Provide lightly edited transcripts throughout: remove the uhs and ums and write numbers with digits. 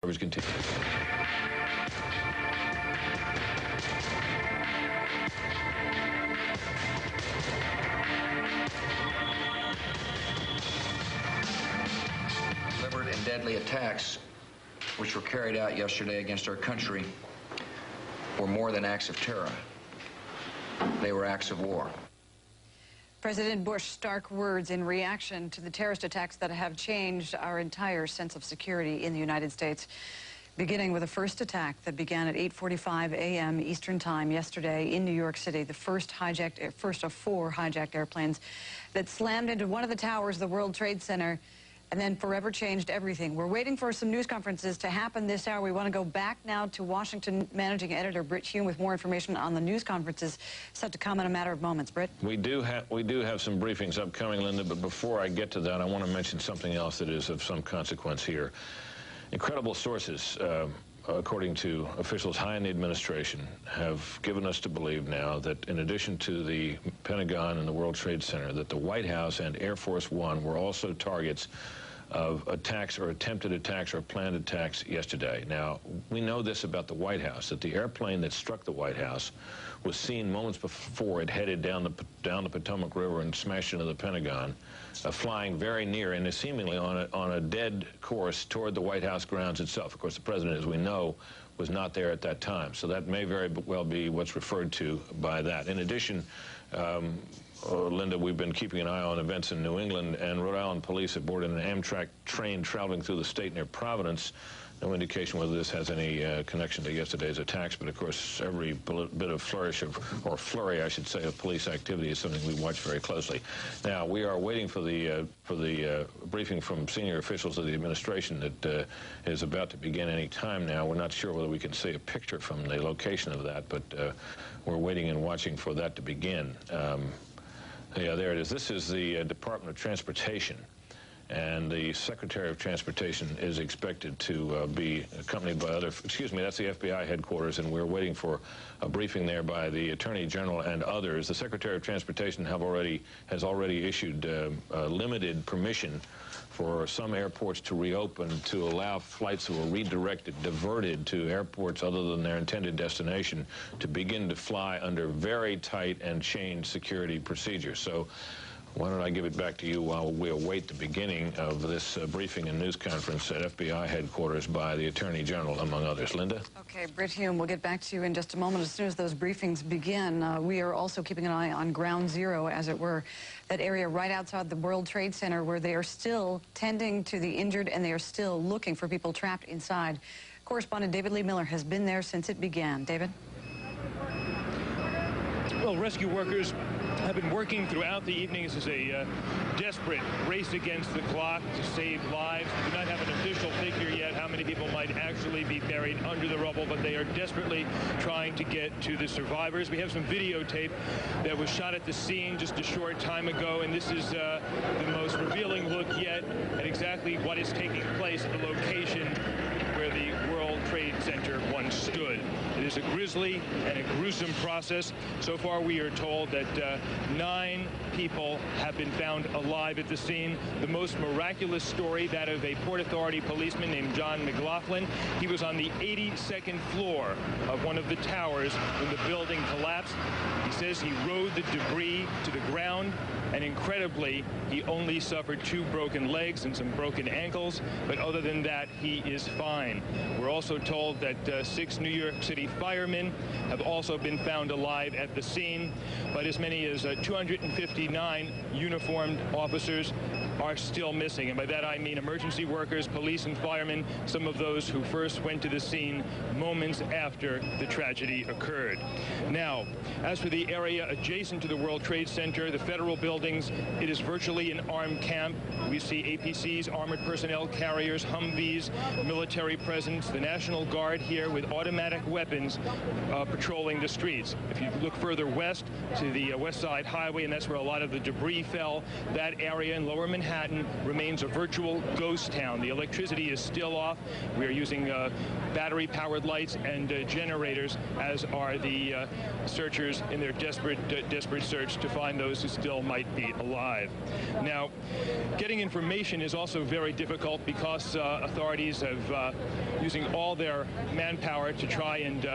Continue. Deliberate and deadly attacks which were carried out yesterday against our country were more than acts of terror. They were acts of war. President Bush's stark words in reaction to the terrorist attacks that have changed our entire sense of security in the United States, beginning with the first attack that began at 8:45 a.m. Eastern Time yesterday in New York City, the first of 4 hijacked airplanes that slammed into one of the towers of the World Trade Center and then forever changed everything. We're waiting for some news conferences to happen this hour. We want to go back now to Washington managing editor Britt Hume with more information on the news conferences set to come in a matter of moments. Britt? We do have some briefings upcoming, Linda, but before I get to that, I want to mention something else that is of some consequence here. Incredible sources, according to officials high in the administration, have given us to believe now that in addition to the Pentagon and the World Trade Center, that the White House and Air Force One were also targets of attacks or attempted attacks or planned attacks yesterday. Now, we know this about the White House, that the airplane that struck the White House was seen moments before it headed down the Potomac River and smashed into the Pentagon, flying very near and seemingly on a dead course toward the White House grounds itself. Of course, the president, as we know, was not there at that time, so that may very well be what's referred to by that. In addition, Linda, we've been keeping an eye on events in New England, and Rhode Island police have boarded an Amtrak train traveling through the state near Providence. No indication whether this has any connection to yesterday's attacks, but of course every bit of flourish or flurry, I should say, of police activity is something we watch very closely. Now, we are waiting for the briefing from senior officials of the administration that is about to begin any time now. We're not sure whether we can see a picture from the location of that, but we're waiting and watching for that to begin. Yeah, there it is. This is the Department of Transportation, and the Secretary of Transportation is expected to be accompanied by other, excuse me, that's the FBI headquarters, and we're waiting for a briefing there by the Attorney General and others. The Secretary of Transportation has already issued limited permission for some airports to reopen to allow flights that were diverted to airports other than their intended destination to begin to fly under very tight and changed security procedures. So why don't I give it back to you while we await the beginning of this briefing and news conference at FBI headquarters by the Attorney General, among others. Linda? Okay, Britt Hume, we'll get back to you in just a moment. As soon as those briefings begin, we are also keeping an eye on Ground Zero, as it were, that area right outside the World Trade Center where they are still tending to the injured and they are still looking for people trapped inside. Correspondent David Lee Miller has been there since it began. David? Well, rescue workers have been working throughout the evening. This is a desperate race against the clock to save lives. We do not have an official figure yet how many people might actually be buried under the rubble, but they are desperately trying to get to the survivors. We have some videotape that was shot at the scene just a short time ago, and this is the most revealing look yet at exactly what is taking place at the location where the World Trade Center once stood. It is a grisly and a gruesome process. So far, we are told that 9 people have been found alive at the scene. The most miraculous story, that of a Port Authority policeman named John McLaughlin. He was on the 82nd floor of one of the towers when the building collapsed. He says he rode the debris to the ground, and incredibly, he only suffered 2 broken legs and some broken ankles, but other than that, he is fine. We're also told that 6 New York City firemen have also been found alive at the scene, but as many as 259 uniformed officers are still missing. And by that I mean emergency workers, police and firemen, some of those who first went to the scene moments after the tragedy occurred. Now, as for the area adjacent to the World Trade Center, the federal buildings, it is virtually an armed camp. We see APCs, armored personnel carriers, Humvees, military presence, the National Guard here with automatic weapons patrolling the streets. If you look further west to the West Side Highway, and that's where a lot of the debris fell, that area in Lower Manhattan Manhattan remains a virtual ghost town. The electricity is still off. We are using battery-powered lights and generators, as are the searchers in their desperate search to find those who still might be alive. Now, getting information is also very difficult because authorities have using all their manpower to try and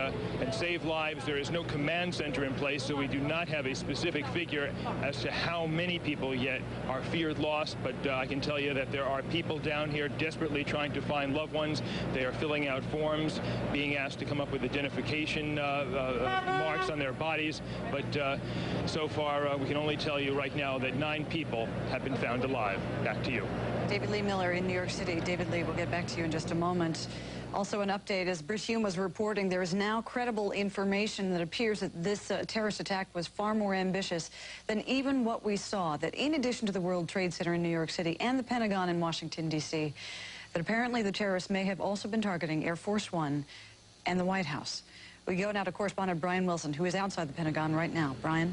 save lives. There is no command center in place, so we do not have a specific figure as to how many people yet are feared lost, but I can tell you that there are people down here desperately trying to find loved ones. They are filling out forms, being asked to come up with identification marks on their bodies, but so far we can only tell you right now that 9 people have been found alive. Back to you. David Lee Miller in New York City. David Lee, we'll get back to you in just a moment. Also an update, as Bruce Hume was reporting, there is now credible information that appears that this terrorist attack was far more ambitious than even what we saw, that in addition to the World Trade Center in New York City and the Pentagon in Washington, D.C., that apparently the terrorists may have also been targeting Air Force One and the White House. We go now to correspondent Brian Wilson, who is outside the Pentagon right now. Brian?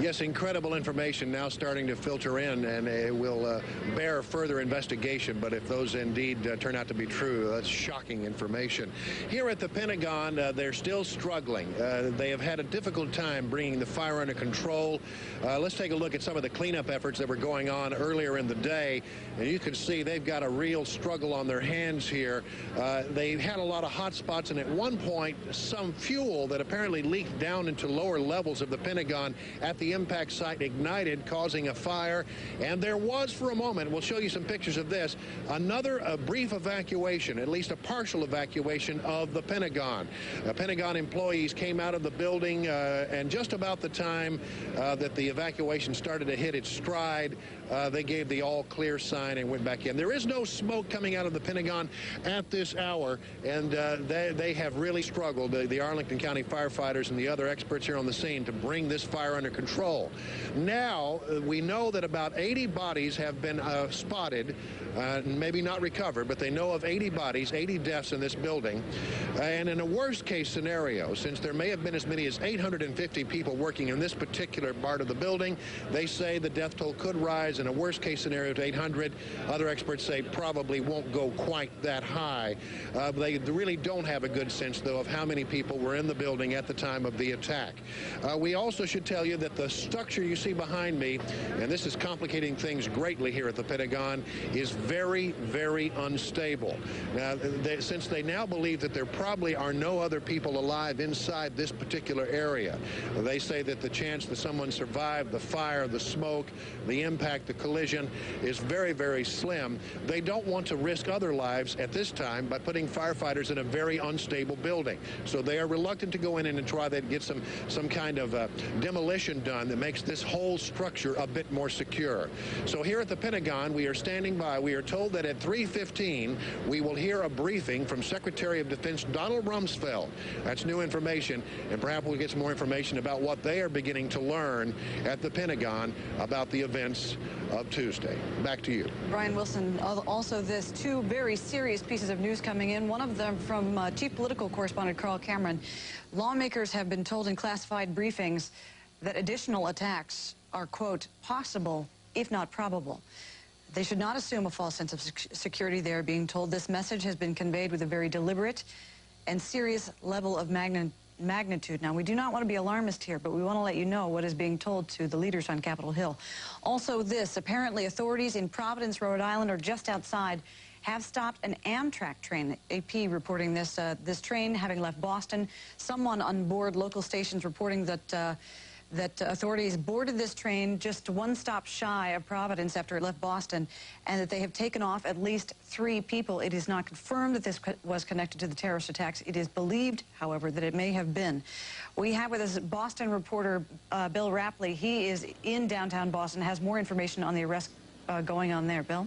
Yes, incredible information now starting to filter in, and it will bear further investigation. But if those indeed turn out to be true, that's shocking information. Here at the Pentagon, they're still struggling. They have had a difficult time bringing the fire under control. Let's take a look at some of the cleanup efforts that were going on earlier in the day. And you can see they've got a real struggle on their hands here. They had a lot of hot spots, and at one point, some fuel that apparently leaked down into lower levels of the Pentagon at the impact site ignited, causing a fire. And there was, for a moment, we'll show you some pictures of this, another brief evacuation, at least a partial evacuation of the Pentagon. Pentagon employees came out of the building, and just about the time that the evacuation started to hit its stride, they gave the all-clear sign and went back in. There is no smoke coming out of the Pentagon at this hour, and they have really struggled, the Arlington County firefighters and the other experts here on the scene, to bring this fire under control. Now, we know that about 80 bodies have been spotted, maybe not recovered, but they know of 80 bodies, 80 deaths in this building. And in a worst-case scenario, since there may have been as many as 850 people working in this particular part of the building, they say the death toll could rise in a worst-case scenario to 800. Other experts say probably won't go quite that high. They really don't have a good sense, though, of how many people were in the building at the time of the attack. We also should tell you that the structure you see behind me, and this is complicating things greatly here at the Pentagon, is very, very unstable. Now, since they now believe that there probably are no other people alive inside this particular area, they say that the chance that someone survived the fire, the smoke, the impact, the collision is very, very slim. They don't want to risk other lives at this time by putting firefighters in a very unstable building. So they are reluctant to go in and try to get some kind of demolition done that makes this whole structure a bit more secure. So here at the Pentagon, we are standing by. We are told that at 3:15, we will hear a briefing from Secretary of Defense Donald Rumsfeld. That's new information, and perhaps we'll get some more information about what they are beginning to learn at the Pentagon about the events of Tuesday. Back to you. Brian Wilson, also this, 2 very serious pieces of news coming in. One of them from Chief Political Correspondent Carl Cameron. Lawmakers have been told in classified briefings that additional attacks are, quote, possible, if not probable. They should not assume a false sense of security. They are being told this message has been conveyed with a very deliberate and serious level of magnitude. Now, we do not want to be alarmist here, but we want to let you know what is being told to the leaders on Capitol Hill. Also this, apparently authorities in Providence, Rhode Island, or just outside, have stopped an Amtrak train. AP reporting this, this train having left Boston. Someone on board local stations reporting that authorities boarded this train just 1 stop shy of Providence after it left Boston, and that they have taken off at least 3 people. It is not confirmed that this was connected to the terrorist attacks. It is believed, however, that it may have been. We have with us Boston reporter Bill Rapley. He is in downtown Boston, has more information on the arrest going on there. Bill?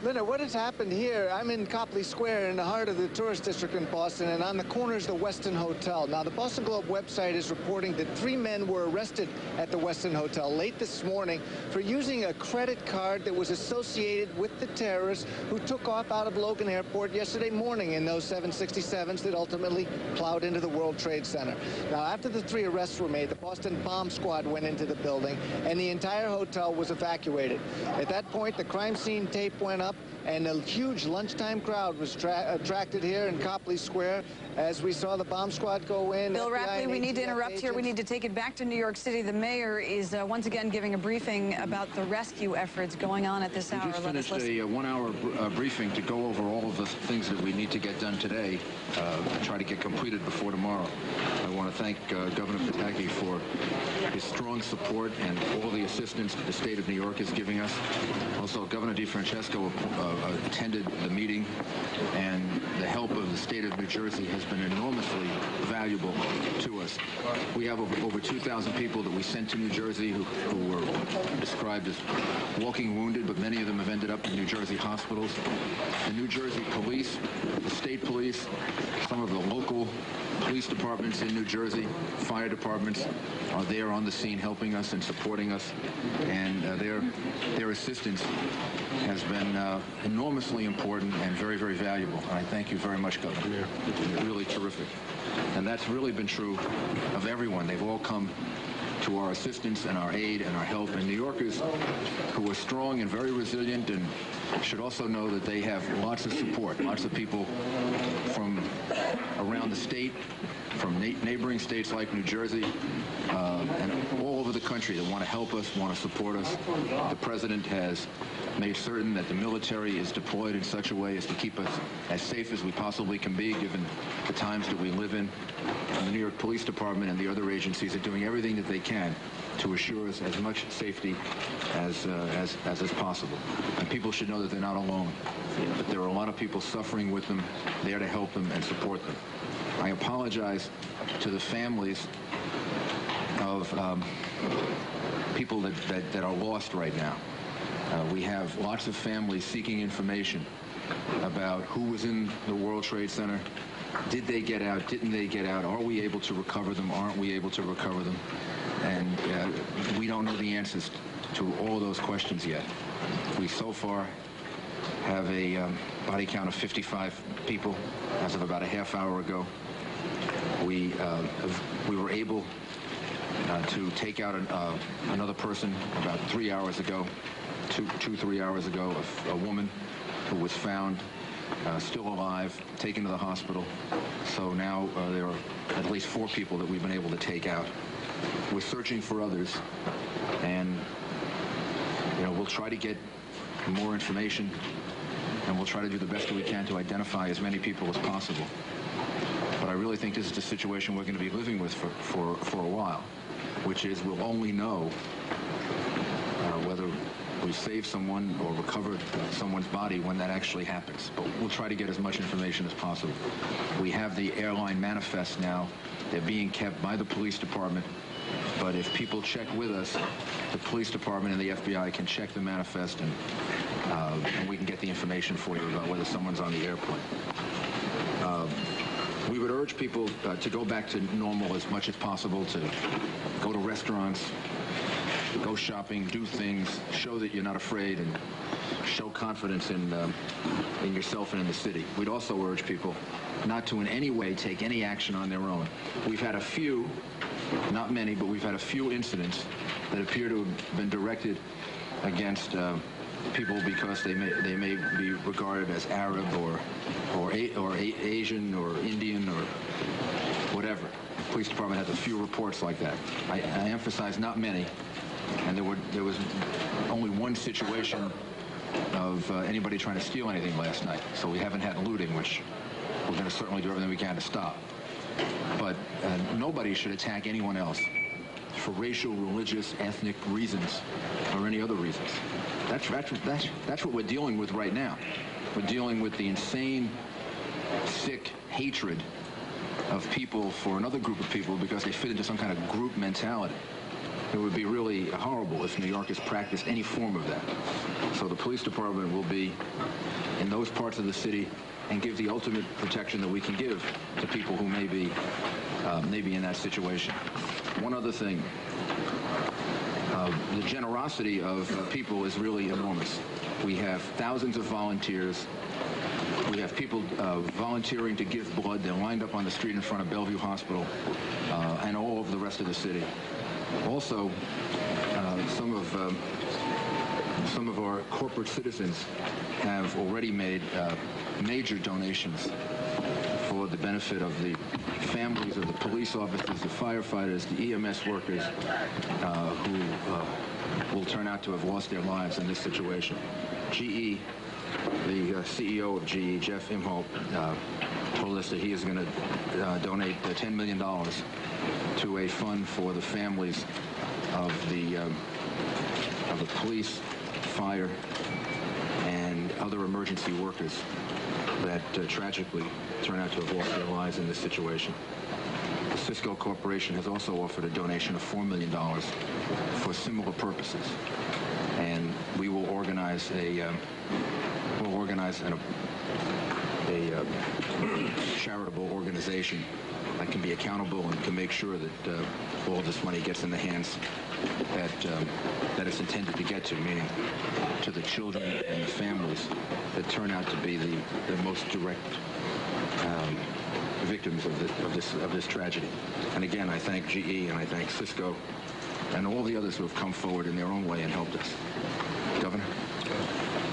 Linda, what has happened here? I'm in Copley Square in the heart of the tourist district in Boston, and on the corner is the Westin Hotel. Now, the Boston Globe website is reporting that 3 men were arrested at the Westin Hotel late this morning for using a credit card that was associated with the terrorists who took off out of Logan Airport yesterday morning in those 767s that ultimately plowed into the World Trade Center. Now, after the 3 arrests were made, the Boston bomb squad went into the building, and the entire hotel was evacuated. At that point, the crime scene tape went up, and a huge lunchtime crowd was attracted here in Copley Square as we saw the bomb squad go in. Bill FBI Rapley, we need to interrupt agents. here. We need to take it back to New York City. The mayor is once again giving a briefing about the rescue efforts going on at this hour. We just finished a 1-hour briefing to go over all of the things that we need to get done today, try to get completed before tomorrow. I want to thank Governor Pataki for his strong support and all the assistance the state of New York is giving us. Also, Governor DeFrancesco attended the meeting, and the help of the state of New Jersey has been enormously valuable to us. We have over 2,000 people that we sent to New Jersey who were described as walking wounded, but many of them have ended up in New Jersey hospitals. The New Jersey police, the state police, some of the local police departments in New Jersey, fire departments are there on the scene helping us and supporting us, and their assistance has been enormously important and very, very valuable. And I thank you very much, Governor. It's really terrific. And that's really been true of everyone. They've all come to our assistance and our aid and our help. And New Yorkers who are strong and very resilient and should also know that they have lots of support, lots of people from around the state, from neighboring states like New Jersey, and all over the country that want to help us, want to support us. The president has made certain that the military is deployed in such a way as to keep us as safe as we possibly can be, given the times that we live in. And the New York Police Department and the other agencies are doing everything that they can to assure us as much safety as is possible. And people should know that they're not alone, but there are a lot of people suffering with them, there to help them and support them. I apologize to the families of people that are lost right now. We have lots of families seeking information about who was in the World Trade Center. Did they get out? Didn't they get out? Are we able to recover them? Aren't we able to recover them? And we don't know the answers to all those questions yet. We so far have a body count of 55 people as of about a half hour ago. We were able to take out another person about 3 hours ago, 3 hours ago, a woman who was found still alive, taken to the hospital. So now there are at least 4 people that we've been able to take out. We're searching for others, and we'll try to get more information, and we'll try to do the best that we can to identify as many people as possible. But I really think this is the situation we're going to be living with for a while, which is we'll only know whether we save someone or recover someone's body when that actually happens. But we'll try to get as much information as possible. We have the airline manifests now. They're being kept by the police department. But if people check with us, the police department and the FBI can check the manifest, and we can get the information for you about whether someone's on the airplane. We would urge people to go back to normal as much as possible, to go to restaurants, go shopping, do things, show that you're not afraid, and show confidence in yourself and in the city. We'd also urge people not to in any way take any action on their own. We've had a few, not many, but we've had a few incidents that appear to have been directed against people because they may be regarded as Arab or Asian or Indian or whatever. The police department has a few reports like that. I emphasize not many, and there was only one situation of anybody trying to steal anything last night. So we haven't had looting, which we're going to certainly do everything we can to stop. But nobody should attack anyone else for racial, religious, ethnic reasons or any other reasons. That's what we're dealing with right now. We're dealing with the insane, sick hatred of people for another group of people because they fit into some kind of group mentality. It would be really horrible if New Yorkers practiced any form of that. So the police department will be in those parts of the city and give the ultimate protection that we can give to people who may be in that situation. One other thing, the generosity of people is really enormous. We have thousands of volunteers. We have people volunteering to give blood. They're lined up on the street in front of Bellevue Hospital and all over the rest of the city. Also, some of our corporate citizens have already made major donations for the benefit of the families of the police officers, the firefighters, the EMS workers who will turn out to have lost their lives in this situation. GE, the CEO of GE, Jeff Imholt, told us that he is going to donate $10 million to a fund for the families of the police, fire, and other emergency workers that tragically turn out to have lost their lives in this situation. The Cisco Corporation has also offered a donation of $4 million for similar purposes, and we will organize a charitable organization that can be accountable and can make sure that all this money gets in the hands that it's intended to get to, meaning to the children and the families that turn out to be the most direct victims of this tragedy. And again, I thank GE and I thank Cisco and all the others who have come forward in their own way and helped us. Governor?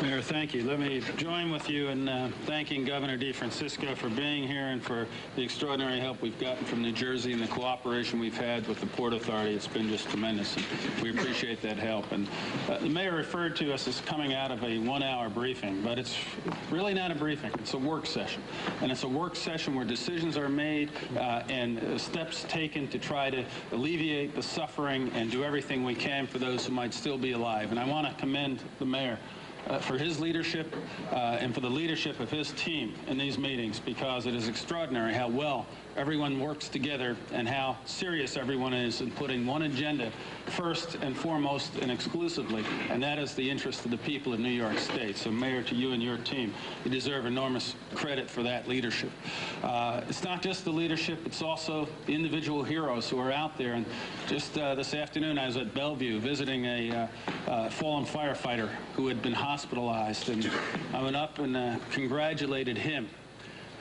Mayor, thank you. Let me join with you in thanking Governor DeFrancisco for being here and for the extraordinary help we've gotten from New Jersey and the cooperation we've had with the Port Authority. It's been just tremendous, and we appreciate that help. And the mayor referred to us as coming out of a one-hour briefing, but it's really not a briefing. It's a work session. And it's a work session where decisions are made and steps taken to try to alleviate the suffering and do everything we can for those who might still be alive. And I want to commend the mayor for his leadership and for the leadership of his team in these meetings, because it is extraordinary how well everyone works together and how serious everyone is in putting one agenda first and foremost and exclusively, and that is the interest of the people of New York State. So, Mayor, to you and your team, you deserve enormous credit for that leadership. It's not just the leadership, it's also the individual heroes who are out there. And just this afternoon, I was at Bellevue visiting a fallen firefighter who had been hospitalized, and I went up and congratulated him.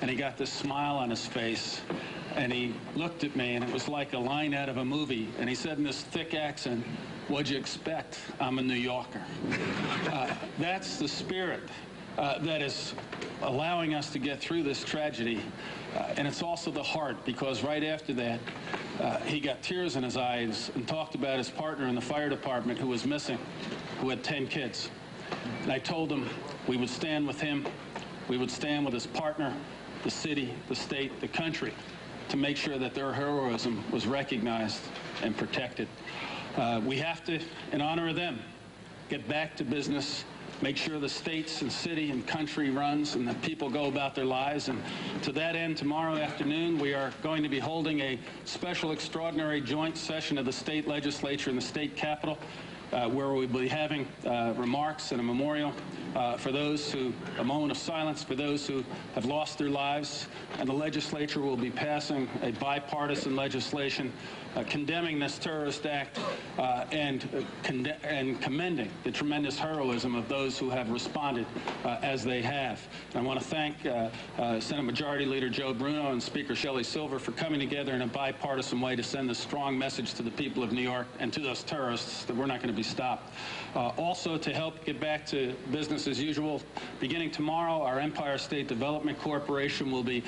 And he got this smile on his face, and he looked at me, and it was like a line out of a movie. And he said in this thick accent, "What'd you expect? I'm a New Yorker." That's the spirit that is allowing us to get through this tragedy. And it's also the heart, because right after that, he got tears in his eyes and talked about his partner in the fire department who was missing, who had 10 kids. And I told him we would stand with him, we would stand with his partner, the city, the state, the country, to make sure that their heroism was recognized and protected. We have to, in honor of them, get back to business, make sure the states and city and country runs and that people go about their lives. And to that end, tomorrow afternoon, we are going to be holding a special extraordinary joint session of the state legislature in the state capitol, where we'll be having remarks and a memorial for those who, a moment of silence for those who have lost their lives. And the legislature will be passing a bipartisan legislation condemning this terrorist act and commending the tremendous heroism of those who have responded as they have. And I want to thank Senate Majority Leader Joe Bruno and Speaker Shelley Silver for coming together in a bipartisan way to send a strong message to the people of New York and to those terrorists that we're not going to be stopped. Also, to help get back to business as usual, beginning tomorrow, our Empire State Development Corporation will be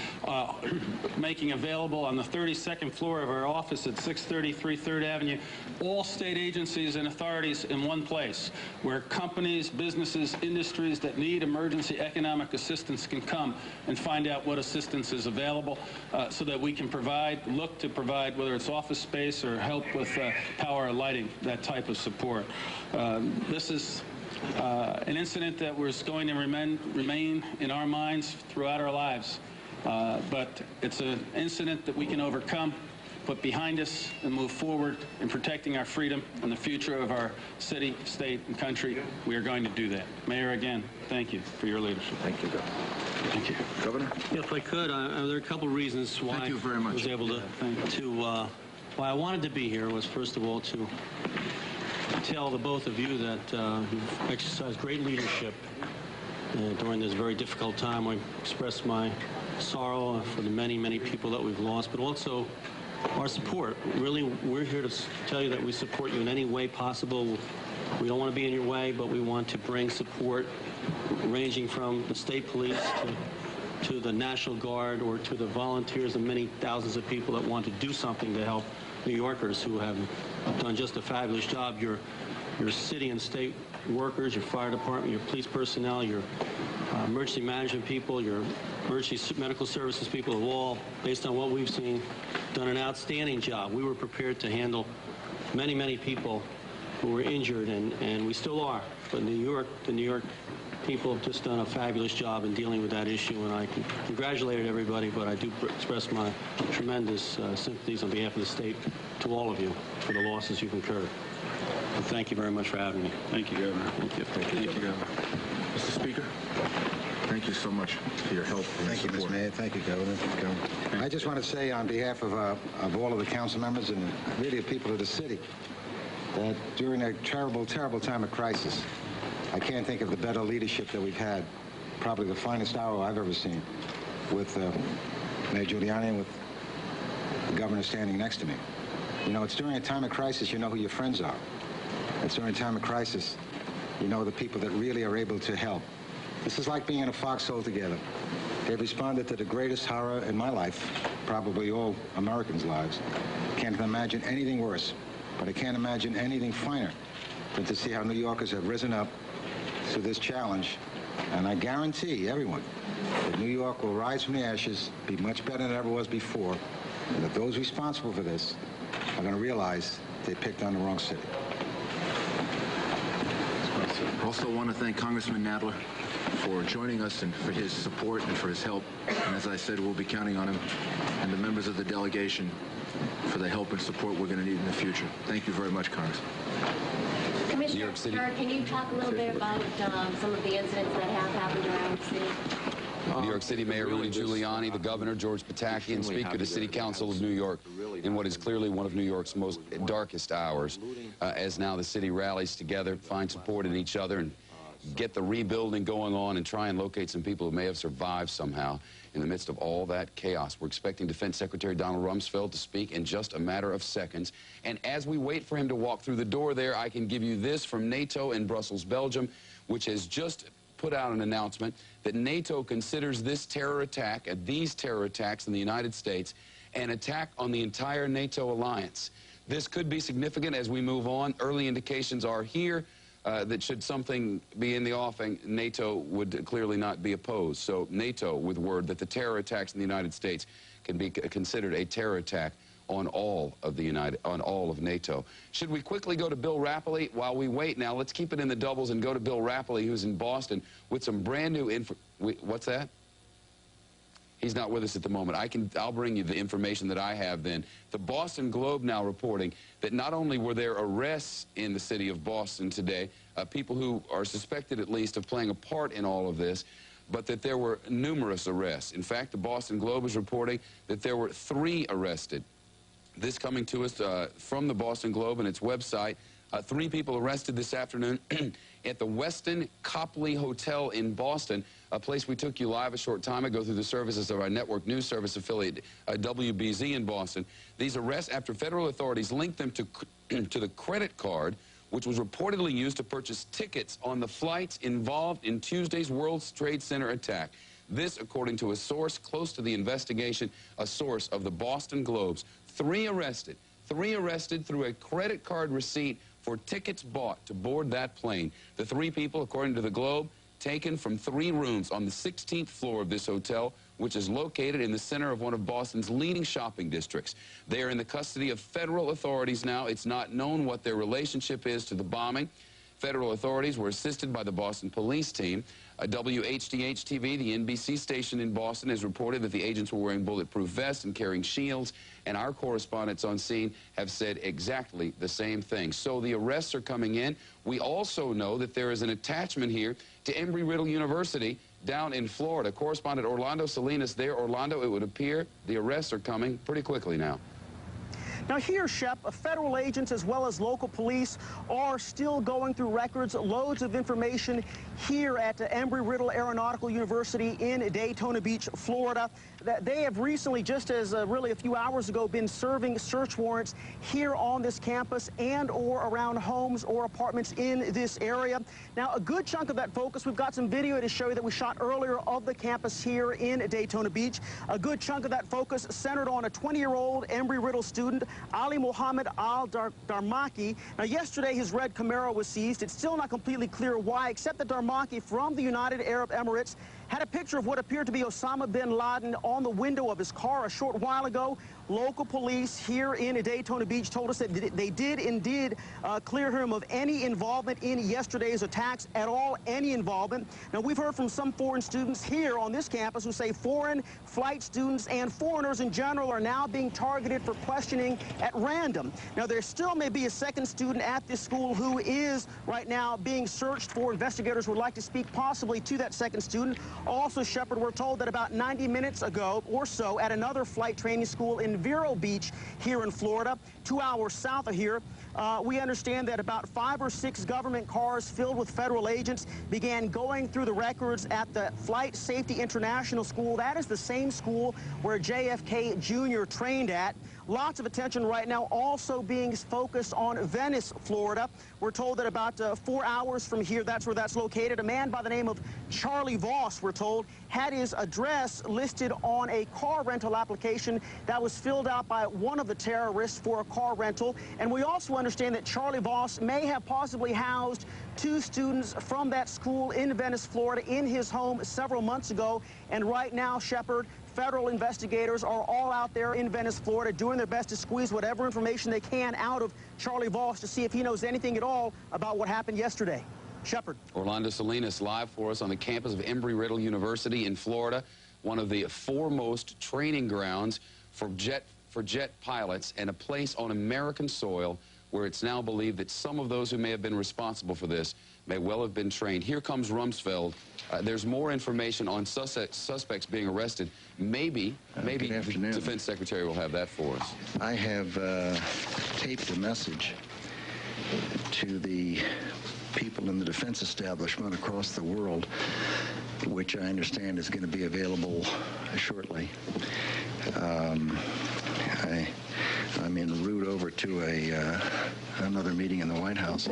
making available on the 32nd floor of our office at 633 3rd Avenue, all state agencies and authorities in one place, where companies, businesses, industries that need emergency economic assistance can come and find out what assistance is available so that we can look to provide, whether it's office space or help with power or lighting, that type of support. This is an incident that was going to remain in our minds throughout our lives, but it's an incident that we can overcome. put behind us and move forward in protecting our freedom and the future of our city, state, and country, we are going to do that. Mayor, again, thank you for your leadership. Thank you, Governor. Thank you. Governor? If I could, there are a couple reasons why Thank you very much. I was able to why I wanted to be here was, first of all, to tell the both of you that you've exercised great leadership during this very difficult time. I express my sorrow for the many, many people that we've lost, but also our support. Really, we're here to tell you that we support you in any way possible. We don't want to be in your way, but we want to bring support ranging from the state police to the National Guard or to the volunteers and many thousands of people that want to do something to help New Yorkers who have done just a fabulous job. Your city and state workers, your fire department, your police personnel, your emergency management people, your emergency medical services people have all, based on what we've seen, done an outstanding job. We were prepared to handle many, many people who were injured, and we still are. But the New York people have just done a fabulous job in dealing with that issue, and I congratulated everybody, but I do express my tremendous sympathies on behalf of the state to all of you for the losses you've incurred. And thank you very much for having me. Thank you, Governor. Thank you. Thank you, Governor. Mr. Speaker, thank you so much for your help and Thank you, support. Mr. Mayor. Thank you, Governor. I just want to say on behalf of all of the council members and really the people of the city that during a terrible, terrible time of crisis, I can't think of the better leadership that we've had, probably the finest hour I've ever seen, with Mayor Giuliani and with the governor standing next to me. You know, it's during a time of crisis you know who your friends are. It's during a time of crisis you know the people that really are able to help. This is like being in a foxhole together. They've responded to the greatest horror in my life, probably all Americans' lives. Can't imagine anything worse, but I can't imagine anything finer than to see how New Yorkers have risen up to this challenge. And I guarantee everyone that New York will rise from the ashes, be much better than it ever was before, and that those responsible for this are going to realize they picked on the wrong city. Also want to thank Congressman Nadler for joining us and for his support and for his help. And as I said, we'll be counting on him and the members of the delegation for the help and support we're going to need in the future. Thank you very much, Congress. Commissioner Stern, can you talk a little bit about some of the incidents that have happened around the city? New York City Mayor Rudy Giuliani, the Governor George Pataki, and Speaker of the City Council of New York in what is clearly one of New York's most darkest hours, as now the city rallies together, find support in each other, and get the rebuilding going on and try and locate some people who may have survived somehow in the midst of all that chaos. We're expecting Defense Secretary Donald Rumsfeld to speak in just a matter of seconds. And as we wait for him to walk through the door there, I can give you this from NATO in Brussels, Belgium, which has just put out an announcement that NATO considers this terror attack, these terror attacks in the United States, an attack on the entire NATO alliance. This could be significant as we move on. Early indications are here that should something be in the offing, NATO would clearly not be opposed. So NATO with word that the terror attacks in the United States can be considered a terror attack on all of NATO. Should we quickly go to Bill Rapoli while we wait? Now let's keep it in the doubles and go to Bill Rapoli, who's in Boston with some brand new info. What's that? He's not with us at the moment. I'll bring you the information that I have then. The Boston Globe now reporting that not only were there arrests in the city of Boston today, people who are suspected at least of playing a part in all of this, but that there were numerous arrests. In fact, the Boston Globe is reporting that there were 3 arrested. This coming to us from the Boston Globe and its website. 3 people arrested this afternoon at the Westin Copley Hotel in Boston, a place we took you live a short time ago through the services of our network news service affiliate, WBZ in Boston. These arrests after federal authorities linked them to the credit card, which was reportedly used to purchase tickets on the flights involved in Tuesday's World Trade Center attack. This, according to a source close to the investigation, a source of the Boston Globe's. 3 arrested through a credit card receipt for tickets bought to board that plane. The 3 people, according to the Globe, taken from 3 rooms on the 16th floor of this hotel, which is located in the center of one of Boston's leading shopping districts. They are in the custody of federal authorities now. It's not known what their relationship is to the bombing. Federal authorities were assisted by the Boston police team. WHDH-TV, the NBC station in Boston, has reported that the agents were wearing bulletproof vests and carrying shields, and our correspondents on scene have said exactly the same thing. So the arrests are coming in. We also know that there is an attachment here to Embry-Riddle University down in Florida. Correspondent Orlando Salinas there. Orlando, it would appear the arrests are coming pretty quickly now. Now here, Shep, federal agents as well as local police are still going through records, loads of information here at Embry-Riddle Aeronautical University in Daytona Beach, Florida. They have recently, just as really a few hours ago, been serving search warrants here on this campus and or around homes or apartments in this area. Now, a good chunk of that focus, we've got some video to show you that we shot earlier of the campus here in Daytona Beach. A good chunk of that focus centered on a 20-year-old Embry-Riddle student, Ali Mohammed Al-Darmaki. Now, yesterday, his red Camaro was seized. It's still not completely clear why, except that Darmaki from the United Arab Emirates had a picture of what appeared to be Osama bin Laden on the window of his car a short while ago. Local police here in Daytona Beach told us that they did indeed clear him of any involvement in yesterday's attacks at all, any involvement. Now, we've heard from some foreign students here on this campus who say foreign flight students and foreigners in general are now being targeted for questioning at random. Now, there still may be a second student at this school who is right now being searched for. Investigators would like to speak possibly to that second student. Also, Shepard, we're told that about 90 minutes ago or so at another flight training school in Vero Beach here in Florida, 2 hours south of here, we understand that about 5 or 6 government cars filled with federal agents began going through the records at the Flight Safety International School. That is the same school where JFK Jr. trained at. Lots of attention right now also being focused on Venice, Florida. We're told that about 4 hours from here, that's where that's located. A man by the name of Charlie Voss, we're told, had his address listed on a car rental application that was filled out by one of the terrorists for a car rental. And we also understand that Charlie Voss may have possibly housed 2 students from that school in Venice, Florida, in his home several months ago. And right now, Shepard, federal investigators are all out there in Venice, Florida, doing their best to squeeze whatever information they can out of Charlie Voss to see if he knows anything at all about what happened yesterday. Shepard. Orlando Salinas live for us on the campus of Embry-Riddle University in Florida, one of the foremost training grounds for jet pilots, and a place on American soil where it's now believed that some of those who may have been responsible for this may well have been trained. Here comes Rumsfeld. There's more information on suspects being arrested. Maybe the Defense Secretary will have that for us. I have taped a message to the people in the defense establishment across the world, which I understand is going to be available shortly. I'm en route over to another meeting in the White House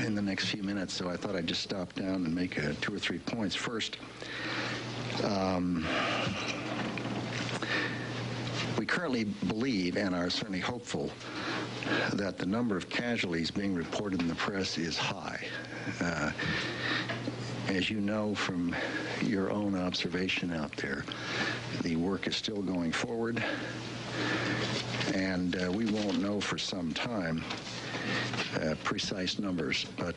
in the next few minutes, so I thought I'd just stop down and make 2 or 3 points. First, we currently believe and are certainly hopeful that the number of casualties being reported in the press is high. As you know from your own observation out there, the work is still going forward, and we won't know for some time precise numbers, but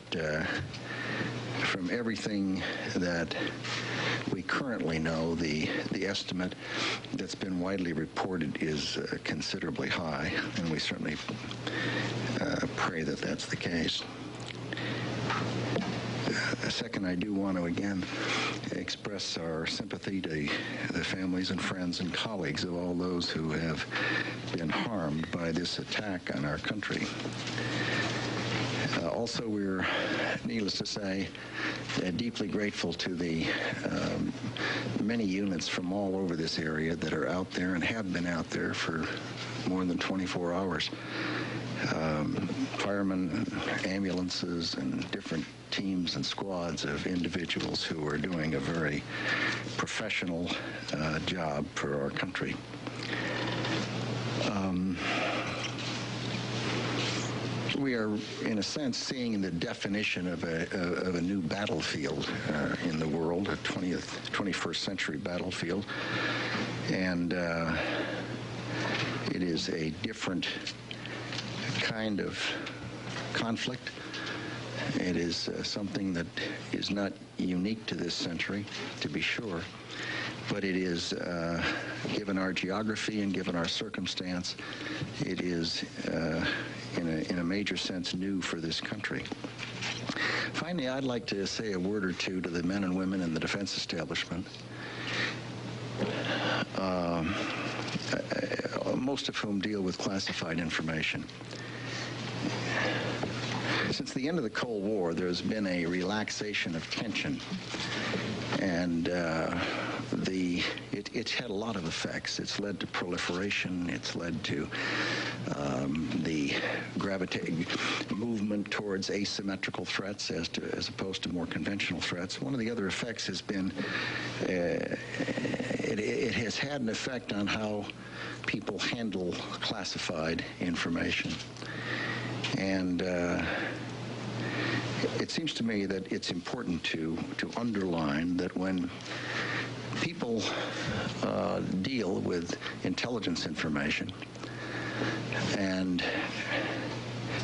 from everything that we currently know, the estimate that's been widely reported is considerably high, and we certainly pray that that's the case. Second, I do want to again express our sympathy to the families and friends and colleagues of all those who have been harmed by this attack on our country. Also, we're, needless to say, deeply grateful to the many units from all over this area that are out there and have been out there for more than 24 hours. Firemen, ambulances, and different teams and squads of individuals who are doing a very professional job for our country. We are, in a sense, seeing the definition of a new battlefield in the world, a 21st century battlefield. And it is a different kind of conflict, It is something that is not unique to this century, to be sure, but it is, given our geography and given our circumstance, it is, in a major sense, new for this country. Finally, I'd like to say a word or two to the men and women in the defense establishment, most of whom deal with classified information. Since the end of the Cold War, there's been a relaxation of tension, and it's had a lot of effects. It's led to proliferation. It's led to the gravitating movement towards asymmetrical threats as opposed to more conventional threats. One of the other effects has been it has had an effect on how people handle classified information. And it seems to me that it's important to underline that when people deal with intelligence information and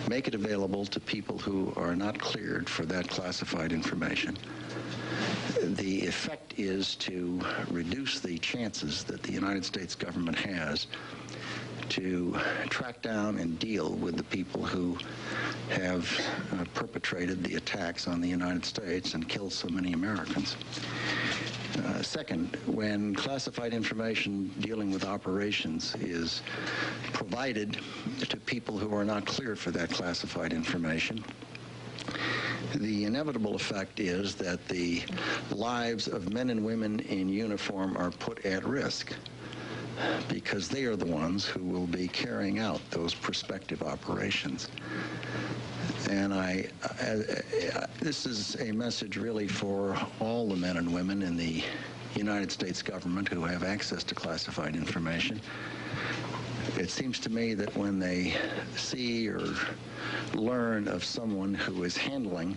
make it available to people who are not cleared for that classified information, the effect is to reduce the chances that the United States government has to track down and deal with the people who have perpetrated the attacks on the United States and killed so many Americans. Second, when classified information dealing with operations is provided to people who are not cleared for that classified information, the inevitable effect is that the lives of men and women in uniform are put at risk, because they are the ones who will be carrying out those prospective operations. And this is a message really for all the men and women in the United States government who have access to classified information. It seems to me that when they see or learn of someone who is handling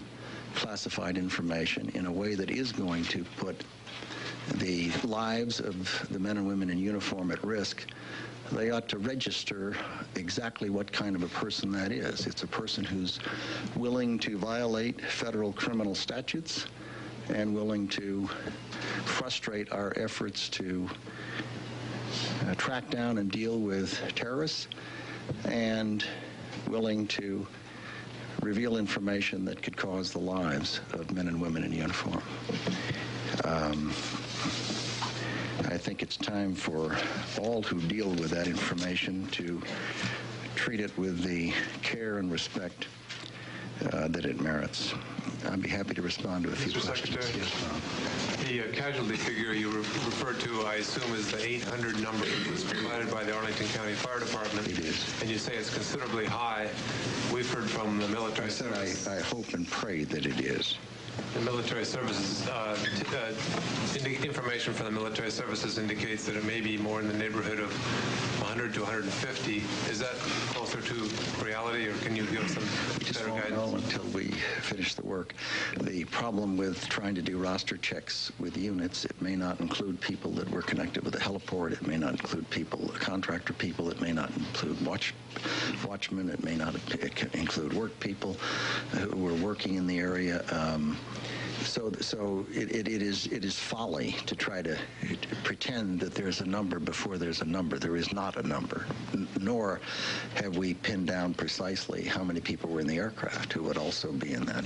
classified information in a way that is going to put the lives of the men and women in uniform at risk, they ought to register exactly what kind of a person that is. It's a person who's willing to violate federal criminal statutes and willing to frustrate our efforts to track down and deal with terrorists, and willing to reveal information that could cause the lives of men and women in uniform. I think it's time for all who deal with that information to treat it with the care and respect that it merits. I'd be happy to respond to a few questions. Mr. Secretary, the casualty figure you referred to, I assume, is the 800 number that was provided by the Arlington County Fire Department. It is. And you say it's considerably high. We've heard from the military service. I hope and pray that it is. The military services, information from the military services indicates that it may be more in the neighborhood of 100 to 150. Is that closer to reality, or can you give some better guidance? We won't know until we finish the work. The problem with trying to do roster checks with units, it may not include people that were connected with the heliport. It may not include contractor people. It may not include watchmen. It may not include work people who were working in the area. So it is folly to try to pretend that there's a number before there's a number. There is not a number, nor have we pinned down precisely how many people were in the aircraft who would also be in that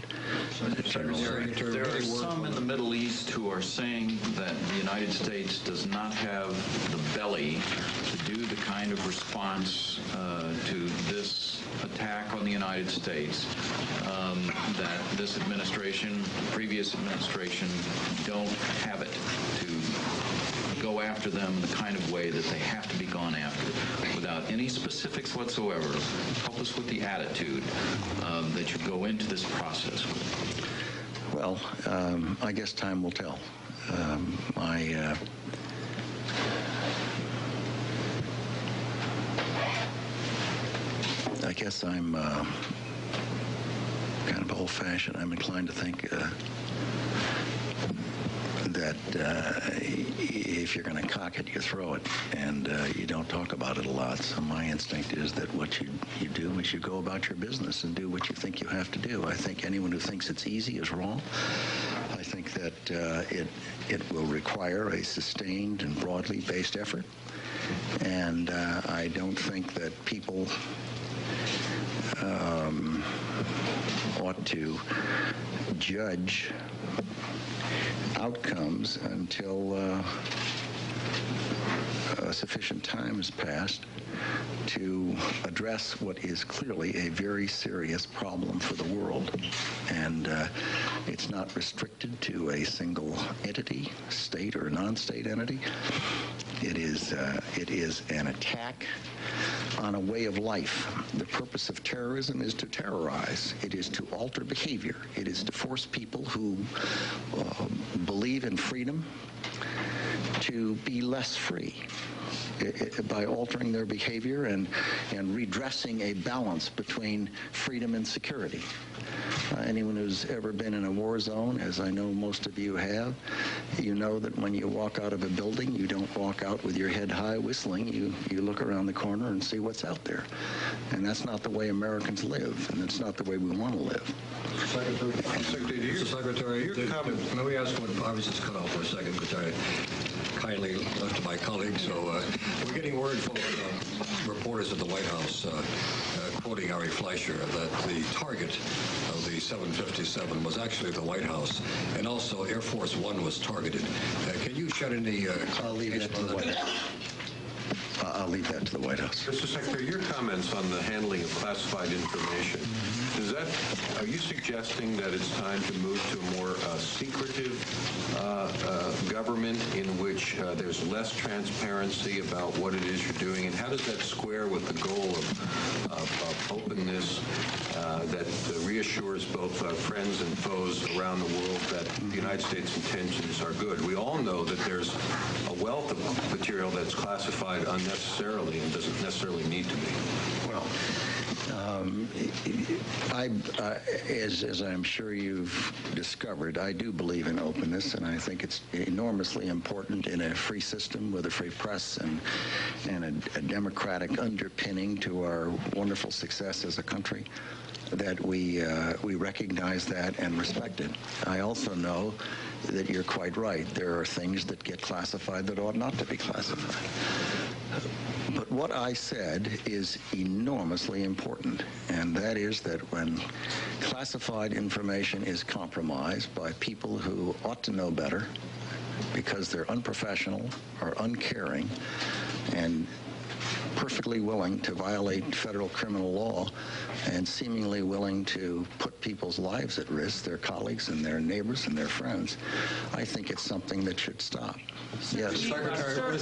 general area. There are some in the Middle East who are saying that the United States does not have the belly to do the kind of response to this attack on the United States that this administration, the previous administration, don't have it to go after them the kind of way that they have to be gone after. Without any specifics whatsoever, help us with the attitude that you go into this process with. Well, I guess time will tell. I guess I'm kind of old-fashioned. I'm inclined to think that if you're going to cock it, you throw it, and you don't talk about it a lot. So my instinct is that what you do is you go about your business and do what you think you have to do. I think anyone who thinks it's easy is wrong. I think that it will require a sustained and broadly based effort, and I don't think that people ought to judge outcomes until sufficient time has passed to address what is clearly a very serious problem for the world. And it's not restricted to a single entity, state or non-state entity. It is an attack on a way of life. The purpose of terrorism is to terrorize. It is to alter behavior. It is to force people who believe in freedom to be less free by altering their behavior and redressing a balance between freedom and security. Anyone who's ever been in a war zone, as I know most of you have, you know that when you walk out of a building, you don't walk out with your head high whistling. You look around the corner and see what's out there. And that's not the way Americans live, and it's not the way we want to live. Mr. Secretary, your comment, let me ask one. I was just cut off for a second because I kindly left to my colleagues. So we're getting word from reporters at the White House, quoting Ari Fleischer, that the target of the 757 was actually the White House, and also Air Force One was targeted. Can you shed any clarification on that? I'll leave that to the White House. Mr. Secretary, your comments on the handling of classified information, are you suggesting that it's time to move to a more secretive government in which there's less transparency about what it is you're doing? And how does that square with the goal of openness that reassures both friends and foes around the world that the United States intentions are good? We all know that there's a wealth of material that's classified unnecessarily and doesn't necessarily need to be. Well, as I'm sure you've discovered, I do believe in openness, and I think it's enormously important in a free system with a free press and a democratic underpinning to our wonderful success as a country that we recognize that and respect it. I also know that you're quite right. There are things that get classified that ought not to be classified. But what I said is enormously important, and that is that when classified information is compromised by people who ought to know better because they're unprofessional or uncaring and perfectly willing to violate federal criminal law and seemingly willing to put people's lives at risk, their colleagues and their neighbors and their friends, I think it's something that should stop. Yes. Secretary,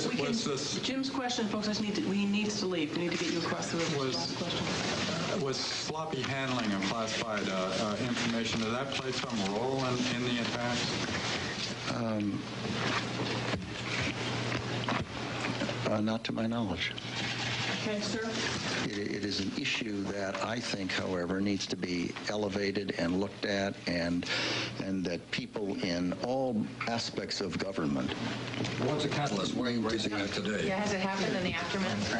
Jim's question, folks, he needs to leave. We need to get you across the river. Last question. Was sloppy handling of classified information, did that play some role in the attacks? Not to my knowledge. Okay, sir. It is an issue that I think, however, needs to be elevated and looked at, and that people in all aspects of government. What's the catalyst? Why are you raising that today? Yeah, has it happened in the aftermath?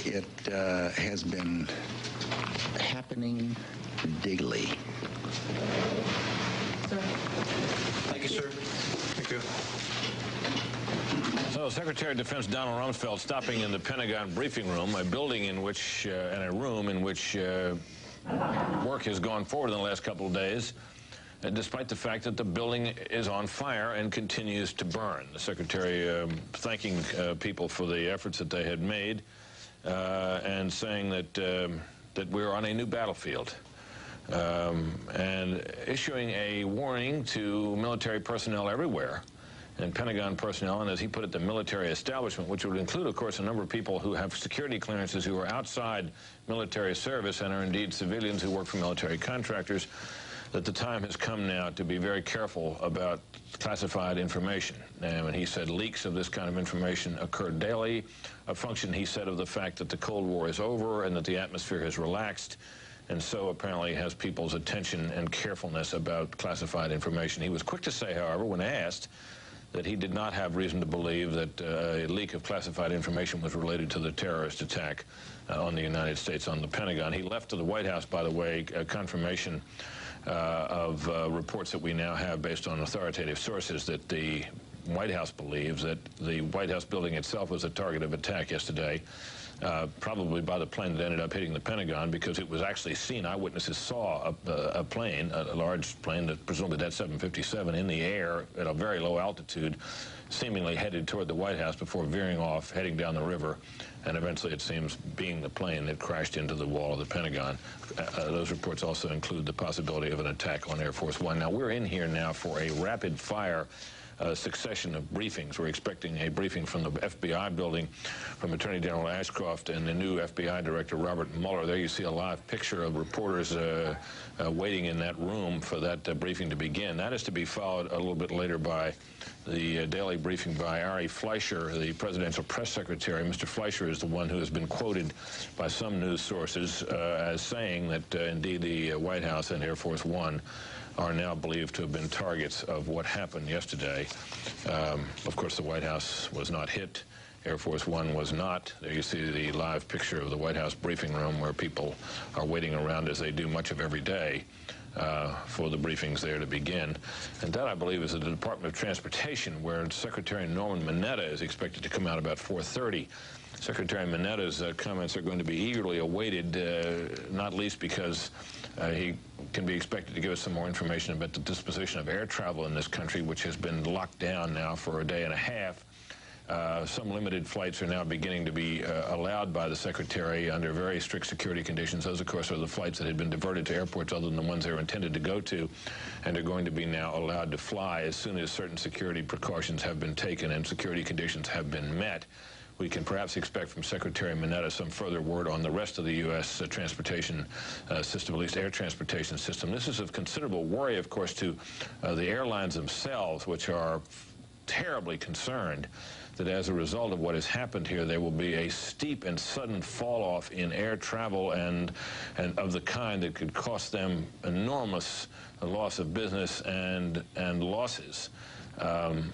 It has been happening daily. Sir. Thank you, sir. Thank you. So, Secretary of Defense Donald Rumsfeld stopping in the Pentagon briefing room, a building in which, and a room in which work has gone forward in the last couple of days, despite the fact that the building is on fire and continues to burn. The Secretary thanking people for the efforts that they had made and saying that we're on a new battlefield. And issuing a warning to military personnel everywhere, and Pentagon personnel, and as he put it, the military establishment, which would include, of course, a number of people who have security clearances who are outside military service and are indeed civilians who work for military contractors, that the time has come now to be very careful about classified information. And when he said leaks of this kind of information occur daily, a function, he said, of the fact that the Cold War is over and that the atmosphere has relaxed, and so apparently has people's attention and carefulness about classified information. He was quick to say, however, when asked, that he did not have reason to believe that a leak of classified information was related to the terrorist attack on the United States, on the Pentagon. He left to the White House, by the way, a confirmation of reports that we now have based on authoritative sources that the White House believes that the White House building itself was a target of attack yesterday, probably by the plane that ended up hitting the Pentagon, because it was actually seen. Eyewitnesses saw a plane, a large plane, that presumably that 757, in the air at a very low altitude, seemingly headed toward the White House before veering off, heading down the river, and eventually, it seems, being the plane that crashed into the wall of the Pentagon. Those reports also include the possibility of an attack on Air Force One. Now, we're in here now for a rapid-fire succession of briefings. We're expecting a briefing from the FBI building from Attorney General Ashcroft and the new FBI Director Robert Mueller. There you see a live picture of reporters waiting in that room for that briefing to begin. That is to be followed a little bit later by the daily briefing by Ari Fleischer, the presidential press secretary. Mr. Fleischer is the one who has been quoted by some news sources as saying that indeed the White House and Air Force One are now believed to have been targets of what happened yesterday. Of course, the White House was not hit. Air Force One was not. There you see the live picture of the White House briefing room where people are waiting around, as they do much of every day, for the briefings there to begin. And that, I believe, is the Department of Transportation, where Secretary Norman Mineta is expected to come out about 4:30. Secretary Mineta's comments are going to be eagerly awaited, not least because he can be expected to give us some more information about the disposition of air travel in this country, which has been locked down now for a day and a half. Some limited flights are now beginning to be allowed by the Secretary under very strict security conditions. Those, of course, are the flights that had been diverted to airports other than the ones they were intended to go to, and are going to be now allowed to fly as soon as certain security precautions have been taken and security conditions have been met. We can perhaps expect from Secretary Mineta some further word on the rest of the U.S. transportation system, at least air transportation system. This is of considerable worry, of course, to the airlines themselves, which are terribly concerned that as a result of what has happened here, there will be a steep and sudden fall-off in air travel and of the kind that could cost them enormous loss of business and losses.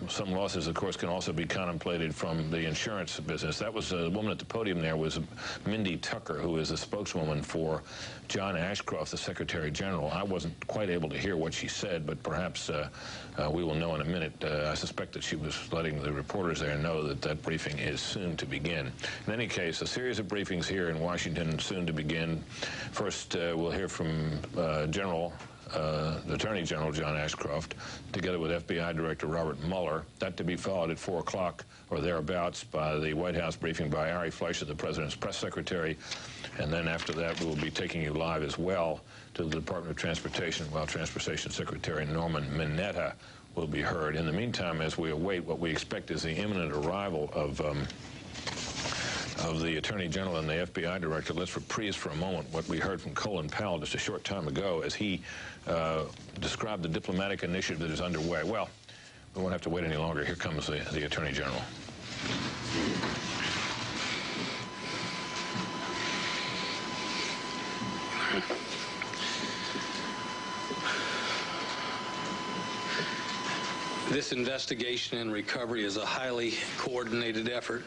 Some losses, of course, can also be contemplated from the insurance business. That was the woman at the podium there was Mindy Tucker, who is a spokeswoman for John Ashcroft, the Secretary General. I wasn't quite able to hear what she said, but perhaps we will know in a minute. I suspect that she was letting the reporters there know that that briefing is soon to begin. In any case, a series of briefings here in Washington soon to begin. First, we'll hear from the Attorney General John Ashcroft, together with FBI Director Robert Mueller. That to be followed at 4 o'clock or thereabouts by the White House briefing by Ari Fleischer, the President's press secretary. And then after that, we will be taking you live as well to the Department of Transportation, while Transportation Secretary Norman Mineta will be heard. In the meantime, as we await what we expect is the imminent arrival of the Attorney General and the FBI Director, let's reprise for a moment what we heard from Colin Powell just a short time ago as he described the diplomatic initiative that is underway. Well, we won't have to wait any longer. Here comes the Attorney General. This investigation and recovery is a highly coordinated effort.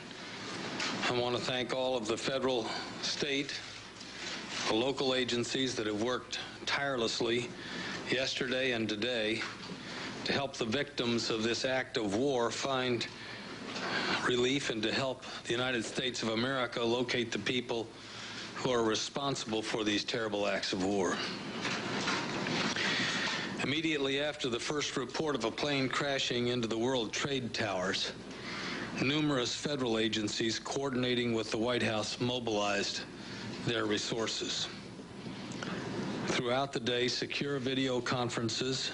I want to thank all of the federal, state, the local agencies that have worked tirelessly yesterday and today to help the victims of this act of war find relief and to help the United States of America locate the people who are responsible for these terrible acts of war. Immediately after the first report of a plane crashing into the World Trade Towers, numerous federal agencies coordinating with the White House mobilized their resources. Throughout the day, secure video conferences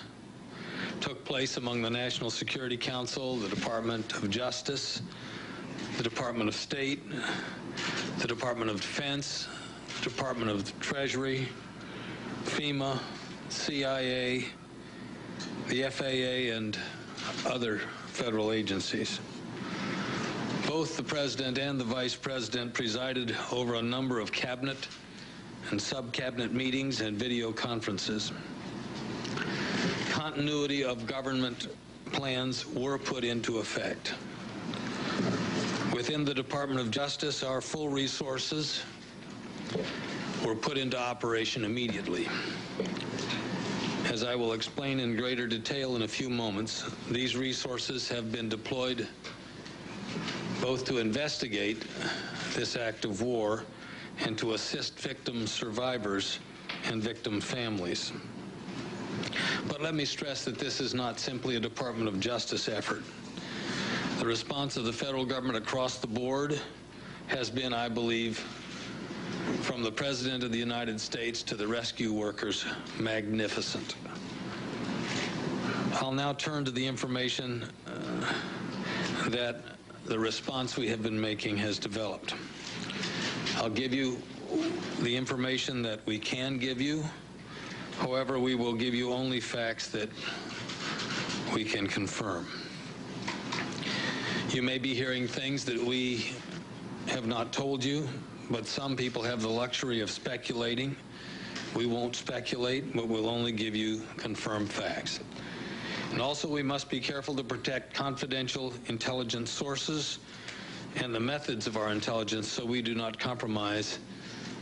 took place among the National Security Council, the Department of Justice, the Department of State, the Department of Defense, the Department of the Treasury, FEMA, CIA, the FAA, and other federal agencies. Both the President and the Vice President presided over a number of cabinet and sub-cabinet meetings and video conferences. Continuity of government plans were put into effect. Within the Department of Justice, our full resources were put into operation immediately. As I will explain in greater detail in a few moments, these resources have been deployed both to investigate this act of war and to assist victim survivors and victim families. But let me stress that this is not simply a Department of Justice effort. The response of the federal government across the board has been, I believe, from the President of the United States to the rescue workers, magnificent. I'll now turn to the information that the response we have been making has developed. I'll give you the information that we can give you. However, we will give you only facts that we can confirm. You may be hearing things that we have not told you, but some people have the luxury of speculating. We won't speculate, but we'll only give you confirmed facts. And also, we must be careful to protect confidential intelligence sources and the methods of our intelligence so we do not compromise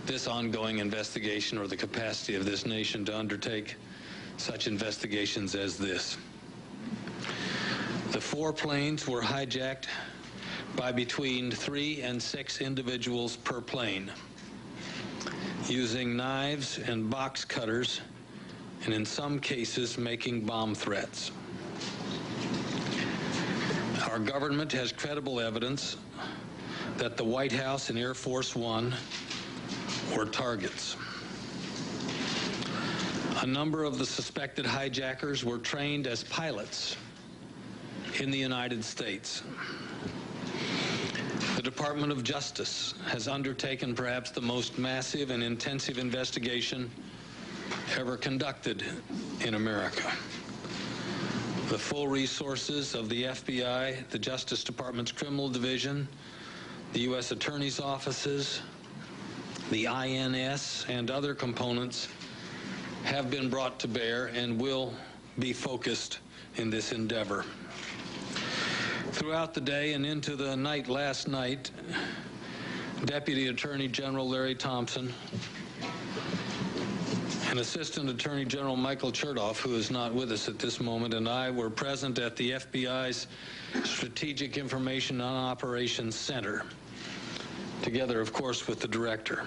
this ongoing investigation or the capacity of this nation to undertake such investigations as this. The 4 planes were hijacked by between 3 and 6 individuals per plane, using knives and box cutters, and in some cases making bomb threats. Our government has credible evidence that the White House and Air Force One were targets. A number of the suspected hijackers were trained as pilots in the United States. The Department of Justice has undertaken perhaps the most massive and intensive investigation ever conducted in America. The full resources of the FBI, the Justice Department's Criminal Division, the U.S. Attorney's offices, the INS, and other components have been brought to bear and will be focused in this endeavor. Throughout the day and into the night last night, Deputy Attorney General Larry Thompson and Assistant Attorney General Michael Chertoff, who is not with us at this moment, and I were present at the FBI's Strategic Information and Operations Center, together, of course, with the director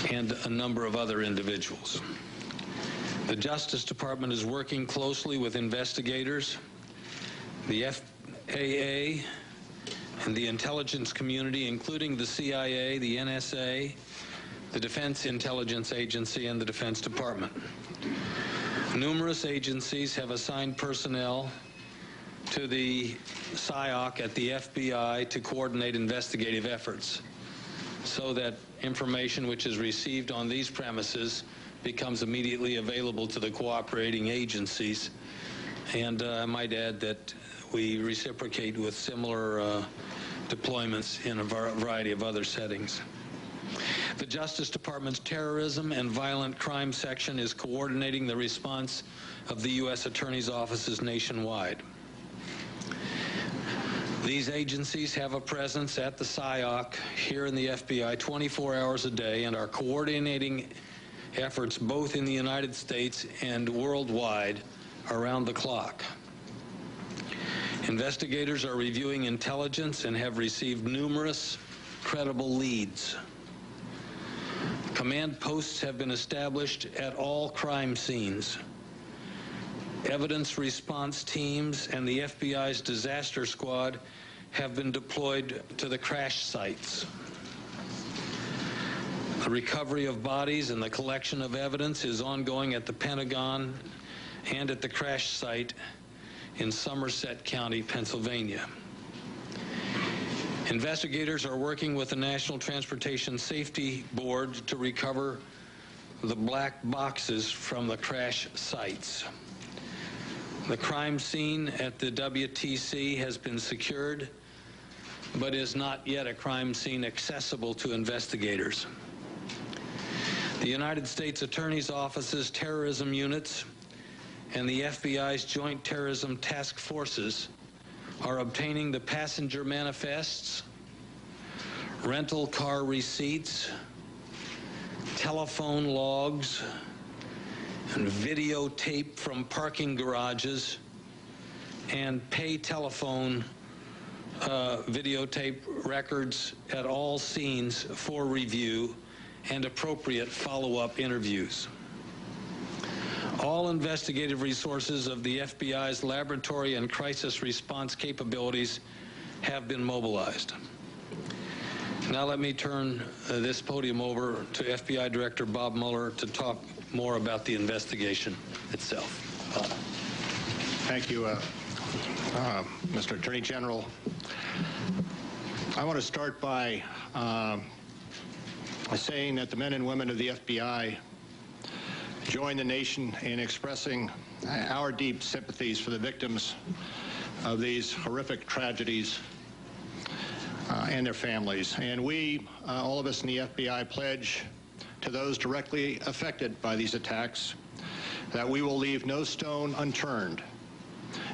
and a number of other individuals. The Justice Department is working closely with investigators, the FAA, and the intelligence community, including the CIA, the NSA, the Defense Intelligence Agency, and the Defense Department. Numerous agencies have assigned personnel to the SIOC at the FBI to coordinate investigative efforts so that information which is received on these premises becomes immediately available to the cooperating agencies. And I might add that we reciprocate with similar deployments in a variety of other settings. The Justice Department's Terrorism and Violent Crime Section is coordinating the response of the U.S. Attorney's offices nationwide. These agencies have a presence at the SIOC here in the FBI 24 hours a day and are coordinating efforts both in the United States and worldwide around the clock. Investigators are reviewing intelligence and have received numerous credible leads. Command posts have been established at all crime scenes. Evidence response teams and the FBI's disaster squad have been deployed to the crash sites. The recovery of bodies and the collection of evidence is ongoing at the Pentagon and at the crash site in Somerset County, Pennsylvania. Investigators are working with the National Transportation Safety Board to recover the black boxes from the crash sites. The crime scene at the WTC has been secured, but is not yet a crime scene accessible to investigators. The United States Attorney's Office's terrorism units and the FBI's Joint Terrorism Task Forces are obtaining the passenger manifests, rental car receipts, telephone logs, and videotape from parking garages, and pay telephone videotape records at all scenes for review and appropriate follow-up interviews. All investigative resources of the FBI's laboratory and crisis response capabilities have been mobilized. Now let me turn this podium over to FBI Director Bob Mueller to talk more about the investigation itself. Thank you, Mr. Attorney General. I want to start by saying that the men and women of the FBI join the nation in expressing our deep sympathies for the victims of these horrific tragedies and their families. And we, all of us in the FBI, pledge to those directly affected by these attacks that we will leave no stone unturned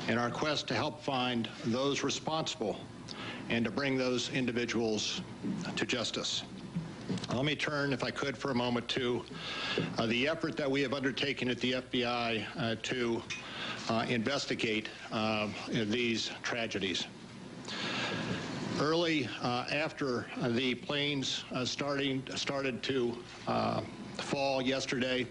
in our quest to help find those responsible and to bring those individuals to justice. Let me turn, if I could, for a moment to the effort that we have undertaken at the FBI to investigate these tragedies. Early after the planes started to fall yesterday,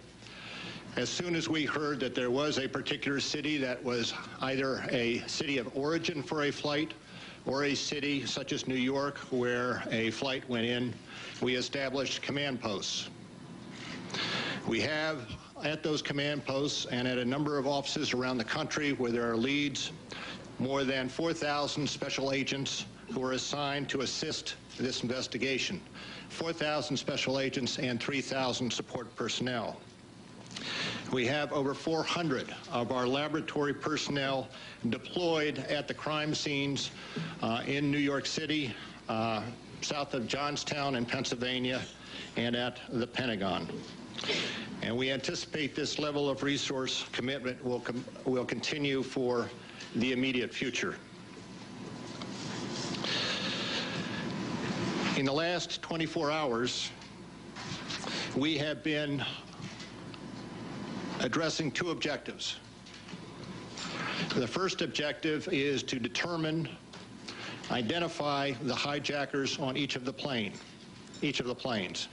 as soon as we heard that there was a particular city that was either a city of origin for a flight or a city such as New York where a flight went in, we established command posts. We have at those command posts and at a number of offices around the country where there are leads, more than 4,000 special agents who are assigned to assist this investigation. 4,000 special agents and 3,000 support personnel. We have over 400 of our laboratory personnel deployed at the crime scenes in New York City, south of Johnstown in Pennsylvania, and at the Pentagon. And we anticipate this level of resource commitment will continue for the immediate future. In the last 24 hours, we have been addressing two objectives. The first objective is to identify the hijackers on each of the planes.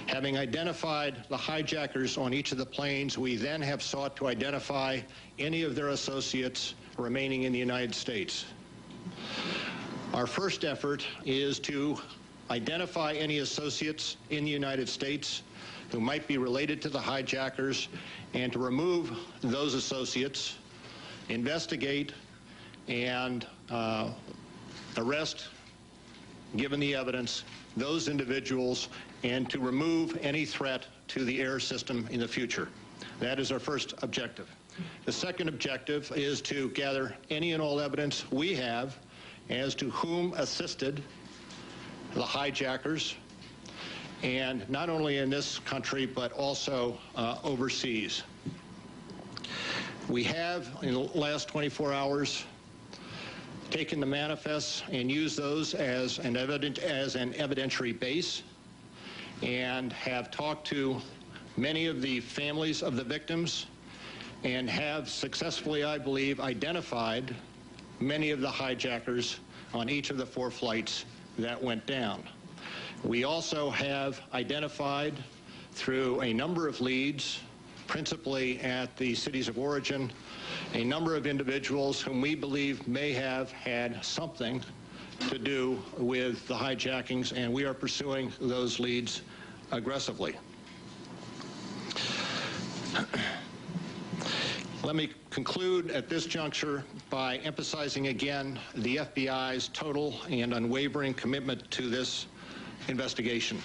Having identified the hijackers on each of the planes, we then have sought to identify any of their associates remaining in the United States. Our first effort is to identify any associates in the United States who might be related to the hijackers and to remove those associates, investigate, and arrest, given the evidence, those individuals, and to remove any threat to the air system in the future. That is our first objective. The second objective is to gather any and all evidence we have as to whom assisted the hijackers, and not only in this country, but also overseas. We have, in the last 24 hours, taken the manifests and used those as an evidentiary base, and have talked to many of the families of the victims, and have successfully, I believe, identified many of the hijackers on each of the 4 flights that went down. We also have identified, through a number of leads, principally at the cities of origin, a number of individuals whom we believe may have had something to do with the hijackings, and we are pursuing those leads aggressively. Let me conclude at this juncture by emphasizing again the FBI's total and unwavering commitment to this investigation.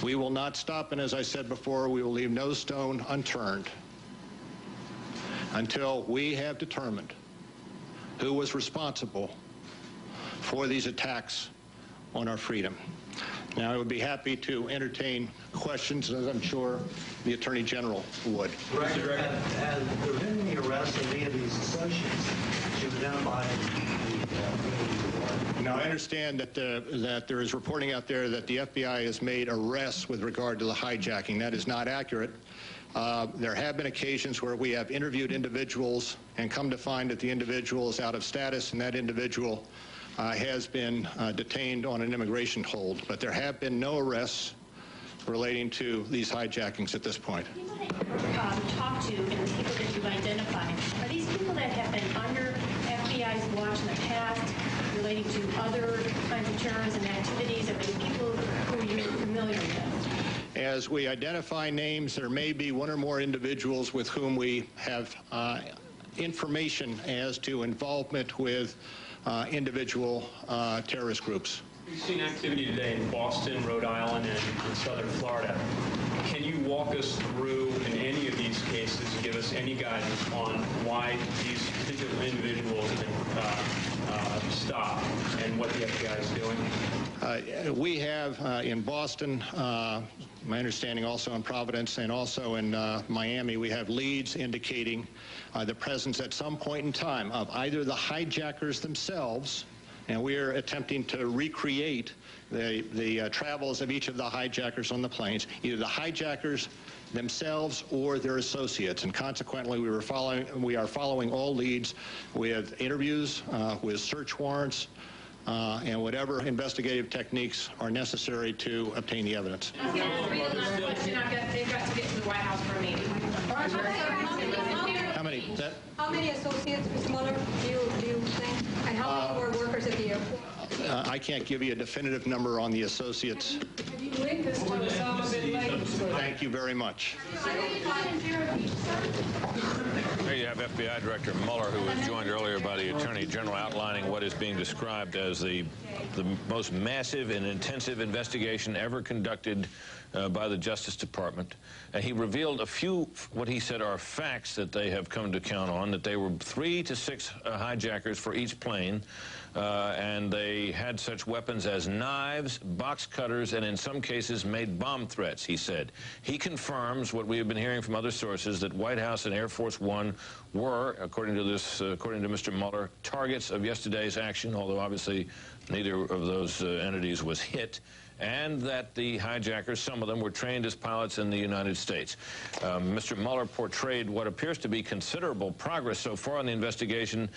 We will not stop, and as I said before, we will leave no stone unturned until we have determined who was responsible for these attacks on our freedom. Now, I would be happy to entertain questions, as I'm sure the Attorney General would. Has there been any arrests of any of these associates that you've identified? Now, I understand that there is reporting out there that the FBI has made arrests with regard to the hijacking. That is not accurate. There have been occasions where we have interviewed individuals and come to find that the individual is out of status and that individual has been detained on an immigration hold. But there have been no arrests relating to these hijackings at this point. People that you've talked to and the people that you've identified, are these people that have been under FBI's watch in the past relating to other kinds of terrorism activities? Are they people who you're familiar with? As we identify names, there may be one or more individuals with whom we have information as to involvement with individual terrorist groups. We've seen activity today in Boston, Rhode Island, and in southern Florida. Can you walk us through, in any of these cases, give us any guidance on why these particular individuals have been stopped and what the FBI is doing? We have in Boston, my understanding also in Providence and also in Miami, we have leads indicating the presence at some point in time of either the hijackers themselves, and we are attempting to recreate the travels of each of the hijackers on the planes, either the hijackers themselves or their associates, and consequently we are following all leads with interviews, with search warrants, and whatever investigative techniques are necessary to obtain the evidence. They've got to get to the White House for a meeting. How many associates, Mr. Mueller, do you think? And how many were workers at the airport? I can't give you a definitive number on the associates. Have you linked this to Osama bin Laden? Thank you very much. There you have FBI Director Mueller, who was joined earlier by the Attorney General, outlining what is being described as the most massive and intensive investigation ever conducted by the Justice Department. And he revealed a few, what he said are facts that they have come to count on, that they were 3 to 6 hijackers for each plane, and they had such weapons as knives, box cutters, and in some cases made bomb threats, he said. He confirms what we have been hearing from other sources, that White House and Air Force One were, according to Mr. Mueller, targets of yesterday's action, although obviously neither of those entities was hit, and that the hijackers, some of them, were trained as pilots in the United States. Mr. Mueller portrayed what appears to be considerable progress so far in the investigation,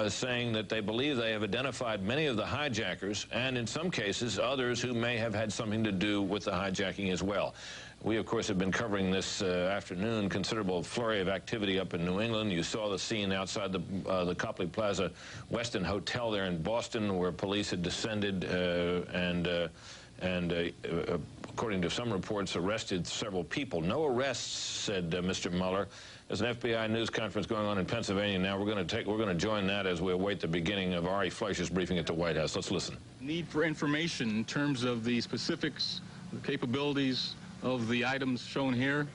saying that they believe they have identified many of the hijackers, and in some cases, others who may have had something to do with the hijacking as well. We, of course, have been covering this afternoon, considerable flurry of activity up in New England. You saw the scene outside the Copley Plaza Westin Hotel there in Boston, where police had descended and according to some reports, arrested several people. No arrests, said Mr. Mueller. There's an FBI news conference going on in Pennsylvania now. We're going to join that as we await the beginning of Ari Fleischer's briefing at the White House. Let's listen. Need for information in terms of the specifics, the capabilities of the items shown here.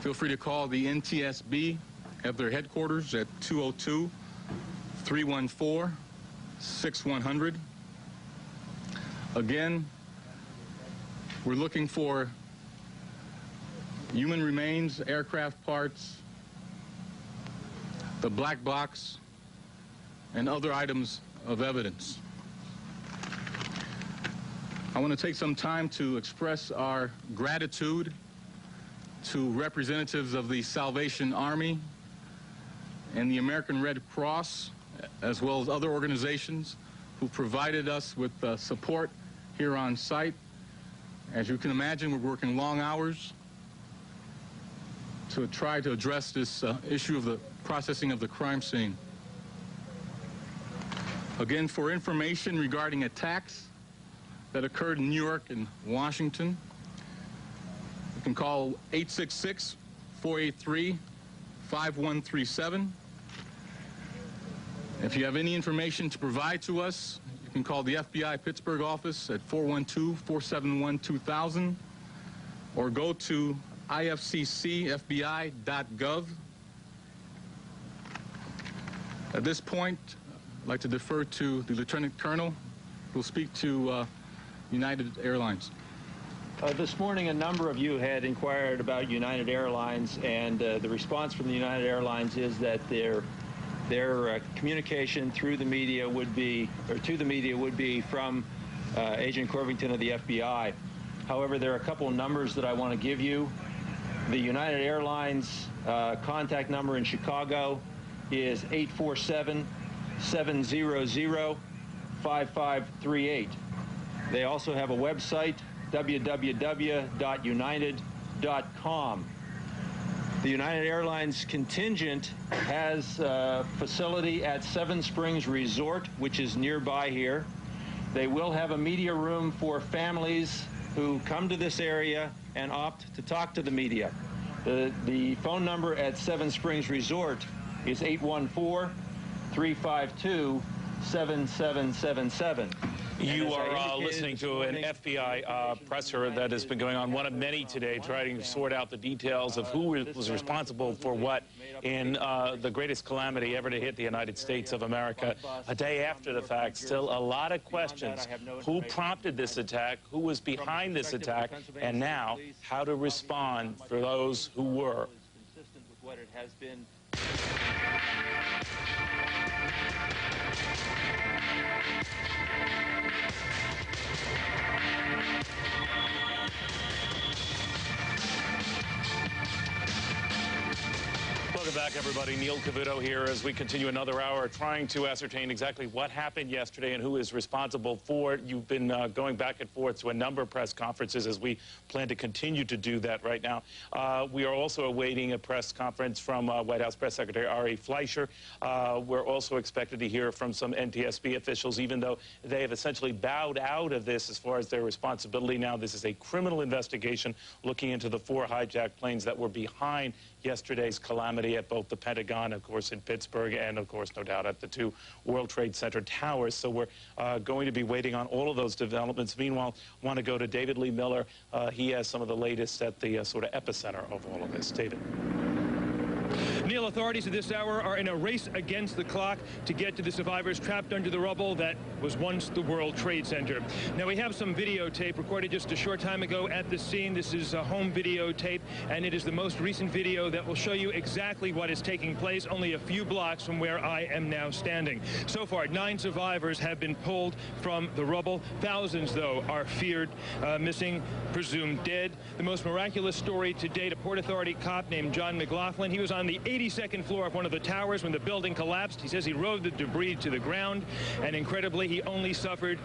Feel free to call the NTSB at their headquarters at 202-314-6100. Again, we're looking for human remains, aircraft parts, the black box, and other items of evidence. I want to take some time to express our gratitude to representatives of the Salvation Army and the American Red Cross, as well as other organizations who provided us with support here on site. As you can imagine, we're working long hours to try to address this issue of the processing of the crime scene. Again, for information regarding attacks that occurred in New York and Washington, you can call 866-483-5137. If you have any information to provide to us, you can call the FBI Pittsburgh office at 412-471-2000 or go to ifccfbi.gov. At this point, I'd like to defer to the Lieutenant Colonel who will speak to United Airlines. This morning, a number of you had inquired about United Airlines, and the response from the United Airlines is that their communication through the media would be, or to the media would be from Agent Corvington of the FBI. However, there are a couple of numbers that I want to give you. The United Airlines contact number in Chicago is 847-700-5538. They also have a website, www.united.com. The United Airlines contingent has a facility at Seven Springs Resort, which is nearby here. They will have a media room for families who come to this area and opt to talk to the media. The phone number at Seven Springs Resort is 814-352-7777. You are listening to an FBI presser that has been going on, one of many today, trying to sort out the details of who was responsible for what in the greatest calamity ever to hit the United States of America. A day after the fact, still a lot of questions. Who prompted this attack? Who was behind this attack? And now, how to respond for those who were. Consistent with what it has been. Welcome back, everybody. Neil Cavuto here as we continue another hour trying to ascertain exactly what happened yesterday and who is responsible for it. You've been going back and forth to a number of press conferences as we plan to continue to do that right now. We are also awaiting a press conference from White House Press Secretary Ari Fleischer. We're also expected to hear from some NTSB officials, even though they have essentially bowed out of this as far as their responsibility now. This is a criminal investigation looking into the 4 hijacked planes that were behind yesterday's calamity at both the Pentagon, of course, in Pittsburgh, and, of course, no doubt at the 2 World Trade Center towers. So we're going to be waiting on all of those developments. Meanwhile, I want to go to David Lee Miller. He has some of the latest at the sort of epicenter of all of this. David. Neil, authorities at this hour are in a race against the clock to get to the survivors trapped under the rubble that was once the World Trade Center. Now, we have some videotape recorded just a short time ago at the scene. This is a home videotape, and it is the most recent video that will show you exactly what is taking place only a few blocks from where I am now standing. So far, 9 survivors have been pulled from the rubble. Thousands, though, are feared missing, presumed dead. The most miraculous story to date, a Port Authority cop named John McLaughlin. He was on the 82nd floor of one of the towers when the building collapsed. He says he rode the debris to the ground, and incredibly, he only suffered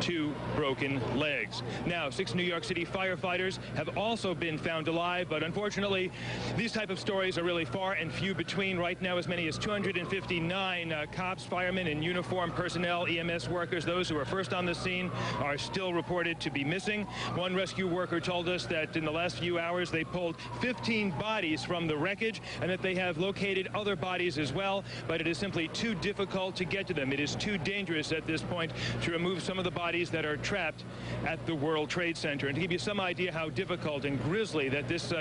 2 broken legs. Now, 6 New York City firefighters have also been found alive, but unfortunately, these type of stories are really far and few between. Right now, as many as 259 cops, firemen, and uniformed personnel, EMS workers, those who are first on the scene, are still reported to be missing. One rescue worker told us that in the last few hours, they pulled 15 bodies from the wreckage, and that they have located other bodies as well, but it is simply too difficult to get to them. It is too dangerous at this point to remove some of the bodies that are trapped at the World Trade Center. And to give you some idea how difficult and grisly that this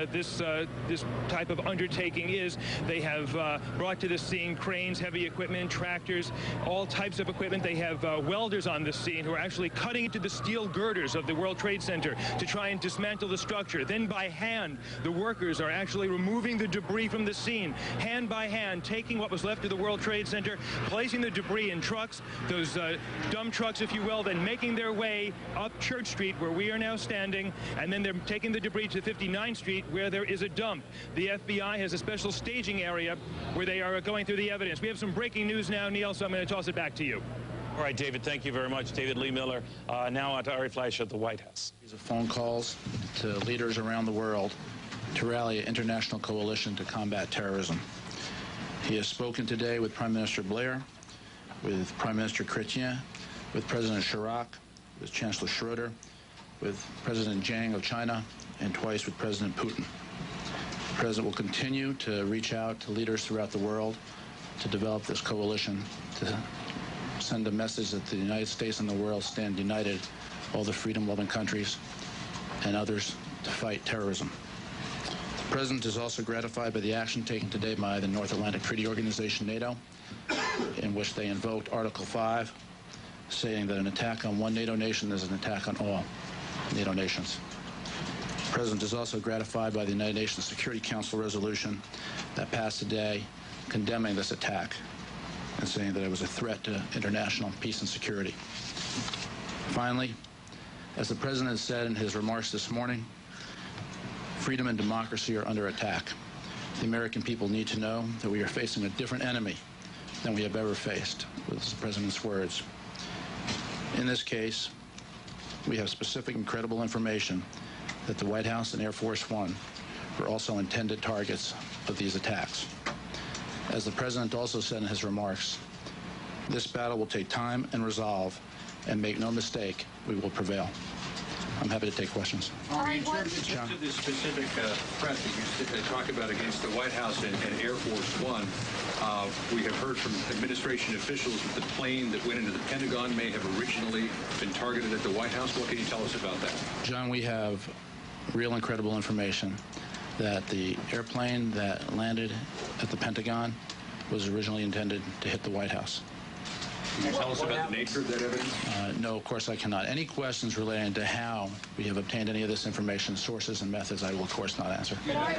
type of undertaking is, they have brought to the scene cranes, heavy equipment, tractors, all types of equipment. They have welders on the scene who are actually cutting into the steel girders of the World Trade Center to try and dismantle the structure. Then by hand, the workers are actually removing the debris from the scene, hand by hand, taking what was left of the World Trade Center, placing the debris in trucks, those dump trucks, if you will, then making their way up Church Street, where we are now standing, and then they're taking the debris to 59th Street, where there is a dump. The FBI has a special staging area where they are going through the evidence. We have some breaking news now, Neil, so I'm going to toss it back to you. All right, David, thank you very much. David Lee Miller. Now on to Ari Fleischer at the White House. These are phone calls to leaders around the world to rally an international coalition to combat terrorism. He has spoken today with Prime Minister Blair, with Prime Minister Chrétien, with President Chirac, with Chancellor Schroeder, with President Jiang of China, and twice with President Putin. The President will continue to reach out to leaders throughout the world to develop this coalition, to send a message that the United States and the world stand united, all the freedom-loving countries and others, to fight terrorism. The President is also gratified by the action taken today by the North Atlantic Treaty Organization, NATO, in which they invoked Article 5 saying that an attack on one NATO nation is an attack on all NATO nations. The President is also gratified by the United Nations Security Council resolution that passed today condemning this attack and saying that it was a threat to international peace and security. Finally, as the President said in his remarks this morning, freedom and democracy are under attack. The American people need to know that we are facing a different enemy than we have ever faced, with the President's words. In this case, we have specific and credible information that the White House and Air Force One were also intended targets of these attacks. As the President also said in his remarks, this battle will take time and resolve, and make no mistake, we will prevail. I'm happy to take questions. In terms of this specific threat that you talk about against the White House and Air Force One, we have heard from administration officials that the plane that went into the Pentagon may have originally been targeted at the White House. What can you tell us about that? John, we have real and credible information that the airplane that landed at the Pentagon was originally intended to hit the White House. Can you tell us about the nature of that evidence? No, of course I cannot. Any questions relating to how we have obtained any of this information, sources and methods, I will of course not answer. Why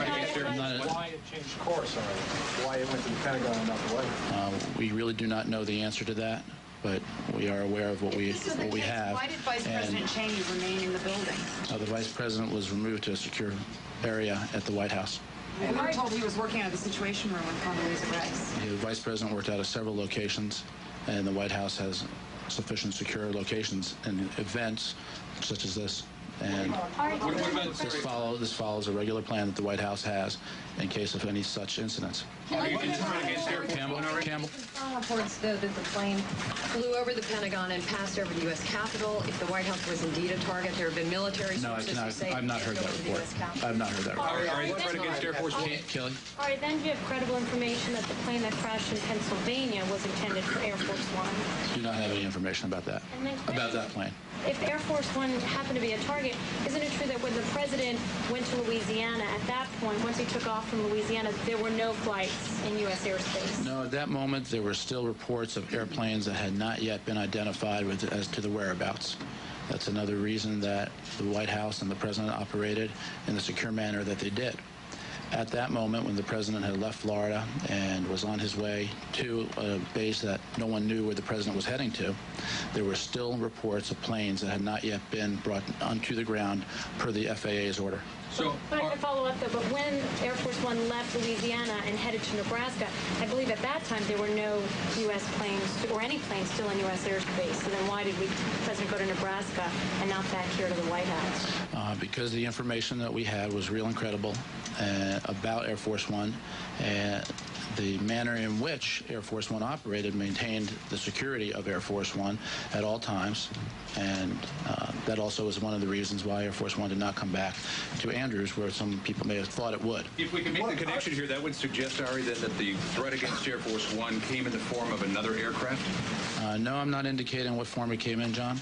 it changed course already? Why it went to the Pentagon and not the White House? We really do not know the answer to that, but we are aware of what we have. Why did Vice President Cheney remain in the building? The Vice President was removed to a secure area at the White House. We were told he was working out of the Situation Room on Condoleezza Rice. The Vice President worked out of several locations, and the White House has sufficient secure locations in events such as this. And this follows a regular plan that the White House has in case of any such incidents. Campbell? Some reports, though, that the plane flew over the Pentagon and passed over the U.S. Capitol. If the White House was indeed a target, there have been military sources who say I've not heard that report. I've not heard that report. Are you threat against Air Force One? Kelly? All right, then do you have credible information that the plane that crashed in Pennsylvania was intended for Air Force One? Do not have any information about that. About that plane. If Air Force One happened to be a target, isn't it true that when the President went to Louisiana, at that point, once he took off from Louisiana, there were no flights in U.S. airspace? No, at that moment, there were still reports of airplanes that had not yet been identified as to the whereabouts. That's another reason that the White House and the President operated in the secure manner that they did. At that moment, when the President had left Florida and was on his way to a base that no one knew where the President was heading to, there were still reports of planes that had not yet been brought onto the ground per the FAA's order. But I can follow up, though, but when Air Force One left Louisiana and headed to Nebraska, I believe at that time there were no U.S. planes or any planes still in U.S. airspace. So then why did the President go to Nebraska and not back here to the White House? Because the information that we had was real and credible about Air Force One, and the manner in which Air Force One operated maintained the security of Air Force One at all times, and that also is one of the reasons why Air Force One did not come back to Andrews, where some people may have thought it would. If we can make the connection here, that would suggest, Ari, that the threat against Air Force One came in the form of another aircraft? No, I'm not indicating what form it came in, John.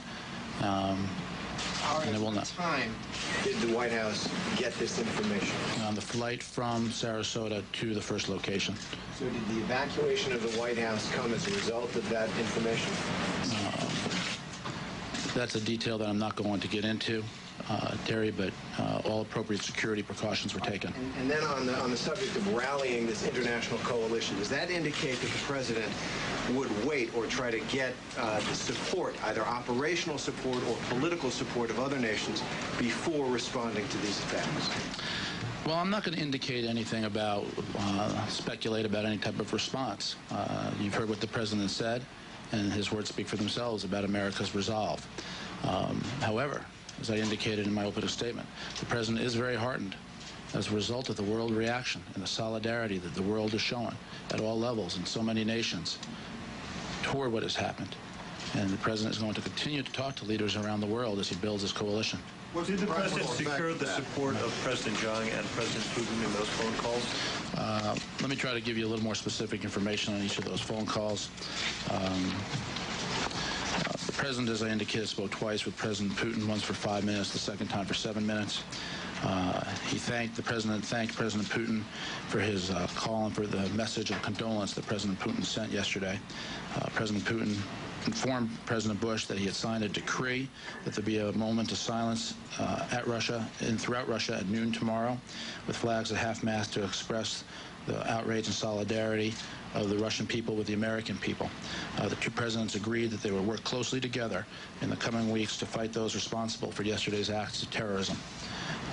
And it will not. Time did the White House get this information? On the flight from Sarasota to the first location. So did the evacuation of the White House come as a result of that information? That's a detail that I'm not going to get into, Terry, but all appropriate security precautions were taken. And then on the subject of rallying this international coalition, does that indicate that the President would wait or try to get the support, either operational support or political support of other nations before responding to these attacks? Well, I'm not going to indicate anything about, speculate about any type of response. You've heard what the President said, and his words speak for themselves about America's resolve. However, as I indicated in my opening statement, the President is very heartened as a result of the world reaction and the solidarity that the world is showing at all levels in so many nations toward what has happened. And the President is going to continue to talk to leaders around the world as he builds his coalition. Did the President secure the support of President Jung and President Putin in those phone calls? Let me try to give you a little more specific information on each of those phone calls. The President, as I indicated, spoke twice with President Putin, once for 5 minutes, the second time for 7 minutes. The President thanked President Putin for his call and for the message of condolence that President Putin sent yesterday. President Putin informed President Bush that he had signed a decree that there be a moment of silence at Russia and throughout Russia at noon tomorrow, with flags at half-mast to express the outrage and solidarity of the Russian people with the American people. The two presidents agreed that they would work closely together in the coming weeks to fight those responsible for yesterday's acts of terrorism.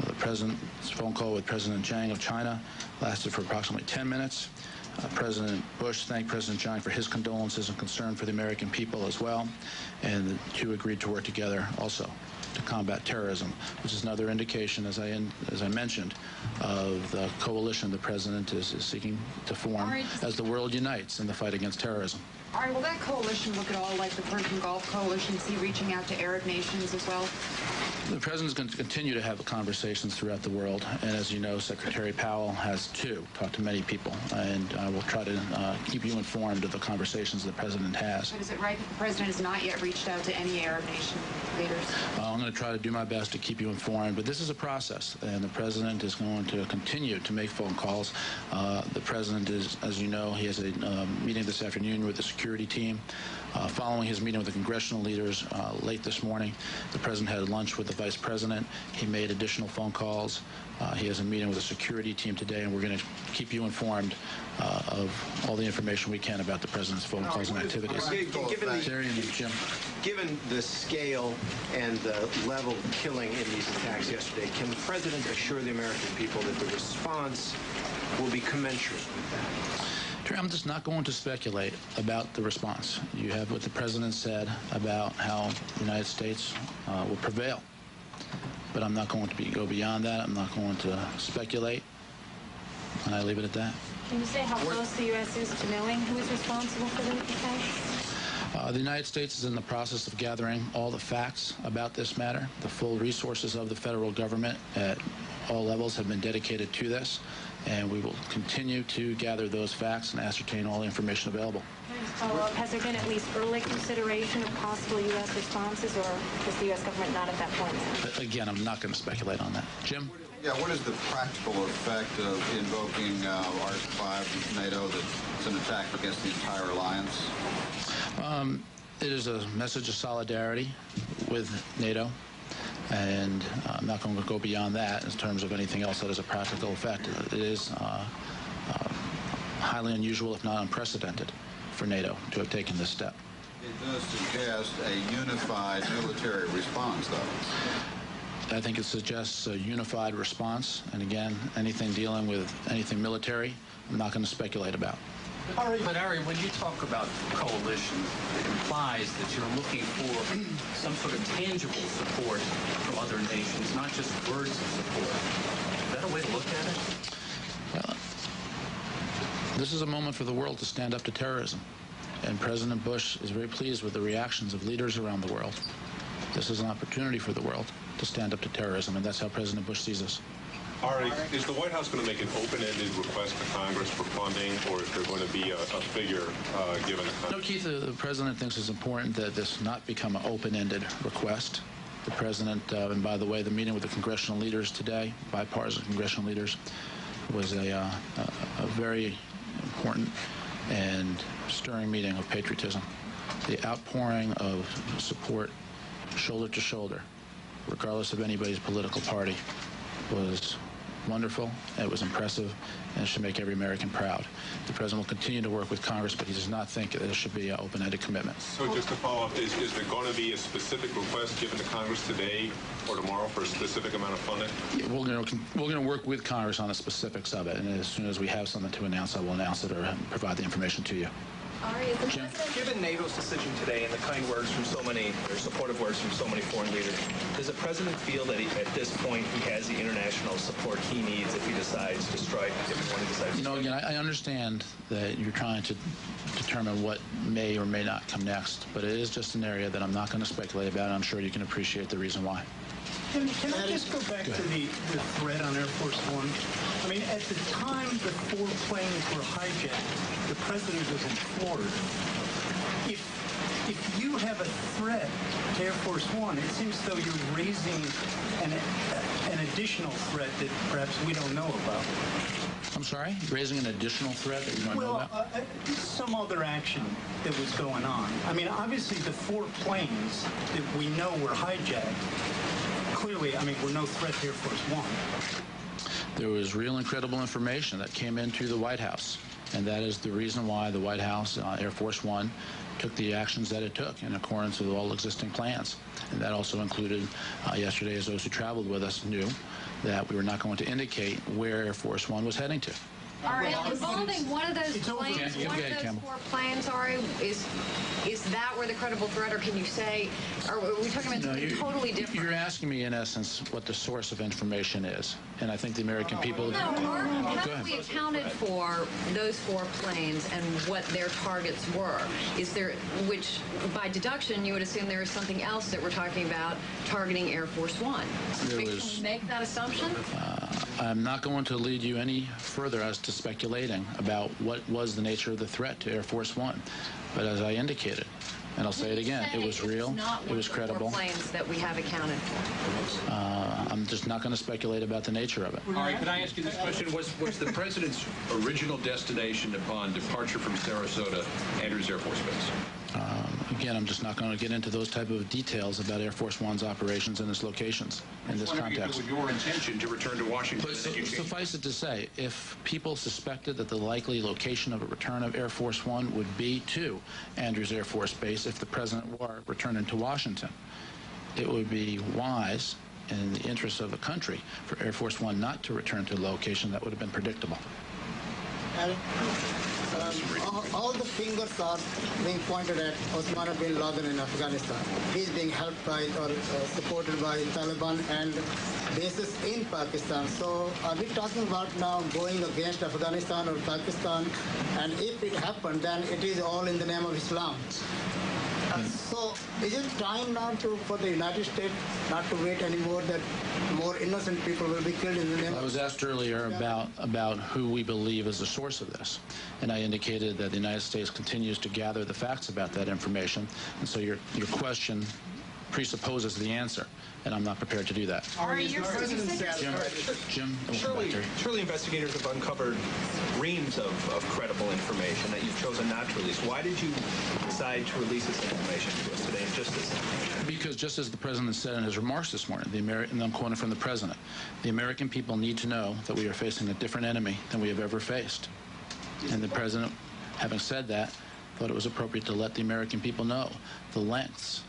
The president's phone call with President Chiang of China lasted for approximately 10 minutes. President Bush thanked President Chiang for his condolences and concern for the American people as well, and the two agreed to work together also to combat terrorism, which is another indication, as I mentioned, of the coalition the president is seeking to form as the world unites in the fight against terrorism. All right, will that coalition look at all like the Persian Gulf Coalition? Is he reaching out to Arab nations as well? The president's going to continue to have conversations throughout the world, and as you know, Secretary Powell has too, talked to many people, and I will try to keep you informed of the conversations the president has. But is it right that the president has not yet reached out to any Arab nation leaders? I'm going to try to do my best to keep you informed, but this is a process, and the president is going to continue to make phone calls. The president is, as you know, he has a meeting this afternoon with the security team. Following his meeting with the congressional leaders late this morning, the president had lunch with the vice president. He made additional phone calls. He has a meeting with the security team today, and we're going to keep you informed of all the information we can about the president's phone calls and activities. Given the scale and the level of killing in these attacks yesterday, can the president assure the American people that the response will be commensurate with that? I'm just not going to speculate about the response. You have what the president said about how the United States will prevail. But I'm not going to go beyond that. I'm not going to speculate. And I leave it at that. Can you say how close the U.S. is to knowing who is responsible for the attacks? The United States is in the process of gathering all the facts about this matter. The full resources of the federal government at all levels have been dedicated to this, and we will continue to gather those facts and ascertain all the information available. Follow-up, has there been at least early consideration of possible U.S. responses, or is the U.S. government not at that point now? Again, I'm not going to speculate on that. Jim? Yeah, what is the practical effect of invoking Article 5 of NATO that's an attack against the entire alliance? It is a message of solidarity with NATO, and I'm not going to go beyond that in terms of anything else that has a practical effect. It is highly unusual, if not unprecedented, for NATO to have taken this step. It does suggest a unified military response, though. I think it suggests a unified response, and again, anything dealing with anything military, I'm not going to speculate about. But Ari, when you talk about coalition, it implies that you're looking for some sort of tangible support from other nations, not just words of support. Is that a way to look at it? Well, this is a moment for the world to stand up to terrorism, and President Bush is very pleased with the reactions of leaders around the world. This is an opportunity for the world to stand up to terrorism, and that's how President Bush sees us. Ari, is the White House going to make an open-ended request to Congress for funding, or is there going to be a figure given to Congress? No, Keith, the president thinks it's important that this not become an open-ended request. The president, and by the way, the meeting with the congressional leaders today, bipartisan congressional leaders, was a very important and stirring meeting of patriotism. The outpouring of support, shoulder to shoulder, regardless of anybody's political party, was wonderful, it was impressive, and it should make every American proud. The president will continue to work with Congress, but he does not think that it should be an open-ended commitment. So just to follow up, is there going to be a specific request given to Congress today or tomorrow for a specific amount of funding? Yeah, we're going to work with Congress on the specifics of it, and as soon as we have something to announce, I will announce it or provide the information to you. Given NATO's decision today and the kind words from so many, or supportive words from so many foreign leaders, does the president feel that at this point he has the international support he needs if he decides to strike, You know, again, I understand that you're trying to determine what may or may not come next, but it is just an area that I'm not going to speculate about, and I'm sure you can appreciate the reason why. Can I just go back to the threat on Air Force One? I mean, at the time the 4 planes were hijacked, the president was in Florida. If you have a threat to Air Force One, it seems as though you're raising an additional threat that perhaps we don't know about. I'm sorry? Raising an additional threat that you don't know about? Some other action that was going on. I mean, obviously the 4 planes that we know were hijacked, clearly, I mean, were no threat to Air Force One. There was real and credible information that came into the White House, and that is the reason why the White House, Air Force One, took the actions that it took in accordance with all existing plans. And that also included, yesterday, as those who traveled with us knew, that we were not going to indicate where Air Force One was heading to. All right, involving one of those planes, one of those 4 planes, Ari, is that where the credible threat, or can you say, are we talking about something totally different? You're asking me, in essence, what the source of information is, and I think the American people... No, have we accounted for those 4 planes and what their targets were? Is there, which, by deduction, you would assume there is something else that we're talking about targeting Air Force One. Can we make that assumption? I'm not going to lead you any further as to speculating about what was the nature of the threat to Air Force One. But as I indicated, and I'll say it again, it was real, it was credible. It's not one of the 4 planes that we have accounted for. I'm just not going to speculate about the nature of it. All right, can I ask you this question? Was the President's original destination upon departure from Sarasota Andrews Air Force Base? Again, I'm just not going to get into those type of details about Air Force One's operations and its locations in this context. If it was your intention to return to Washington, but suffice it to say, if people suspected that the likely location of a return of Air Force One would be to Andrews Air Force Base if the President were returning to Washington, it would be wise in the interest of the country for Air Force One not to return to a location that would have been predictable. All the fingers are being pointed at Osama bin Laden in Afghanistan. He's being helped by or supported by Taliban and bases in Pakistan. So are we talking about now going against Afghanistan or Pakistan? And if it happened, then it is all in the name of Islam. So is it time now for the United States not to wait anymore, that more innocent people will be killed in the name of... I was asked earlier about who we believe is the source of this, and I indicated that the United States continues to gather the facts about that information, and so your question presupposes the answer, and I'm not prepared to do that. Jim? Surely investigators have uncovered reams of credible information that you've chosen not to release. Why did you decide to release this information to us today? Because just as the President said in his remarks this morning, and I'm quoting from the President, the American people need to know that we are facing a different enemy than we have ever faced. And the President, having said that, thought it was appropriate to let the American people know the lengths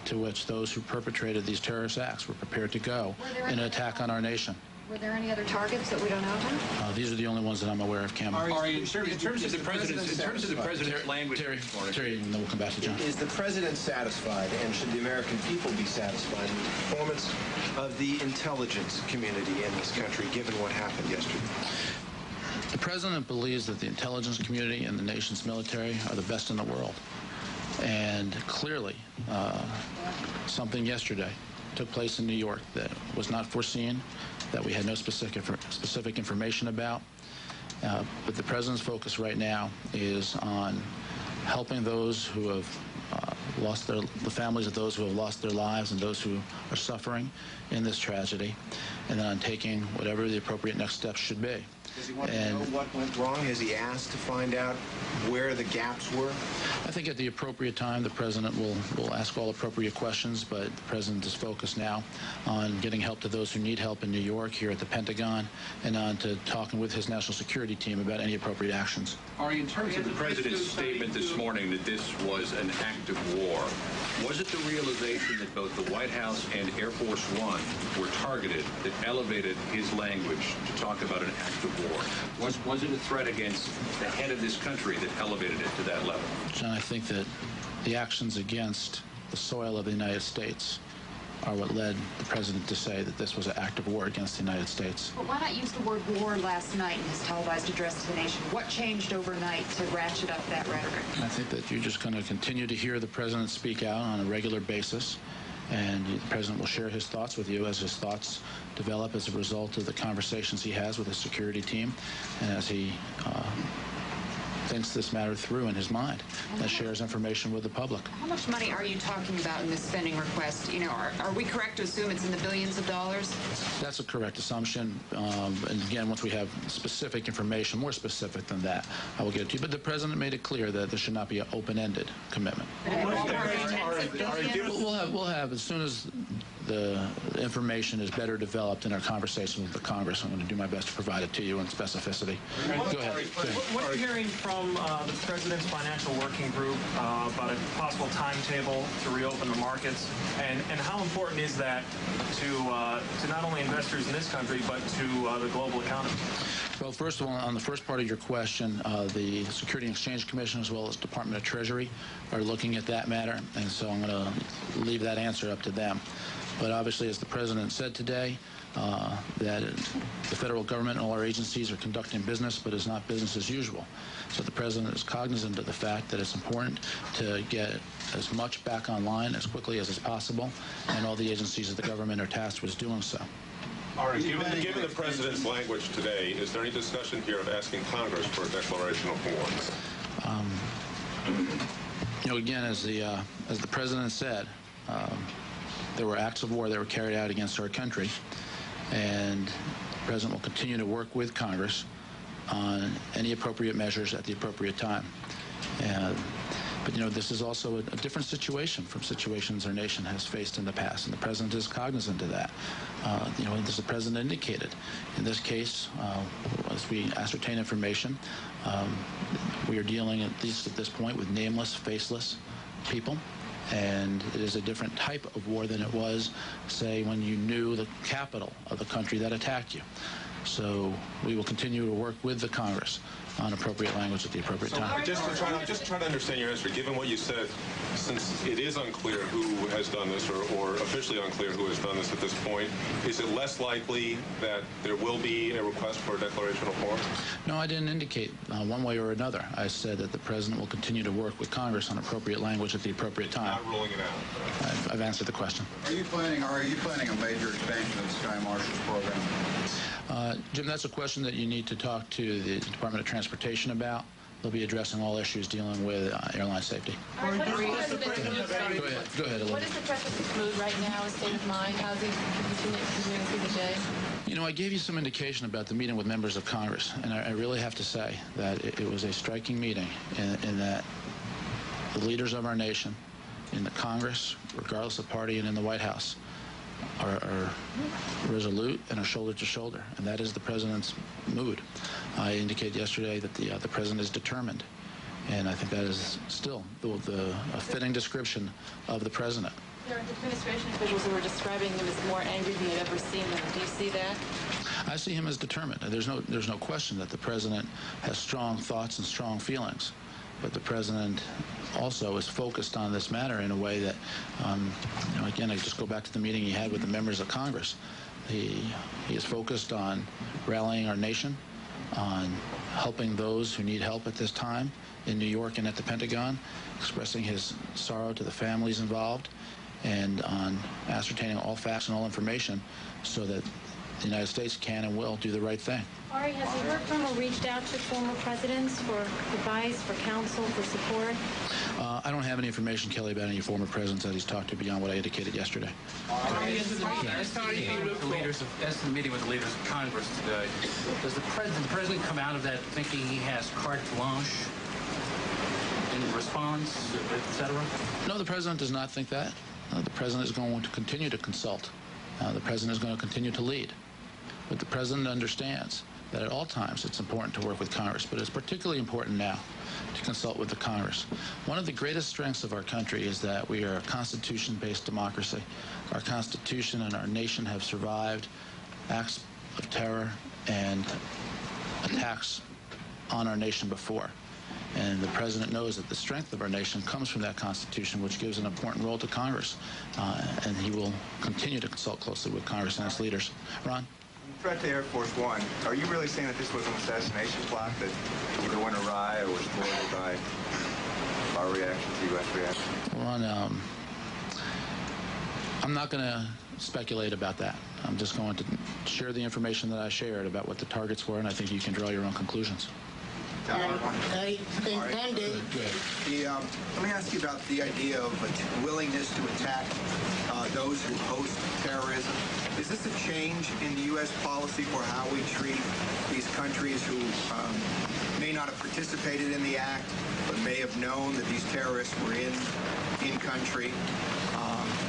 to which those who perpetrated these terrorist acts were prepared to go in an attack on our nation. Were there any other targets that we don't know about? These are the only ones that I'm aware of, Cam. In terms of the President's language... Terry, and then we'll come back to John. Is the President satisfied, and should the American people be satisfied with the performance of the intelligence community in this country, given what happened yesterday? The President believes that the intelligence community and the nation's military are the best in the world. And clearly, something yesterday took place in New York that was not foreseen, that we had no specific information about. But the President's focus right now is on helping those who have the families of those who have lost their lives and those who are suffering in this tragedy, and then on taking whatever the appropriate next steps should be. Does he want to know what went wrong? Has he asked to find out where the gaps were? I think at the appropriate time, the President will ask all appropriate questions, but the President is focused now on getting help to those who need help in New York, here at the Pentagon, and on to talking with his national security team about any appropriate actions. Ari, in terms of the President's statement this morning that this was an act of war, was it the realization that both the White House and Air Force One were targeted that elevated his language to talk about an act of war? Was it a threat against the head of this country that elevated it to that level? John, I think that the actions against the soil of the United States are what led the President to say that this was an act of war against the United States. But why not use the word war last night in his televised address to the nation? What changed overnight to ratchet up that rhetoric? I think that you're just going to continue to hear the President speak out on a regular basis, and the President will share his thoughts with you as his thoughts develop as a result of the conversations he has with his security team, and as he thinks this matter through in his mind and shares information with the public. How much money are you talking about in this spending request? You know, are we correct to assume it's in the billions of dollars? That's a correct assumption. And again, once we have specific information, more specific than that, I will get it to you. But the President made it clear that there should not be an open-ended commitment. We'll have, as soon as the information is better developed in our conversation with the Congress, I'm going to do my best to provide it to you in specificity. Go ahead. What are you hearing from the President's financial working group about a possible timetable to reopen the markets? And how important is that to not only investors in this country, but to the global economy? Well, first of all, on the first part of your question, the Security and Exchange Commission as well as Department of Treasury are looking at that matter, and so I'm going to leave that answer up to them. But obviously, as the President said today, that the federal government and all our agencies are conducting business, but it's not business as usual. So the President is cognizant of the fact that it's important to get as much back online as quickly as is possible, and all the agencies of the government are tasked with doing so. All right. Given the President's language today, is there any discussion here of asking Congress for a declaration of war? You know, again, as the President said, there were acts of war that were carried out against our country, and the President will continue to work with Congress on any appropriate measures at the appropriate time. But, you know, this is also a different situation from situations our nation has faced in the past, and the President is cognizant of that. You know, as the President indicated, in this case, as we ascertain information, we are dealing, at least at this point, with nameless, faceless people. And it is a different type of war than it was, say, when you knew the capital of the country that attacked you. So we will continue to work with the Congress on appropriate language at the appropriate time. Just try to understand your answer. Given what you said, since it is unclear who has done this, or officially unclear who has done this at this point, is it less likely that there will be a request for a declaration of war? No, I didn't indicate one way or another. I said that the President will continue to work with Congress on appropriate language at the appropriate time. Not ruling it out. I've answered the question. Are you planning a major expansion of the Sky Marshal's program? Jim, that's a question that you need to talk to the Department of Transportation about. They'll be addressing all issues dealing with airline safety. Go ahead, Olivia. What is the President's mood right now, his state of mind? How's he continuing through the day? You know, I gave you some indication about the meeting with members of Congress, and I really have to say that it was a striking meeting in that the leaders of our nation, in the Congress, regardless of party, and in the White House, are resolute and are shoulder to shoulder, and that is the President's mood. I indicated yesterday that the President is determined, and I think that is still a fitting description of the President. There are administration officials who are describing him as more angry than you've ever seen him. Do you see that? I see him as determined. There's no question that the President has strong thoughts and strong feelings, but the President also is focused on this matter in a way that, you know, again, I just go back to the meeting he had with the members of Congress. He is focused on rallying our nation, on helping those who need help at this time in New York and at the Pentagon, expressing his sorrow to the families involved, and on ascertaining all facts and all information so that the United States can and will do the right thing. Ari, has he heard from or reached out to former presidents for advice, for counsel, for support? I don't have any information, Kelly, about any former presidents that he's talked to beyond what I indicated yesterday. As to the meeting with the leaders of Congress today, does the President come out of that thinking he has carte blanche in response, et cetera? No, the President does not think that. The President is going to continue to consult. The President is going to continue to lead. But the President understands that at all times it's important to work with Congress, but it's particularly important now to consult with the Congress. One of the greatest strengths of our country is that we are a Constitution-based democracy. Our Constitution and our nation have survived acts of terror and attacks on our nation before. And the President knows that the strength of our nation comes from that Constitution, which gives an important role to Congress. And he will continue to consult closely with Congress and its leaders. Ron? Threat to Air Force One, are you really saying that this was an assassination plot that either went awry or was thwarted by our reaction to U.S. reaction? Ron, I'm not going to speculate about that. I'm just going to share the information that I shared about what the targets were, and I think you can draw your own conclusions. Let me ask you about the idea of a willingness to attack those who host terrorism. Is this a change in the U.S. policy for how we treat these countries who may not have participated in the act, but may have known that these terrorists were in country?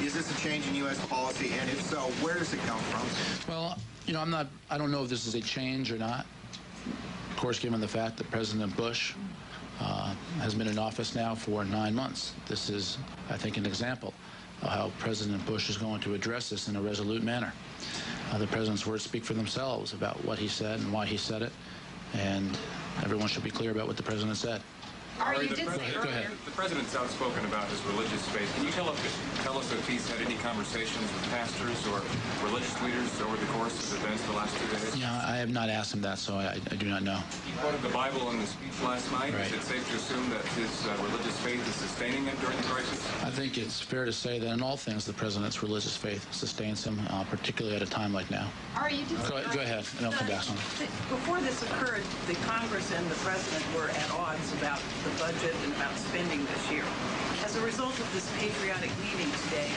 Is this a change in U.S. policy, and if so, where does it come from? Well, you know, I don't know if this is a change or not. Of course, given the fact that President Bush has been in office now for 9 months. This is, I think, an example of how President Bush is going to address this in a resolute manner. The President's words speak for themselves about what he said and why he said it, and everyone should be clear about what the President said. Go ahead. The President's outspoken about his religious faith. Can you tell us if he's had any conversations with pastors or religious leaders over the course of events the last 2 days? Yeah, I have not asked him that, so I do not know. He quoted the Bible in the speech last night. Right. Is it safe to assume that his religious faith is sustaining him during the crisis? I think it's fair to say that in all things, the President's religious faith sustains him, particularly at a time like now. Go ahead, and I'll come back on. Before this occurred, the Congress and the President were at odds about the budget and about spending this year. As a result of this patriotic meeting today,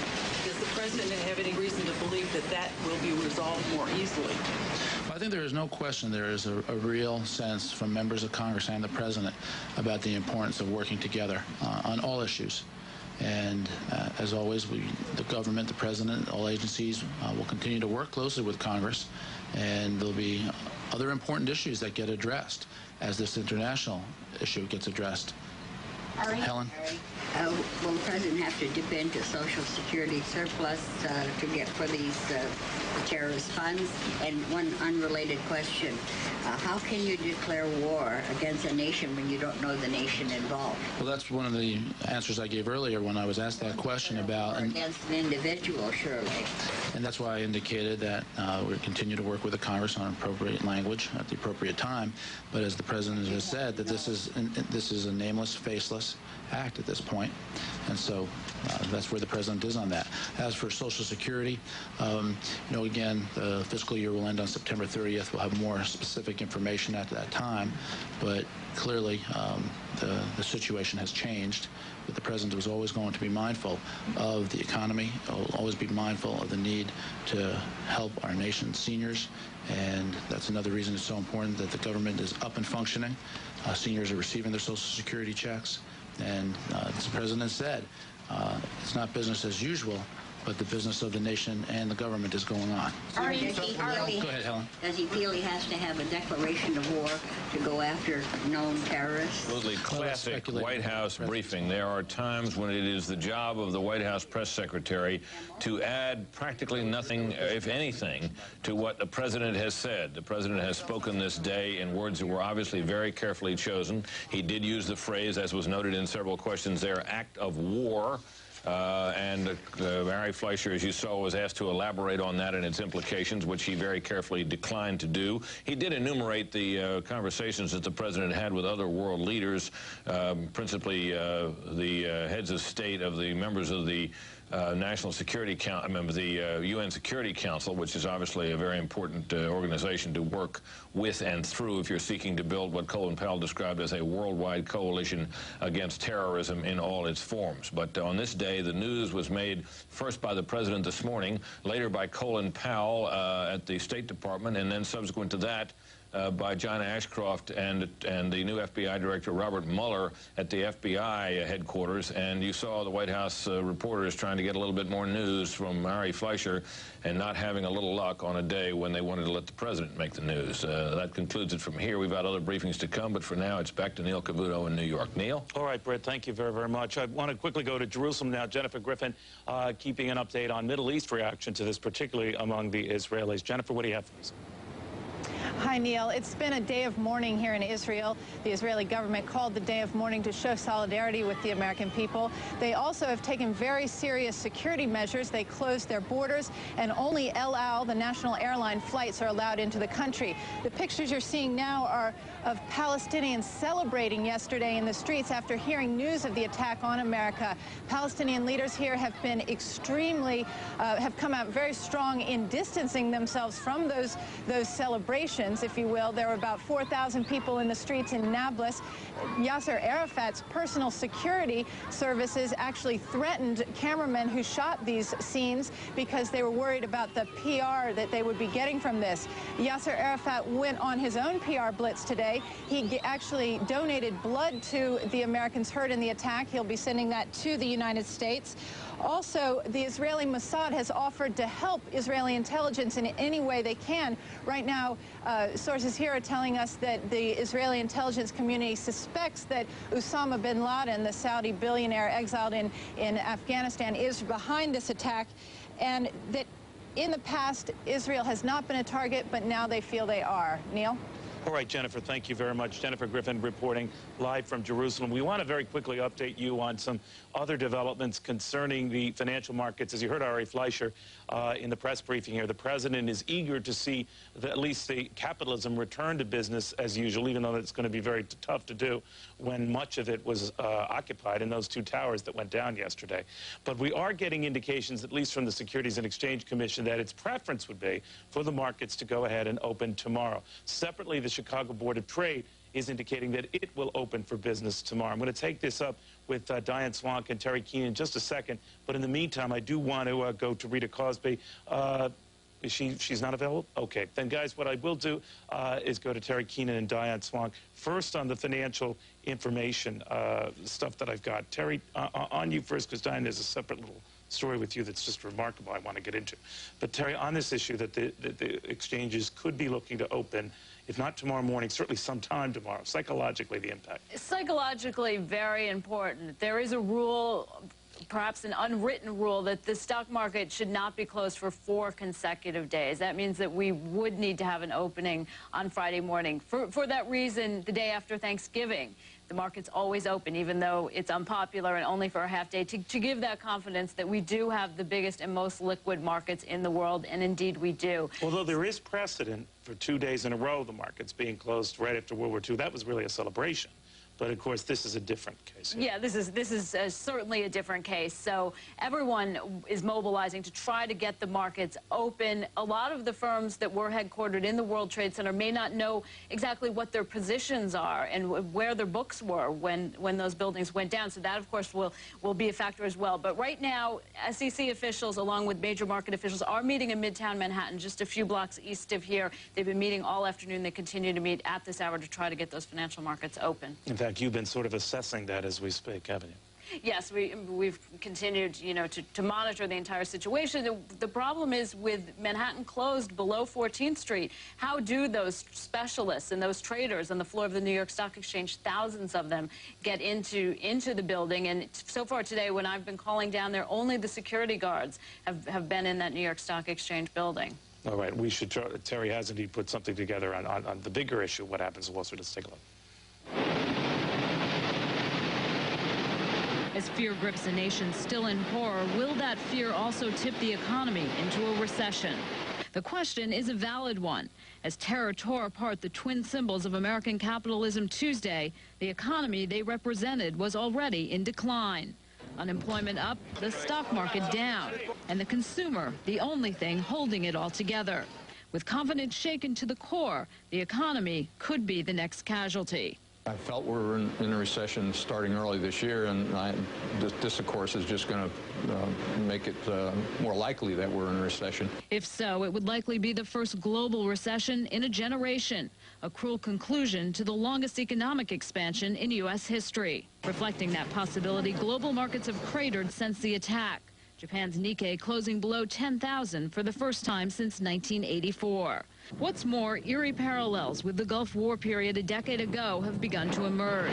does the President have any reason to believe that that will be resolved more easily? I think there is no question there is a real sense from members of Congress and the President about the importance of working together on all issues. And as always, the government, the President, all agencies will continue to work closely with Congress, and there'll be other important issues that get addressed as this international issue gets addressed. Helen? Will the President have to dip into Social Security surplus to get for these terrorist funds? And one unrelated question, how can you declare war against a nation when you don't know the nation involved? Well, that's one of the answers I gave earlier when I was asked that question about... Or against an individual, surely. And that's why I indicated that we continue to work with the Congress on appropriate language at the appropriate time. But as the President has said, that this is a nameless, faceless act at this point. And so that's where the President is on that. As for Social Security, you know, again, the fiscal year will end on September 30th. We'll have more specific information at that time. But clearly, the situation has changed. But the President was always going to be mindful of the economy, will always be mindful of the need to help our nation's seniors. And that's another reason it's so important that the government is up and functioning. Seniors are receiving their Social Security checks. And as the President said, it's not business as usual, but the business of the nation and the government is going on. Go ahead, Helen. Does he feel he has to have a declaration of war to go after known terrorists? Absolutely classic White House briefing. There are times when it is the job of the White House press secretary to add practically nothing, if anything, to what the President has said. The President has spoken this day in words that were obviously very carefully chosen. He did use the phrase, as was noted in several questions there, act of war. And Mary Fleischer, as you saw, was asked to elaborate on that and its implications, which he very carefully declined to do. He did enumerate the conversations that the President had with other world leaders, principally the heads of state of the members of the National Security Council, the UN Security Council, which is obviously a very important organization to work with and through if you're seeking to build what Colin Powell described as a worldwide coalition against terrorism in all its forms. But on this day, the news was made first by the President this morning, later by Colin Powell at the State Department, and then subsequent to that, by John Ashcroft and the new FBI Director Robert Mueller at the FBI headquarters. And you saw the White House reporters trying to get a little bit more news from Mary Fleischer and not having a little luck on a day when they wanted to let the President make the news. That concludes it from here. We've got other briefings to come, but for now it's back to Neil Cavuto in New York. Neil? All right, Brett, thank you very, very much. I want to quickly go to Jerusalem now. Jennifer Griffin keeping an update on Middle East reaction to this, particularly among the Israelis. Jennifer, what do you have for us? Hi, Neil. It's been a day of mourning here in Israel. The Israeli government called the day of mourning to show solidarity with the American people. They also have taken very serious security measures. They closed their borders, and only El Al, the national airline flights, are allowed into the country. The pictures you're seeing now are of Palestinians celebrating yesterday in the streets after hearing news of the attack on America. Palestinian leaders here have been have come out very strong in distancing themselves from those celebrations. civilians, if you will. There were about 4,000 people in the streets in Nablus. Yasser Arafat's personal security services actually threatened cameramen who shot these scenes because they were worried about the PR that they would be getting from this. Yasser Arafat went on his own PR blitz today. He actually donated blood to the Americans hurt in the attack. He'll be sending that to the United States. Also, the Israeli Mossad has offered to help Israeli intelligence in any way they can. Right now, sources here are telling us that the Israeli intelligence community suspects that Osama bin Laden, the Saudi billionaire exiled in Afghanistan, is behind this attack, and that in the past, Israel has not been a target, but now they feel they are. Neil? All right, Jennifer, thank you very much. Jennifer Griffin reporting live from Jerusalem. We want to very quickly update you on some other developments concerning the financial markets. As you heard Ari Fleischer in the press briefing here, the president is eager to see at least the capitalism return to business as usual, even though it's going to be very tough to do when much of it was occupied in those two towers that went down yesterday. But we are getting indications, at least from the Securities and Exchange Commission, that its preference would be for the markets to go ahead and open tomorrow. Separately, the Chicago Board of Trade is indicating that it will open for business tomorrow. I'm going to take this up with Diane Swank and Terry Keenan in just a second, but in the meantime, I do want to go to Rita Cosby. She's not available? Okay. Then, guys, what I will do is go to Terry Keenan and Diane Swank. First, on the financial information stuff that I've got. Terry, on you first, because Diane, there's a separate little story with you that's just remarkable I want to get into. But, Terry, on this issue that the exchanges could be looking to open, if not tomorrow morning, certainly sometime tomorrow, psychologically, the impact. Psychologically, very important. There is a rule, perhaps an unwritten rule, that the stock market should not be closed for 4 consecutive days. That means that we would need to have an opening on Friday morning. For that reason, the day after Thanksgiving, the market's always open, even though it's unpopular and only for a half day, to give that confidence that we do have the biggest and most liquid markets in the world, and indeed we do. Although there is precedent for 2 days in a row, the markets being closed right after World War II. That was really a celebration. But, of course, this is a different case. Yeah, this is certainly a different case. So everyone is mobilizing to try to get the markets open. A lot of the firms that were headquartered in the World Trade Center may not know exactly what their positions are and where their books were when those buildings went down. So that, of course, will be a factor as well. But right now, SEC officials, along with major market officials, are meeting in Midtown Manhattan, just a few blocks east of here. They've been meeting all afternoon. They continue to meet at this hour to try to get those financial markets open. In fact, you've been sort of assessing that as we speak, haven't you? Yes, we've continued, to monitor the entire situation. The problem is, with Manhattan closed below 14th Street, how do those specialists and those traders on the floor of the New York Stock Exchange, thousands of them, get into the building? And so far today, when I've been calling down there, only the security guards have been in that New York Stock Exchange building. All right, we should try. Terry has indeed put something together on the bigger issue, what happens in Wall Street. Let's take a look. As fear grips a nation still in horror, will that fear also tip the economy into a recession? The question is a valid one. As terror tore apart the twin symbols of American capitalism Tuesday, the economy they represented was already in decline. Unemployment up, the stock market down, and the consumer the only thing holding it all together. With confidence shaken to the core, the economy could be the next casualty. I felt we were in a recession starting early this year, and this, of course, is just going to make it more likely that we're in a recession. If so, it would likely be the first global recession in a generation, a cruel conclusion to the longest economic expansion in U.S. history. Reflecting that possibility, global markets have cratered since the attack. Japan's Nikkei closing below 10,000 for the first time since 1984. What's more, eerie parallels with the Gulf War period a decade ago have begun to emerge.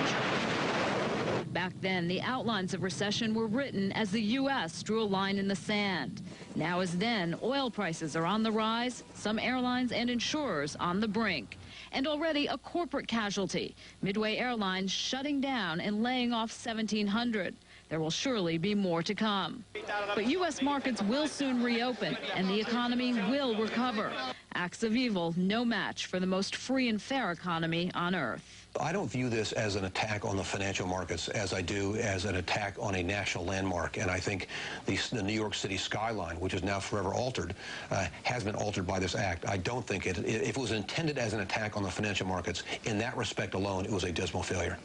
Back then, the outlines of recession were written as the U.S. drew a line in the sand. Now as then, oil prices are on the rise, some airlines and insurers on the brink. And already a corporate casualty, Midway Airlines shutting down and laying off 1,700. There will surely be more to come. But U.S. markets will soon reopen, and the economy will recover. Acts of evil, no match for the most free and fair economy on earth. I don't view this as an attack on the financial markets as I do as an attack on a national landmark. And I think the New York City skyline, which is now forever altered, has been altered by this act. I don't think if it was intended as an attack on the financial markets, in that respect alone, it was a dismal failure.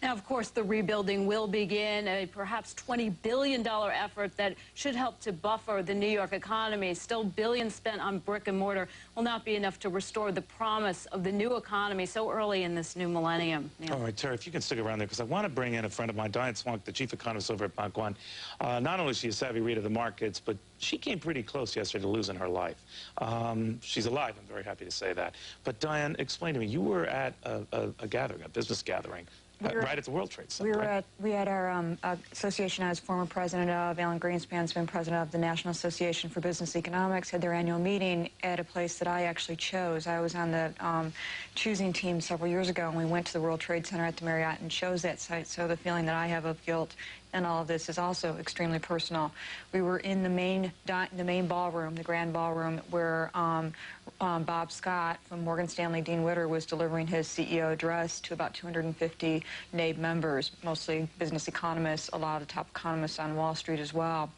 Now, of course, the rebuilding will begin, a perhaps $20 billion effort that should help to buffer the New York economy. Still, billions spent on brick and mortar will not be enough to restore the promise of the new economy so early in this new millennium. Neil. All right, Tara, if you can stick around there, because I want to bring in a friend of mine, Diane Swunk, the chief economist over at Bank One. Not only is she a savvy reader of the markets, but she came pretty close yesterday to losing her life. She's alive, I'm very happy to say that. But Diane, explain to me, you were at a gathering, a business gathering, right at the World Trade Center. We had our association I was former president of. Alan Greenspan's been president of the National Association for Business Economics, had their annual meeting at a place that I actually chose. I was on the choosing team several years ago, and we went to the World Trade Center at the Marriott and chose that site. So the feeling that I have of guilt and all of this is also extremely personal. We were in the main ballroom, the grand ballroom, where Bob Scott from Morgan Stanley, Dean Witter, was delivering his CEO address to about 250 NABE members, mostly business economists, a lot of top economists on Wall Street as well.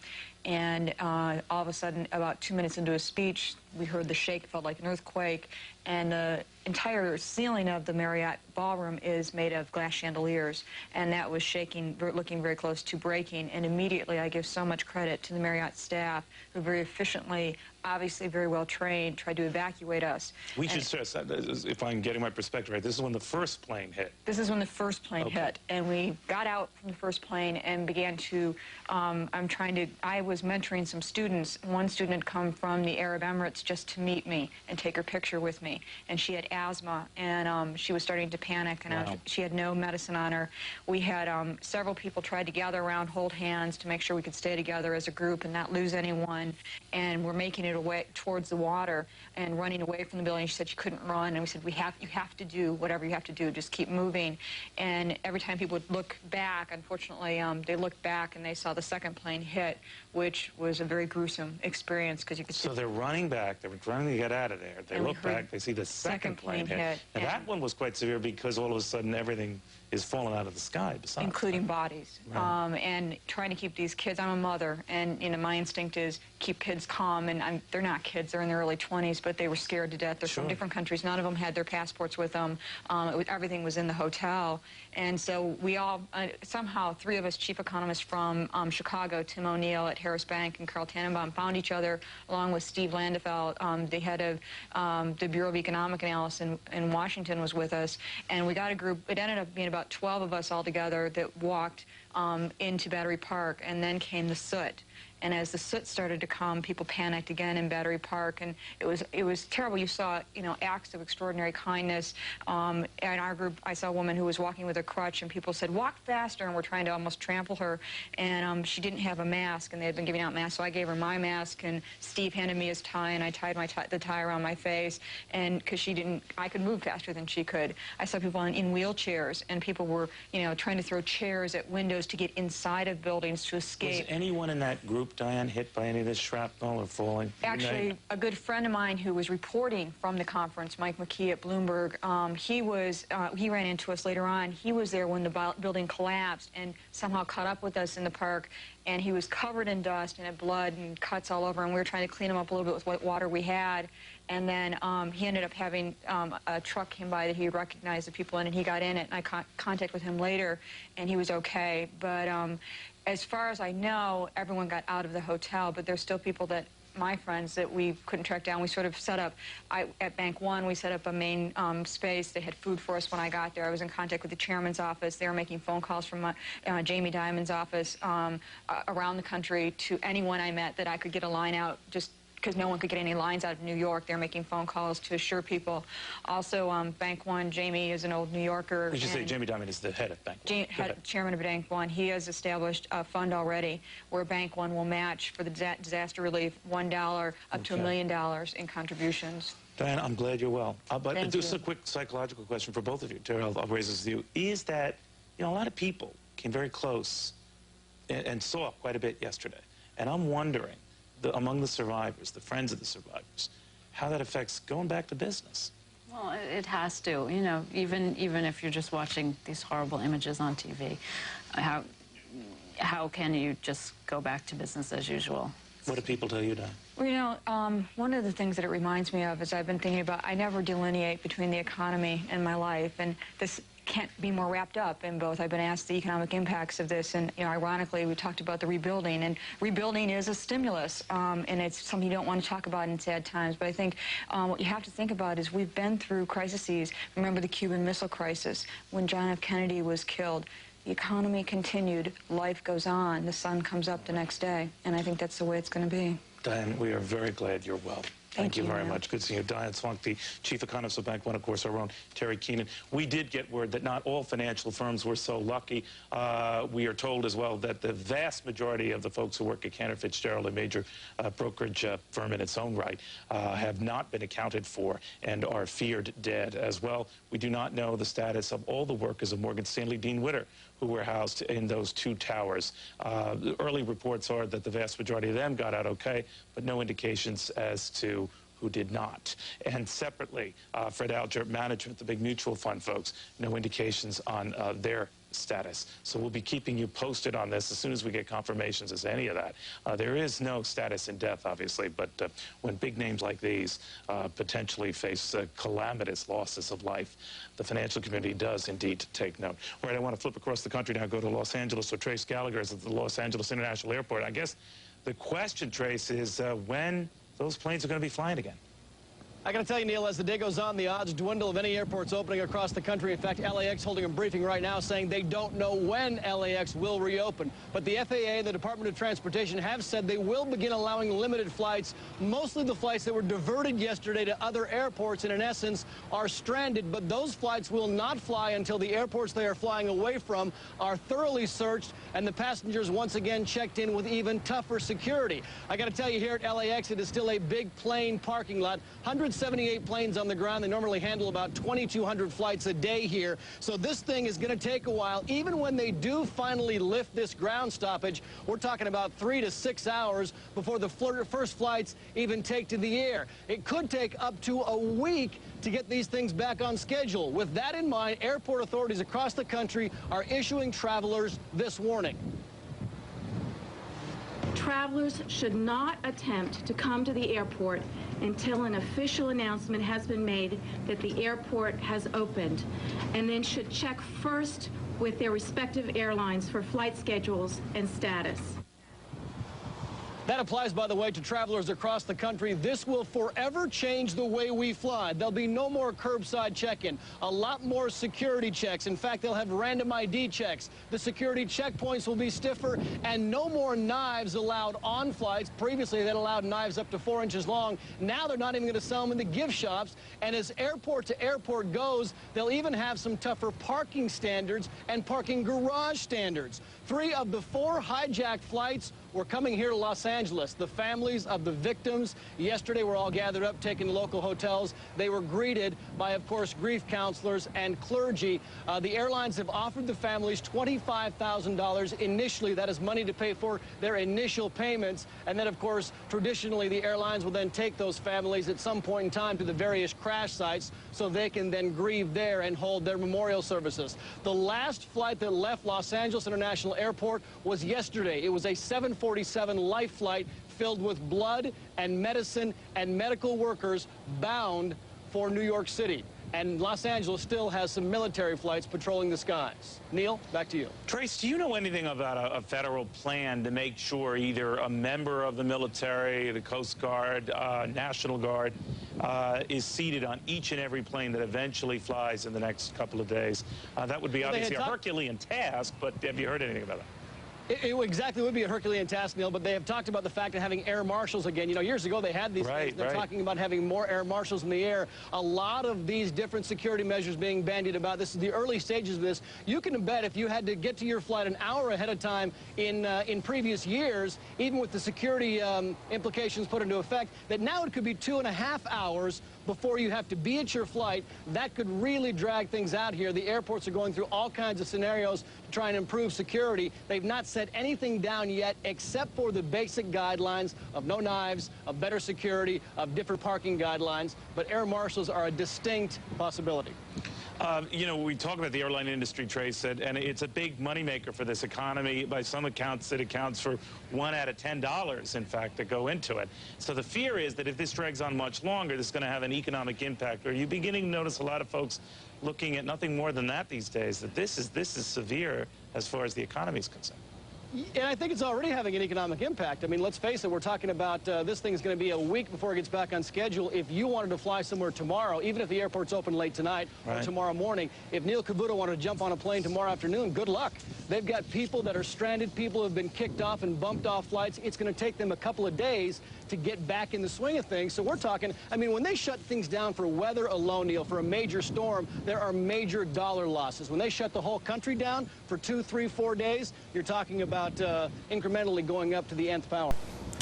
And all of a sudden, about 2 minutes into his speech, we heard the shake, felt like an earthquake, and the entire ceiling of the Marriott ballroom is made of glass chandeliers, and that was shaking, looking very close to breaking. And immediately, I give so much credit to the Marriott staff, who very efficiently, obviously very well trained, tried to evacuate us. We should stress, if I'm getting my perspective right, this is when the first plane hit. This is when the first plane hit, and we got out from the first plane and began to, I was mentoring some students. One student had come from the Arab Emirates just to meet me and take her picture with me, and she had asthma, and she was starting to panic, and she had no medicine on her. We had several people tried to gather around, hold hands to make sure we could stay together as a group and not lose anyone, and we're making it away towards the water and running away from the building. She said she couldn't run, and we said, you have to do whatever you have to do, just keep moving. And every time people would look back, unfortunately, they looked back and they saw the second plane hit, which was a very gruesome experience, because you could see. So they're running back, they're trying to get out of there. They look back, they see the second plane hit. And that one was quite severe because all of a sudden everything is falling out of the sky besides. Including bodies. Right. And trying to keep these kids, I'm a mother, and my instinct is keep kids calm, and they're not kids, they're in their early 20s, but they were scared to death. They're from different countries. None of them had their passports with them. Everything was in the hotel. And so we all, somehow, three of us chief economists from Chicago, Tim O'Neill at Harris Bank and Carl Tannenbaum, found each other, along with Steve Landefeld, the head of the Bureau of Economic Analysis in Washington, was with us. And we got a group. It ended up being about 12 of us all together that walked into Battery Park, and then came the soot. And as the soot started to come, people panicked again in Battery Park, and it was terrible. You saw, acts of extraordinary kindness. In our group, I saw a woman who was walking with a crutch, and people said, "Walk faster," and we're trying to almost trample her. And she didn't have a mask, and they had been giving out masks, so I gave her my mask, and Steve handed me his tie, and I tied the tie around my face, and because I could move faster than she could. I saw people in wheelchairs, and people were, trying to throw chairs at windows to get inside of buildings to escape. Was anyone in that group, Diane, hit by any of this shrapnel or falling? Actually, a good friend of mine who was reporting from the conference, Mike McKee at Bloomberg, he ran into us later on. He was there when the building collapsed and somehow caught up with us in the park, and he was covered in dust and had blood and cuts all over, and we were trying to clean him up a little bit with what water we had. And then he ended up having a truck came by that he recognized the people in, and he got in it, and I got contact with him later, and he was okay. But as far as I know, everyone got out of the hotel, but there's still people that, my friends, that we couldn't track down. We sort of set up, at Bank One, we set up a main space. They had food for us when I got there. I was in contact with the chairman's office. They were making phone calls from Jamie Dimon's office around the country to anyone I met that I could get a line out, just because no one could get any lines out of New York. They're making phone calls to assure people. Also, Bank One, Jamie is an old New Yorker. Did you say Jamie Dimon is the head of Bank One? Chairman of Bank One. He has established a fund already where Bank One will match for the disaster relief $1 up to $1 million in contributions. Diane, I'm glad you're well. But just a quick psychological question for both of you. Tara, I'll raise this with you. Is that, a lot of people came very close and saw quite a bit yesterday. And I'm wondering, among the survivors, the friends of the survivors, how that affects going back to business. Well, it has to. You know, even if you're just watching these horrible images on TV, how can you just go back to business as usual? What do people tell you, Don? Well, you know, one of the things that it reminds me of is I've been thinking about, I never delineate between the economy and my life, and this can't be more wrapped up in both. I've been asked the economic impacts of this, and, you know, ironically, we talked about the rebuilding, and rebuilding is a stimulus, and it's something you don't want to talk about in sad times. But I think what you have to think about is we've been through crises. Remember the Cuban Missile Crisis, when John F. Kennedy was killed. The economy continued, life goes on, the sun comes up the next day, and I think that's the way it's going to be. Diane, we are very glad you're well. Thank you very much. Good seeing you. Diane Swunk, the chief economist of Bank One, of course, our own Terry Keenan. We did get word that not all financial firms were so lucky. We are told as well that the vast majority of the folks who work at Cantor Fitzgerald, a major brokerage firm in its own right, have not been accounted for and are feared dead as well. We do not know the status of all the workers of Morgan Stanley Dean Witter, who were housed in those two towers. The early reports are that the vast majority of them got out okay, but no indications as to who did not. And separately, Fred Alger Management, the big mutual fund folks, no indications on their status. So we'll be keeping you posted on this as soon as we get confirmations as to any of that. There is no status in death, obviously, but when big names like these potentially face calamitous losses of life, the financial community does indeed take note. All right, I want to flip across the country now, go to Los Angeles. So Trace Gallagher is at the Los Angeles International Airport. I guess the question, Trace, is when those planes are going to be flying again. I got to tell you, Neil, as the day goes on, the odds dwindle of any airports opening across the country. In fact, LAX holding a briefing right now saying they don't know when LAX will reopen. But the FAA and the Department of Transportation have said they will begin allowing limited flights. Mostly the flights that were diverted yesterday to other airports and, in essence, are stranded. But those flights will not fly until the airports they are flying away from are thoroughly searched and the passengers once again checked in with even tougher security. I got to tell you, here at LAX, it is still a big plane parking lot. 178 planes on the ground. They normally handle about 2,200 flights a day here. So this thing is going to take a while. Even when they do finally lift this ground stoppage, we're talking about 3 to 6 hours before the first flights even take to the air. It could take up to a week to get these things back on schedule. With that in mind, airport authorities across the country are issuing travelers this warning. Travelers should not attempt to come to the airport until an official announcement has been made that the airport has opened, and then should check first with their respective airlines for flight schedules and status. That applies, by the way, to travelers across the country. This will forever change the way we fly. There'll be no more curbside check-in, a lot more security checks. In fact, they'll have random ID checks. The security checkpoints will be stiffer, and no more knives allowed on flights. Previously, they allowed knives up to 4 inches long. Now they're not even going to sell them in the gift shops. And as airport to airport goes, they'll even have some tougher parking standards and parking garage standards. 3 of the 4 hijacked flights were coming here to Los Angeles. The families of the victims yesterday were all gathered up, taken to local hotels. They were greeted by, of course, grief counselors and clergy. The airlines have offered the families $25,000 initially. That is money to pay for their initial payments. And then, of course, traditionally, the airlines will then take those families at some point in time to the various crash sites so they can then grieve there and hold their memorial services. The last flight that left Los Angeles International Airport was yesterday. It was a 747 Life flight filled with blood and medicine and medical workers bound for New York City. And Los Angeles still has some military flights patrolling the skies. Neil, back to you. Trace, do you know anything about a federal plan to make sure either a member of the military, the Coast Guard, National Guard, is seated on each and every plane that eventually flies in the next couple of days? That would be obviously a Herculean task, but have you heard anything about that? It exactly would be a Herculean task, Neil, but they have talked about the fact of having air marshals again. You know, years ago they had these things. They're talking about having more air marshals in the air. A lot of these different security measures being bandied about. This is the early stages of this. You can bet if you had to get to your flight an hour ahead of time in previous years, even with the security implications put into effect, that now it could be 2.5 hours before you have to be at your flight. That could really drag things out here. The airports are going through all kinds of scenarios to try and improve security. They've not set anything down yet except for the basic guidelines of no knives, of better security, of different parking guidelines. But air marshals are a distinct possibility. You know, we talk about the airline industry, Trace, and it's a big moneymaker for this economy. By some accounts, it accounts for $1 out of $10, in fact, that go into it. So the fear is that if this drags on much longer, this is going to have an economic impact. Are you beginning to notice a lot of folks looking at nothing more than that these days, that this is severe as far as the economy is concerned? And I think it's already having an economic impact. I mean, let's face it, we're talking about this thing is going to be a week before it gets back on schedule. If you wanted to fly somewhere tomorrow, even if the airport's open late tonight or tomorrow morning, if Neil Cavuto wanted to jump on a plane tomorrow afternoon, good luck. They've got people that are stranded, people who have been kicked off and bumped off flights. It's going to take them a couple of days to get back in the swing of things. So we're talking, I mean, when they shut things down for weather alone, Neil, for a major storm, there are major dollar losses. When they shut the whole country down for 2, 3, 4 days, you're talking about incrementally going up to the nth power.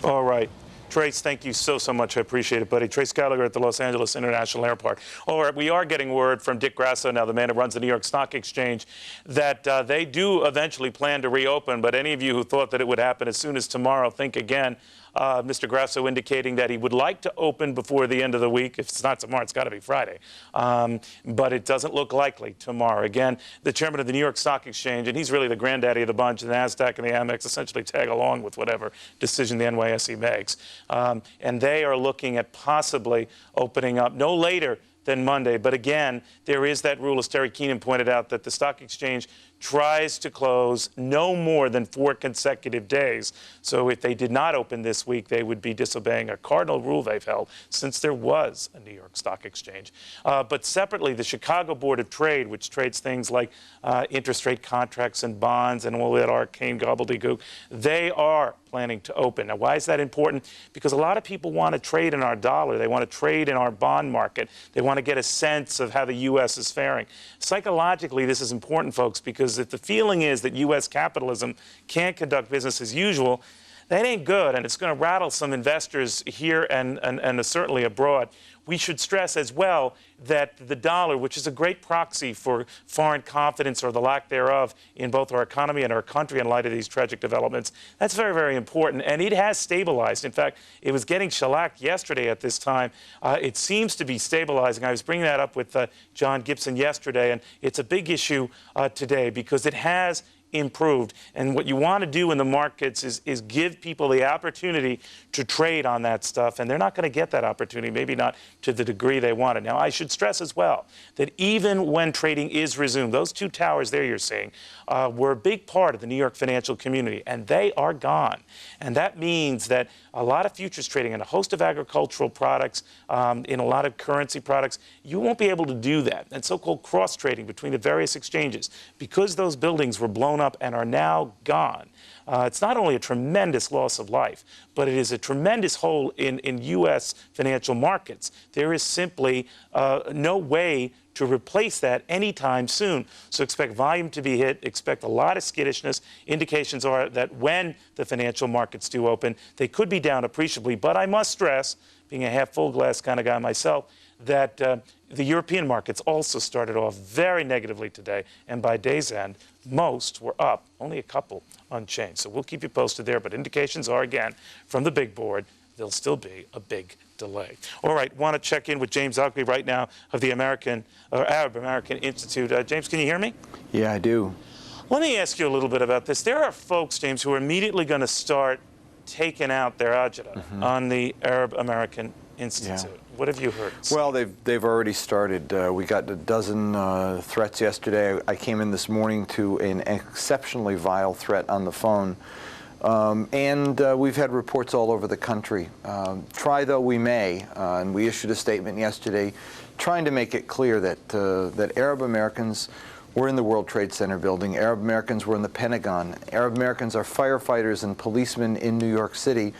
All right. Trace, thank you so much. I appreciate it, buddy. Trace Gallagher at the Los Angeles International Airport. All right, we are getting word from Dick Grasso, now the man who runs the New York Stock Exchange, that they do eventually plan to reopen. But any of you who thought that it would happen as soon as tomorrow, think again. Mr. Grasso indicating that he would like to open before the end of the week. If it's not tomorrow, it's got to be Friday. But it doesn't look likely tomorrow. Again, the chairman of the New York Stock Exchange, and he's really the granddaddy of the bunch, the NASDAQ and the Amex essentially tag along with whatever decision the NYSE makes. And they are looking at possibly opening up no later than Monday. But again, there is that rule, as Terry Keenan pointed out, that the stock exchange tries to close no more than 4 consecutive days. So if they did not open this week, they would be disobeying a cardinal rule they've held since there was a New York Stock Exchange. But separately, the Chicago Board of Trade, which trades things like interest rate contracts and bonds and all that arcane gobbledygook, they are planning to open. Now, why is that important? Because a lot of people want to trade in our dollar. They want to trade in our bond market. They want to get a sense of how the U.S. is faring. Psychologically, this is important, folks, because if the feeling is that U.S. capitalism can't conduct business as usual, that ain't good, and it's going to rattle some investors here and certainly abroad. We should stress as well that the dollar, which is a great proxy for foreign confidence or the lack thereof in both our economy and our country in light of these tragic developments, that's very, very important. And it has stabilized. In fact, it was getting shellacked yesterday at this time. It seems to be stabilizing. I was bringing that up with John Gibson yesterday, and it's a big issue today because it has improved. And what you want to do in the markets is give people the opportunity to trade on that stuff, and they're not going to get that opportunity, maybe not to the degree they wanted. Now, I should stress as well that even when trading is resumed, those 2 towers there you're seeing were a big part of the New York financial community, and they are gone. And that means that a lot of futures trading in a host of agricultural products, in a lot of currency products, you won't be able to do that. And so-called cross-trading between the various exchanges, because those buildings were blown up and are now gone. It's not only a tremendous loss of life, but it is a tremendous hole in U.S. financial markets. There is simply no way to replace that anytime soon. So expect volume to be hit, expect a lot of skittishness. Indications are that when the financial markets do open, they could be down appreciably. But I must stress, being a half-full glass kind of guy myself, that the European markets also started off very negatively today, and by day's end, most were up, only a couple unchanged. So we'll keep you posted there, but indications are, again, from the big board, there'll still be a big delay. All right, want to check in with James Ugly right now of the Arab American Institute. James, can you hear me? Yeah, I do. Let me ask you a little bit about this. There are folks, James, who are immediately going to start taking out their agita on the Arab American Institute. Yeah. What have you heard? Well, they've already started. We got a dozen threats yesterday. I came in this morning to an exceptionally vile threat on the phone. And we've had reports all over the country. Try though we may, and we issued a statement yesterday trying to make it clear that, that Arab Americans were in the World Trade Center building, Arab Americans were in the Pentagon, Arab Americans are firefighters and policemen in New York City,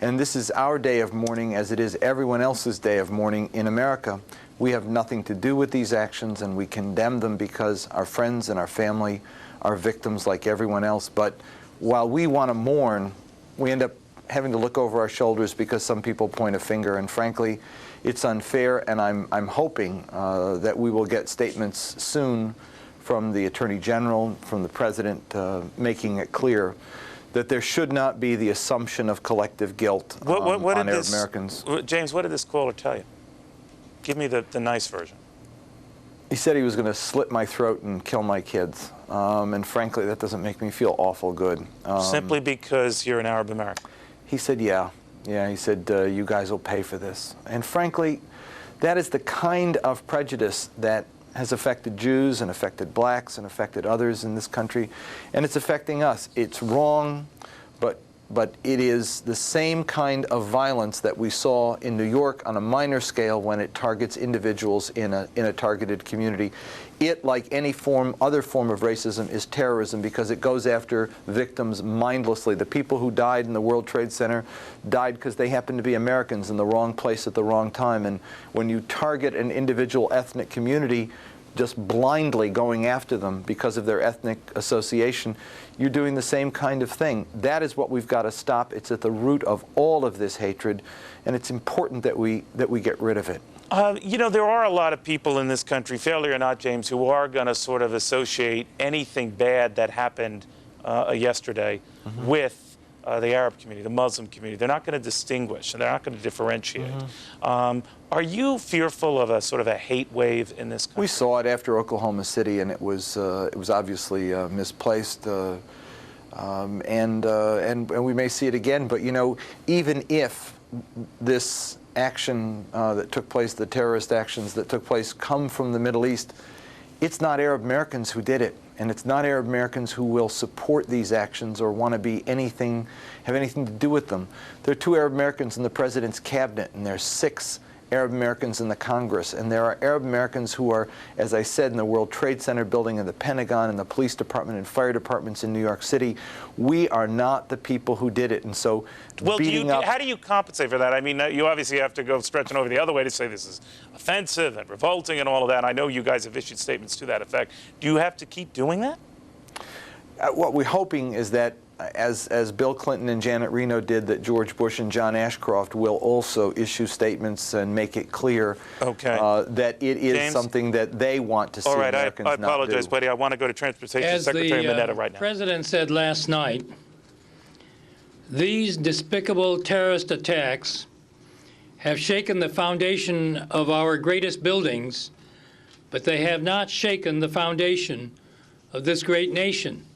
and this is our day of mourning as it is everyone else's day of mourning in America. We have nothing to do with these actions, and we condemn them because our friends and our family are victims like everyone else. But while we want to mourn, we end up having to look over our shoulders because some people point a finger, and frankly, it's unfair, and I'm hoping that we will get statements soon from the Attorney General, from the President, making it clear that there should not be the assumption of collective guilt on Arab Americans. James, what did this caller tell you? Give me the nice version. He said he was going to slit my throat and kill my kids. And frankly, that doesn't make me feel awful good. Simply because you're an Arab American? He said, yeah. Yeah, he said, you guys will pay for this. And frankly, that is the kind of prejudice that has affected Jews and affected blacks and affected others in this country. And it's affecting us. It's wrong, but it is the same kind of violence that we saw in New York on a minor scale when it targets individuals in a targeted community. It, like any other form of racism, is terrorism because it goes after victims mindlessly. The people who died in the World Trade Center died because they happened to be Americans in the wrong place at the wrong time. And when you target an individual ethnic community, just blindly going after them because of their ethnic association, you're doing the same kind of thing. That is what we've got to stop. It's at the root of all of this hatred, and it's important that we get rid of it. You know, there are a lot of people in this country, fairly or not, James, who are going to sort of associate anything bad that happened yesterday with the Arab community, the Muslim community. They're not going to distinguish, and they're not going to differentiate. Are you fearful of a sort of a hate wave in this country? We saw it after Oklahoma City, and it was obviously misplaced, and we may see it again. But you know, even if this action that took place, the terrorist actions that took place, come from the Middle East, it's not Arab Americans who did it, and it's not Arab Americans who will support these actions or want to be have anything to do with them. There are 2 Arab Americans in the President's cabinet, and there are 6 Arab Americans in the Congress, and there are Arab Americans who are, as I said, in the World Trade Center building, in the Pentagon, in the police department, and fire departments in New York City. We are not the people who did it, and so how do you compensate for that? I mean, you obviously have to go stretching over the other way to say this is offensive and revolting and all of that. I know you guys have issued statements to that effect. Do you have to keep doing that? What we're hoping is that, as Bill Clinton and Janet Reno did, that George Bush and John Ashcroft will also issue statements and make it clear that it is James? Something that they want to see Americans not do. I apologize, buddy. I want to go to Transportation Secretary Mineta right now. As the President said last night, these despicable terrorist attacks have shaken the foundation of our greatest buildings, but they have not shaken the foundation of this great nation.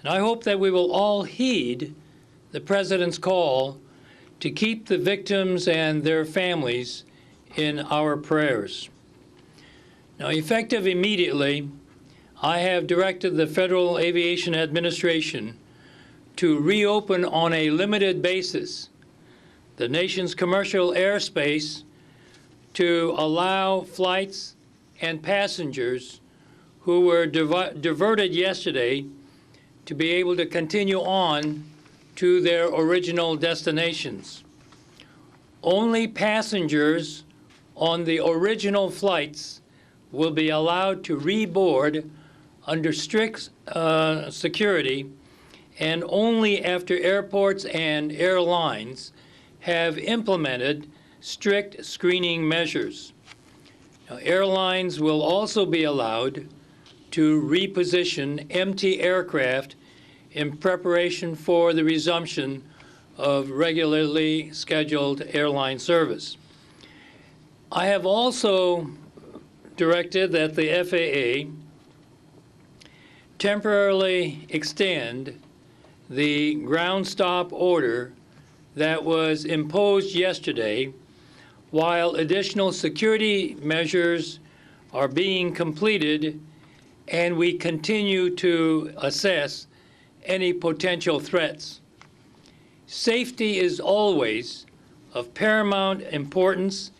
And I hope that we will all heed the President's call to keep the victims and their families in our prayers. Now, effective immediately, I have directed the Federal Aviation Administration to reopen on a limited basis the nation's commercial airspace to allow flights and passengers who were diverted yesterday to be able to continue on to their original destinations. Only passengers on the original flights will be allowed to reboard under strict security, and only after airports and airlines have implemented strict screening measures. Now, airlines will also be allowed to reposition empty aircraft in preparation for the resumption of regularly scheduled airline service. I have also directed that the FAA temporarily extend the ground stop order that was imposed yesterday while additional security measures are being completed and we continue to assess any potential threats. Safety is always of paramount importance,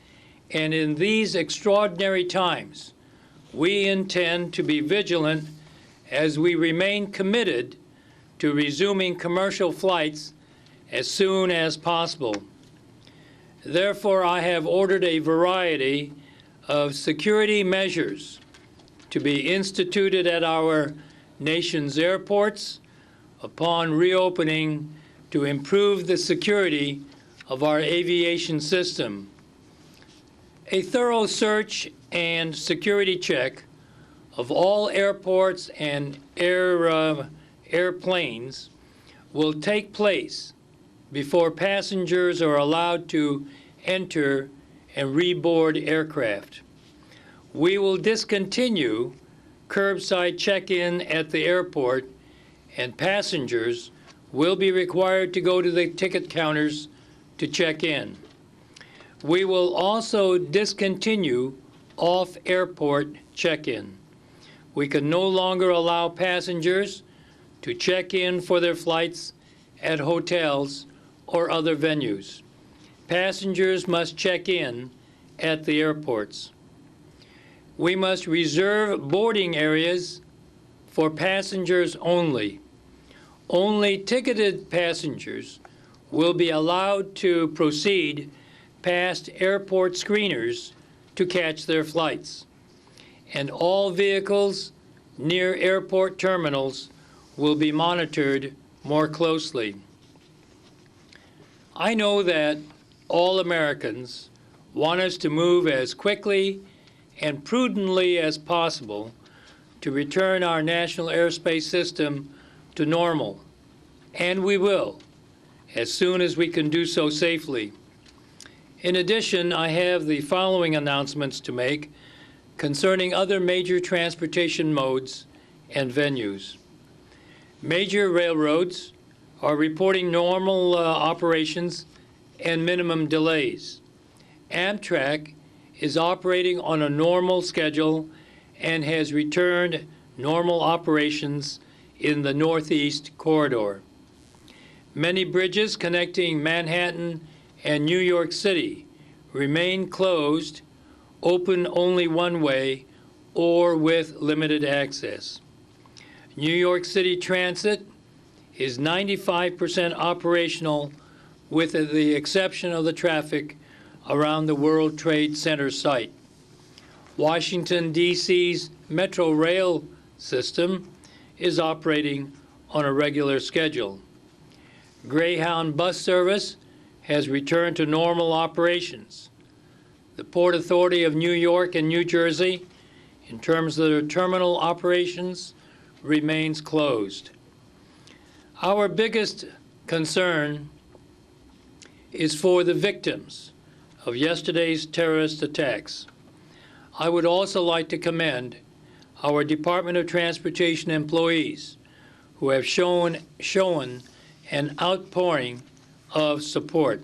and in these extraordinary times, we intend to be vigilant as we remain committed to resuming commercial flights as soon as possible. Therefore, I have ordered a variety of security measures to be instituted at our nation's airports upon reopening to improve the security of our aviation system. A thorough search and security check of all airports and airplanes will take place before passengers are allowed to enter and reboard aircraft. We will discontinue curbside check-in at the airport, and passengers will be required to go to the ticket counters to check in. We will also discontinue off-airport check-in. We can no longer allow passengers to check in for their flights at hotels or other venues. Passengers must check in at the airports. We must reserve boarding areas for passengers only. Only ticketed passengers will be allowed to proceed past airport screeners to catch their flights. And all vehicles near airport terminals will be monitored more closely. I know that all Americans want us to move as quickly and prudently as possible to return our national airspace system to normal, and we will, as soon as we can do so safely. In addition, I have the following announcements to make concerning other major transportation modes and venues. Major railroads are reporting normal operations and minimum delays. Amtrak is operating on a normal schedule and has returned normal operations in the Northeast Corridor. Many bridges connecting Manhattan and New York City remain closed, open only one way, or with limited access. New York City Transit is 95% operational with the exception of the traffic around the World Trade Center site. Washington, D.C.'s Metro Rail system is operating on a regular schedule. Greyhound bus service has returned to normal operations. The Port Authority of New York and New Jersey, in terms of their terminal operations, remains closed. Our biggest concern is for the victims of yesterday's terrorist attacks. I would also like to commend our Department of Transportation employees who have shown an outpouring of support.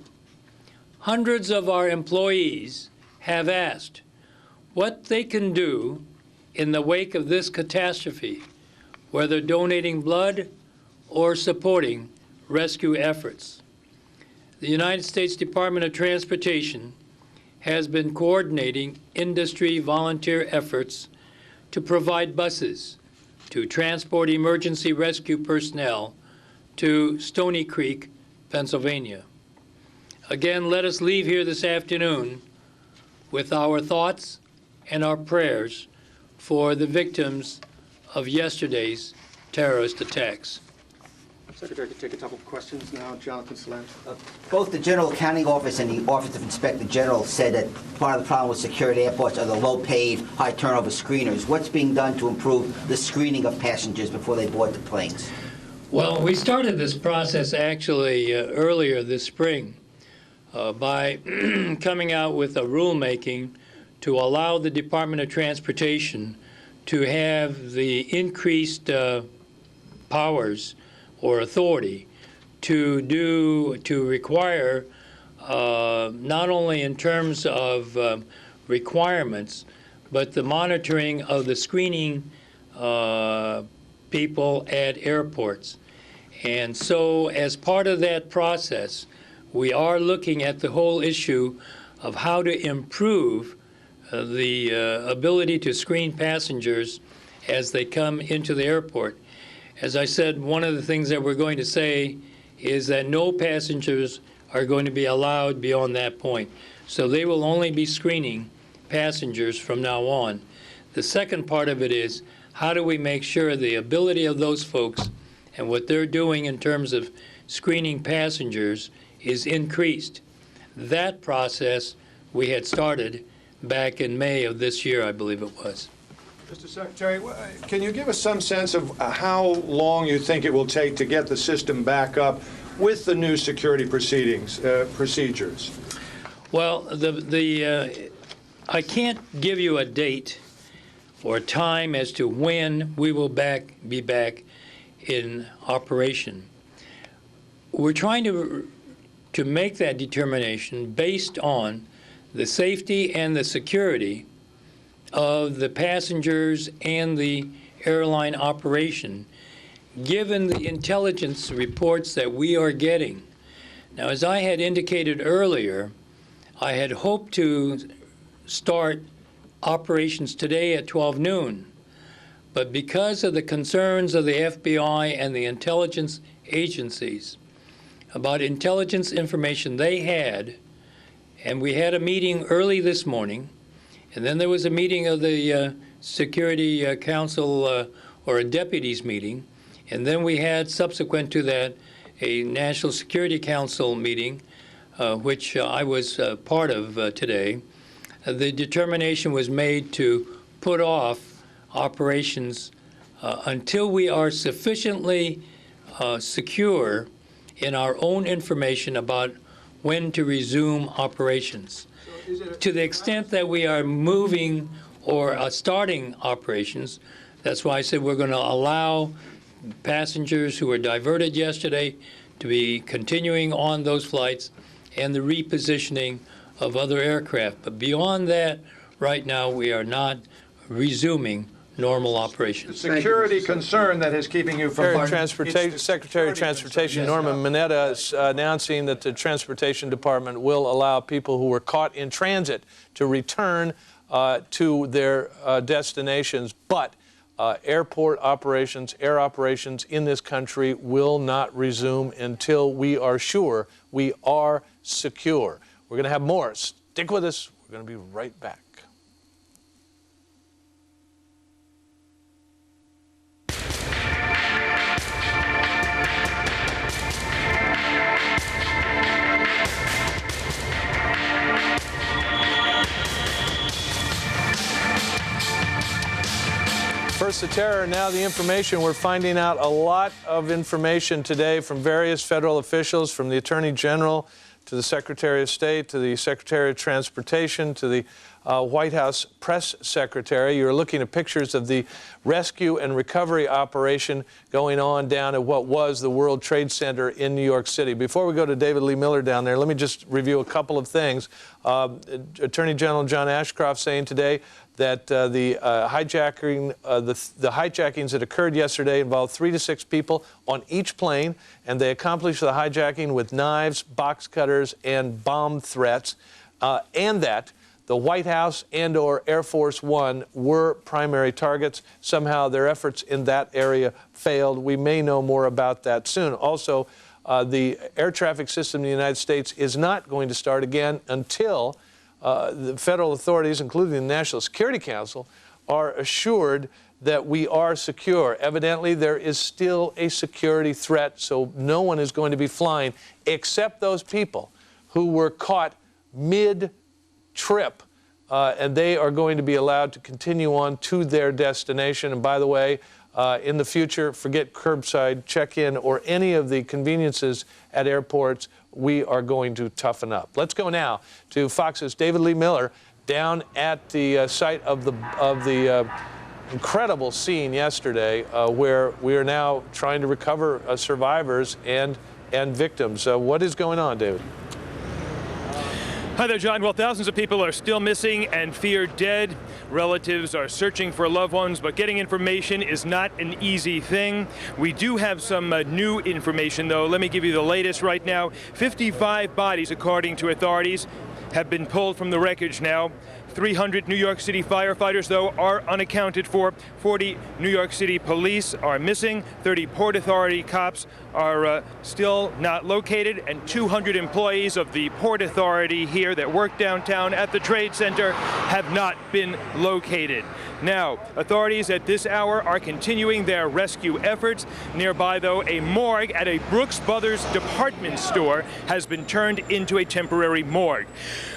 Hundreds of our employees have asked what they can do in the wake of this catastrophe, whether donating blood or supporting rescue efforts. The United States Department of Transportation has been coordinating industry volunteer efforts to provide buses to transport emergency rescue personnel to Stony Creek, Pennsylvania. Again, let us leave here this afternoon with our thoughts and our prayers for the victims of yesterday's terrorist attacks. Secretary, could take a couple of questions now. Jonathan Salant. Both the General Accounting Office and the Office of Inspector General said that part of the problem with secured airports are the low-paid, high-turnover screeners. What's being done to improve the screening of passengers before they board the planes? Well, we started this process actually earlier this spring by coming out with a rulemaking to allow the Department of Transportation to have the increased powers or authority to require not only in terms of requirements, but the monitoring of the screening people at airports. And so as part of that process, we are looking at the whole issue of how to improve the ability to screen passengers as they come into the airport. As I said, one of the things that we're going to say is that no passengers are going to be allowed beyond that point. So they will only be screening passengers from now on. The second part of it is, how do we make sure the ability of those folks and what they're doing in terms of screening passengers is increased? That process we had started back in May of this year, I believe it was. Mr. Secretary, can you give us some sense of how long you think it will take to get the system back up with the new security procedures? Well, I can't give you a date or a time as to when we will be back in operation. We're trying to make that determination based on the safety and the security of the passengers and the airline operation, given the intelligence reports that we are getting. Now, as I had indicated earlier, I had hoped to start operations today at 12 noon, but because of the concerns of the FBI and the intelligence agencies about intelligence information they had, and we had a meeting early this morning, and then there was a meeting of the Security Council or a deputies meeting, and then we had, subsequent to that, a National Security Council meeting, which I was part of today. The determination was made to put off operations until we are sufficiently secure in our own information about when to resume operations. To the extent that we are moving or starting operations, that's why I said we're going to allow passengers who were diverted yesterday to be continuing on those flights and the repositioning of other aircraft. But beyond that, right now, we are not resuming normal operations. The security concern that is keeping you from... Secretary of Transportation Norman Mineta is announcing that the Transportation Department will allow people who were caught in transit to return to their destinations, but airport operations, air operations in this country will not resume until we are sure we are secure. We're going to have more. Stick with us. We're going to be right back. First the terror, now the information. We're finding out a lot of information today from various federal officials, from the Attorney General to the Secretary of State to the Secretary of Transportation to the White House Press Secretary. You're looking at pictures of the rescue and recovery operation going on down at what was the World Trade Center in New York City. Before we go to David Lee Miller down there, let me just review a couple of things. Attorney General John Ashcroft saying today that the hijackings that occurred yesterday involved 3 to 6 people on each plane, and they accomplished the hijacking with knives, box cutters, and bomb threats, and that the White House and/or Air Force One were primary targets. Somehow their efforts in that area failed. We may know more about that soon. Also, the air traffic system in the United States is not going to start again until the federal authorities, including the National Security Council, are assured that we are secure. Evidently, there is still a security threat, so no one is going to be flying except those people who were caught mid-trip, and they are going to be allowed to continue on to their destination. And by the way, in the future, forget curbside check-in or any of the conveniences at airports. We are going to toughen up. Let's go now to Fox's David Lee Miller down at the site of the incredible scene yesterday, where we are now trying to recover survivors and victims. What is going on, David? Hi there, John. Well, thousands of people are still missing and feared dead. Relatives are searching for loved ones, but getting information is not an easy thing. We do have some new information, though. Let me give you the latest right now. 55 bodies, according to authorities, have been pulled from the wreckage now. 300 New York City firefighters, though, are unaccounted for. 40 New York City police are missing. 30 Port Authority cops are still not located. And 200 employees of the Port Authority here that work downtown at the Trade Center have not been located. Now, authorities at this hour are continuing their rescue efforts. Nearby, though, a morgue at a Brooks Brothers department store has been turned into a temporary morgue.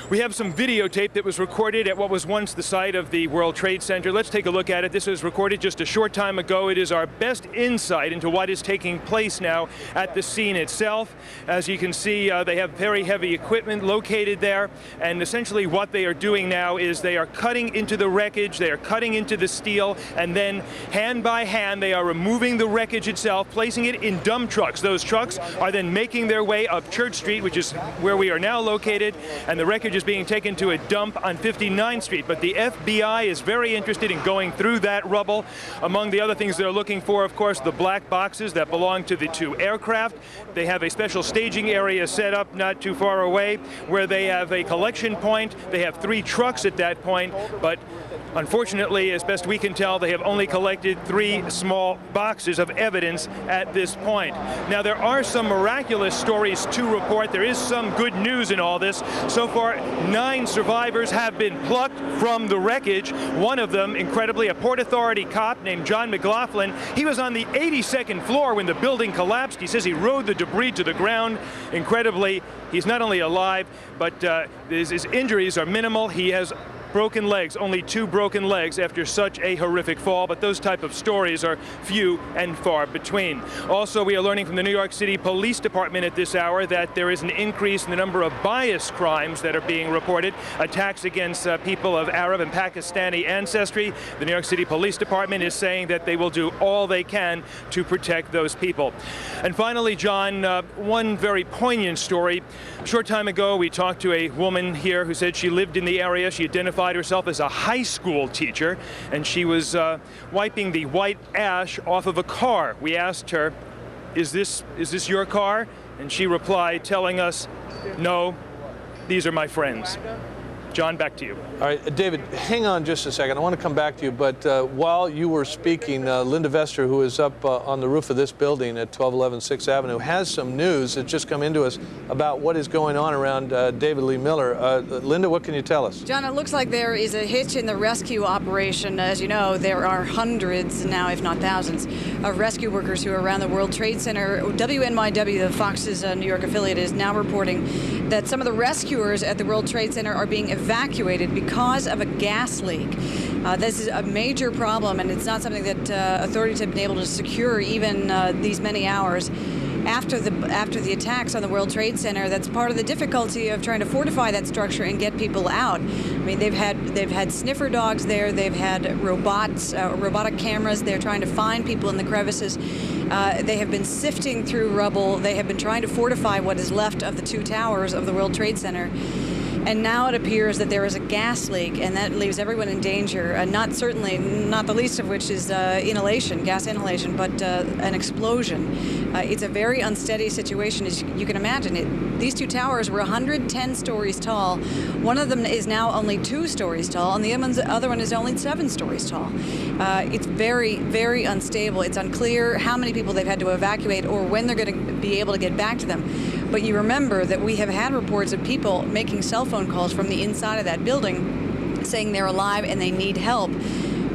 We have some videotape that was recorded at what was once the site of the World Trade Center. Let's take a look at it. This was recorded just a short time ago. It is our best insight into what is taking place now at the scene itself. As you can see, they have very heavy equipment located there, and essentially what they are doing now is they are cutting into the wreckage, they are cutting into the steel, and then hand by hand they are removing the wreckage itself, placing it in dump trucks. Those trucks are then making their way up Church Street, which is where we are now located, and the wreckage is being taken to a dump on 59th Street. But the FBI is very interested in going through that rubble. Among the other things they're looking for, of course, the black boxes that belong to the two aircraft. They have a special staging area set up not too far away where they have a collection point. They have 3 trucks at that point, but unfortunately, as best we can tell, they have only collected 3 small boxes of evidence at this point. Now, there are some miraculous stories to report. There is some good news in all this. So far, 9 survivors have been plucked from the wreckage. One of them, incredibly, a Port Authority cop named John McLaughlin. He was on the 82nd floor when the building collapsed. He says he rode the debris to the ground. Incredibly, he's not only alive, but his injuries are minimal. He has broken legs, only 2 broken legs after such a horrific fall, but those type of stories are few and far between. Also, we are learning from the New York City Police Department at this hour that there is an increase in the number of bias crimes that are being reported, attacks against people of Arab and Pakistani ancestry. The New York City Police Department is saying that they will do all they can to protect those people. And finally, John, one very poignant story. A short time ago, we talked to a woman here who said she lived in the area. She identified herself as a high school teacher, and she was wiping the white ash off of a car. We asked her, is this your car? And she replied, telling us, no, these are my friends. John, back to you. All right, David, hang on just a second. I want to come back to you, but while you were speaking, Linda Vester, who is up on the roof of this building at 1211 6th Avenue, has some news that's just come into us about what is going on around David Lee Miller. Linda, what can you tell us? John, it looks like there is a hitch in the rescue operation. As you know, there are hundreds now, if not thousands, of rescue workers who are around the World Trade Center. WNYW, the Fox's New York affiliate, is now reporting that some of the rescuers at the World Trade Center are being evacuated because of a gas leak. This is a major problem, and it's not something that authorities have been able to secure even these many hours after the attacks on the World Trade Center. That's part of the difficulty of trying to fortify that structure and get people out. I mean, they've had sniffer dogs there. They've had robotic cameras. They're trying to find people in the crevices. They have been sifting through rubble. They have been trying to fortify what is left of the 2 towers of the World Trade Center. And now it appears that there is a gas leak, and that leaves everyone in danger, not the least of which is inhalation, gas inhalation, but an explosion. It's a very unsteady situation, as you can imagine. These 2 towers were 110 stories tall. One of them is now only 2 stories tall, and the other one is only 7 stories tall. It's very, very unstable. It's unclear how many people they've had to evacuate or when they're going to be able to get back to them. But you remember that we have had reports of people making cell phone calls from the inside of that building saying they're alive and they need help.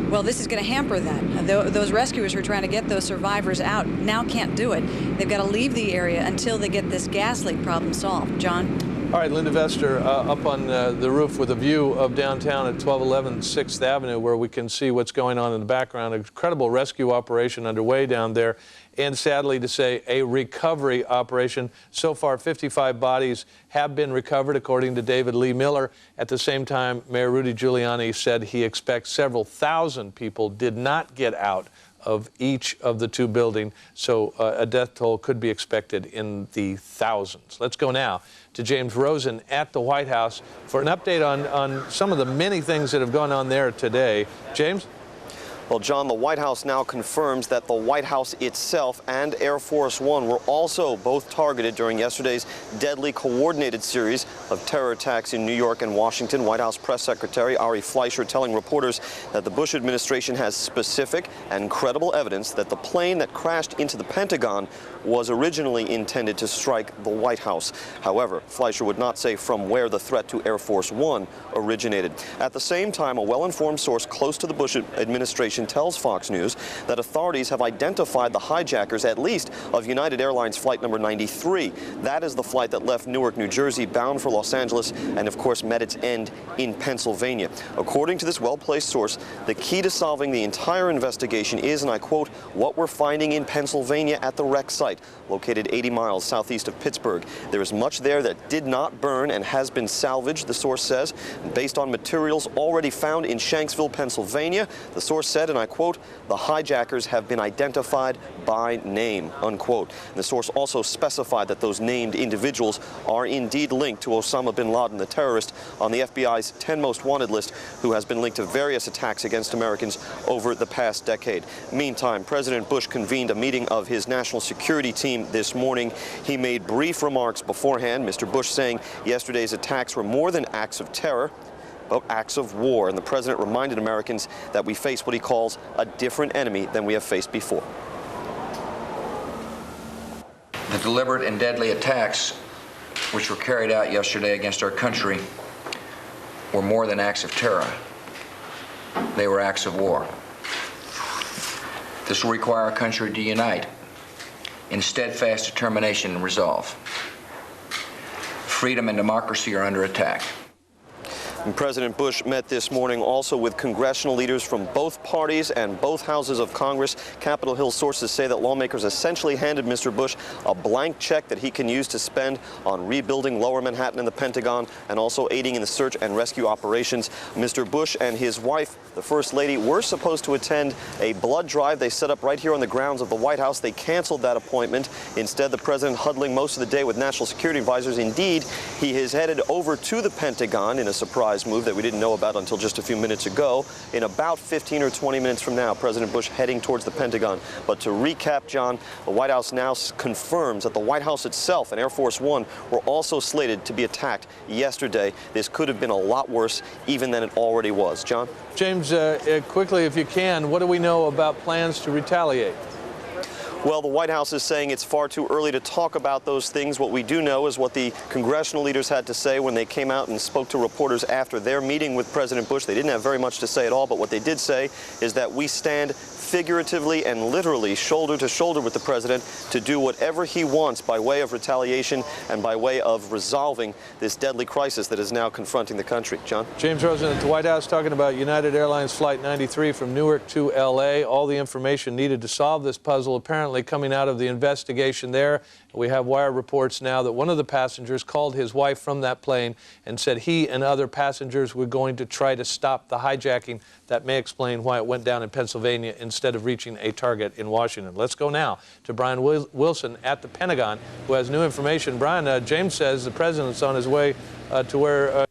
Well, this is going to hamper that. Those rescuers who are trying to get those survivors out now can't do it. They've got to leave the area until they get this gas leak problem solved. John? All right, Linda Vester up on the roof with a view of downtown at 1211 6th Avenue, where we can see what's going on in the background. An incredible rescue operation underway down there, and sadly to say, a recovery operation. So far, 55 bodies have been recovered, according to David Lee Miller. At the same time, Mayor Rudy Giuliani said he expects several thousand people did not get out of each of the 2 buildings, so a death toll could be expected in the thousands. Let's go now to James Rosen at the White House for an update on some of the many things that have gone on there today. James? Well, John, the White House now confirms that the White House itself and Air Force One were also both targeted during yesterday's deadly coordinated series of terror attacks in New York and Washington. White House Press Secretary Ari Fleischer telling reporters that the Bush administration has specific and credible evidence that the plane that crashed into the Pentagon was originally intended to strike the White House. However, Fleischer would not say from where the threat to Air Force One originated. At the same time, a well-informed source close to the Bush administration organization tells Fox News that authorities have identified the hijackers, at least of United Airlines flight number 93. That is the flight that left Newark, New Jersey, bound for Los Angeles, and of course met its end in Pennsylvania. According to this well-placed source, the key to solving the entire investigation is, and I quote, what we're finding in Pennsylvania at the wreck site, located 80 miles southeast of Pittsburgh. There is much there that did not burn and has been salvaged, the source says, based on materials already found in Shanksville, Pennsylvania. The source said, and I quote, the hijackers have been identified by name, unquote. And the source also specified that those named individuals are indeed linked to Osama bin Laden, the terrorist on the FBI's 10 most wanted list, who has been linked to various attacks against Americans over the past decade. Meantime, President Bush convened a meeting of his national security team this morning. He made brief remarks beforehand, Mr. Bush saying yesterday's attacks were more than acts of terror, but acts of war. And the president reminded Americans that we face what he calls a different enemy than we have faced before. The deliberate and deadly attacks which were carried out yesterday against our country were more than acts of terror. They were acts of war. This will require our country to unite in steadfast determination and resolve. Freedom and democracy are under attack. And President Bush met this morning also with congressional leaders from both parties and both houses of Congress. Capitol Hill sources say that lawmakers essentially handed Mr. Bush a blank check that he can use to spend on rebuilding Lower Manhattan and the Pentagon and also aiding in the search and rescue operations. Mr. Bush and his wife, the First Lady, were supposed to attend a blood drive they set up right here on the grounds of the White House. They canceled that appointment. Instead, the president huddling most of the day with national security advisors. Indeed, he is headed over to the Pentagon in a surprise move that we didn't know about until just a few minutes ago. In about 15 or 20 minutes from now, President Bush heading towards the Pentagon. But to recap, John, the White House now confirms that the White House itself and Air Force One were also slated to be attacked yesterday. This could have been a lot worse even than it already was. John? James, quickly, if you can, what do we know about plans to retaliate? Well, the White House is saying it's far too early to talk about those things. What we do know is what the congressional leaders had to say when they came out and spoke to reporters after their meeting with President Bush. They didn't have very much to say at all, but what they did say is that we stand figuratively and literally shoulder to shoulder with the president to do whatever he wants by way of retaliation and by way of resolving this deadly crisis that is now confronting the country. John? James Rosen at the White House talking about United Airlines Flight 93 from Newark to L.A. All the information needed to solve this puzzle apparently coming out of the investigation there. We have wire reports now that one of the passengers called his wife from that plane and said he and other passengers were going to try to stop the hijacking. That may explain why it went down in Pennsylvania instead of reaching a target in Washington. Let's go now to Brian Wilson at the Pentagon, who has new information. Brian, James says the president's on his way to where...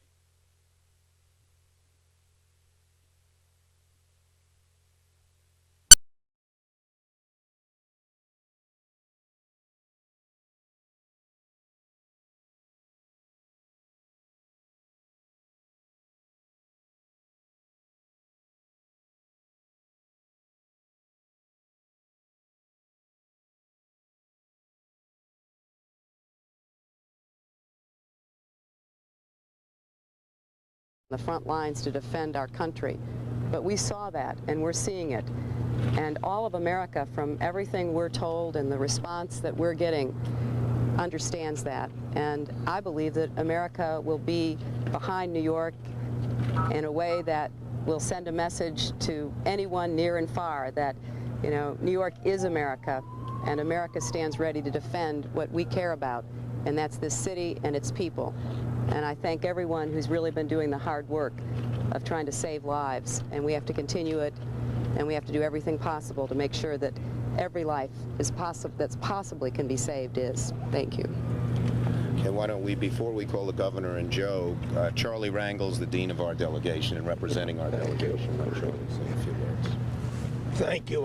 the front lines to defend our country. But we saw that, and we're seeing it. And all of America, from everything we're told and the response that we're getting, understands that. And I believe that America will be behind New York in a way that will send a message to anyone near and far that, you know, New York is America, and America stands ready to defend what we care about, and that's this city and its people. And I thank everyone who's really been doing the hard work of trying to save lives, and we have to continue it, and we have to do everything possible to make sure that every life is that's possibly can be saved is. Thank you. Okay, why don't we, before we call the governor and Joe, Charlie Rangel's the dean of our delegation and representing our delegation. I'm sure he'll say a few words. Thank you.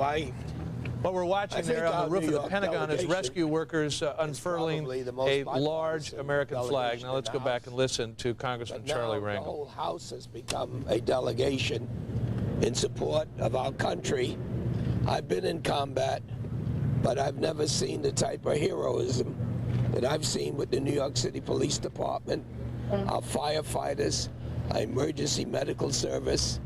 What we're watching there on the roof of the Pentagon is rescue workers unfurling a large American flag. Now let's go back and listen to Congressman Charlie Rangel. The whole House has become a delegation in support of our country. I've been in combat, but I've never seen the type of heroism that I've seen with the New York City Police Department, our firefighters, our emergency medical service,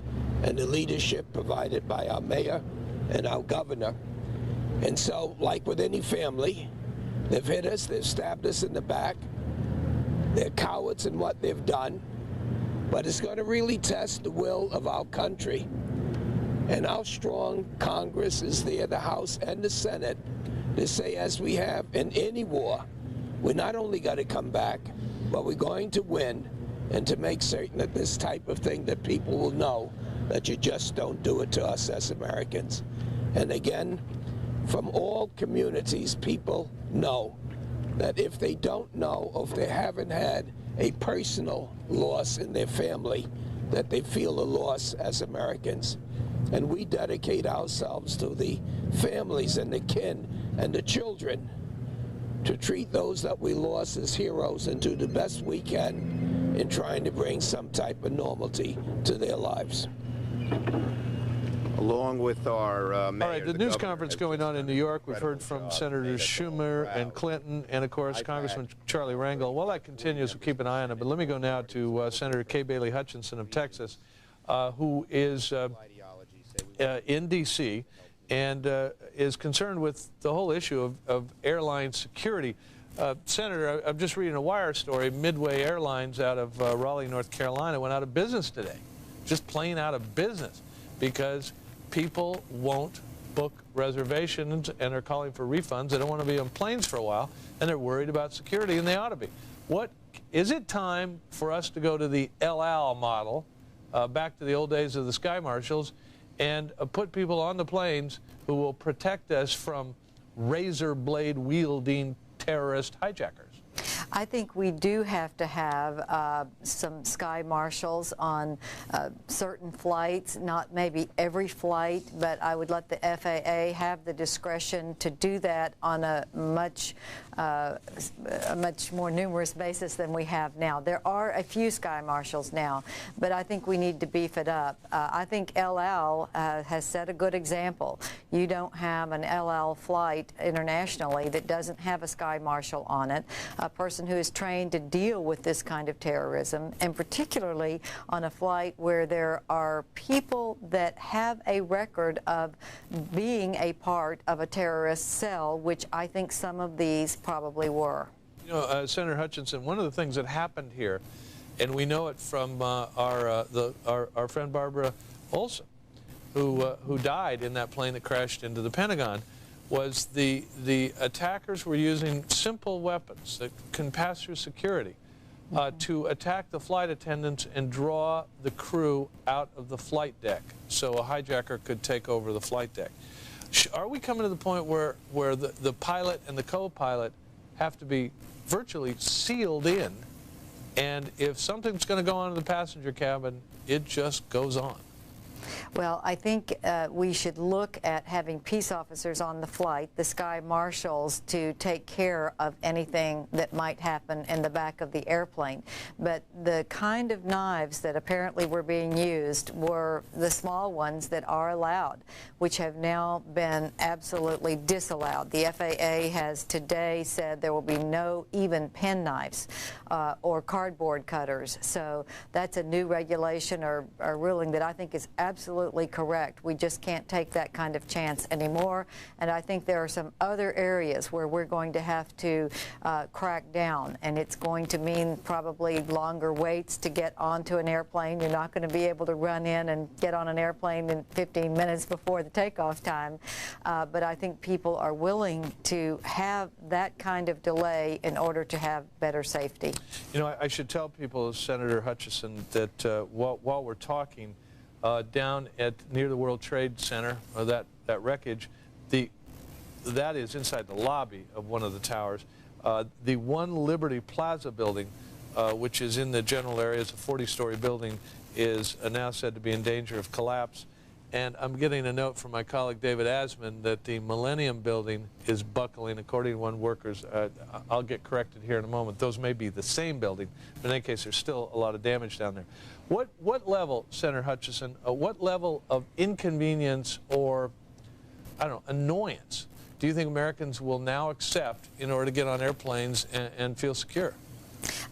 and the leadership provided by our mayor and our governor. And so, like with any family, they've hit us, they've stabbed us in the back, they're cowards in what they've done, but it's going to really test the will of our country. And our strong Congress is there, the House and the Senate, to say, as we have in any war, we're not only going to come back, but we're going to win, and to make certain that this type of thing, that people will know that you just don't do it to us as Americans. And again, from all communities, people know that if they don't know, or if they haven't had a personal loss in their family, that they feel a loss as Americans. And we dedicate ourselves to the families and the kin and the children to treat those that we lost as heroes and do the best we can in trying to bring some type of normality to their lives. Along with our mayor, all right, the news conference going on in New York. We've heard from Senators Schumer and Clinton, and of course Congressman Charlie Rangel. While that continues, we'll keep an eye on it. But let me go now to Senator Kay Bailey Hutchinson of Texas, who is in D.C. and is concerned with the whole issue of airline security. Senator, I'm just reading a wire story. Midway Airlines out of Raleigh, North Carolina, went out of business today, just plain out of business, because people won't book reservations and are calling for refunds. They don't want to be on planes for a while, and they're worried about security, and they ought to be. Is it time for us to go to the El Al model, back to the old days of the Sky Marshals, and put people on the planes who will protect us from razor blade wielding terrorist hijackers? I think we do have to have some Sky Marshals on certain flights, not maybe every flight, but I would let the FAA have the discretion to do that on a much more numerous basis than we have now. There are a few Sky Marshals now, but I think we need to beef it up. I think El Al has set a good example. You don't have an El Al flight internationally that doesn't have a Sky Marshal on it, a person who is trained to deal with this kind of terrorism, and particularly on a flight where there are people that have a record of being a part of a terrorist cell, which I think some of these probably were. You know, Senator Hutchinson, one of the things that happened here, and we know it from our friend Barbara Olson, who died in that plane that crashed into the Pentagon, was the attackers were using simple weapons that can pass through security to attack the flight attendants and draw the crew out of the flight deck so a hijacker could take over the flight deck. Are we coming to the point where the pilot and the co-pilot have to be virtually sealed in, and if something's going to go on in the passenger cabin, it just goes on? Well, I think we should look at having peace officers on the flight, the Sky Marshals, to take care of anything that might happen in the back of the airplane. But the kind of knives that apparently were being used were the small ones that are allowed, which have now been absolutely disallowed. The FAA has today said there will be no even pen knives or cardboard cutters. So that's a new regulation or ruling that I think is absolutely correct. We just can't take that kind of chance anymore, and I think there are some other areas where we're going to have to crack down, and it's going to mean probably longer waits to get onto an airplane. You're not going to be able to run in and get on an airplane in 15 minutes before the takeoff time, but I think people are willing to have that kind of delay in order to have better safety. You know, I should tell people, Senator Hutchinson, that while we're talking, down near the World Trade Center, that wreckage, that is inside the lobby of one of the towers. The One Liberty Plaza building, which is in the general area, is a 40-story building, is now said to be in danger of collapse. And I'm getting a note from my colleague David Asman that the Millennium Building is buckling, according to one workers. I'll get corrected here in a moment. Those may be the same building, but in any case, there's still a lot of damage down there. What level, Senator Hutchinson, what level of inconvenience or, I don't know, annoyance do you think Americans will now accept in order to get on airplanes and feel secure?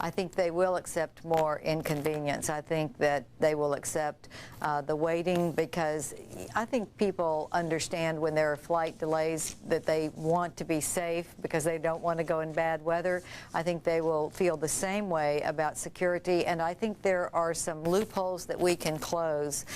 I think they will accept more inconvenience. I think that they will accept the waiting, because I think people understand when there are flight delays that they want to be safe because they don't want to go in bad weather. I think they will feel the same way about security, and I think there are some loopholes that we can close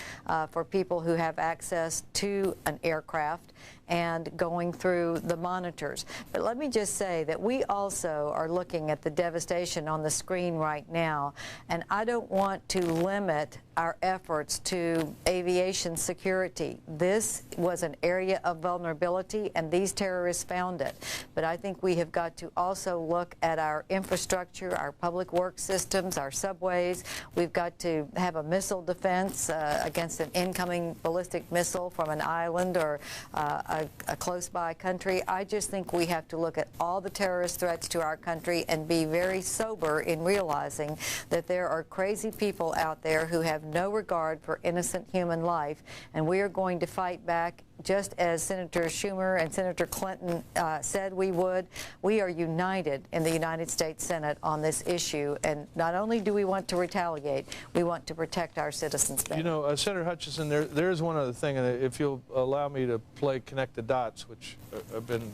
for people who have access to an aircraft and going through the monitors. But let me just say that we also are looking at the devastation on the screen right now, and I don't want to limit our efforts to aviation security. This was an area of vulnerability, and these terrorists found it. But I think we have got to also look at our infrastructure, our public works systems, our subways. We've got to have a missile defense against an incoming ballistic missile from an island or a close-by country. I just think we have to look at all the terrorist threats to our country and be very sober in realizing that there are crazy people out there who have no regard for innocent human life, and we are going to fight back just as Senator Schumer and Senator Clinton said we would. We are united in the United States Senate on this issue, and not only do we want to retaliate, we want to protect our citizens better. You know, Senator Hutchison, there is one other thing, and if you'll allow me to connect the dots, which I've been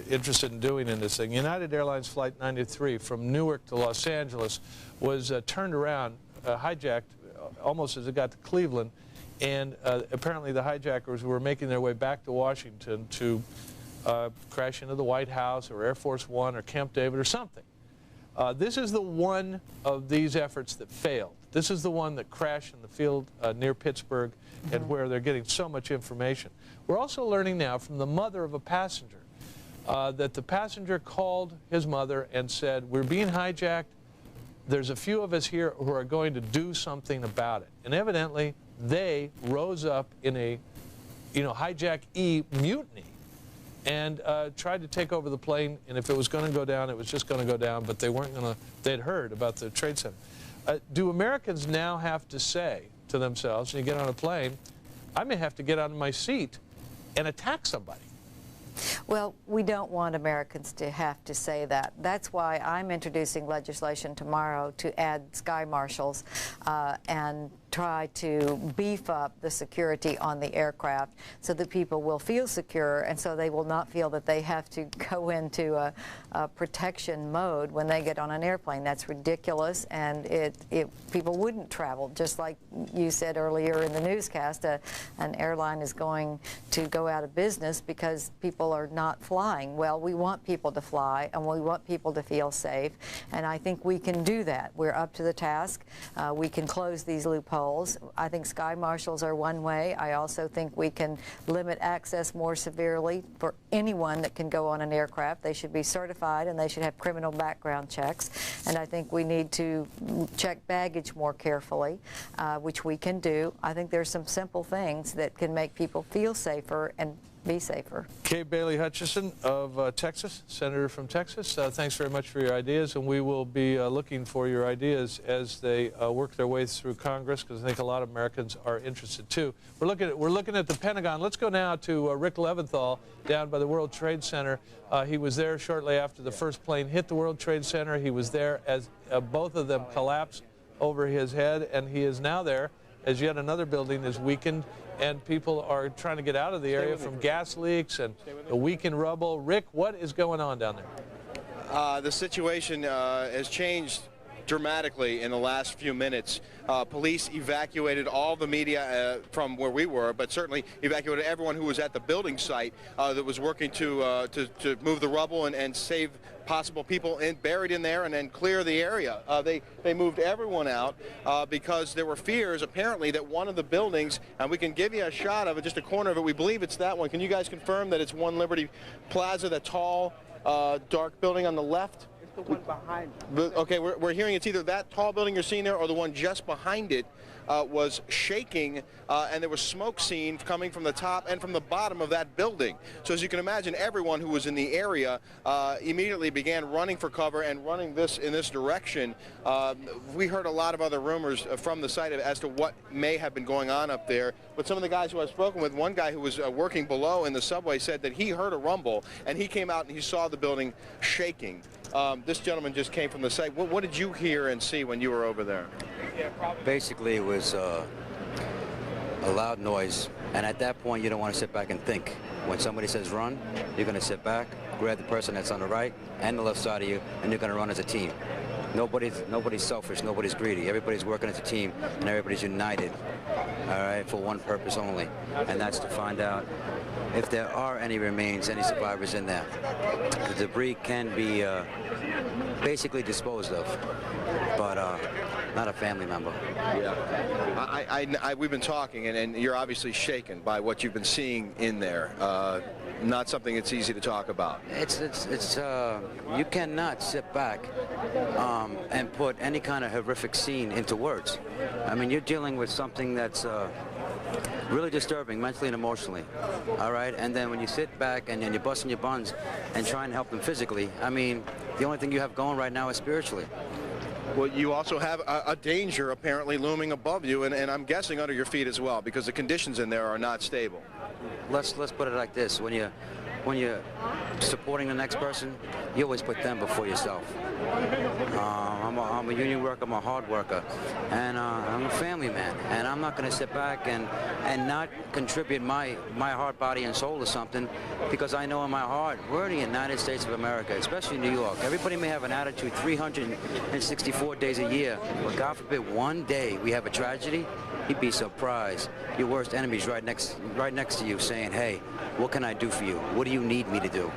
interested in doing in this thing. United Airlines Flight 93 from Newark to Los Angeles was turned around, hijacked almost as it got to Cleveland, and apparently the hijackers were making their way back to Washington to crash into the White House or Air Force One or Camp David or something. This is the one of these efforts that failed. This is the one that crashed in the field near Pittsburgh, and where they're getting so much information. We're also learning now from the mother of a passenger that the passenger called his mother and said, "We're being hijacked. There's a few of us here who are going to do something about it." And evidently, they rose up in a, hijack-E mutiny and tried to take over the plane. And if it was going to go down, it was just going to go down. But they weren't going to. They'd heard about the Trade Center. Do Americans now have to say to themselves, when you get on a plane, I may have to get out of my seat and attack somebody? Well, we don't want Americans to have to say that. That's why I'm introducing legislation tomorrow to add sky marshals and try to beef up the security on the aircraft so that people will feel secure, and so they will not feel that they have to go into a protection mode when they get on an airplane. That's ridiculous, and people wouldn't travel. Just like you said earlier in the newscast, an airline is going to go out of business because people are not flying. Well, we want people to fly, and we want people to feel safe, and I think we can do that. We're up to the task. We can close these loopholes. I think sky marshals are one way. I also think we can limit access more severely for anyone that can go on an aircraft. They should be certified, and they should have criminal background checks. And I think we need to check baggage more carefully, which we can do. I think there's some simple things that can make people feel safer and be safer. Kay Bailey Hutchison of Texas, Senator from Texas, thanks very much for your ideas, and we will be looking for your ideas as they work their way through Congress, because I think a lot of Americans are interested too. We're looking at the Pentagon. Let's go now to Rick Leventhal down by the World Trade Center. He was there shortly after the first plane hit the World Trade Center. He was there as both of them collapsed over his head, and he is now there as yet another building is weakened, and people are trying to get out of the area from gas leaks and the weakened rubble. Rick, what is going on down there? The situation has changed dramatically in the last few minutes. Police evacuated all the media from where we were, but certainly evacuated everyone who was at the building site that was working to move the rubble and save possible people buried in there and then clear the area. They moved everyone out because there were fears apparently that one of the buildings, and we can give you a shot of it, just a corner of it, we believe it's that one. Can you guys confirm that it's One Liberty Plaza, that tall dark building on the left? The one behind it. Okay, we're hearing it's either that tall building you're seeing there or the one just behind it was shaking, and there was smoke seen coming from the top and from the bottom of that building. So as you can imagine, everyone who was in the area immediately began running for cover and running in this direction. We heard a lot of other rumors from the site as to what may have been going on up there. But some of the guys who I've spoken with, one guy who was working below in the subway said that he heard a rumble, and he came out and he saw the building shaking. This gentleman just came from the site. What did you hear and see when you were over there? Basically, it was a loud noise, and at that point, you don't want to sit back and think. When somebody says run, you're going to sit back, grab the person that's on the right and the left side of you, and you're going to run as a team. Nobody's selfish, nobody's greedy. Everybody's working as a team, and everybody's united, all right, for one purpose only, and that's to find out if there are any remains, any survivors in there. The debris can be basically disposed of, but not a family member. Yeah. We've been talking, and you're obviously shaken by what you've been seeing in there. Not something that's easy to talk about. You cannot sit back and put any kind of horrific scene into words. I mean, you're dealing with something that's really disturbing mentally and emotionally, all right? And then when you sit back and then you're busting your buns and trying to help them physically, I mean, the only thing you have going right now is spiritually. Well, you also have a danger apparently looming above you, and I'm guessing under your feet as well, because the conditions in there are not stable. Let's put it like this: when you're supporting the next person, you always put them before yourself. I'm a union worker, I'm a hard worker, and I'm a family man, and I'm not going to sit back and not contribute my heart, body, and soul to something, because I know in my heart we're in the United States of America, especially New York. Everybody may have an attitude 364 days a year, but God forbid one day we have a tragedy, you'd be surprised. Your worst enemy's right next to you saying, hey, what can I do for you? What do you need me to do?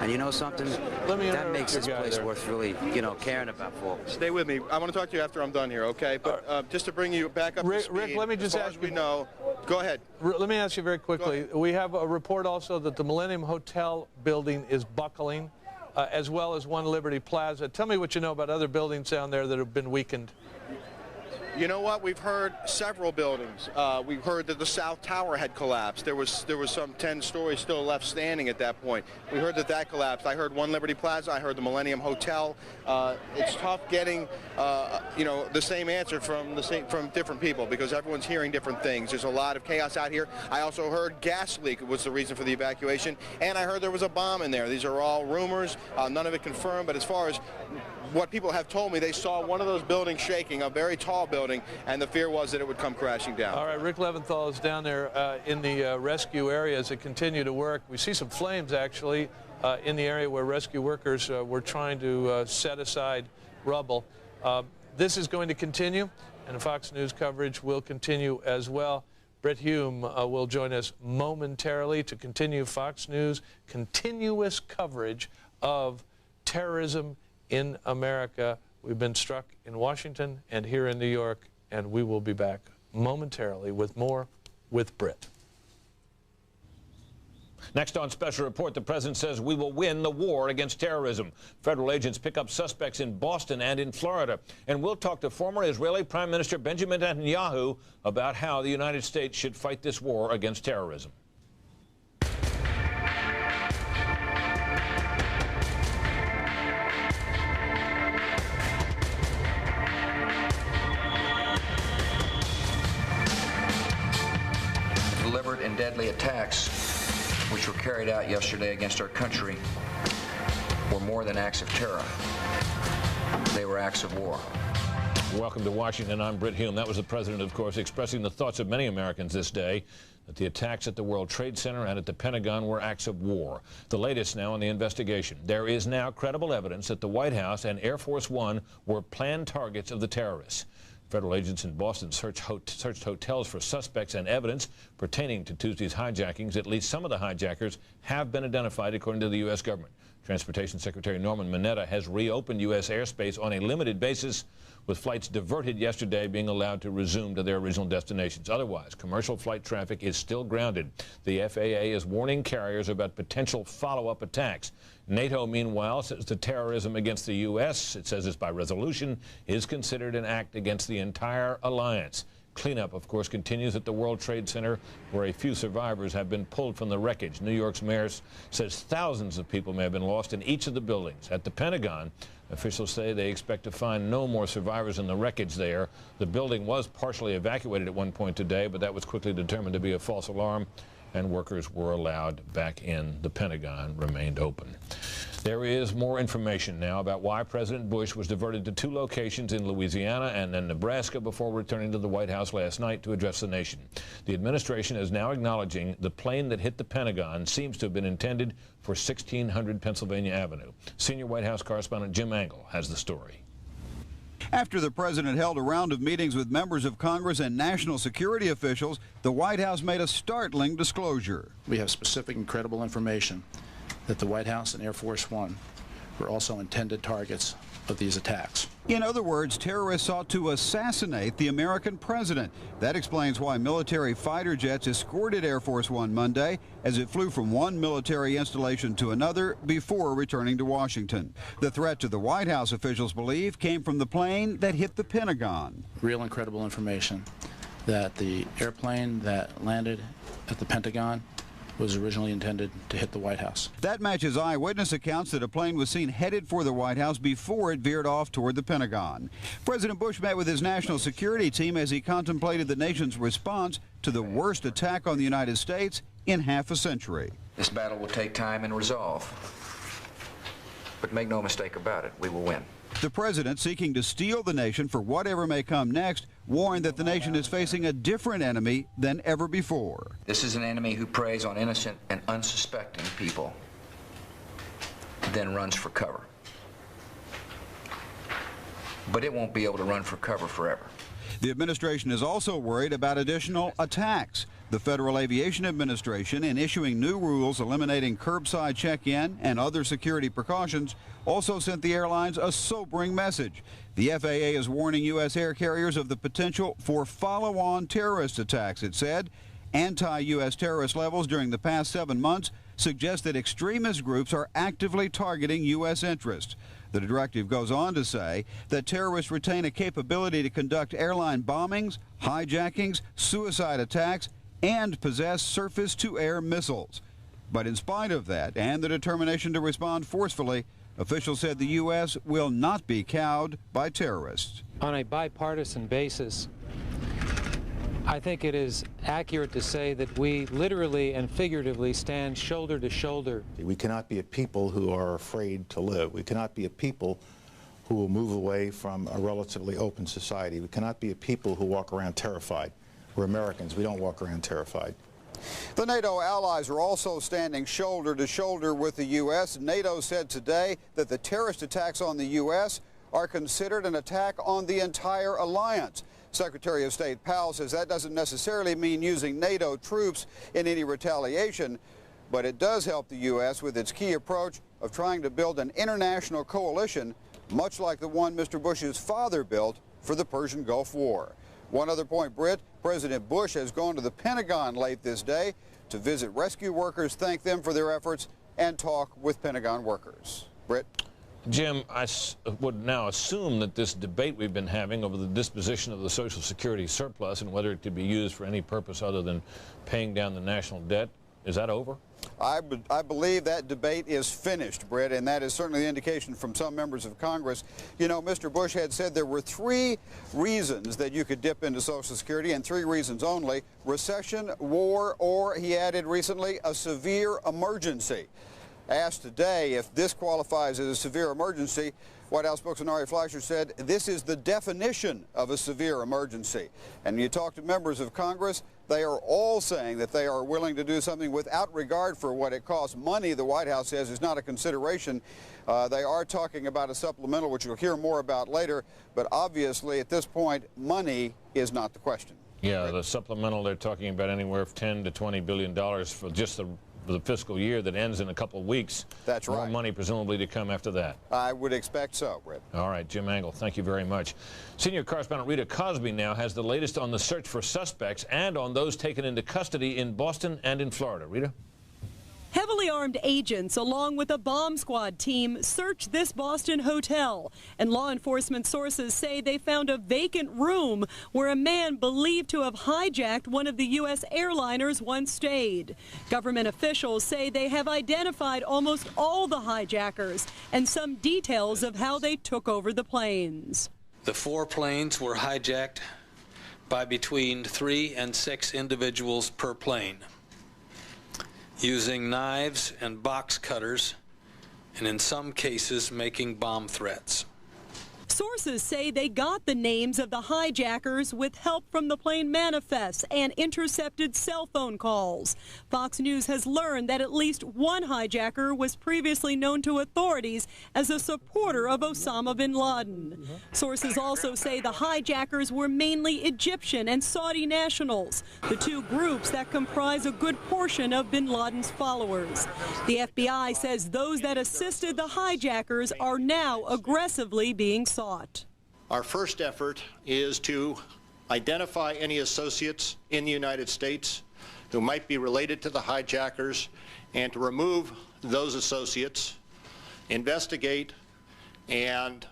And you know something? That makes this place worth really, caring about for. Stay with me. I want to talk to you after I'm done here, okay? But just to bring you back up to speed, Rick, let me just ask you. Go ahead. Let me ask you very quickly. We have a report also that the Millennium Hotel building is buckling, as well as One Liberty Plaza. Tell me what you know about other buildings down there that have been weakened. You know what? We've heard several buildings. We've heard that the South Tower had collapsed. There was some 10 stories still left standing at that point. We heard that collapsed. I heard One Liberty Plaza. I heard the Millennium Hotel. It's tough getting, the same answer from different people, because everyone's hearing different things. There's a lot of chaos out here. I also heard gas leak was the reason for the evacuation, and I heard there was a bomb in there. These are all rumors. None of it confirmed. But as far as what people have told me, they saw one of those buildings shaking, a very tall building, and the fear was that it would come crashing down. All right, Rick Leventhal is down there in the rescue area as they continue to work. We see some flames, actually, in the area where rescue workers were trying to set aside rubble. This is going to continue, and Fox News coverage will continue as well. Britt Hume will join us momentarily to continue Fox News' continuous coverage of terrorism in America. We've been struck in Washington and here in New York, and we will be back momentarily with more with Britt. Next on Special Report, the president says we will win the war against terrorism. Federal agents pick up suspects in Boston and in Florida. And we'll talk to former Israeli Prime Minister Benjamin Netanyahu about how the United States should fight this war against terrorism. Deliberate and deadly attacks which were carried out yesterday against our country were more than acts of terror. They were acts of war. Welcome to Washington. I'm Britt Hume. That was the president, of course, expressing the thoughts of many Americans this day that the attacks at the World Trade Center and at the Pentagon were acts of war. The latest now in the investigation. There is now credible evidence that the White House and Air Force One were planned targets of the terrorists. Federal agents in Boston searched hotels for suspects and evidence pertaining to Tuesday's hijackings. At least some of the hijackers have been identified, according to the U.S. government. Transportation Secretary Norman Mineta has reopened U.S. airspace on a limited basis, with flights diverted yesterday being allowed to resume to their original destinations. Otherwise, commercial flight traffic is still grounded. The FAA is warning carriers about potential follow-up attacks. NATO, meanwhile, says the terrorism against the U.S., it says this by resolution, is considered an act against the entire alliance. Cleanup, of course, continues at the World Trade Center, where a few survivors have been pulled from the wreckage. New York's mayor says thousands of people may have been lost in each of the buildings. At the Pentagon, officials say they expect to find no more survivors in the wreckage there. The building was partially evacuated at one point today, but that was quickly determined to be a false alarm. and workers were allowed back in. The Pentagon remained open. There is more information now about why President Bush was diverted to 2 locations in Louisiana and then Nebraska before returning to the White House last night to address the nation. The administration is now acknowledging the plane that hit the Pentagon seems to have been intended for 1600 Pennsylvania Avenue. Senior White House correspondent Jim Angle has the story. After the president held a round of meetings with members of Congress and national security officials, the White House made a startling disclosure. We have specific and credible information that the White House and Air Force One were also intended targets of these attacks. In other words, terrorists sought to assassinate the American president. That explains why military fighter jets escorted Air Force One Monday as it flew from one military installation to another before returning to Washington. The threat to the White House, officials believe, came from the plane that hit the Pentagon. Real and credible information that the airplane that landed at the Pentagon was originally intended to hit the White House. That matches eyewitness accounts that a plane was seen headed for the White House before it veered off toward the Pentagon. President Bush met with his national security team as he contemplated the nation's response to the worst attack on the United States in half a century. This battle will take time and resolve. But make no mistake about it, we will win. The president, seeking to steel the nation for whatever may come next, warned that the nation is facing a different enemy than ever before. This is an enemy who preys on innocent and unsuspecting people, then runs for cover. But it won't be able to run for cover forever. The administration is also worried about additional attacks. The Federal Aviation Administration, in issuing new rules eliminating curbside check-in and other security precautions, also sent the airlines a sobering message. The FAA is warning U.S. air carriers of the potential for follow-on terrorist attacks. It said anti-U.S. terrorist levels during the past 7 months suggest that extremist groups are actively targeting U.S. interests. The directive goes on to say that terrorists retain a capability to conduct airline bombings, hijackings, suicide attacks, and possess surface-to-air missiles. But in spite of that and the determination to respond forcefully, officials said the U.S. will not be cowed by terrorists. On a bipartisan basis, I think it is accurate to say that we literally and figuratively stand shoulder to shoulder. We cannot be a people who are afraid to live. We cannot be a people who will move away from a relatively open society. We cannot be a people who walk around terrified. We're Americans. We don't walk around terrified. The NATO allies are also standing shoulder to shoulder with the U.S. NATO said today that the terrorist attacks on the U.S. are considered an attack on the entire alliance. Secretary of State Powell says that doesn't necessarily mean using NATO troops in any retaliation, but it does help the U.S. with its key approach of trying to build an international coalition, much like the one Mr. Bush's father built for the Persian Gulf War. One other point, Britt, President Bush has gone to the Pentagon late this day to visit rescue workers, thank them for their efforts, and talk with Pentagon workers. Britt? Jim, I would now assume that this debate we've been having over the disposition of the Social Security surplus and whether it could be used for any purpose other than paying down the national debt, is that over? I believe that debate is finished, Britt, and that is certainly the indication from some members of Congress. You know, Mr. Bush had said there were 3 reasons that you could dip into Social Security, and 3 reasons only: recession, war, or, he added recently, a severe emergency. Asked today if this qualifies as a severe emergency, White House spokesman Ari Fleischer said this is the definition of a severe emergency. And you talk to members of Congress, they are all saying that they are willing to do something without regard for what it costs. Money, the White House says, is not a consideration. They are talking about a supplemental, which you'll hear more about later, but obviously at this point, money is not the question. Yeah, the supplemental, they're talking about anywhere from $10 to $20 billion for just the fiscal year that ends in a couple of weeks. That's right. More money presumably to come after that. I would expect so, Britt. All right, Jim Angle, thank you very much. Senior correspondent Rita Cosby now has the latest on the search for suspects and on those taken into custody in Boston and in Florida. Rita? Heavily armed agents, along with a bomb squad team, searched this Boston hotel, and law enforcement sources say they found a vacant room where a man believed to have hijacked one of the U.S. airliners once stayed. Government officials say they have identified almost all the hijackers and some details of how they took over the planes. The 4 planes were hijacked by between 3 and 6 individuals per plane. using knives and box cutters, and in some cases making bomb threats. Sources say they got the names of the hijackers with help from the plane manifests and intercepted cell phone calls. Fox News has learned that at least one hijacker was previously known to authorities as a supporter of Osama bin Laden. Sources also say the hijackers were mainly Egyptian and Saudi nationals, the two groups that comprise a good portion of bin Laden's followers. The FBI says those that assisted the hijackers are now aggressively being sought. Our first effort is to identify any associates in the United States who might be related to the hijackers and to remove those associates, investigate, and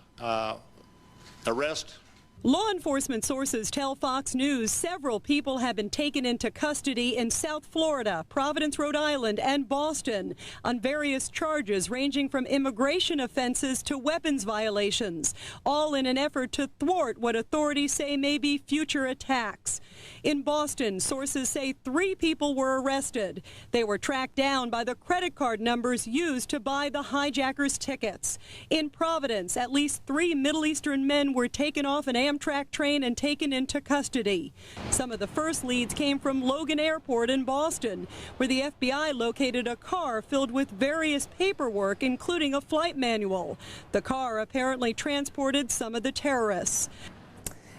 arrest. Law enforcement sources tell Fox News several people have been taken into custody in South Florida, Providence, Rhode Island, and Boston on various charges ranging from immigration offenses to weapons violations, all in an effort to thwart what authorities say may be future attacks. In Boston, sources say 3 people were arrested. They were tracked down by the credit card numbers used to buy the hijackers' tickets. In Providence, at least 3 Middle Eastern men were taken off an Amtrak train and taken into custody. Some of the first leads came from Logan Airport in Boston, where the FBI located a car filled with various paperwork, including a flight manual. The car apparently transported some of the terrorists.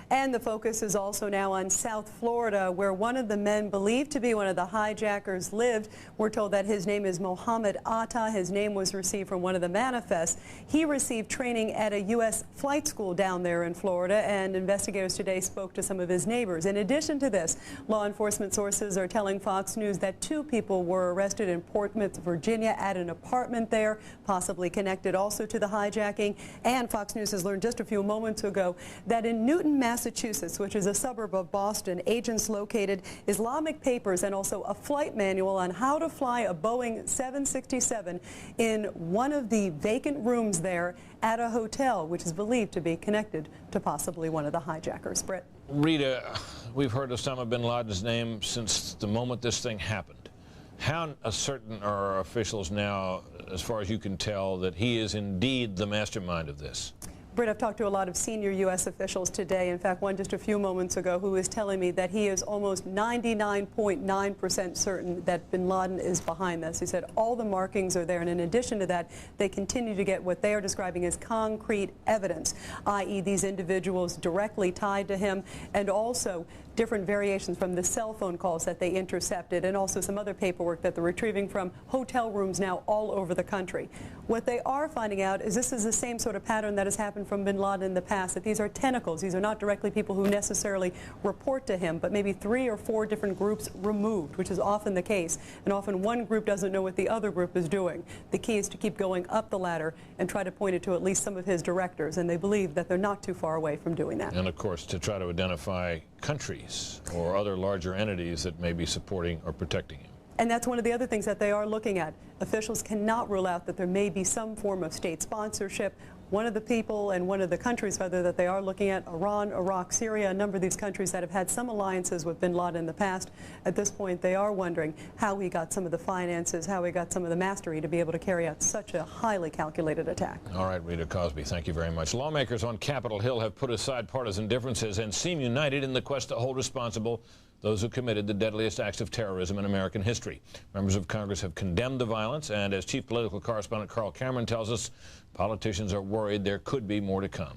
And the focus is also now on South Florida, where one of the men believed to be one of the hijackers lived. We're told that his name is Mohammed Atta. His name was received from one of the manifests. He received training at a U.S. flight school down there in Florida, and investigators today spoke to some of his neighbors. In addition to this, law enforcement sources are telling Fox News that 2 people were arrested in Portsmouth, Virginia, at an apartment there, possibly connected also to the hijacking. And Fox News has learned just a few moments ago that in Newton, Massachusetts, which is a suburb of Boston, agents located Islamic papers and also a flight manual on how to fly a Boeing 767 in one of the vacant rooms there at a hotel, which is believed to be connected to possibly one of the hijackers. Britt. Rita, we've heard Osama bin Laden's name since the moment this thing happened. How certain are officials now, as far as you can tell, that he is indeed the mastermind of this? Britt, I've talked to a lot of senior U.S. officials today, in fact, one just a few moments ago, who is telling me that he is almost 99.9% certain that bin Laden is behind this. He said all the markings are there, and in addition to that, they continue to get what they are describing as concrete evidence, i.e. these individuals directly tied to him, and also different variations from the cell phone calls that they intercepted, and also some other paperwork that they're retrieving from hotel rooms now all over the country. What they are finding out is this is the same sort of pattern that has happened from bin Laden in the past, that these are tentacles. These are not directly people who necessarily report to him, but maybe 3 or 4 different groups removed, which is often the case. And often one group doesn't know what the other group is doing. The key is to keep going up the ladder and try to point it to at least some of his directors, and they believe that they're not too far away from doing that. And of course, to try to identify countries or other larger entities that may be supporting or protecting him. And that's one of the other things that they are looking at. Officials cannot rule out that there may be some form of state sponsorship. One of the people and one of the countries, rather, that they are looking at, Iran, Iraq, Syria, a number of these countries that have had some alliances with bin Laden in the past. At this point, they are wondering how he got some of the finances, how he got some of the mastery to be able to carry out such a highly calculated attack. All right, Rita Cosby, thank you very much. Lawmakers on Capitol Hill have put aside partisan differences and seem united in the quest to hold responsible those who committed the deadliest acts of terrorism in American history. Members of Congress have condemned the violence, and as chief political correspondent Carl Cameron tells us, politicians are worried there could be more to come.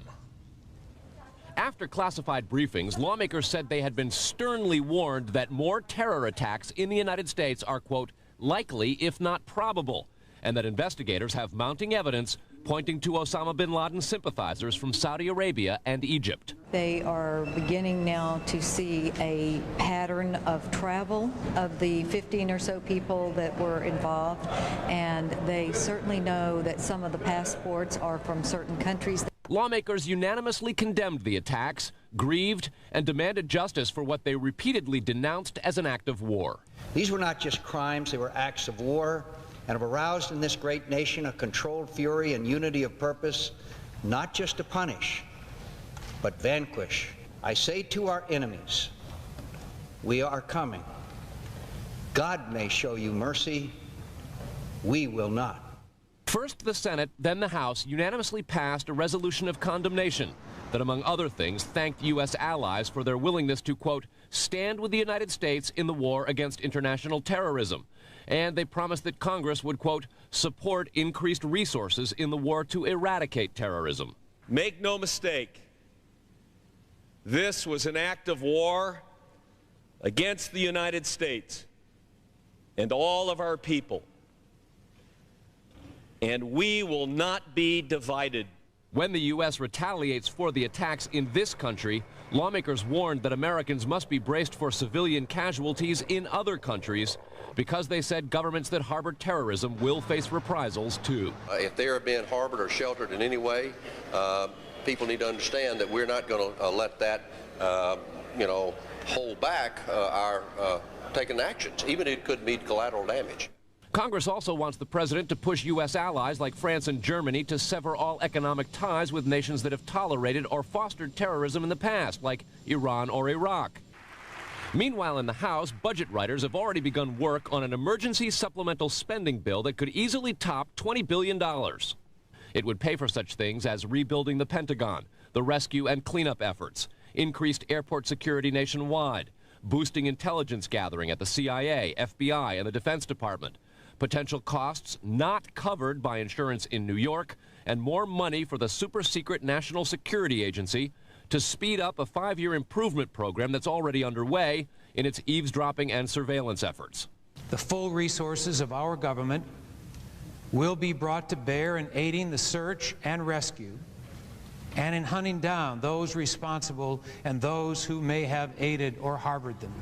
After classified briefings, lawmakers said they had been sternly warned that more terror attacks in the United States are, quote, likely if not probable, and that investigators have mounting evidence pointing to Osama bin Laden sympathizers from Saudi Arabia and Egypt. They are beginning now to see a pattern of travel of the 15 or so people that were involved, and they certainly know that some of the passports are from certain countries. Lawmakers unanimously condemned the attacks, grieved, and demanded justice for what they repeatedly denounced as an act of war. These were not just crimes, they were acts of war, and have aroused in this great nation a controlled fury and unity of purpose, not just to punish, but vanquish. I say to our enemies, we are coming. God may show you mercy, We will not. First the Senate, then the House unanimously passed a resolution of condemnation that, among other things, thanked U.S. allies for their willingness to, quote, stand with the United States in the war against international terrorism. And they promised that Congress would, quote, support increased resources in the war to eradicate terrorism. Make no mistake, this was an act of war against the United States and all of our people. And we will not be divided. When the U.S. retaliates for the attacks in this country, lawmakers warned that Americans must be braced for civilian casualties in other countries because they said governments that harbor terrorism will face reprisals too. If they are being harbored or sheltered in any way, people need to understand that we're not going to let that, hold back our taking actions, even if it could mean collateral damage. Congress also wants the president to push U.S. allies like France and Germany to sever all economic ties with nations that have tolerated or fostered terrorism in the past, like Iran or Iraq. Meanwhile, in the House, budget writers have already begun work on an emergency supplemental spending bill that could easily top $20 billion. It would pay for such things as rebuilding the Pentagon, the rescue and cleanup efforts, increased airport security nationwide, boosting intelligence gathering at the CIA, FBI, and the Defense Department, potential costs not covered by insurance in New York, and more money for the super-secret National Security Agency to speed up a 5-year improvement program that's already underway in its eavesdropping and surveillance efforts. The full resources of our government will be brought to bear in aiding the search and rescue and in hunting down those responsible and those who may have aided or harbored them.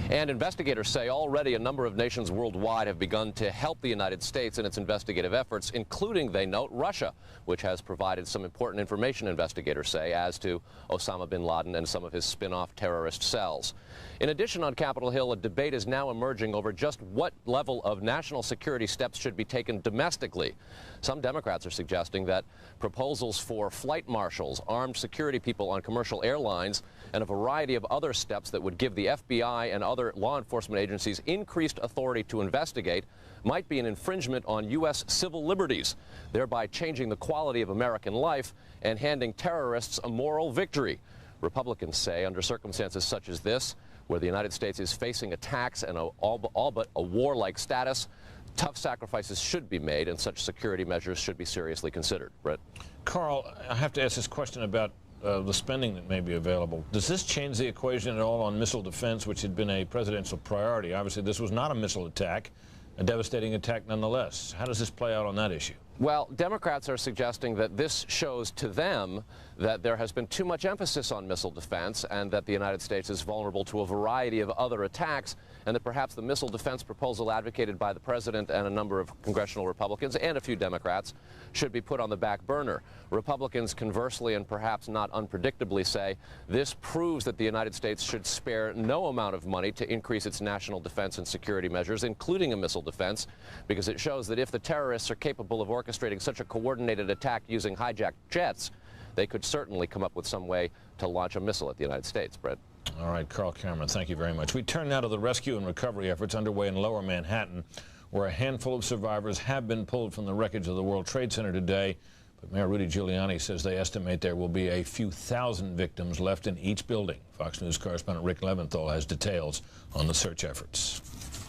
And investigators say already a number of nations worldwide have begun to help the United States in its investigative efforts, including, they note, Russia, which has provided some important information, investigators say, as to Osama bin Laden and some of his spin-off terrorist cells. In addition, on Capitol Hill, a debate is now emerging over just what level of national security steps should be taken domestically. Some Democrats are suggesting that proposals for flight marshals, armed security people on commercial airlines, and a variety of other steps that would give the FBI and other law enforcement agencies increased authority to investigate might be an infringement on U.S. civil liberties, thereby changing the quality of American life and handing terrorists a moral victory. Republicans say under circumstances such as this, where the United States is facing attacks and all but a war-like status, tough sacrifices should be made and such security measures should be seriously considered. Brett? Carl, I have to ask this question about the spending that may be available. Does this change the equation at all on missile defense, which had been a presidential priority? Obviously, this was not a missile attack, a devastating attack nonetheless. How does this play out on that issue? Well, Democrats are suggesting that this shows to them that there has been too much emphasis on missile defense and that the United States is vulnerable to a variety of other attacks, and that perhaps the missile defense proposal advocated by the president and a number of congressional Republicans and a few Democrats should be put on the back burner. Republicans conversely and perhaps not unpredictably say this proves that the United States should spare no amount of money to increase its national defense and security measures, including a missile defense, because it shows that if the terrorists are capable of orchestrating such a coordinated attack using hijacked jets, they could certainly come up with some way to launch a missile at the United States. Brett? All right, Carl Cameron, thank you very much. We turn now to the rescue and recovery efforts underway in Lower Manhattan, where a handful of survivors have been pulled from the wreckage of the World Trade Center today. But Mayor Rudy Giuliani says they estimate there will be a few thousand victims left in each building. Fox News correspondent Rick Leventhal has details on the search efforts.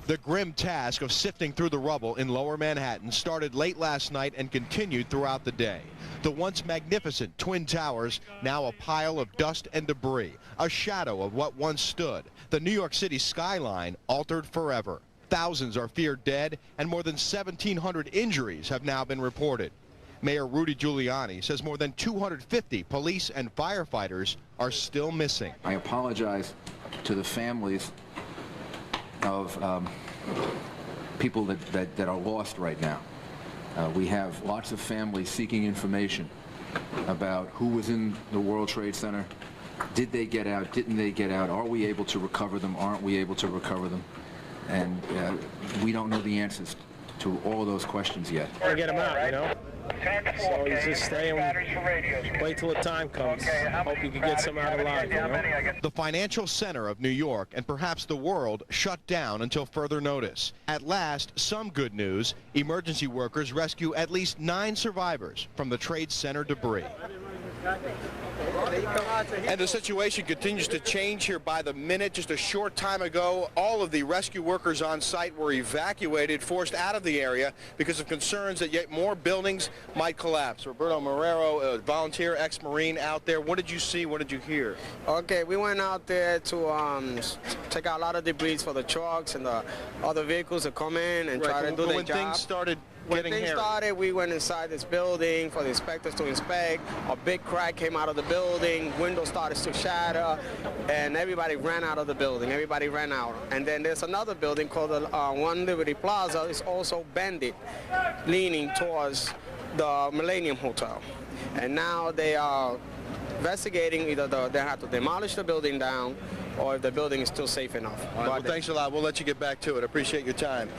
The grim task of sifting through the rubble in Lower Manhattan started late last night and continued throughout the day. The once magnificent Twin Towers, now a pile of dust and debris, a shadow of what once stood. The New York City skyline altered forever. Thousands are feared dead, and more than 1,700 injuries have now been reported. Mayor Rudy Giuliani says more than 250 police and firefighters are still missing. I apologize to the families of people that are lost right now. We have lots of families seeking information about who was in the World Trade Center. Did they get out? Didn't they get out? Are we able to recover them? Aren't we able to recover them? And we don't know the answers to all of those questions yet. Or get them out, you know? So you just stay and wait till the time comes. Hope you can get some out alive, you know? The financial center of New York and perhaps the world shut down until further notice. At last, some good news. Emergency workers rescue at least 9 survivors from the trade center debris. And the situation continues to change here by the minute. Just a short time ago, all of the rescue workers on site were evacuated, forced out of the area because of concerns that yet more buildings might collapse. Roberto Marrero, a volunteer, ex-Marine out there. What did you see? What did you hear? Okay, we went out there to take out a lot of debris for the trucks and the other vehicles to come in and try to do their job. Things started When things started, we went inside this building for the inspectors to inspect. A big crack came out of the building, windows started to shatter, and everybody ran out of the building. Everybody ran out. And then there's another building called the One Liberty Plaza. It's also bended, leaning towards the Millennium Hotel. And now they are investigating either they have to demolish the building down or if the building is still safe enough. All right, well, thanks a lot. We'll let you get back to it. I appreciate your time.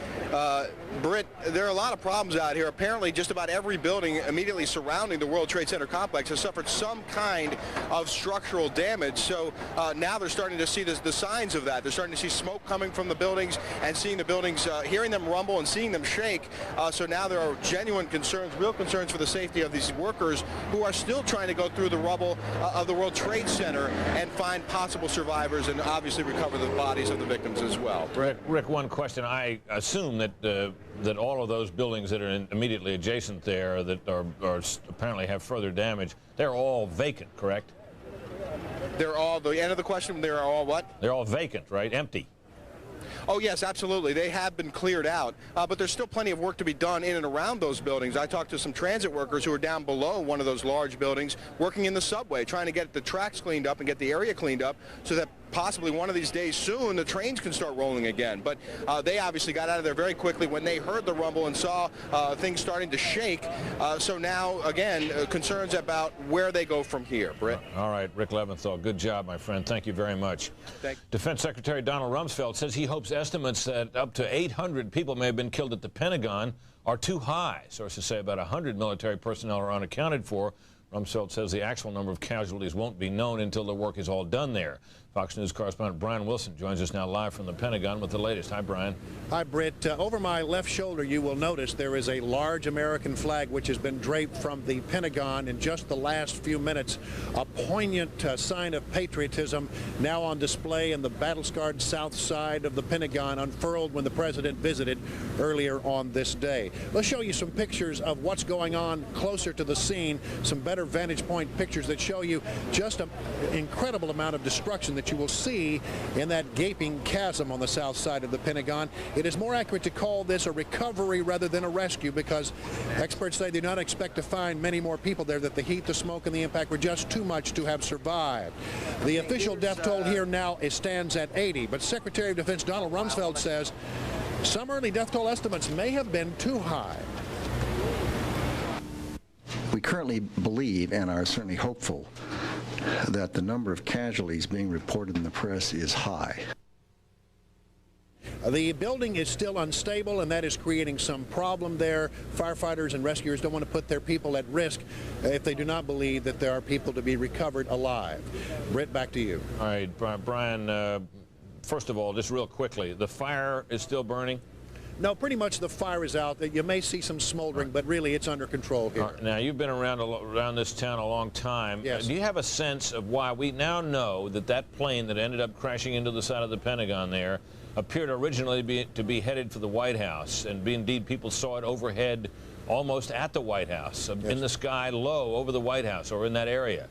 Britt, there are a lot of problems out here. Apparently, just about every building immediately surrounding the World Trade Center complex has suffered some kind of structural damage. So now they're starting to see the signs of that. They're starting to see smoke coming from the buildings and seeing the buildings, hearing them rumble and seeing them shake. So now there are genuine concerns, real concerns for the safety of these workers who are still trying to go through the rubble of the World Trade Center and find possible survivors and obviously recover the bodies of the victims as well. Rick, one question. I assume that that all of those buildings that are immediately adjacent there that are apparently have further damage, they're all vacant, correct? They're all, the end of the question, they're all what? They're all vacant, right? Empty. Oh, yes, absolutely. They have been cleared out, but there's still plenty of work to be done in and around those buildings. I talked to some transit workers who are down below one of those large buildings working in the subway, trying to get the tracks cleaned up and get the area cleaned up so that possibly one of these days soon the trains can start rolling again. But they obviously got out of there very quickly when they heard the rumble and saw things starting to shake. So now, again, concerns about where they go from here. Britt? All right, Rick Leventhal, good job, my friend. Thank you very much. Defense Secretary Donald Rumsfeld says he hopes estimates that up to 800 people may have been killed at the Pentagon are too high. Sources say about 100 military personnel are unaccounted for. Rumsfeld says the actual number of casualties won't be known until the work is all done there. Fox News correspondent Brian Wilson joins us now live from the Pentagon with the latest. Hi, Brian. Hi, Britt. Over my left shoulder, you will notice there is a large American flag which has been draped from the Pentagon in just the last few minutes. A poignant sign of patriotism now on display in the battle-scarred south side of the Pentagon, unfurled when the president visited earlier on this day. Let's show you some pictures of what's going on closer to the scene, some better vantage point pictures that show you just an incredible amount of destruction that you will see in that gaping chasm on the south side of the Pentagon. It is more accurate to call this a recovery rather than a rescue because experts say they do not expect to find many more people there, that the heat, the smoke, and the impact were just too much to have survived. The official death toll here now stands at 80, but Secretary of Defense Donald Rumsfeld says some early death toll estimates may have been too high. We currently believe and are certainly hopeful that the number of casualties being reported in the press is high. The building is still unstable, and that is creating some problem there. Firefighters and rescuers don't want to put their people at risk if they do not believe that there are people to be recovered alive. Britt, back to you. All right, Brian, first of all, just real quickly, the fire is still burning? No, pretty much the fire is out. You may see some smoldering, but really it's under control here. Now, you've been around this town a long time. Yes. Do you have a sense of why we now know that that plane that ended up crashing into the side of the Pentagon there appeared originally to be headed for the White House, and indeed people saw it overhead almost at the White House, in the sky low over the White House or in that area?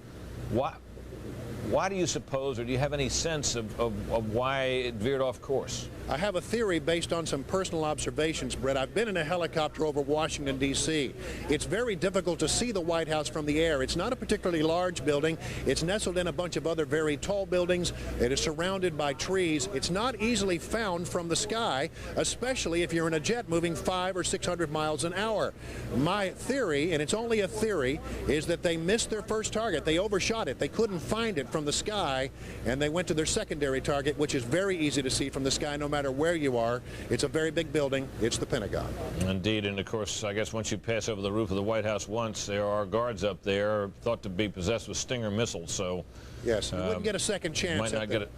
Why do you suppose, or do you have any sense of why it veered off course? I have a theory based on some personal observations, Brett. I've been in a helicopter over Washington, D.C. It's very difficult to see the White House from the air. It's not a particularly large building. It's nestled in a bunch of other very tall buildings. It is surrounded by trees. It's not easily found from the sky, especially if you're in a jet moving 500 or 600 miles an hour. My theory, and it's only a theory, is that they missed their first target. They overshot it. They couldn't find it from from the sky, and they went to their secondary target, which is very easy to see from the sky no matter where you are. It's a very big building. It's the Pentagon. Indeed, and of course, I guess once you pass over the roof of the White House once, there are guards up there thought to be possessed with Stinger missiles, so... Yes, you wouldn't get a second chance.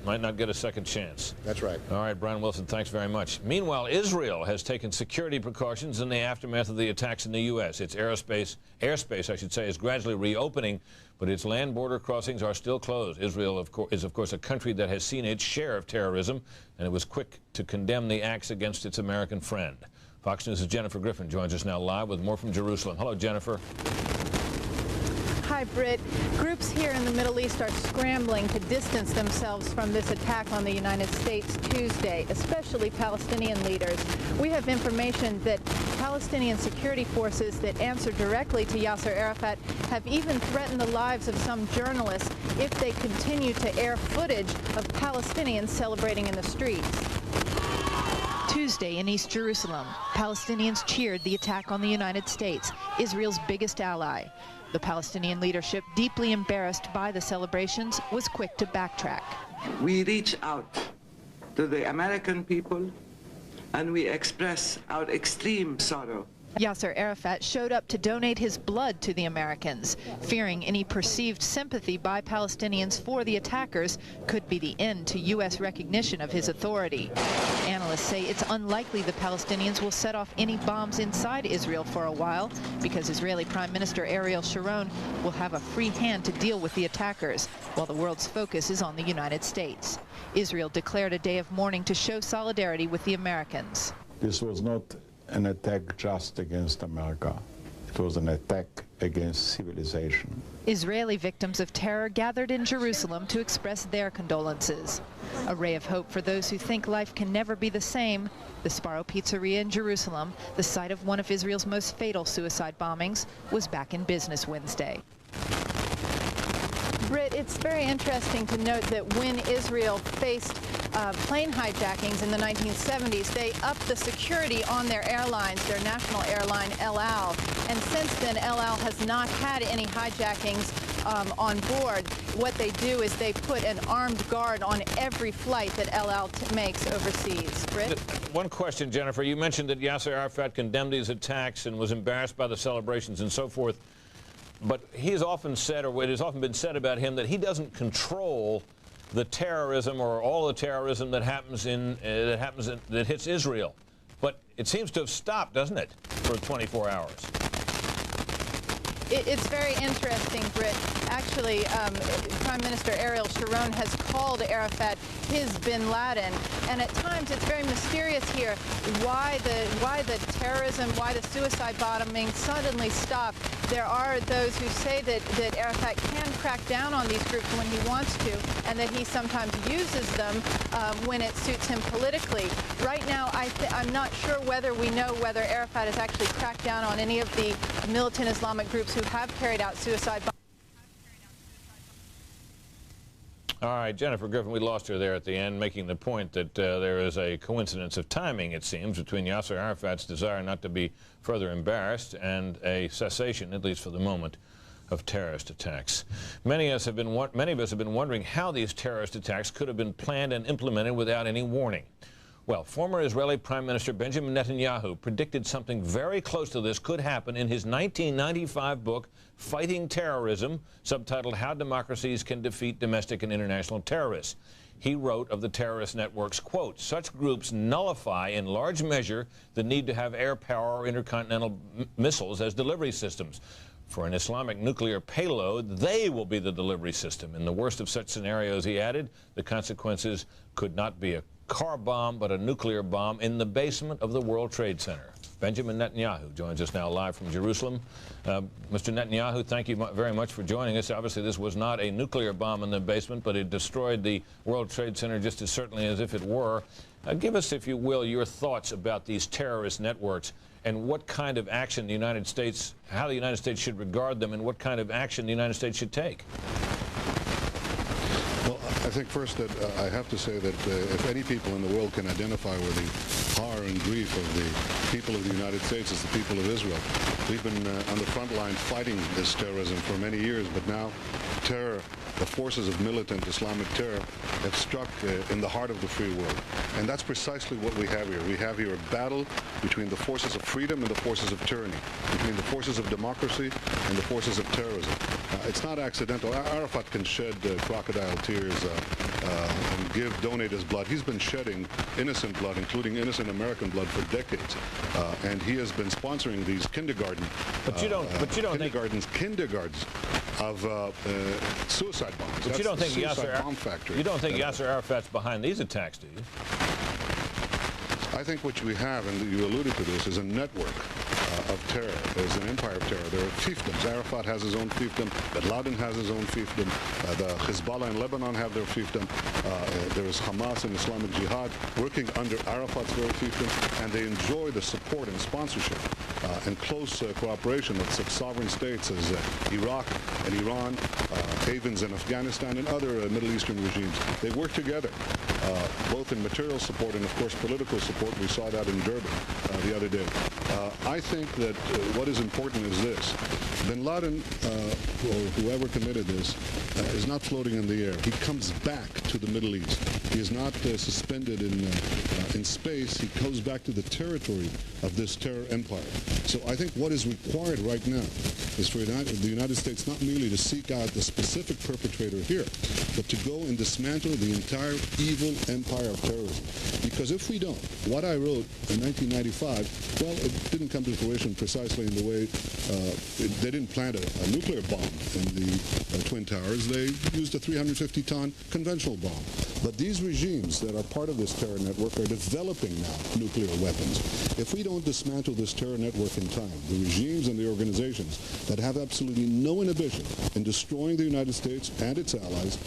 Might not get a second chance. That's right. All right, Brian Wilson, thanks very much. Meanwhile, Israel has taken security precautions in the aftermath of the attacks in the U.S. Its airspace, I should say, is gradually reopening, but its land border crossings are still closed. Israel, is, of course, a country that has seen its share of terrorism, and it was quick to condemn the acts against its American friend. Fox News' Jennifer Griffin joins us now live with more from Jerusalem. Hello, Jennifer. Hi, Britt. Groups here in the Middle East are scrambling to distance themselves from this attack on the United States Tuesday, especially Palestinian leaders. We have information that Palestinian security forces that answer directly to Yasser Arafat have even threatened the lives of some journalists if they continue to air footage of Palestinians celebrating in the streets. Tuesday in East Jerusalem, Palestinians cheered the attack on the United States, Israel's biggest ally. The Palestinian leadership, deeply embarrassed by the celebrations, was quick to backtrack. We reach out to the American people and we express our extreme sorrow. Yasser Arafat showed up to donate his blood to the Americans, fearing any perceived sympathy by Palestinians for the attackers could be the end to U.S. recognition of his authority. Analysts say it's unlikely the Palestinians will set off any bombs inside Israel for a while, because Israeli Prime Minister Ariel Sharon will have a free hand to deal with the attackers, while the world's focus is on the United States. Israel declared a day of mourning to show solidarity with the Americans. This was not an attack just against America. It was an attack against civilization. Israeli victims of terror gathered in Jerusalem to express their condolences. A ray of hope for those who think life can never be the same. The Sparrow Pizzeria in Jerusalem, the site of one of Israel's most fatal suicide bombings, was back in business Wednesday. Britt, it's very interesting to note that when Israel faced plane hijackings in the 1970s, they upped the security on their airlines, their national airline, El Al. And since then, El Al has not had any hijackings on board. What they do is they put an armed guard on every flight that El Al makes overseas. Britt? One question, Jennifer. You mentioned that Yasser Arafat condemned these attacks and was embarrassed by the celebrations and so forth. But he has often said, or it has often been said about him, that he doesn't control the terrorism or all the terrorism that happens that hits Israel. But it seems to have stopped, doesn't it, for 24 hours? It's very interesting, Britt. Actually, Prime Minister Ariel Sharon has called Arafat his bin Laden, and at times it's very mysterious here why the terrorism, why the suicide bombing suddenly stopped. There are those who say that Arafat can crack down on these groups when he wants to, and that he sometimes uses them when it suits him politically. Right now, I'm not sure whether we know whether Arafat has actually cracked down on any of the militant Islamic groups who have carried out suicide bombings. All right, Jennifer Griffin, we lost her there at the end, making the point that there is a coincidence of timing, it seems, between Yasser Arafat's desire not to be further embarrassed and a cessation, at least for the moment, of terrorist attacks. Many of us have been wondering how these terrorist attacks could have been planned and implemented without any warning. Well, former Israeli Prime Minister Benjamin Netanyahu predicted something very close to this could happen in his 1995 book, Fighting Terrorism, subtitled How Democracies Can Defeat Domestic and International Terrorists. He wrote of the terrorist networks, quote, such groups nullify in large measure the need to have air power or intercontinental missiles as delivery systems. For an Islamic nuclear payload, they will be the delivery system. In the worst of such scenarios, he added, the consequences could not be a car bomb, but a nuclear bomb in the basement of the World Trade Center. Benjamin Netanyahu joins us now live from Jerusalem. Mr. Netanyahu, thank you very much for joining us. Obviously, this was not a nuclear bomb in the basement, but it destroyed the World Trade Center just as certainly as if it were. Give us, if you will, your thoughts about these terrorist networks and what kind of action the United States, how the United States should regard them, and what kind of action the United States should take. Well, I think first that I have to say that if any people in the world can identify with the horror and grief of the people of the United States, it's the people of Israel. We've been on the front line fighting this terrorism for many years, but now terror, the forces of militant Islamic terror have struck in the heart of the free world. And that's precisely what we have here. We have here a battle between the forces of freedom and the forces of tyranny, between the forces of democracy and the forces of terrorism. It's not accidental. Arafat can shed crocodile tears and donate his blood. He's been shedding innocent blood, including innocent American blood, for decades. And he has been sponsoring these kindergartens of suicide bombs. But you don't think Yasser Arafat's behind these attacks, do you? I think what we have, and you alluded to this, is a network of terror. There's an empire of terror. There are fiefdoms. Arafat has his own fiefdom. Bin Laden has his own fiefdom. The Hezbollah in Lebanon have their fiefdom. There is Hamas and Islamic Jihad working under Arafat's very fiefdom, and they enjoy the support and sponsorship and close cooperation of such sovereign states as Iraq and Iran, havens in Afghanistan, and other Middle Eastern regimes. They work together, both in material support and, of course, political support. We saw that in Durban the other day. I think that what is important is this. Bin Laden, or whoever committed this, is not floating in the air. He comes back to the Middle East. He is not suspended in space. He goes back to the territory of this terror empire. So I think what is required right now is for the United States not merely to seek out the specific perpetrator here, but to go and dismantle the entire evil empire of terrorism. Because if we don't, what I wrote in 1995, well, it didn't come to fruition precisely in the way they didn't plant a nuclear bomb in the Twin Towers. They used a 350-ton conventional bomb. But these regimes that are part of this terror network are developing now nuclear weapons. If we don't dismantle this terror network in time, the regimes and the organizations that have absolutely no inhibition in destroying the United States and its allies,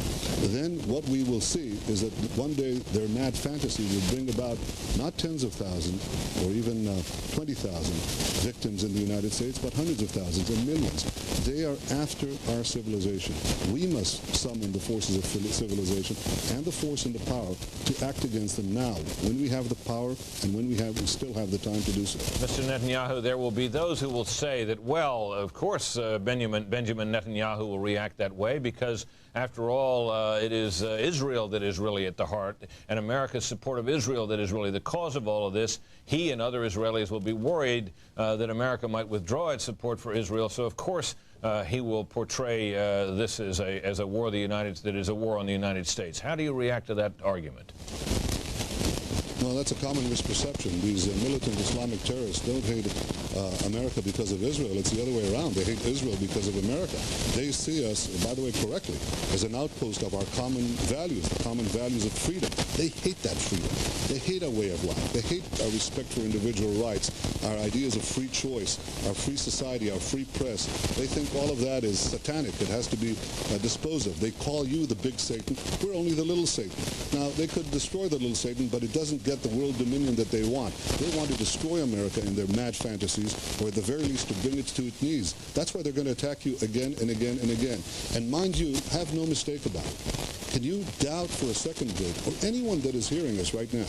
then what we will see is that one day their mad fantasy will bring about not tens of thousands or even 20,000 victims in the United States, but hundreds of thousands and millions. They are after our civilization. We must summon the forces of civilization and the force and the power to act against them now, when we have the power and when we still have the time to do so. Mr. Netanyahu, there will be those who will say that, well, of course, Benjamin Netanyahu will react that way because, after all, it is Israel that is really at the heart, and America's support of Israel that is really the cause of all of this. He and other Israelis will be worried that America might withdraw its support for Israel. So, of course, he will portray this as a war that is a war on the United States. How do you react to that argument? Well, that's a common misperception. These militant Islamic terrorists don't hate America because of Israel. It's the other way around. They hate Israel because of America. They see us, by the way, correctly, as an outpost of our common values, the common values of freedom. They hate that freedom. They hate our way of life. They hate our respect for individual rights, our ideas of free choice, our free society, our free press. They think all of that is satanic. It has to be disposed of. They call you the big Satan. We're only the little Satan. Now, they could destroy the little Satan, but it doesn't get the world dominion that they want. They want to destroy America in their mad fantasies, or at the very least to bring it to its knees. That's why they're going to attack you again and again and again. And mind you, have no mistake about it. Can you doubt for a second, Bill, or anyone that is hearing us right now,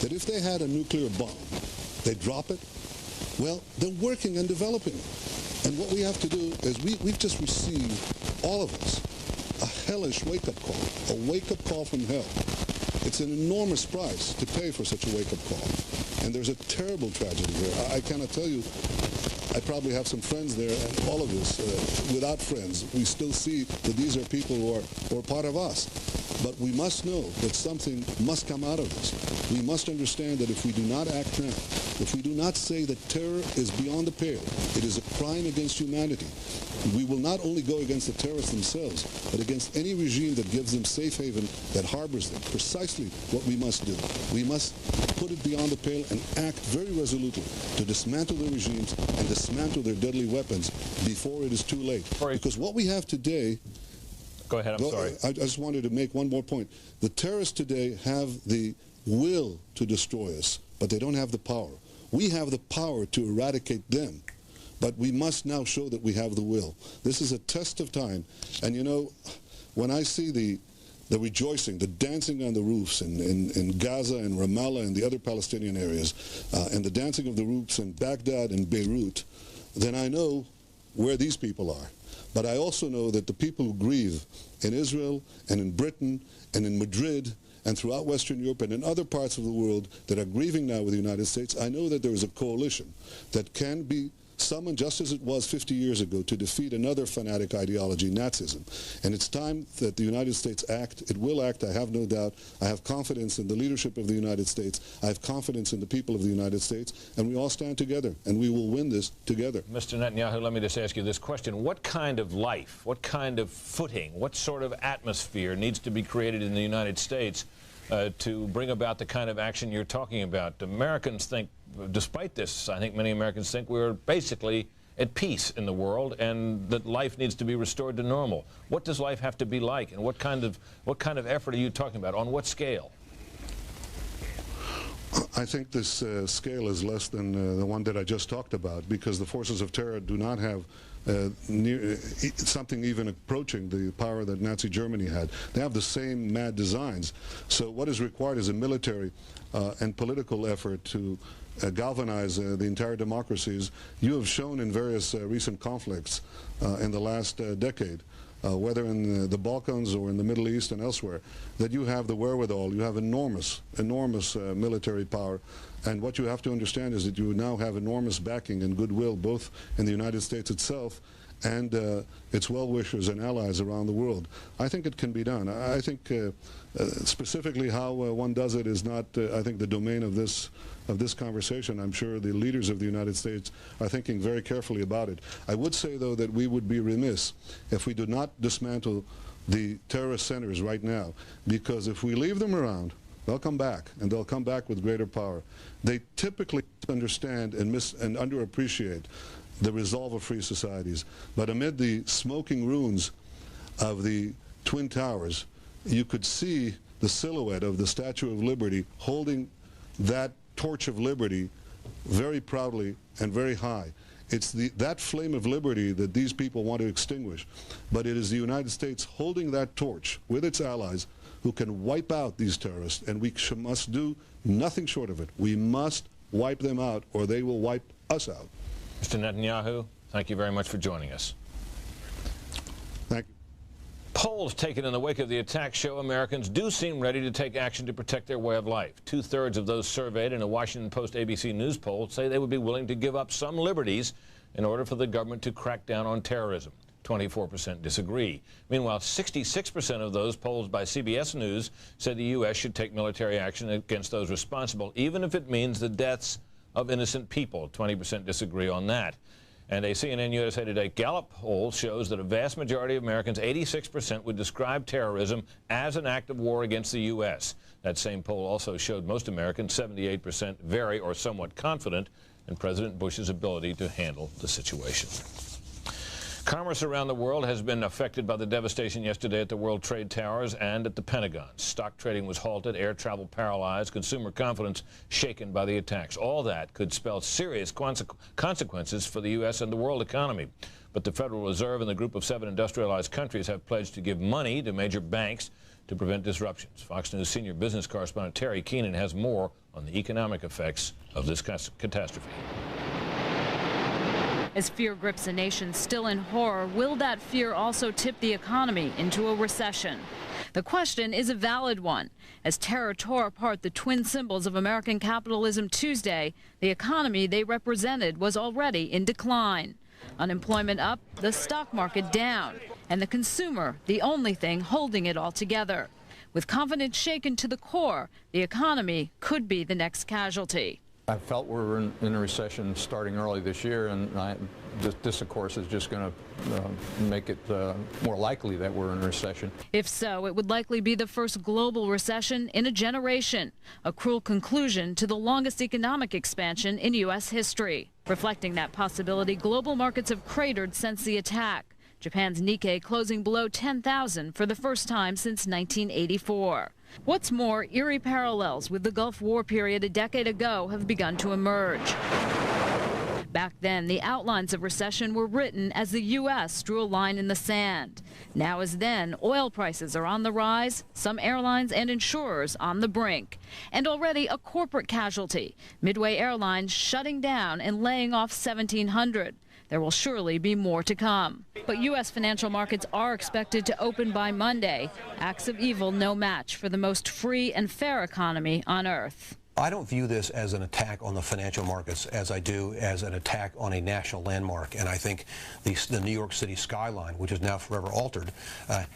that if they had a nuclear bomb, they'd drop it? Well, they're working and developing it. And what we have to do is we've just received, all of us, a hellish wake-up call, a wake-up call from hell. It's an enormous price to pay for such a wake-up call. And there's a terrible tragedy here. I cannot tell you, I probably have some friends there, and all of us, without friends, we still see that these are people who are part of us. But we must know that something must come out of this. We must understand that if we do not act now, if we do not say that terror is beyond the pale, it is a crime against humanity, we will not only go against the terrorists themselves, but against any regime that gives them safe haven, that harbors them. Precisely what we must do. We must put it beyond the pale and act very resolutely to dismantle the regimes and dismantle their deadly weapons before it is too late. Because what we have today... Go ahead, I'm sorry. I just wanted to make one more point. The terrorists today have the will to destroy us, but they don't have the power. We have the power to eradicate them. But we must now show that we have the will. This is a test of time. And you know, when I see the rejoicing, the dancing on the roofs in Gaza and Ramallah and the other Palestinian areas, and the dancing of the roofs in Baghdad and Beirut, then I know where these people are. But I also know that the people who grieve in Israel and in Britain and in Madrid and throughout Western Europe and in other parts of the world that are grieving now with the United States, I know that there is a coalition that can be summoned, just as it was 50 years ago, to defeat another fanatic ideology, Nazism. And it's time that the United States act. It will act, I have no doubt. I have confidence in the leadership of the United States. I have confidence in the people of the United States. And we all stand together, and we will win this together. Mr. Netanyahu, let me just ask you this question. What kind of life, what kind of footing, what sort of atmosphere needs to be created in the United States to bring about the kind of action you're talking about? Americans think, despite this, I think many Americans think we're basically at peace in the world and that life needs to be restored to normal. What does life have to be like, and what kind of effort are you talking about? On what scale? I think this scale is less than the one that I just talked about, because the forces of terror do not have something even approaching the power that Nazi Germany had. They have the same mad designs. So what is required is a military and political effort to galvanize the entire democracies. You have shown in various recent conflicts in the last decade, whether in the Balkans or in the Middle East and elsewhere, that you have the wherewithal, you have enormous military power. And what you have to understand is that you now have enormous backing and goodwill, both in the United States itself and its well-wishers and allies around the world. I think it can be done. I think specifically how one does it is not, I think, the domain of this conversation. I'm sure the leaders of the United States are thinking very carefully about it. I would say, though, that we would be remiss if we do not dismantle the terrorist centers right now, because if we leave them around, they'll come back, and they'll come back with greater power. They typically understand and underappreciate the resolve of free societies. But amid the smoking ruins of the Twin Towers, you could see the silhouette of the Statue of Liberty holding that torch of liberty very proudly and very high. It's that flame of liberty that these people want to extinguish. But it is the United States holding that torch with its allies who can wipe out these terrorists, and we must do nothing short of it. We must wipe them out, or they will wipe us out. Mr. Netanyahu, thank you very much for joining us. Thank you. Polls taken in the wake of the attack show Americans do seem ready to take action to protect their way of life. 2/3 of those surveyed in a Washington Post ABC News poll say they would be willing to give up some liberties in order for the government to crack down on terrorism. 24% disagree. Meanwhile, 66% of those polled by CBS News said the U.S. should take military action against those responsible, even if it means the deaths of innocent people. 20% disagree on that. And a CNN USA Today Gallup poll shows that a vast majority of Americans, 86%, would describe terrorism as an act of war against the U.S. That same poll also showed most Americans, 78%, very or somewhat confident in President Bush's ability to handle the situation. Commerce around the world has been affected by the devastation yesterday at the World Trade Towers and at the Pentagon. Stock trading was halted, air travel paralyzed, consumer confidence shaken by the attacks. All that could spell serious consequences for the U.S. and the world economy. But the Federal Reserve and the group of 7 industrialized countries have pledged to give money to major banks to prevent disruptions. Fox News senior business correspondent Terry Keenan has more on the economic effects of this catastrophe. As fear grips a nation still in horror, will that fear also tip the economy into a recession? The question is a valid one. As terror tore apart the twin symbols of American capitalism Tuesday, the economy they represented was already in decline. Unemployment up, the stock market down, and the consumer the only thing holding it all together. With confidence shaken to the core, the economy could be the next casualty. I felt we were in a recession starting early this year, and this, of course, is just going to make it more likely that we're in a recession. If so, it would likely be the first global recession in a generation, a cruel conclusion to the longest economic expansion in U.S. history. Reflecting that possibility, global markets have cratered since the attack. Japan's Nikkei closing below 10,000 for the first time since 1984. What's more, eerie parallels with the Gulf War period a decade ago have begun to emerge. Back then, the outlines of recession were written as the U.S. drew a line in the sand. Now as then, oil prices are on the rise, some airlines and insurers on the brink. And already a corporate casualty, Midway Airlines shutting down and laying off 1,700. There will surely be more to come. But U.S. financial markets are expected to open by Monday. Acts of evil no match for the most free and fair economy on earth. I don't view this as an attack on the financial markets as I do as an attack on a national landmark. And I think the New York City skyline, which is now forever altered,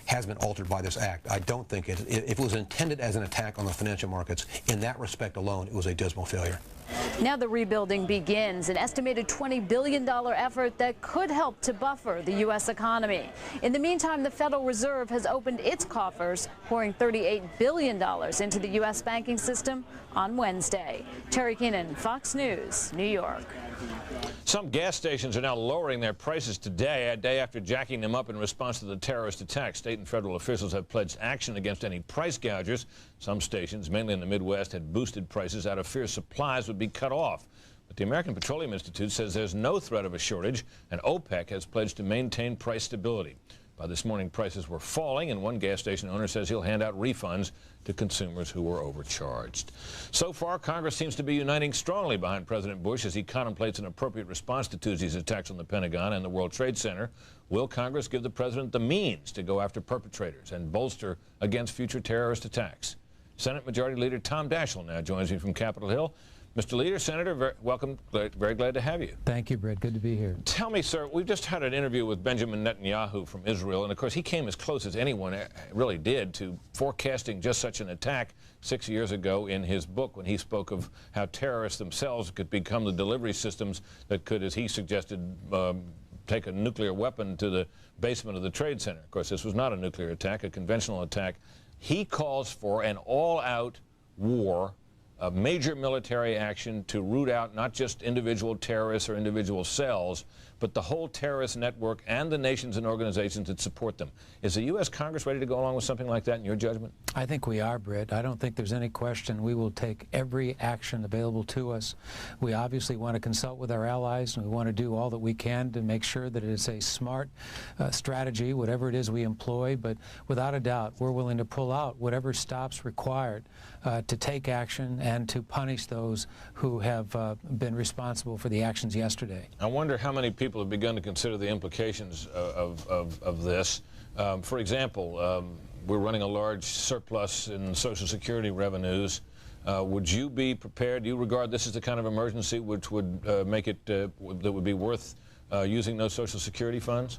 has been altered by this act. I don't think if it was intended as an attack on the financial markets, in that respect alone, it was a dismal failure. Now the rebuilding begins, an estimated $20 billion effort that could help to buffer the U.S. economy. In the meantime, the Federal Reserve has opened its coffers, pouring $38 billion into the U.S. banking system on Wednesday. Terry Keenan, Fox News, New York. Some gas stations are now lowering their prices today, a day after jacking them up in response to the terrorist attack. State and federal officials have pledged action against any price gougers. Some stations, mainly in the Midwest, had boosted prices out of fear supplies would be cut off. But the American Petroleum Institute says there's no threat of a shortage, and OPEC has pledged to maintain price stability. By this morning, prices were falling, and one gas station owner says he'll hand out refunds to consumers who were overcharged. So far, Congress seems to be uniting strongly behind President Bush as he contemplates an appropriate response to Tuesday's attacks on the Pentagon and the World Trade Center. Will Congress give the president the means to go after perpetrators and bolster against future terrorist attacks? Senate Majority Leader Tom Daschle now joins me from Capitol Hill. Mr. Leader, Senator, welcome. Very glad to have you. Thank you, Brett. Good to be here. Tell me, sir, we've just had an interview with Benjamin Netanyahu from Israel, and of course he came as close as anyone really did to forecasting just such an attack 6 years ago in his book when he spoke of how terrorists themselves could become the delivery systems that could, as he suggested, take a nuclear weapon to the basement of the Trade Center. Of course, this was not a nuclear attack, a conventional attack. He calls for an all-out war, a major military action to root out not just individual terrorists or individual cells, but the whole terrorist network and the nations and organizations that support them. Is the U.S. Congress ready to go along with something like that in your judgment? I think we are, Britt. I don't think there's any question we will take every action available to us. We obviously want to consult with our allies, and we want to do all that we can to make sure that it is a smart strategy, whatever it is we employ. But without a doubt, we're willing to pull out whatever stops required to take action and to punish those who have been responsible for the actions yesterday. I wonder how many people have begun to consider the implications of this. For example, we're running a large surplus in Social Security revenues. Would you be prepared? Do you regard this as the kind of emergency which would make it that would be worth using those Social Security funds?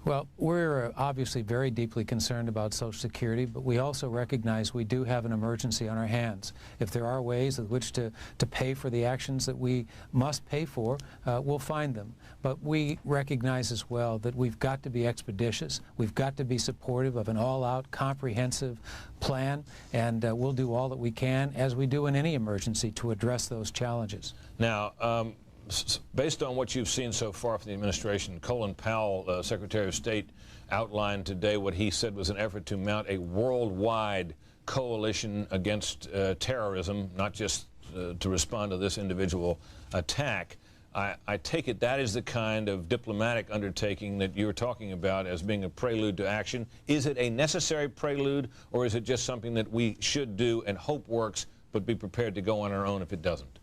Well, we're obviously very deeply concerned about Social Security, but we also recognize we do have an emergency on our hands. If there are ways with which to pay for the actions that we must pay for, we'll find them. But we recognize as well that we've got to be expeditious. We've got to be supportive of an all-out, comprehensive plan, and we'll do all that we can, as we do in any emergency, to address those challenges. Now, based on what you've seen so far from the administration, Colin Powell, Secretary of State, outlined today what he said was an effort to mount a worldwide coalition against terrorism, not just to respond to this individual attack. I take it that is the kind of diplomatic undertaking that you're talking about as being a prelude to action. Is it a necessary prelude, or is it just something that we should do and hope works, but be prepared to go on our own if it doesn't?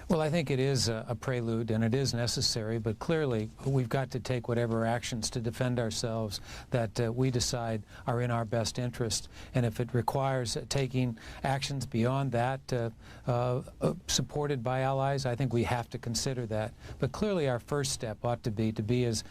Well, I think it is a prelude, and it is necessary, but clearly we've got to take whatever actions to defend ourselves that we decide are in our best interest. And if it requires taking actions beyond that, supported by allies, I think we have to consider that. But clearly our first step ought to be as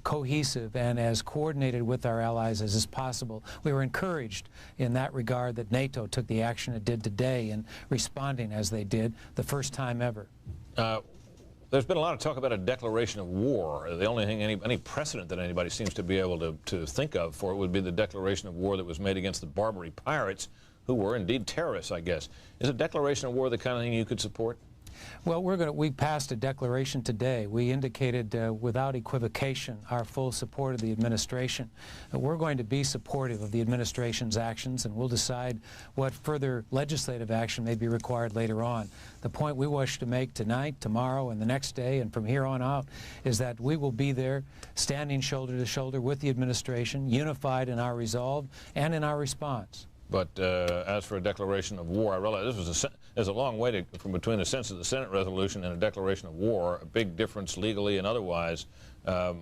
cohesive and as coordinated with our allies as is possible. We were encouraged in that regard that NATO took the action it did today in responding as they did, the first time ever. There's been a lot of talk about a declaration of war. The only thing, any precedent that anybody seems to be able to think of for it would be the declaration of war that was made against the Barbary pirates, who were indeed terrorists, I guess. Is a declaration of war the kind of thing you could support? Well, we passed a declaration today. We indicated without equivocation our full support of the administration. We're going to be supportive of the administration's actions, and we'll decide what further legislative action may be required later on. The point we wish to make tonight, tomorrow, and the next day, and from here on out, is that we will be there standing shoulder to shoulder with the administration, unified in our resolve and in our response. But as for a declaration of war, I realize there's a long way from between a sense of the Senate resolution and a declaration of war, a big difference legally and otherwise. How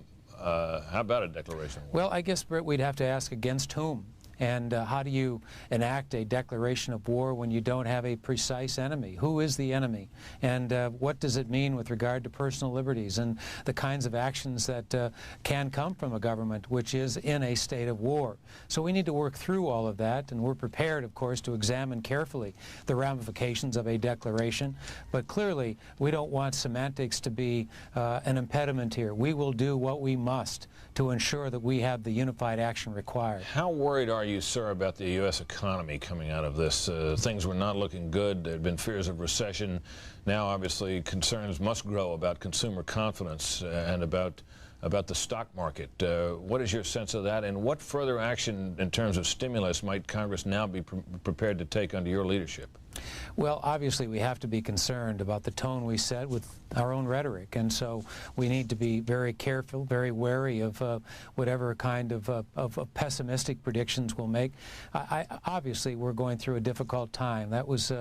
about a declaration of war? Well, I guess, Britt, we'd have to ask against whom. And how do you enact a declaration of war when you don't have a precise enemy? Who is the enemy? And what does it mean with regard to personal liberties and the kinds of actions that can come from a government which is in a state of war? So we need to work through all of that, and we're prepared, of course, to examine carefully the ramifications of a declaration. But clearly, we don't want semantics to be an impediment here. We will do what we must to ensure that we have the unified action required. How worried are you, sir, about the U.S. economy coming out of this? Things were not looking good. There had been fears of recession. Now, obviously, concerns must grow about consumer confidence and about the stock market. What is your sense of that, and what further action in terms of stimulus might Congress now be prepared to take under your leadership? Well, obviously, we have to be concerned about the tone we set with our own rhetoric, and so we need to be very careful, very wary of whatever kind of pessimistic predictions we'll make. Obviously, we're going through a difficult time. That was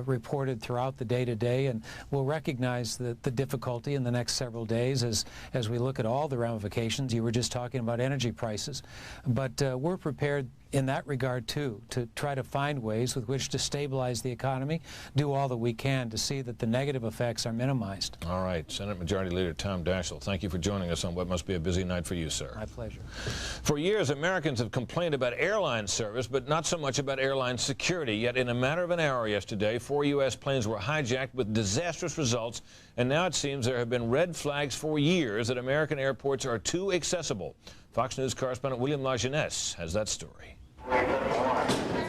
reported throughout the day-to-day, and we'll recognize the difficulty in the next several days as we look at all the ramifications. You were just talking about energy prices, but we're prepared in that regard, too, to try to find ways with which to stabilize the economy, do all that we can to see that the negative effects are minimized. All right. Senate Majority Leader Tom Daschle, thank you for joining us on what must be a busy night for you, sir. My pleasure. For years, Americans have complained about airline service, but not so much about airline security. Yet in a matter of an hour yesterday, 4 U.S. planes were hijacked with disastrous results, and now it seems there have been red flags for years that American airports are too accessible. Fox News correspondent William LaJeunesse has that story.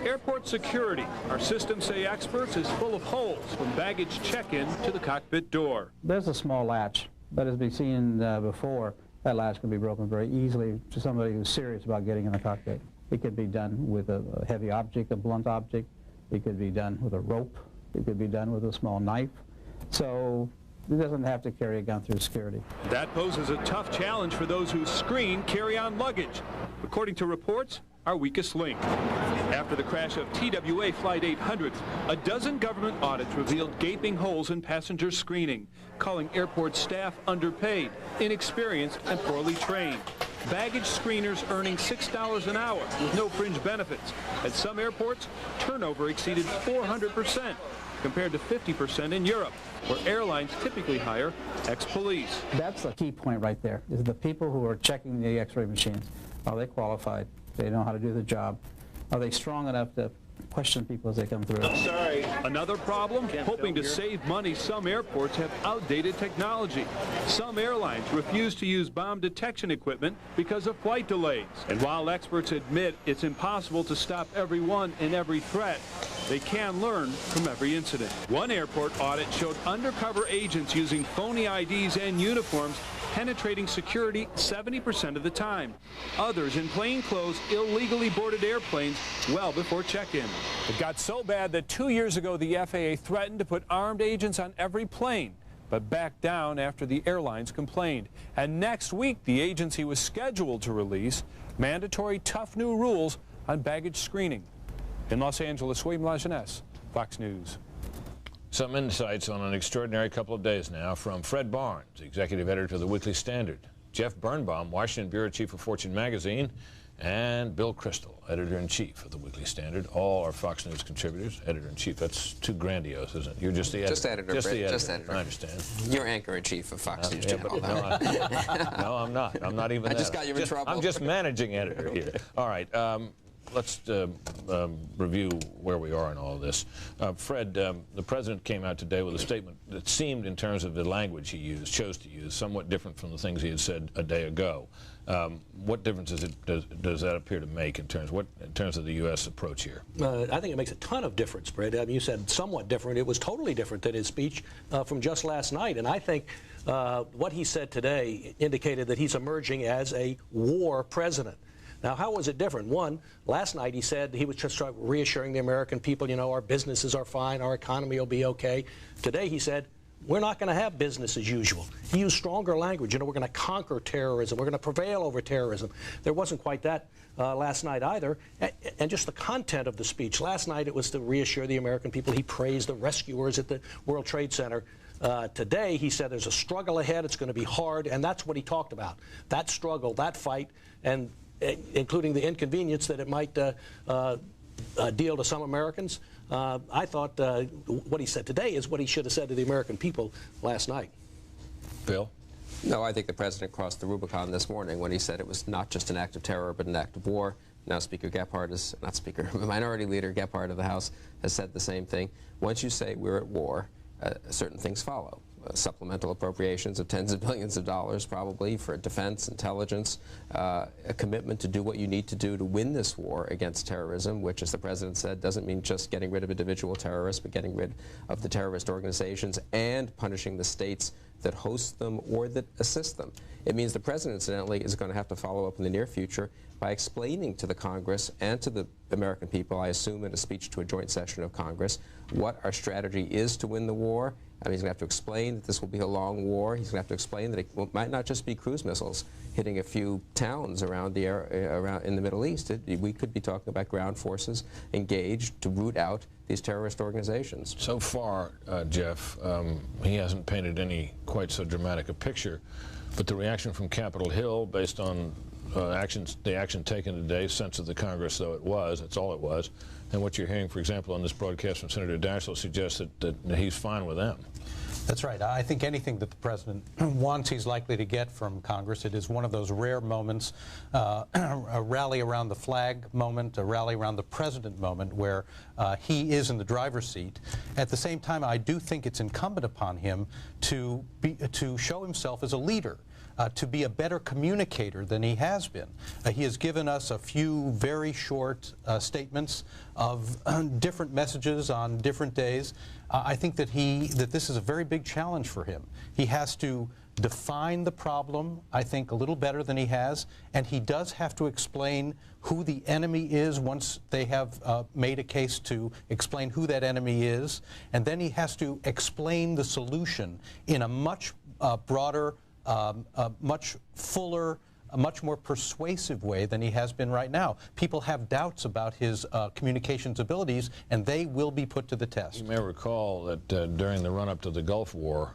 Airport security, our systems say experts, is full of holes from baggage check-in to the cockpit door. There's a small latch, but as we've seen before, that latch can be broken very easily to somebody who's serious about getting in the cockpit. It could be done with a heavy object, a blunt object. It could be done with a rope. It could be done with a small knife. So it doesn't have to carry a gun through security. That poses a tough challenge for those who screen carry-on luggage. According to reports, our weakest link. After the crash of TWA Flight 800, a dozen government audits revealed gaping holes in passenger screening, calling airport staff underpaid, inexperienced, and poorly trained. Baggage screeners earning $6 an hour with no fringe benefits. At some airports, turnover exceeded 400%, compared to 50% in Europe, where airlines typically hire ex-police. That's the key point right there, is the people who are checking the x-ray machines. Are they qualified? They know how to do the job. Are they strong enough to question people as they come through? Sorry. Another problem? Hoping to save money, some airports have outdated technology. Some airlines refuse to use bomb detection equipment because of flight delays. And while experts admit it's impossible to stop everyone and every threat, they can learn from every incident. One airport audit showed undercover agents using phony IDs and uniforms penetrating security 70% of the time. Others in plain clothes illegally boarded airplanes well before check-in. It got so bad that 2 years ago the FAA threatened to put armed agents on every plane, but backed down after the airlines complained. And next week the agency was scheduled to release mandatory tough new rules on baggage screening. In Los Angeles, William LaJeunesse, Fox News. Some insights on an extraordinary couple of days now from Fred Barnes, executive editor of the Weekly Standard, Jeff Birnbaum, Washington bureau chief of Fortune magazine, and Bill Kristol, editor-in-chief of the Weekly Standard. All are Fox News contributors. Editor-in-chief, that's too grandiose, isn't it? You're just the editor. Just editor, just Brett, the editor. just editor. I understand. You're anchor-in-chief of Fox News Channel. No, I'm not. I'm not even I that. just got you in trouble. I'm just managing editor here. All right. Let's review where we are in all of this. Fred, the president came out today with a statement that seemed, in terms of the language he chose to use, somewhat different from the things he had said a day ago. What difference does that appear to make in terms of the U.S. approach here? I think it makes a ton of difference, Brett. I mean, you said somewhat different. It was totally different than his speech from just last night. And I think what he said today indicated that he's emerging as a war president. Now, how was it different? One, last night he said he was just reassuring the American people, you know, our businesses are fine, our economy will be okay. Today he said, we're not going to have business as usual. He used stronger language. You know, we're going to conquer terrorism. We're going to prevail over terrorism. There wasn't quite that last night either. And just the content of the speech. Last night it was to reassure the American people. He praised the rescuers at the World Trade Center. Today he said there's a struggle ahead. It's going to be hard. And that's what he talked about. That struggle, that fight, and including the inconvenience that it might deal to some Americans. I thought what he said today is what he should have said to the American people last night. Bill? No, I think the president crossed the Rubicon this morning when he said it was not just an act of terror, but an act of war. Now Speaker Gephardt is, not Speaker, Minority Leader Gephardt of the House has said the same thing. Once you say we're at war, certain things follow. Supplemental appropriations of tens of billions of dollars probably for defense, intelligence, a commitment to do what you need to do to win this war against terrorism, which, as the president said, doesn't mean just getting rid of individual terrorists, but getting rid of the terrorist organizations and punishing the states that host them or that assist them. It means the president, incidentally, is going to have to follow up in the near future by explaining to the Congress and to the American people, I assume in a speech to a joint session of Congress, what our strategy is to win the war. I mean, he's going to have to explain that this will be a long war. He's going to have to explain that it might not just be cruise missiles hitting a few towns around the around in the Middle East. We could be talking about ground forces engaged to root out these terrorist organizations. So far, Jeff, he hasn't painted any quite so dramatic a picture, but the reaction from Capitol Hill, based on the action taken today, sense of the Congress though it was, that's all it was, and what you're hearing, for example, on this broadcast from Senator Daschle suggests that he's fine with them. That's right. I think anything that the president wants, he's likely to get from Congress. It is one of those rare moments, a rally around the flag moment, a rally around the president moment, where he is in the driver's seat. At the same time, I do think it's incumbent upon him to show himself as a leader. To be a better communicator than he has been. He has given us a few very short statements of different messages on different days. I think that this is a very big challenge for him. He has to define the problem, I think, a little better than he has, and he does have to explain who the enemy is once they have made a case to explain who that enemy is, and then he has to explain the solution in a much broader, a much fuller, a much more persuasive way than he has been right now. People have doubts about his communications abilities, and they will be put to the test. You may recall that during the run-up to the Gulf War,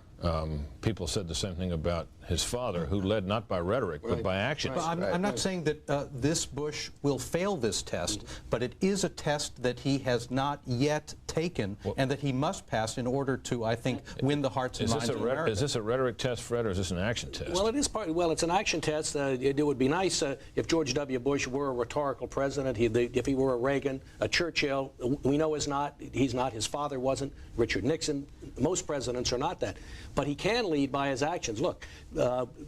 people said the same thing about his father, who led not by rhetoric, but by action. I'm not saying that this Bush will fail this test, but it is a test that he has not yet taken, and that he must pass in order to, I think, win the hearts and minds of America. Is this a rhetoric test, Fred, or is this an action test? Well, it is well, it's an action test. It would be nice if George W. Bush were a rhetorical president. If he were a Reagan, a Churchill, we know he's not. His father wasn't. Richard Nixon. Most presidents are not that. But he can lead by his actions. Look,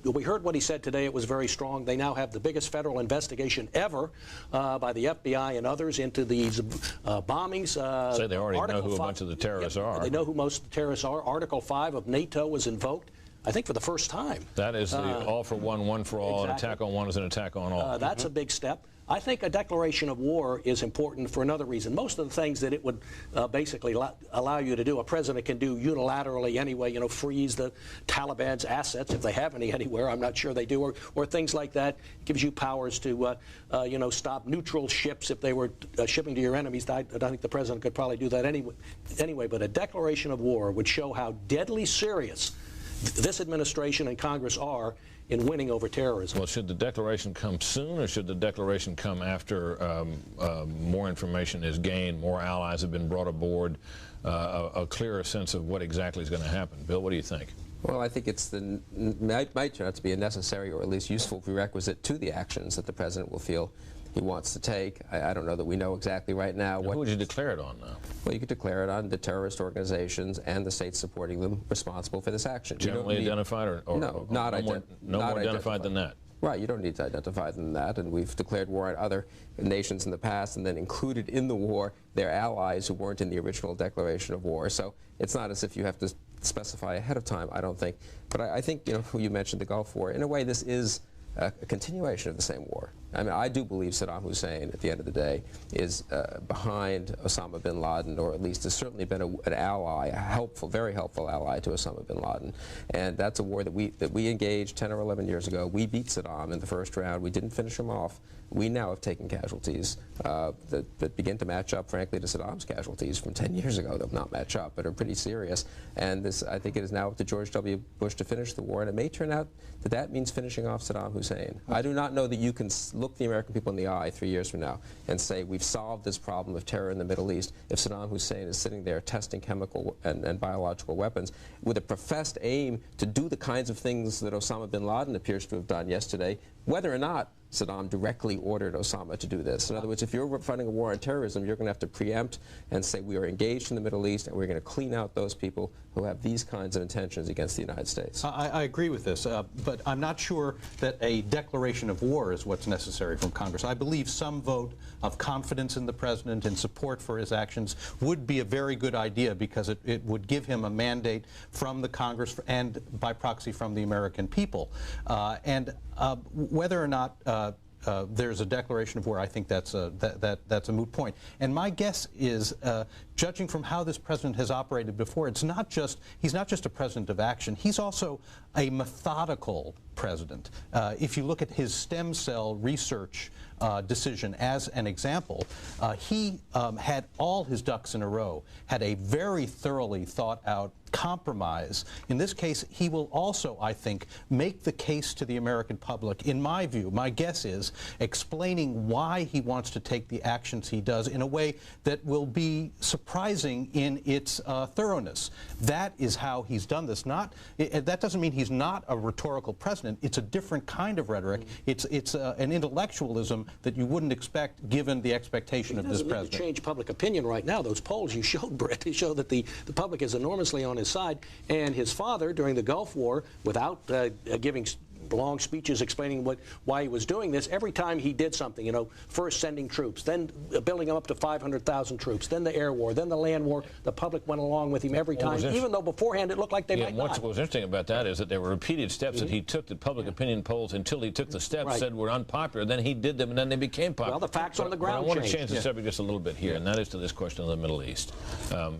we heard what he said today. It was very strong. They now have the biggest federal investigation ever by the FBI and others into these bombings. So they already know who a bunch of the terrorists are. They know who most of the terrorists are. Article 5 of NATO was invoked, I think, for the first time. That is the all for one, one for all. Exactly. An attack on one is an attack on all. That's a big step. I think a declaration of war is important for another reason. Most of the things that it would basically allow you to do, a president can do unilaterally anyway, freeze the Taliban's assets, if they have any anywhere. I'm not sure they do, or things like that. It gives you powers to, stop neutral ships if they were shipping to your enemies. I think the president could probably do that anyway. But a declaration of war would show how deadly serious this administration and Congress are in winning over terrorism. Well, should the declaration come soon, or should the declaration come after more information is gained, more allies have been brought aboard, a clearer sense of what exactly is going to happen? Bill, what do you think? Well, I think it's might turn out to be a necessary or at least useful prerequisite to the actions that the president will feel he wants to take. I don't know that we know exactly right now. Who would you declare it on now? Well, you could declare it on the terrorist organizations and the states supporting them responsible for this action. Generally identified, or no, not more identified than that? Right, you don't need to identify them that, and we've declared war on other nations in the past and then included in the war their allies who weren't in the original declaration of war. So it's not as if you have to specify ahead of time, I don't think. But I think, you mentioned the Gulf War. In a way, this is a continuation of the same war. I mean, I do believe Saddam Hussein, at the end of the day, is behind Osama bin Laden, or at least has certainly been an ally, a helpful, very helpful ally to Osama bin Laden. And that's a war that we engaged 10 or 11 years ago. We beat Saddam in the first round. We didn't finish him off. We now have taken casualties that begin to match up, frankly, to Saddam's casualties from 10 years ago. They'll not match up, but are pretty serious. And this, I think it is now up to George W. Bush to finish the war, and it may turn out that that means finishing off Saddam Hussein. I do not know that you can look the American people in the eye 3 years from now and say we've solved this problem of terror in the Middle East if Saddam Hussein is sitting there testing chemical and biological weapons with a professed aim to do the kinds of things that Osama bin Laden appears to have done yesterday, whether or not Saddam directly ordered Osama to do this. In other words, if you're fighting a war on terrorism, you're going to have to preempt and say we are engaged in the Middle East and we're going to clean out those people who have these kinds of intentions against the United States. I agree with this, but I'm not sure that a declaration of war is what's necessary from Congress. I believe some vote of confidence in the President and support for his actions would be a very good idea, because it would give him a mandate from the Congress and by proxy from the American people. Whether or not there's a declaration of war, I think that's a moot point. And my guess is, judging from how this president has operated before, he's not just a president of action, he's also a methodical president. If you look at his stem cell research decision as an example, he had all his ducks in a row, had a very thoroughly thought out compromise. In this case, he will also, I think, make the case to the American public, in my view, my guess is, explaining why he wants to take the actions he does in a way that will be surprising in its thoroughness. That is how he's done this. That doesn't mean he's not a rhetorical president. It's a different kind of rhetoric. It's an intellectualism that you wouldn't expect given the expectation of this president. It doesn't change public opinion right now. Those polls you showed, Brett, they show that the public is enormously on his side. And his father, during the Gulf War, without giving long speeches explaining why he was doing this, every time he did something, first sending troops, then building them up to 500,000 troops, then the air war, then the land war, the public went along with him every time, even though beforehand it looked like they might not. What was interesting about that is that there were repeated steps that he took that public opinion polls, until he took the steps, said were unpopular. Then he did them, and then they became popular. Well, the facts on the ground changed. I want to change the subject just a little bit here, and that is to this question of the Middle East.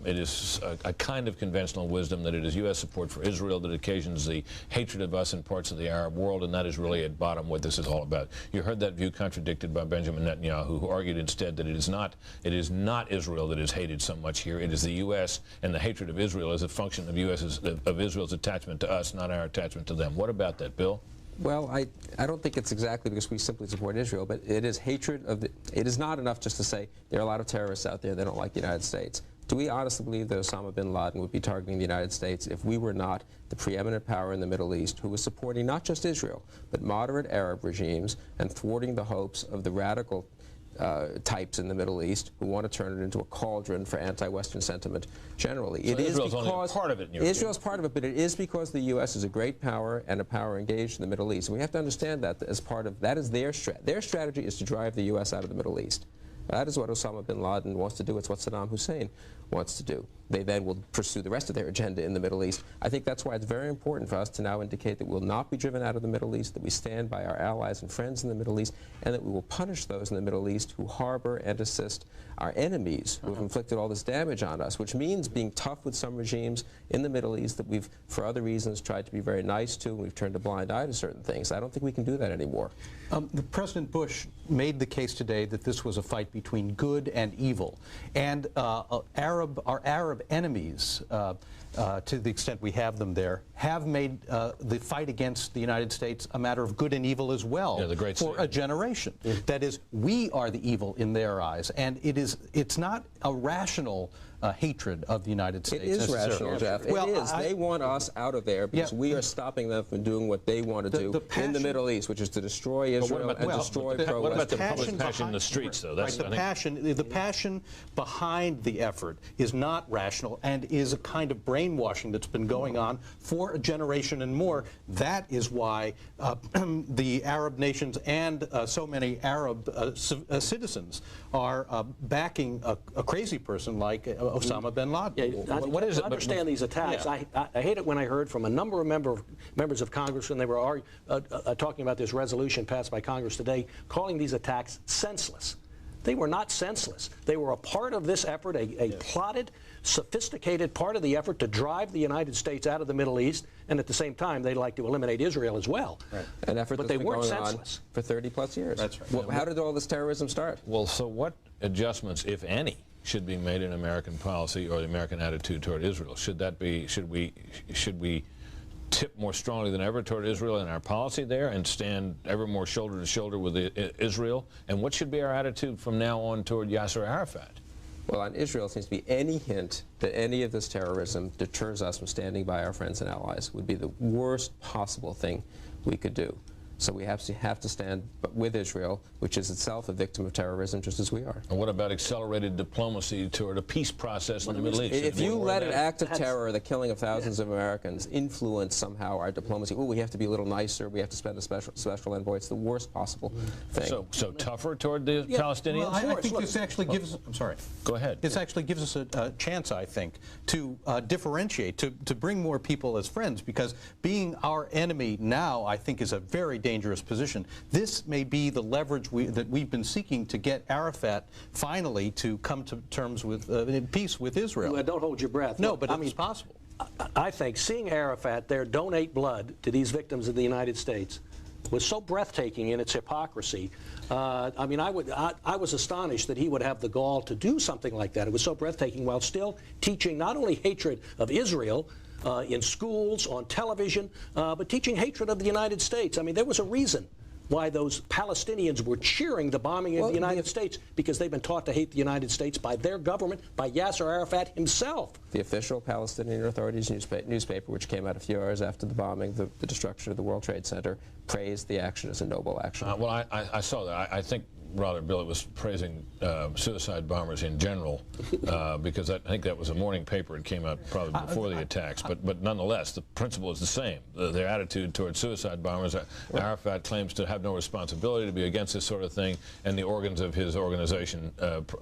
It is a kind of conventional wisdom that it is U.S. support for Israel that occasions the hatred of us in parts of the Arab world, and that is really at bottom what this is all about. You heard that view contradicted by Benjamin Netanyahu, who argued instead that it is not Israel that is hated so much here. It is the U.S., and the hatred of Israel is a function of Israel's attachment to us, not our attachment to them. What about that, Bill? Well, I don't think it's exactly because we simply support Israel, but it is hatred of it is not enough just to say there are a lot of terrorists out there that don't like the United States. Do we honestly believe that Osama bin Laden would be targeting the United States if we were not the preeminent power in the Middle East who was supporting not just Israel, but moderate Arab regimes and thwarting the hopes of the radical types in the Middle East who want to turn it into a cauldron for anti-Western sentiment generally? So Israel's only part of it, in your Israel's part of it, but it is because the U.S. is a great power and a power engaged in the Middle East. And we have to understand that as part of that is their strategy is to drive the U.S. out of the Middle East. That is what Osama bin Laden wants to do. It's what Saddam Hussein wants to do. They then will pursue the rest of their agenda in the Middle East. I think that's why it's very important for us to now indicate that we'll not be driven out of the Middle East, that we stand by our allies and friends in the Middle East, and that we will punish those in the Middle East who harbor and assist our enemies who have inflicted all this damage on us, which means being tough with some regimes in the Middle East that we've, for other reasons, tried to be very nice to, and we've turned a blind eye to certain things. I don't think we can do that anymore. President Bush made the case today that this was a fight between good and evil, and our Arab enemies, to the extent we have them there, have made the fight against the United States a matter of good and evil as well for a generation. That is, we are the evil in their eyes, and it's not a rational hatred of the United States. It is rational, Jeff. Well, it is. They want us out of there because we are stopping them from doing what they want to do in the Middle East, which is to destroy Israel and destroy pro-Western. What about the public passion in the streets, though? That's the passion behind the effort is not rational and is a kind of brainwashing that's been going on for a generation and more. That is why the Arab nations and so many Arab citizens are backing a crazy person like Osama bin Laden. Yeah, what is it? Understand these attacks. Yeah. I hate it when I heard from a number of members of Congress when they were talking about this resolution passed by Congress today, calling these attacks senseless. They were not senseless. They were a part of this effort, a plotted, sophisticated part of the effort to drive the United States out of the Middle East, and at the same time, they'd like to eliminate Israel as well. Right. An effort but that's they been weren't going senseless. on for 30-plus years. That's right. Well, how did all this terrorism start? Well, so what adjustments, if any, should be made in American policy or the American attitude toward Israel? Should we tip more strongly than ever toward Israel in our policy there and stand ever more shoulder to shoulder with Israel? And what should be our attitude from now on toward Yasser Arafat? Well, on Israel, it seems to be any hint that any of this terrorism deters us from standing by our friends and allies would be the worst possible thing we could do. So we have to stand with Israel, which is itself a victim of terrorism just as we are. And what about accelerated diplomacy toward a peace process in the Middle East? If you let an act of terror, the killing of thousands of Americans, influence somehow our diplomacy, we have to be a little nicer, we have to spend a special envoy, it's the worst possible thing. So tougher toward the Palestinians? Well, I think this actually gives us, I'm sorry. Go ahead. This actually gives us a chance, I think, to differentiate, to bring more people as friends, because being our enemy now, I think, is a very dangerous position. This may be the leverage that we've been seeking to get Arafat finally to come to terms with in peace with Israel. Well, don't hold your breath. No, but it's possible. I think seeing Arafat there donate blood to these victims of the United States was so breathtaking in its hypocrisy. I mean, I was astonished that he would have the gall to do something like that. It was so breathtaking while still teaching not only hatred of Israel, in schools, on television, but teaching hatred of the United States. I mean, there was a reason why those Palestinians were cheering the bombing of the United States, because they've been taught to hate the United States by their government, by Yasser Arafat himself. The official Palestinian Authority's newspaper, which came out a few hours after the bombing, the destruction of the World Trade Center, praised the action as a noble action. Well, I saw that. I think rather Bill, it was praising suicide bombers in general, because I think that was a morning paper. It came out probably before the attacks, but nonetheless, the principle is the same. Their attitude towards suicide bombers. Arafat claims to have no responsibility, to be against this sort of thing, and the organs of his organization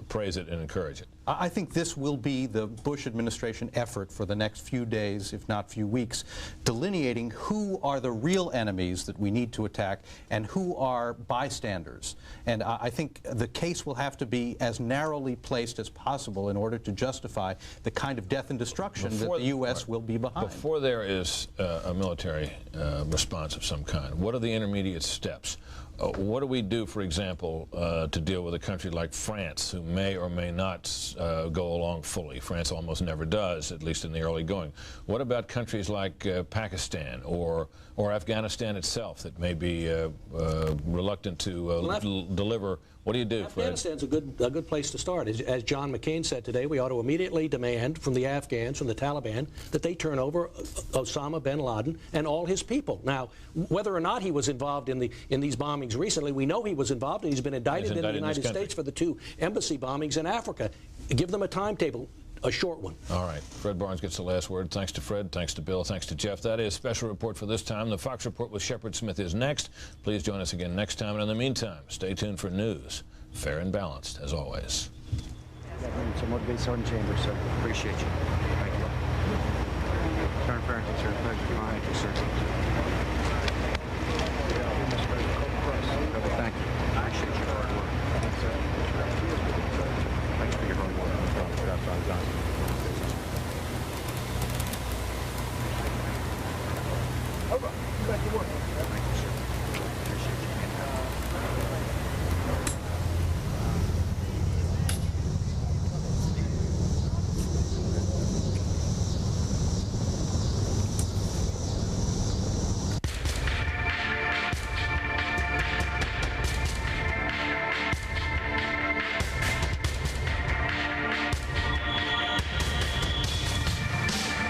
praise it and encourage it. I think this will be the Bush administration effort for the next few days, if not few weeks, delineating who are the real enemies that we need to attack and who are bystanders. And I think the case will have to be as narrowly placed as possible in order to justify the kind of death and destruction that the U.S. will be behind. Before there is a military response of some kind, what are the intermediate steps? What do we do, for example, to deal with a country like France, who may or may not go along fully? France almost never does, at least in the early going. What about countries like Pakistan or Afghanistan itself that may be reluctant to deliver? What do you do, Fred? Afghanistan's a good place to start. As John McCain said today, we ought to immediately demand from the Afghans, from the Taliban, that they turn over Osama bin Laden and all his people. Now, whether or not he was involved in these bombings recently, we know he was involved, and he's been indicted in the United States for the 2 embassy bombings in Africa. Give them a timetable. A short one. All right. Fred Barnes gets the last word. Thanks to Fred. Thanks to Bill. Thanks to Jeff. That is Special Report for this time. The Fox Report with Shepard Smith is next. Please join us again next time. And in the meantime, stay tuned for news. Fair and balanced, as always. To motivate Sergeant Chambers, sir. Appreciate you. Thank you. Sergeant Farrington, sir. Pleasure. Thank you, sir. Thank you. I appreciate your hard work. Thanks for your hard work. Over. Back to work. Thank you, sir. Appreciate you.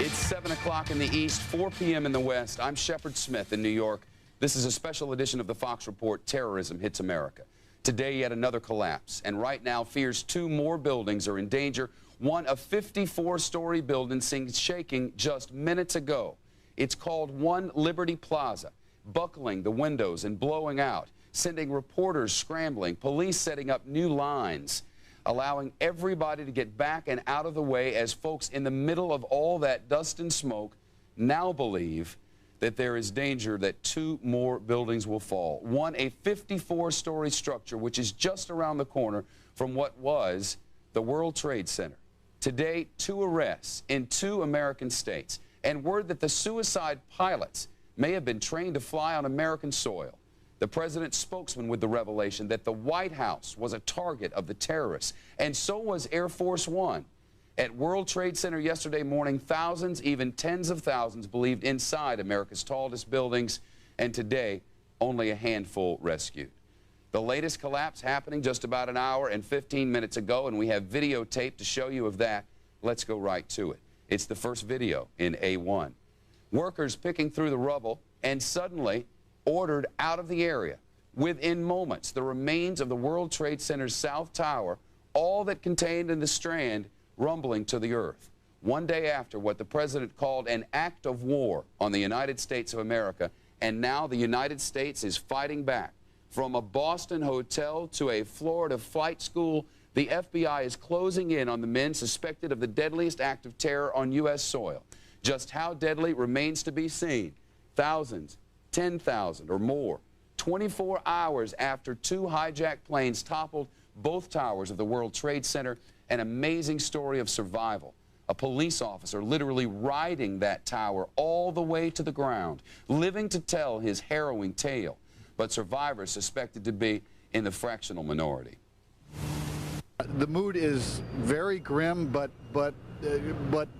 It's 7 o'clock in the east, 4 p.m. in the west. I'm Shepard Smith in New York. This is a special edition of the Fox Report, Terrorism Hits America. Today, yet another collapse. And right now, fears 2 more buildings are in danger. One, a 54-story building, seems shaking just minutes ago. It's called 1 Liberty Plaza, buckling the windows and blowing out, sending reporters scrambling, police setting up new lines. allowing everybody to get back and out of the way as folks in the middle of all that dust and smoke now believe that there is danger that 2 more buildings will fall. One, a 54-story structure, which is just around the corner from what was the World Trade Center. Today, 2 arrests in 2 American states, and word that the suicide pilots may have been trained to fly on American soil. The president's spokesman with the revelation that the White House was a target of the terrorists, and so was Air Force One. At World Trade Center yesterday morning, thousands, even tens of thousands, believed inside America's tallest buildings, and today, only a handful rescued. The latest collapse happening just about an hour and 15 minutes ago, and we have videotape to show you of that. Let's go right to it. It's the first video in A1. Workers picking through the rubble and suddenly ordered out of the area. Within moments, the remains of the World Trade Center's South Tower, all that contained in the Strand, rumbling to the earth. One day after what the president called an act of war on the United States of America, and now the United States is fighting back. From a Boston hotel to a Florida flight school, the FBI is closing in on the men suspected of the deadliest act of terror on U.S. soil. Just how deadly remains to be seen. Thousands, 10,000 or more, 24 hours after 2 hijacked planes toppled both towers of the World Trade Center, an amazing story of survival. A police officer literally riding that tower all the way to the ground, living to tell his harrowing tale, but survivors suspected to be in the fractional minority. The mood is very grim, but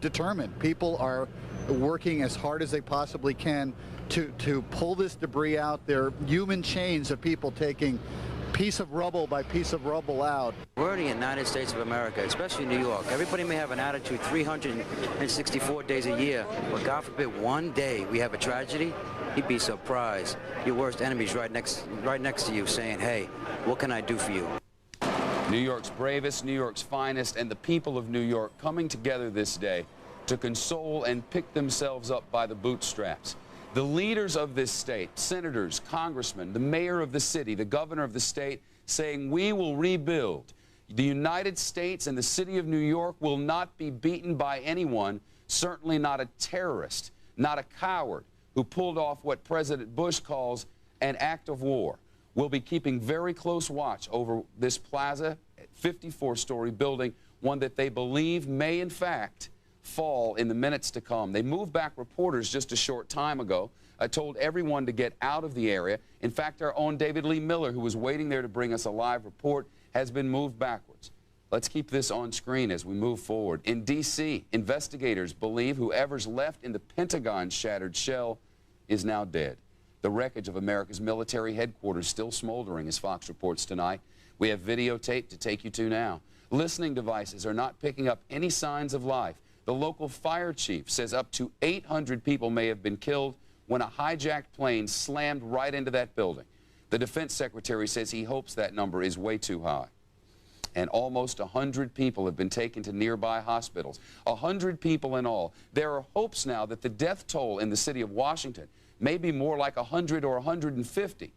determined. People are working as hard as they possibly can to pull this debris out. There are human chains of people taking piece of rubble by piece of rubble out. We're in the United States of America, especially New York. Everybody may have an attitude 364 days a year, but God forbid one day we have a tragedy, you'd be surprised. Your worst enemy's right next to you saying, hey, what can I do for you? New York's bravest, New York's finest, and the people of New York coming together this day to console and pick themselves up by the bootstraps. The leaders of this state, senators, congressmen, the mayor of the city, the governor of the state, saying we will rebuild. The United States and the city of New York will not be beaten by anyone, certainly not a terrorist, not a coward who pulled off what President Bush calls an act of war. We'll be keeping very close watch over this plaza, 54-story building, one that they believe may, in fact, fall in the minutes to come. They moved back reporters just a short time ago. I told everyone to get out of the area. In fact, our own David Lee Miller, who was waiting there to bring us a live report, has been moved backwards. Let's keep this on screen as we move forward. In D.C., investigators believe whoever's left in the Pentagon's shattered shell is now dead. The wreckage of America's military headquarters still smoldering, as Fox reports tonight. We have videotape to take you to now. Listening devices are not picking up any signs of life. The local fire chief says up to 800 people may have been killed when a hijacked plane slammed right into that building. The defense secretary says he hopes that number is way too high. And almost 100 people have been taken to nearby hospitals. 100 people in all. There are hopes now that the death toll in the city of Washington may be more like 100 or 150.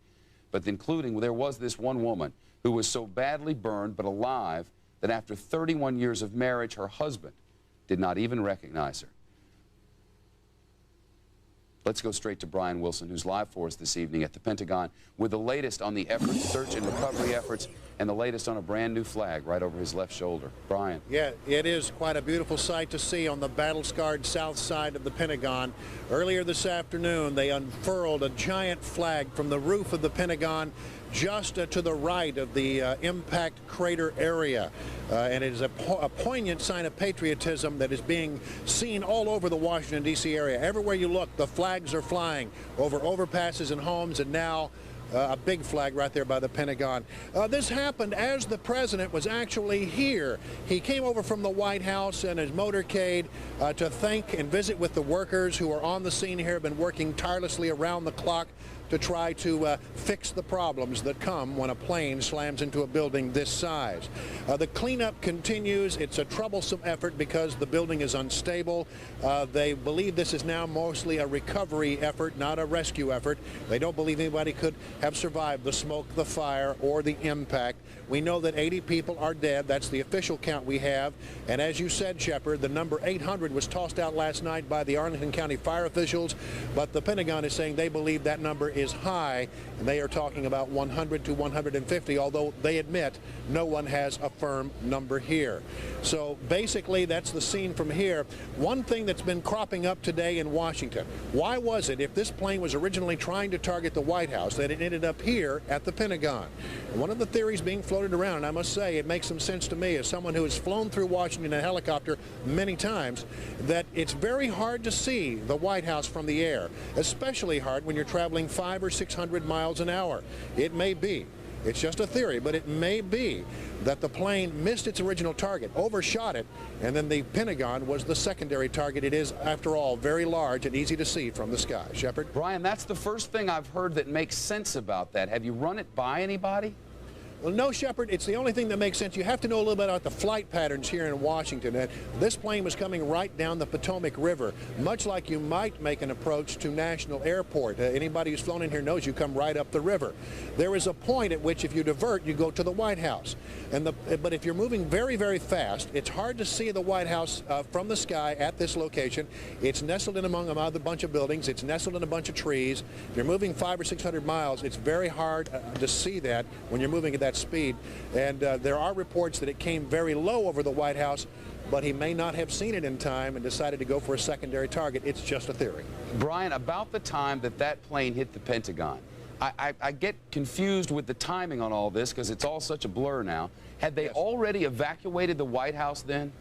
But including, there was this one woman who was so badly burned but alive that after 31 years of marriage, her husband did not even recognize her. Let's go straight to Brian Wilson, who's live for us this evening at the Pentagon with the latest on the efforts, search and recovery efforts, and the latest on a brand new flag right over his left shoulder. Brian. Yeah, it is quite a beautiful sight to see on the battle-scarred south side of the Pentagon. Earlier this afternoon, they unfurled a giant flag from the roof of the Pentagon just to the right of the impact crater area. And it is a poignant sign of patriotism that is being seen all over the Washington, D.C. area. Everywhere you look, the flags are flying over overpasses and homes, and now a big flag right there by the Pentagon. This happened as the president was actually here. He came over from the White House in his motorcade to thank and visit with the workers who are on the scene here, have been working tirelessly around the clock to try to fix the problems that come when a plane slams into a building this size. The cleanup continues. It's a troublesome effort because the building is unstable. They believe this is now mostly a recovery effort, not a rescue effort. They don't believe anybody could have survived the smoke, the fire, or the impact. We know that 80 people are dead. That's the official count we have. And as you said, Shepard, the number 800 was tossed out last night by the Arlington County fire officials, but the Pentagon is saying they believe that number is high, and they are talking about 100 to 150, although they admit no one has a firm number here. So basically, that's the scene from here. One thing that's been cropping up today in Washington, why was it, if this plane was originally trying to target the White House, that it ended up here at the Pentagon? And one of the theories being floated around, and I must say it makes some sense to me as someone who has flown through Washington in a helicopter many times, that it's very hard to see the White House from the air, especially hard when you're traveling 500 or 600 miles an hour. It may be, it's just a theory, but it may be that the plane missed its original target, overshot it, and then the Pentagon was the secondary target. It is, after all, very large and easy to see from the sky. Shepard? Brian, that's the first thing I've heard that makes sense about that. Have you run it by anybody? Well, no, Shepard, it's the only thing that makes sense. You have to know a little bit about the flight patterns here in Washington. This plane was coming right down the Potomac River, much like you might make an approach to National Airport. Anybody who's flown in here knows you come right up the river. There is a point at which if you divert, you go to the White House. But if you're moving very, very fast, it's hard to see the White House from the sky at this location. It's nestled in among a bunch of buildings. It's nestled in a bunch of trees. If you're moving 500 or 600 miles, it's very hard to see that when you're moving at that speed. And there are reports that it came very low over the White House, but he may not have seen it in time and decided to go for a secondary target. It's just a theory. Brian, about the time that that plane hit the Pentagon, I get confused with the timing on all this because it's all such a blur now. Had they already evacuated the White House then?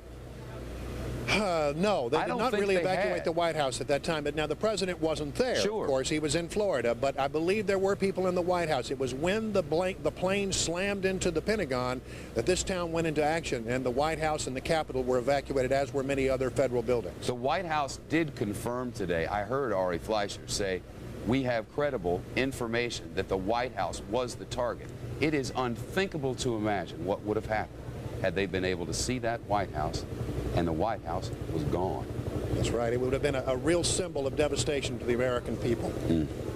No, they did not really evacuate the White House at that time. But now the president wasn't there. Sure. Of course, he was in Florida. But I believe there were people in the White House. It was when the plane slammed into the Pentagon that this town went into action, and the White House and the Capitol were evacuated, as were many other federal buildings. The White House did confirm today. I heard Ari Fleischer say, we have credible information that the White House was the target. It is unthinkable to imagine what would have happened had they been able to see that White House and the White House was gone. That's right. It would have been a real symbol of devastation to the American people.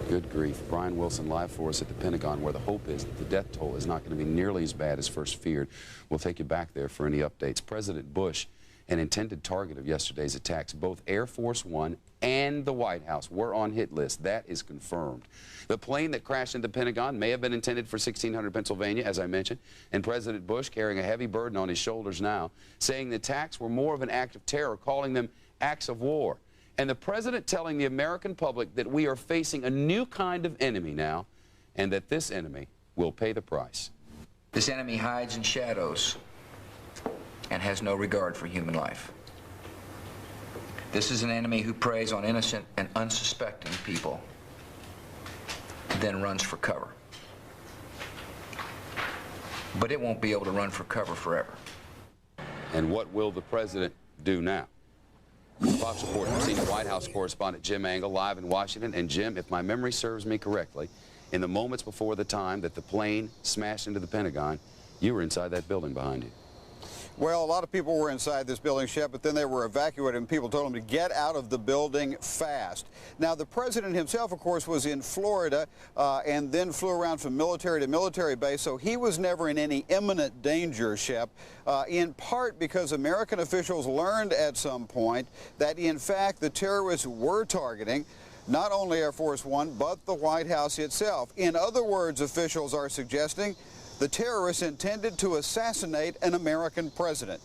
Good grief. Brian Wilson live for us at the Pentagon, where the hope is that the death toll is not going to be nearly as bad as first feared. We'll take you back there for any updates. President Bush, an intended target of yesterday's attacks, both Air Force One and the White House were on hit list. That is confirmed. The plane that crashed into the Pentagon may have been intended for 1600 Pennsylvania, as I mentioned, and President Bush, carrying a heavy burden on his shoulders now, saying the attacks were more of an act of terror, calling them acts of war. And the president telling the American public that we are facing a new kind of enemy now, and that this enemy will pay the price. This enemy hides in shadows and has no regard for human life. This is an enemy who preys on innocent and unsuspecting people, then runs for cover. But it won't be able to run for cover forever. And what will the president do now? Fox Report senior White House correspondent Jim Angle live in Washington. And Jim, if my memory serves me correctly, in the moments before the time that the plane smashed into the Pentagon, you were inside that building behind you. Well, a lot of people were inside this building, Shep, but then they were evacuated and people told them to get out of the building fast. Now, the president himself, of course, was in Florida and then flew around from military to military base, so he was never in any imminent danger, Shep, in part because American officials learned at some point that, in fact, the terrorists were targeting not only Air Force One, but the White House itself. In other words, officials are suggesting the terrorists intended to assassinate an American president.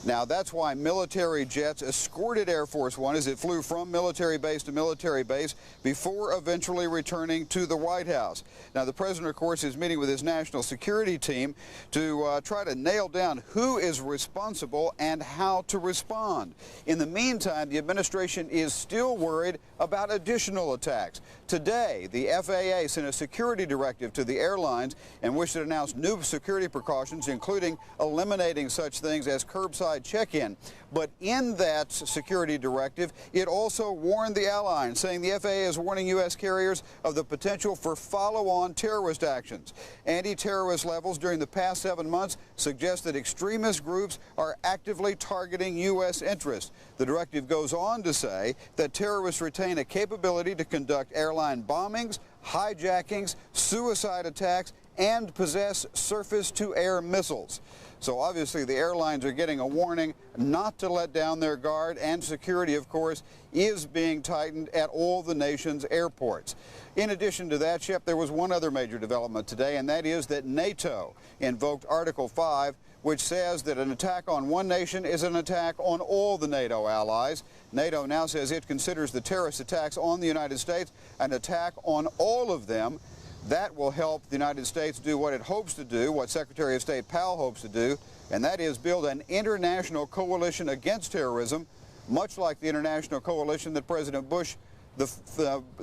Now, that's why military jets escorted Air Force One as it flew from military base to military base before eventually returning to the White House. Now, the president, of course, is meeting with his national security team to try to nail down who is responsible and how to respond. In the meantime, the administration is still worried about additional attacks. Today, the FAA sent a security directive to the airlines in which it announced new security precautions, including eliminating such things as curbside airside check-in. But in that security directive, it also warned the airline, saying the FAA is warning U.S. carriers of the potential for follow-on terrorist actions. Anti-terrorist levels during the past 7 months suggest that extremist groups are actively targeting U.S. interests. The directive goes on to say that terrorists retain a capability to conduct airline bombings, hijackings, suicide attacks, and possess surface-to-air missiles. So obviously the airlines are getting a warning not to let down their guard, and security, of course, is being tightened at all the nation's airports. In addition to that, Shep, there was one other major development today, and that is that NATO invoked Article 5, which says that an attack on one nation is an attack on all the NATO allies. NATO now says it considers the terrorist attacks on the United States an attack on all of them. That will help the United States do what it hopes to do, what Secretary of State Powell hopes to do, and that is build an international coalition against terrorism, much like the international coalition that President Bush,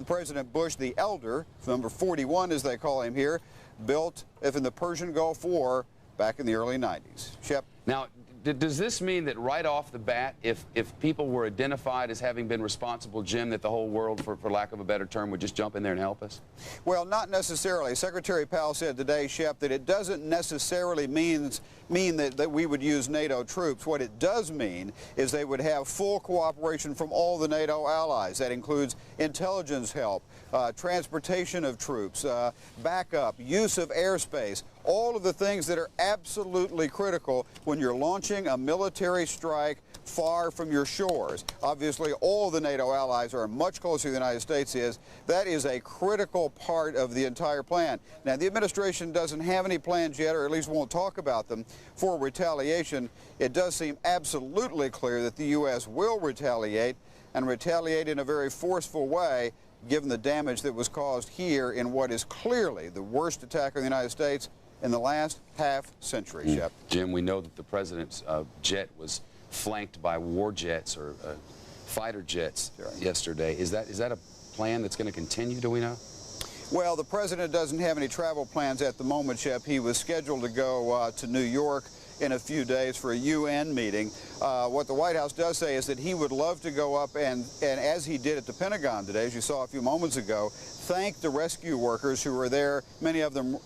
President Bush the Elder, number 41 as they call him here, built in the Persian Gulf War back in the early 90s. Shep? Now, does this mean that right off the bat, if people were identified as having been responsible, Jim, that the whole world, for lack of a better term, would just jump in there and help us? Well, not necessarily. Secretary Powell said today, Shep, that it doesn't necessarily mean that we would use NATO troops. What it does mean is they would have full cooperation from all the NATO allies. That includes intelligence help, transportation of troops, backup, use of airspace, all of the things that are absolutely critical when you're launching a military strike far from your shores. Obviously, all the NATO allies are much closer to the United States is. That is a critical part of the entire plan. Now, the administration doesn't have any plans yet, or at least won't talk about them, for retaliation. It does seem absolutely clear that the U.S. will retaliate, and retaliate in a very forceful way, given the damage that was caused here in what is clearly the worst attack on the United States in the last half-century, Shep. Jim, we know that the president's jet was flanked by war jets or fighter jets yesterday. Is that a plan that's going to continue, do we know? Well, the president doesn't have any travel plans at the moment, Shep. He was scheduled to go to New York in a few days for a UN meeting. What the White House does say is that he would love to go up and as he did at the Pentagon today, as you saw a few moments ago, thank the rescue workers who were there, many of them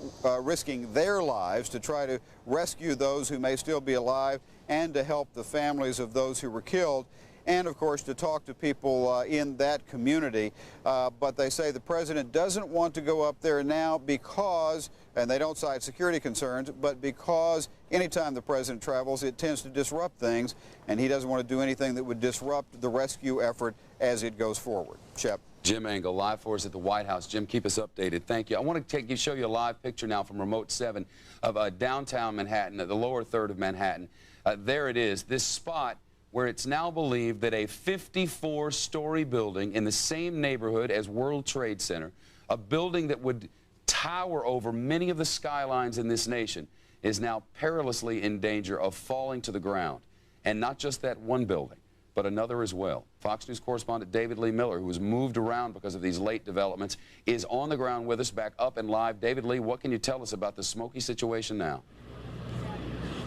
risking their lives to try to rescue those who may still be alive and to help the families of those who were killed, and of course to talk to people in that community. But they say the president doesn't want to go up there now because, and they don't cite security concerns, but because anytime the president travels, it tends to disrupt things, and he doesn't want to do anything that would disrupt the rescue effort as it goes forward. Shep. Jim Engel, live for us at the White House. Jim, keep us updated. Thank you. I want to show you a live picture now from Remote 7 of downtown Manhattan, the lower third of Manhattan. There it is, this spot where it's now believed that a 54-story building in the same neighborhood as World Trade Center, a building that would tower over many of the skylines in this nation, is now perilously in danger of falling to the ground. And not just that one building, but another as well. Fox News correspondent David Lee Miller, who was moved around because of these late developments, is on the ground with us, back up and live. David Lee, what can you tell us about the smoky situation now?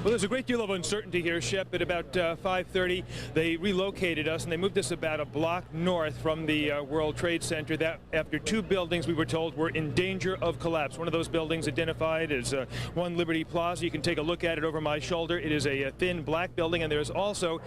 Well, there's a great deal of uncertainty here, Shep. At about 5:30, they relocated us, and they moved us about a block north from the World Trade Center. That after two buildings, we were told, were in danger of collapse. One of those buildings identified as One Liberty Plaza. You can take a look at it over my shoulder. It is a thin black building, and there's also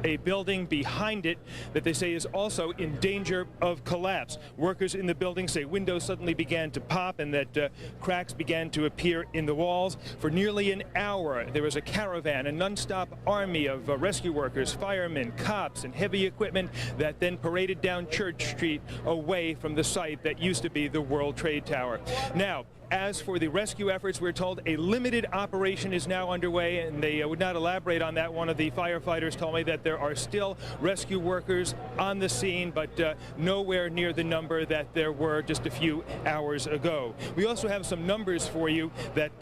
a building behind it that they say is also in danger of collapse. Workers in the building say windows suddenly began to pop and that cracks began to appear in the walls. For nearly an hour, there was a caravan, a non-stop army of rescue workers, firemen, cops, and heavy equipment that then paraded down Church Street away from the site that used to be the World Trade Tower. Now, as for the rescue efforts, we're told a limited operation is now underway, and they would not elaborate on that. One of the firefighters told me that there are still rescue workers on the scene, but nowhere near the number that there were just a few hours ago. We also have some numbers for you that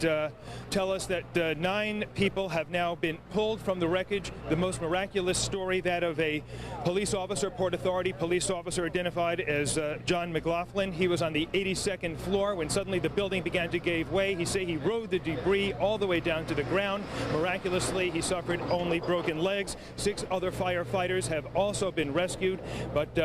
tell us that 9 people have now been pulled from the wreckage. The most miraculous story, that of a police officer, Port Authority police officer identified as John McLaughlin. He was on the 82nd floor when suddenly the building building began to give way. He said he rode the debris all the way down to the ground. Miraculously, he suffered only broken legs. 6 other firefighters have also been rescued, but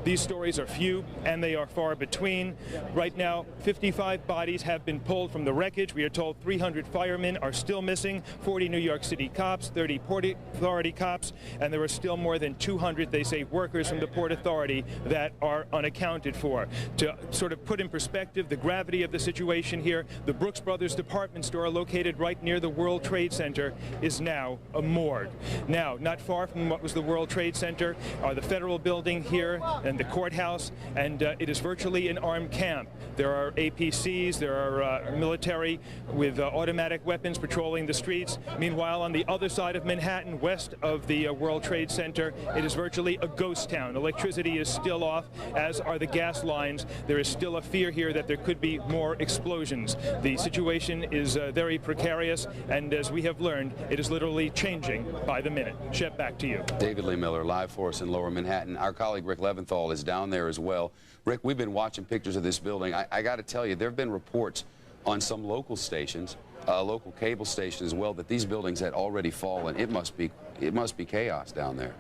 these stories are few and they are far between. Right now, 55 bodies have been pulled from the wreckage. We are told 300 firemen are still missing, 40 New York City cops, 30 Port Authority cops, and there are still more than 200, they say, workers from the Port Authority that are unaccounted for. To sort of put in perspective the gravity of the situation here, the Brooks Brothers department store located right near the World Trade Center is now a morgue. Now, not far from what was the World Trade Center are the federal building here and the courthouse, and it is virtually an armed camp. There are APCs, there are military with automatic weapons patrolling the streets. Meanwhile, on the other side of Manhattan, west of the World Trade Center, it is virtually a ghost town. Electricity is still off, as are the gas lines. There is still a fear here that there could be more explosions. The situation is very precarious, and as we have learned, it is literally changing by the minute. Shep, back to you. David Lee Miller, live for us in Lower Manhattan. Our colleague Rick Leventhal is down there as well. Rick, we've been watching pictures of this building. I got to tell you, there have been reports on some local stations, local cable station as well, that these buildings had already fallen. It must be chaos down there.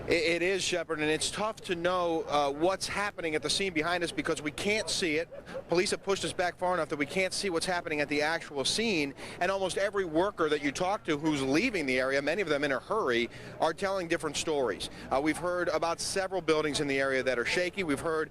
It is, Shepard, and it's tough to know what's happening at the scene behind us because we can't see it. Police have pushed us back far enough that we can't see what's happening at the actual scene, and almost every worker that you talk to who's leaving the area, many of them in a hurry, are telling different stories. We've heard about several buildings in the area that are shaky. We've heard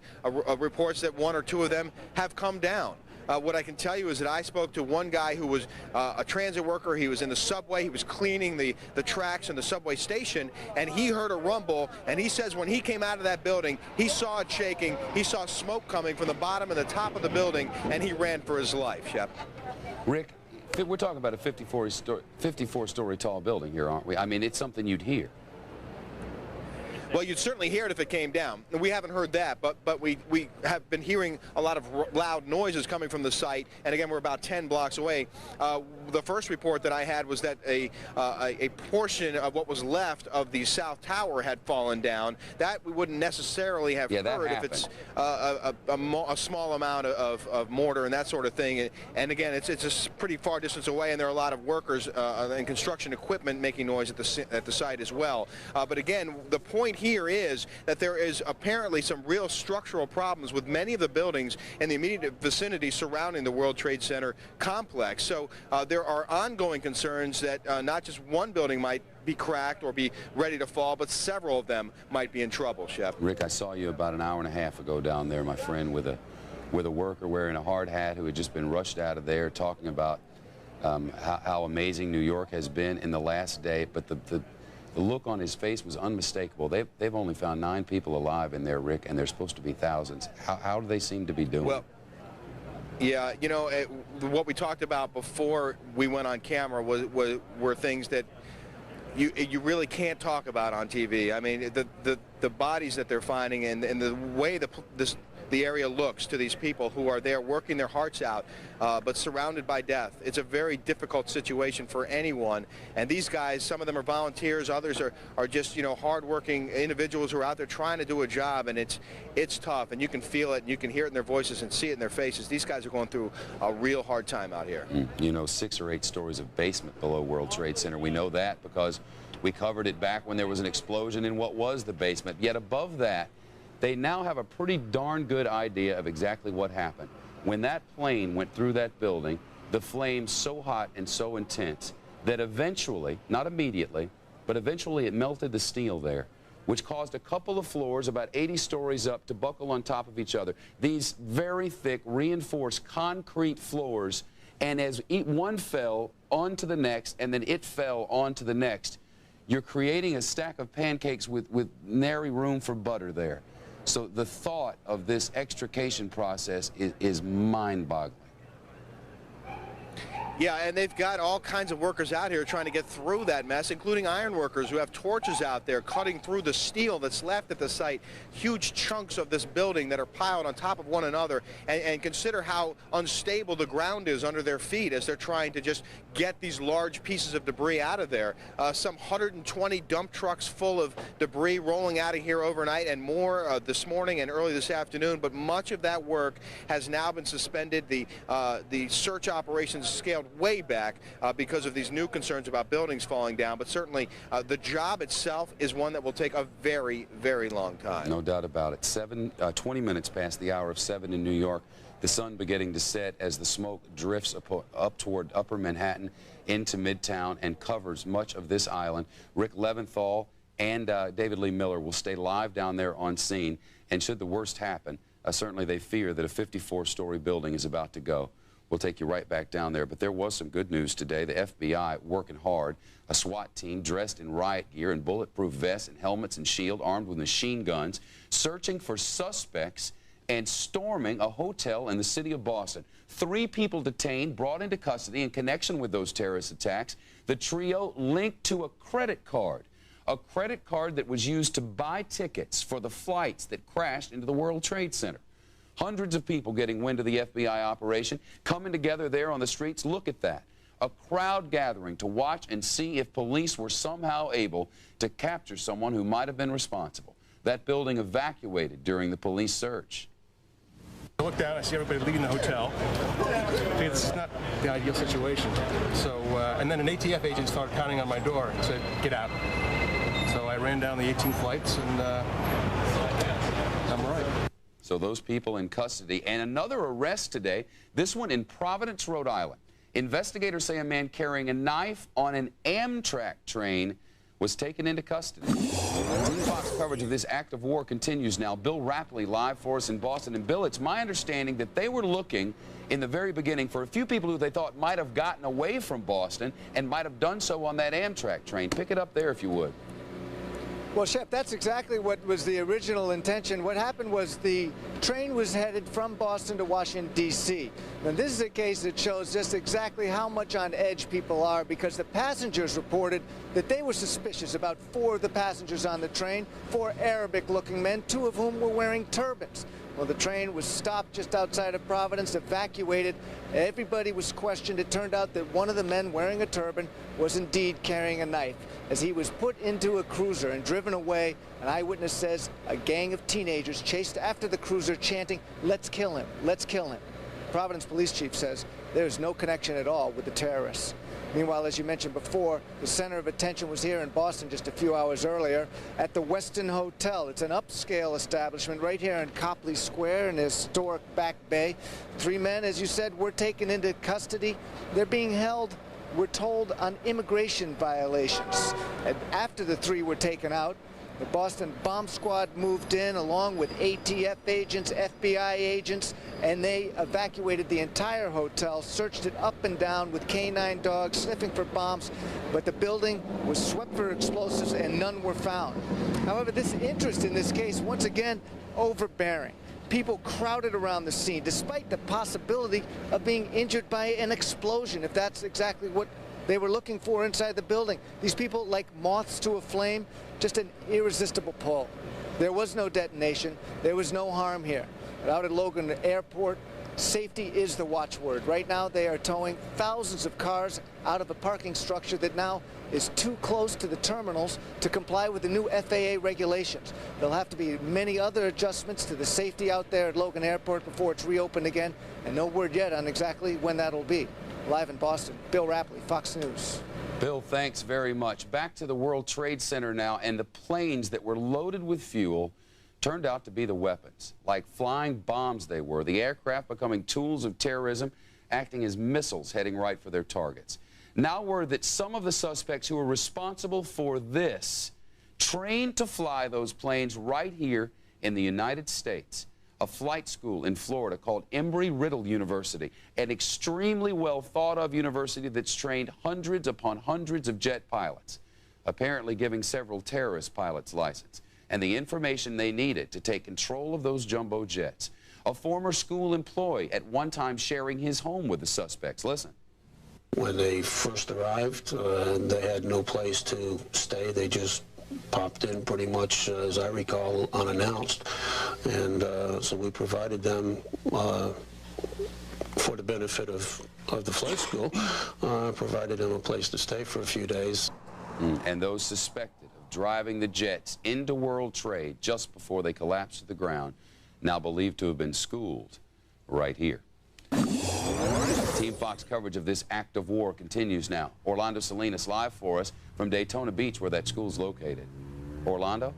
reports that 1 or 2 of them have come down. What I can tell you is that I spoke to one guy who was a transit worker. He was in the subway. He was cleaning the tracks in the subway station, and he heard a rumble, and he says when he came out of that building, he saw it shaking. He saw smoke coming from the bottom and the top of the building, and he ran for his life, Shep. Rick, we're talking about a 54-story tall building here, aren't we? I mean, it's something you'd hear. Well, you'd certainly hear it if it came down. We haven't heard that, but we have been hearing a lot of loud noises coming from the site, and again, we're about 10 blocks away. The first report that I had was that a portion of what was left of the South Tower had fallen down. That we wouldn't necessarily have heard if it's a small amount of mortar and that sort of thing. And again, it's a pretty far distance away, and there are a lot of workers and construction equipment making noise at the site as well. But again, the point here is that there is apparently some real structural problems with many of the buildings in the immediate vicinity surrounding the World Trade Center complex. So there are ongoing concerns that not just one building might be cracked or be ready to fall, but several of them might be in trouble, Shep. Rick, I saw you about an hour and a half ago down there, my friend, with a worker wearing a hard hat who had just been rushed out of there, talking about how amazing New York has been in the last day, but the look on his face was unmistakable. They've only found 9 people alive in there, Rick, and there's supposed to be thousands. How do they seem to be doing? Well, yeah, you know, what we talked about before we went on camera were things that you really can't talk about on TV. I mean, the bodies that they're finding and the way the area looks to these people who are there working their hearts out, but surrounded by death. It's a very difficult situation for anyone. And these guys, some of them are volunteers, others are just, you know, hardworking individuals who are out there trying to do a job, and it's tough. And you can feel it, and you can hear it in their voices and see it in their faces. These guys are going through a real hard time out here. You know, 6 or 8 stories of basement below World Trade Center. We know that because we covered it back when there was an explosion in what was the basement. Yet above that, they now have a pretty darn good idea of exactly what happened. When that plane went through that building, the flames so hot and so intense that eventually, not immediately, but eventually it melted the steel there, which caused a couple of floors about 80 stories up to buckle on top of each other. These very thick, reinforced concrete floors, and as one fell onto the next, and then it fell onto the next, you're creating a stack of pancakes with nary room for butter there. So the thought of this extrication process is mind-boggling. Yeah, and they've got all kinds of workers out here trying to get through that mess, including iron workers who have torches out there cutting through the steel that's left at the site. Huge chunks of this building that are piled on top of one another, and consider how unstable the ground is under their feet as they're trying to just get these large pieces of debris out of there. Some 120 dump trucks full of debris rolling out of here overnight, and more this morning and early this afternoon, but much of that work has now been suspended. The search operations scaled way back because of these new concerns about buildings falling down, but certainly the job itself is one that will take a very, very long time. No doubt about it. 20 minutes past the hour of 7 in New York. The sun beginning to set as the smoke drifts up toward Upper Manhattan into Midtown and covers much of this island. Rick Leventhal and David Lee Miller will stay live down there on scene, and should the worst happen, certainly they fear that a 54-story building is about to go. We'll take you right back down there. But there was some good news today. The FBI working hard. A SWAT team dressed in riot gear and bulletproof vests and helmets and shield, armed with machine guns, searching for suspects and storming a hotel in the city of Boston. 3 people detained, brought into custody in connection with those terrorist attacks. The trio linked to a credit card that was used to buy tickets for the flights that crashed into the World Trade Center. Hundreds of people getting wind of the FBI operation, coming together there on the streets. Look at that. A crowd gathering to watch and see if police were somehow able to capture someone who might have been responsible. That building evacuated during the police search. I look down, I see everybody leaving the hotel. This is not the ideal situation. So, and then an ATF agent started pounding on my door and said, "Get out." So I ran down the 18 flights, and I'm right. So those people in custody. And another arrest today, this one in Providence, Rhode Island. Investigators say a man carrying a knife on an Amtrak train was taken into custody. Team Fox coverage of this act of war continues now. Bill Rapley live for us in Boston. And Bill, it's my understanding that they were looking in the very beginning for a few people who they thought might have gotten away from Boston and might have done so on that Amtrak train. Pick it up there if you would. Well, Shep, that's exactly what was the original intention. What happened was the train was headed from Boston to Washington, D.C. Now, this is a case that shows just exactly how much on edge people are, because the passengers reported that they were suspicious about 4 of the passengers on the train, 4 Arabic-looking men, 2 of whom were wearing turbans. Well, the train was stopped just outside of Providence, evacuated. Everybody was questioned. It turned out that one of the men wearing a turban was indeed carrying a knife. As he was put into a cruiser and driven away, an eyewitness says a gang of teenagers chased after the cruiser chanting, "Let's kill him, let's kill him." Providence police chief says there is no connection at all with the terrorists. Meanwhile, as you mentioned before, the center of attention was here in Boston just a few hours earlier at the Westin Hotel. It's an upscale establishment right here in Copley Square in the historic Back Bay. 3 men, as you said, were taken into custody. They're being held, we're told, on immigration violations. And after the 3 were taken out, the Boston bomb squad moved in along with ATF agents, FBI agents, and they evacuated the entire hotel, searched it up and down with canine dogs, sniffing for bombs, but the building was swept for explosives and none were found. However, this interest in this case, once again, overbearing. People crowded around the scene, despite the possibility of being injured by an explosion, if that's exactly what they were looking for inside the building. These people, like moths to a flame, just an irresistible pull. There was no detonation. There was no harm here. But out at Logan Airport, safety is the watchword. Right now, they are towing thousands of cars out of a parking structure that now is too close to the terminals to comply with the new FAA regulations. There'll have to be many other adjustments to the safety out there at Logan Airport before it's reopened again, and no word yet on exactly when that'll be. Live in Boston, Bill Rapley, Fox News. Bill, thanks very much. Back to the World Trade Center now, and the planes that were loaded with fuel turned out to be the weapons. Like flying bombs they were, the aircraft becoming tools of terrorism, acting as missiles heading right for their targets. Now word that some of the suspects who were responsible for this trained to fly those planes right here in the United States. A flight school in Florida called Embry-Riddle University, an extremely well thought of university that's trained hundreds upon hundreds of jet pilots, apparently giving several terrorist pilots license and the information they needed to take control of those jumbo jets. A former school employee at one time sharing his home with the suspects. Listen. When they first arrived, they had no place to stay. They just popped in pretty much, as I recall, unannounced. And so we provided them, for the benefit of the flight school, provided them a place to stay for a few days. And those suspected of driving the jets into World Trade just before they collapsed to the ground, now believed to have been schooled right here. Team Fox coverage of this act of war continues now. Orlando Salinas live for us from Daytona Beach, where that school's located. Orlando?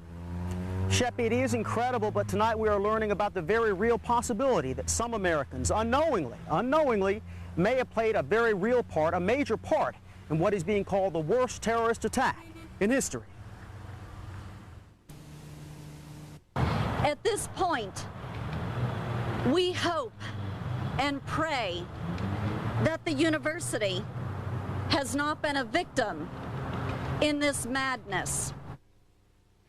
Shep, it is incredible, but tonight we are learning about the very real possibility that some Americans unknowingly may have played a very real part, a major part, in what is being called the worst terrorist attack in history. At this point, we hope and pray that the university has not been a victim in this madness.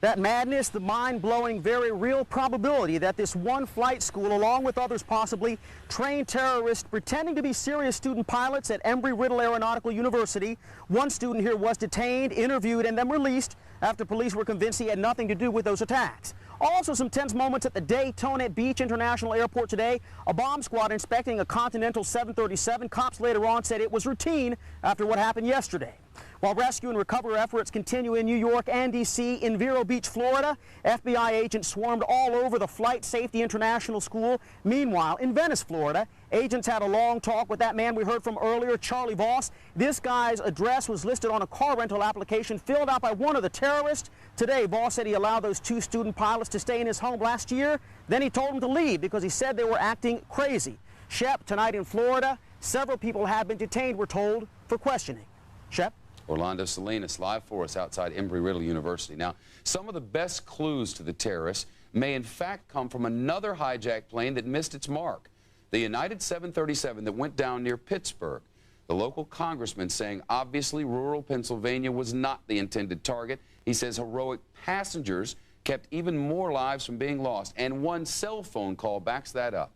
That madness, the mind-blowing, very real probability that this one flight school, along with others possibly, trained terrorists pretending to be serious student pilots at Embry-Riddle Aeronautical University. One student here was detained, interviewed, and then released after police were convinced he had nothing to do with those attacks. Also some tense moments at the Daytona Beach International Airport today. A bomb squad inspecting a Continental 737. Cops later on said it was routine after what happened yesterday. While rescue and recovery efforts continue in New York and D.C., in Vero Beach, Florida, FBI agents swarmed all over the Flight Safety International School. Meanwhile, in Venice, Florida, agents had a long talk with that man we heard from earlier, Charlie Voss. This guy's address was listed on a car rental application filled out by one of the terrorists. Today, Voss said he allowed those two student pilots to stay in his home last year. Then he told them to leave because he said they were acting crazy. Shep, tonight in Florida, several people have been detained, we're told, for questioning. Shep? Orlando Salinas live for us outside Embry-Riddle University. Now, some of the best clues to the terrorists may in fact come from another hijacked plane that missed its mark, the United 737 that went down near Pittsburgh. The local congressman saying obviously rural Pennsylvania was not the intended target. He says heroic passengers kept even more lives from being lost, and one cell phone call backs that up.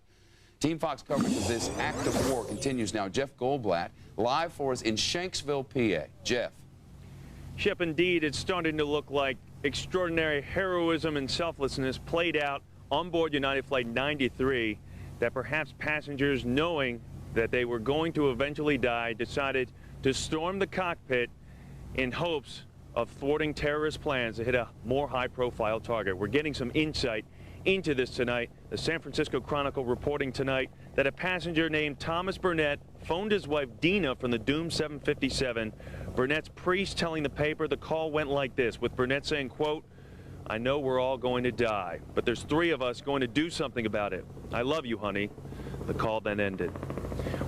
Team Fox coverage of this act of war continues now. Jeff Goldblatt live for us in Shanksville, PA. Jeff. Shep, indeed, it's starting to look like extraordinary heroism and selflessness played out on board United Flight 93, that perhaps passengers, knowing that they were going to eventually die, decided to storm the cockpit in hopes of thwarting terrorist plans to hit a more high-profile target. We're getting some insight into this tonight. The San Francisco Chronicle reporting tonight that a passenger named Thomas Burnett phoned his wife Dina from the doomed 757. Burnett's priest telling the paper the call went like this, with Burnett saying, quote, "I know we're all going to die, but there's three of us going to do something about it. I love you, honey." The call then ended.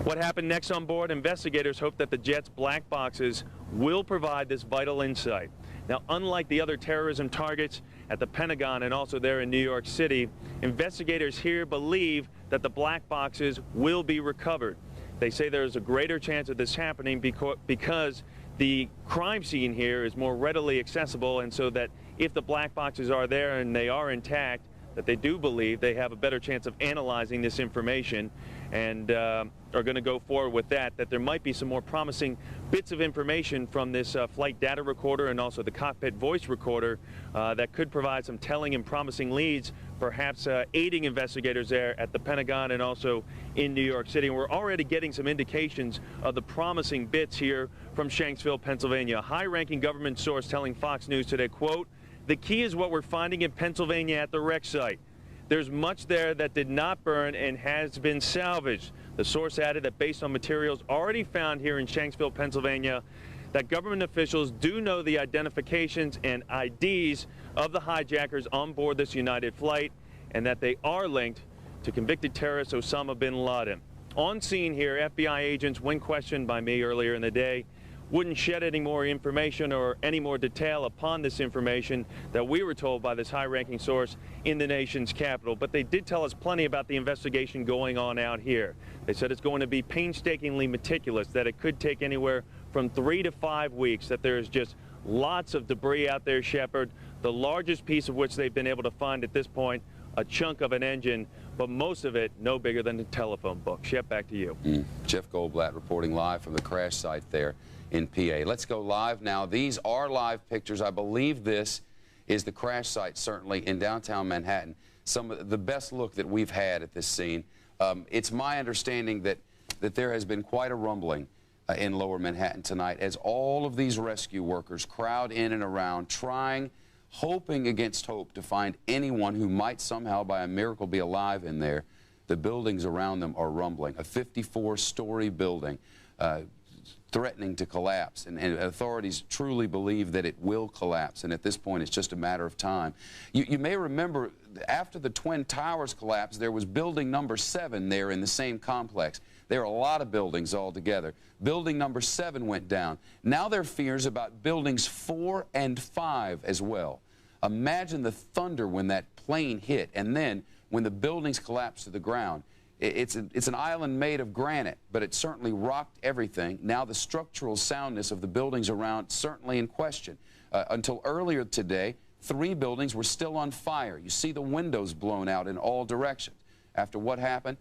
What happened next on board? Investigators hope that the jet's black boxes will provide this vital insight. Now, unlike the other terrorism targets at the Pentagon and also there in New York City, investigators here believe that the black boxes will be recovered. They say there's a greater chance of this happening because the crime scene here is more readily accessible, and so that if the black boxes are there and they are intact, that they do believe they have a better chance of analyzing this information and are going to go forward with that there might be some more promising bits of information from this flight data recorder and also the cockpit voice recorder that could provide some telling and promising leads, perhaps aiding investigators there at the Pentagon and also in New York City. And we're already getting some indications of the promising bits here from Shanksville, Pennsylvania. A high-ranking government source telling Fox News today, quote, "The key is what we're finding in Pennsylvania at the wreck site. There's much there that did not burn and has been salvaged." The source added that based on materials already found here in Shanksville, Pennsylvania, that government officials do know the identifications and IDs of the hijackers on board this United flight, and that they are linked to convicted terrorist Osama bin Laden. On scene here, FBI agents, when questioned by me earlier in the day, wouldn't shed any more information or any more detail upon this information that we were told by this high-ranking source in the nation's capital. But they did tell us plenty about the investigation going on out here. They said it's going to be painstakingly meticulous, that it could take anywhere from 3 to 5 weeks, that there's just lots of debris out there, Shepard, the largest piece of which they've been able to find at this point a chunk of an engine, but most of it no bigger than a telephone book. Shep, back to you. Jeff Goldblatt reporting live from the crash site there in PA. Let's go live now. These are live pictures. I believe this is the crash site, certainly, in downtown Manhattan. Some of the best look that we've had at this scene. It's my understanding that there has been quite a rumbling in Lower Manhattan tonight as all of these rescue workers crowd in and around, hoping against hope to find anyone who might somehow by a miracle be alive in there. The buildings around them are rumbling. A 54-story building threatening to collapse, and authorities truly believe that it will collapse, and at this point it's just a matter of time. You may remember after the Twin Towers collapsed, there was building number 7 there in the same complex. There are a lot of buildings altogether. Building number 7 went down. Now there are fears about buildings 4 and 5 as well. Imagine the thunder when that plane hit, and then when the buildings collapsed to the ground. It's an island made of granite, but it certainly rocked everything. Now the structural soundness of the buildings around certainly in question. Until earlier today, 3 buildings were still on fire. You see the windows blown out in all directions. After what happened,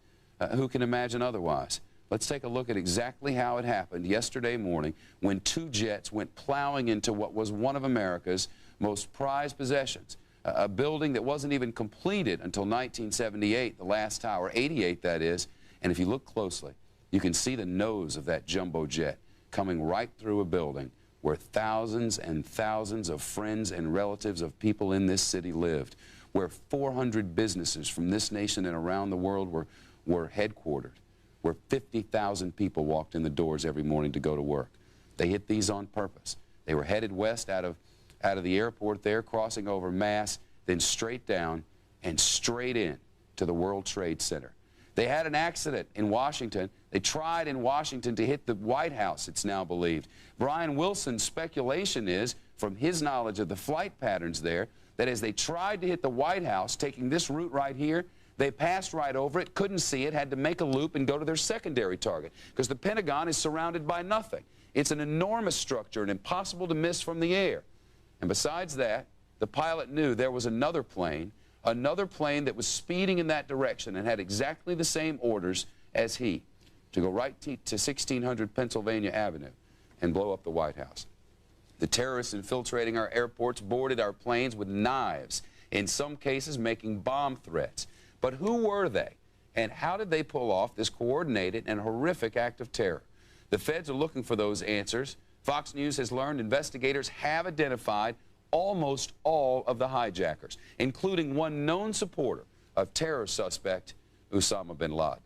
who can imagine otherwise? Let's take a look at exactly how it happened yesterday morning when 2 jets went plowing into what was one of America's most prized possessions, a building that wasn't even completed until 1978, the last tower, 88 that is. And if you look closely, you can see the nose of that jumbo jet coming right through a building where thousands and thousands of friends and relatives of people in this city lived, where 400 businesses from this nation and around the world were headquartered, where 50,000 people walked in the doors every morning to go to work. They hit these on purpose. They were headed west out of the airport there, crossing over Mass, then straight down and straight in to the World Trade Center. They had an accident in Washington. They tried in Washington to hit the White House, it's now believed. Brian Wilson's speculation is, from his knowledge of the flight patterns there, that as they tried to hit the White House, taking this route right here, they passed right over it, couldn't see it, had to make a loop and go to their secondary target, because the Pentagon is surrounded by nothing. It's an enormous structure and impossible to miss from the air. And besides that, the pilot knew there was another plane that was speeding in that direction and had exactly the same orders as he, to go right to 1600 Pennsylvania Avenue and blow up the White House. The terrorists infiltrating our airports boarded our planes with knives, in some cases making bomb threats. But who were they, and how did they pull off this coordinated and horrific act of terror? The feds are looking for those answers. Fox News has learned investigators have identified almost all of the hijackers, including one known supporter of terror suspect Osama bin Laden.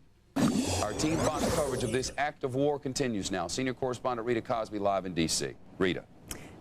Our Team Fox coverage of this act of war continues now. Senior correspondent Rita Cosby live in D.C. Rita.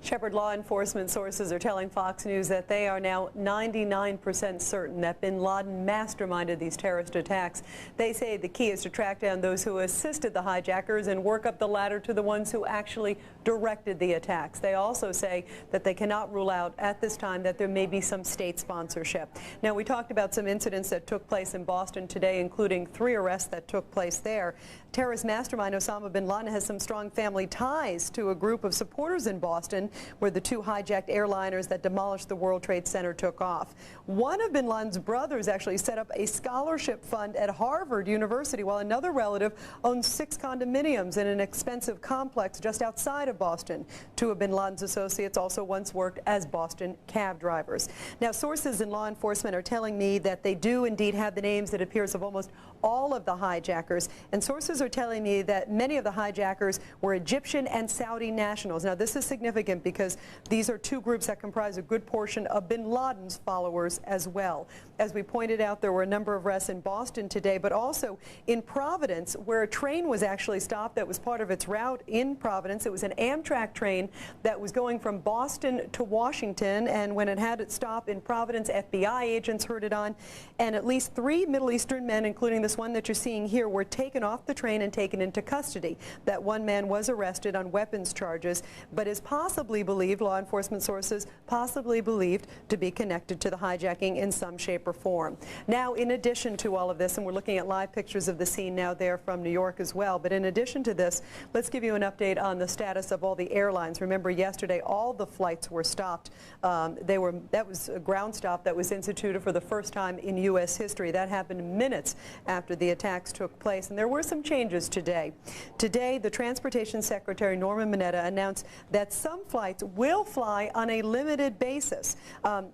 Shepard, law enforcement sources are telling Fox News that they are now 99% certain that bin Laden masterminded these terrorist attacks. They say the key is to track down those who assisted the hijackers and work up the ladder to the ones who actually directed the attacks. They also say that they cannot rule out at this time that there may be some state sponsorship. Now, we talked about some incidents that took place in Boston today, including 3 arrests that took place there. Terrorist mastermind Osama bin Laden has some strong family ties to a group of supporters in Boston, where the 2 hijacked airliners that demolished the World Trade Center took off. One of bin Laden's brothers actually set up a scholarship fund at Harvard University, while another relative owns 6 condominiums in an expensive complex just outside of Boston. 2 of bin Laden's associates also once worked as Boston cab drivers. Now, sources in law enforcement are telling me that they do indeed have the names, it appears, of almost all of the hijackers, and sources are telling me that many of the hijackers were Egyptian and Saudi nationals. Now, this is significant because these are 2 groups that comprise a good portion of bin Laden's followers as well. As we pointed out, there were a number of arrests in Boston today, but also in Providence, where a train was actually stopped that was part of its route in Providence. It was an Amtrak train that was going from Boston to Washington, and when it had its stop in Providence, FBI agents heard it on, and at least 3 Middle Eastern men, including this one that you're seeing here, were taken off the train and taken into custody. That one man was arrested on weapons charges, but is possibly possibly believed, law enforcement sources possibly believed, to be connected to the hijacking in some shape or form. Now, in addition to all of this, and we're looking at live pictures of the scene now there from New York as well, but in addition to this, let's give you an update on the status of all the airlines. Remember, yesterday all the flights were stopped. That was a ground stop that was instituted for the first time in U.S. history. That happened minutes after the attacks took place, and there were some changes today. Today, the Transportation Secretary Norman Mineta announced that some flights will fly on a limited basis.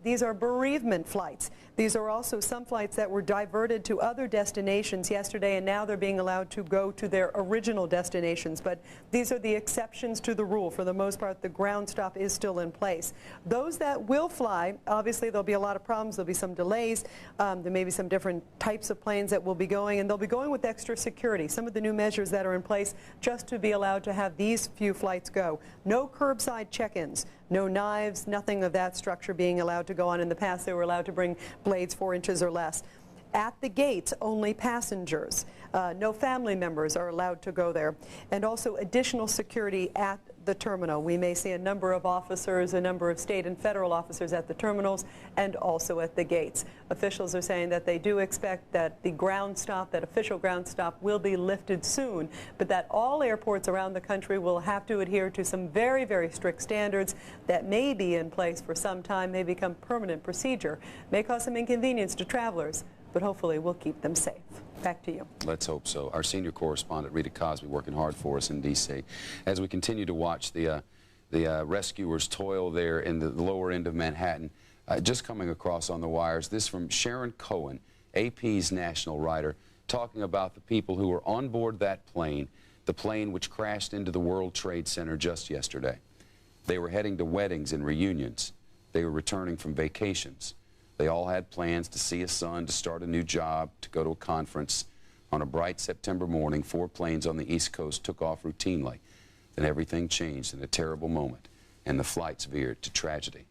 These are bereavement flights. These are also some flights that were diverted to other destinations yesterday, and now they're being allowed to go to their original destinations. But these are the exceptions to the rule. For the most part, the ground stop is still in place. Those that will fly, obviously there'll be a lot of problems. There'll be some delays. There may be some different types of planes that will be going, and they'll be going with extra security. Some of the new measures that are in place just to be allowed to have these few flights go. No curbside check-ins. No knives, nothing of that structure being allowed to go on. In the past, they were allowed to bring blades 4 inches or less. At the gates, only passengers. No family members are allowed to go there. And also additional security at the terminal. We may see a number of officers, a number of state and federal officers at the terminals and also at the gates. Officials are saying that they do expect that the ground stop, that official ground stop, will be lifted soon, but that all airports around the country will have to adhere to some very, very strict standards that may be in place for some time, may become permanent procedure, may cause some inconvenience to travelers, but hopefully we'll keep them safe. Back to you. Let's hope so. Our senior correspondent, Rita Cosby, working hard for us in D.C. As we continue to watch the rescuers toil there in the lower end of Manhattan, just coming across on the wires, this from Sharon Cohen, AP's national writer, talking about the people who were on board that plane, the plane which crashed into the World Trade Center just yesterday. They were heading to weddings and reunions. They were returning from vacations. They all had plans to see a son, to start a new job, to go to a conference. On a bright September morning, 4 planes on the East Coast took off routinely. Then everything changed in a terrible moment, and the flights veered to tragedy.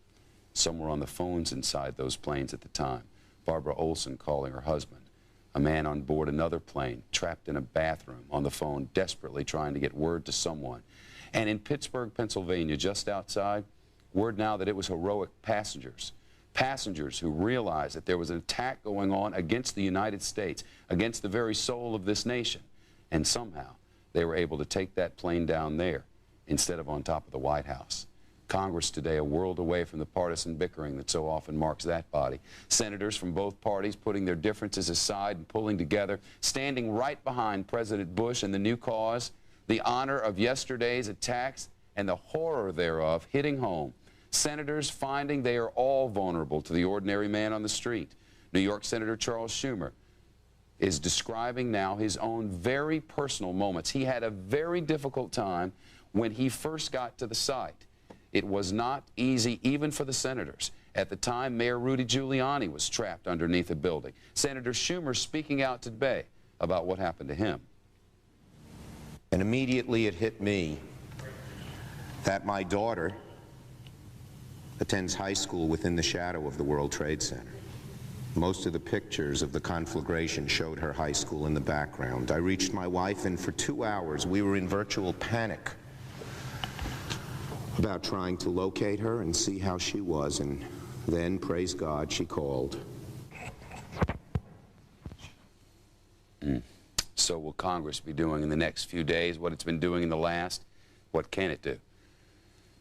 Some were on the phones inside those planes at the time. Barbara Olson calling her husband. A man on board another plane, trapped in a bathroom, on the phone, desperately trying to get word to someone. And in Pittsburgh, Pennsylvania, just outside, word now that it was heroic passengers. Passengers who realized that there was an attack going on against the United States, against the very soul of this nation. And somehow they were able to take that plane down there instead of on top of the White House. Congress today a world away from the partisan bickering that so often marks that body. Senators from both parties putting their differences aside and pulling together, standing right behind President Bush and the new cause, the honor of yesterday's attacks and the horror thereof hitting home. Senators finding they are all vulnerable to the ordinary man on the street. New York Senator Charles Schumer is describing now his own very personal moments. He had a very difficult time when he first got to the site. It was not easy even for the senators. At the time, Mayor Rudy Giuliani was trapped underneath a building. Senator Schumer speaking out today about what happened to him. And immediately it hit me that my daughter attends high school within the shadow of the World Trade Center. Most of the pictures of the conflagration showed her high school in the background. I reached my wife, and for 2 hours we were in virtual panic about trying to locate her and see how she was, and then, praise God, she called. So will Congress be doing in the next few days what it's been doing in the last? What can it do?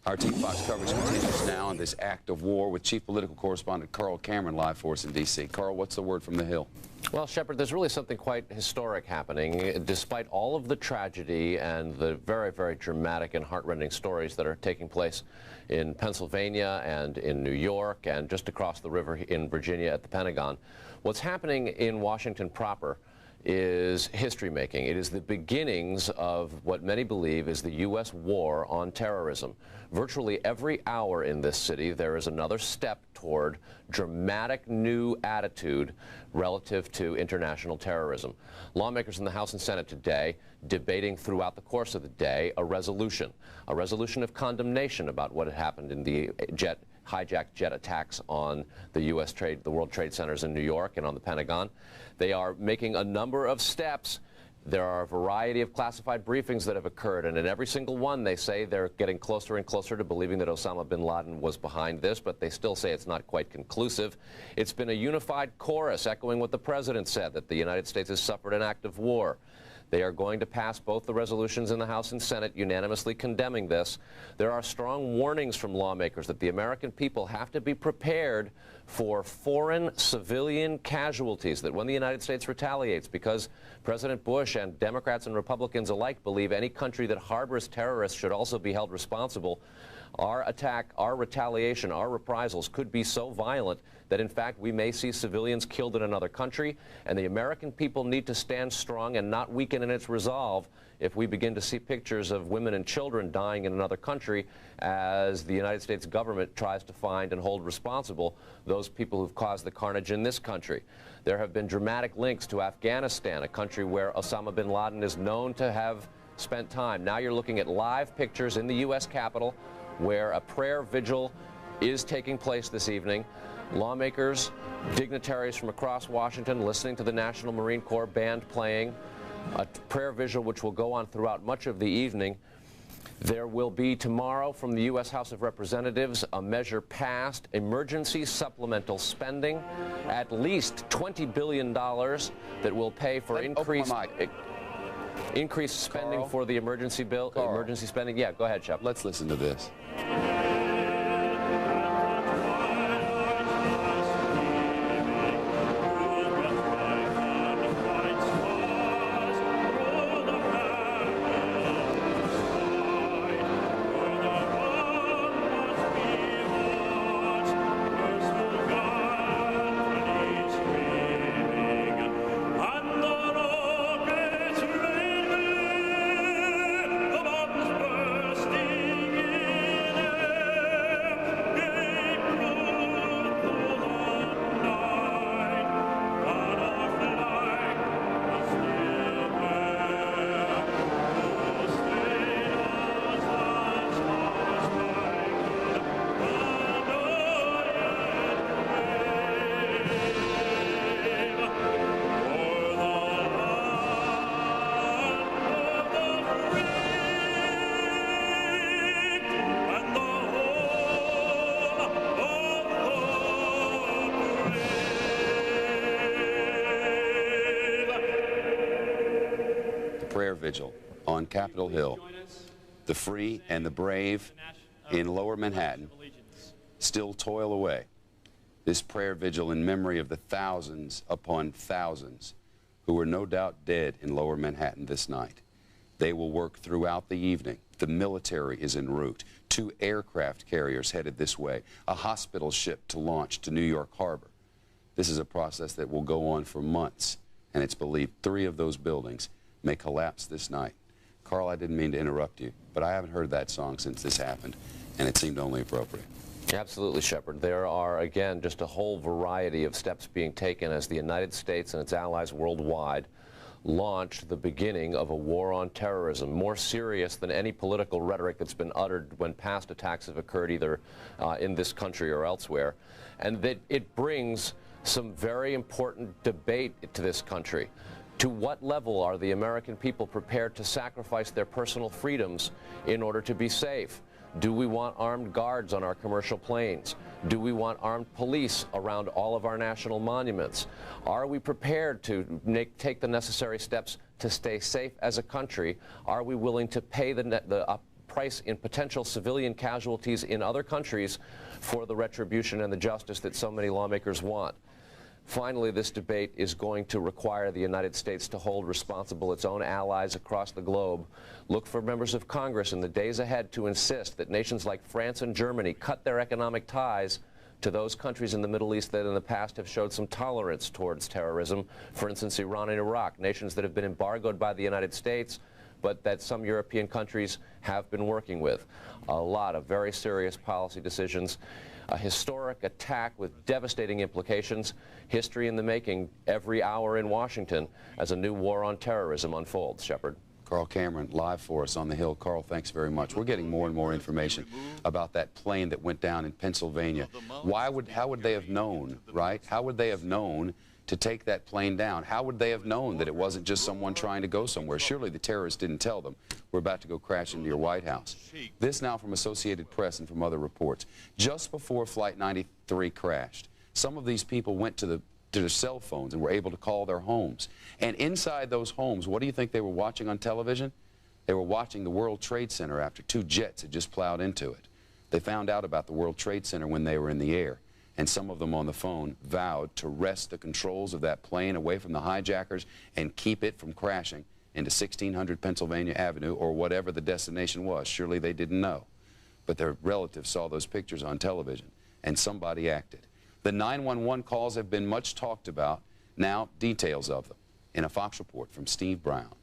Our Team Fox coverage continues now on this act of war with Chief Political Correspondent Carl Cameron live for us in D.C. Carl, what's the word from the Hill? Well, Shepard, there's really something quite historic happening. Despite all of the tragedy and the very, very dramatic and heartrending stories that are taking place in Pennsylvania and in New York and just across the river in Virginia at the Pentagon, what's happening in Washington proper is history-making. It is the beginnings of what many believe is the U.S. war on terrorism. Virtually every hour in this city, there is another step toward dramatic new attitude relative to international terrorism. Lawmakers in the House and Senate today debating throughout the course of the day a resolution of condemnation about what had happened in the hijacked jet attacks on the World Trade Centers in New York and on the Pentagon. They are making a number of steps There are a variety of classified briefings that have occurred, and in every single one they say they're getting closer and closer to believing that Osama bin Laden was behind this, but they still say it's not quite conclusive. It's been a unified chorus echoing what the president said, that the United States has suffered an act of war. They are going to pass both the resolutions in the House and Senate unanimously condemning this. There are strong warnings from lawmakers that the American people have to be prepared for foreign civilian casualties, that when the United States retaliates, because President Bush and Democrats and Republicans alike believe any country that harbors terrorists should also be held responsible, our attack, our retaliation, our reprisals could be so violent that in fact we may see civilians killed in another country, and the American people need to stand strong and not weaken in its resolve if we begin to see pictures of women and children dying in another country as the United States government tries to find and hold responsible those people who've caused the carnage in this country. There have been dramatic links to Afghanistan, a country where Osama bin Laden is known to have spent time. Now you're looking at live pictures in the U.S. Capitol where a prayer vigil is taking place this evening. Lawmakers, dignitaries from across Washington listening to the National Marine Corps band playing, a prayer vigil which will go on throughout much of the evening. There will be tomorrow from the U.S. House of Representatives a measure passed, emergency supplemental spending, at least $20 billion that will pay for increased spending for the emergency bill, emergency spending. Yeah, go ahead, Shep. Let's listen to this. Prayer vigil on Capitol Hill. The free and the brave in Lower Manhattan still toil away. This prayer vigil in memory of the thousands upon thousands who were no doubt dead in Lower Manhattan this night. They will work throughout the evening. The military is en route. 2 aircraft carriers headed this way. A hospital ship to launch to New York Harbor. This is a process that will go on for months, and it's believed 3 of those buildings may collapse this night. Carl, I didn't mean to interrupt you, but I haven't heard that song since this happened, and it seemed only appropriate. Absolutely, Shepard. There are, again, just a whole variety of steps being taken as the United States and its allies worldwide launch the beginning of a war on terrorism, more serious than any political rhetoric that's been uttered when past attacks have occurred either in this country or elsewhere, and that it brings some very important debate to this country. To what level are the American people prepared to sacrifice their personal freedoms in order to be safe? Do we want armed guards on our commercial planes? Do we want armed police around all of our national monuments? Are we prepared to take the necessary steps to stay safe as a country? Are we willing to pay the price in potential civilian casualties in other countries for the retribution and the justice that so many lawmakers want? Finally, this debate is going to require the United States to hold responsible its own allies across the globe. Look for members of Congress in the days ahead to insist that nations like France and Germany cut their economic ties to those countries in the Middle East that in the past have showed some tolerance towards terrorism. For instance, Iran and Iraq, nations that have been embargoed by the United States, but that some European countries have been working with. A lot of very serious policy decisions. A historic attack with devastating implications, history in the making every hour in Washington as a new war on terrorism unfolds. Shepard. Carl Cameron, live for us on the Hill. Carl, thanks very much. We're getting more and more information about that plane that went down in Pennsylvania. How would they have known, right? How would they have known to take that plane down? How would they have known that it wasn't just someone trying to go somewhere? Surely the terrorists didn't tell them, we're about to go crash into your White House. This now from Associated Press and from other reports. Just before Flight 93 crashed, some of these people went to their cell phones and were able to call their homes. And inside those homes, what do you think they were watching on television? They were watching the World Trade Center after 2 jets had just plowed into it. They found out about the World Trade Center when they were in the air. And some of them on the phone vowed to wrest the controls of that plane away from the hijackers and keep it from crashing into 1600 Pennsylvania Avenue or whatever the destination was. Surely they didn't know. But their relatives saw those pictures on television, and somebody acted. The 911 calls have been much talked about. Now, details of them in a Fox report from Steve Brown.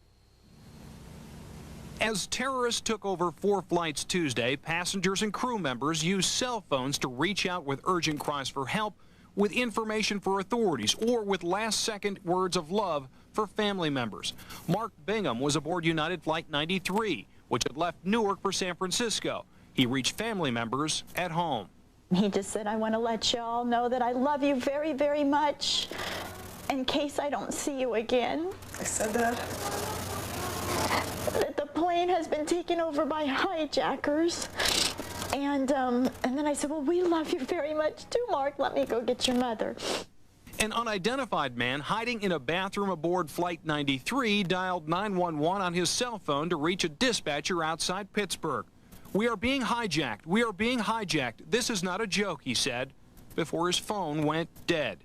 As terrorists took over 4 flights Tuesday, passengers and crew members used cell phones to reach out with urgent cries for help, with information for authorities, or with last-second words of love for family members. Mark Bingham was aboard United Flight 93, which had left Newark for San Francisco. He reached family members at home. He just said, I want to let you all know that I love you very, very much in case I don't see you again. I said that. That the plane has been taken over by hijackers. And then I said, well, we love you very much too, Mark. Let me go get your mother. An unidentified man hiding in a bathroom aboard Flight 93 dialed 911 on his cell phone to reach a dispatcher outside Pittsburgh. We are being hijacked. We are being hijacked. This is not a joke, he said, before his phone went dead.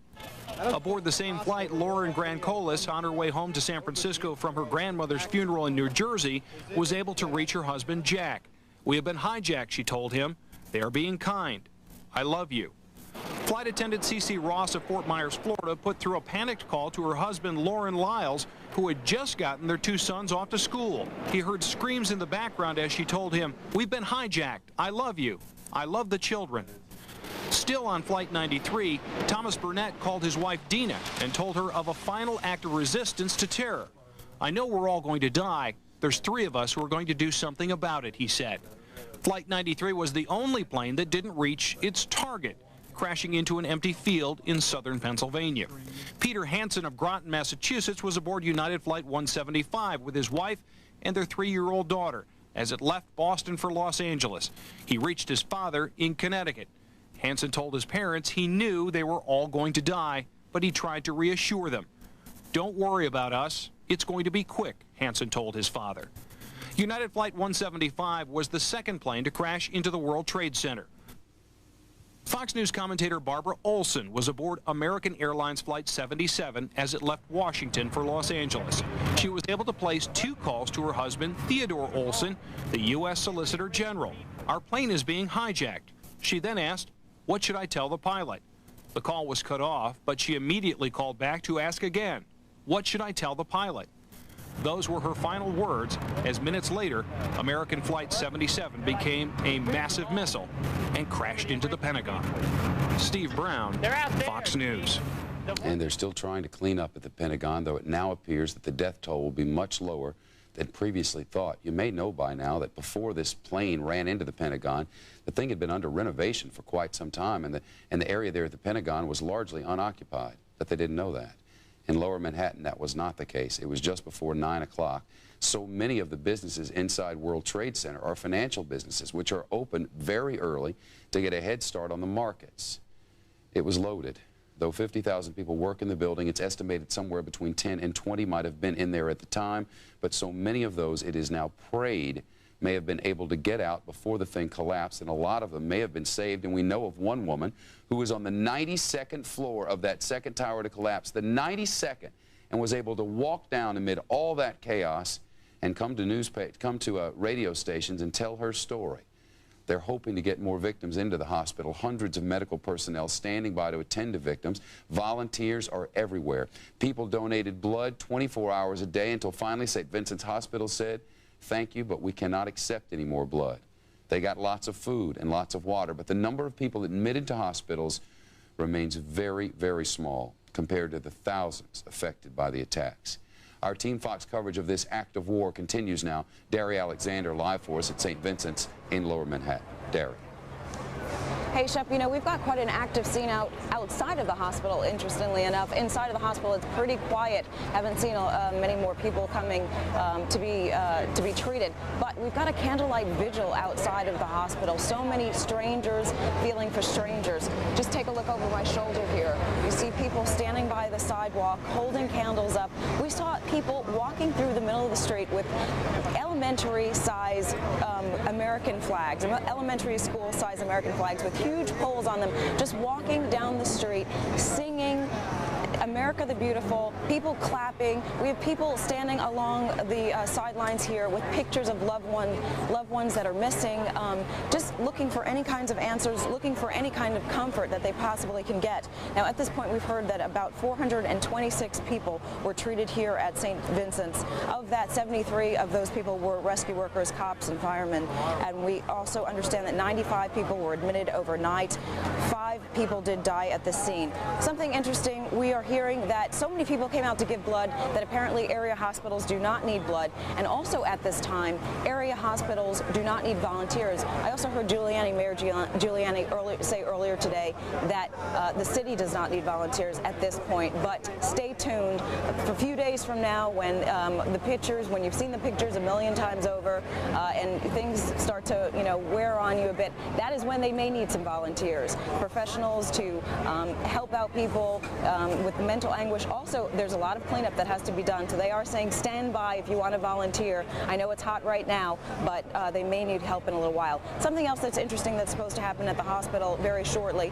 Aboard the same flight, Lauren Grancolis, on her way home to San Francisco from her grandmother's funeral in New Jersey, was able to reach her husband, Jack. We have been hijacked, she told him. They are being kind. I love you. Flight attendant C.C. Ross of Fort Myers, Florida, put through a panicked call to her husband, Lauren Lyles, who had just gotten their 2 sons off to school. He heard screams in the background as she told him, we've been hijacked. I love you. I love the children. Still on Flight 93, Thomas Burnett called his wife Dina and told her of a final act of resistance to terror. I know we're all going to die. There's 3 of us who are going to do something about it, he said. Flight 93 was the only plane that didn't reach its target, crashing into an empty field in southern Pennsylvania. Peter Hansen of Groton, Massachusetts, was aboard United Flight 175 with his wife and their 3-year-old daughter as it left Boston for Los Angeles. He reached his father in Connecticut. Hansen told his parents he knew they were all going to die, but he tried to reassure them. Don't worry about us. It's going to be quick, Hansen told his father. United Flight 175 was the second plane to crash into the World Trade Center. Fox News commentator Barbara Olson was aboard American Airlines Flight 77 as it left Washington for Los Angeles. She was able to place 2 calls to her husband, Theodore Olson, the U.S. Solicitor General. Our plane is being hijacked. She then asked, what should I tell the pilot? The call was cut off, but she immediately called back to ask again, what should I tell the pilot? Those were her final words, as minutes later, American Flight 77 became a massive missile and crashed into the Pentagon. Steve Brown, Fox News. And they're still trying to clean up at the Pentagon, though it now appears that the death toll will be much lower than previously thought. You may know by now that before this plane ran into the Pentagon, the thing had been under renovation for quite some time, and the area there at the Pentagon was largely unoccupied, but they didn't know that. In Lower Manhattan, that was not the case. It was just before 9 o'clock. So many of the businesses inside World Trade Center are financial businesses, which are open very early to get a head start on the markets. It was loaded. Though 50,000 people work in the building, it's estimated somewhere between 10 and 20 might have been in there at the time, but so many of those, it is now prayed, may have been able to get out before the thing collapsed, and a lot of them may have been saved. And we know of one woman who was on the 92nd floor of that second tower to collapse, the 92nd, and was able to walk down amid all that chaos and come to radio stations and tell her story. They're hoping to get more victims into the hospital. Hundreds of medical personnel standing by to attend to victims. Volunteers are everywhere. People donated blood 24 hours a day until finally St. Vincent's Hospital said, thank you, but we cannot accept any more blood. They got lots of food and lots of water, but the number of people admitted to hospitals remains very, very small compared to the thousands affected by the attacks. Our Team Fox coverage of this act of war continues now. Derry Alexander live for us at St. Vincent's in Lower Manhattan. Derry. Hey, Shep, you know, we've got quite an active scene outside of the hospital, interestingly enough. Inside of the hospital, it's pretty quiet. Haven't seen many more people coming to be treated. But we've got a candlelight vigil outside of the hospital. So many strangers feeling for strangers. Just take a look over my shoulder here. You see people standing by the sidewalk, holding candles up. We saw people walking through the middle of the street with elementary-size American flags, elementary school-size American flags with huge poles on them, just walking down the street, singing America the Beautiful, people clapping. We have people standing along the sidelines here with pictures of loved ones that are missing, just looking for any kinds of answers, looking for any kind of comfort that they possibly can get. Now, at this point, we've heard that about 426 people were treated here at St. Vincent's. Of that, 73 of those people were rescue workers, cops, and firemen. And we also understand that 95 people were admitted overnight. 5 people did die at the scene. Something interesting, we are hearing that so many people came out to give blood that apparently area hospitals do not need blood. And also at this time, area hospitals do not need volunteers. I also heard Mayor Giuliani say earlier today that the city does not need volunteers at this point. But stay tuned for a few days from now when when you've seen the pictures a million times over and things start to, wear on you a bit, that is when they may need some volunteers, professionals to help out people with mental anguish. Also, there's a lot of cleanup that has to be done, so they are saying stand by if you want to volunteer. I know it's hot right now, but they may need help in a little while. Something else that's interesting that's supposed to happen at the hospital very shortly,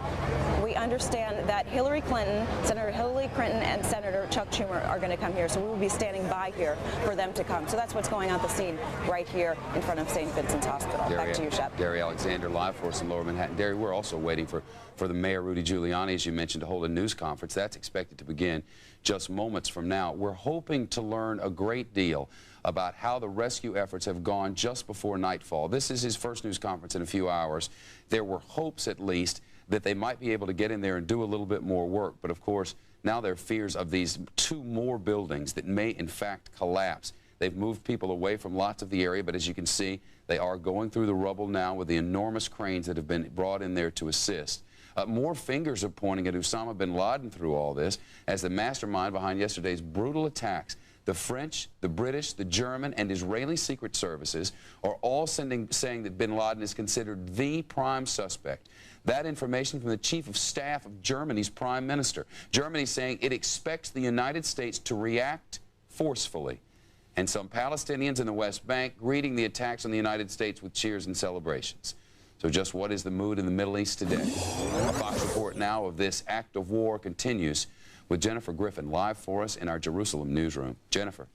we understand that Senator Hillary Clinton and Senator Chuck Schumer are going to come here, so we will be standing by here for them to come. So that's what's going on at the scene right here in front of St. Vincent's Hospital. Back to you, Shep. Gary Alexander, live for us in Lower Manhattan. Gary, we're also waiting for the Mayor, Rudy Giuliani, as you mentioned, to hold a news conference. That's expected to begin just moments from now. We're hoping to learn a great deal about how the rescue efforts have gone just before nightfall. This is his first news conference in a few hours. There were hopes, at least, that they might be able to get in there and do a little bit more work. But, of course, now there are fears of these 2 more buildings that may, in fact, collapse. They've moved people away from lots of the area, but as you can see, they are going through the rubble now with the enormous cranes that have been brought in there to assist. More fingers are pointing at Osama bin Laden through all this as the mastermind behind yesterday's brutal attacks. The French, the British, the German, and Israeli secret services are all saying that bin Laden is considered the prime suspect. That information from the chief of staff of Germany's prime minister. Germany saying it expects the United States to react forcefully. And some Palestinians in the West Bank greeting the attacks on the United States with cheers and celebrations. So just what is the mood in the Middle East today? A Fox report now of this act of war continues with Jennifer Griffin live for us in our Jerusalem newsroom. Jennifer.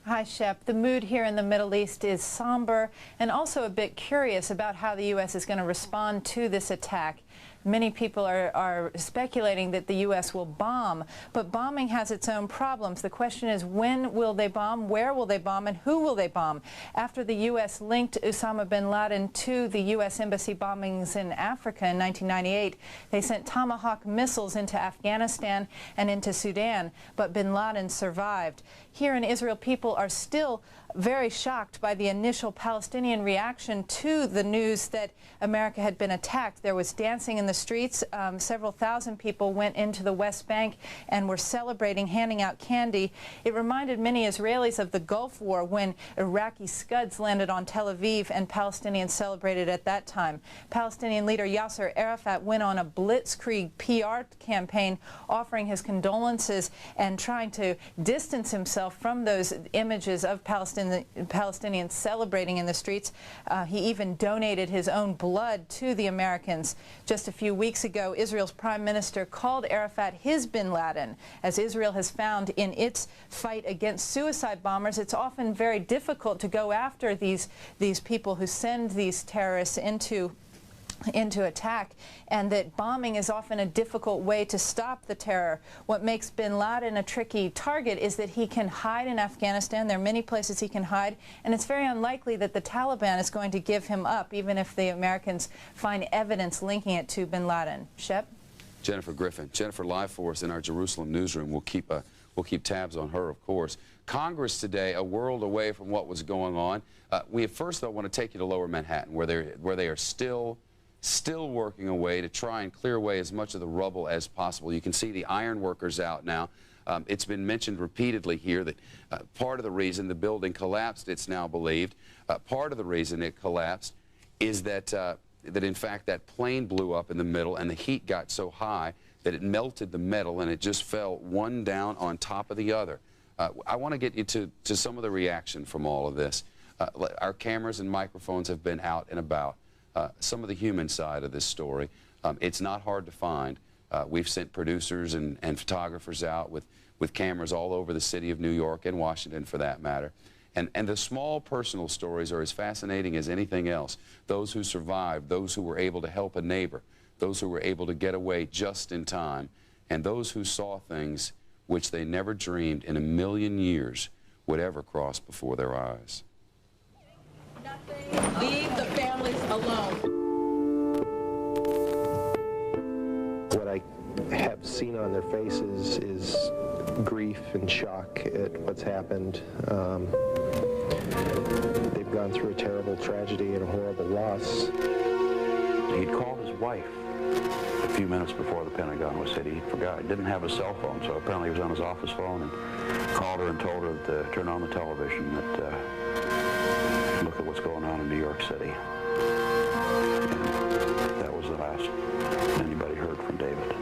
Hi, Shep. The mood here in the Middle East is somber and also a bit curious about how the U.S. is going to respond to this attack. Many people are speculating that the U.S. will bomb, but bombing has its own problems. The question is, when will they bomb, where will they bomb, and who will they bomb? After the U.S. linked Osama bin Laden to the U.S. embassy bombings in Africa in 1998, they sent Tomahawk missiles into Afghanistan and into Sudan, but bin Laden survived. Here in Israel, people are still very shocked by the initial Palestinian reaction to the news that America had been attacked. There was dancing in the streets. Several thousand people went into the West Bank and were celebrating, handing out candy. It reminded many Israelis of the Gulf War when Iraqi Scuds landed on Tel Aviv and Palestinians celebrated at that time. Palestinian leader Yasser Arafat went on a blitzkrieg PR campaign offering his condolences and trying to distance himself from those images of Palestinians celebrating in the streets. He even donated his own blood to the Americans. Just a few weeks ago, Israel's prime minister called Arafat his bin Laden. As Israel has found in its fight against suicide bombers, it's often very difficult to go after these people who send these terrorists into attack, and that bombing is often a difficult way to stop the terror. What makes bin Laden a tricky target is that he can hide in Afghanistan. There are many places he can hide, and it's very unlikely that the Taliban is going to give him up, even if the Americans find evidence linking it to bin Laden. Shep? Jennifer Griffin. Jennifer, live for us in our Jerusalem newsroom. We'll keep tabs on her, of course. Congress today, a world away from what was going on. We first, though, want to take you to Lower Manhattan, where they are still still working away to try and clear away as much of the rubble as possible. You can see the iron workers out now. It's been mentioned repeatedly here that part of the reason the building collapsed, it's now believed, part of the reason it collapsed is that, that in fact that plane blew up in the middle and the heat got so high that it melted the metal and it just fell one down on top of the other. I want to get you to some of the reaction from all of this. Our cameras and microphones have been out and about. Some of the human side of this story. It's not hard to find. We've sent producers and photographers out with cameras all over the city of New York and Washington for that matter. And the small personal stories are as fascinating as anything else. Those who survived, those who were able to help a neighbor, those who were able to get away just in time, and those who saw things which they never dreamed in a million years would ever cross before their eyes. Leave the families alone. What I have seen on their faces is grief and shock at what's happened. They've gone through a terrible tragedy and a horrible loss. He'd called his wife a few minutes before the Pentagon was hit. He forgot. He didn't have a cell phone, so apparently he was on his office phone and called her and told her to turn on the television, that look at what's going on in New York City. And that was the last anybody heard from David.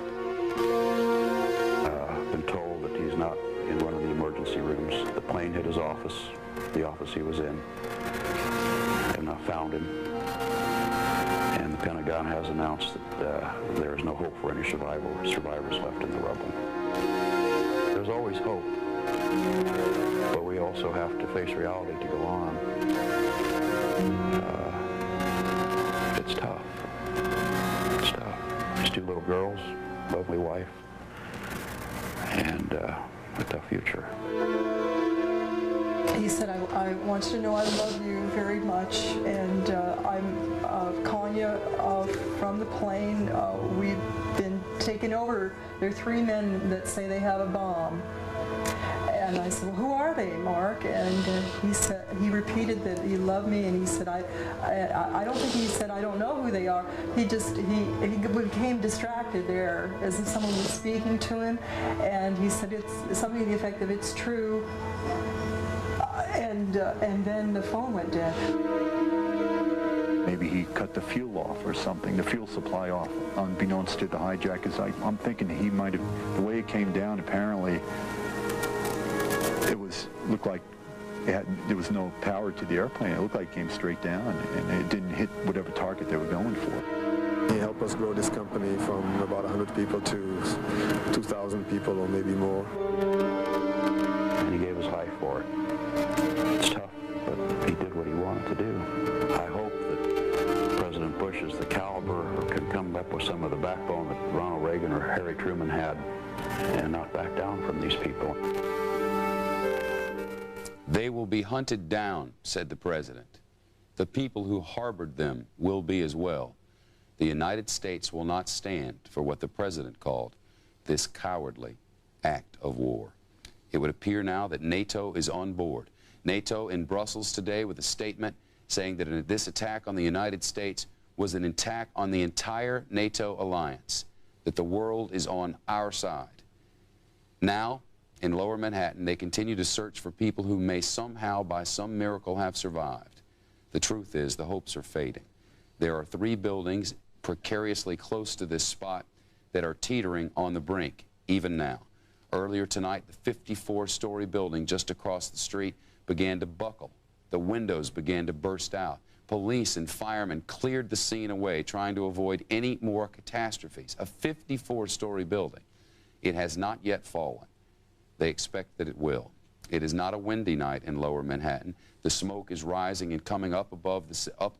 Been told that he's not in one of the emergency rooms. The plane hit his office, the office he was in, and found him. And the Pentagon has announced that there is no hope for any survivors left in the rubble. There's always hope, but we also have to face reality to go on. It's tough. It's tough. There's two little girls, lovely wife, and a tough future. He said, I want you to know I love you very much, and I'm calling you from the plane. We've been taken over. There are 3 men that say they have a bomb. And I said, well, who are they, Mark? And he repeated that he loved me, and he said, I don't think he said, I don't know who they are. He became distracted there as if someone was speaking to him, and he said, it's something to the effect of, it's true. And then the phone went dead. Maybe he cut the fuel off or something, the fuel supply off, unbeknownst to the hijackers. I'm thinking he might have, the way it came down, apparently, looked like there was no power to the airplane. It looked like it came straight down, and it didn't hit whatever target they were going for. He helped us grow this company from about 100 people to 2,000 people or maybe more. And he gave his life for it. It's tough, but he did what he wanted to do. I hope that President Bush is the caliber or can come up with some of the backbone that Ronald Reagan or Harry Truman had and not back down from these people. They will be hunted down, said the president. The people who harbored them will be as well. The United States will not stand for what the president called this cowardly act of war. It would appear now that NATO is on board. NATO in Brussels today with a statement saying that this attack on the United States was an attack on the entire NATO alliance, that the world is on our side. Now, in Lower Manhattan, they continue to search for people who may somehow, by some miracle, have survived. The truth is, the hopes are fading. There are 3 buildings precariously close to this spot that are teetering on the brink, even now. Earlier tonight, the 54-story building just across the street began to buckle. The windows began to burst out. Police and firemen cleared the scene away, trying to avoid any more catastrophes. A 54-story building. It has not yet fallen. They expect that it will. It is not a windy night in Lower Manhattan. The smoke is rising and coming up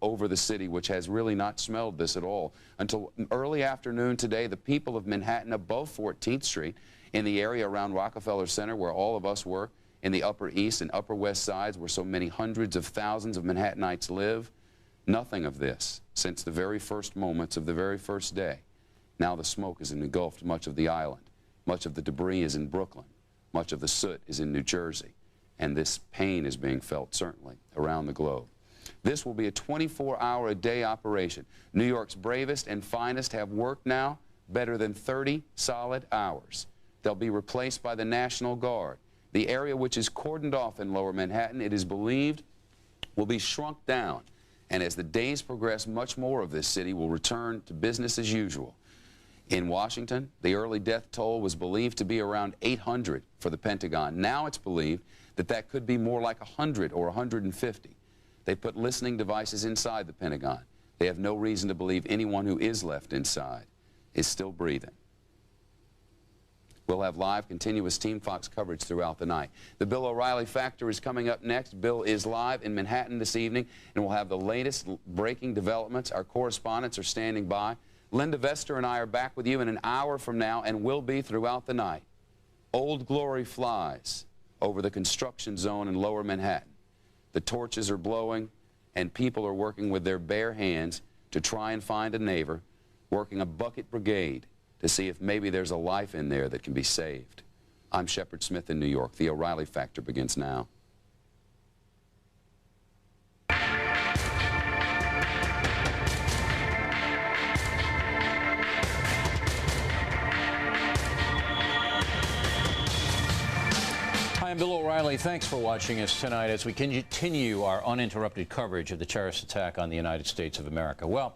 over the city, which has really not smelled this at all. Until early afternoon today, the people of Manhattan above 14th Street, in the area around Rockefeller Center where all of us work, in the Upper East and Upper West Sides where so many hundreds of thousands of Manhattanites live, nothing of this since the very first moments of the very first day. Now the smoke has engulfed much of the island. Much of the debris is in Brooklyn. Much of the soot is in New Jersey, and this pain is being felt, certainly, around the globe. This will be a 24-hour-a-day operation. New York's bravest and finest have worked now better than 30 solid hours. They'll be replaced by the National Guard. The area which is cordoned off in Lower Manhattan, it is believed, will be shrunk down. And as the days progress, much more of this city will return to business as usual. In Washington, the early death toll was believed to be around 800 for the Pentagon. Now it's believed that that could be more like 100 or 150. They put listening devices inside the Pentagon. They have no reason to believe anyone who is left inside is still breathing. We'll have live, continuous Team Fox coverage throughout the night. The Bill O'Reilly Factor is coming up next. Bill is live in Manhattan this evening, and we'll have the latest breaking developments. Our correspondents are standing by. Linda Vester and I are back with you in an hour from now, and will be throughout the night. Old Glory flies over the construction zone in Lower Manhattan. The torches are blowing, and people are working with their bare hands to try and find a neighbor, working a bucket brigade to see if maybe there's a life in there that can be saved. I'm Shepard Smith in New York. The O'Reilly Factor begins now. Hi, I'm Bill O'Reilly. Thanks for watching us tonight as we continue our uninterrupted coverage of the terrorist attack on the United States of America. Well,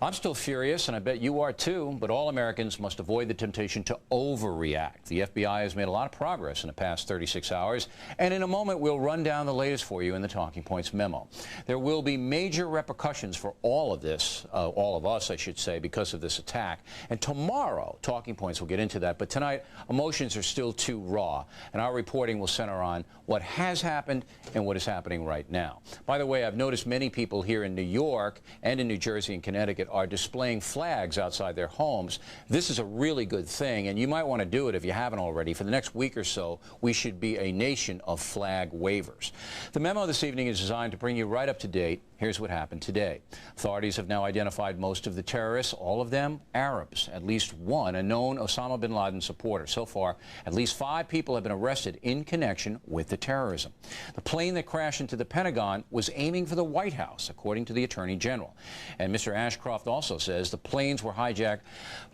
I'm still furious, and I bet you are too, but all Americans must avoid the temptation to overreact. The FBI has made a lot of progress in the past 36 hours, and in a moment we'll run down the latest for you in the Talking Points memo. There will be major repercussions for all of this, all of us, I should say, because of this attack. And tomorrow, Talking Points will get into that, but tonight, emotions are still too raw, and our reporting will center on what has happened and what is happening right now. By the way, I've noticed many people here in New York and in New Jersey and Connecticut are displaying flags outside their homes. This is a really good thing, and you might want to do it if you haven't already. For the next week or so, we should be a nation of flag wavers. The memo this evening is designed to bring you right up to date. Here's what happened today. Authorities have now identified most of the terrorists, all of them Arabs, at least one a known Osama bin Laden supporter. So far, at least 5 people have been arrested in connection with the terrorism. The plane that crashed into the Pentagon was aiming for the White House, according to the Attorney General. And Mr. Ashcroft also says the planes were hijacked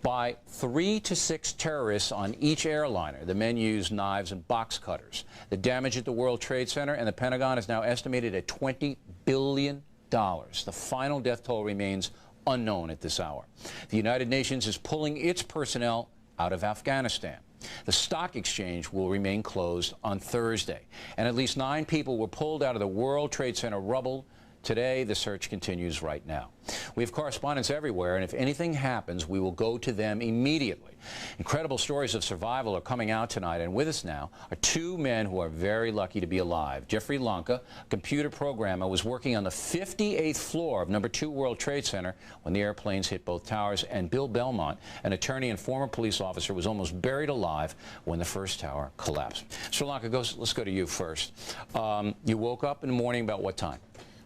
by 3 to 6 terrorists on each airliner. The men used knives and box cutters. The damage at the World Trade Center and the Pentagon is now estimated at $20 billion. The final death toll remains unknown at this hour. The United Nations is pulling its personnel out of Afghanistan. The stock exchange will remain closed on Thursday. And at least 9 people were pulled out of the World Trade Center rubble. Today, the search continues right now. We have correspondents everywhere, and if anything happens, we will go to them immediately. Incredible stories of survival are coming out tonight, and with us now are 2 men who are very lucky to be alive. Jeffrey Lanka, a computer programmer, was working on the 58th floor of No. 2 World Trade Center when the airplanes hit both towers, and Bill Belmont, an attorney and former police officer, was almost buried alive when the first tower collapsed. Mr. Lanka, let's go to you first. You woke up in the morning about what time?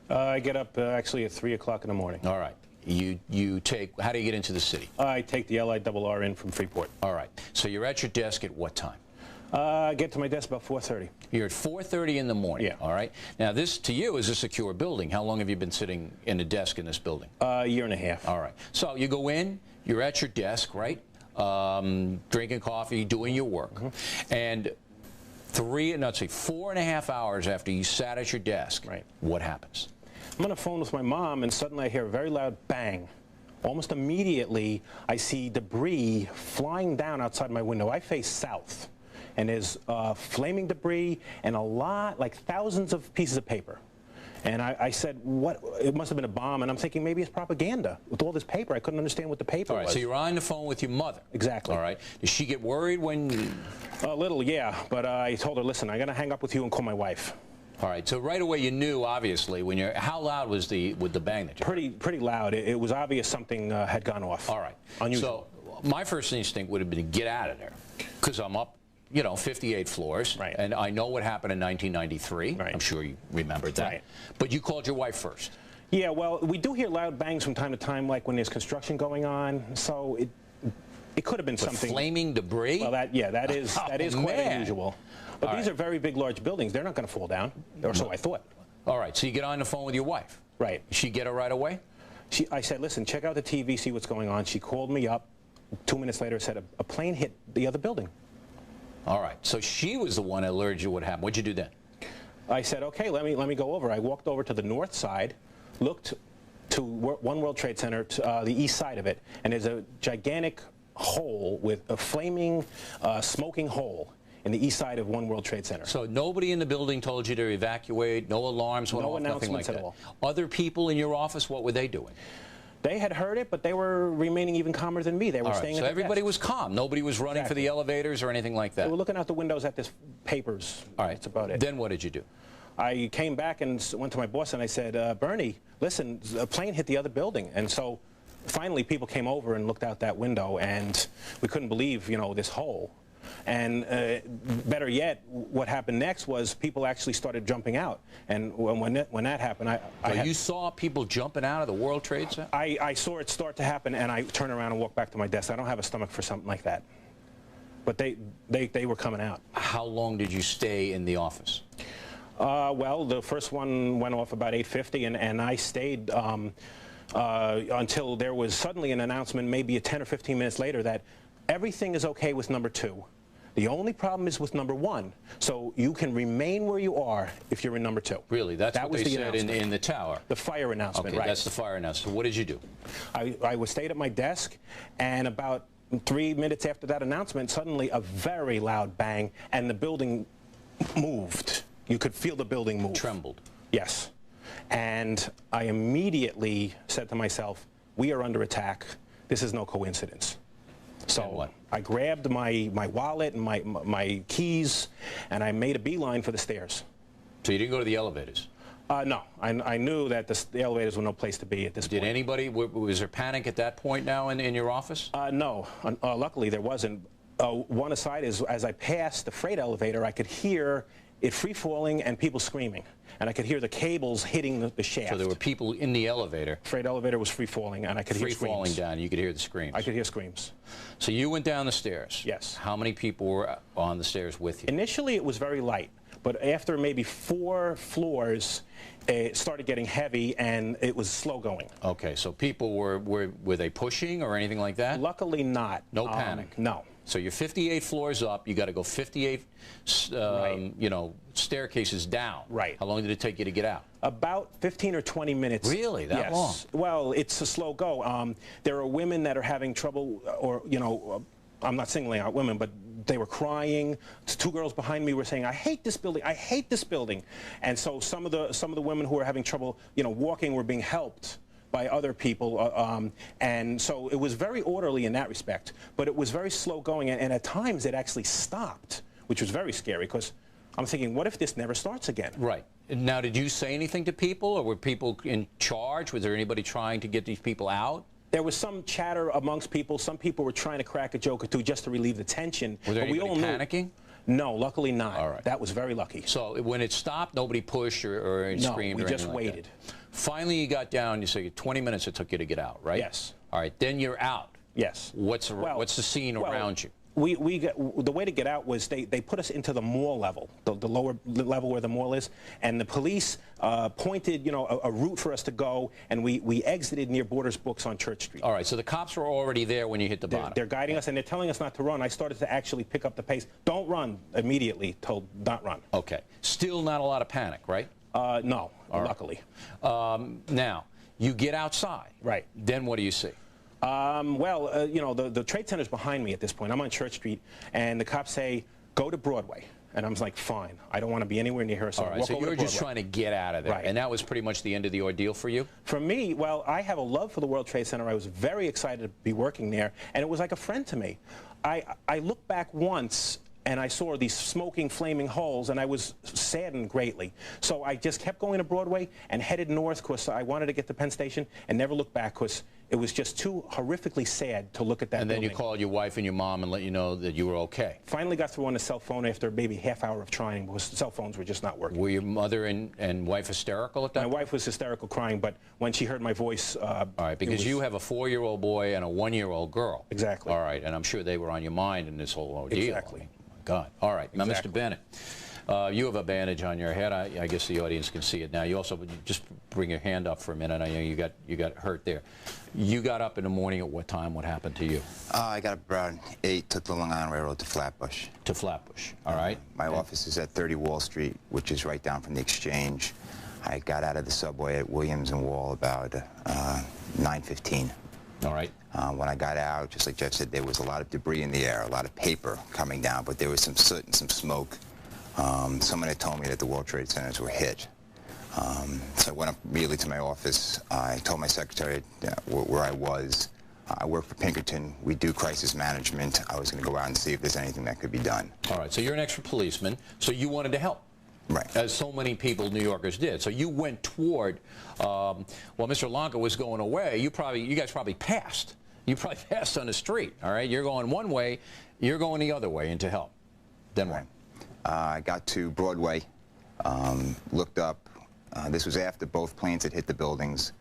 I get up actually at 3 o'clock in the morning. All right. You take, how do you get into the city? I take the LIRR in from Freeport. All right. So you're at your desk at what time? I get to my desk about 4:30. You're at 4:30 in the morning. Yeah. All right. Now this, to you, is a secure building. How long have you been sitting in a desk in this building? A year and a half. All right. So you go in, you're at your desk, right? Drinking coffee, doing your work. Mm-hmm. And 4.5 hours after you sat at your desk, right, what happens? I'm on the phone with my mom, and suddenly I hear a very loud bang. Almost immediately, I see debris flying down outside my window. I face south, and there's flaming debris and a lot, like thousands of pieces of paper. And I said, what? It must have been a bomb, and I'm thinking maybe it's propaganda. With all this paper, I couldn't understand what the paper was. All right, so you're on the phone with your mother. Exactly. All right. Did she get worried when you... A little, yeah, but I told her, listen, I'm going to hang up with you and call my wife. All right, so right away you knew, obviously, when you're... How loud was the bang that you heard? Pretty loud. It was obvious something had gone off. All right. Unusual. So my first instinct would have been to get out of there, because I'm up, 58 floors, right, and I know what happened in 1993. Right. I'm sure you remembered that. Right. But you called your wife first. Yeah, well, we do hear loud bangs from time to time, like when there's construction going on, so it could have been something. Flaming debris? Well, that is quite unusual. But these are very big, large buildings. They're not going to fall down, or so I thought. All right, so you get on the phone with your wife. Right. She get her right away? I said, listen, check out the TV, see what's going on. She called me up. 2 minutes later, said a plane hit the other building. All right, so she was the one that alerted you what happened. What'd you do then? I said, okay, let me go over. I walked over to the north side, looked to One World Trade Center, to the east side of it, and there's a gigantic hole with a flaming, smoking hole in the east side of One World Trade Center. So nobody in the building told you to evacuate, no alarms went off, nothing like that? Other people in your office, what were they doing? They had heard it, but they were remaining even calmer than me. They were staying at the everybody desk. was calm. Nobody was running for the elevators or anything like that. They were looking out the windows at this papers. All right. That's about it. Then what did you do? I came back and went to my boss and I said, Bernie, listen, a plane hit the other building. And so finally people came over and looked out that window and we couldn't believe, you know, this hole. And better yet, what happened next was people actually started jumping out. And when that happened, you saw people jumping out of the World Trade Center? I saw it start to happen, and I turned around and walked back to my desk. I don't have a stomach for something like that. But they were coming out. How long did you stay in the office? Well, the first one went off about 8:50, and I stayed until there was suddenly an announcement, maybe 10 or 15 minutes later, that everything is okay with number 2. The only problem is with number 1. So you can remain where you are if you're in number 2. Really? That's what they said in the tower? The fire announcement, okay, right. That's the fire announcement. So what did you do? I stayed at my desk, and about 3 minutes after that announcement, suddenly a very loud bang, and the building moved. You could feel the building move. Trembled. Yes. And I immediately said to myself, we are under attack. This is no coincidence. So I grabbed my wallet and my keys, and I made a beeline for the stairs. So you didn't go to the elevators? No. I knew that the elevators were no place to be at this point. Did anybody, was there panic at that point now in your office? No. Luckily, there wasn't. One aside is, as I passed the freight elevator, I could hear it free-falling and people screaming. And I could hear the cables hitting the shaft. So there were people in the elevator. Freight elevator was free-falling, and I could hear screams. Free-falling down, you could hear the screams. I could hear screams. So you went down the stairs? Yes. How many people were on the stairs with you? Initially, it was very light. But after maybe 4 floors, it started getting heavy, and it was slow going. Okay, so people were they pushing or anything like that? Luckily not. No panic? No. So you're 58 floors up, you got to go 58 you know, staircases down. Right. How long did it take you to get out? About 15 or 20 minutes. Really? That long? Well, it's a slow go. There are women that are having trouble, or, you know, I'm not singling out women, but they were crying. 2 girls behind me were saying, I hate this building, I hate this building. And so some of the women who were having trouble, you know, walking were being helped by other people, and so it was very orderly in that respect, but it was very slow going, and at times it actually stopped, which was very scary, because I'm thinking, what if this never starts again? Right. Now, did you say anything to people, or were people in charge? Was there anybody trying to get these people out? There was some chatter amongst people. Some people were trying to crack a joke or two just to relieve the tension. Was there anybody panicking? No, luckily not. All right. That was very lucky. So when it stopped, nobody pushed or screamed or anything like that? No, we just waited. Finally, you got down, you said 20 minutes it took you to get out, right? Yes. All right, then you're out. Yes. What's the scene around you? The way to get out was they put us into the mall level, the lower level where the mall is, and the police pointed, you know, a route for us to go, and we exited near Borders Books on Church Street. All right, so the cops were already there when you hit the bottom. They're guiding us, and they're telling us not to run. I started to actually pick up the pace. Don't run, immediately told not run. Okay. Still not a lot of panic, right? No, luckily. Now, you get outside. Right. Then what do you see? Well, you know, the Trade Center's behind me at this point. I'm on Church Street, and the cops say, go to Broadway. And I was like, fine. I don't want to be anywhere near here, so all right, so you were just trying to get out of there. Right. And that was pretty much the end of the ordeal for you? For me, well, I have a love for the World Trade Center. I was very excited to be working there, and it was like a friend to me. I looked back once, and I saw these smoking, flaming holes, and I was saddened greatly. So I just kept going to Broadway and headed north because I wanted to get to Penn Station and never looked back because it was just too horrifically sad to look at that building. And then you called your wife and your mom and let you know that you were okay. Finally got through on the cell phone after maybe half hour of trying because the cell phones were just not working. Were your mother and wife hysterical at that point? My wife was hysterical crying, but when she heard my voice... all right, because you have a 4-year-old boy and a 1-year-old girl. Exactly. All right, and I'm sure they were on your mind in this whole ordeal. Exactly. God. All right. Now, exactly. Mr. Bennett, You have a bandage on your head. I guess the audience can see it now. You also, just bring your hand up for a minute. I know you got hurt there. You got up in the morning at what time? What happened to you? I got up around 8, took the Long Island Railroad to Flatbush. To Flatbush, all right. My office is at 30 Wall Street, which is right down from the Exchange. I got out of the subway at Williams and Wall about 9:15. All right. When I got out, just like Jeff said, there was a lot of debris in the air, a lot of paper coming down, but there was some soot and some smoke. Someone had told me that the World Trade Centers were hit. So I went up immediately to my office. I told my secretary where I was. I work for Pinkerton. We do crisis management. I was going to go out and see if there's anything that could be done. All right, so you're an extra-policeman, so you wanted to help. Right. As so many people, New Yorkers, did. So you went toward, while Mr. Lanka was going away, you guys probably passed. You probably passed on the street, all right? You're going one way, you're going the other way, and to help. Then what? I got to Broadway, looked up. This was after both planes had hit the buildings.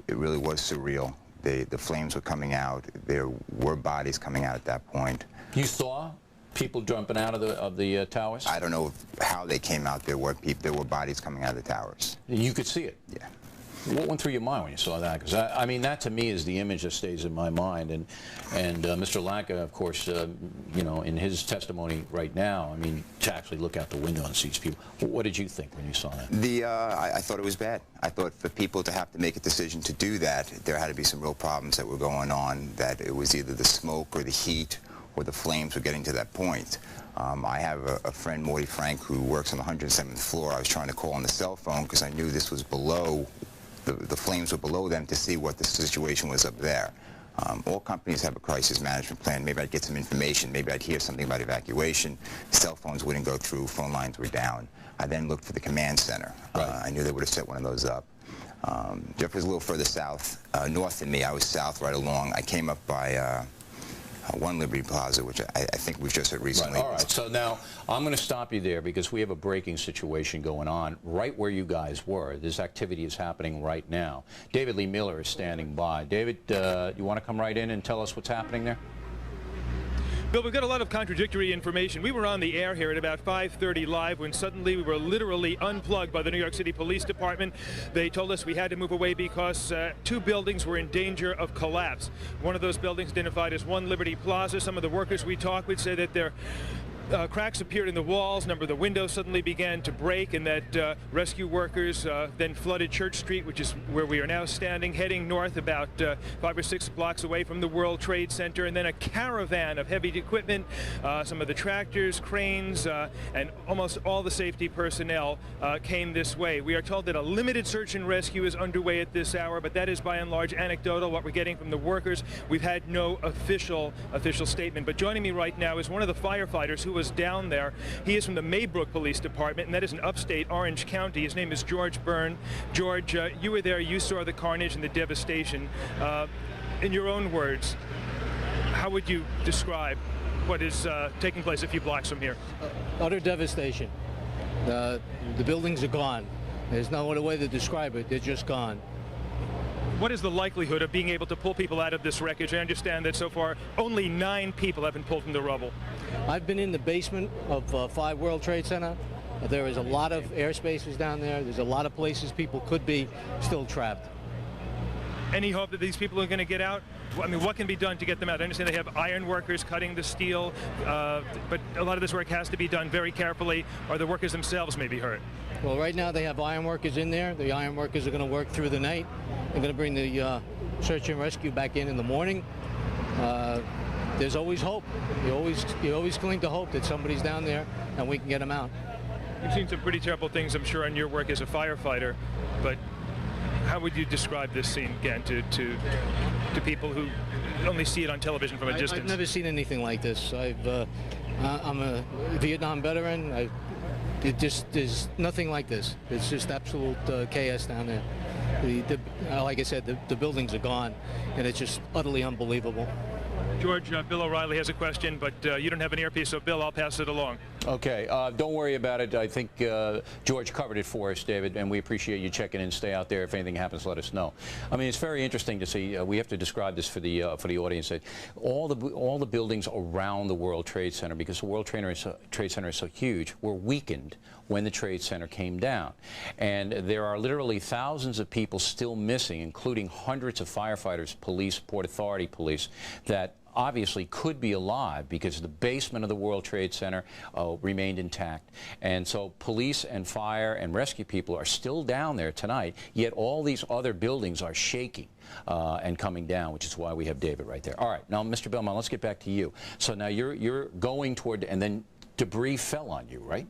It really was surreal. The flames were coming out. There were bodies coming out at that point. You saw people jumping out of the towers? I don't know how they came out. There were bodies coming out of the towers. You could see it? Yeah. What went through your mind when you saw that? Because I mean, that to me is the image that stays in my mind. And Mr. Lanka, of course, you know, in his testimony right now, I mean, to actually look out the window and see these people. What did you think when you saw that? I thought it was bad. I thought for people to have to make a decision to do that, there had to be some real problems that were going on. That it was either the smoke or the heat or the flames were getting to that point. I have a friend, Morty Frank, who works on the 107th floor. I was trying to call on the cell phone because I knew this was below. The flames were below them to see what the situation was up there. All companies have a crisis management plan. Maybe I'd get some information. Maybe I'd hear something about evacuation. Cell phones wouldn't go through. Phone lines were down. I then looked for the command center. Right. I knew they would have set one of those up. Jeff was a little further south, north than me. I was south right along. I came up by One Liberty Plaza, which I think we've just heard recently. Right. All right, so now I'm going to stop you there because we have a breaking situation going on right where you guys were. This activity is happening right now. David Lee Miller is standing by. David, you want to come right in and tell us what's happening there? Bill, we've got a lot of contradictory information. We were on the air here at about 5:30 live when suddenly we were literally unplugged by the New York City Police Department. They told us we had to move away because 2 buildings were in danger of collapse. One of those buildings identified as One Liberty Plaza. Some of the workers we talked with say that their cracks appeared in the walls, a number of the windows suddenly began to break, and that rescue workers then flooded Church Street, which is where we are now standing, heading north about 5 or 6 blocks away from the World Trade Center, and then a caravan of heavy equipment, some of the tractors, cranes, and almost all the safety personnel came this way. We are told that a limited search and rescue is underway at this hour, but that is by and large anecdotal, what we're getting from the workers. We've had no official statement, but joining me right now is one of the firefighters who was down there. He is from the Maybrook Police Department, and that is in upstate Orange County. His name is George Byrne. George, you were there. You saw the carnage and the devastation. In your own words, how would you describe what is taking place a few blocks from here? Utter devastation. The buildings are gone. There's no other way to describe it. They're just gone. What is the likelihood of being able to pull people out of this wreckage? I understand that so far only 9 people have been pulled from the rubble. I've been in the basement of 5 World Trade Center. There is a lot of air spaces down there. There's a lot of places people could be still trapped. Any hope that these people are going to get out? I mean, what can be done to get them out? I understand they have iron workers cutting the steel, but a lot of this work has to be done very carefully, or the workers themselves may be hurt. Well, right now they have iron workers in there. The iron workers are going to work through the night. They're going to bring the search and rescue back in the morning. There's always hope. You always cling to hope that somebody's down there and we can get them out. You've seen some pretty terrible things, I'm sure, in your work as a firefighter, but how would you describe this scene again to people who only see it on television from a distance? I've never seen anything like this. I'm a Vietnam veteran. There's nothing like this. It's just absolute chaos down there. Like I said, the buildings are gone, and it's just utterly unbelievable. George, Bill O'Reilly has a question, but you don't have an earpiece, so Bill, I'll pass it along. Okay, don't worry about it. I think George covered it for us, David, and we appreciate you checking in. Stay out there. If anything happens, let us know. I mean, it's very interesting to see. We have to describe this for the audience. That all the buildings around the World Trade Center, because the World Trade Center is so huge, were weakened when the Trade Center came down. And there are literally thousands of people still missing, including hundreds of firefighters, police, Port Authority police, that obviously could be alive because the basement of the World Trade Center remained intact. And so police and fire and rescue people are still down there tonight, yet all these other buildings are shaking and coming down, which is why we have David right there. All right, now, Mr. Belmont, let's get back to you. So now you're going toward, and then debris fell on you, right?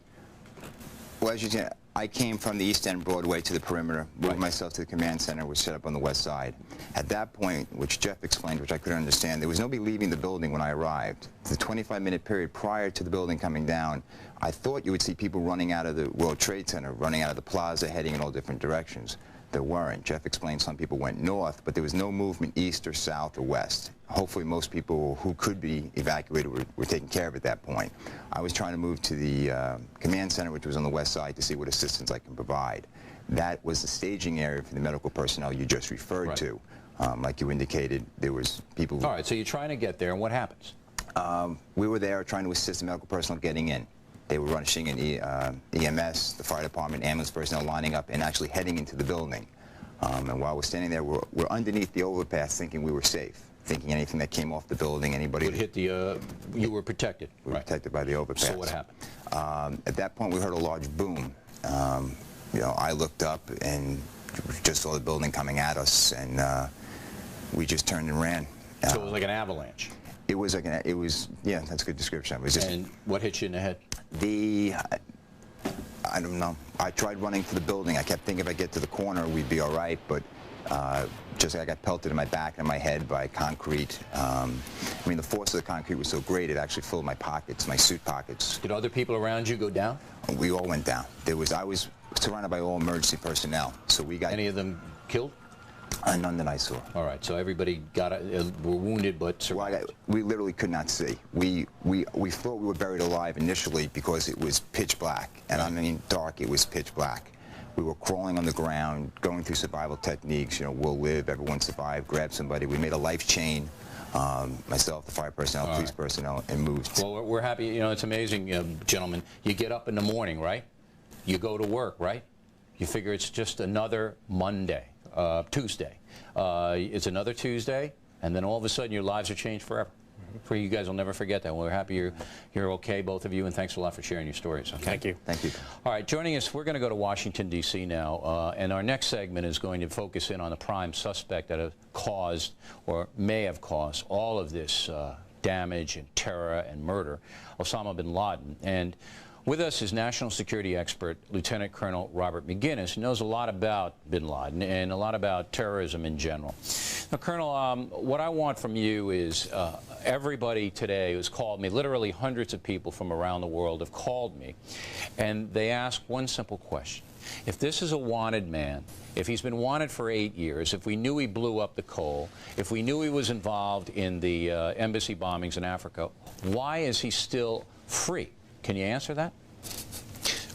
Well, as you can, I came from the East End Broadway to the perimeter, moved myself to the command center, which was set up on the west side. At that point, which Jeff explained, which I couldn't understand, there was nobody leaving the building when I arrived. The 25-minute period prior to the building coming down, I thought you would see people running out of the World Trade Center, running out of the plaza, heading in all different directions. There weren't. Jeff explained some people went north, but there was no movement east or south or west. Hopefully most people who could be evacuated were taken care of at that point. I was trying to move to the command center, which was on the west side, to see what assistance I can provide. That was the staging area for the medical personnel you just referred to. Like you indicated, there was people... All right, so you're trying to get there, and what happens? We were there trying to assist the medical personnel getting in. They were rushing in EMS, the fire department, ambulance personnel lining up and actually heading into the building. And while we're standing there, we're underneath the overpass thinking we were safe, thinking anything that came off the building, anybody... Would hit the... you were protected. We were protected by the overpass. So what happened? At that point, we heard a large boom. You know, I looked up and just saw the building coming at us, and we just turned and ran. So it was like an avalanche? It was like an... yeah, that's a good description. It was just... And what hit you in the head? I don't know. I tried running to the building. I kept thinking if I get to the corner, we'd be all right, but just like I got pelted in my back and my head by concrete. I mean, the force of the concrete was so great, it actually filled my pockets, my suit pockets. Did other people around you go down? We all went down. I was surrounded by all emergency personnel, so we got... Any of them killed? None that I saw. All right, so everybody were wounded but survived. Well, we literally could not see. We thought we were buried alive initially because it was pitch black, and I mean dark, it was pitch black. We were crawling on the ground, going through survival techniques, you know, we'll live, everyone survived, grab somebody. We made a life chain, myself, the fire personnel, police personnel, and moved. Well, we're happy. You know, it's amazing, gentlemen. You get up in the morning, right? You go to work, right? You figure it's just another Monday. Tuesday. It's another Tuesday, and then all of a sudden your lives are changed forever. For you guys will never forget that. We're happy you're okay, both of you, and thanks a lot for sharing your stories. Okay? Thank you. Thank you. All right, joining us, we're going to go to Washington, D.C. now, and our next segment is going to focus in on the prime suspect that have caused, or may have caused, all of this damage and terror and murder, Osama bin Laden. And with us is national security expert Lieutenant Colonel Robert McGinnis, who knows a lot about bin Laden and a lot about terrorism in general. Now, Colonel, what I want from you is everybody today who's called me, literally hundreds of people from around the world have called me, and they ask one simple question. If this is a wanted man, if he's been wanted for 8 years, if we knew he blew up the coal, if we knew he was involved in the embassy bombings in Africa, why is he still free? Can you answer that?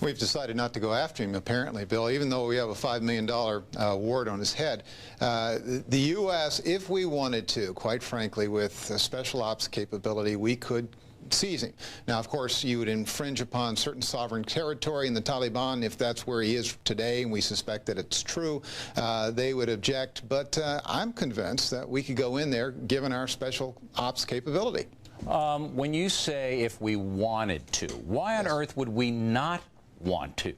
We've decided not to go after him, apparently, Bill, even though we have a $5 million award on his head. The U.S., if we wanted to, quite frankly, with a special ops capability, we could seize him. Now, of course, you would infringe upon certain sovereign territory in the Taliban if that's where he is today, and we suspect that it's true. They would object, but I'm convinced that we could go in there given our special ops capability. When you say if we wanted to, why on earth would we not want to?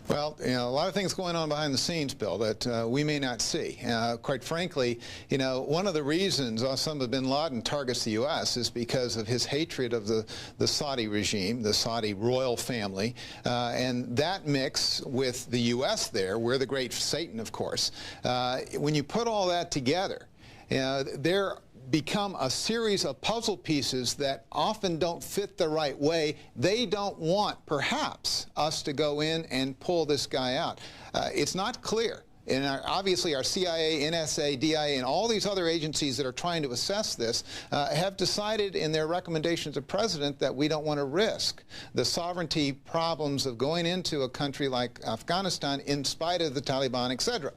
Well, you know, a lot of things going on behind the scenes, Bill, that we may not see. Quite frankly, you know, one of the reasons Osama bin Laden targets the U.S. is because of his hatred of the Saudi regime, the Saudi royal family, and that mix with the U.S. there, we're the great Satan, of course. When you put all that together, there become a series of puzzle pieces that often don't fit the right way. They don't want, perhaps, us to go in and pull this guy out. It's not clear and obviously our CIA, NSA, DIA, and all these other agencies that are trying to assess this have decided in their recommendation to the President that we don't want to risk the sovereignty problems of going into a country like Afghanistan in spite of the Taliban, etc.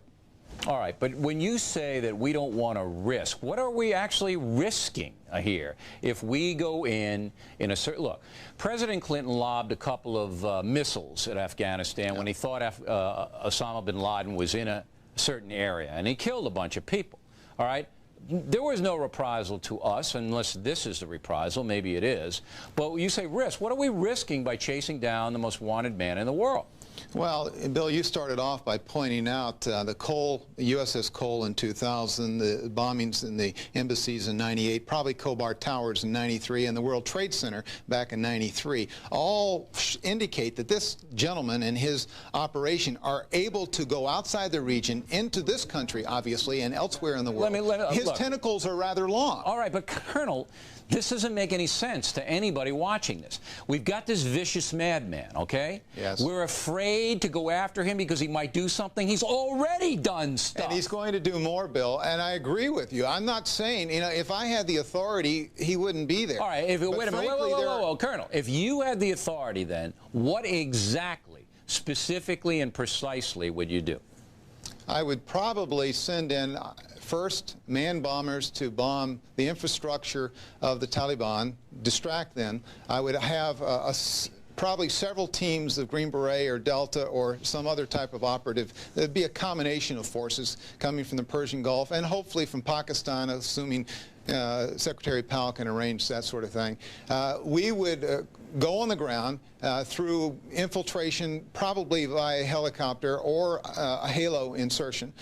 All right, but when you say that we don't want to risk, what are we actually risking here if we go in a certain... Look, President Clinton lobbed a couple of missiles at Afghanistan when he thought Osama bin Laden was in a certain area, and he killed a bunch of people, all right? There was no reprisal to us, unless this is the reprisal. Maybe it is. But you say risk. What are we risking by chasing down the most wanted man in the world? Well, Bill, you started off by pointing out the USS Cole in 2000, the bombings in the embassies in '98, probably Khobar Towers in '93, and the World Trade Center back in '93, all indicate that this gentleman and his operation are able to go outside the region, into this country, obviously, and elsewhere in the world. His tentacles are rather long. All right, but Colonel, this doesn't make any sense to anybody watching this. We've got this vicious madman, okay? Yes. We're afraid to go after him because he might do something. He's already done stuff. And he's going to do more, Bill, and I agree with you. I'm not saying, you know, if I had the authority, he wouldn't be there. All right, wait a minute. Whoa, Colonel, if you had the authority then, what exactly, specifically and precisely would you do? I would probably send in first man bombers to bomb the infrastructure of the Taliban, distract them. I would have probably several teams of Green Beret or Delta or some other type of operative. There'd be a combination of forces coming from the Persian Gulf and hopefully from Pakistan, assuming Secretary Powell can arrange that sort of thing. We would go on the ground through infiltration, probably via helicopter or a halo insertion.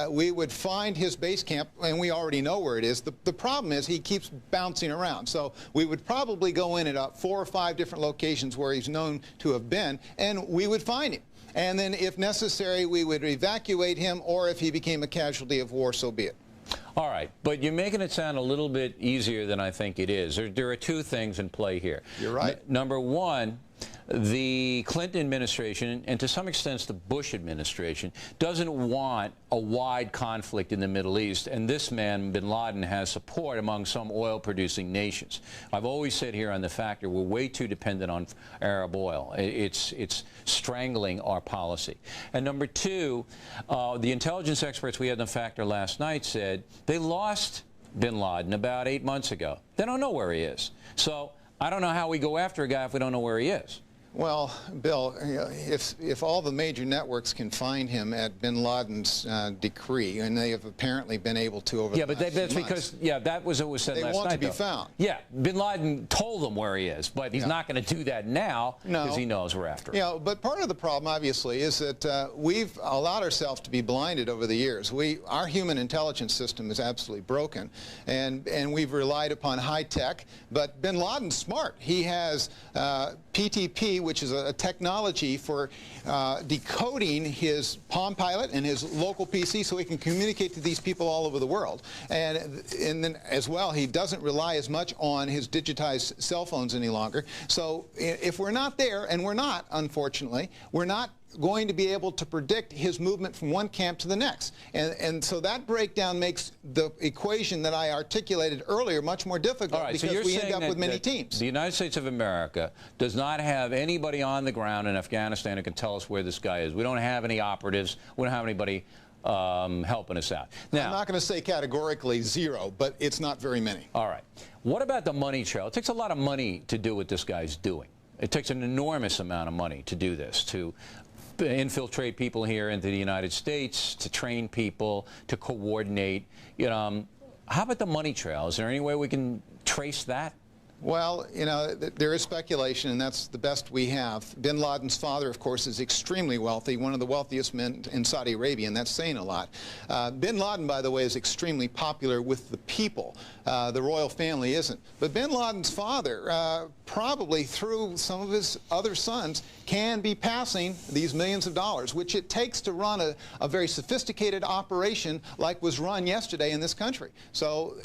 We would find his base camp, and we already know where it is. The problem is he keeps bouncing around. So we would probably go in at 4 or 5 different locations where he's known to have been, and we would find him. And then, if necessary, we would evacuate him, or if he became a casualty of war, so be it. All right, but you're making it sound a little bit easier than I think it is. There are 2 things in play here. You're right. Number one, the Clinton administration, and to some extent the Bush administration, doesn't want a wide conflict in the Middle East, and this man, bin Laden, has support among some oil-producing nations. I've always said here on The Factor, we're way too dependent on Arab oil. It's strangling our policy. And number 2, the intelligence experts we had on The Factor last night said they lost bin Laden about 8 months ago. They don't know where he is. So I don't know how we go after a guy if we don't know where he is. Well, Bill, if all the major networks can find him at bin Laden's decree, and they have apparently been able to over the last few that's months, because, that was what was said last night. They want to be found. Yeah, bin Laden told them where he is, but he's not going to do that now because he knows we're after him. Yeah, but part of the problem, obviously, is that we've allowed ourselves to be blinded over the years. Our human intelligence system is absolutely broken, and we've relied upon high tech, but bin Laden's smart. He has PTP, which is a technology for decoding his Palm Pilot and his local PC so he can communicate to these people all over the world. And then as well, he doesn't rely as much on his digitized cell phones any longer. So if we're not there, and we're not, unfortunately, we're not going to be able to predict his movement from one camp to the next. And so that breakdown makes the equation that I articulated earlier much more difficult, because we end up with many teams. The United States of America does not have anybody on the ground in Afghanistan who can tell us where this guy is. We don't have any operatives. We don't have anybody helping us out. Now, I'm not going to say categorically 0, but it's not very many. All right. What about the money trail? It takes a lot of money to do what this guy's doing. It takes an enormous amount of money to do this, to infiltrate people here into the United States, to train people, to coordinate. How about the money trail? Is there any way we can trace that? Well, there is speculation, and that's the best we have. Bin Laden's father, of course, is extremely wealthy, one of the wealthiest men in Saudi Arabia, and that's saying a lot. Bin Laden, by the way, is extremely popular with the people. The royal family isn't. But bin Laden's father, probably through some of his other sons, can be passing these millions of dollars, which it takes to run a very sophisticated operation like was run yesterday in this country. So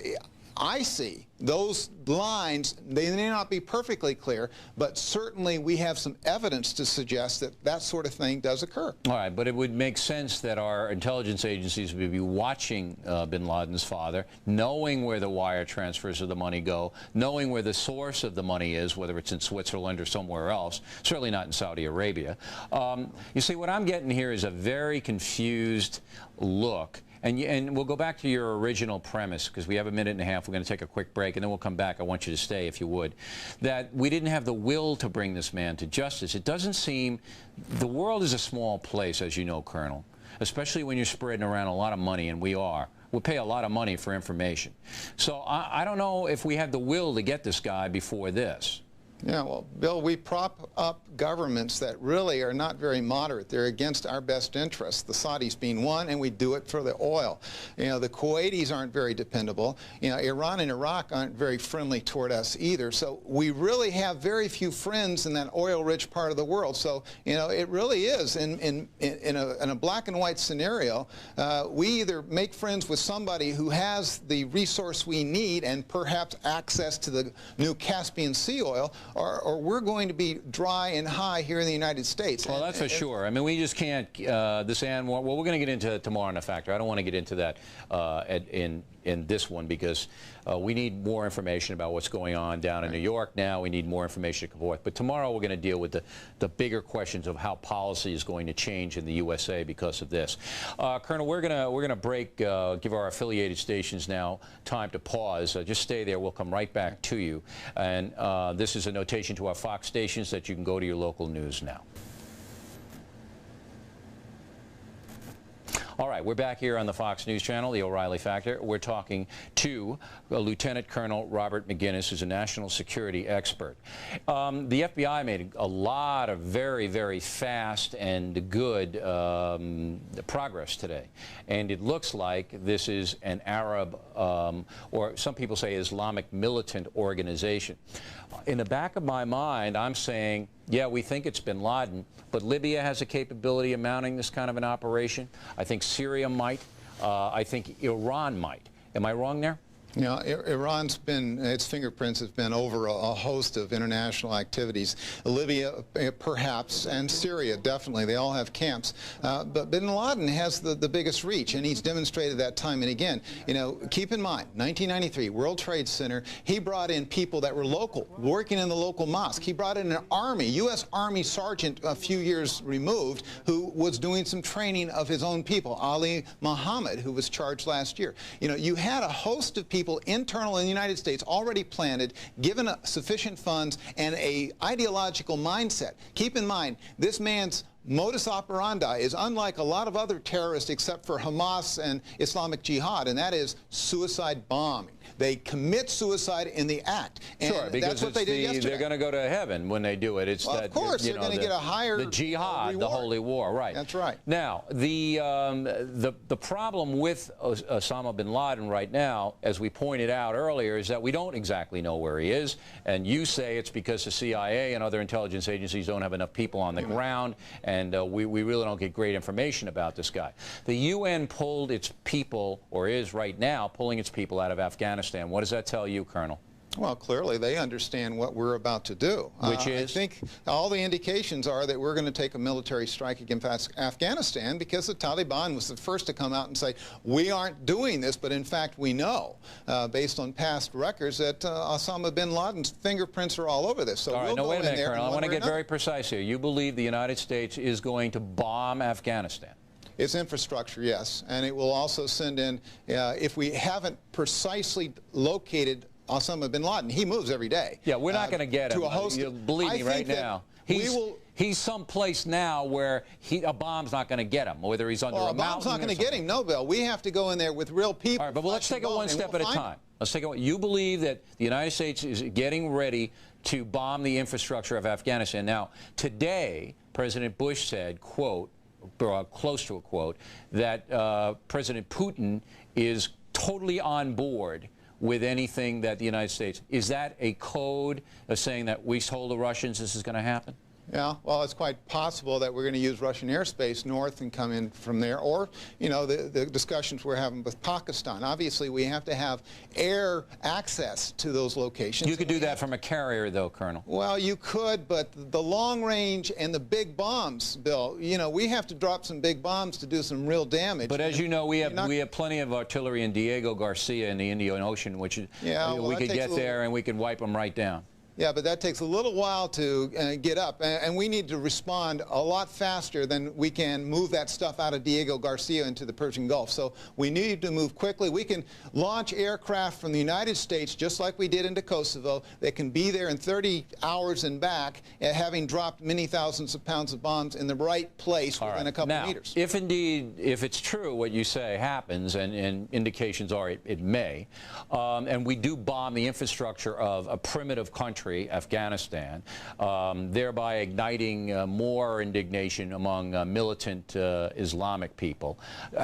I see those lines, they may not be perfectly clear, but certainly we have some evidence to suggest that that sort of thing does occur. All right, but it would make sense that our intelligence agencies would be watching bin Laden's father, knowing where the wire transfers of the money go, knowing where the source of the money is, whether it's in Switzerland or somewhere else, certainly not in Saudi Arabia. You see, what I'm getting here is a very confused look. And we'll go back to your original premise, because we have a minute and a half. We're going to take a quick break, and then we'll come back. I want you to stay, if you would. That we didn't have the will to bring this man to justice. It doesn't seem, the world is a small place, as you know, Colonel, especially when you're spreading around a lot of money, and we are. We pay a lot of money for information. So I don't know if we had the will to get this guy before this. Yeah, well, Bill, we prop up governments that really are not very moderate. They're against our best interests, the Saudis being one, and we do it for the oil. You know, the Kuwaitis aren't very dependable. You know, Iran and Iraq aren't very friendly toward us either. So we really have very few friends in that oil-rich part of the world. So, you know, it really is, in a black and white scenario, we either make friends with somebody who has the resource we need and perhaps access to the new Caspian Sea oil, or we're going to be dry and high here in the United States. Well, that's for sure. I mean, we just can't, this well, we're going to get into it tomorrow in a factor. I don't want to get into that in this one, because we need more information about what's going on down in New York now. We need more information to come forth. But tomorrow we're going to deal with the bigger questions of how policy is going to change in the USA because of this. Colonel, we're going to break, give our affiliated stations now time to pause. Just stay there. We'll come right back to you. And this is a notation to our Fox stations that you can go to your local news now. All right, we're back here on the Fox News Channel, the O'Reilly Factor. We're talking to Lieutenant Colonel Robert McGinnis, who's a national security expert. The FBI made a lot of very, very fast and good progress today. And it looks like this is an Arab, or some people say Islamic militant organization. In the back of my mind, I'm saying, yeah, we think it's bin Laden, but Libya has a capability of mounting this kind of an operation. I think Syria might. I think Iran might. Am I wrong there? You know, Iran's been, its fingerprints have been over a host of international activities. Libya, perhaps, and Syria, definitely. They all have camps. But bin Laden has the biggest reach, and he's demonstrated that time and again. You know, keep in mind, 1993, World Trade Center, he brought in people that were local, working in the local mosque. He brought in an army, U.S. Army sergeant a few years removed, who was doing some training of his own people, Ali Muhammad, who was charged last year. You know, you had a host of people internal in the United States already planted, given sufficient funds and a ideological mindset. Keep in mind, this man's modus operandi is unlike a lot of other terrorists except for Hamas and Islamic Jihad, and that is suicide bombing. They commit suicide in the act. And sure, because that's what they did yesterday. They're going to go to heaven when they do it. It's well, that, of course, you they're know, going to get a higher the jihad, reward. The holy war, right? That's right. Now, the problem with Osama bin Laden right now, as we pointed out earlier, is that we don't exactly know where he is, and you say it's because the CIA and other intelligence agencies don't have enough people on the ground, and we really don't get great information about this guy. The UN pulled its people, or is right now pulling its people out of Afghanistan. What does that tell you, Colonel? Well, clearly they understand what we're about to do. Which is? I think all the indications are that we're going to take a military strike against Afghanistan, because the Taliban was the first to come out and say, we aren't doing this, but in fact we know, based on past records, that Osama bin Laden's fingerprints are all over this. So all right, we'll no, wait a minute, Colonel. I want to get another. very precise here. You believe the United States is going to bomb Afghanistan? Its infrastructure, yes, and it will also send in, if we haven't precisely located Osama bin Laden, he moves every day. Yeah, we're not going to get him. To a host you believe me right now. He's someplace now where a bomb's not going to get him, whether he's under a mountain. A bomb's not going to get him, no, Bill. We have to go in there with real people. All right, but let's take it one step at a time. Let's take it. You believe that the United States is getting ready to bomb the infrastructure of Afghanistan. Now, today, President Bush said, quote, close to a quote, that President Putin is totally on board with anything that the United States. Is that a code of saying that we told the Russians this is going to happen? Yeah, well, it's quite possible that we're going to use Russian airspace north and come in from there, or, you know, the discussions we're having with Pakistan. Obviously, we have to have air access to those locations. You could do that from a carrier, though, Colonel. Well, you could, but the long range and the big bombs, Bill, you know, we have to drop some big bombs to do some real damage. But as you know, we have plenty of artillery in Diego Garcia in the Indian Ocean, which we could get there and we could wipe them right down. Yeah, but that takes a little while to get up, and we need to respond a lot faster than we can move that stuff out of Diego Garcia into the Persian Gulf. So we need to move quickly. We can launch aircraft from the United States just like we did into Kosovo. They can be there in 30 hours and back, having dropped many thousands of pounds of bombs in the right place within a couple of meters. If indeed, if it's true what you say happens, and indications are it may, and we do bomb the infrastructure of a primitive country, Afghanistan, thereby igniting more indignation among militant Islamic people.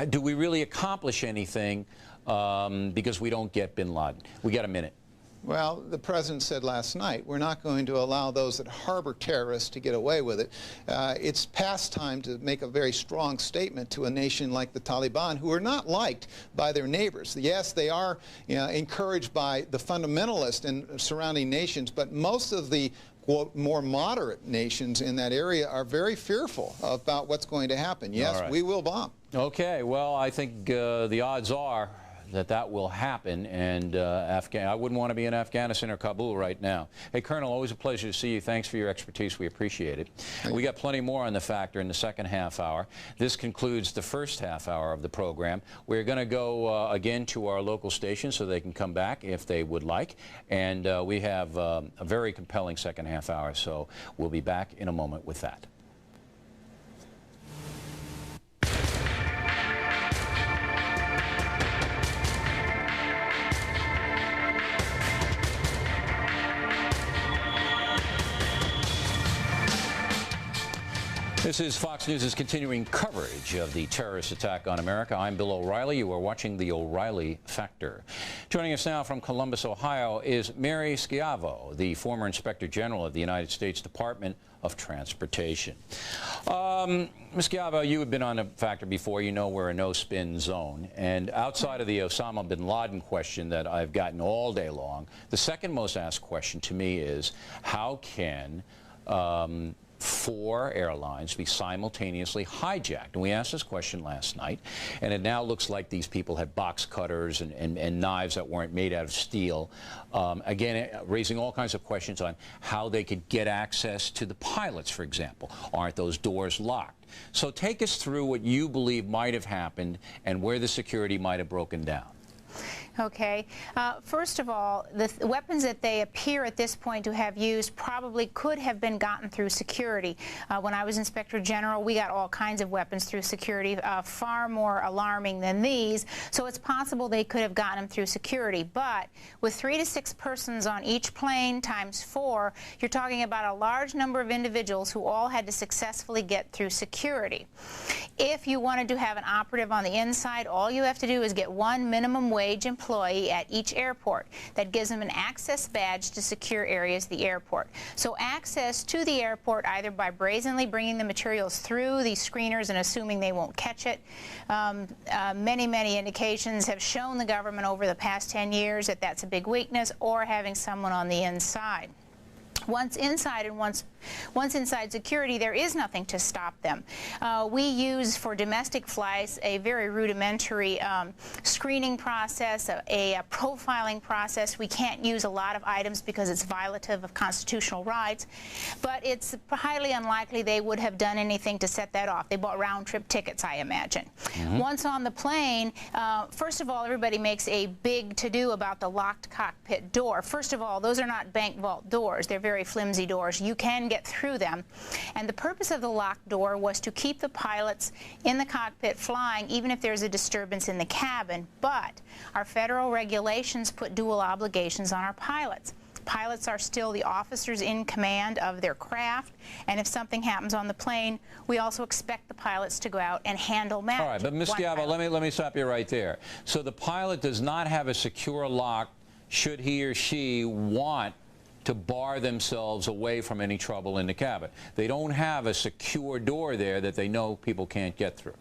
Do we really accomplish anything because we don't get bin Laden? We got a minute. Well, the president said last night, we're not going to allow those that harbor terrorists to get away with it. It's past time to make a very strong statement to a nation like the Taliban, who are not liked by their neighbors. Yes, they are encouraged by the fundamentalists in surrounding nations, but most of the quote, more moderate nations in that area are very fearful about what's going to happen. Yes, we will bomb. Okay, well, I think the odds are that will happen, and I wouldn't want to be in Afghanistan or Kabul right now. Hey, Colonel, always a pleasure to see you. Thanks for your expertise. We appreciate it. We got plenty more on The Factor in the second half hour. This concludes the first half hour of the program. We're going to go again to our local station so they can come back if they would like, and we have a very compelling second half hour, so we'll be back in a moment with that. This is Fox News' continuing coverage of the terrorist attack on America. I'm Bill O'Reilly. You are watching The O'Reilly Factor. Joining us now from Columbus, Ohio, is Mary Schiavo, the former Inspector General of the United States Department of Transportation. Ms. Schiavo, you have been on The Factor before. You know we're a no-spin zone. And outside of the Osama bin Laden question that I've gotten all day long, the second most asked question to me is, how can 4 airlines be simultaneously hijacked? And we asked this question last night, and it now looks like these people had box cutters and knives that weren't made out of steel. Again, raising all kinds of questions on how they could get access to the pilots, for example. Aren't those doors locked? So take us through what you believe might have happened and where the security might have broken down. Okay. First of all, the weapons that they appear at this point to have used probably could have been gotten through security. When I was Inspector General, we got all kinds of weapons through security, far more alarming than these. So it's possible they could have gotten them through security. But with 3 to 6 persons on each plane times 4, you're talking about a large number of individuals who all had to successfully get through security. If you wanted to have an operative on the inside, all you have to do is get 1 minimum wage employee at each airport. That gives them an access badge to secure areas of the airport. So access to the airport, either by brazenly bringing the materials through the screeners and assuming they won't catch it. Many indications have shown the government over the past 10 years that that's a big weakness, or having someone on the inside. Once inside and once inside security, there is nothing to stop them. We use for domestic flights a very rudimentary screening process, a profiling process. We can't use a lot of items because it's violative of constitutional rights, but it's highly unlikely they would have done anything to set that off. They bought round-trip tickets, I imagine. Once on the plane, first of all, everybody makes a big to-do about the locked cockpit door. First of all, those are not bank vault doors. They're very flimsy doors. You can get through them. And the purpose of the locked door was to keep the pilots in the cockpit flying even if there's a disturbance in the cabin. But our federal regulations put dual obligations on our pilots. Pilots are still the officers in command of their craft, and if something happens on the plane, we also expect the pilots to go out and handle matters. All right, but Ms. Schiavo, let me stop you right there. So the pilot does not have a secure lock should he or she want to bar themselves away from any trouble in the cabin. They don't have a secure door there that they know people can't get through.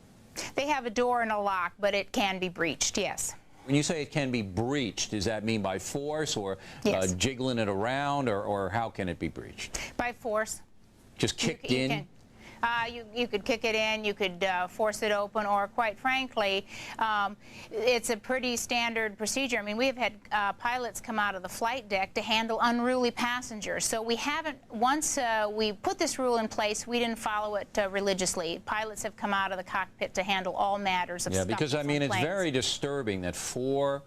They have a door and a lock, but it can be breached, yes. When you say it can be breached, does that mean by force or yes. jiggling it around, or how can it be breached? By force. Just kicked in? You could kick it in, you could force it open, or quite frankly, it's a pretty standard procedure. I mean, we have had pilots come out of the flight deck to handle unruly passengers. So we haven't, once we put this rule in place, we didn't follow it religiously. Pilots have come out of the cockpit to handle all matters of stuff. Yeah, because I mean, it's very disturbing that 4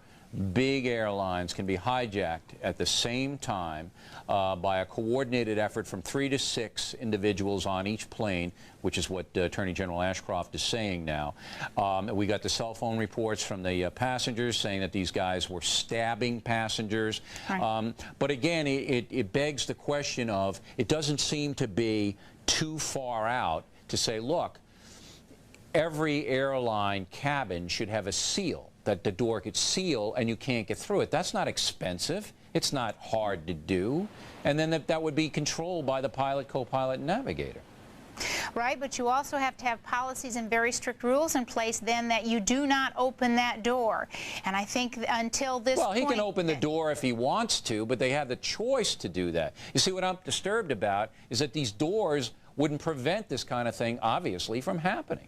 big airlines can be hijacked at the same time by a coordinated effort from 3 to 6 individuals on each plane, which is what Attorney General Ashcroft is saying now. We got the cell phone reports from the passengers saying that these guys were stabbing passengers. Right. But again, it begs the question of, it doesn't seem to be too far out to say, look, every airline cabin should have a seal, that the door could seal and you can't get through it. That's not expensive. It's not hard to do. And then that would be controlled by the pilot, co-pilot, and navigator. Right, but you also have to have policies and very strict rules in place then that you do not open that door. And I think until this point... Well, he can open the door if he wants to, but they have the choice to do that. You see, what I'm disturbed about is that these doors wouldn't prevent this kind of thing, obviously, from happening.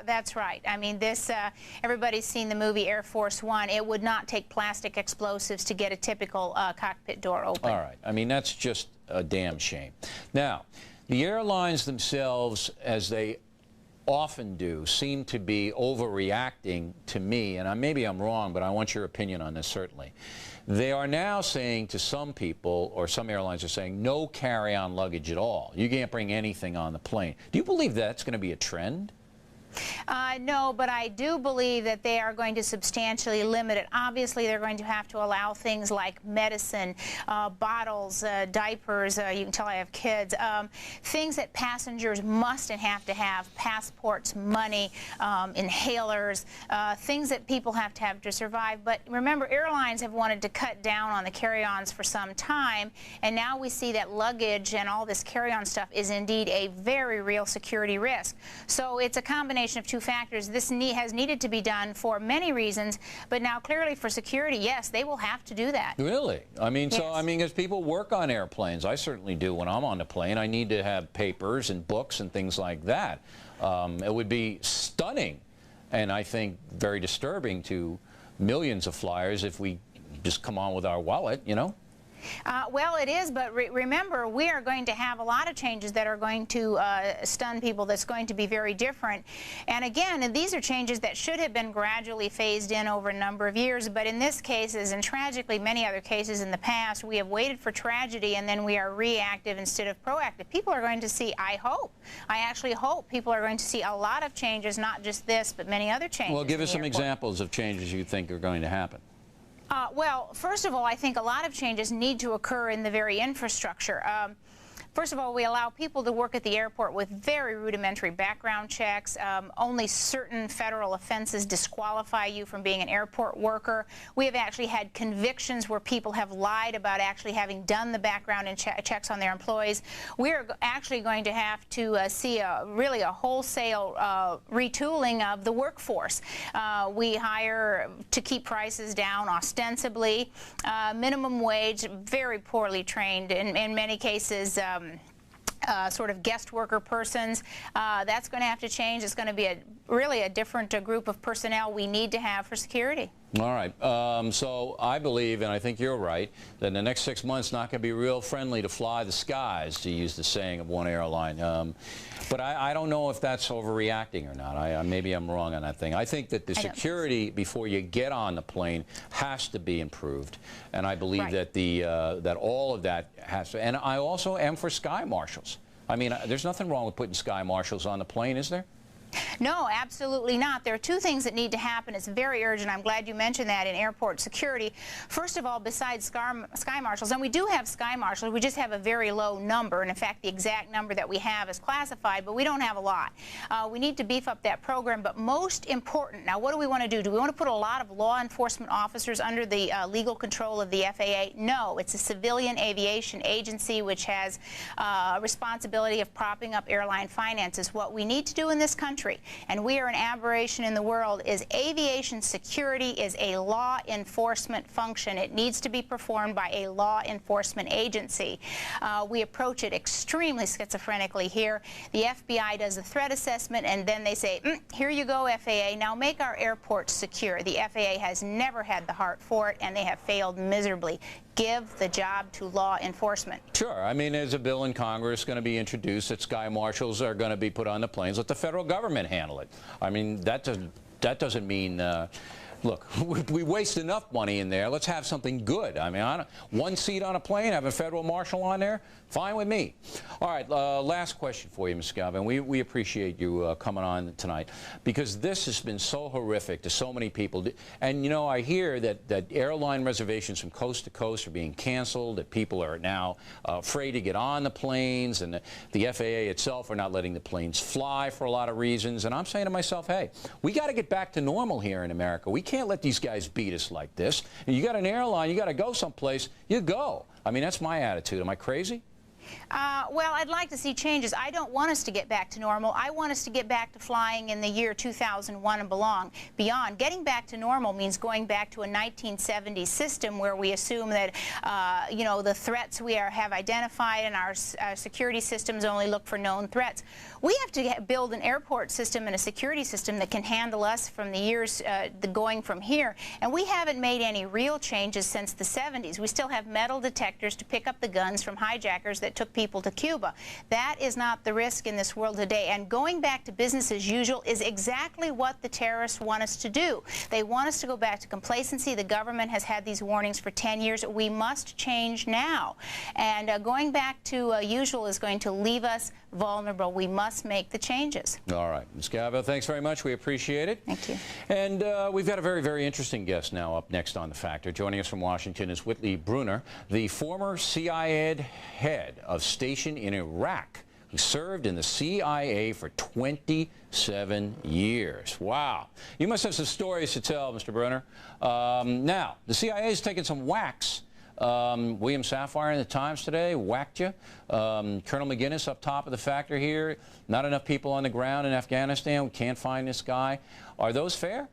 That's right. I mean, this, everybody's seen the movie Air Force One. It would not take plastic explosives to get a typical cockpit door open. All right. I mean, that's just a damn shame. Now, the airlines themselves, as they often do, seem to be overreacting to me, and maybe I'm wrong, but I want your opinion on this, certainly. They are now saying to some people, or some airlines are saying, no carry-on luggage at all. You can't bring anything on the plane. Do you believe that's going to be a trend? No, but I do believe that they are going to substantially limit it. Obviously, they're going to have to allow things like medicine, bottles, diapers. You can tell I have kids. Things that passengers must and have to have: passports, money, inhalers, things that people have to survive. But remember, airlines have wanted to cut down on the carry-ons for some time, and now we see that luggage and all this carry-on stuff is indeed a very real security risk. So it's a combination of two factors. This has needed to be done for many reasons, but now clearly for security, yes, they will have to do that. Really? I mean, yes. So, I mean, as people work on airplanes, I certainly do when I'm on the plane. I need to have papers and books and things like that. It would be stunning, and I think very disturbing to millions of flyers if we just come on with our wallet, you know? Well, it is, but remember, we are going to have a lot of changes that are going to stun people, that's going to be very different. And again, these are changes that should have been gradually phased in over a number of years, but in this case, and tragically many other cases in the past, we have waited for tragedy and then we are reactive instead of proactive. People are going to see, I actually hope people are going to see a lot of changes, not just this, but many other changes. Well, give us some examples of changes you think are going to happen. Well, first of all, I think a lot of changes need to occur in the very infrastructure. First of all, we allow people to work at the airport with very rudimentary background checks. Only certain federal offenses disqualify you from being an airport worker. We have actually had convictions where people have lied about actually having done the background and checks on their employees. We're actually going to have to see really a wholesale retooling of the workforce. We hire to keep prices down ostensibly. Minimum wage, very poorly trained, in many cases. Sort of guest worker persons. That's going to have to change. It's going to be really a different group of personnel we need to have for security. All right. So I believe, and I think you're right, that in the next 6 months not going to be real friendly to fly the skies, to use the saying of one airline. But I don't know if that's overreacting or not. Maybe I'm wrong on that thing. I think that the security before you get on the plane has to be improved, and I believe that that all of that has to. And I also am for sky marshals. I mean, there's nothing wrong with putting sky marshals on the plane, is there? No, absolutely not. There are two things that need to happen. It's very urgent. I'm glad you mentioned that in airport security. First of all, besides sky marshals, and we do have sky marshals, we just have a very low number. And in fact, the exact number that we have is classified, but we don't have a lot. We need to beef up that program. But most important, now what do we want to do? Do we want to put a lot of law enforcement officers under the legal control of the FAA? No, it's a civilian aviation agency which has responsibility of propping up airline finances. What we need to do in this country, and we are an aberration in the world, is aviation security is a law enforcement function. It needs to be performed by a law enforcement agency. We approach it extremely schizophrenically here. The FBI does a threat assessment, and then they say, here you go, FAA, now make our airports secure. The FAA has never had the heart for it, and they have failed miserably. Give the job to law enforcement. Sure. I mean, there's a bill in Congress going to be introduced that sky marshals are going to be put on the planes. Let the federal government handle it. I mean, that doesn't mean look, we waste enough money in there. Let's have something good. I mean, one seat on a plane, have a federal marshal on there, fine with me. All right, last question for you, Ms. Galvin. We appreciate you coming on tonight, because this has been so horrific to so many people. And, you know, I hear that airline reservations from coast to coast are being canceled, that people are now afraid to get on the planes, and the FAA itself are not letting the planes fly for a lot of reasons. And I'm saying to myself, hey, we got to get back to normal here in America. We can't let these guys beat us like this. And you got an airline, you got to go someplace, you go. I mean, that's my attitude. Am I crazy? Well, I'd like to see changes. I don't want us to get back to normal. I want us to get back to flying in the year 2001 and beyond. Getting back to normal means going back to a 1970s system where we assume that, you know, the threats we have identified and our security systems only look for known threats. We have to build an airport system and a security system that can handle us from the years going from here. And we haven't made any real changes since the 70s. We still have metal detectors to pick up the guns from hijackers that took people to Cuba. That is not the risk in this world today. And going back to business as usual is exactly what the terrorists want us to do. They want us to go back to complacency. The government has had these warnings for 10 years. We must change now. And going back to usual is going to leave us vulnerable. We must make the changes. All right. Ms. Galvin, thanks very much. We appreciate it. Thank you. And we've got a very, very interesting guest now up next on The Factor. Joining us from Washington is Whitley Bruner, the former CIA head of station in Iraq, who served in the CIA for 27 years. Wow. You must have some stories to tell, Mr. Bruner. Now, the CIA has taken some whacks. William Safire in the Times today whacked you. Colonel McGinnis up top of the Factor here. Not enough people on the ground in Afghanistan. We can't find this guy. Are those fair?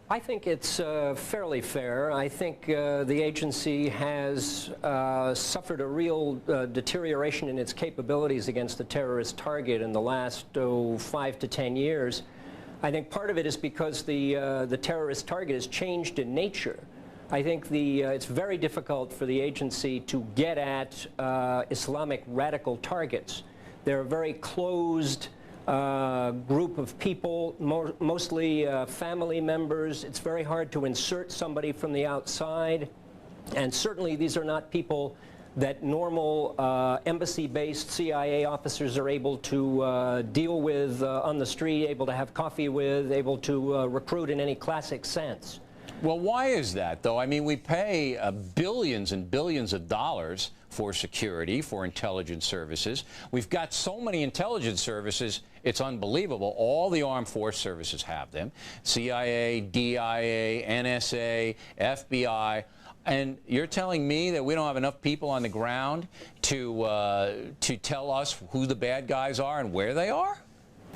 I think it's fairly fair. I think the agency has suffered a real deterioration in its capabilities against the terrorist target in the last 5 to 10 years. I think part of it is because the terrorist target has changed in nature. I think it's very difficult for the agency to get at Islamic radical targets. They're a very closed group of people, mostly family members. It's very hard to insert somebody from the outside. And certainly these are not people that normal embassy-based CIA officers are able to deal with on the street, able to have coffee with, able to recruit in any classic sense. Well, why is that, though? I mean, we pay billions and billions of dollars for security, for intelligence services. We've got so many intelligence services, it's unbelievable. All the armed force services have them. CIA, DIA, NSA, FBI. And you're telling me that we don't have enough people on the ground to tell us who the bad guys are and where they are?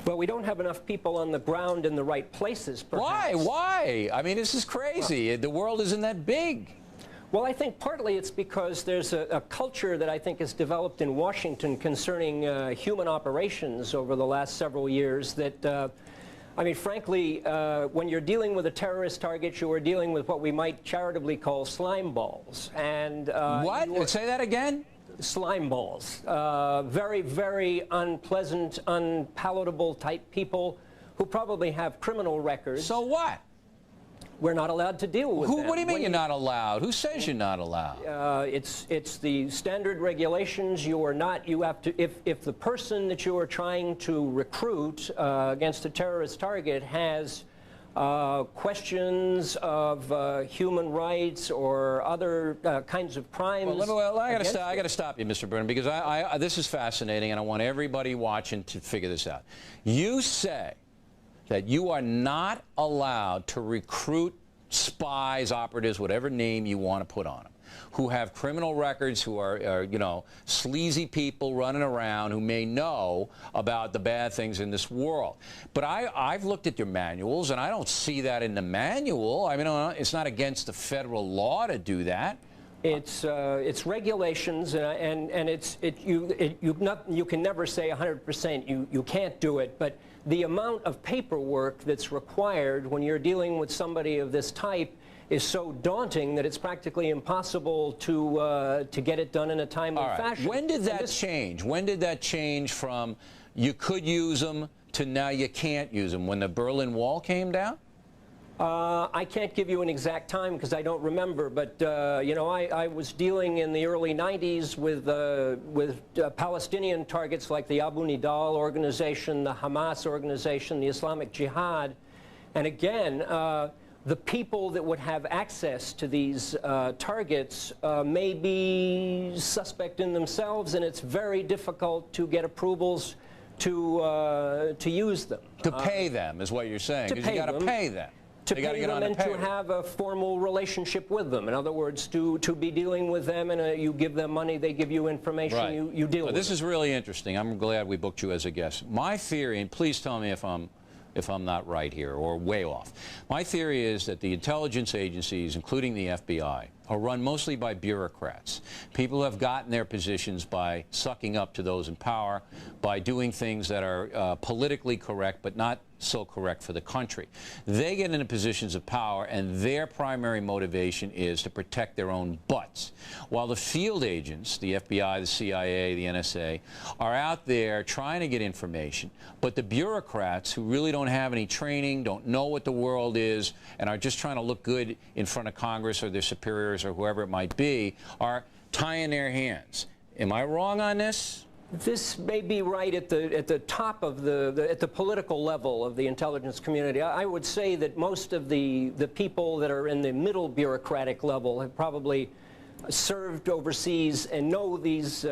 Well, we don't have enough people on the ground in the right places, perhaps. Why? I mean, this is crazy. The world isn't that big. Well, I think partly it's because there's a culture that I think has developed in Washington concerning human operations over the last several years that, I mean, frankly, when you're dealing with a terrorist target, you are dealing with what we might charitably call slime balls. And what? Say that again? Slime balls. Very, very unpleasant, unpalatable type people who probably have criminal records. So what? we're not allowed to deal with them. What do you mean you're not allowed? Who says you're not allowed? It's the standard regulations. You are not. You have to. If the person that you are trying to recruit against a terrorist target has questions of human rights or other kinds of crimes. Well, I got to stop you, Mr. Brennan, because this is fascinating, and I want everybody watching to figure this out. You say that you are not allowed to recruit spies, operatives, whatever name you want to put on them, who have criminal records, who are you know, sleazy people running around who may know about the bad things in this world. But I've looked at your manuals, and I don't see that in the manual. I mean, it's not against the federal law to do that. It's regulations, and you can never say 100% you can't do it, but the amount of paperwork that's required when you're dealing with somebody of this type is so daunting that it's practically impossible to get it done in a timely fashion. When did that change? When did that change from you could use them to now you can't use them? When the Berlin Wall came down? I can't give you an exact time because I don't remember, but you know, I was dealing in the early 90s with Palestinian targets like the Abu Nidal organization, the Hamas organization, the Islamic Jihad, and again, the people that would have access to these targets may be suspect in themselves, and it's very difficult to get approvals to use them. To pay them is what you're saying, because you got to pay them. To pay them and to have a formal relationship with them. In other words, to be dealing with them, and you give them money, they give you information, you deal with This is really interesting. I'm glad we booked you as a guest. My theory, and please tell me if I'm not right here or way off. My theory is that the intelligence agencies, including the FBI, are run mostly by bureaucrats. People who have gotten their positions by sucking up to those in power, by doing things that are politically correct but not so correct for the country. They get into positions of power, and their primary motivation is to protect their own butts. While the field agents, the FBI, the CIA, the NSA, are out there trying to get information, but the bureaucrats who really don't have any training, don't know what the world is, and are just trying to look good in front of Congress or their superiors or whoever it might be, are tying their hands. Am I wrong on this? This may be right at the top of at the political level of the intelligence community. I would say that most of the people that are in the middle bureaucratic level have probably served overseas and know these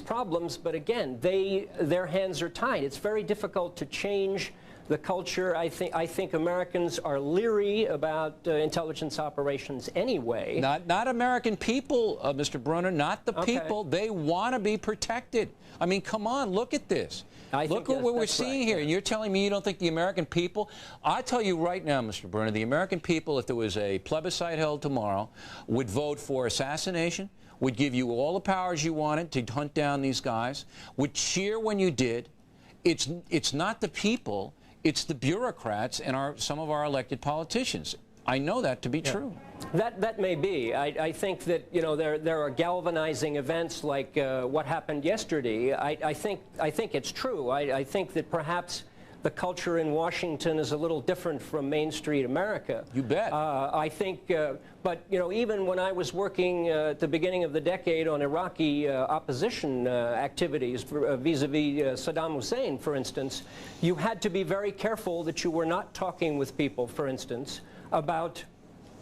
problems. But again, their hands are tied. It's very difficult to change the culture. I think Americans are leery about intelligence operations anyway. Not American people, Mr. Brunner, not the people. They want to be protected. I mean, come on, look at this. Look at what we're seeing here. And you're telling me you don't think the American people? I tell you right now, Mr. Brunner, the American people, if there was a plebiscite held tomorrow, would vote for assassination, would give you all the powers you wanted to hunt down these guys, would cheer when you did. It's not the people. It's the bureaucrats and some of our elected politicians. I know that to be true. That may be. I think that, you know, there are galvanizing events like what happened yesterday. I think it's true. I think that perhaps the culture in Washington is a little different from Main Street America. You bet. I think, but you know, even when I was working at the beginning of the decade on Iraqi opposition activities vis-a-vis Saddam Hussein, for instance, you had to be very careful that you were not talking with people, for instance, about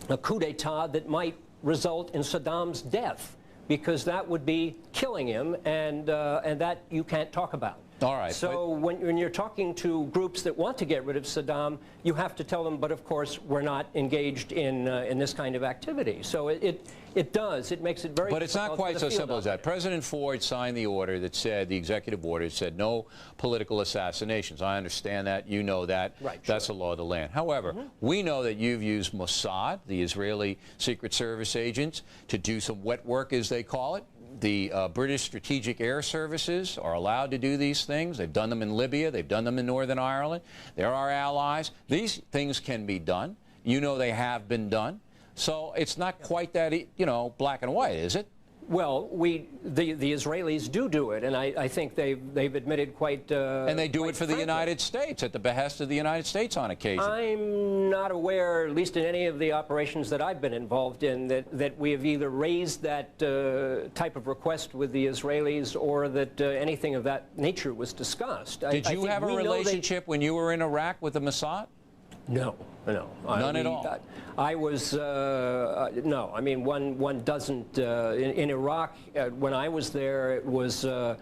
a coup d'etat that might result in Saddam's death, because that would be killing him, and that you can't talk about. All right. So when you're talking to groups that want to get rid of Saddam, you have to tell them, but of course, we're not engaged in this kind of activity. So it makes it very But it's not quite so simple as that. President Ford signed the order that said, the executive order said no political assassinations. I understand that. You know that. Right. That's the law of the land. However, we know that you've used Mossad, the Israeli Secret Service agents, to do some wet work, as they call it. The British Strategic Air Services are allowed to do these things. They've done them in Libya. They've done them in Northern Ireland. They're our allies. These things can be done. You know they have been done. So it's not quite that, you know, black and white, is it? Well, the Israelis do it, and I think they've admitted quite. And they do it for frankly. the United States, at the behest of the United States on occasion. I'm not aware, at least in any of the operations that I've been involved in, that we have either raised that type of request with the Israelis or that anything of that nature was discussed. Did you have a relationship when you were in Iraq with the Mossad? No. None at all? I was, no. I mean, one doesn't, in Iraq, when I was there, it was a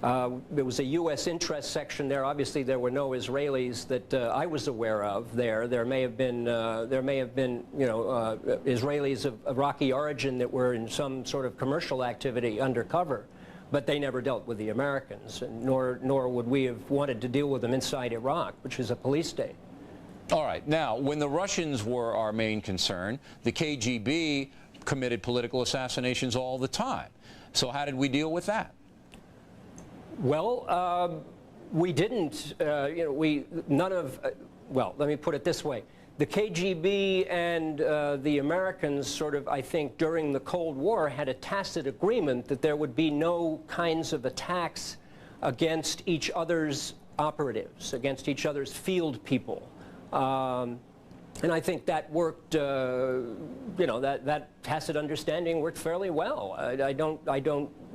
U.S. interest section there. Obviously, there were no Israelis that I was aware of there. There may have been, you know, Israelis of Iraqi origin that were in some sort of commercial activity undercover, but they never dealt with the Americans, nor would we have wanted to deal with them inside Iraq, which is a police state. All right. Now, when the Russians were our main concern, the KGB committed political assassinations all the time. So how did we deal with that? Well, we didn't. You know, well, let me put it this way. The KGB and the Americans sort of, I think, during the Cold War had a tacit agreement that there would be no kinds of attacks against each other's operatives, against each other's field people. And I think that worked, you know, that tacit understanding worked fairly well. I don't,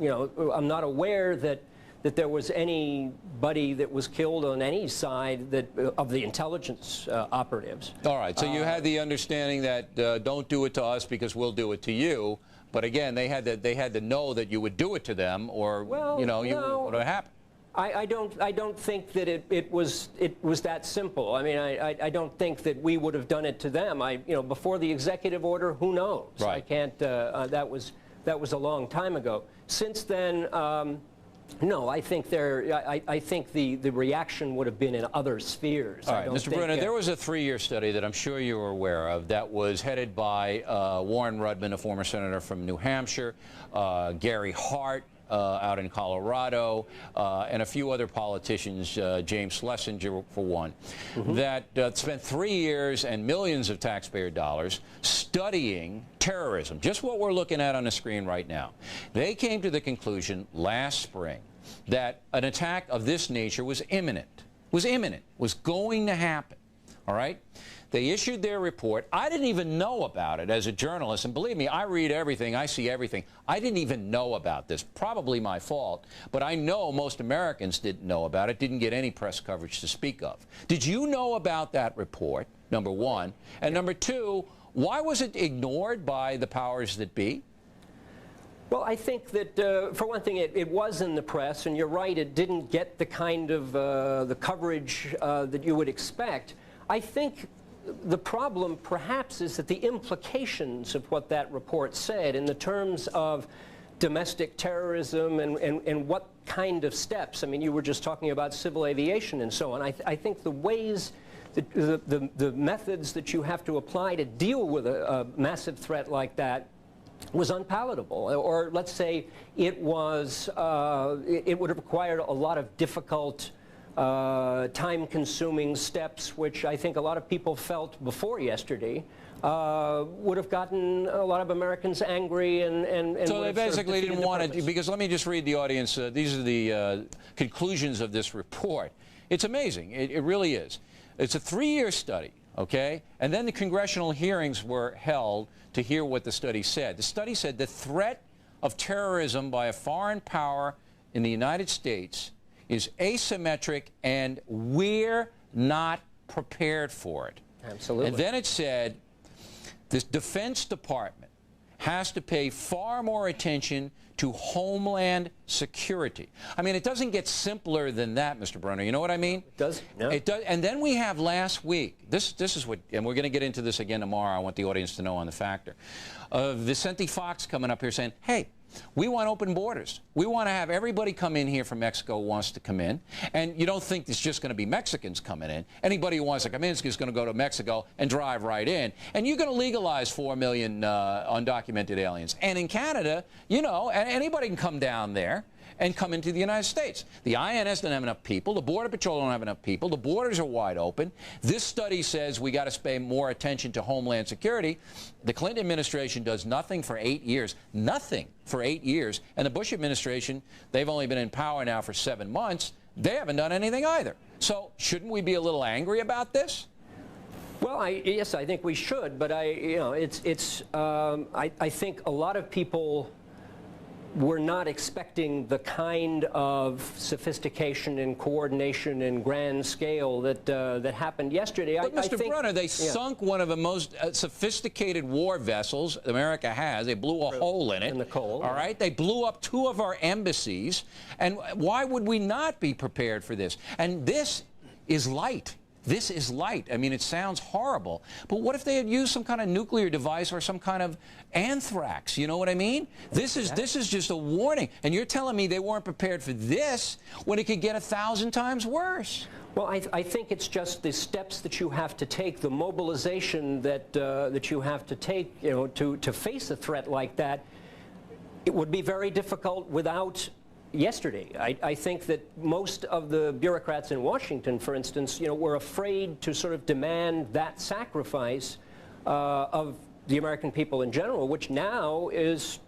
you know, I'm not aware that there was anybody that was killed on any side of the intelligence operatives. All right, so you had the understanding that don't do it to us because we'll do it to you. But again, they had to know that you would do it to them, or you know, what would happen. I don't think that it was that simple. I mean, I don't think that we would have done it to them. You know, before the executive order, who knows? Right. I can't. That was a long time ago. Since then, no. I think I think the reaction would have been in other spheres. All right, Mr. Brunner, there was a 3-year study that I'm sure you were aware of that was headed by Warren Rudman, a former senator from New Hampshire, Gary Hart, out in Colorado, and a few other politicians, James Schlesinger for one, that spent 3 years and millions of taxpayer dollars studying terrorism, just what we're looking at on the screen right now. They came to the conclusion last spring that an attack of this nature was imminent, was going to happen, all right? They issued their report. I didn't even know about it as a journalist, and believe me, I read everything, I see everything. I didn't even know about this. Probably my fault, but I know most Americans didn't know about it, didn't get any press coverage to speak of. Did you know about that report, number one? And number two, why was it ignored by the powers that be? Well, I think that, for one thing, it was in the press, and you're right, it didn't get the kind of the coverage that you would expect. I think the problem, perhaps, is that the implications of what that report said in the terms of domestic terrorism and what kind of steps, I mean, you were just talking about civil aviation and so on. I think the ways, the methods that you have to apply to deal with a massive threat like that was unpalatable, or let's say it was, it would have required a lot of difficult time-consuming steps, which I think a lot of people felt before yesterday, would have gotten a lot of Americans angry and so they basically didn't want it, because let me just read the audience. These are the conclusions of this report. It's amazing. It really is. It's a 3-year study, okay? And then the congressional hearings were held to hear what the study said. The study said the threat of terrorism by a foreign power in the United States is asymmetric, and we're not prepared for it. Absolutely. And then it said the Defense Department has to pay far more attention to homeland security. I mean, it doesn't get simpler than that, Mr. Brunner. You know what I mean? It does. No. It does. And then we have last week, this is what, and we're going to get into this again tomorrow. I want the audience to know on the factor. Vicente Fox coming up here saying, hey, we want open borders. We want to have everybody come in here from Mexico who wants to come in. And you don't think it's just going to be Mexicans coming in. Anybody who wants to come in is going to go to Mexico and drive right in. And you're going to legalize 4 million undocumented aliens. And in Canada, you know, anybody can come down there and come into the United States. The INS doesn't have enough people. The Border Patrol don't have enough people. The borders are wide open. This study says we got to pay more attention to Homeland Security. The Clinton administration does nothing for 8 years. Nothing for 8 years. And the Bush administration, they've only been in power now for 7 months. They haven't done anything either. So shouldn't we be a little angry about this? Well, yes, I think we should, but I think a lot of people were not expecting the kind of sophistication and coordination and grand scale that that happened yesterday. But Mr. Brunner, they sunk one of the most sophisticated war vessels America has. They blew a hole in it. In the coal. All right? They blew up 2 of our embassies. And why would we not be prepared for this? And this is light. This is light. I mean, it sounds horrible. But what if they had used some kind of nuclear device or some kind of anthrax? You know what I mean? This is just a warning. And you're telling me they weren't prepared for this when it could get 1,000 times worse. Well, I think it's just the steps that you have to take, the mobilization that that you have to take, you know, to face a threat like that. It would be very difficult without yesterday. I think that most of the bureaucrats in Washington, for instance, you know, were afraid to sort of demand that sacrifice of the American people in general, which now is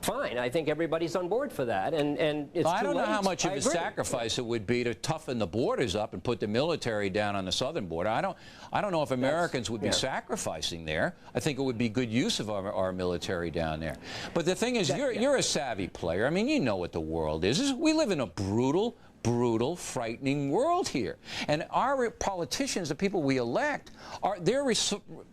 fine. I think everybody's on board for that, and it's I don't know how much of a agree. sacrifice it would be to toughen the borders up and put the military down on the southern border. I don't know if Americans would be sacrificing there. I think it would be good use of our military down there. But the thing is, you're a savvy player. I mean, you know what the world is. We live in a brutal, frightening world here. And our politicians, the people we elect, their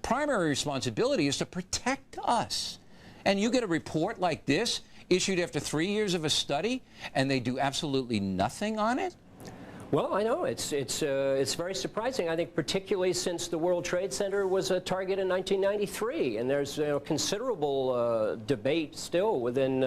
primary responsibility is to protect us. And you get a report like this issued after 3 years of a study, and they do absolutely nothing on it? Well, I know it's very surprising. I think particularly since the World Trade Center was a target in 1993, and there's considerable debate still within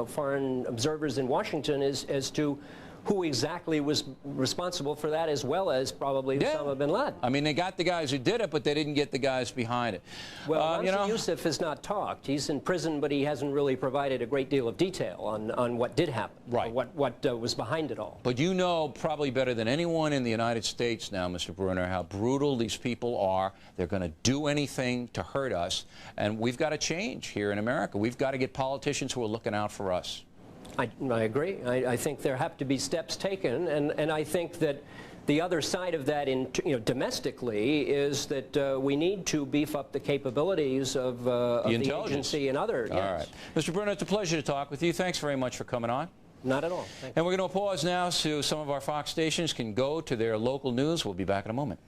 foreign observers in Washington as to who exactly was responsible for that, as well as probably Osama bin Laden. I mean, they got the guys who did it, but they didn't get the guys behind it. Well, Yusuf has not talked. He's in prison, but he hasn't really provided a great deal of detail on what did happen, right? What was behind it all. But you know probably better than anyone in the United States now, Mr. Brunner, how brutal these people are. They're going to do anything to hurt us, and we've got to change here in America. We've got to get politicians who are looking out for us. I agree. I think there have to be steps taken, and I think that the other side of that, domestically, is that we need to beef up the capabilities of the agency and others. All right, Mr. Brunner, it's a pleasure to talk with you. Thanks very much for coming on. Not at all. Thank you. And we're going to pause now so some of our Fox stations can go to their local news. We'll be back in a moment.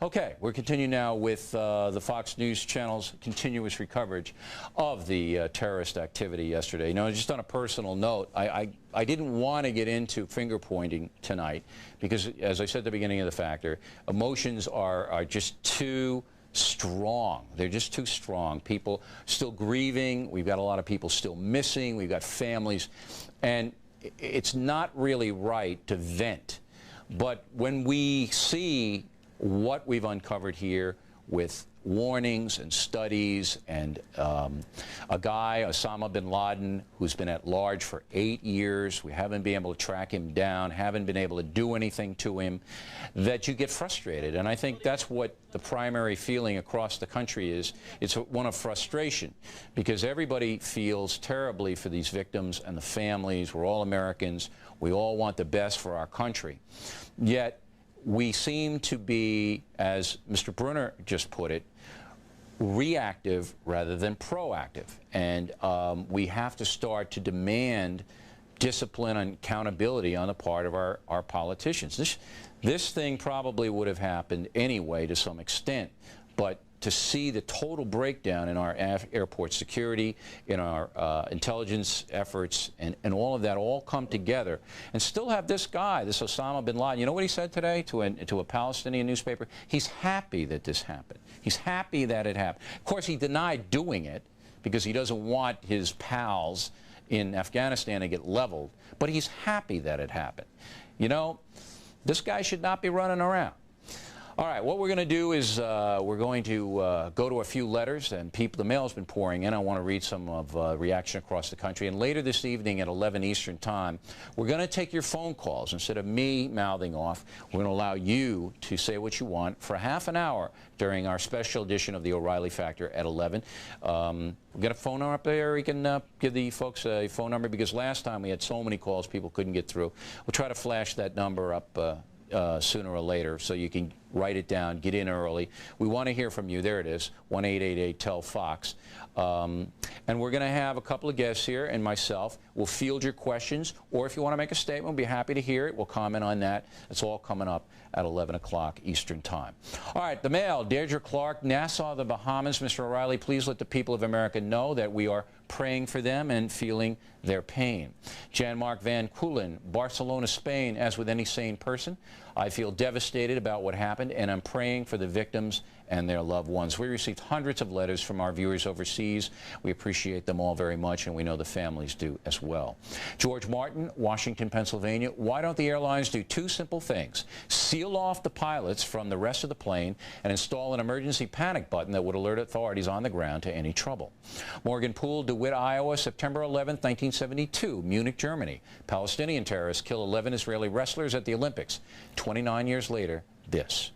Okay, we're continuing now with the Fox News Channel's continuous coverage of the terrorist activity yesterday. You know, just on a personal note, I didn't want to get into finger-pointing tonight because, as I said at the beginning of the factor, emotions are just too strong. They're just too strong. People still grieving. We've got a lot of people still missing. We've got families. And it's not really right to vent. But when we see what we've uncovered here with warnings and studies and a guy, Osama bin Laden, who's been at large for 8 years. We haven't been able to track him down, haven't been able to do anything to him, that you get frustrated. And I think that's what the primary feeling across the country is. It's one of frustration because everybody feels terribly for these victims and the families. We're all Americans. We all want the best for our country. Yet, we seem to be, as Mr. Brunner just put it, reactive rather than proactive. And we have to start to demand discipline and accountability on the part of our politicians. This thing probably would have happened anyway to some extent, but to see the total breakdown in our airport security, in our intelligence efforts, and all of that all come together, and still have this guy, this Osama bin Laden. You know what he said today to a Palestinian newspaper? He's happy that this happened. He's happy that it happened. Of course, he denied doing it because he doesn't want his pals in Afghanistan to get leveled, but he's happy that it happened. You know, this guy should not be running around. All right, what we're going to do is we're going to go to a few letters, and the mail's been pouring in. I want to read some of reaction across the country. And later this evening at 11 Eastern Time, we're going to take your phone calls. Instead of me mouthing off, we're going to allow you to say what you want for half an hour during our special edition of the O'Reilly Factor at 11. We'll get a phone number up there. We can give the folks a phone number, because last time we had so many calls people couldn't get through. We'll try to flash that number up sooner or later, so you can write it down, get in early. We want to hear from you. There it is, 1-888-TEL-FOX. And we're going to have a couple of guests here and myself. We'll field your questions, or if you want to make a statement, we'll be happy to hear it. We'll comment on that. It's all coming up at 11 o'clock Eastern Time. All right, the mail. Deirdre Clark, Nassau, the Bahamas. Mr. O'Reilly, please let the people of America know that we are praying for them and feeling their pain. Jan-Mark Van Koolen, Barcelona, Spain. As with any sane person, I feel devastated about what happened, and I'm praying for the victims and their loved ones. We received hundreds of letters from our viewers overseas. We appreciate them all very much, and we know the families do as well. George Martin, Washington, Pennsylvania. Why don't the airlines do two simple things? Seal off the pilots from the rest of the plane and install an emergency panic button that would alert authorities on the ground to any trouble. Morgan Poole, DeWitt, Iowa, September 11, 1972, Munich, Germany. Palestinian terrorists kill 11 Israeli wrestlers at the Olympics. 29 years later, this.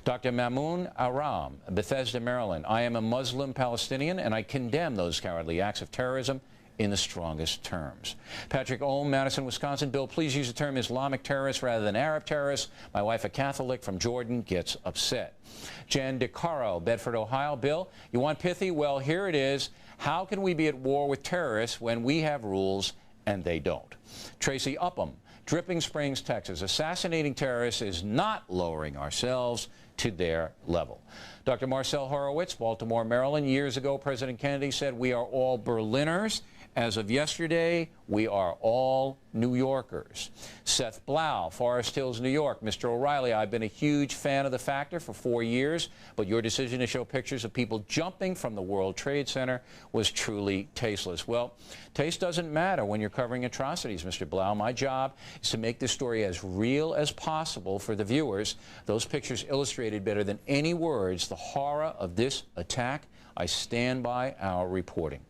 Dr. Mamoun Aram, Bethesda, Maryland. I am a Muslim Palestinian, and I condemn those cowardly acts of terrorism in the strongest terms. Patrick Ohm, Madison, Wisconsin. Bill, please use the term Islamic terrorist rather than Arab terrorist. My wife, a Catholic from Jordan, gets upset. Jan DeCaro, Bedford, Ohio. Bill, you want pithy? Well, here it is. How can we be at war with terrorists when we have rules and they don't? Tracy Upham, Dripping Springs, Texas. Assassinating terrorists is not lowering ourselves to their level. Dr. Marcel Horowitz, Baltimore, Maryland. Years ago, President Kennedy said, we are all Berliners. As of yesterday, we are all New Yorkers. Seth Blau, Forest Hills, New York. Mr. O'Reilly, I've been a huge fan of The Factor for 4 years, but your decision to show pictures of people jumping from the World Trade Center was truly tasteless. Well, taste doesn't matter when you're covering atrocities, Mr. Blau. My job is to make this story as real as possible for the viewers. Those pictures illustrated better than any words the horror of this attack. I stand by our reporting.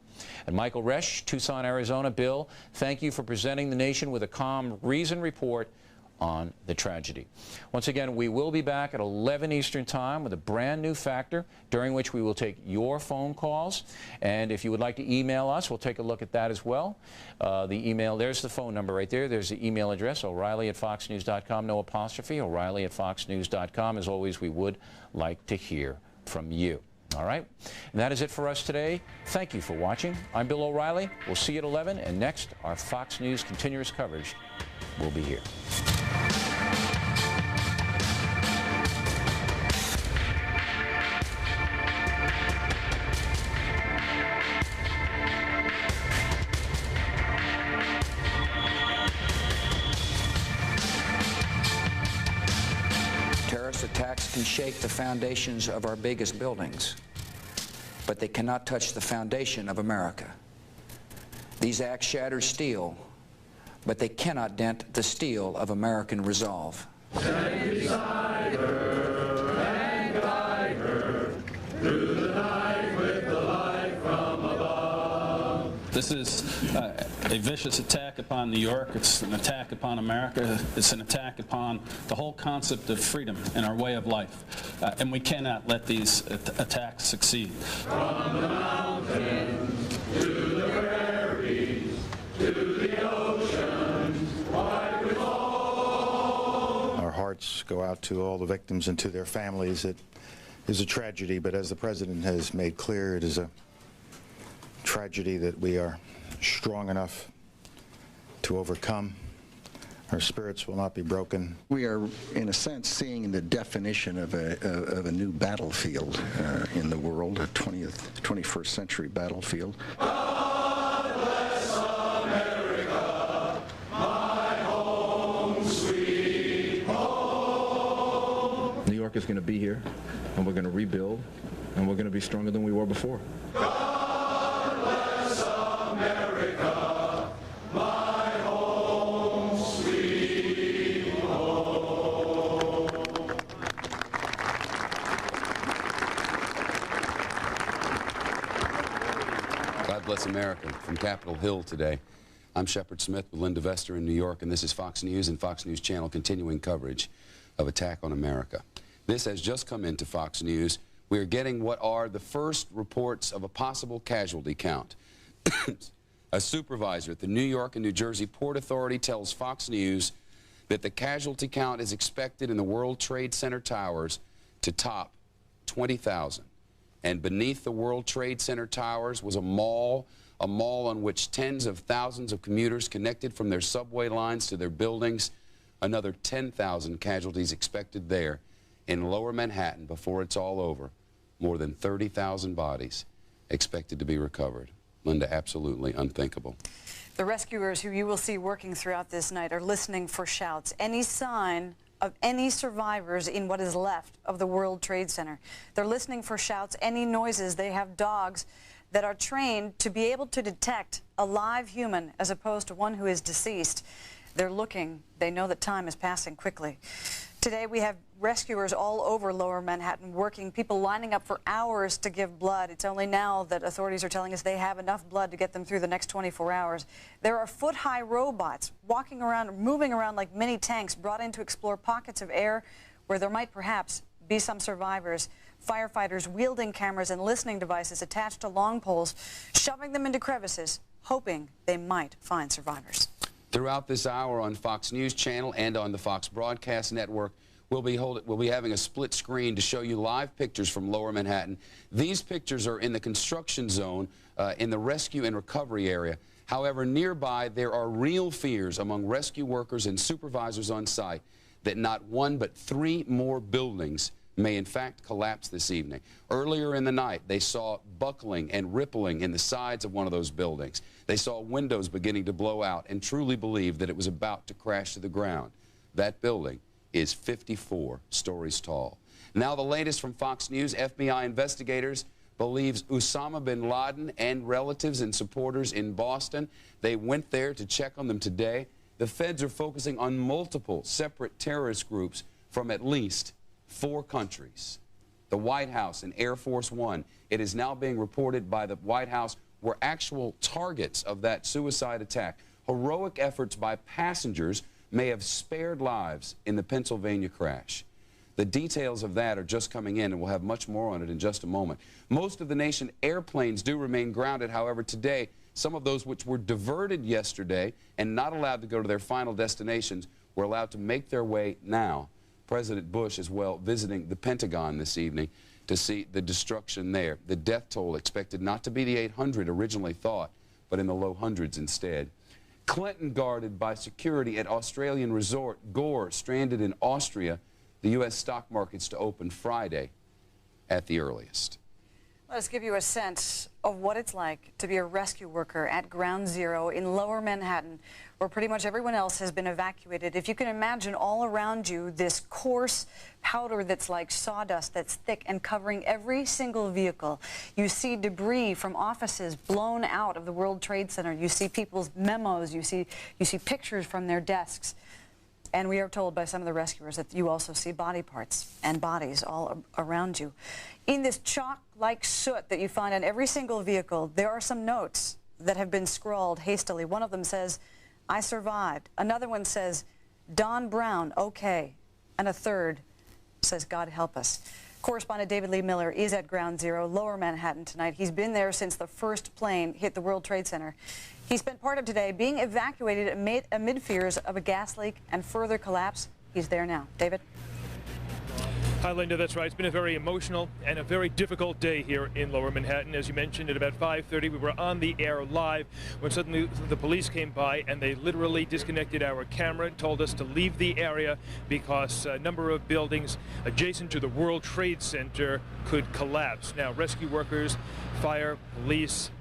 And Michael Resch, Tucson, Arizona. Bill, thank you for presenting the nation with a calm, reasoned report on the tragedy. Once again, we will be back at 11 Eastern Time with a brand new Factor, during which we will take your phone calls. And if you would like to email us, we'll take a look at that as well. The email, there's the phone number right there. There's the email address, O'Reilly@foxnews.com, no apostrophe, O'Reilly@foxnews.com. As always, we would like to hear from you. All right, and that is it for us today. Thank you for watching. I'm Bill O'Reilly. We'll see you at 11, and next, our Fox News continuous coverage will be here. Terrorist attacks can shake the foundations of our biggest buildings, but they cannot touch the foundation of America. These acts shatter steel, but they cannot dent the steel of American resolve. Stand beside her and guide her through the night with the light from above. This is a vicious attack upon New York. It's an attack upon America. It's an attack upon the whole concept of freedom and our way of life. And we cannot let these attacks succeed. From the mountains to the prairies to the oceans, wide with all. Our hearts go out to all the victims and to their families. It is a tragedy, but as the President has made clear, it is a tragedy that we are strong enough to overcome. Our spirits will not be broken. We are, in a sense, seeing the definition of a new battlefield in the world, a 21st century battlefield. God bless America, my home, sweet home. New York is going to be here, and we're going to rebuild, and we're going to be stronger than we were before. God bless America, my home, sweet home. bless America from Capitol Hill today. I'm Shepard Smith with Linda Vester in New York, and this is Fox News and Fox News Channel continuing coverage of attack on America. This has just come into Fox News. We are getting what are the first reports of a possible casualty count. A supervisor at the New York and New Jersey Port Authority tells Fox News that the casualty count is expected in the World Trade Center towers to top 20,000. And beneath the World Trade Center towers was a mall on which tens of thousands of commuters connected from their subway lines to their buildings. Another 10,000 casualties expected there in lower Manhattan before it's all over. More than 30,000 bodies expected to be recovered. Linda, absolutely unthinkable. The rescuers who you will see working throughout this night are listening for shouts, any sign of any survivors in what is left of the World Trade Center. They're listening for shouts, any noises. They have dogs that are trained to be able to detect a live human as opposed to one who is deceased. They're looking. They know that time is passing quickly. Today we have rescuers all over lower Manhattan working, people lining up for hours to give blood. It's only now that authorities are telling us they have enough blood to get them through the next 24 hours. There are foot-high robots walking around, moving around like mini tanks, brought in to explore pockets of air where there might perhaps be some survivors. Firefighters wielding cameras and listening devices attached to long poles, shoving them into crevices, hoping they might find survivors. Throughout this hour on Fox News Channel and on the Fox Broadcast Network, we'll be having a split screen to show you live pictures from lower Manhattan. These pictures are in the construction zone in the rescue and recovery area. However, nearby there are real fears among rescue workers and supervisors on site that not one but 3 more buildings may in fact collapse this evening. Earlier in the night, they saw buckling and rippling in the sides of one of those buildings. They saw windows beginning to blow out and truly believed that it was about to crash to the ground. That building is 54 stories tall. Now the latest from Fox News, FBI investigators believes Osama bin Laden and relatives and supporters in Boston. They went there to check on them today. The feds are focusing on multiple separate terrorist groups from at least 4 countries. The White House and Air Force One, it is now being reported by the White House, were actual targets of that suicide attack. Heroic efforts by passengers may have spared lives in the Pennsylvania crash. The details of that are just coming in, and we'll have much more on it in just a moment. Most of the nation's airplanes do remain grounded. However, today, some of those which were diverted yesterday and not allowed to go to their final destinations were allowed to make their way now. President Bush as well visiting the Pentagon this evening to see the destruction there. The death toll expected not to be the 800 originally thought, but in the low hundreds instead. Clinton guarded by security at Australian resort. Gore stranded in Austria. The U.S. stock markets to open Friday at the earliest. Let us give you a sense of what it's like to be a rescue worker at Ground Zero in lower Manhattan, where pretty much everyone else has been evacuated. If you can imagine all around you this coarse powder that's like sawdust, that's thick and covering every single vehicle. You see debris from offices blown out of the World Trade Center. You see people's memos. You see pictures from their desks. And we are told by some of the rescuers that you also see body parts and bodies all around you. In this chalk-like soot that you find on every single vehicle, there are some notes that have been scrawled hastily. One of them says, "I survived." Another one says, "Don Brown, okay." And a third says, "God help us." Correspondent David Lee Miller is at Ground Zero, lower Manhattan tonight. He's been there since the first plane hit the World Trade Center. He spent part of today being evacuated amid fears of a gas leak and further collapse. He's there now. David? Hi, Linda. That's right. It's been a very emotional and a very difficult day here in lower Manhattan. As you mentioned, at about 5:30, we were on the air live when suddenly the police came by and they literally disconnected our camera, told us to leave the area because a number of buildings adjacent to the World Trade Center could collapse. Now, rescue workers, fire, police,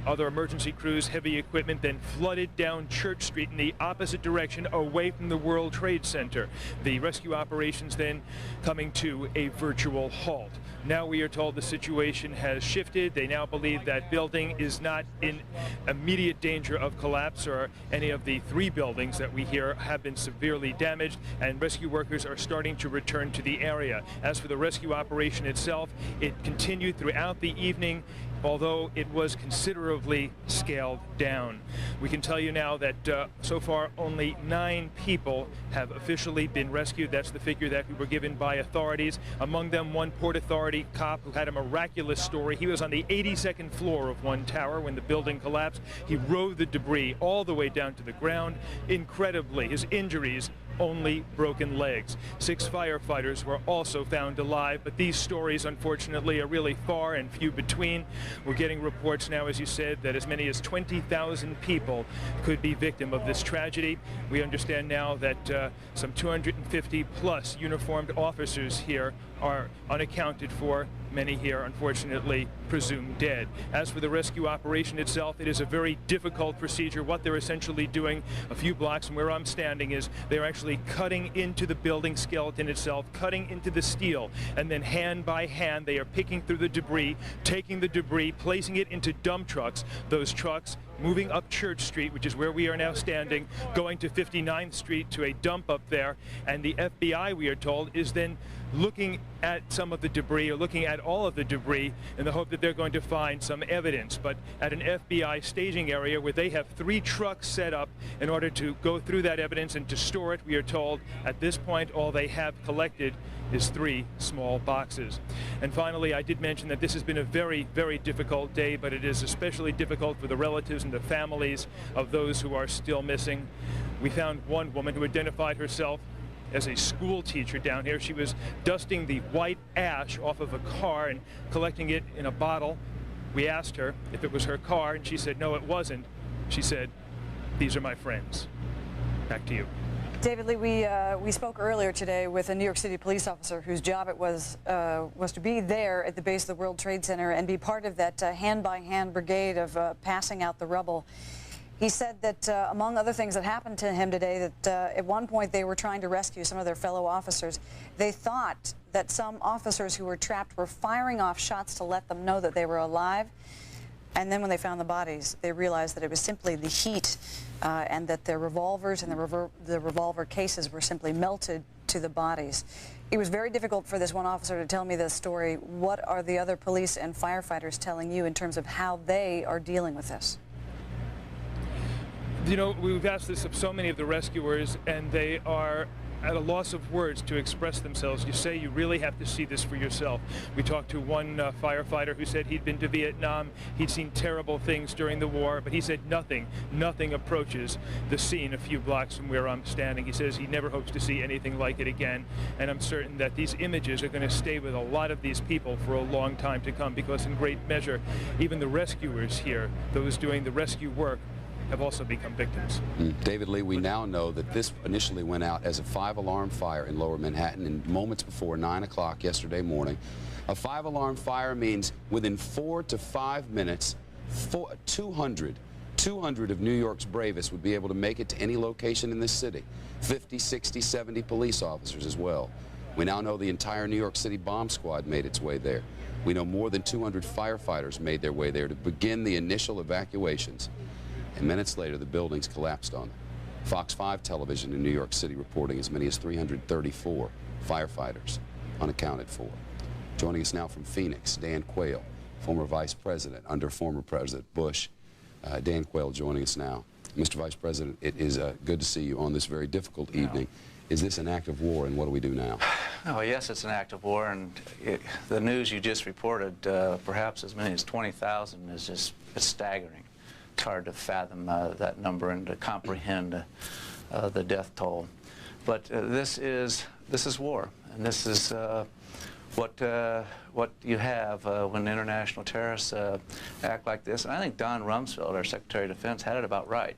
other emergency crews, heavy equipment then flooded down Church Street in the opposite direction away from the World Trade Center. The rescue operations then coming to a virtual halt. Now we are told the situation has shifted. They now believe that building is not in immediate danger of collapse, or any of the 3 buildings that we hear have been severely damaged, and rescue workers are starting to return to the area. As for the rescue operation itself, it continued throughout the evening, although it was considerably scaled down. We can tell you now that so far only 9 people have officially been rescued. That's the figure that we were given by authorities. Among them, one Port Authority cop who had a miraculous story. He was on the 82nd floor of one tower when the building collapsed. He rode the debris all the way down to the ground. Incredibly, his injuries only broken legs. 6 firefighters were also found alive, but these stories, unfortunately, are really far and few between. We're getting reports now, as you said, that as many as 20,000 people could be victim of this tragedy. We understand now that some 250 plus uniformed officers here are unaccounted for. Many here, unfortunately, presumed dead. As for the rescue operation itself, it is a very difficult procedure. What they're essentially doing a few blocks from where I'm standing is they're actually cutting into the building skeleton itself, cutting into the steel, and then hand by hand they are picking through the debris, taking the debris, placing it into dump trucks. Those trucks moving up Church Street, which is where we are now standing, going to 59th Street to a dump up there, and the FBI, we are told, is then looking at some of the debris, or looking at all of the debris, in the hope that they're going to find some evidence. But at an FBI staging area where they have 3 trucks set up in order to go through that evidence and to store it, we are told at this point all they have collected is 3 small boxes. And finally, I did mention that this has been a very, very difficult day, but it is especially difficult for the relatives and the families of those who are still missing. We found one woman who identified herself as a school teacher down here. She was dusting the white ash off of a car and collecting it in a bottle. We asked her if it was her car, and she said no, it wasn't. She said, "These are my friends." Back to you. David Lee, we spoke earlier today with a New York City police officer whose job it was to be there at the base of the World Trade Center and be part of that hand-by-hand brigade of passing out the rubble. He said that among other things that happened to him today, that at one point they were trying to rescue some of their fellow officers. They thought that some officers who were trapped were firing off shots to let them know that they were alive. And then when they found the bodies, they realized that it was simply the heat and that their revolvers and the revolver cases were simply melted to the bodies. It was very difficult for this one officer to tell me this story. What are the other police and firefighters telling you in terms of how they are dealing with this? You know, we've asked this of so many of the rescuers, and they are at a loss of words to express themselves. You say you really have to see this for yourself. We talked to one firefighter who said he'd been to Vietnam, he'd seen terrible things during the war, but he said nothing approaches the scene a few blocks from where I'm standing. He says he never hopes to see anything like it again, and I'm certain that these images are going to stay with a lot of these people for a long time to come, because in great measure, even the rescuers here, those doing the rescue work, have also become victims. David Lee, we now know that this initially went out as a 5-alarm fire in Lower Manhattan in moments before 9 o'clock yesterday morning. A 5-alarm fire means within 4 to 5 minutes, 200 of New York's bravest would be able to make it to any location in this city. 50, 60, 70 police officers as well. We now know the entire New York City bomb squad made its way there. We know more than 200 firefighters made their way there to begin the initial evacuations. And minutes later, the buildings collapsed on them. Fox 5 television in New York City reporting as many as 334 firefighters unaccounted for. Joining us now from Phoenix, Dan Quayle, former vice president under former President Bush. Dan Quayle joining us now. Mr. Vice President, it is good to see you on this very difficult evening. Is this an act of war, and what do we do now? Oh, yes, it's an act of war, and the news you just reported, perhaps as many as 20,000, is just staggering. It's hard to fathom that number and to comprehend the death toll. But this is war, and this is what you have when international terrorists act like this. And I think Don Rumsfeld, our Secretary of Defense, had it about right.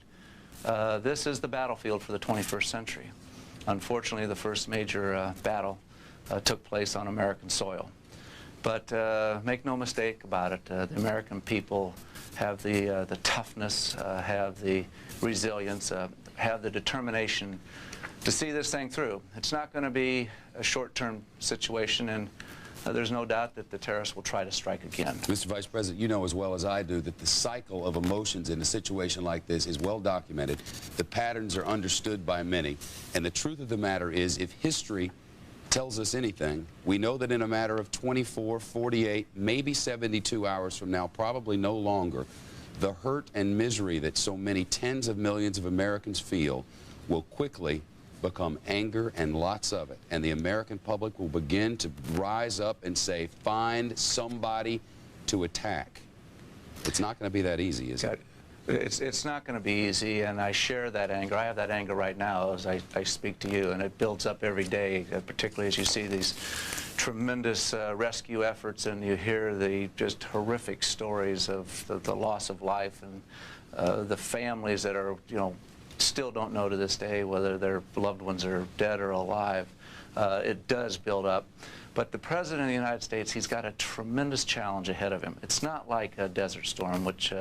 This is the battlefield for the 21st century. Unfortunately, the first major battle took place on American soil. But make no mistake about it, the American people have the toughness, have the resilience, have the determination to see this thing through. It's not going to be a short-term situation, and there's no doubt that the terrorists will try to strike again. Mr. Vice President, you know as well as I do that the cycle of emotions in a situation like this is well documented. The patterns are understood by many. And the truth of the matter is, if history tells us anything, we know that in a matter of 24, 48, maybe 72 hours from now, probably no longer, the hurt and misery that so many tens of millions of Americans feel will quickly become anger, and lots of it. And the American public will begin to rise up and say, find somebody to attack. It's not going to be that easy, is it? It's not going to be easy, and I share that anger. I have that anger right now as I speak to you, and it builds up every day, particularly as you see these tremendous rescue efforts and you hear the just horrific stories of the loss of life and the families that are, you know, still don't know to this day whether their loved ones are dead or alive. It does build up. But the President of the United States, he's got a tremendous challenge ahead of him. It's not like a Desert Storm, which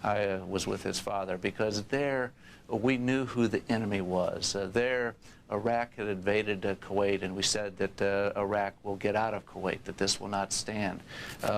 I was with his father, because there we knew who the enemy was. There Iraq had invaded Kuwait, and we said that Iraq will get out of Kuwait, that this will not stand.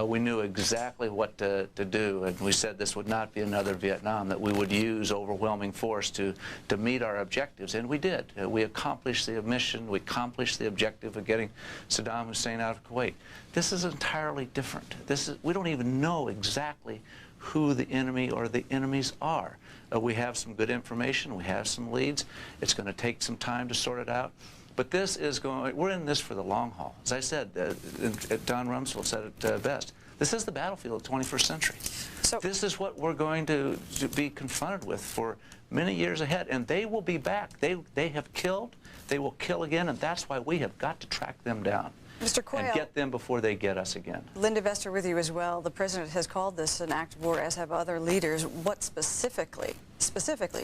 We knew exactly what to do, and we said this would not be another Vietnam, that we would use overwhelming force to meet our objectives, and we did. We accomplished the mission, we accomplished the objective of getting Saddam Hussein out of Kuwait. This is entirely different. We don't even know exactly who the enemy or the enemies are. We have some good information, we have some leads. It's going to take some time to sort it out. But this is going, we're in this for the long haul. As I said, Don Rumsfeld said it best. This is the battlefield of the 21st century. So this is what we're going to be confronted with for many years ahead, and they will be back. They have killed, they will kill again, and that's why we have got to track them down. Mr. Quayle, and get them before they get us again. Linda Vester with you as well. The President has called this an act of war, as have other leaders. What specifically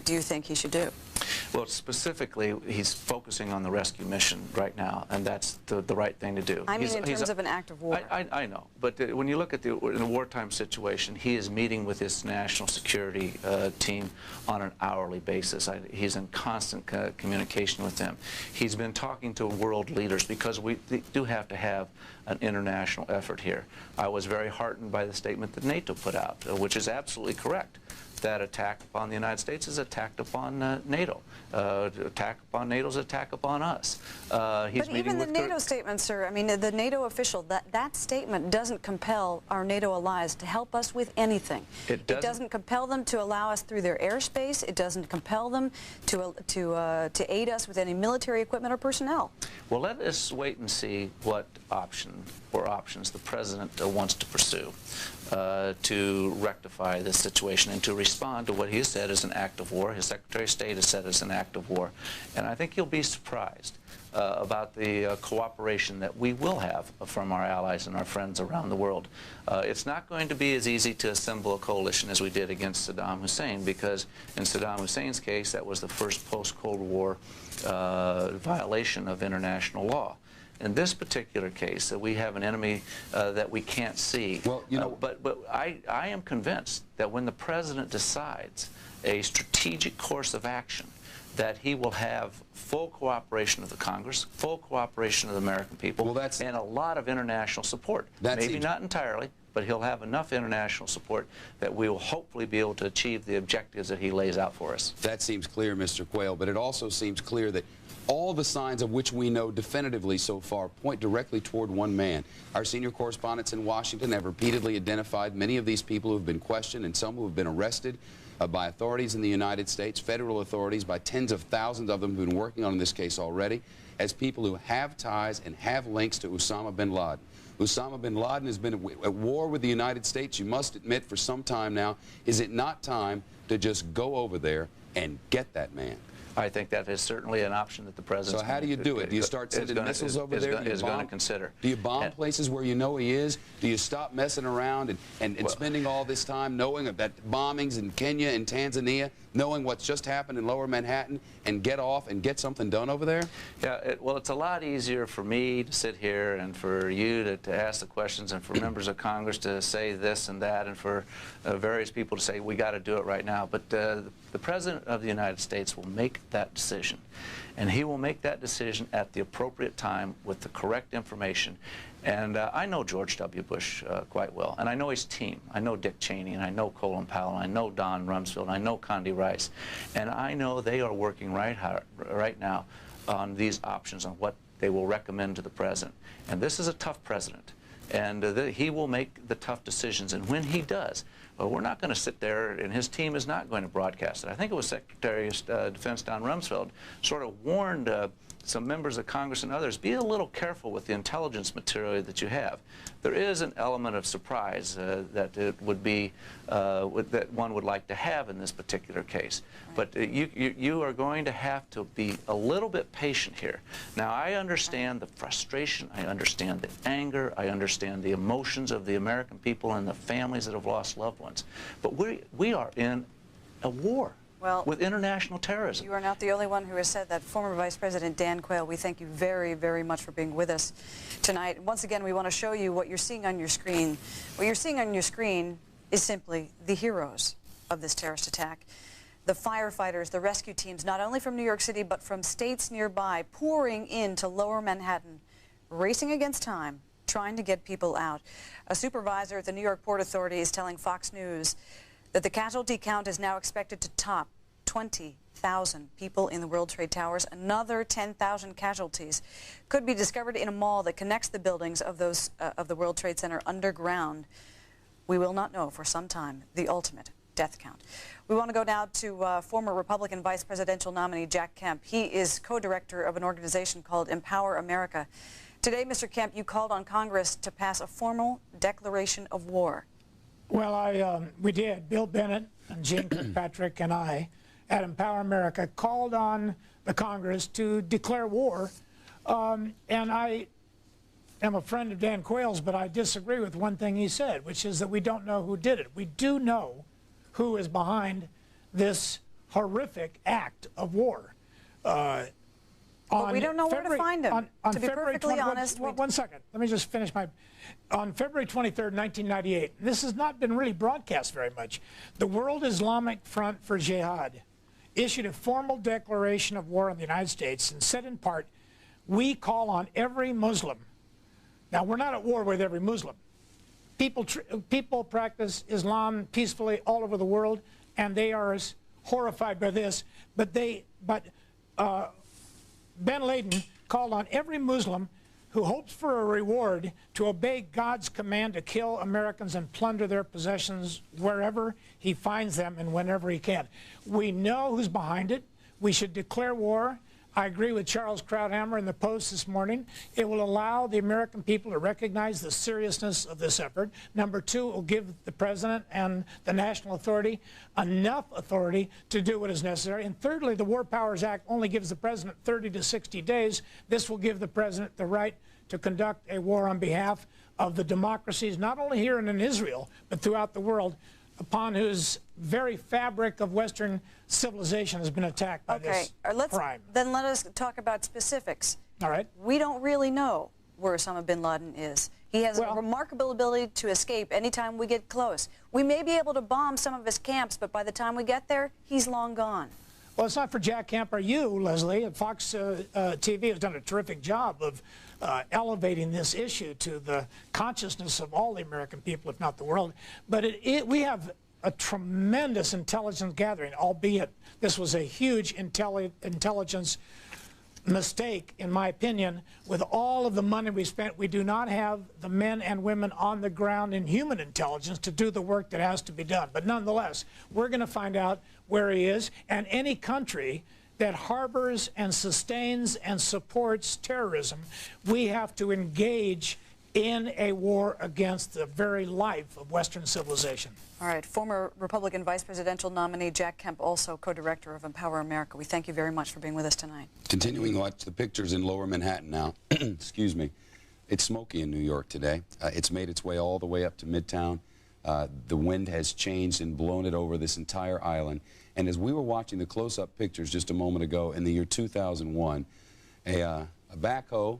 do you think he should do? Well, specifically, he's focusing on the rescue mission right now, and that's the right thing to do. I mean, in terms of an act of war. I know, but when you look at the wartime situation, he is meeting with his national security team on an hourly basis. He's in constant communication with them. He's been talking to world leaders because we do have to have an international effort here. I was very heartened by the statement that NATO put out, which is absolutely correct. That attack upon the United States is attack upon NATO. Attack upon NATO is attack upon us. But even the NATO statement, sir, I mean, the NATO official, that statement doesn't compel our NATO allies to help us with anything. It doesn't compel them to allow us through their airspace. It doesn't compel them to aid us with any military equipment or personnel. Well, let us wait and see what options the President wants to pursue to rectify this situation and to respond to what he has said is an act of war. His Secretary of State has said it's an act of war. And I think you'll be surprised about the cooperation that we will have from our allies and our friends around the world. It's not going to be as easy to assemble a coalition as we did against Saddam Hussein, because in Saddam Hussein's case, that was the first post-Cold War violation of international law. In this particular case, we have an enemy that we can't see. Well, you know, but I am convinced that when the President decides a strategic course of action, that he will have full cooperation of the Congress, full cooperation of the American people, and a lot of international support. Maybe not entirely, but he'll have enough international support that we will hopefully be able to achieve the objectives that he lays out for us. That seems clear, Mr. Quayle, but it also seems clear that all the signs of which we know definitively so far point directly toward one man. Our senior correspondents in Washington have repeatedly identified many of these people who have been questioned and some who have been arrested by authorities in the United States, federal authorities, by tens of thousands of them who've been working on this case already, as people who have ties and have links to Osama bin Laden. Osama bin Laden has been at war with the United States, you must admit, for some time now. Is it not time to just go over there and get that man? I think that is certainly an option that the President. So how do you do it? Do you start sending missiles over there? Is going to consider. Do you bomb places where you know he is? Do you stop messing around and spending all this time knowing about bombings in Kenya and Tanzania, knowing what's just happened in Lower Manhattan, and get off and get something done over there? Yeah, well, it's a lot easier for me to sit here and for you to ask the questions and for members of Congress to say this and that and for various people to say we got to do it right now. But the President of the United States will make that decision. And he will make that decision at the appropriate time with the correct information. And I know George W. Bush quite well, and I know his team. I know Dick Cheney, and I know Colin Powell, and I know Don Rumsfeld, and I know Condi Rice. And I know they are working right now on these options, on what they will recommend to the president. And this is a tough president, and he will make the tough decisions. And when he does, well, we're not going to sit there, and his team is not going to broadcast it. I think it was Secretary of Defense Don Rumsfeld sort of warned some members of Congress and others, be a little careful with the intelligence material that you have. There is an element of surprise that it would be that one would like to have in this particular case. But you are going to have to be a little bit patient here. Now, I understand the frustration, I understand the anger, I understand the emotions of the American people and the families that have lost loved ones. But we are in a war. Well, with international terrorism. You are not the only one who has said that. Former Vice President Dan Quayle, we thank you very, very much for being with us tonight. Once again, we want to show you what you're seeing on your screen. What you're seeing on your screen is simply the heroes of this terrorist attack. The firefighters, the rescue teams, not only from New York City, but from states nearby, pouring into Lower Manhattan, racing against time, trying to get people out. A supervisor at the New York Port Authority is telling Fox News that the casualty count is now expected to top 20,000 people in the World Trade Towers. Another 10,000 casualties could be discovered in a mall that connects the buildings of the World Trade Center underground. We will not know for some time the ultimate death count. We want to go now to former Republican vice presidential nominee Jack Kemp. He is co-director of an organization called Empower America. Today, Mr. Kemp, you called on Congress to pass a formal declaration of war. Well, we did. Bill Bennett and Gene Kirkpatrick and I at Empower America called on the Congress to declare war. And I am a friend of Dan Quayle's, but I disagree with one thing he said, which is that we don't know who did it. We do know who is behind this horrific act of war. But we don't know where to find him. To be perfectly honest. One second. Let me just finish my... On February 23rd, 1998, this has not been really broadcast very much, the World Islamic Front for Jihad issued a formal declaration of war on the United States and said in part, we call on every Muslim. Now, we're not at war with every Muslim. People practice Islam peacefully all over the world, and they are as horrified by this. But Ben Laden called on every Muslim who hopes for a reward to obey God's command to kill Americans and plunder their possessions wherever he finds them and whenever he can. We know who's behind it. We should declare war. I agree with Charles Krauthammer in the Post this morning. It will allow the American people to recognize the seriousness of this effort. Number two, it will give the President and the National Authority enough authority to do what is necessary. And thirdly, the War Powers Act only gives the President 30 to 60 days. This will give the President the right to conduct a war on behalf of the democracies, not only here and in Israel, but throughout the world, upon whose very fabric of Western civilization has been attacked by this crime. Then let us talk about specifics. All right. We don't really know where Osama bin Laden is. He has a remarkable ability to escape anytime we get close. We may be able to bomb some of his camps, but by the time we get there, he's long gone. Well, it's not for Jack Kemp or you, Leslie. Fox TV has done a terrific job of elevating this issue to the consciousness of all the American people, if not the world. But we have a tremendous intelligence gathering, albeit this was a huge intelligence mistake, in my opinion. With all of the money we spent, we do not have the men and women on the ground in human intelligence to do the work that has to be done. But nonetheless, we're going to find out where he is, and any country that harbors and sustains and supports terrorism, we have to engage in a war against the very life of Western civilization. All right. Former Republican vice presidential nominee Jack Kemp, also co-director of Empower America. We thank you very much for being with us tonight. Continuing to watch the pictures in Lower Manhattan now. Excuse me. It's smoky in New York today. It's made its way all the way up to Midtown. The wind has changed and blown it over this entire island. And as we were watching the close-up pictures just a moment ago in the year 2001, a backhoe,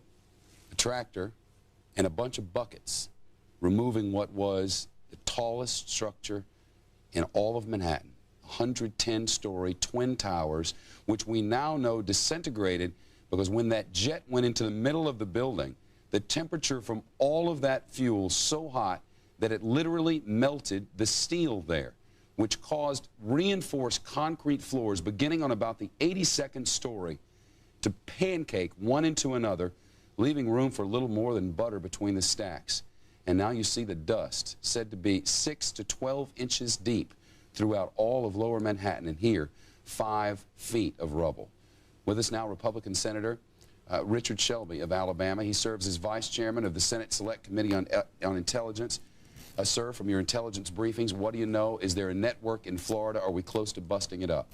a tractor, and a bunch of buckets removing what was the tallest structure in all of Manhattan, 110-story twin towers, which we now know disintegrated because when that jet went into the middle of the building, the temperature from all of that fuel so hot that it literally melted the steel there, which caused reinforced concrete floors beginning on about the 82nd story to pancake one into another, leaving room for little more than butter between the stacks. And now you see the dust, said to be 6 to 12 inches deep throughout all of lower Manhattan, and here, 5 feet of rubble. With us now, Republican Senator Richard Shelby of Alabama. He serves as Vice Chairman of the Senate Select Committee on Intelligence. Sir, from your intelligence briefings, what do you know? Is there a network in Florida? Are we close to busting it up?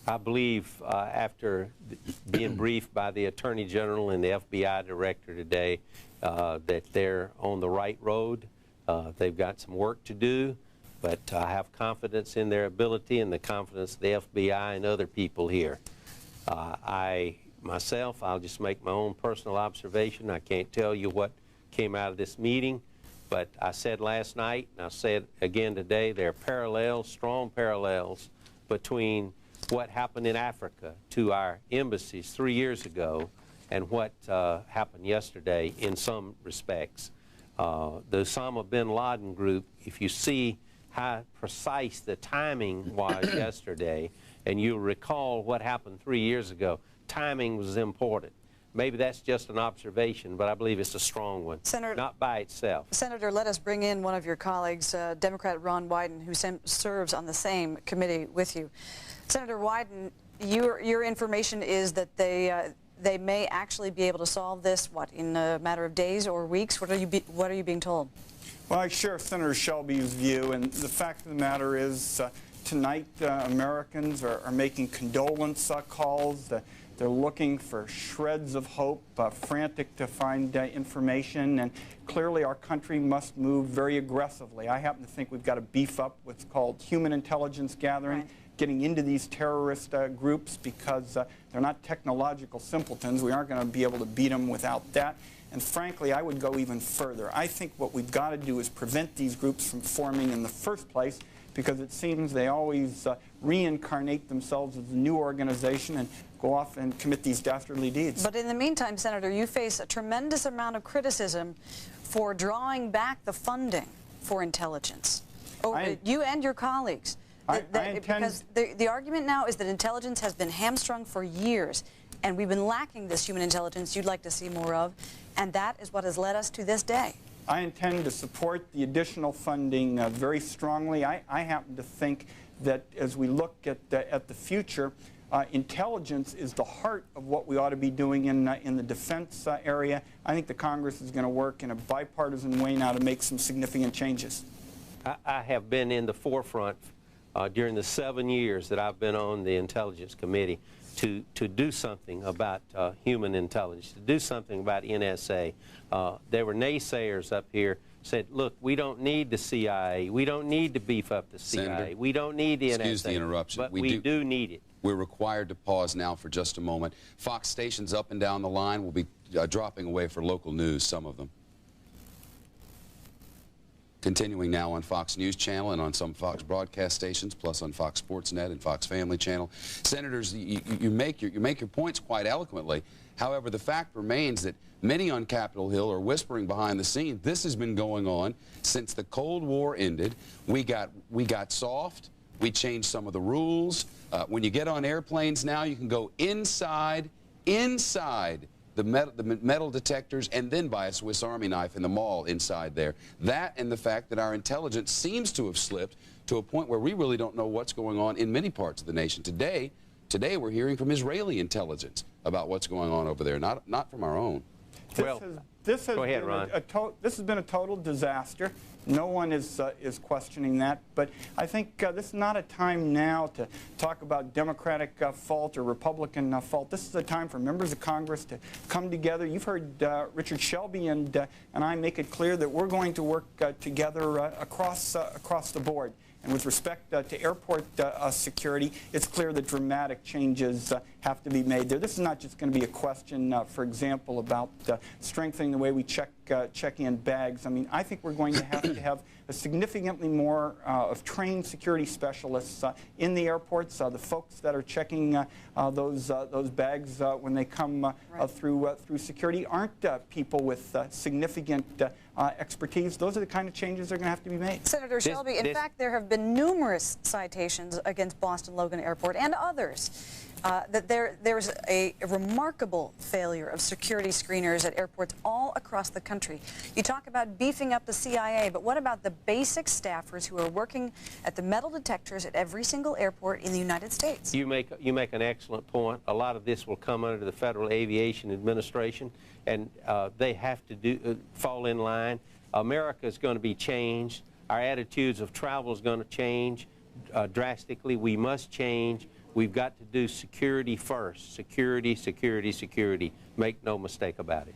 I believe after being briefed by the Attorney General and the FBI Director today that they're on the right road. They've got some work to do, but I have confidence in their ability and the confidence of the FBI and other people here. Myself, I'll just make my own personal observation. I can't tell you what came out of this meeting, but I said last night, and I said again today, there are parallels, strong parallels, between what happened in Africa to our embassies 3 years ago and what happened yesterday in some respects. The Osama bin Laden group, if you see how precise the timing was yesterday, and you'll recall what happened 3 years ago, timing was important. Maybe that's just an observation, but I believe it's a strong one, Senator, not by itself. Senator, let us bring in one of your colleagues, Democrat Ron Wyden, who serves on the same committee with you. Senator Wyden, your information is that they may actually be able to solve this, what, in a matter of days or weeks? What are you being told? Well, I share Senator Shelby's view, and the fact of the matter is tonight Americans are making condolence calls. They're looking for shreds of hope, frantic to find information, and clearly our country must move very aggressively. I happen to think we've got to beef up what's called human intelligence gathering, right, getting into these terrorist groups, because they're not technological simpletons. We aren't going to be able to beat them without that. And frankly, I would go even further. I think what we've got to do is prevent these groups from forming in the first place, because it seems they always reincarnate themselves as a new organization and go off and commit these dastardly deeds. But in the meantime, Senator, you face a tremendous amount of criticism for drawing back the funding for intelligence. You and your colleagues. Because the argument now is that intelligence has been hamstrung for years, and we've been lacking this human intelligence you'd like to see more of, and that is what has led us to this day. I intend to support the additional funding very strongly. I happen to think that as we look at the future, intelligence is the heart of what we ought to be doing in the defense area. I think the Congress is going to work in a bipartisan way now to make some significant changes. I have been in the forefront during the 7 years that I've been on the Intelligence Committee to do something about human intelligence, to do something about NSA. There were naysayers up here said, look, we don't need the CIA. We don't need to beef up the CIA. Senator, we don't need the NSA. Excuse the interruption. But we do need it. We're required to pause now for just a moment. Fox stations up and down the line will be dropping away for local news, some of them. Continuing now on Fox News Channel and on some Fox broadcast stations, plus on Fox Sports Net and Fox Family Channel. Senators, you make your points quite eloquently. However, the fact remains that many on Capitol Hill are whispering behind the scenes. This has been going on since the Cold War ended. We got soft. We changed some of the rules. When you get on airplanes now, you can go inside the metal detectors and then buy a Swiss Army knife in the mall inside there. That and the fact that our intelligence seems to have slipped to a point where we really don't know what's going on in many parts of the nation. Today we're hearing from Israeli intelligence about what's going on over there, not from our own. This has been a total disaster. No one is questioning that, but I think this is not a time now to talk about Democratic fault or Republican fault. This is a time for members of Congress to come together. You've heard Richard Shelby and I make it clear that we're going to work together across the board. And with respect to airport security, it's clear that dramatic changes have to be made there. This is not just going to be a question, for example, about strengthening the way we check in bags. I mean, I think we're going to have a significantly more of trained security specialists in the airports. The folks that are checking those bags when they come through security aren't people with significant expertise. Those are the kind of changes that are going to have to be made. Senator Shelby, in fact, there have been numerous citations against Boston Logan Airport and others that there's a remarkable failure of security screeners at airports all across the country. You talk about beefing up the CIA, but what about the basic staffers who are working at the metal detectors at every single airport in the United States? You make an excellent point. A lot of this will come under the Federal Aviation Administration, and they have to fall in line. America is going to be changed. Our attitudes of travel is going to change drastically. We must change. We've got to do security first. Security, security, security. Make no mistake about it.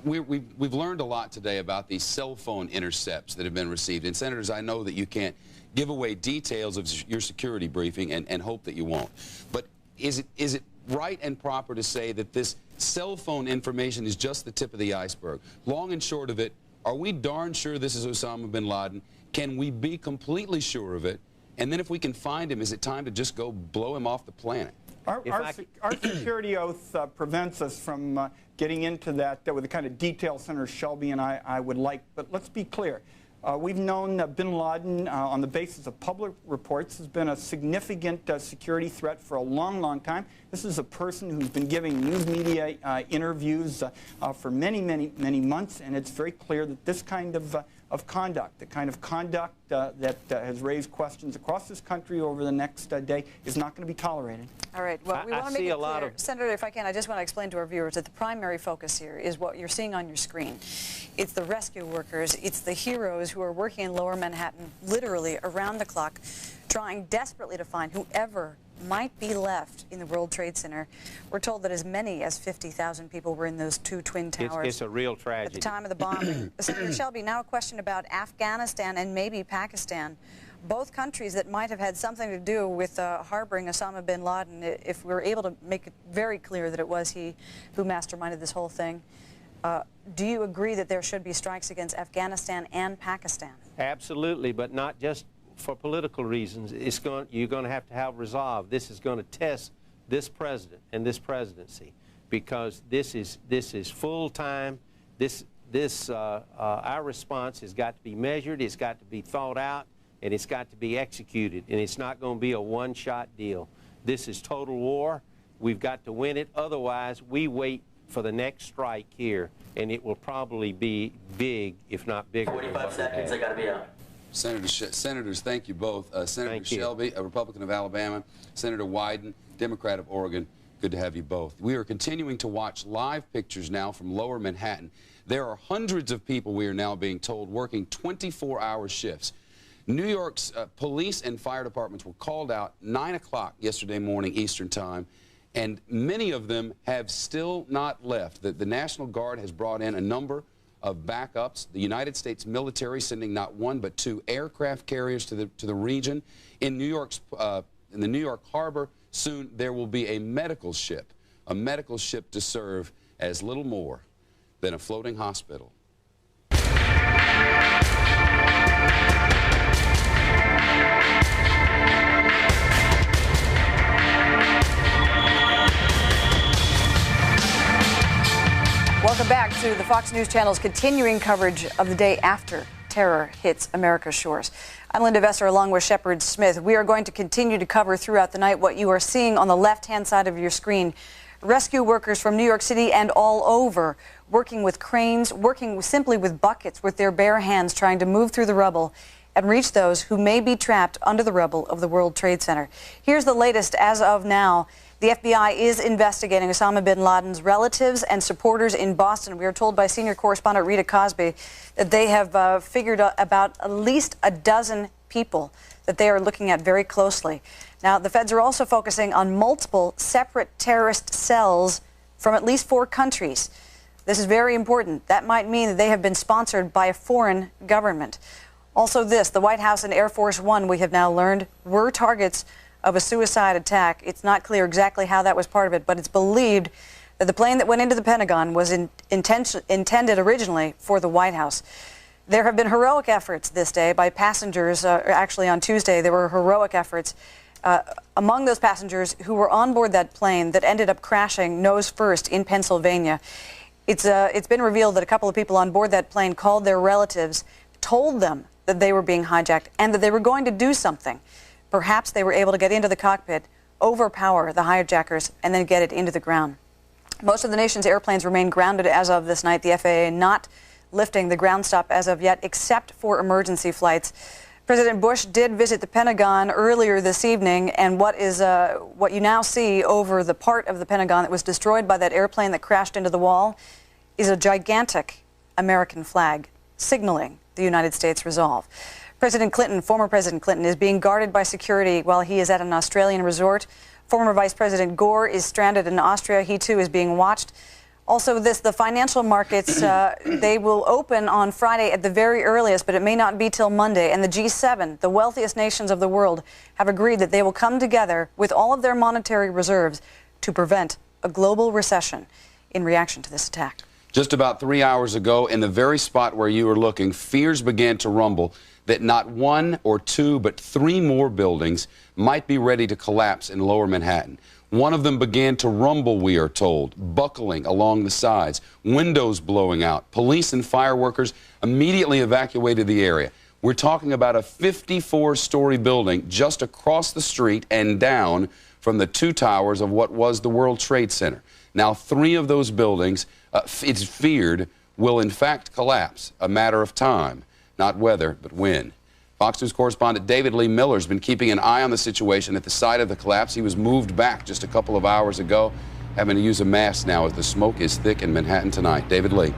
We've learned a lot today about these cell phone intercepts that have been received. And Senators, I know that you can't give away details of your security briefing and hope that you won't. But is it right and proper to say that this cell phone information is just the tip of the iceberg? Long and short of it, are we darn sure this is Osama bin Laden? Can we be completely sure of it? And then if we can find him, is it time to just go blow him off the planet? Our security oath prevents us from getting into that with the kind of detail Senator Shelby and I would like. But let's be clear. We've known bin Laden, on the basis of public reports, has been a significant security threat for a long, long time. This is a person who's been giving news media interviews for many, many, many months, and it's very clear that this kind of conduct, the kind of conduct that has raised questions across this country over the next day, is not going to be tolerated. All right. Well, we want to make it clear. Senator, if I can, I just want to explain to our viewers that the primary focus here is what you're seeing on your screen. It's the rescue workers. It's the heroes who are working in Lower Manhattan, literally around the clock, trying desperately to find whoever might be left in the World Trade Center. We're told that as many as 50,000 people were in those two twin towers. It's a real tragedy. At the time of the bombing. Senator Shelby, now a question about Afghanistan and maybe Pakistan. Both countries that might have had something to do with harboring Osama bin Laden, if we were able to make it very clear that it was he who masterminded this whole thing. Do you agree that there should be strikes against Afghanistan and Pakistan? Absolutely, but not just for political reasons. You're going to have resolve. This is going to test this president and this presidency, because this is full time. Our response has got to be measured. It's got to be thought out, and it's got to be executed. And it's not going to be a one-shot deal. This is total war. We've got to win it. Otherwise, we wait for the next strike here, and it will probably be big, if not bigger. 45 seconds. I got to be out. Senators, thank you both. Senator Shelby, a Republican of Alabama, Senator Wyden, Democrat of Oregon, good to have you both. We are continuing to watch live pictures now from Lower Manhattan. There are hundreds of people, we are now being told, working 24-hour shifts. New York's police and fire departments were called out 9 o'clock yesterday morning Eastern Time, and many of them have still not left. The National Guard has brought in a number of backups. The United States military sending not one but 2 aircraft carriers to the region. In New York's in the New York harbor, soon there will be a medical ship to serve as little more than a floating hospital. Welcome back to the Fox News Channel's continuing coverage of the day after terror hits America's shores. I'm Linda Vesser along with Shepard Smith. We are going to continue to cover throughout the night what you are seeing on the left-hand side of your screen. Rescue workers from New York City and all over working with cranes, working simply with buckets with their bare hands, trying to move through the rubble and reach those who may be trapped under the rubble of the World Trade Center. Here's the latest as of now. The FBI is investigating Osama bin Laden's relatives and supporters in Boston. We are told by senior correspondent Rita Cosby that they have figured out about at least a dozen people that they are looking at very closely. Now, the feds are also focusing on multiple separate terrorist cells from at least 4 countries. This is very important. That might mean that they have been sponsored by a foreign government. Also this, the White House and Air Force One, we have now learned, were targets of a suicide attack. It's not clear exactly how that was part of it, but it's believed that the plane that went into the Pentagon was intended originally for the White House. There have been heroic efforts this day by passengers. Actually, on Tuesday, there were heroic efforts among those passengers who were on board that plane that ended up crashing nose first in Pennsylvania. It's been revealed that a couple of people on board that plane called their relatives, told them that they were being hijacked and that they were going to do something. Perhaps they were able to get into the cockpit, overpower the hijackers, and then get it into the ground. Most of the nation's airplanes remain grounded as of this night, the FAA not lifting the ground stop as of yet, except for emergency flights. President Bush did visit the Pentagon earlier this evening, and what you now see over the part of the Pentagon that was destroyed by that airplane that crashed into the wall is a gigantic American flag signaling the United States resolve. President Clinton, former President Clinton, is being guarded by security while he is at an Australian resort. Former Vice President Gore is stranded in Austria. He, too, is being watched. Also, the financial markets, they will open on Friday at the very earliest, but it may not be till Monday. And the G7, the wealthiest nations of the world, have agreed that they will come together with all of their monetary reserves to prevent a global recession in reaction to this attack. Just about 3 hours ago, in the very spot where you were looking, fears began to rumble that not one or two, but three more buildings might be ready to collapse in Lower Manhattan. One of them began to rumble, we are told, buckling along the sides, windows blowing out. Police and fire workers immediately evacuated the area. We're talking about a 54-story building just across the street and down from the two towers of what was the World Trade Center. Now, three of those buildings, it's feared, will in fact collapse. A matter of time, not whether, but when. Fox News correspondent David Lee Miller has been keeping an eye on the situation at the site of the collapse. He was moved back just a couple of hours ago, having to use a mask now as the smoke is thick in Manhattan tonight. David Lee.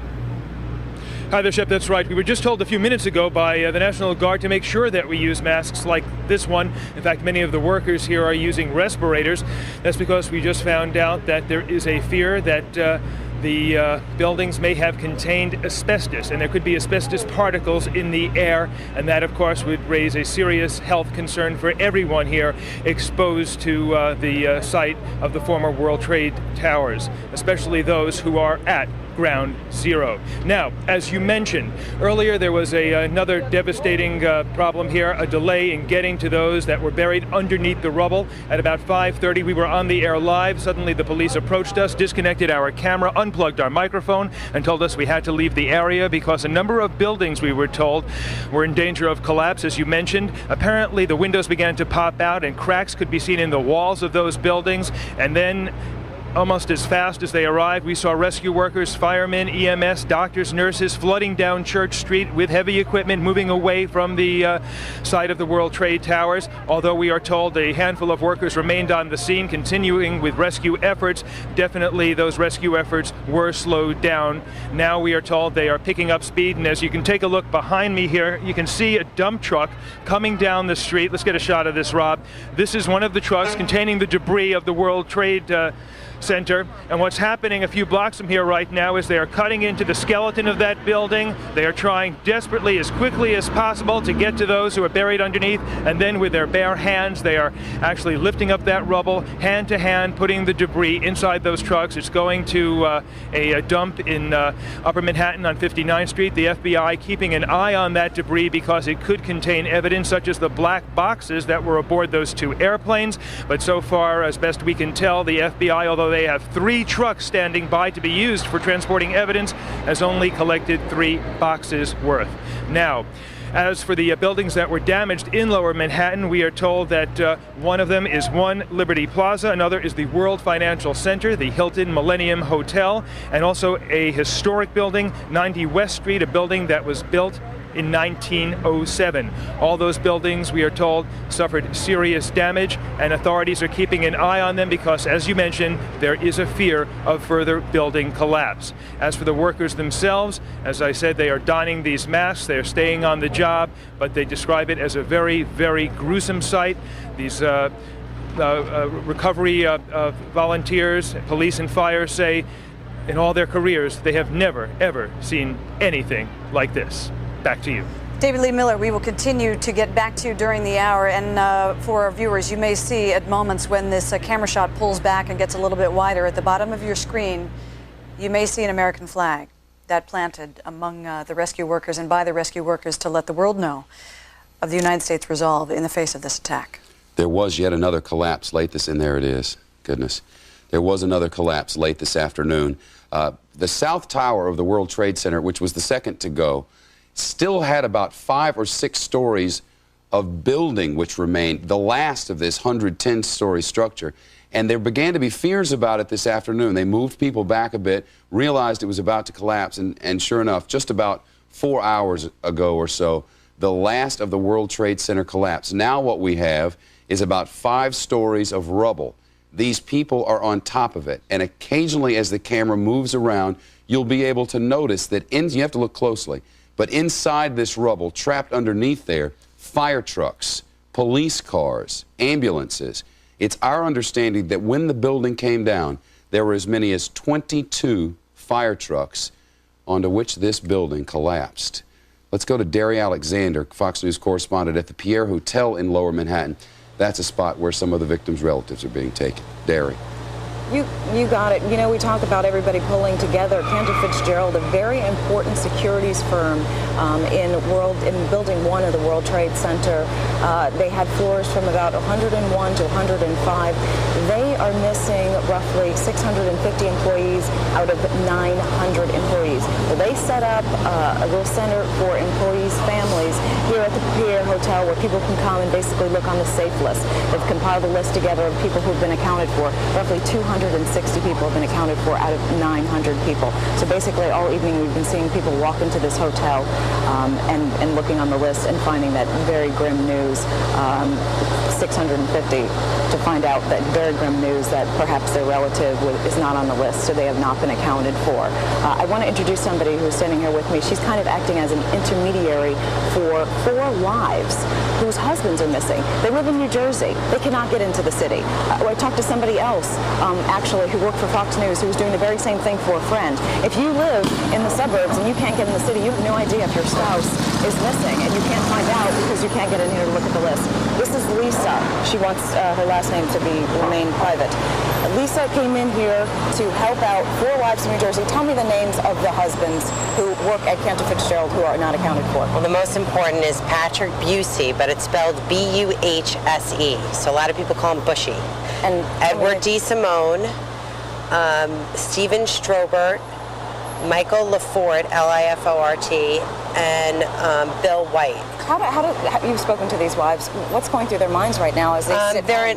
Hi there, Shep. That's right. We were just told a few minutes ago by the National Guard to make sure that we use masks like this one. In fact, many of the workers here are using respirators. That's because we just found out that there is a fear that the buildings may have contained asbestos, and there could be asbestos particles in the air, and that, of course, would raise a serious health concern for everyone here exposed to the site of the former World Trade Towers, especially those who are at Ground Zero. Now, as you mentioned earlier, there was another devastating problem here, a delay in getting to those that were buried underneath the rubble. At about 5:30, we were on the air live. Suddenly, the police approached us, disconnected our camera, unplugged our microphone, and told us we had to leave the area because a number of buildings, we were told, were in danger of collapse, as you mentioned. Apparently, the windows began to pop out, and cracks could be seen in the walls of those buildings, and then almost as fast as they arrived, we saw rescue workers, firemen, EMS, doctors, nurses flooding down Church Street with heavy equipment, moving away from the site of the World Trade Towers. Although we are told a handful of workers remained on the scene, continuing with rescue efforts. Definitely those rescue efforts were slowed down. Now we are told they are picking up speed, and as you can take a look behind me here, you can see a dump truck coming down the street. Let's get a shot of this, Rob. This is one of the trucks containing the debris of the World Trade Center, and what's happening a few blocks from here right now is they are cutting into the skeleton of that building. They are trying desperately, as quickly as possible, to get to those who are buried underneath, and then with their bare hands they are actually lifting up that rubble, hand to hand, putting the debris inside those trucks. It's going to a dump in Upper Manhattan on 59th Street. The FBI keeping an eye on that debris because it could contain evidence such as the black boxes that were aboard those two airplanes. But so far, as best we can tell, the FBI, although they have 3 trucks standing by to be used for transporting evidence, has only collected 3 boxes worth. Now, as for the buildings that were damaged in Lower Manhattan, we are told that one of them is One Liberty Plaza, another is the World Financial Center, the Hilton Millennium Hotel, and also a historic building, 90 West Street, a building that was built in 1907. All those buildings, we are told, suffered serious damage, and authorities are keeping an eye on them because, as you mentioned, there is a fear of further building collapse. As for the workers themselves, as I said, they are donning these masks, they are staying on the job, but they describe it as a very, very gruesome sight. These recovery volunteers, police and fire say in all their careers they have never, ever seen anything like this. Back to you. David Lee Miller, we will continue to get back to you during the hour. And for our viewers, you may see at moments when this camera shot pulls back and gets a little bit wider, at the bottom of your screen, you may see an American flag that planted among the rescue workers and by the rescue workers to let the world know of the United States' resolve in the face of this attack. There was yet another collapse late this, and there it is. Goodness. There was another collapse late this afternoon. The South Tower of the World Trade Center, which was the second to go, still had about 5 or 6 stories of building which remained, the last of this 110-story structure. And there began to be fears about it this afternoon. They moved people back a bit, realized it was about to collapse, and sure enough, just about 4 hours ago or so, the last of the World Trade Center collapsed. Now what we have is about 5 stories of rubble. These people are on top of it, and occasionally as the camera moves around, you'll be able to notice that you have to look closely, but inside this rubble, trapped underneath there, fire trucks, police cars, ambulances. It's our understanding that when the building came down, there were as many as 22 fire trucks onto which this building collapsed. Let's go to Derry Alexander, Fox News correspondent at the Pierre Hotel in Lower Manhattan. That's a spot where some of the victims' relatives are being taken. Derry. You got it. You know, we talk about everybody pulling together. Cantor Fitzgerald, a very important securities firm in Building 1 of the World Trade Center. They had floors from about 101 to 105. They are missing roughly 650 employees out of 900 employees. Well, they set up a little center for employees' families here at the Pierre Hotel where people can come and basically look on the safe list. They've compiled a list together of people who've been accounted for. Roughly 260 people have been accounted for out of 900 people. So basically all evening we've been seeing people walk into this hotel and looking on the list and finding that very grim news, 650, to find out that very grim news that perhaps their relative is not on the list, so they have not been accounted for. I want to introduce somebody who's standing here with me. She's kind of acting as an intermediary for 4 wives whose husbands are missing. They live in New Jersey. They cannot get into the city. I talked to somebody else actually who worked for Fox News who was doing the very same thing for a friend. If you live in the suburbs and you can't get in the city, you have no idea if your spouse is missing, and you can't find out because you can't get in here to look at the list. This is Lisa. She wants her last name to remain private. Lisa came in here to help out 4 wives in New Jersey. Tell me the names of the husbands who work at Cantor Fitzgerald who are not accounted for. Well, the most important is Patrick Busey, but it's spelled B-U-H-S-E. So a lot of people call him Bushy. And Edward D. Simone, Stephen Strobert, Michael Lafort, L-I-F-O-R-T, and Bill White. You've spoken to these wives. What's going through their minds right now as they sit down?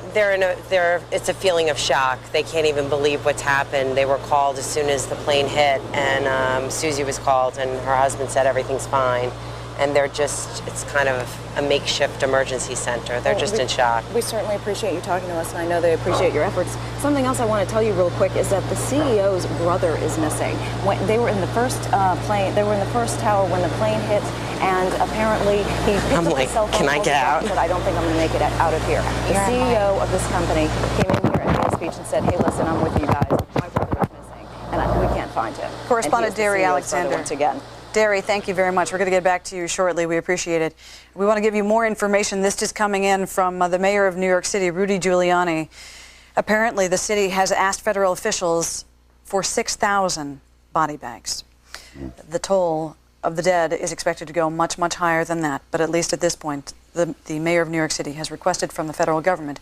It's a feeling of shock. They can't even believe what's happened. They were called as soon as the plane hit, and Susie was called, and her husband said everything's fine. And they're just, it's kind of a makeshift emergency center. They're just in shock. We certainly appreciate you talking to us, and I know they appreciate your efforts. Something else I want to tell you real quick is that the CEO's brother is missing. They were in the first plane, they were in the first tower when the plane hit, and apparently he picked up his cell phone. Can I get out? But I don't think I'm going to make it out of here. The CEO of this company came in here and made a speech and said, hey, listen, I'm with you guys. My brother is missing, and we can't find him. Correspondent Derry Alexander. Once again. Derry, thank you very much. We're going to get back to you shortly. We appreciate it. We want to give you more information. This is coming in from the mayor of New York City, Rudy Giuliani. Apparently, the city has asked federal officials for 6,000 body bags. The toll of the dead is expected to go much, much higher than that. But at least at this point, the mayor of New York City has requested from the federal government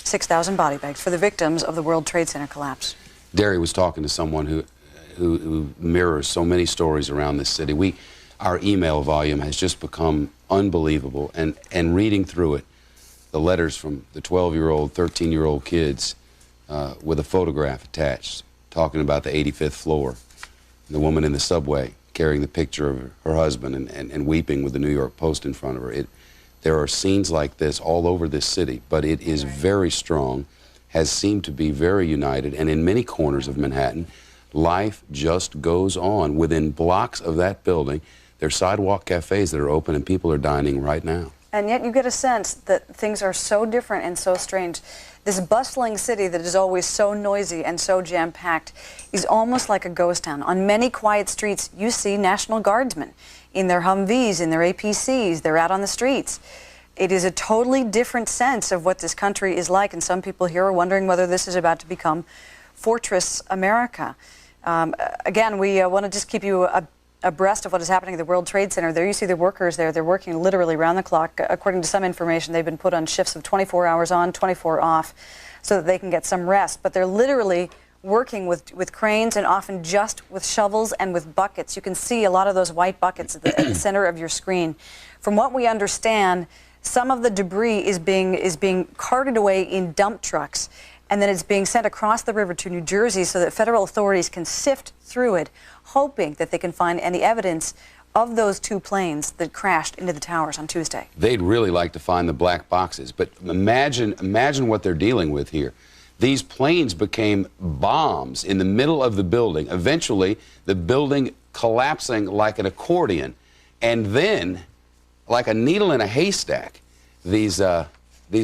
6,000 body bags for the victims of the World Trade Center collapse. Derry was talking to someone who mirrors so many stories around this city. Our email volume has just become unbelievable, and reading through it, the letters from the 12-year-old, 13-year-old kids with a photograph attached, talking about the 85th floor, the woman in the subway carrying the picture of her husband and weeping with the New York Post in front of her. There are scenes like this all over this city, but it is very strong, has seemed to be very united, and in many corners of Manhattan, life just goes on. Within blocks of that building, there are sidewalk cafes that are open and people are dining right now. And yet you get a sense that things are so different and so strange. This bustling city that is always so noisy and so jam-packed is almost like a ghost town. On many quiet streets, you see National Guardsmen in their Humvees, in their APCs. They're out on the streets. It is a totally different sense of what this country is like, and some people here are wondering whether this is about to become Fortress America. Again, we want to just keep you abreast of what is happening at the World Trade Center. There you see the workers there. They're working literally around the clock. According to some information, they've been put on shifts of 24 hours on, 24 off, so that they can get some rest. But they're literally working with cranes and often just with shovels and with buckets. You can see a lot of those white buckets at the center of your screen. From what we understand, some of the debris is being carted away in dump trucks, and then it's being sent across the river to New Jersey so that federal authorities can sift through it, hoping that they can find any evidence of those two planes that crashed into the towers on Tuesday. They'd really like to find the black boxes, but imagine what they're dealing with here. These planes became bombs in the middle of the building, eventually the building collapsing like an accordion, and then, like a needle in a haystack, these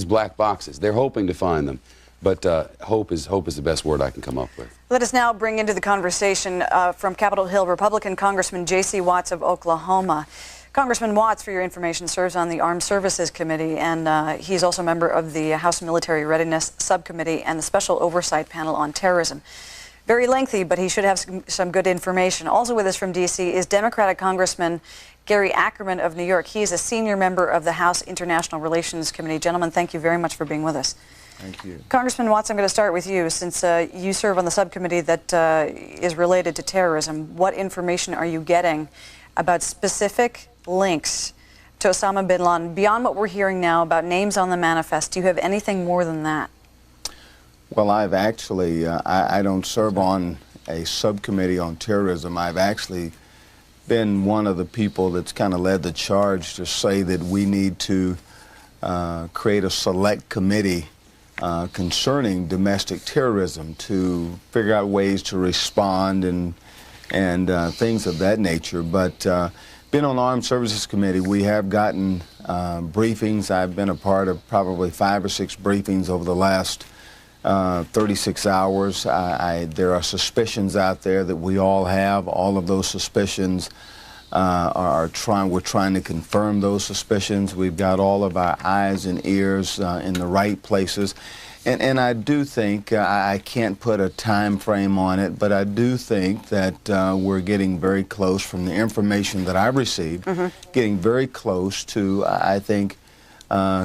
black boxes. They're hoping to find them, but hope is the best word I can come up with. Let us now bring into the conversation from Capitol Hill, Republican Congressman J.C. Watts of Oklahoma. Congressman Watts, for your information, serves on the Armed Services Committee, and he's also a member of the House Military Readiness Subcommittee and the Special Oversight Panel on Terrorism. Very lengthy, but he should have some good information. Also with us from D.C. is Democratic Congressman Gary Ackerman of New York. He is a senior member of the House International Relations Committee. Gentlemen, thank you very much for being with us. Thank you. Congressman Watts, I'm going to start with you. Since you serve on the subcommittee that is related to terrorism, what information are you getting about specific links to Osama bin Laden, beyond what we're hearing now about names on the manifest? Do you have anything more than that? Well, I've actually, I don't serve on a subcommittee on terrorism. I've actually been one of the people that's kind of led the charge to say that we need to create a select committee concerning domestic terrorism to figure out ways to respond and things of that nature. But been on the Armed Services Committee, we have gotten briefings. I've been a part of probably 5 or 6 briefings over the last 36 hours. There are suspicions out there that we all have. All of those suspicions we're trying to confirm those suspicions. We've got all of our eyes and ears in the right places. And I do think, I can't put a time frame on it, but I do think that we're getting very close, from the information that I've received, getting very close to, I think,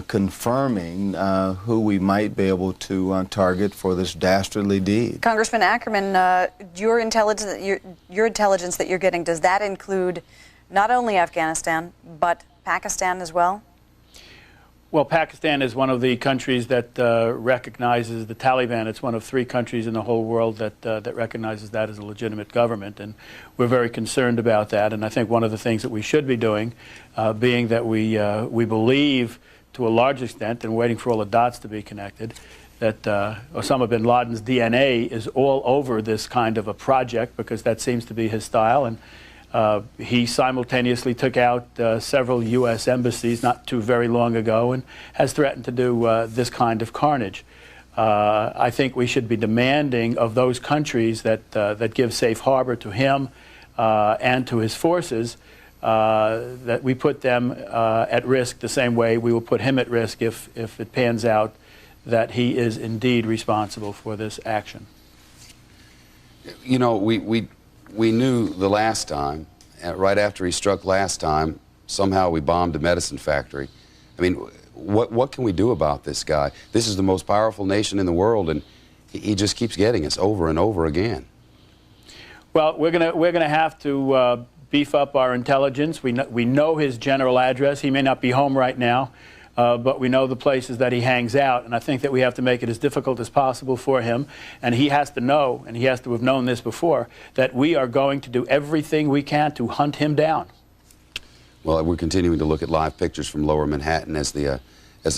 confirming who we might be able to target for this dastardly deed. Congressman Ackerman, your intelligence that you're getting, does that include not only Afghanistan, but Pakistan as well? Well, Pakistan is one of the countries that recognizes the Taliban. It's one of 3 countries in the whole world that recognizes that as a legitimate government, and we're very concerned about that. And I think one of the things that we should be doing, being that we believe to a large extent, and waiting for all the dots to be connected, that Osama bin Laden's DNA is all over this kind of a project, because that seems to be his style. And he simultaneously took out several U.S. embassies not too very long ago, and has threatened to do this kind of carnage. I think we should be demanding of those countries that give safe harbor to him and to his forces, that we put them at risk the same way we will put him at risk if it pans out that he is indeed responsible for this action. You know, we knew the last time, right after he struck last time, somehow we bombed a medicine factory. I mean, what can we do about this guy? This is the most powerful nation in the world, and he just keeps getting us over and over again. Well, we're gonna have to beef up our intelligence. We know his general address. He may not be home right now, but we know the places that he hangs out, and I think that we have to make it as difficult as possible for him. And he has to know, and he has to have known this before, that we are going to do everything we can to hunt him down. Well, we're continuing to look at live pictures from Lower Manhattan as the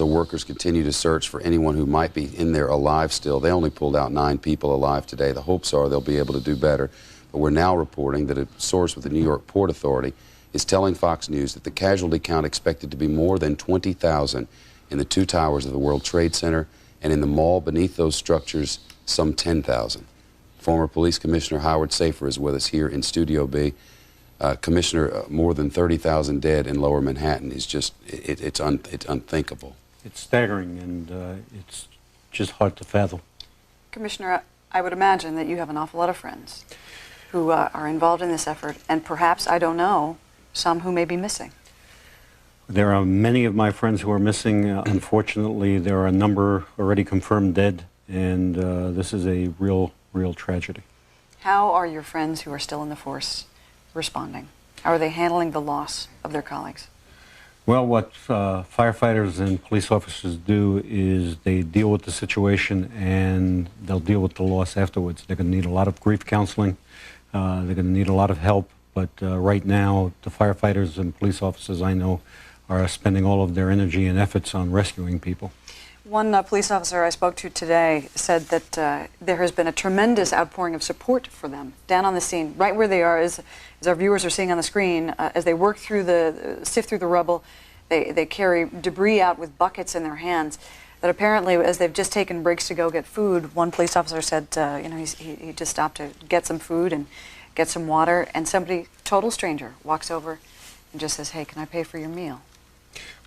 workers continue to search for anyone who might be in there alive still. They only pulled out 9 people alive today. The hopes are they'll be able to do better. But we're now reporting that a source with the New York Port Authority is telling Fox News that the casualty count expected to be more than 20,000 in the 2 towers of the World Trade Center and in the mall beneath those structures, some 10,000. Former Police Commissioner Howard Safer is with us here in Studio B. Commissioner, more than 30,000 dead in Lower Manhattan is just, it's unthinkable. It's staggering, and it's just hard to fathom. Commissioner, I would imagine that you have an awful lot of friends who are involved in this effort, and perhaps, I don't know, some who may be missing. There are many of my friends who are missing. Unfortunately, there are a number already confirmed dead, and this is a real tragedy. How are your friends who are still in the force responding? How are they handling the loss of their colleagues? Well, what firefighters and police officers do is they deal with the situation, and they'll deal with the loss afterwards. They're going to need a lot of grief counseling. They're going to need a lot of help. But right now, the firefighters and police officers I know are spending all of their energy and efforts on rescuing people. One police officer I spoke to today said that there has been a tremendous outpouring of support for them down on the scene, right where they are, as our viewers are seeing on the screen. As they work through sift through the rubble, they carry debris out with buckets in their hands. That apparently, as they've just taken breaks to go get food, one police officer said, you know, he just stopped to get some food and get some water, and somebody, total stranger, walks over and just says, "Hey, can I pay for your meal?"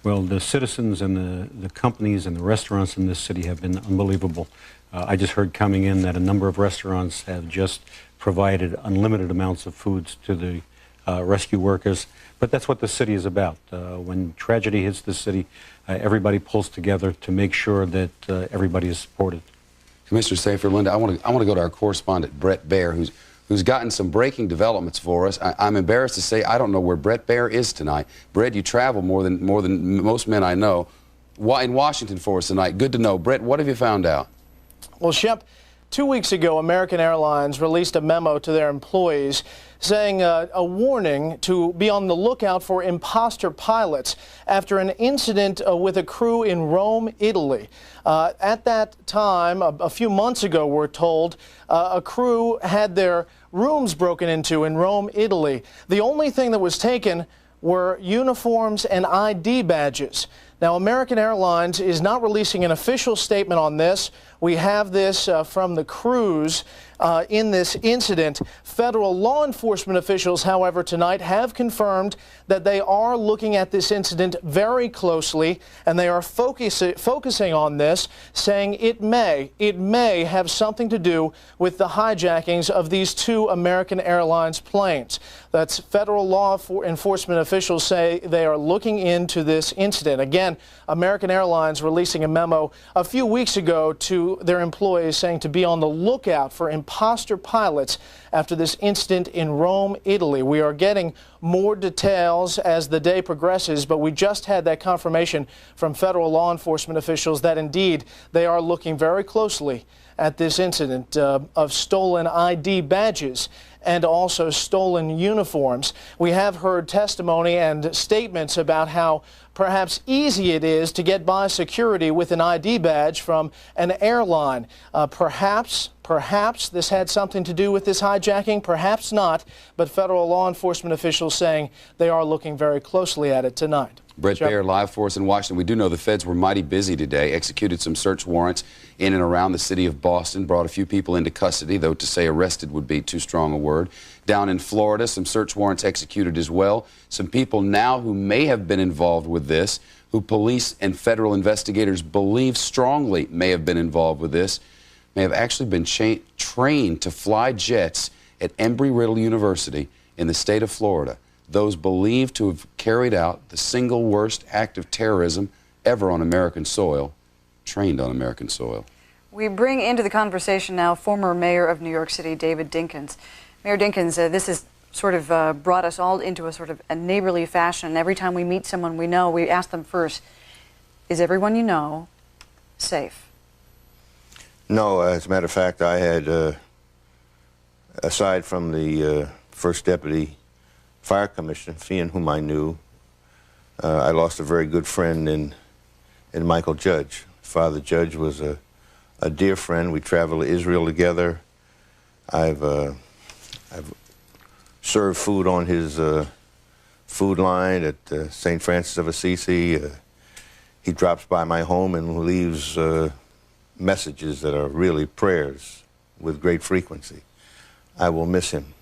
Well, the citizens and the companies and the restaurants in this city have been unbelievable. I just heard coming in that a number of restaurants have just provided unlimited amounts of foods to the rescue workers. But that's what the city is about. When tragedy hits the city, everybody pulls together to make sure that everybody is supported. Commissioner Safer, Linda, I want to go to our correspondent, Brett Baer, who's gotten some breaking developments for us. I'm embarrassed to say I don't know where Brett Baer is tonight. Brett, you travel more than most men I know. In Washington for us tonight. Good to know. Brett, what have you found out? Well, Shep, 2 weeks ago, American Airlines released a memo to their employees saying a warning to be on the lookout for imposter pilots after an incident with a crew in Rome, Italy. At that time, a few months ago, we're told, a crew had their rooms broken into in Rome, Italy. The only thing that was taken were uniforms and ID badges. Now, American Airlines is not releasing an official statement on this. We have this from the crews in this incident. Federal law enforcement officials, however, tonight have confirmed that they are looking at this incident very closely, and they are focusing on this, saying it may have something to do with the hijackings of these two American Airlines planes. That's federal law enforcement officials say they are looking into this incident. Again, American Airlines releasing a memo a few weeks ago to their employees saying to be on the lookout for imposter pilots after this incident in Rome, Italy. We are getting more details as the day progresses, but we just had that confirmation from federal law enforcement officials that indeed they are looking very closely at this incident of stolen ID badges and also stolen uniforms. We have heard testimony and statements about how perhaps easy it is to get by security with an ID badge from an airline. Perhaps this had something to do with this hijacking, perhaps not, but federal law enforcement officials saying they are looking very closely at it tonight. Brett Baer live for us in Washington. We do know the feds were mighty busy today, executed some search warrants in and around the city of Boston, brought a few people into custody, though to say arrested would be too strong a word. Down in Florida, some search warrants executed as well. Some people now who may have been involved with this, who police and federal investigators believe strongly may have been involved with this, may have actually been trained to fly jets at Embry-Riddle University in the state of Florida. Those believed to have carried out the single worst act of terrorism ever on American soil, trained on American soil. We bring into the conversation now former mayor of New York City, David Dinkins. Mayor Dinkins, this has sort of brought us all into a sort of a neighborly fashion. Every time we meet someone we know, we ask them first, is everyone you know safe? No, as a matter of fact, I had, aside from the first deputy fire commissioner, Fian, whom I knew, I lost a very good friend in Michael Judge. Father Judge was a dear friend. We traveled to Israel together. I've served food on his food line at St. Francis of Assisi. He drops by my home and leaves messages that are really prayers with great frequency. I will miss him.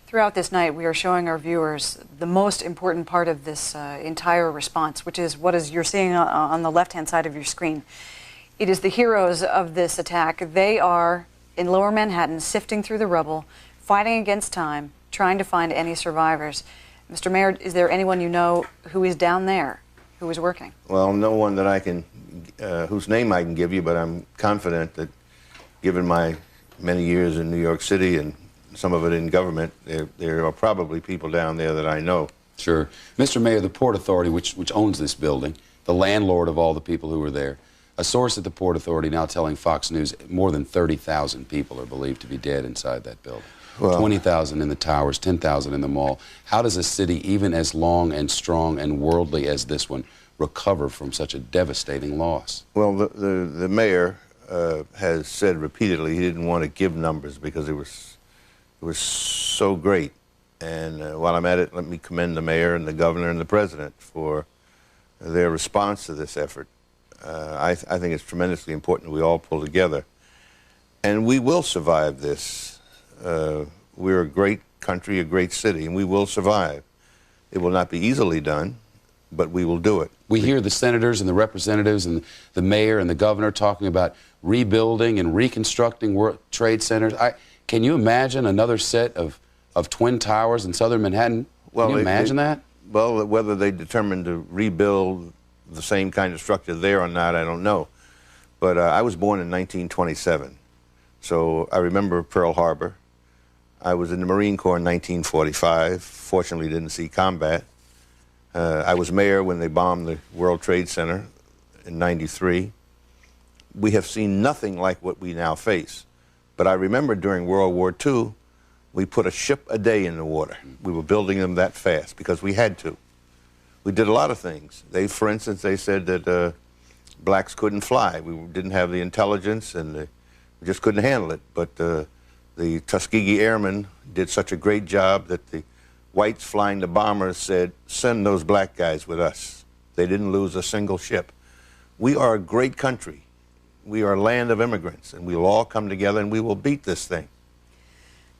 Throughout this night, we are showing our viewers the most important part of this entire response, which is what you're seeing on the left-hand side of your screen. It is the heroes of this attack. They are in Lower Manhattan, sifting through the rubble, fighting against time, trying to find any survivors. Mr. Mayor, is there anyone you know who is down there, who is working? Well, no one that I can, whose name I can give you, but I'm confident that given my many years in New York City and some of it in government, there are probably people down there that I know. Sure. Mr. Mayor, the Port Authority, which owns this building, the landlord of all the people who were there, a source at the Port Authority now telling Fox News more than 30,000 people are believed to be dead inside that building. Well, 20,000 in the towers, 10,000 in the mall. How does a city, even as long and strong and worldly as this one, recover from such a devastating loss? Well, the mayor has said repeatedly he didn't want to give numbers because it was so great. And while I'm at it, let me commend the mayor and the governor and the president for their response to this effort. I think it's tremendously important that we all pull together. And we will survive this. We're a great country, a great city, and we will survive. It will not be easily done, but we will do it. We hear the senators and the representatives and the mayor and the governor talking about rebuilding and reconstructing World Trade Centers. Can you imagine another set of twin towers in southern Manhattan? Can you imagine that? Well, whether they determined to rebuild the same kind of structure there or not, I don't know. But I was born in 1927, so I remember Pearl Harbor. I was in the Marine Corps in 1945. Fortunately, didn't see combat. I was mayor when they bombed the World Trade Center in '93. We have seen nothing like what we now face. But I remember during World War II, we put a ship a day in the water. We were building them that fast because we had to. We did a lot of things. For instance, they said that blacks couldn't fly. We didn't have the intelligence and we just couldn't handle it. But the Tuskegee Airmen did such a great job that the whites flying the bombers said, send those black guys with us. They didn't lose a single ship. We are a great country. We are a land of immigrants, and we will all come together and we will beat this thing.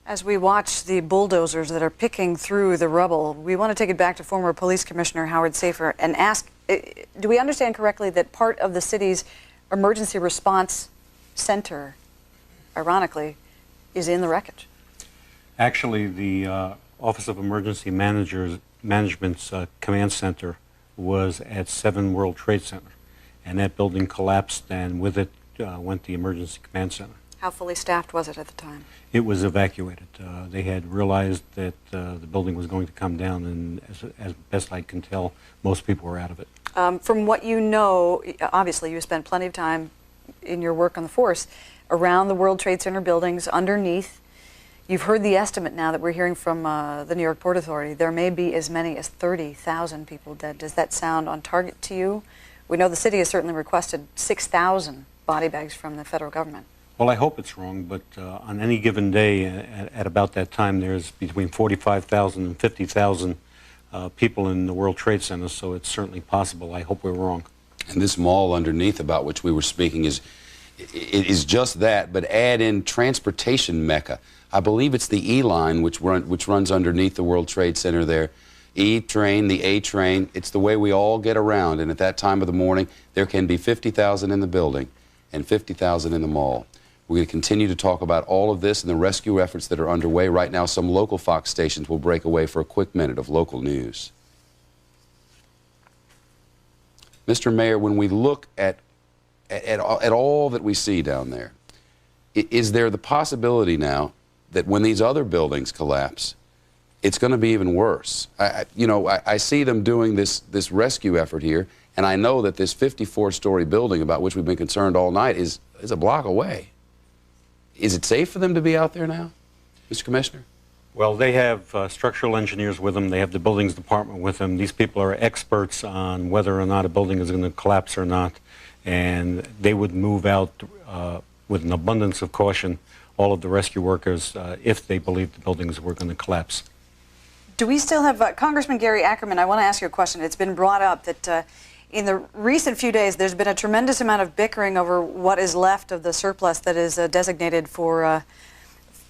As we watch the bulldozers that are picking through the rubble, we want to take it back to former Police Commissioner Howard Safir and ask, do we understand correctly that part of the city's emergency response center, ironically, is in the wreckage? Actually, the Office of Emergency Management's command center was at 7 World Trade Center, and that building collapsed, and with it went the Emergency Command Center. How fully staffed was it at the time? It was evacuated. They had realized that the building was going to come down, and as best I can tell, most people were out of it. From what you know, obviously you spent plenty of time in your work on the force around the World Trade Center buildings, underneath. You've heard the estimate now that we're hearing from the New York Port Authority. There may be as many as 30,000 people dead. Does that sound on target to you? We know the city has certainly requested 6,000 body bags from the federal government. Well, I hope it's wrong, but on any given day at about that time, there's between 45,000 and 50,000 people in the World Trade Center, so it's certainly possible. I hope we're wrong. And this mall underneath about which we were speaking is just that, but add in transportation mecca. I believe it's the E line which runs underneath the World Trade Center there. E train, the A train, it's the way we all get around, and at that time of the morning, there can be 50,000 in the building and 50,000 in the mall. We're going to continue to talk about all of this and the rescue efforts that are underway. Right now, some local Fox stations will break away for a quick minute of local news. Mr. Mayor, when we look at all that we see down there, is there the possibility now that when these other buildings collapse, it's going to be even worse? I see them doing this rescue effort here, and I know that this 54-story building about which we've been concerned all night is a block away. Is it safe for them to be out there now, Mr. Commissioner? Well, they have structural engineers with them. They have the buildings department with them. These people are experts on whether or not a building is going to collapse or not, and they would move out with an abundance of caution, all of the rescue workers, if they believed the buildings were going to collapse. Do we still have, Congressman Gary Ackerman, I want to ask you a question. It's been brought up that In the recent few days, there's been a tremendous amount of bickering over what is left of the surplus that is designated for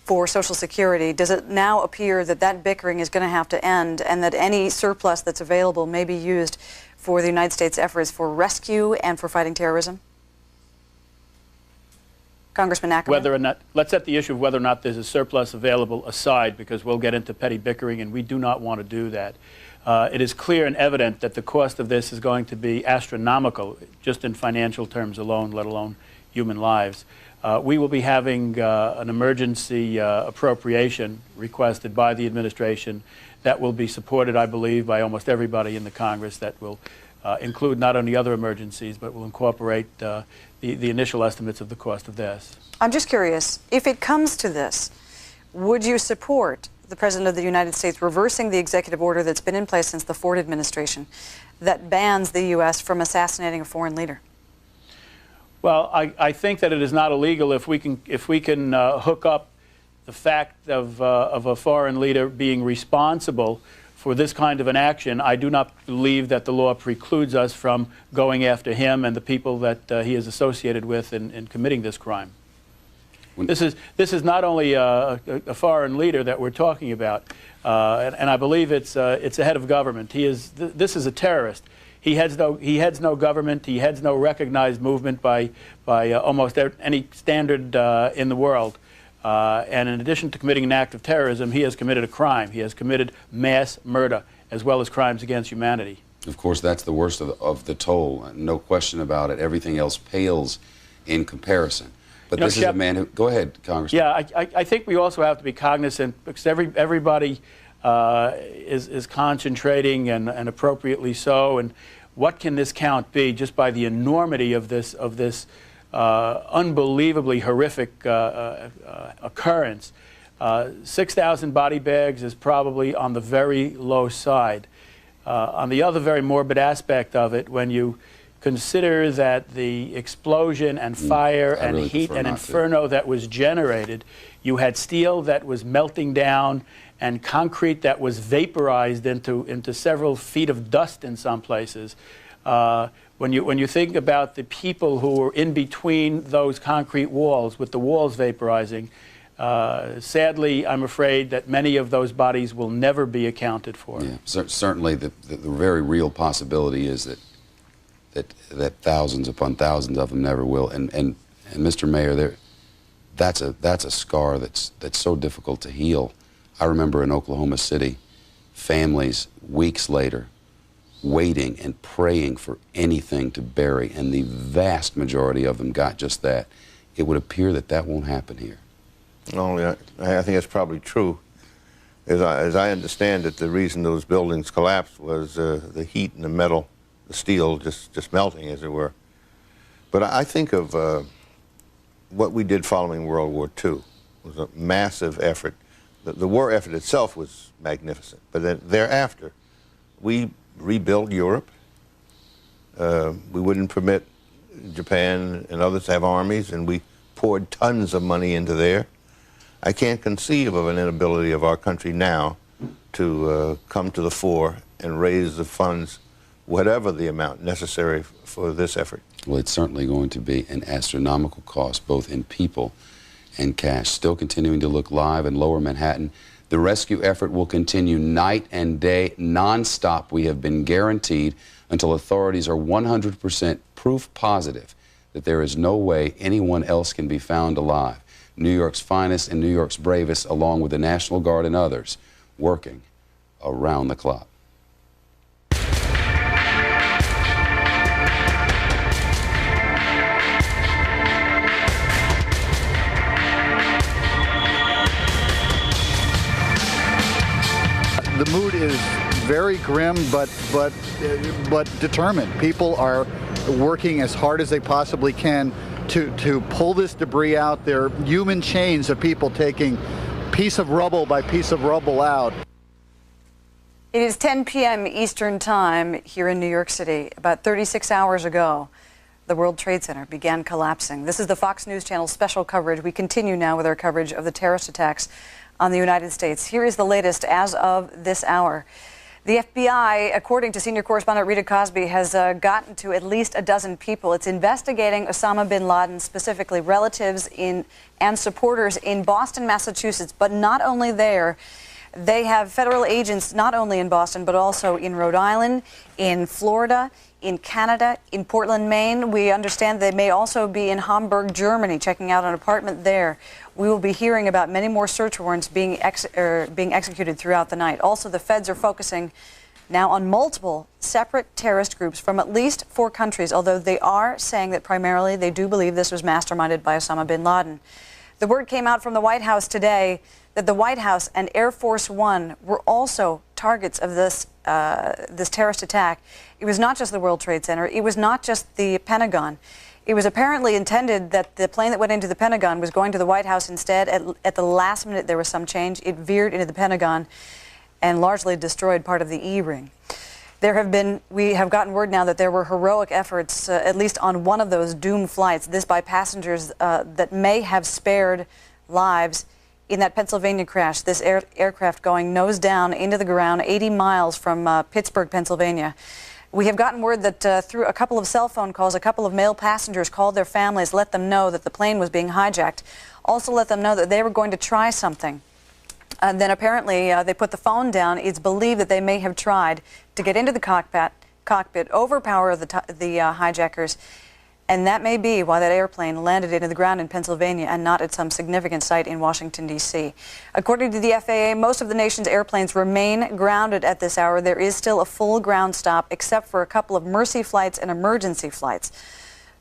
Social Security. Does it now appear that that bickering is going to have to end and that any surplus that's available may be used for the United States efforts for rescue and for fighting terrorism? Congressman Ackerman? Whether or not, let's set the issue of whether or not there's a surplus available aside, because we'll get into petty bickering, and we do not want to do that. It is clear and evident that the cost of this is going to be astronomical, just in financial terms alone, let alone human lives. We will be having an emergency appropriation requested by the administration that will be supported, I believe, by almost everybody in the Congress, that will include not only other emergencies, but will incorporate the initial estimates of the cost of this. I'm just curious, if it comes to this, would you support the President of the United States reversing the executive order that's been in place since the Ford administration that bans the U.S. from assassinating a foreign leader? Well, I think that it is not illegal if we can hook up the fact of a foreign leader being responsible for this kind of an action. I do not believe that the law precludes us from going after him and the people that he is associated with in committing this crime. This is not only a foreign leader that we're talking about, and I believe it's a head of government. This is a terrorist. He heads no government. He heads no recognized movement by almost any standard in the world. And in addition to committing an act of terrorism, he has committed a crime. He has committed mass murder, as well as crimes against humanity. Of course, that's the worst of the toll. No question about it. Everything else pales in comparison. But this is a man who... Go ahead, Congressman. Yeah, I think we also have to be cognizant, because everybody is concentrating, and appropriately so, and what can this count be just by the enormity of this unbelievably horrific occurrence. 6,000 body bags is probably on the very low side. On the other very morbid aspect of it, when you consider that the explosion and fire and heat and inferno that was generated, you had steel that was melting down and concrete that was vaporized into several feet of dust in some places. When you think about the people who were in between those concrete walls, with the walls vaporizing, sadly, I'm afraid that many of those bodies will never be accounted for. Yeah, certainly the very real possibility is that thousands upon thousands of them never will. And Mr. Mayor, that's a scar that's so difficult to heal. I remember in Oklahoma City, families weeks later waiting and praying for anything to bury, and the vast majority of them got just that. It would appear that that won't happen here. Only, I think that's probably true. As I understand it, the reason those buildings collapsed was the heat and the metal, the steel just melting, as it were. But I think of what we did following World War II. It was a massive effort. The war effort itself was magnificent, but then thereafter, we rebuilt Europe. We wouldn't permit Japan and others to have armies, and we poured tons of money into there. I can't conceive of an inability of our country now to come to the fore and raise the funds, whatever the amount necessary for this effort. Well, it's certainly going to be an astronomical cost, both in people and cash. Still continuing to look live in Lower Manhattan. The rescue effort will continue night and day, nonstop. We have been guaranteed until authorities are 100% proof positive that there is no way anyone else can be found alive. New York's finest and New York's bravest, along with the National Guard and others, working around the clock. The mood is very grim, but determined. People are working as hard as they possibly can to pull this debris out. There are human chains of people taking piece of rubble by piece of rubble out. It is 10 p.m. Eastern Time here in New York City. About 36 hours ago, the World Trade Center began collapsing. This is the Fox News Channel special coverage. We continue now with our coverage of the terrorist attacks on the United States. Here is the latest as of this hour. The FBI, according to senior correspondent Rita Cosby, has gotten to at least a dozen people. It's investigating Osama bin Laden, specifically relatives and supporters in Boston, Massachusetts. But not only there, they have federal agents not only in Boston, but also in Rhode Island, in Florida, in Canada, in Portland, Maine. We understand they may also be in Hamburg, Germany, checking out an apartment there. We will be hearing about many more search warrants being executed throughout the night. Also, the feds are focusing now on multiple separate terrorist groups from at least 4 countries, although they are saying that primarily they do believe this was masterminded by Osama bin Laden. The word came out from the White House today that the White House and Air Force One were also targets of this terrorist attack. It was not just the World Trade Center. It was not just the Pentagon. It was apparently intended that the plane that went into the Pentagon was going to the White House instead. At the last minute, there was some change. It veered into the Pentagon and largely destroyed part of the E-ring. We have gotten word now that there were heroic efforts, at least on one of those doomed flights, this by passengers that may have spared lives in that Pennsylvania crash, this aircraft going nose down into the ground 80 miles from Pittsburgh, Pennsylvania. We have gotten word that through a couple of cell phone calls, a couple of male passengers called their families, let them know that the plane was being hijacked, also let them know that they were going to try something. And then apparently they put the phone down. It's believed that they may have tried to get into the cockpit, overpower the hijackers, and that may be why that airplane landed into the ground in Pennsylvania and not at some significant site in Washington, D.C. According to the FAA, most of the nation's airplanes remain grounded at this hour. There is still a full ground stop, except for a couple of mercy flights and emergency flights.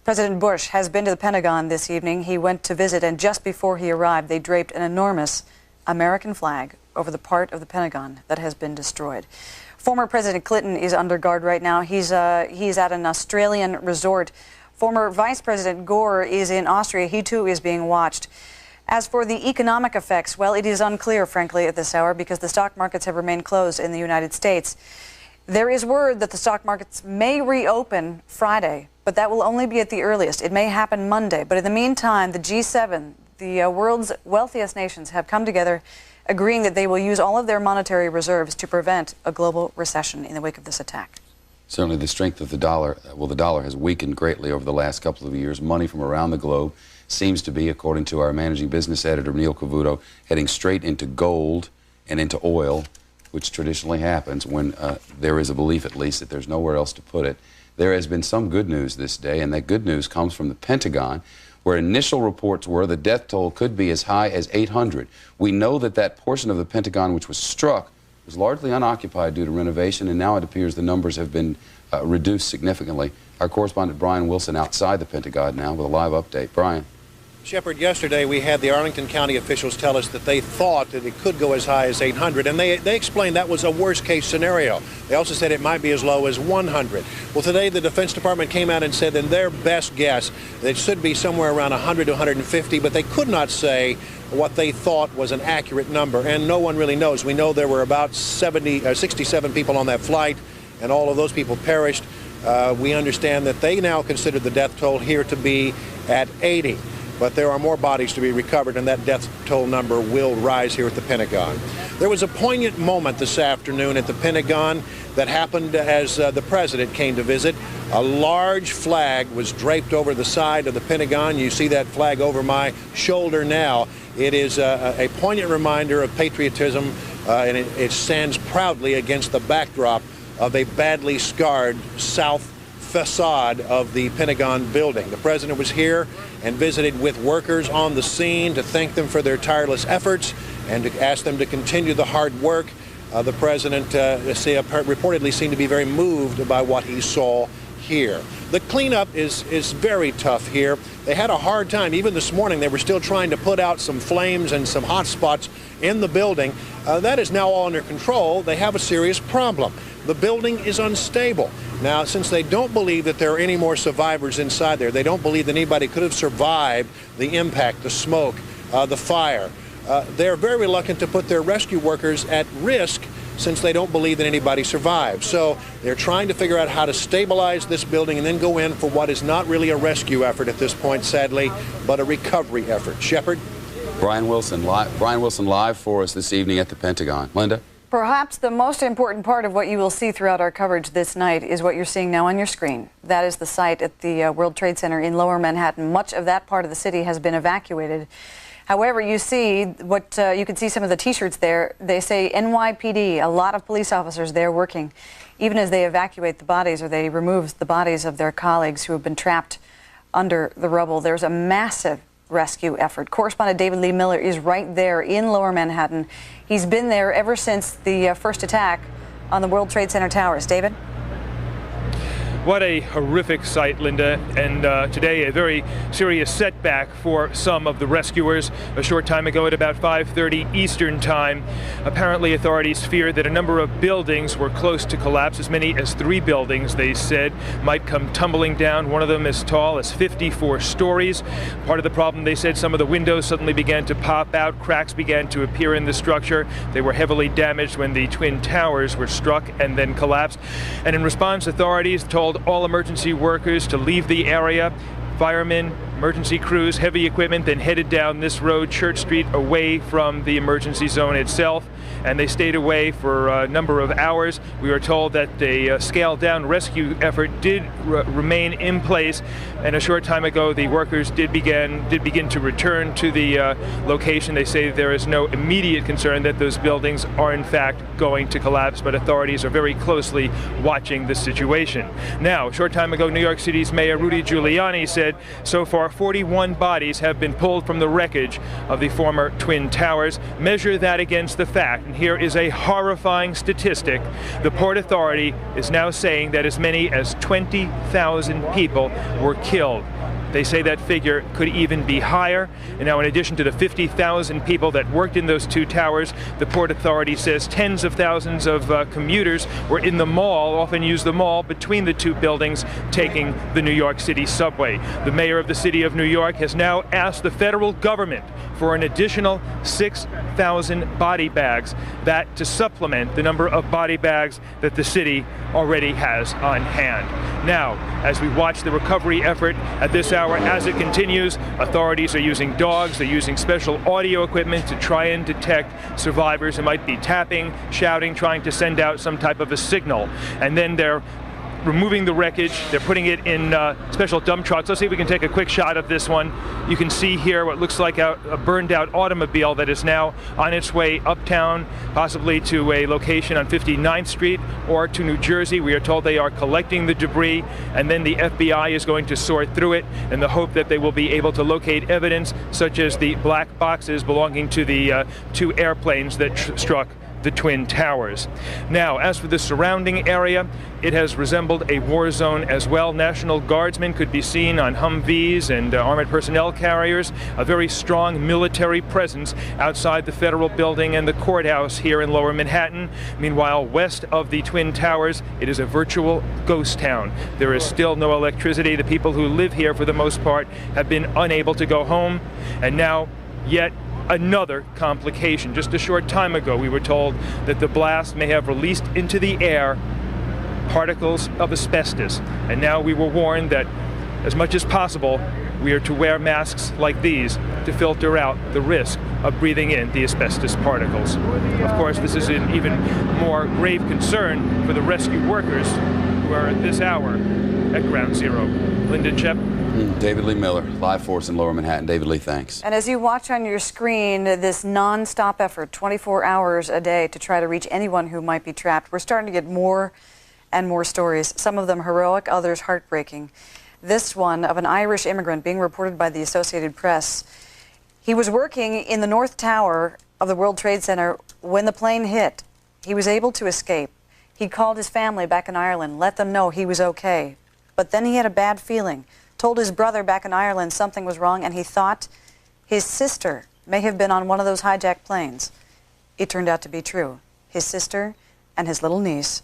President Bush has been to the Pentagon this evening. He went to visit, and just before he arrived, they draped an enormous American flag over the part of the Pentagon that has been destroyed. Former President Clinton is under guard right now. He's at an Australian resort. Former Vice President Gore is in Austria. He, too, is being watched. As for the economic effects, well, it is unclear, frankly, at this hour because the stock markets have remained closed in the United States. There is word that the stock markets may reopen Friday, but that will only be at the earliest. It may happen Monday. But in the meantime, the G7, the world's wealthiest nations, have come together agreeing that they will use all of their monetary reserves to prevent a global recession in the wake of this attack. Certainly the strength of the dollar, the dollar has weakened greatly over the last couple of years. Money from around the globe seems to be, according to our managing business editor, Neil Cavuto, heading straight into gold and into oil, which traditionally happens when there is a belief, at least, that there's nowhere else to put it. There has been some good news this day, and that good news comes from the Pentagon, where initial reports were the death toll could be as high as 800. We know that that portion of the Pentagon which was struck was largely unoccupied due to renovation, and now it appears the numbers have been reduced significantly. Our correspondent Brian Wilson outside the Pentagon now with a live update. Brian. Shepard, yesterday we had the Arlington County officials tell us that they thought that it could go as high as 800, and they explained that was a worst-case scenario. They also said it might be as low as 100. Well, today the Defense Department came out and said in their best guess that it should be somewhere around 100 to 150, but they could not say what they thought was an accurate number, and no one really knows. We know there were about 67 people on that flight, and all of those people perished. We understand that they now consider the death toll here to be at 80. But there are more bodies to be recovered, and that death toll number will rise here at the Pentagon. There was a poignant moment this afternoon at the Pentagon that happened as the president came to visit. A large flag was draped over the side of the Pentagon. You see that flag over my shoulder now. It is a poignant reminder of patriotism, and it stands proudly against the backdrop of a badly scarred south facade of the Pentagon building. The president was here and visited with workers on the scene to thank them for their tireless efforts and to ask them to continue the hard work. The president reportedly seemed to be very moved by what he saw here. The cleanup is very tough here. They had a hard time. Even this morning, they were still trying to put out some flames and some hot spots in the building. That is now all under control. They have a serious problem. The building is unstable. Now, since they don't believe that there are any more survivors inside there, they don't believe that anybody could have survived the impact, the smoke, the fire, they're very reluctant to put their rescue workers at risk since they don't believe that anybody survived. So they're trying to figure out how to stabilize this building and then go in for what is not really a rescue effort at this point, sadly, but a recovery effort. Shepard? Brian Wilson live for us this evening at the Pentagon. Linda? Perhaps the most important part of what you will see throughout our coverage this night is what you're seeing now on your screen. That is the site at the World Trade Center in Lower Manhattan. Much of that part of the city has been evacuated. However, you see what you can see some of the T-shirts there. They say NYPD, a lot of police officers there working, even as they evacuate the bodies or they remove the bodies of their colleagues who have been trapped under the rubble. There's a massive rescue effort. Correspondent David Lee Miller is right there in Lower Manhattan. He's been there ever since the first attack on the World Trade Center towers. David? What a horrific sight, Linda, and today a very serious setback for some of the rescuers. A short time ago at about 5:30 Eastern Time, apparently authorities feared that a number of buildings were close to collapse. As many as 3 buildings, they said, might come tumbling down. One of them as tall as 54 stories. Part of the problem, they said, some of the windows suddenly began to pop out. Cracks began to appear in the structure. They were heavily damaged when the Twin Towers were struck and then collapsed. And in response, authorities told all emergency workers to leave the area. Firemen, emergency crews, heavy equipment then headed down this road, Church Street, away from the emergency zone itself. And they stayed away for a number of hours. We were told that a scaled-down rescue effort did remain in place. And a short time ago, the workers did begin to return to the location. They say there is no immediate concern that those buildings are in fact going to collapse, but authorities are very closely watching the situation. Now, a short time ago, New York City's Mayor Rudy Giuliani said so far 41 bodies have been pulled from the wreckage of the former Twin Towers. Measure that against the fact, and here is a horrifying statistic. The Port Authority is now saying that as many as 20,000 people were killed. They say that figure could even be higher. And now, in addition to the 50,000 people that worked in those 2 towers, the Port Authority says tens of thousands of commuters were in the mall, often use the mall between the 2 buildings, taking the New York City subway. The mayor of the city of New York has now asked the federal government for an additional 6,000 body bags, that to supplement the number of body bags that the city already has on hand. Now, as we watch the recovery effort at this hour, as it continues, authorities are using dogs, they're using special audio equipment to try and detect survivors who might be tapping, shouting, trying to send out some type of a signal. And then they're removing the wreckage. They're putting it in special dump trucks. Let's see if we can take a quick shot of this one. You can see here what looks like a burned out automobile that is now on its way uptown, possibly to a location on 59th Street or to New Jersey. We are told they are collecting the debris, and then the FBI is going to sort through it in the hope that they will be able to locate evidence such as the black boxes belonging to the 2 airplanes that struck the Twin Towers. Now, as for the surrounding area, it has resembled a war zone as well. National Guardsmen could be seen on Humvees and armored personnel carriers. A very strong military presence outside the federal building and the courthouse here in Lower Manhattan. Meanwhile, west of the Twin Towers, it is a virtual ghost town. There is still no electricity. The people who live here, for the most part, have been unable to go home. And now, yet another complication. Just a short time ago, we were told that the blast may have released into the air particles of asbestos. And now we were warned that, as much as possible, we are to wear masks like these to filter out the risk of breathing in the asbestos particles. Of course, this is an even more grave concern for the rescue workers who are at this hour at Ground Zero. Lyndon Shep. David Lee Miller, live for us in Lower Manhattan. David Lee, thanks. And as you watch on your screen, this non-stop effort, 24 hours a day to try to reach anyone who might be trapped, we're starting to get more and more stories, some of them heroic, others heartbreaking. This one of an Irish immigrant being reported by the Associated Press. He was working in the North Tower of the World Trade Center when the plane hit. He was able to escape. He called his family back in Ireland, let them know he was okay. But then he had a bad feeling. Told his brother back in Ireland something was wrong, and he thought his sister may have been on one of those hijacked planes. It turned out to be true. His sister and his little niece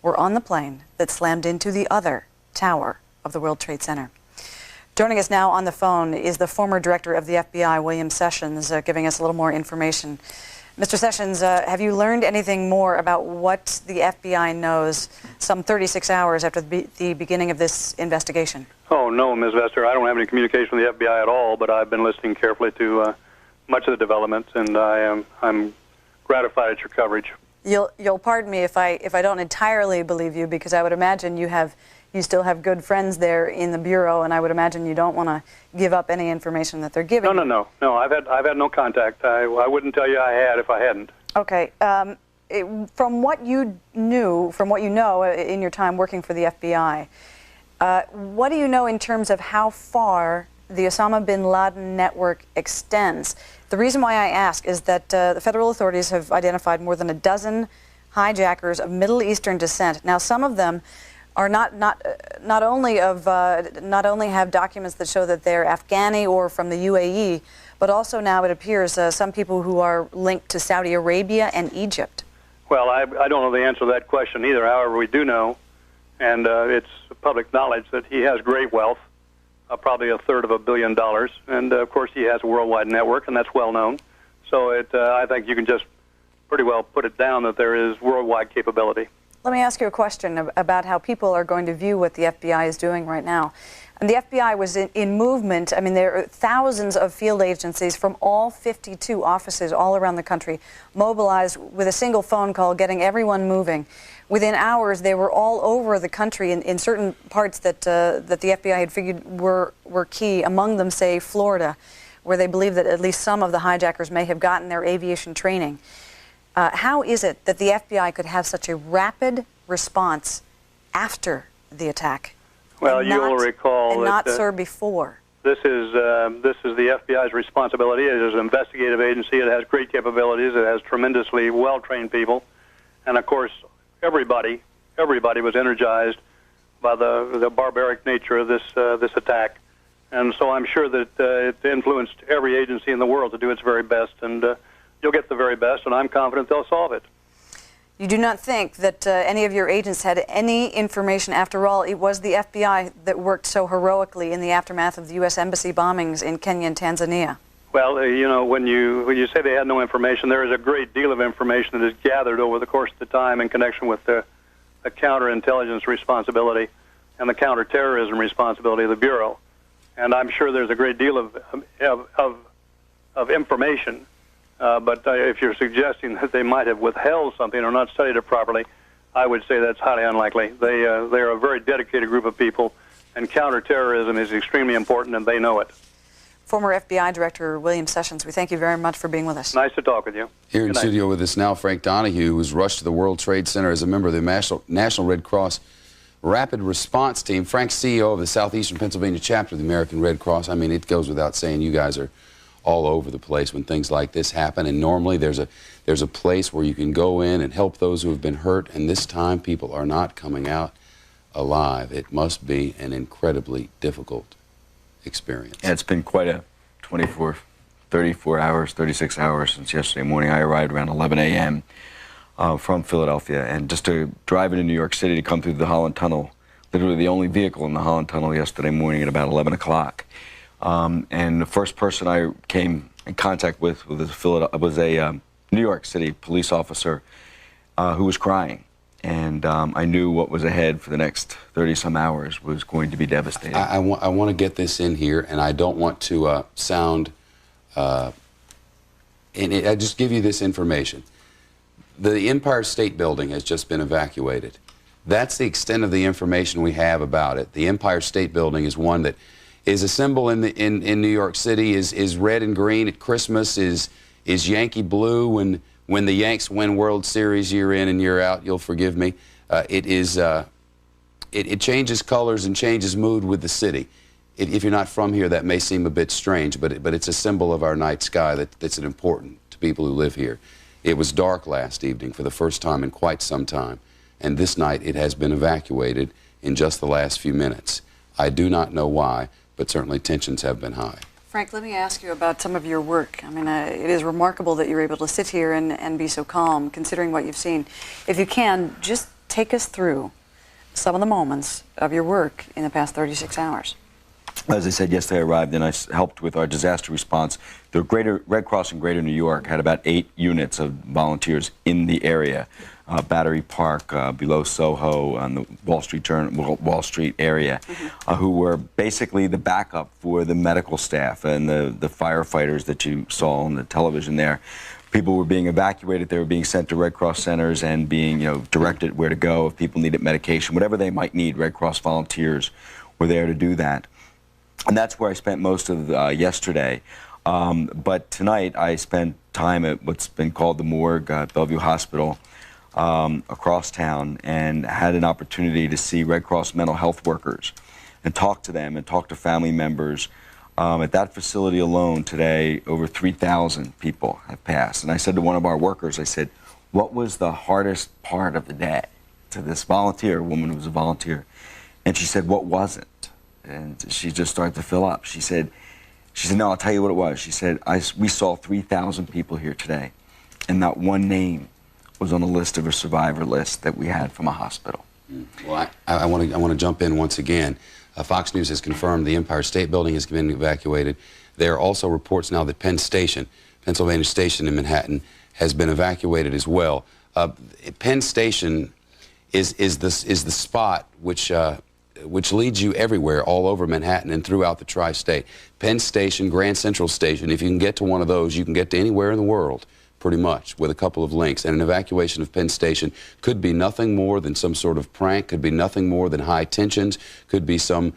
were on the plane that slammed into the other tower of the World Trade Center. Joining us now on the phone is the former director of the FBI, William Sessions, giving us a little more information. Mr. Sessions, have you learned anything more about what the FBI knows some 36 hours after the beginning of this investigation? Oh, no, Ms. Vester. I don't have any communication with the FBI at all, but I've been listening carefully to much of the developments, and I'm gratified at your coverage. You'll pardon me if I don't entirely believe you, because I would imagine you still have good friends there in the Bureau, and I would imagine you don't want to give up any information that they're giving. No. I've had no contact. I wouldn't tell you I had if I hadn't. Okay. From what you knew, from what you know in your time working for the FBI, what do you know in terms of how far the Osama bin Laden network extends? The reason why I ask is that the federal authorities have identified more than a dozen hijackers of Middle Eastern descent. Now, some of them are not only have documents that show that they're Afghani or from the UAE, but also now it appears some people who are linked to Saudi Arabia and Egypt. Well, I don't know the answer to that question either. However, we do know, and it's public knowledge, that he has great wealth, probably $1/3 of $1 billion, and of course he has a worldwide network, and that's well known. So I think you can just pretty well put it down that there is worldwide capability. Let me ask you a question about how people are going to view what the FBI is doing right now. And the FBI was in movement. I mean, there are thousands of field agencies from all 52 offices all around the country mobilized with a single phone call, getting everyone moving. Within hours, they were all over the country in certain parts that the FBI had figured were key, among them, say, Florida, where they believe that at least some of the hijackers may have gotten their aviation training. How is it that the FBI could have such a rapid response after the attack? Well, you'll recall and that, not, sir, before. This is the FBI's responsibility. It is an investigative agency. It has great capabilities. It has tremendously well-trained people, and of course, everybody was energized by the barbaric nature of this attack, and so I'm sure that it influenced every agency in the world to do its very best, and you'll get the very best, and I'm confident they'll solve it. You do not think that any of your agents had any information? After all, it was the FBI that worked so heroically in the aftermath of the U.S. Embassy bombings in Kenya and Tanzania. Well, you know, when you say they had no information, there is a great deal of information that is gathered over the course of the time in connection with the counterintelligence responsibility and the counterterrorism responsibility of the Bureau. And I'm sure there's a great deal of information. But if you're suggesting that they might have withheld something or not studied it properly, I would say that's highly unlikely. They are a very dedicated group of people, and counterterrorism is extremely important, and they know it. Former FBI Director William Sessions, we thank you very much for being with us. Nice to talk with you. Here in studio with us now, Frank Donahue, who was rushed to the World Trade Center as a member of the National Red Cross Rapid Response Team. Frank's CEO of the Southeastern Pennsylvania chapter of the American Red Cross. I mean, it goes without saying, you guys are all over the place when things like this happen, and normally there's a place where you can go in and help those who have been hurt, and this time people are not coming out alive. It must be an incredibly difficult experience. Yeah, it's been quite a 34 hours, 36 hours since yesterday morning. I arrived around 11 a.m. From Philadelphia, and just to drive into New York City to come through the Holland Tunnel, literally the only vehicle in the Holland Tunnel yesterday morning at about 11 o'clock. And the first person I came in contact with was a New York City police officer who was crying. And I knew what was ahead for the next 30-some hours was going to be devastating. I want to get this in here, and I don't want to sound... I just give you this information. The Empire State Building has just been evacuated. That's the extent of the information we have about it. The Empire State Building is one that is a symbol in New York City, is red and green at Christmas, is Yankee blue when the Yanks win World Series year in and year out. You'll forgive me. It changes colors and changes mood with the city. If you're not from here, that may seem a bit strange, but it's a symbol of our night sky that's important to people who live here. It was dark last evening for the first time in quite some time, and this night it has been evacuated in just the last few minutes. I do not know why, but certainly tensions have been high. Frank, let me ask you about some of your work. I mean, it is remarkable that you're able to sit here and be so calm, considering what you've seen. If you can, just take us through some of the moments of your work in the past 36 hours. As I said, yesterday I arrived and I helped with our disaster response. The Red Cross in Greater New York had about 8 units of volunteers in the area. Battery Park, below Soho, on the Wall Street area, who were basically the backup for the medical staff and the firefighters that you saw on the television there. People were being evacuated. They were being sent to Red Cross centers and being, directed where to go if people needed medication, whatever they might need. Red Cross volunteers were there to do that. And that's where I spent most of yesterday. But tonight I spent time at what's been called the morgue, Bellevue Hospital, across town, and had an opportunity to see Red Cross mental health workers and talk to them and talk to family members. At that facility alone today, over 3,000 people have passed. And I said to one of our workers, I said, what was the hardest part of the day? To this volunteer, a woman who was a volunteer. And she said, what wasn't? And she just started to fill up. She said, no, I'll tell you what it was. She said, we saw 3,000 people here today, and not one name was on the list of a survivor list that we had from a hospital. Well, I want to jump in once again. Fox News has confirmed the Empire State Building has been evacuated. There are also reports now that Penn Station, Pennsylvania Station in Manhattan, has been evacuated as well. Penn Station is the spot which leads you everywhere, all over Manhattan and throughout the tri-state. Penn Station, Grand Central Station, if you can get to one of those, you can get to anywhere in the world, pretty much, with a couple of links. And an evacuation of Penn Station could be nothing more than some sort of prank, could be nothing more than high tensions, could be some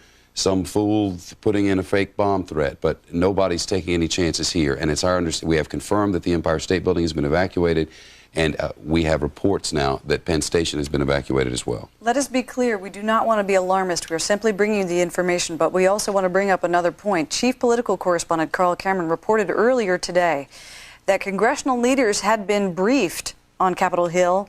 fool putting in a fake bomb threat. But nobody's taking any chances here. And it's our understanding, we have confirmed that the Empire State Building has been evacuated, and we have reports now that Penn Station has been evacuated as well. Let us be clear, we do not want to be alarmist. We are simply bringing you the information, but we also want to bring up another point. Chief Political Correspondent Carl Cameron reported earlier today that congressional leaders had been briefed on Capitol Hill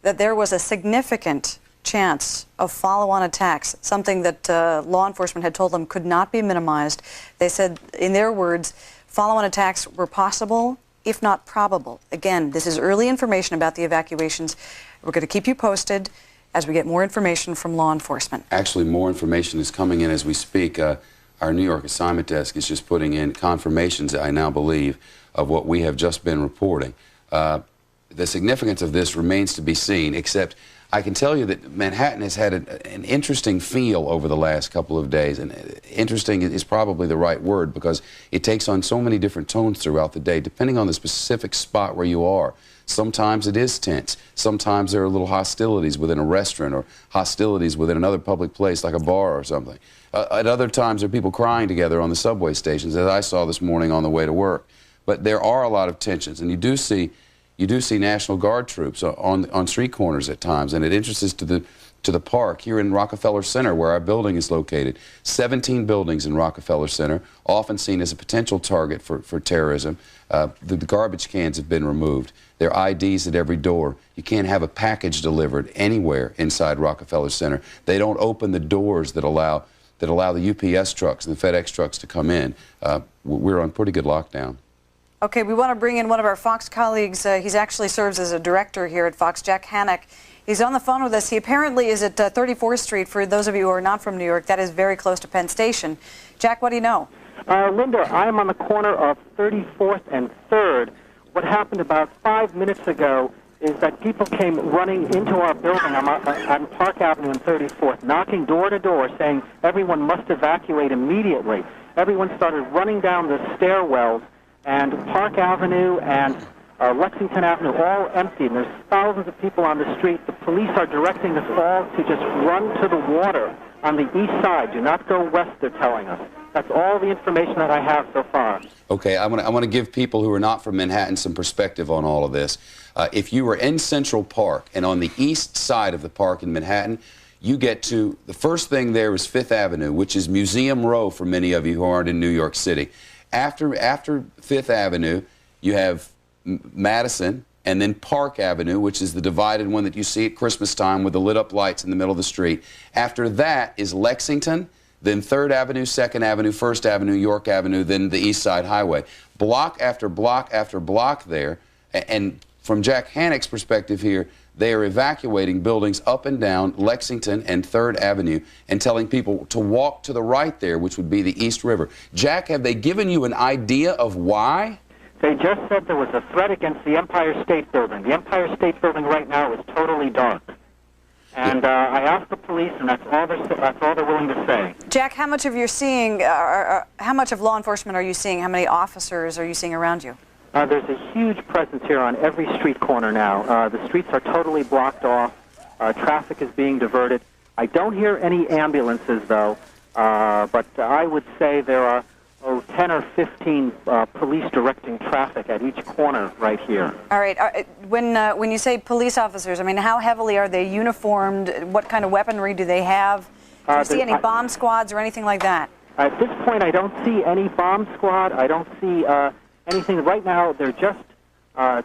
that there was a significant chance of follow-on attacks, something that law enforcement had told them could not be minimized. They said, in their words, follow-on attacks were possible, if not probable. Again, this is early information about the evacuations. We're going to keep you posted as we get more information from law enforcement. Actually, more information is coming in as we speak. Our New York assignment desk is just putting in confirmations, I now believe, of what we have just been reporting. The significance of this remains to be seen, except I can tell you that Manhattan has had an interesting feel over the last couple of days, and interesting is probably the right word because it takes on so many different tones throughout the day, depending on the specific spot where you are. Sometimes it is tense. Sometimes there are little hostilities within a restaurant or hostilities within another public place like a bar or something. At other times there are people crying together on the subway stations, as I saw this morning on the way to work. But there are a lot of tensions, and you do see National Guard troops on street corners at times, and it interests to the park here in Rockefeller Center, where our building is located. 17 buildings in Rockefeller Center, often seen as a potential target for terrorism. The garbage cans have been removed. There are IDs at every door. You can't have a package delivered anywhere inside Rockefeller Center. They don't open the doors that allow the UPS trucks and the FedEx trucks to come in. We're on pretty good lockdown. Okay, we want to bring in one of our Fox colleagues. He actually serves as a director here at Fox, Jack Hannock. He's on the phone with us. He apparently is at 34th Street. For those of you who are not from New York, that is very close to Penn Station. Jack, what do you know? Linda, I am on the corner of 34th and 3rd. What happened about 5 minutes ago is that people came running into our building on Park Avenue and 34th, knocking door to door, saying everyone must evacuate immediately. Everyone started running down the stairwells, and Park Avenue and Lexington Avenue all empty, and there's thousands of people on the street. The police are directing us all to just run to the water on the east side. Do not go west, they're telling us. That's all the information that I have so far. Okay, I want to give people who are not from Manhattan some perspective on all of this. If you were in Central Park and on the east side of the park in Manhattan, you get to, the first thing there is Fifth Avenue, which is Museum Row for many of you who aren't in New York City. After Fifth Avenue, you have Madison, and then Park Avenue, which is the divided one that you see at Christmas time with the lit up lights in the middle of the street. After that is Lexington, then 3rd Avenue, 2nd Avenue, 1st Avenue, York Avenue, then the East Side Highway. Block after block after block there, and from Jack Hannock's perspective here, they are evacuating buildings up and down Lexington and 3rd Avenue and telling people to walk to the right there, which would be the East River. Jack, have they given you an idea of why? They just said there was a threat against the Empire State Building. The Empire State Building right now is totally dark. And I asked the police, and that's all they're willing to say. Jack, how much of you're seeing, how much of law enforcement are you seeing? How many officers are you seeing around you? There's a huge presence here on every street corner now. The streets are totally blocked off. Traffic is being diverted. I don't hear any ambulances, though, but I would say there are 10 or 15 police directing traffic at each corner right here. All right. When you say police officers, I mean, how heavily are they uniformed? What kind of weaponry do they have? Do you see any bomb squads or anything like that? At this point, I don't see any bomb squad. I don't see anything. Right now, they're just, as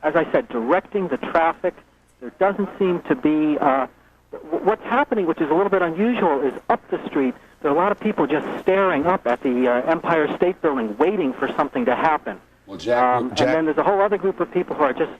I said, directing the traffic. There doesn't seem to be... what's happening, which is a little bit unusual, is up the street, there are a lot of people just staring up at the Empire State Building, waiting for something to happen. Well, Jack, and then there's a whole other group of people who are just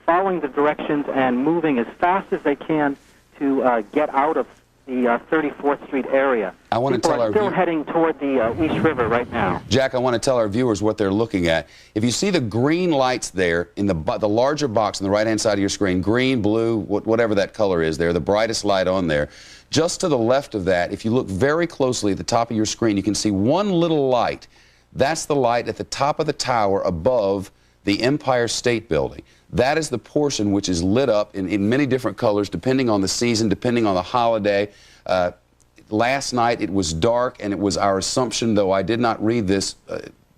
following the directions and moving as fast as they can to get out of the 34th Street area. I want to tell our still heading toward the East River right now. Jack, I want to tell our viewers what they're looking at. If you see the green lights there in the larger box on the right-hand side of your screen, green, blue, whatever that color is there, the brightest light on there, just to the left of that, if you look very closely at the top of your screen, you can see one little light. That's the light at the top of the tower above the Empire State Building. That is the portion which is lit up in many different colors, depending on the season, depending on the holiday. Last night it was dark, and it was our assumption, though I did not read this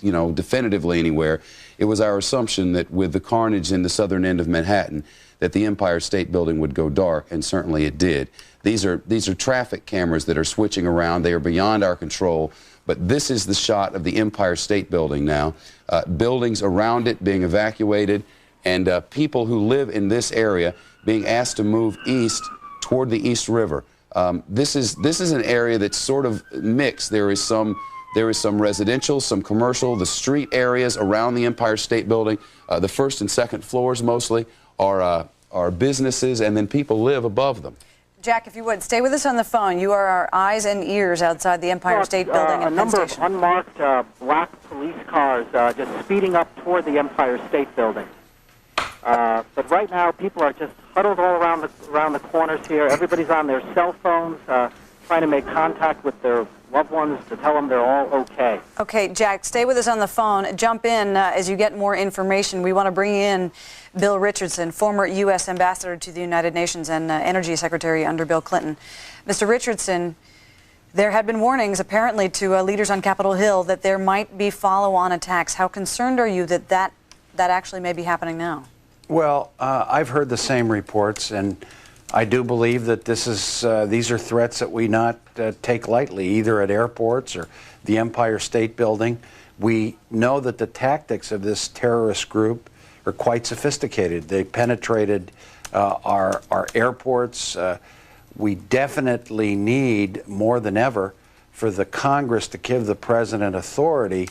definitively anywhere, it was our assumption that with the carnage in the southern end of Manhattan, that the Empire State Building would go dark, and certainly it did. These are traffic cameras that are switching around. They are beyond our control, but this is the shot of the Empire State Building now. Buildings around it being evacuated, and people who live in this area being asked to move east toward the East River. This is an area that's sort of mixed. There is some residential, some commercial. The street areas around the Empire State Building, the first and second floors mostly, are businesses, and then people live above them. Jack, if you would, stay with us on the phone. You are our eyes and ears outside the Empire State Building and Penn Station. A number of unmarked black police cars just speeding up toward the Empire State Building. But right now, people are just huddled all around the corners here. Everybody's on their cell phones, trying to make contact with their loved ones to tell them they're all okay. Okay, Jack, stay with us on the phone. Jump in as you get more information. We want to bring in Bill Richardson, former U.S. Ambassador to the United Nations and Energy Secretary under Bill Clinton. Mr. Richardson, there had been warnings, apparently, to leaders on Capitol Hill that there might be follow-on attacks. How concerned are you that actually may be happening now? Well, I've heard the same reports, and I do believe that these are threats that we not take lightly, either at airports or the Empire State Building. We know that the tactics of this terrorist group are quite sophisticated. They penetrated our airports. We definitely need, more than ever, for the Congress to give the President authority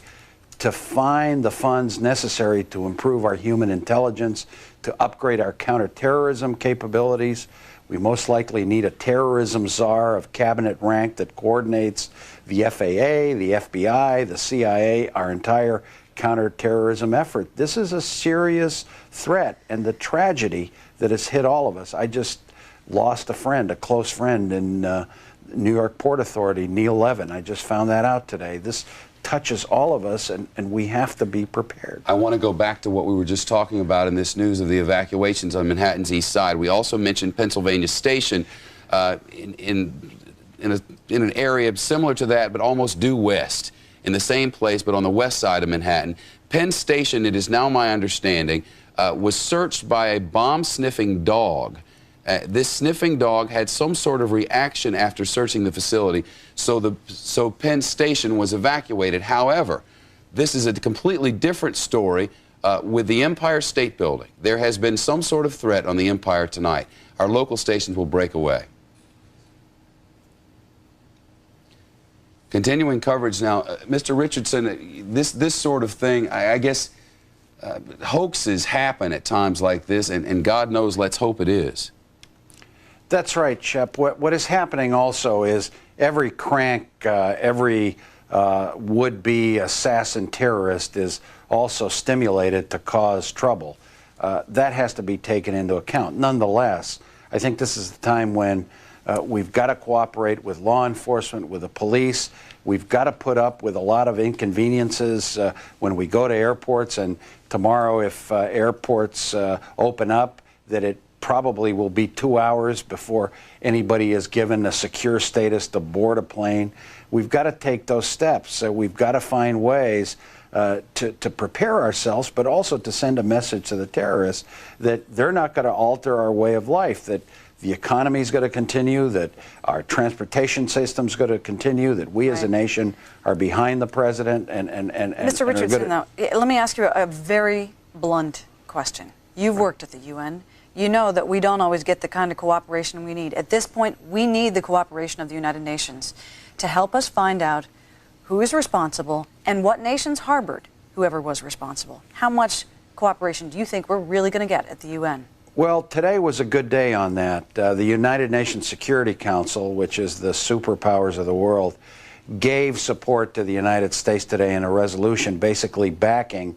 to find the funds necessary to improve our human intelligence, to upgrade our counterterrorism capabilities. We most likely need a terrorism czar of cabinet rank that coordinates the FAA, the FBI, the CIA, our entire counterterrorism effort. This is a serious threat, and the tragedy that has hit all of us. I just lost a friend, a close friend in New York Port Authority, Neil Levin. I just found that out today. This touches all of us, and we have to be prepared. I want to go back to what we were just talking about in this news of the evacuations on Manhattan's east side. We also mentioned Pennsylvania Station in an area similar to that, but almost due west, in the same place, but on the west side of Manhattan. Penn Station, it is now my understanding, was searched by a bomb-sniffing dog. This sniffing dog had some sort of reaction after searching the facility, so Penn Station was evacuated. However, this is a completely different story with the Empire State Building. There has been some sort of threat on the Empire tonight. Our local stations will break away. Continuing coverage now, Mr. Richardson, this sort of thing, I guess hoaxes happen at times like this, and God knows, let's hope it is. That's right, Shep. What is happening also is every crank, every would-be assassin terrorist is also stimulated to cause trouble. That has to be taken into account. Nonetheless, I think this is the time when We've got to cooperate with law enforcement, with the police. We've got to put up with a lot of inconveniences when we go to airports. And tomorrow, if airports open up, that it probably will be 2 hours before anybody is given a secure status to board a plane. We've got to take those steps. We've got to find ways to prepare ourselves, but also to send a message to the terrorists that they're not going to alter our way of life, that the economy is going to continue, that our transportation system is going to continue, that we as a nation are behind the president. Mr. Richardson, though, let me ask you a very blunt question. You've worked at the UN. You know that we don't always get the kind of cooperation we need. At this point, we need the cooperation of the United Nations to help us find out who is responsible and what nations harbored whoever was responsible. How much cooperation do you think we're really going to get at the UN? Well, today was a good day on that. The United Nations Security Council, which is the superpowers of the world, gave support to the United States today in a resolution basically backing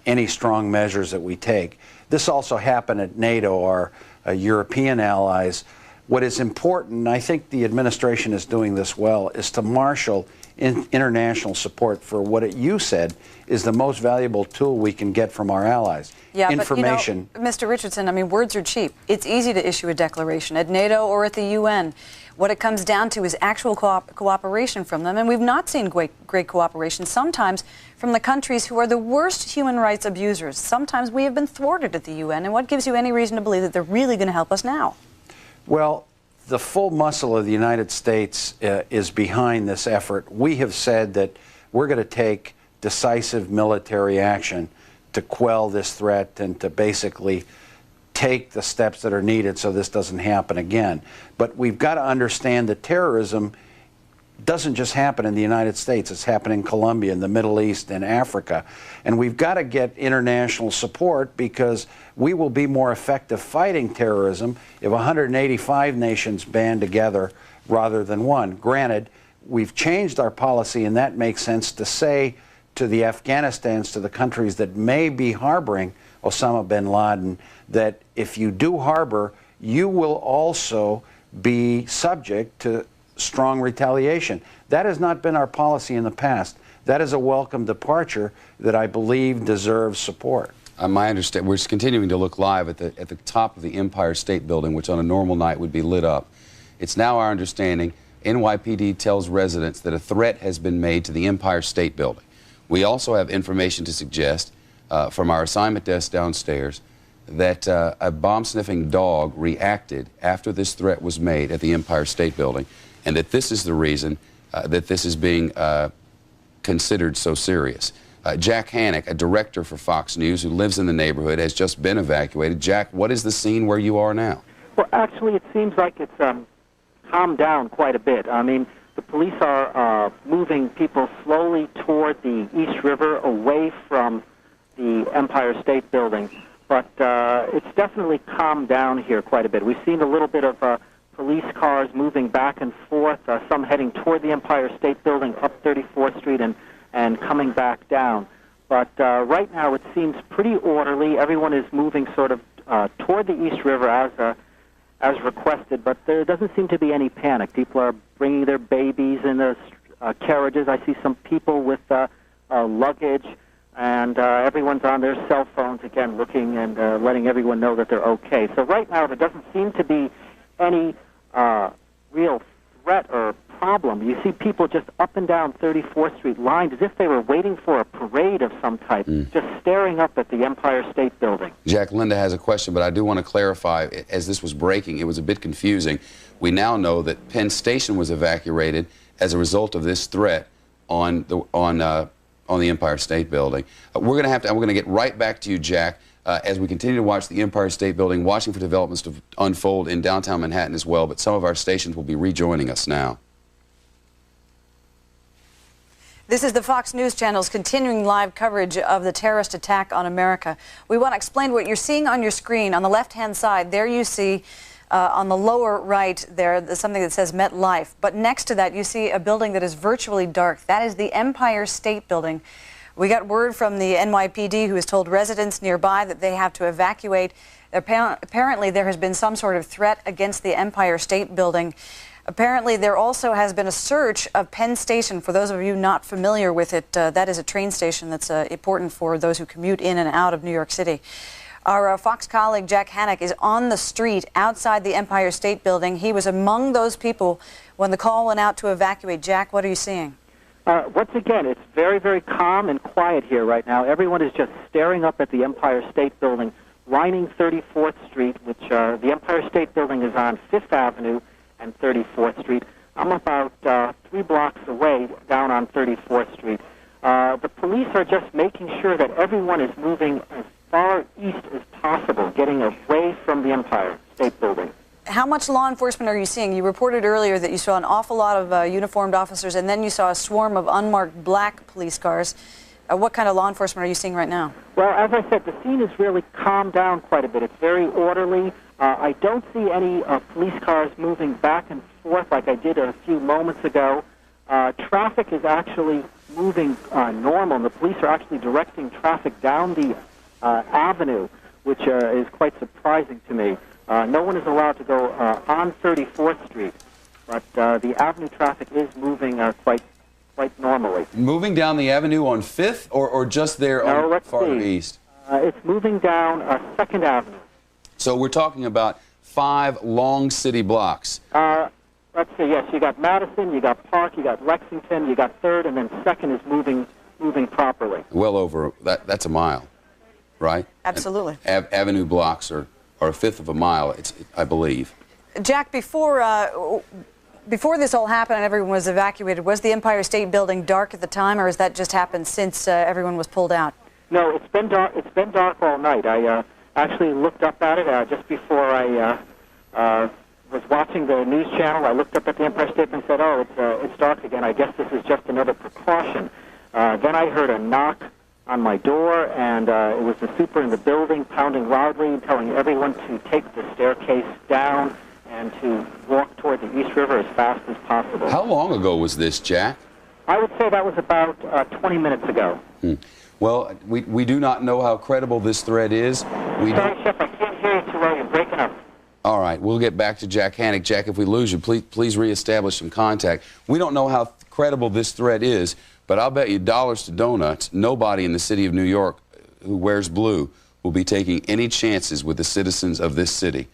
any strong measures that we take. This also happened at NATO, our European allies. What is important, and I think the administration is doing this well, is to marshal international support for what you said is the most valuable tool we can get from our allies. Yeah, information. But, Mr. Richardson, I mean, words are cheap. It's easy to issue a declaration at NATO or at the UN. What it comes down to is actual cooperation from them, and we've not seen great cooperation, sometimes from the countries who are the worst human rights abusers. Sometimes we have been thwarted at the UN, and what gives you any reason to believe that they're really going to help us now? Well, the full muscle of the United States is behind this effort. We have said that we're going to take decisive military action to quell this threat and to basically take the steps that are needed so this doesn't happen again. But we've got to understand that terrorism doesn't just happen in the United States. It's happening in Colombia, in the Middle East, and Africa. And we've got to get international support because we will be more effective fighting terrorism if 185 nations band together rather than one. Granted, we've changed our policy, and that makes sense to say to the Afghanistans, to the countries that may be harboring Osama bin Laden, that if you do harbor, you will also be subject to strong retaliation. That has not been our policy in the past. That is a welcome departure that I believe deserves support. My understanding, we're continuing to look live at the top of the Empire State Building, which on a normal night would be lit up. It's now our understanding NYPD tells residents that a threat has been made to the Empire State Building. We also have information to suggest from our assignment desk downstairs that a bomb-sniffing dog reacted after this threat was made at the Empire State Building, and that this is the reason that this is being considered so serious. Jack Hannock, a director for Fox News who lives in the neighborhood, has just been evacuated. Jack, what is the scene where you are now? Well, actually, it seems like it's calmed down quite a bit. I mean, the police are moving people slowly toward the East River, away from the Empire State Building. But it's definitely calmed down here quite a bit. We've seen a little bit of police cars moving back and forth, some heading toward the Empire State Building up 34th Street and coming back down. But right now it seems pretty orderly. Everyone is moving sort of toward the East River as requested, but there doesn't seem to be any panic. People are bringing their babies in their carriages. I see some people with luggage, and everyone's on their cell phones, again, looking and letting everyone know that they're okay. So right now there doesn't seem to be any real threat or problem. You see people just up and down 34th Street lined as if they were waiting for a parade of some type, just staring up at the Empire State Building. Jack, Linda has a question, but I do want to clarify, as this was breaking, it was a bit confusing. We now know that Penn Station was evacuated as a result of this threat on the Empire State Building. We're going to get right back to you, Jack, as we continue to watch the Empire State Building, watching for developments to unfold in downtown Manhattan as well, but some of our stations will be rejoining us now. This is the Fox News Channel's continuing live coverage of the terrorist attack on America. We want to explain what you're seeing on your screen. On the left-hand side, there you see, on the lower right there, there's something that says MetLife. But next to that, you see a building that is virtually dark. That is the Empire State Building, We got word from the NYPD, who has told residents nearby that they have to evacuate. Apparently, there has been some sort of threat against the Empire State Building. Apparently, there also has been a search of Penn Station. For those of you not familiar with it, that is a train station that's important for those who commute in and out of New York City. Our Fox colleague, Jack Hannock, is on the street outside the Empire State Building. He was among those people when the call went out to evacuate. Jack, what are you seeing? Once again, it's very, very calm and quiet here right now. Everyone is just staring up at the Empire State Building, lining 34th Street, which the Empire State Building is on 5th Avenue and 34th Street. I'm about 3 blocks away down on 34th Street. The police are just making sure that everyone is moving as far east as possible, getting away from the Empire State Building. How much law enforcement are you seeing? You reported earlier that you saw an awful lot of uniformed officers, and then you saw a swarm of unmarked black police cars. What kind of law enforcement are you seeing right now? Well, as I said, the scene has really calmed down quite a bit. It's very orderly. I don't see any police cars moving back and forth like I did a few moments ago. Traffic is actually moving normal, and the police are actually directing traffic down the avenue, which is quite surprising to me. No one is allowed to go on 34th Street, but the avenue traffic is moving quite normally. Moving down the avenue on 5th or just there on farther east? It's moving down 2nd Avenue. So we're talking about 5 long city blocks. Let's see, yes, you got Madison, you got Park, you got Lexington, you got 3rd, and then 2nd is moving properly. Well over, that's a mile, right? Absolutely. Avenue blocks are a 1/5 of a mile, I believe. Jack, before this all happened and everyone was evacuated, was the Empire State Building dark at the time, or has that just happened since everyone was pulled out? No, it's been dark. It's been dark all night. I actually looked up at it just before I was watching the news channel. I looked up at the Empire State and said, "Oh, it's dark again. I guess this is just another precaution." Then I heard a knock on my door, and it was the super in the building pounding loudly, telling everyone to take the staircase down and to walk toward the East River as fast as possible. How long ago was this, Jack? I would say that was about 20 minutes ago. Well, we do not know how credible this threat is. Sorry, Chef, I can't hear you too well. You're breaking up. All right, we'll get back to Jack Hannock. Jack, if we lose you, please reestablish some contact. We don't know how credible this threat is, but I'll bet you dollars to donuts, nobody in the city of New York who wears blue will be taking any chances with the citizens of this city.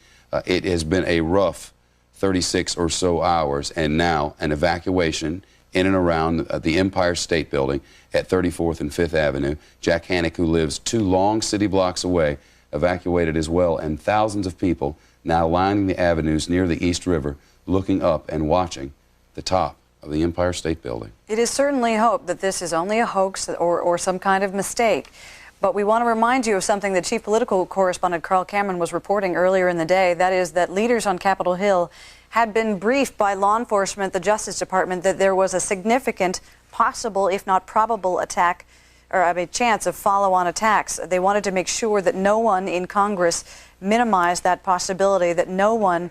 It has been a rough 36 or so hours, and now an evacuation in and around the Empire State Building at 34th and 5th Avenue. Jack Hannock, who lives 2 long city blocks away, evacuated as well, and thousands of people now lining the avenues near the East River, looking up and watching the top of the Empire State Building. It is certainly hope that this is only a hoax or some kind of mistake. But we want to remind you of something that Chief Political Correspondent Carl Cameron was reporting earlier in the day. That is that leaders on Capitol Hill had been briefed by law enforcement, the Justice Department, that there was a significant, possible, if not probable attack, or a chance of follow-on attacks. They wanted to make sure that no one in Congress minimized that possibility, that no one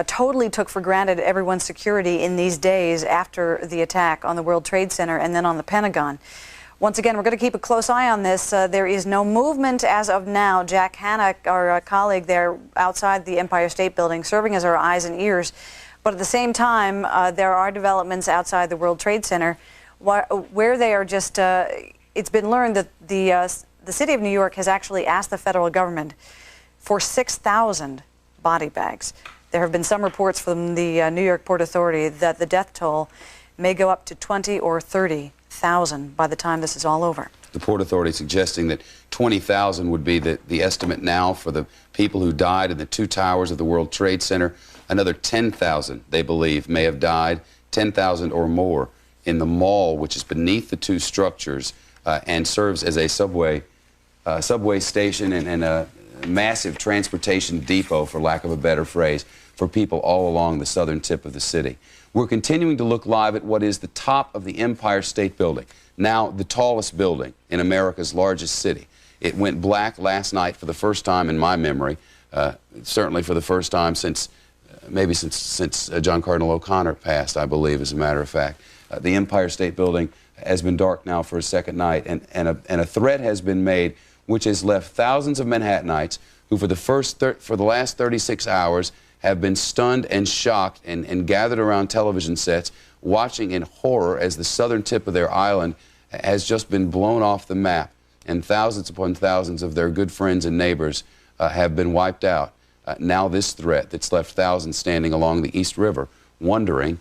totally took for granted everyone's security in these days after the attack on the World Trade Center and then on the Pentagon. Once again, we're going to keep a close eye on this. There is no movement as of now. Jack Hannock, our colleague there outside the Empire State Building, serving as our eyes and ears. But at the same time, there are developments outside the World Trade Center where they are just, it's been learned that the city of New York has actually asked the federal government for 6,000 body bags. There have been some reports from the New York Port Authority that the death toll may go up to 20 or 30,000 by the time this is all over. The Port Authority suggesting that 20,000 would be the estimate now for the people who died in the 2 towers of the World Trade Center. Another 10,000, they believe, may have died, 10,000 or more in the mall, which is beneath the 2 structures and serves as a subway station and a massive transportation depot, for lack of a better phrase, for people all along the southern tip of the city. We're continuing to look live at what is the top of the Empire State Building, now the tallest building in America's largest city. It went black last night for the first time in my memory, certainly for the first time since maybe since John Cardinal O'Connor passed, I believe, as a matter of fact. The Empire State Building has been dark now for a second night, and a threat has been made which has left thousands of Manhattanites who for the last 36 hours have been stunned and shocked and gathered around television sets watching in horror as the southern tip of their island has just been blown off the map, and thousands upon thousands of their good friends and neighbors have been wiped out. Now this threat that's left thousands standing along the East River wondering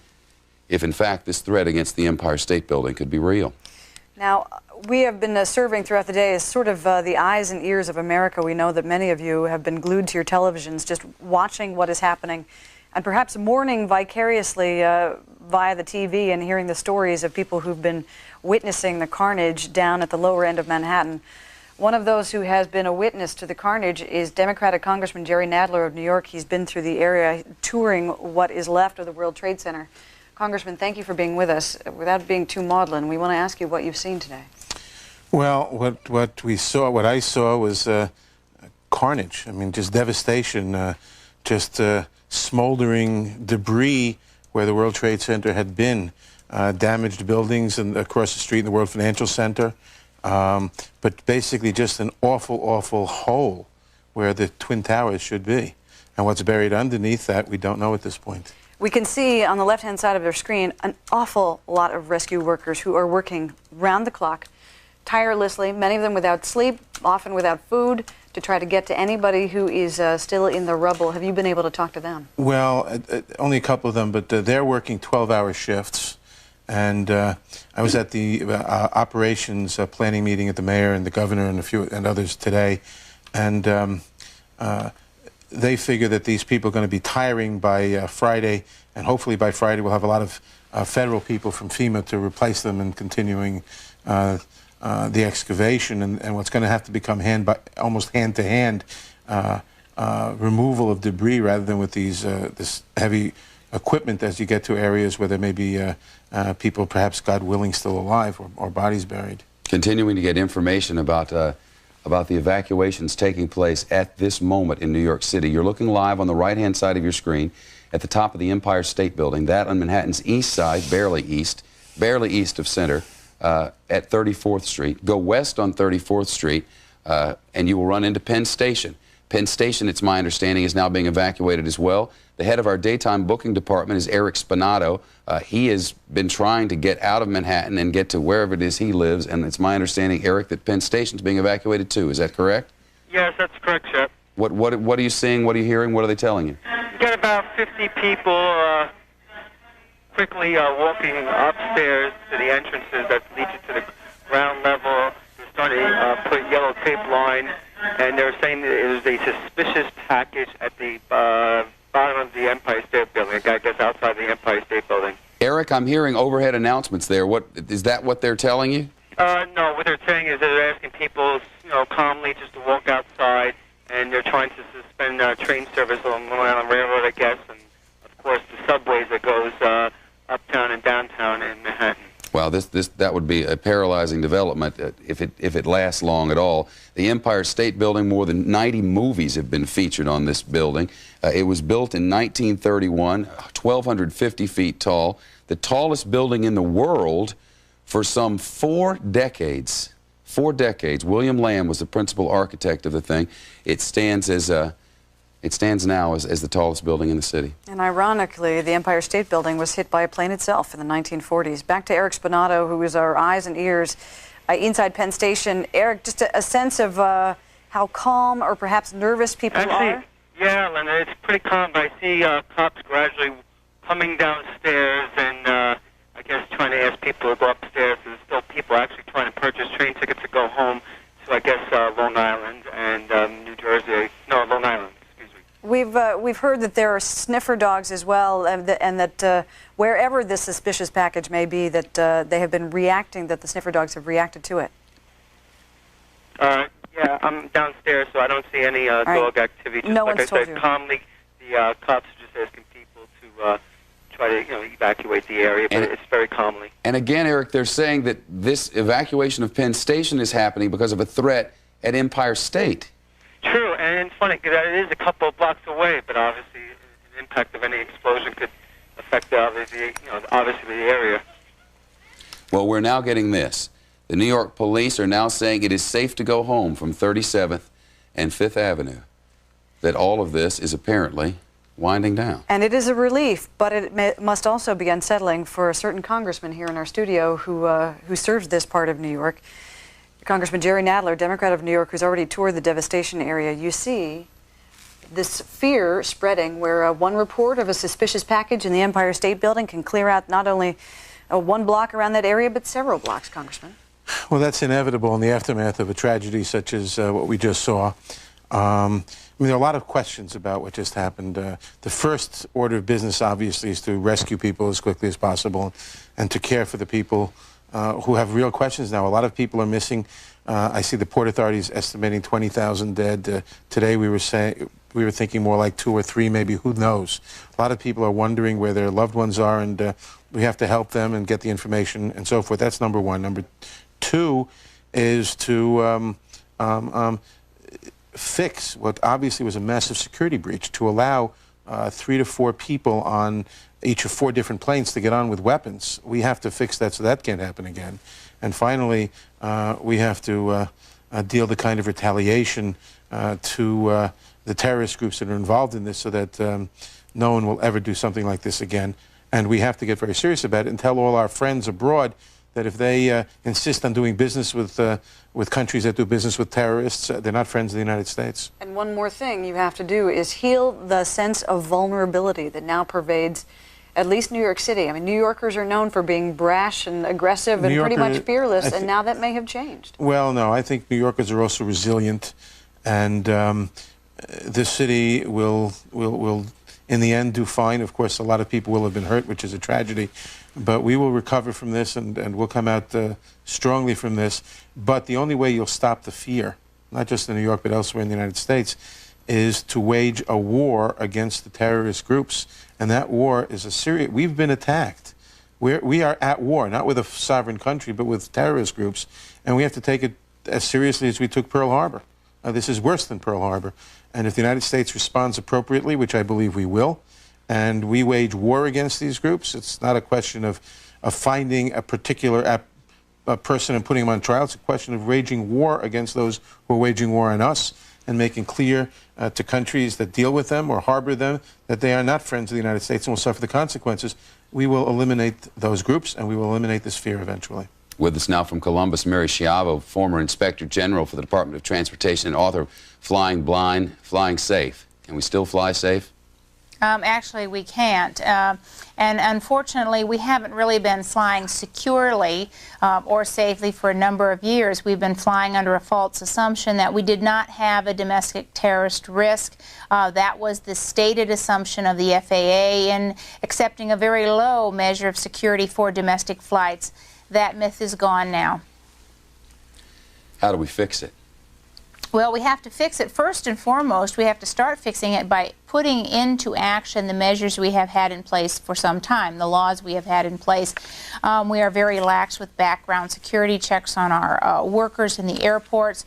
if in fact this threat against the Empire State Building could be real. Now, we have been serving throughout the day as sort of the eyes and ears of America. We know that many of you have been glued to your televisions just watching what is happening and perhaps mourning vicariously via the TV and hearing the stories of people who've been witnessing the carnage down at the lower end of Manhattan. One of those who has been a witness to the carnage is Democratic Congressman Jerry Nadler of New York. He's been through the area touring what is left of the World Trade Center. Congressman, thank you for being with us. Without being too maudlin, we want to ask you what you've seen today. Well, what I saw was carnage. I mean, just devastation, just smoldering debris where the World Trade Center had been, damaged buildings and across the street in the World Financial Center, but basically just an awful, awful hole where the Twin Towers should be. And what's buried underneath that, we don't know at this point. We can see on the left-hand side of their screen an awful lot of rescue workers who are working round the clock, tirelessly, many of them without sleep, often without food, to try to get to anybody who is still in the rubble. Have you been able to talk to them? Well, only a couple of them, but they're working 12-hour shifts. And I was at the operations planning meeting at the mayor and the governor and a few and others today, and they figure that these people are going to be tiring by Friday, and hopefully by Friday we'll have a lot of federal people from FEMA to replace them in continuing the excavation, and what's going to have to become almost hand-to-hand removal of debris rather than with this heavy equipment as you get to areas where there may be people, perhaps, God willing, still alive or bodies buried. Continuing to get information about the evacuations taking place at this moment in New York City. You're looking live on the right-hand side of your screen at the top of the Empire State Building, that on Manhattan's east side, barely east of Center, at 34th Street. Go west on 34th Street, and you will run into Penn Station. Penn Station, it's my understanding, is now being evacuated as well. The head of our daytime booking department is Eric Spinato. He has been trying to get out of Manhattan and get to wherever it is he lives, and it's my understanding, Eric, that Penn Station is being evacuated too. Is that correct? Yes, that's correct, Shep. What are you seeing? What are you hearing? What are they telling you? You got about 50 people quickly walking upstairs to the entrances that lead you to the ground level. They're starting to put yellow tape line, and they're saying that it is a suspicious package at the bottom of the Empire State Building. A guy gets outside the Empire State Building. Eric, I'm hearing overhead announcements there. Is that what they're telling you? No, what they're saying is that they're asking people, calmly just to walk outside, and they're trying to suspend train service on Long Island Railroad, I guess, and of course the subways that goes uptown and downtown in Manhattan. Wow, that would be a paralyzing development if it lasts long at all. The Empire State Building, more than 90 movies have been featured on this building. It was built in 1931, 1,250 feet tall, the tallest building in the world for some 4 decades. 4 decades. William Lamb was the principal architect of the thing. It stands now as the tallest building in the city. And ironically, the Empire State Building was hit by a plane itself in the 1940s. Back to Eric Spinato, who is our eyes and ears inside Penn Station. Eric, just a sense of how calm or perhaps nervous people are? Yeah, Linda, it's pretty calm, but I see cops gradually coming downstairs and I guess trying to ask people to go upstairs. There's still people actually trying to purchase train tickets to go home to, I guess, Long Island and New Jersey. No, Long Island. We've heard that there are sniffer dogs as well, and that wherever this suspicious package may be, that they have been reacting, that the sniffer dogs have reacted to it. Yeah, I'm downstairs, so I don't see any dog activity. Just No like one's I told said, you. calmly, the cops are just asking people to try to evacuate the area, but it's very calmly. And again, Eric, they're saying that this evacuation of Penn Station is happening because of a threat at Empire State. True, and it's funny because it is a couple of blocks away, but obviously the impact of any explosion could affect obviously the area. Well, we're now getting this. The New York police are now saying it is safe to go home from 37th and 5th Avenue, that all of this is apparently winding down. And it is a relief, but it must also be unsettling for a certain congressman here in our studio who serves this part of New York. Congressman Jerry Nadler, Democrat of New York, who's already toured the devastation area. You see this fear spreading where one report of a suspicious package in the Empire State Building can clear out not only one block around that area, but several blocks, Congressman. Well, that's inevitable in the aftermath of a tragedy such as what we just saw. I mean, there are a lot of questions about what just happened. The first order of business, obviously, is to rescue people as quickly as possible and to care for the people who have real questions now. A lot of people are missing. I see the Port Authority is estimating 20,000 dead. Today we were thinking more like 2 or 3, maybe. Who knows? A lot of people are wondering where their loved ones are, and we have to help them and get the information and so forth. That's number one. Number two is to fix what obviously was a massive security breach, to allow 3 to 4 people on each of 4 different planes to get on with weapons. We have to fix that so that can't happen again. And finally, we have to deal the kind of retaliation to the terrorist groups that are involved in this so that no one will ever do something like this again. And we have to get very serious about it and tell all our friends abroad that if they insist on doing business with countries that do business with terrorists, they're not friends of the United States. And one more thing you have to do is heal the sense of vulnerability that now pervades at least New York City. I mean, New Yorkers are known for being brash and aggressive and pretty much fearless, and now that may have changed. Well, no, I think New Yorkers are also resilient, and this city will in the end do fine. Of course, a lot of people will have been hurt, which is a tragedy, but we will recover from this, and we'll come out strongly from this. But the only way you'll stop the fear, not just in New York but elsewhere in the United States, is to wage a war against the terrorist groups. And that war is a serious... We've been attacked. We are at war, not with a sovereign country, but with terrorist groups. And we have to take it as seriously as we took Pearl Harbor. This is worse than Pearl Harbor. And if the United States responds appropriately, which I believe we will, and we wage war against these groups, it's not a question of finding a particular person and putting him on trial. It's a question of waging war against those who are waging war on us, and making clear to countries that deal with them or harbor them that they are not friends of the United States and will suffer the consequences. We will eliminate those groups, and we will eliminate this fear eventually. With us now from Columbus, Mary Schiavo, former Inspector General for the Department of Transportation and author of Flying Blind, Flying Safe. Can we still fly safe? Actually, we can't. And unfortunately, we haven't really been flying securely or safely for a number of years. We've been flying under a false assumption that we did not have a domestic terrorist risk. That was the stated assumption of the FAA in accepting a very low measure of security for domestic flights. That myth is gone now. How do we fix it? Well, we have to fix it. First and foremost, we have to start fixing it by putting into action the measures we have had in place for some time, the laws we have had in place. We are very lax with background security checks on our workers in the airports.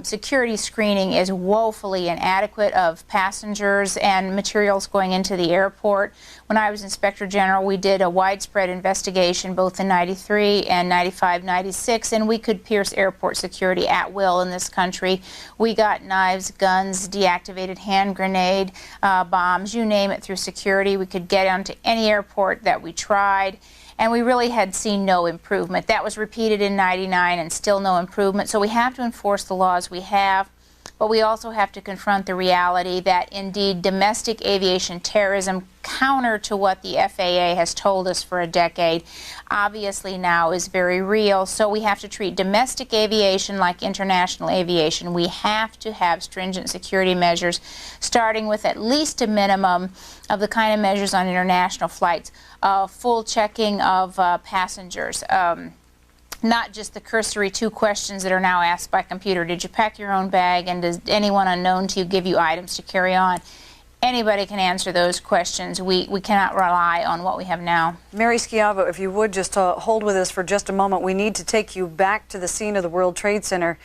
Security screening is woefully inadequate of passengers and materials going into the airport. When I was Inspector General, we did a widespread investigation both in 93 and 95, 96, and we could pierce airport security at will in this country. We got knives, guns, deactivated hand grenade, bombs, you name it, through security. We could get onto any airport that we tried, and we really had seen no improvement. That was repeated in 99 and still no improvement. So we have to enforce the laws we have, but we also have to confront the reality that indeed domestic aviation terrorism, counter to what the FAA has told us for a decade, obviously now is very real. So we have to treat domestic aviation like international aviation. We have to have stringent security measures, starting with at least a minimum of the kind of measures on international flights, full checking of passengers. Not just the cursory 2 questions that are now asked by computer. Did you pack your own bag, and does anyone unknown to you give you items to carry on? Anybody can answer those questions. We cannot rely on what we have now. Mary Schiavo, if you would just hold with us for just a moment. We need to take you back to the scene of the World Trade Center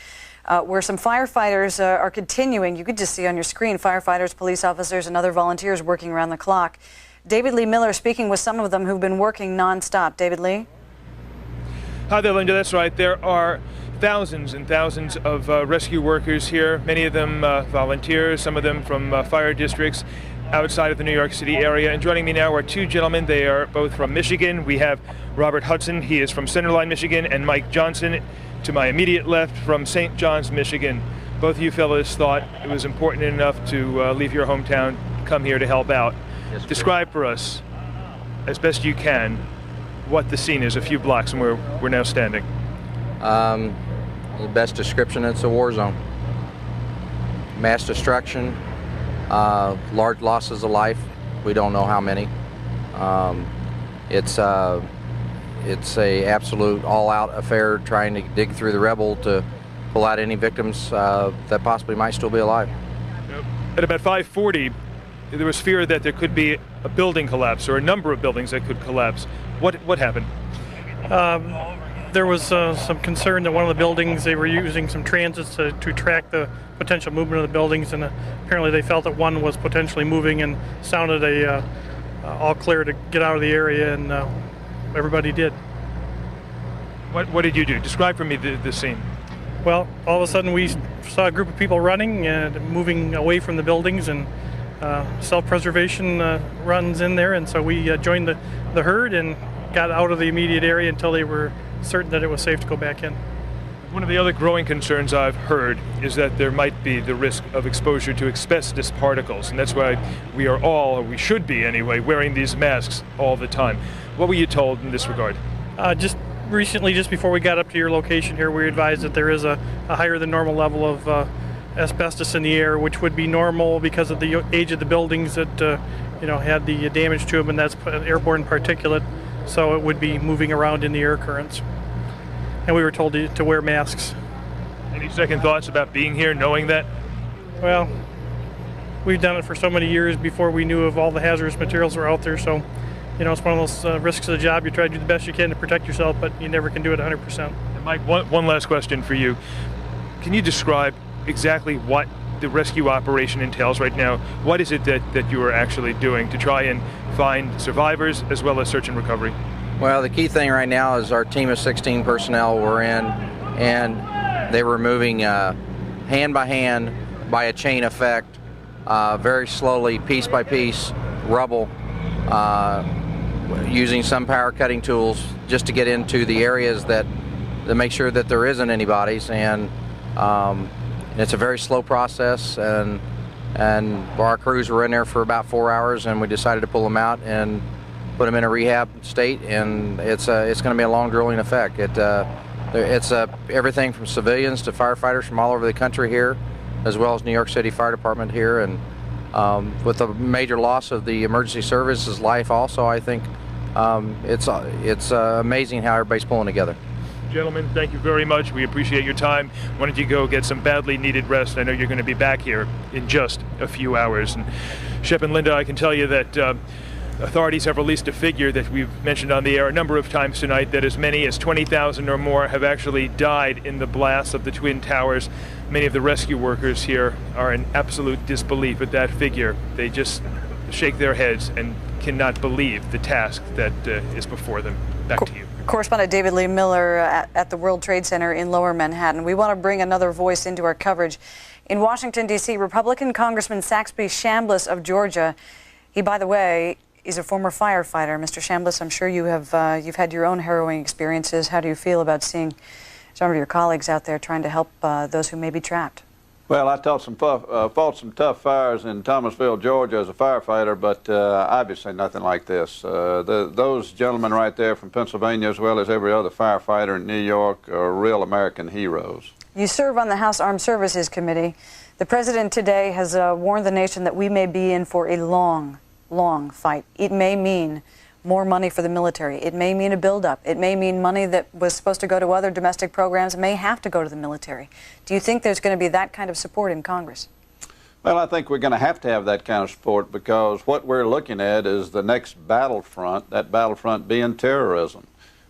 where some firefighters are continuing. You could just see on your screen firefighters, police officers, and other volunteers working around the clock. David Lee Miller speaking with some of them who've been working nonstop. David Lee? Hi there, Linda. That's right. There are thousands and thousands of rescue workers here, many of them volunteers, some of them from fire districts outside of the New York City area. And joining me now are two gentlemen. They are both from Michigan. We have Robert Hudson. He is from Centerline, Michigan, and Mike Johnson, to my immediate left, from St. John's, Michigan. Both of you fellows thought it was important enough to leave your hometown, come here to help out. Yes, describe for us, as best you can, what the scene is a few blocks from where we're now standing. The best description, it's a war zone. Mass destruction, large losses of life. We don't know how many. It's a absolute all-out affair trying to dig through the rubble to pull out any victims that possibly might still be alive. At about 5:40, there was fear that there could be a building collapse or a number of buildings that could collapse. What happened? There was some concern that one of the buildings, they were using some transits to track the potential movement of the buildings, and apparently they felt that one was potentially moving and sounded a all clear to get out of the area, and everybody did. What did you do? Describe for me the scene. Well, all of a sudden we saw a group of people running and moving away from the buildings, and self-preservation runs in there, and so we joined the herd and got out of the immediate area until they were certain that it was safe to go back in. One of the other growing concerns I've heard is that there might be the risk of exposure to asbestos particles, and that's why we are all, or we should be anyway, wearing these masks all the time. What were you told in this regard? Just recently, just before we got up to your location here, we were advised that there is a higher than normal level of asbestos in the air, which would be normal because of the age of the buildings that had the damage to them, and that's airborne particulate, so it would be moving around in the air currents. And we were told to wear masks. Any second thoughts about being here, knowing that? Well, we've done it for so many years before we knew of all the hazardous materials that were out there, so it's one of those risks of the job. You try to do the best you can to protect yourself, but you never can do it 100%. And Mike, one last question for you. Can you describe exactly what the rescue operation entails right now? What is it that you are actually doing to try and find survivors as well as search and recovery? Well, the key thing right now is our team of 16 personnel we're in, and they were moving hand by hand by a chain effect, very slowly, piece by piece, rubble, using some power cutting tools just to get into the areas that make sure that there isn't anybody's, and it's a very slow process, and our crews were in there for about 4 hours, and we decided to pull them out and put them in a rehab state, and it's going to be a long grueling effect. It's everything from civilians to firefighters from all over the country here, as well as New York City Fire Department here, and with the major loss of the emergency services life also, I think it's amazing how everybody's pulling together. Gentlemen, thank you very much. We appreciate your time. Why don't you go get some badly needed rest? I know you're going to be back here in just a few hours. And Shep and Linda, I can tell you that authorities have released a figure that we've mentioned on the air a number of times tonight, that as many as 20,000 or more have actually died in the blast of the Twin Towers. Many of the rescue workers here are in absolute disbelief at that figure. They just shake their heads and cannot believe the task that is before them. Back to you. Correspondent David Lee Miller at the World Trade Center in Lower Manhattan. We want to bring another voice into our coverage. In Washington, D.C., Republican Congressman Saxby Chambliss of Georgia, he, by the way, is a former firefighter. Mr. Chambliss, I'm sure you have you've had your own harrowing experiences. How do you feel about seeing some of your colleagues out there trying to help those who may be trapped? Well, I fought some tough fires in Thomasville, Georgia as a firefighter, but obviously nothing like this. Those gentlemen right there from Pennsylvania, as well as every other firefighter in New York, are real American heroes. You serve on the House Armed Services Committee. The President today has warned the nation that we may be in for a long fight. It may mean more money for the military. It may mean a buildup. It may mean money that was supposed to go to other domestic programs may have to go to the military. Do you think there's going to be that kind of support in Congress? Well, I think we're going to have that kind of support, because what we're looking at is the next battlefront, that battlefront being terrorism.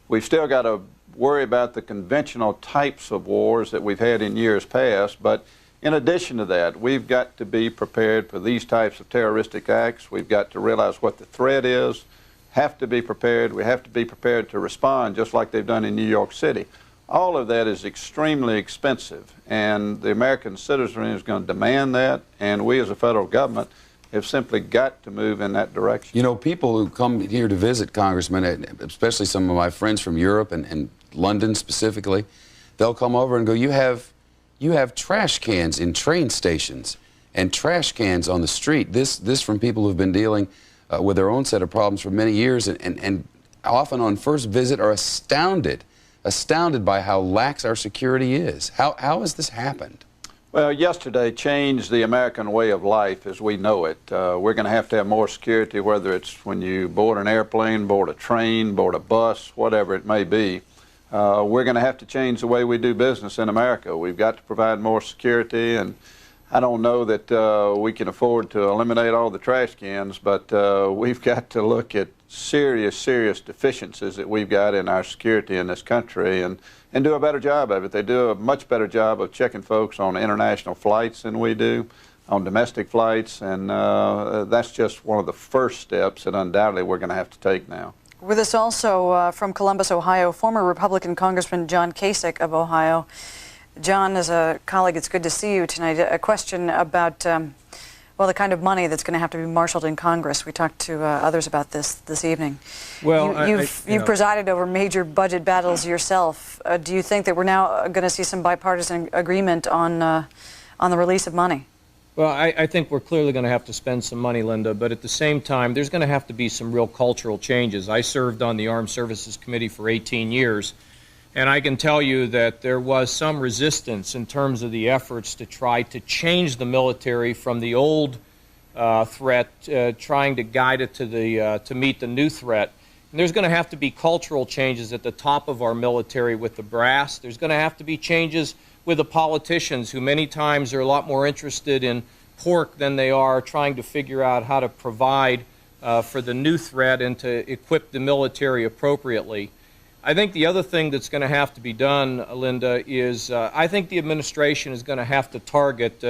We've still got to worry about the conventional types of wars that we've had in years past, but in addition to that, we've got to be prepared for these types of terroristic acts. We've got to realize what the threat is, have to be prepared. We have to be prepared to respond just like they've done in New York City. All of that is extremely expensive, and the American citizenry is going to demand that, and we as a federal government have simply got to move in that direction. You know, people who come here to visit, Congressman, especially some of my friends from Europe and London specifically, they'll come over and go, you have trash cans in train stations and trash cans on the street. This from people who've been dealing with their own set of problems for many years, and often on first visit are astounded by how lax our security is. How has this happened? Well, yesterday changed the American way of life as we know it. We're going to have more security, whether it's when you board an airplane, board a train, board a bus, whatever it may be. We're going to have to change the way we do business in America. We've got to provide more security, and I don't know that we can afford to eliminate all the trash cans, but we've got to look at serious deficiencies that we've got in our security in this country and do a better job of it. They do a much better job of checking folks on international flights than we do, on domestic flights, and that's just one of the first steps that undoubtedly we're going to have to take now. With us also from Columbus, Ohio, former Republican Congressman John Kasich of Ohio. John, as a colleague, it's good to see you tonight. A question about well, the kind of money that's going to have to be marshaled in Congress. We talked to others about this evening. Well, you've presided over major budget battles yourself. Do you think that we're now going to see some bipartisan agreement on the release of money? Well, I think we're clearly going to have to spend some money, Linda, but at the same time, there's going to have to be some real cultural changes. I served on the Armed Services Committee for 18 years, and I can tell you that there was some resistance in terms of the efforts to try to change the military from the old threat, trying to guide it to meet the new threat. And there's going to have to be cultural changes at the top of our military with the brass. There's going to have to be changes with the politicians, who many times are a lot more interested in pork than they are trying to figure out how to provide for the new threat and to equip the military appropriately. I think the other thing that's going to have to be done, Linda, is I think the administration is going to have to target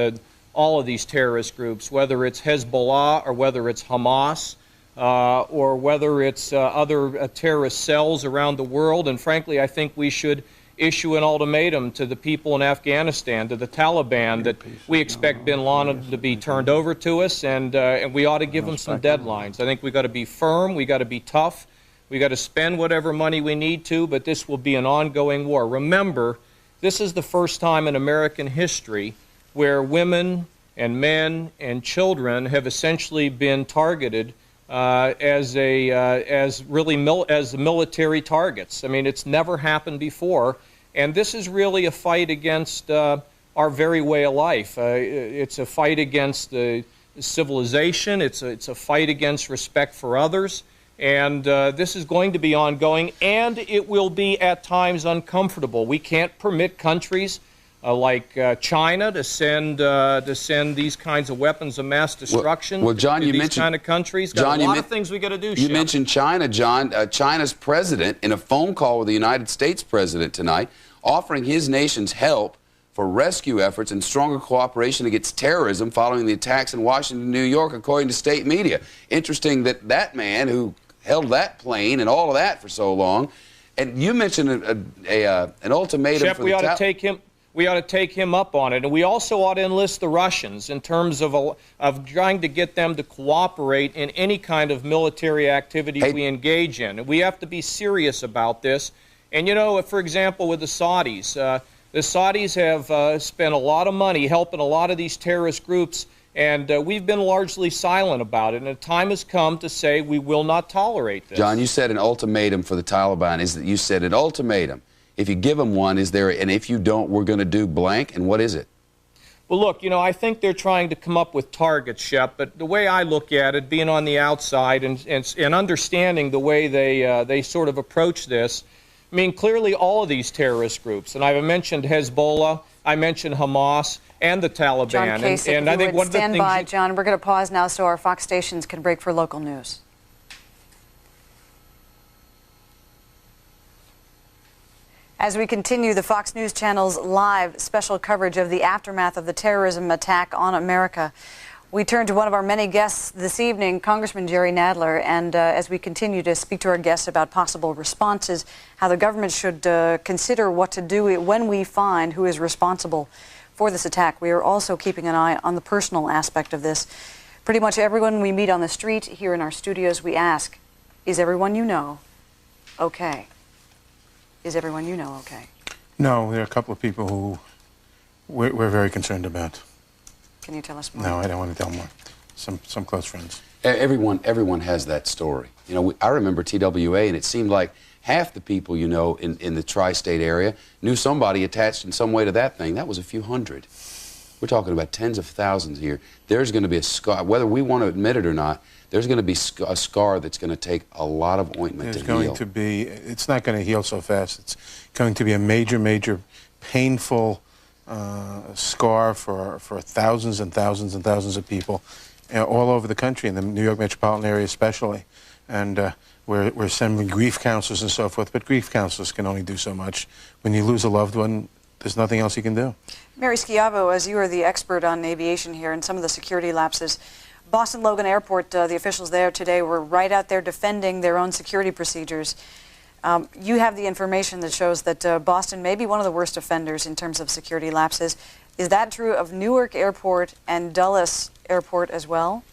all of these terrorist groups, whether it's Hezbollah or whether it's Hamas or whether it's other terrorist cells around the world. And frankly, I think we should issue an ultimatum to the people in Afghanistan, to the Taliban, that we expect bin Laden to be turned over to us, and we ought to give them some deadlines. I think we've got to be firm, we've got to be tough. We've got to spend whatever money we need to, but this will be an ongoing war. Remember, this is the first time in American history where women and men and children have essentially been targeted as military targets. I mean, it's never happened before, and this is really a fight against our very way of life. It's a fight against the civilization. It's a fight against respect for others. And this is going to be ongoing, and it will be at times uncomfortable. We can't permit countries like China to send these kinds of weapons of mass destruction John, to you these mentioned, kind of countries. John, got a lot of things we got to do. You mentioned China, John. China's president, in a phone call with the United States president tonight, offering his nation's help for rescue efforts and stronger cooperation against terrorism following the attacks in Washington and New York, according to state media. Interesting that that man who held that plane and all of that for so long, and you mentioned an ultimatum Shep, for we ought to take him. We ought to take him up on it, and we also ought to enlist the Russians in terms of trying to get them to cooperate in any kind of military activity we engage in. And we have to be serious about this. And you know, for example, with the Saudis have spent a lot of money helping a lot of these terrorist groups, and we've been largely silent about it. And the time has come to say we will not tolerate this. John, you said an ultimatum for the Taliban. Is that you said an ultimatum? If you give them one, is there, and if you don't, we're going to do blank, and what is it? Well, look, you know, I think they're trying to come up with targets, Shep, but the way I look at it, being on the outside and understanding the way they sort of approach this, I mean, clearly all of these terrorist groups, and I've mentioned Hezbollah, I mentioned Hamas, and the Taliban. John Kasich, and I think one of the stand things by, John, we're going to pause now so our Fox stations can break for local news. As we continue the Fox News Channel's live special coverage of the aftermath of the terrorism attack on America, We turn to one of our many guests this evening, Congressman Jerry Nadler, and as we continue to speak to our guests about possible responses, how the government should consider what to do when we find who is responsible for this attack. We are also keeping an eye on the personal aspect of this. Pretty much everyone we meet on the street here in our studios, we ask, is everyone you know okay? Is everyone you know okay? No, there are a couple of people who we're very concerned about. Can you tell us more? No, I don't want to tell more. Some close friends. Everyone has that story. You know, I remember TWA, and it seemed like half the people, you know, in the tri-state area knew somebody attached in some way to that thing. That was a few hundred. We're talking about tens of thousands here. There's going to be a scar, whether we want to admit it or not, there's going to be a scar that's going to take a lot of ointment to heal. There's going to be, it's not going to heal so fast. It's going to be a major, major, painful scar for thousands and thousands and thousands of people all over the country, in the New York metropolitan area especially. And we're sending grief counselors and so forth, but grief counselors can only do so much. When you lose a loved one, there's nothing else you can do. Mary Schiavo, as you are the expert on aviation here and some of the security lapses, Boston Logan Airport, the officials there today were right out there defending their own security procedures. You have the information that shows that Boston may be one of the worst offenders in terms of security lapses. Is that true of Newark Airport and Dulles Airport as well?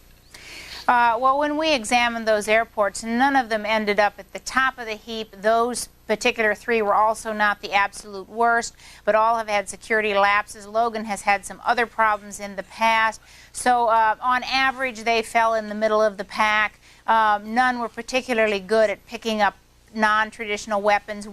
Well, when we examined those airports, none of them ended up at the top of the heap. Those particular three were also not the absolute worst, but all have had security lapses. Logan has had some other problems in the past. So on average, they fell in the middle of the pack. None were particularly good at picking up non-traditional weapons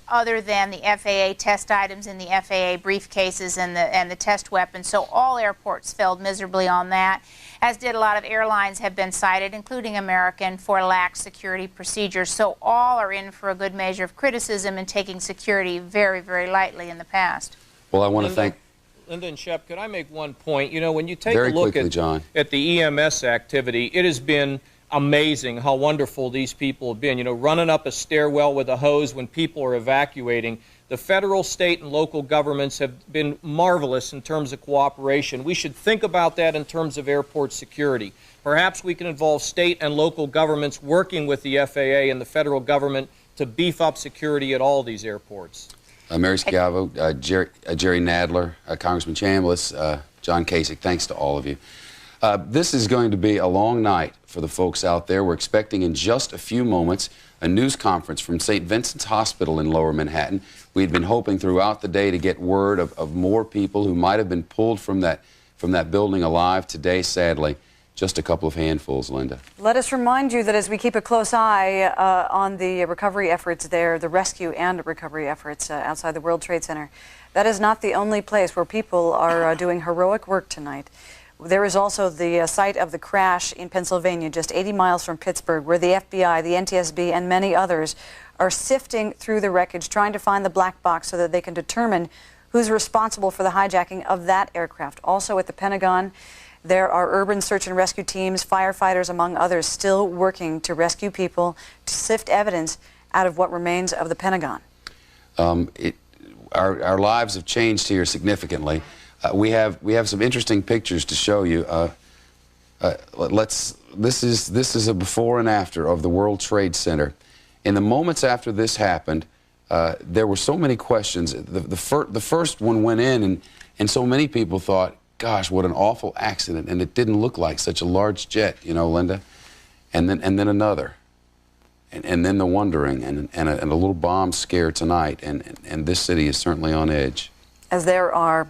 other than the FAA test items in the FAA briefcases and the test weapons. So all airports failed miserably on that, as did a lot of airlines have been cited, including American, for lax security procedures. So all are in for a good measure of criticism and taking security very, very lightly in the past. Well, I want to thank Linda and Shep, could I make one point? You know, when you take very a look quickly, at the EMS activity, it has been amazing how wonderful these people have been. You know, running up a stairwell with a hose when people are evacuating. The federal, state, and local governments have been marvelous in terms of cooperation. We should think about that in terms of airport security. Perhaps we can involve state and local governments working with the FAA and the federal government to beef up security at all these airports. Mary Schiavo, Jerry Nadler, Congressman Chambliss, John Kasich, thanks to all of you. This is going to be a long night for the folks out there. We're expecting in just a few moments a news conference from St. Vincent's Hospital in Lower Manhattan. We'd been hoping throughout the day to get word of more people who might have been pulled from that building alive. Today, sadly, just a couple of handfuls, Linda. Let us remind you that as we keep a close eye on the recovery efforts there, the rescue and recovery efforts outside the World Trade Center, that is not the only place where people are doing heroic work tonight. There is also the site of the crash in Pennsylvania, just 80 miles from Pittsburgh, where the FBI, the NTSB, and many others are sifting through the wreckage, trying to find the black box so that they can determine who's responsible for the hijacking of that aircraft. Also at the Pentagon, there are urban search and rescue teams, firefighters, among others, still working to rescue people, to sift evidence out of what remains of the Pentagon. Our lives have changed here significantly. We have some interesting pictures to show you. This is a before and after of the World Trade Center. In the moments after this happened, there were so many questions. The first one went in, and so many people thought, "Gosh, what an awful accident!" And it didn't look like such a large jet, you know, Linda. And then another, and then the wondering, and a little bomb scare tonight, and this city is certainly on edge. As there are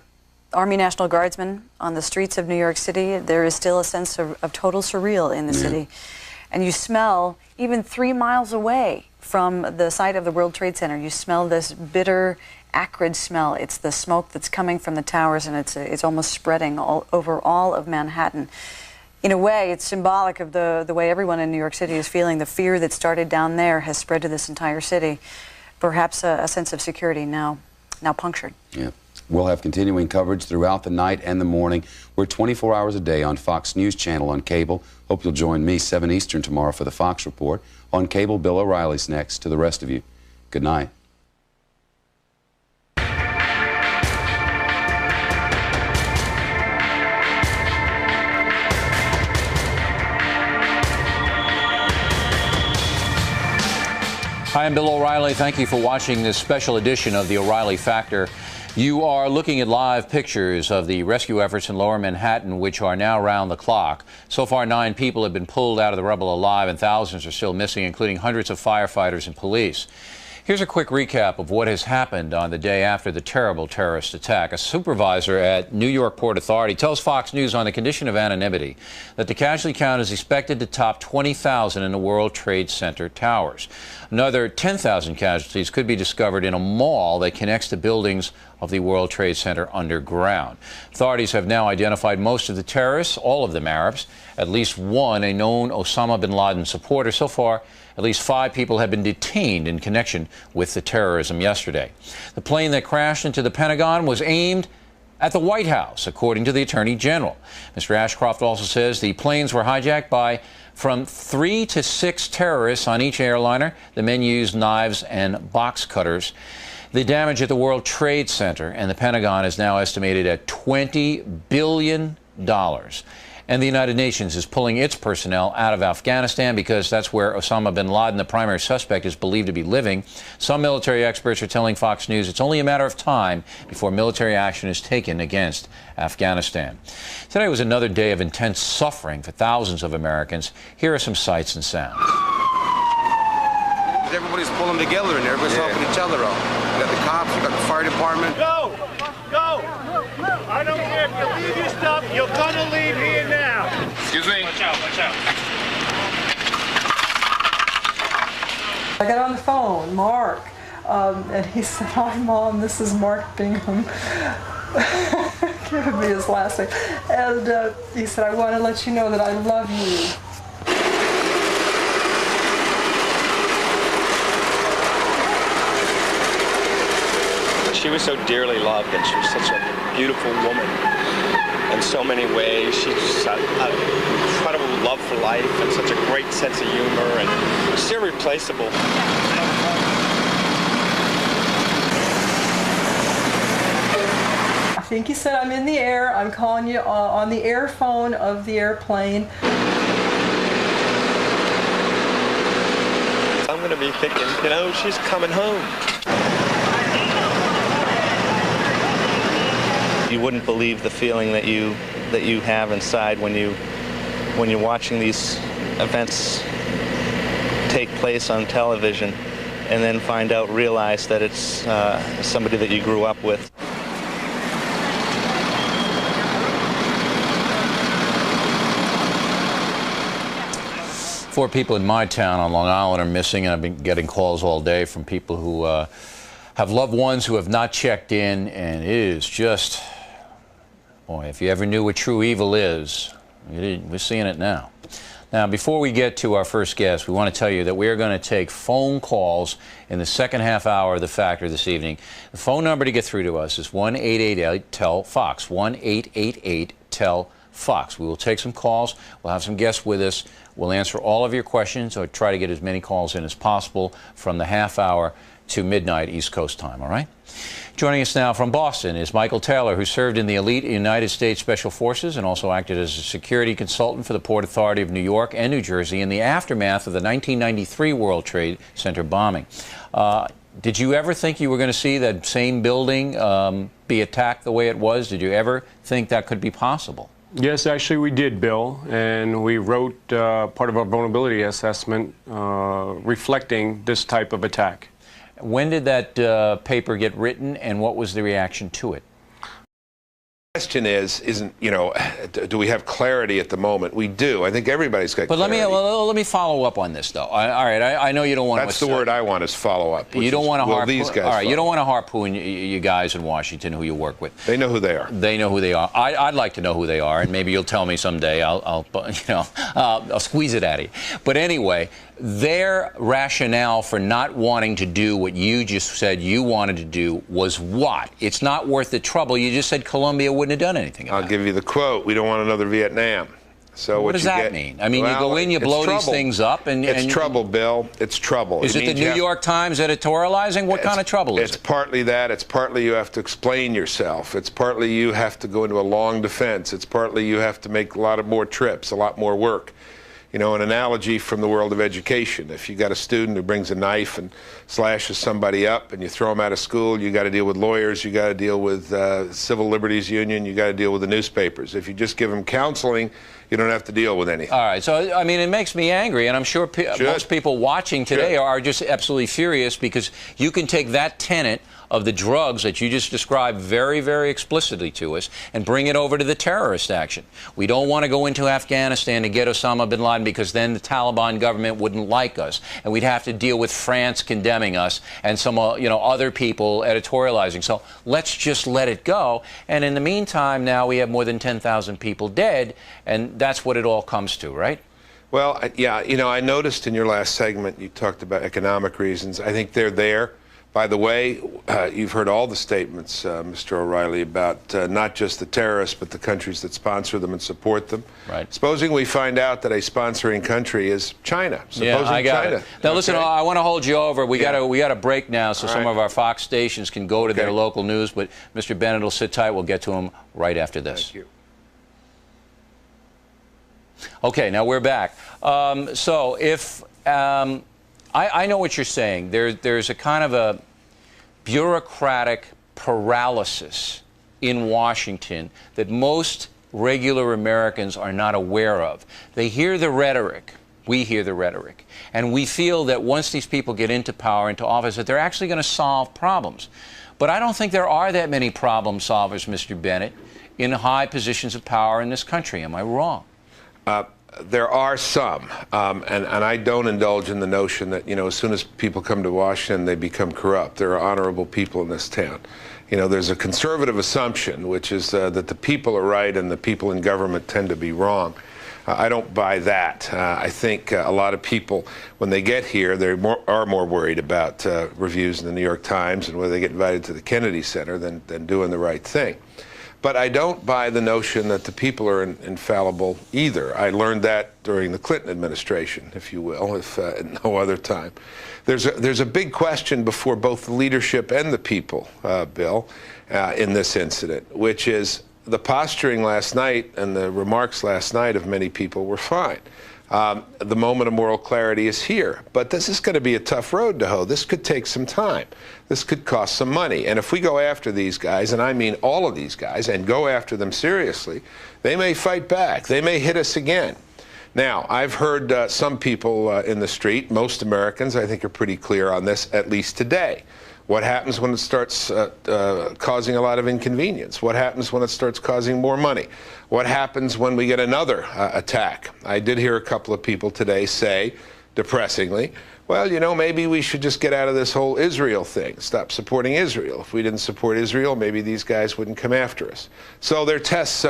Army National Guardsmen on the streets of New York City, there is still a sense of total surreal in the city. And you smell, even 3 miles away from the site of the World Trade Center, you smell this bitter, acrid smell. It's the smoke that's coming from the towers, and it's almost spreading over all of Manhattan. In a way, it's symbolic of the way everyone in New York City is feeling. The fear that started down there has spread to this entire city. Perhaps a sense of security now punctured. Yeah. We'll have continuing coverage throughout the night and the morning. We're 24 hours a day on Fox News Channel on cable. Hope you'll join me 7 Eastern tomorrow for the Fox Report. On cable, Bill O'Reilly's next. To the rest of you, good night. Hi, I'm Bill O'Reilly. Thank you for watching this special edition of the O'Reilly Factor. You are looking at live pictures of the rescue efforts in Lower Manhattan, which are now round the clock. So far, 9 people have been pulled out of the rubble alive, and thousands are still missing, including hundreds of firefighters and police. Here's a quick recap of what has happened on the day after the terrible terrorist attack. A supervisor at New York Port Authority tells Fox News on the condition of anonymity that the casualty count is expected to top 20,000 in the World Trade Center towers. Another 10,000 casualties could be discovered in a mall that connects the buildings of the World Trade Center underground. Authorities have now identified most of the terrorists, all of them Arabs, at least one a known Osama bin Laden supporter. So far, at least 5 people have been detained in connection with the terrorism yesterday. The plane that crashed into the Pentagon was aimed at the White House, according to the Attorney General. Mr. Ashcroft also says the planes were hijacked by from 3 to 6 terrorists on each airliner. The men used knives and box cutters. The damage at the World Trade Center and the Pentagon is now estimated at $20 billion. And the United Nations is pulling its personnel out of Afghanistan because that's where Osama bin Laden, the primary suspect, is believed to be living. Some military experts are telling Fox News it's only a matter of time before military action is taken against Afghanistan. Today was another day of intense suffering for thousands of Americans. Here are some sights and sounds. Everybody's pulling together and everybody's helping each other out. You got the cops, you got the fire department. Go! Go! I don't care if you leave your stuff, you're gonna leave here now. Excuse me? Watch out, watch out. I got on the phone, Mark, and he said, "Hi, Mom, this is Mark Bingham." Give me his last name. And he said, "I want to let you know that I love you." She was so dearly loved, and she was such a beautiful woman in so many ways. She just had an incredible love for life and such a great sense of humor, and she's irreplaceable. I think he said, "I'm in the air. I'm calling you on the air phone of the airplane." I'm going to be thinking, you know, she's coming home. You wouldn't believe the feeling that you have inside when you're watching these events take place on television, and then realize that it's somebody that you grew up with. Four people in my town on Long Island are missing, and I've been getting calls all day from people who have loved ones who have not checked in, and it is just, boy, if you ever knew what true evil is, we're seeing it now. Now, before we get to our first guest, we want to tell you that we are going to take phone calls in the second half hour of the Factor this evening. The phone number to get through to us is 1-888-TEL-FOX, 1-888-TEL-FOX. We will take some calls. We'll have some guests with us. We'll answer all of your questions, or try to get as many calls in as possible from the half hour to midnight East Coast time, all right? Joining us now from Boston is Michael Taylor, who served in the elite United States Special Forces and also acted as a security consultant for the Port Authority of New York and New Jersey in the aftermath of the 1993 World Trade Center bombing. Did you ever think you were going to see that same building be attacked the way it was? Did you ever think that could be possible? Yes, actually we did, Bill, and we wrote part of our vulnerability assessment reflecting this type of attack. When did that paper get written, and what was the reaction to it? The question isn't, you know, do we have clarity at the moment? We do. I think everybody's got clarity. But let me follow up on this, though. All right, I know you don't want to... That's the word I want, is follow up. You don't want to harpoon... These guys all right, you don't want to harpoon you guys in Washington who you work with. They know who they are. They know who they are. I'd like to know who they are, and maybe you'll tell me someday. I'll squeeze it out of you. But anyway, their rationale for not wanting to do what you just said you wanted to do was what? It's not worth the trouble. You just said Colombia wouldn't have done anything about it. I'll give you the quote. We don't want another Vietnam. So what does that mean? I mean, you go in, you blow these things up, and it's trouble, Bill. It's trouble. Is it the New York Times editorializing? What kind of trouble is it? It's partly that. It's partly you have to explain yourself. It's partly you have to go into a long defense. It's partly you have to make a lot more trips, a lot more work. you know, an analogy from the world of education. If you got a student who brings a knife and slashes somebody up and you throw them out of school, you got to deal with lawyers, you got to deal with Civil Liberties Union, you got to deal with the newspapers. If you just give them counseling, you don't have to deal with anything. All right, so I mean, it makes me angry, and I'm sure most people watching today are just absolutely furious, because you can take that tenet of the drugs that you just described very, very explicitly to us and bring it over to the terrorist action. We don't want to go into Afghanistan to get Osama bin Laden, because then the Taliban government wouldn't like us, and we'd have to deal with France condemning us and some you know, other people editorializing. So let's just let it go. And in the meantime, now we have more than 10,000 people dead, and that's what it all comes to, right? Well, yeah, you know, I noticed in your last segment you talked about economic reasons. I think they're there. By the way, you've heard all the statements, Mr. O'Reilly, about not just the terrorists, but the countries that sponsor them and support them. Right. Supposing we find out that a sponsoring country is China. Supposing yeah, I got China. It. Now, listen, I want to hold you over. We got a break now, so all some right. of our Fox stations can go to their local news. But Mr. Bennett will sit tight. We'll get to him right after this. Thank you. Okay, now we're back. So if I know what you're saying. There's a kind of a bureaucratic paralysis in Washington that most regular Americans are not aware of. They hear the rhetoric. We hear the rhetoric. And we feel that once these people get into power, into office, that they're actually going to solve problems. But I don't think there are that many problem solvers, Mr. Bennett, in high positions of power in this country. Am I wrong? There are some, and I don't indulge in the notion that, you know, as soon as people come to Washington, they become corrupt. There are honorable people in this town. You know, there's a conservative assumption, which is that the people are right and the people in government tend to be wrong. I don't buy that. I think a lot of people, when they get here, they are more worried about reviews in the New York Times and whether they get invited to the Kennedy Center than doing the right thing. But I don't buy the notion that the people are infallible either. I learned that during the Clinton administration, if you will, if at no other time. There's a big question before both the leadership and the people, Bill, in this incident, which is the posturing last night and the remarks last night of many people were fine. The moment of moral clarity is here. But this is going to be a tough road to hoe. This could take some time. This could cost some money. And if we go after these guys, and I mean all of these guys, and go after them seriously, they may fight back. They may hit us again. Now, I've heard some people in the street, most Americans, I think, are pretty clear on this, at least today. What happens when it starts causing a lot of inconvenience? What happens when it starts causing more money? What happens when we get another attack? I did hear a couple of people today say, depressingly, well, you know, maybe we should just get out of this whole Israel thing, stop supporting Israel. If we didn't support Israel, maybe these guys wouldn't come after us. So they're tests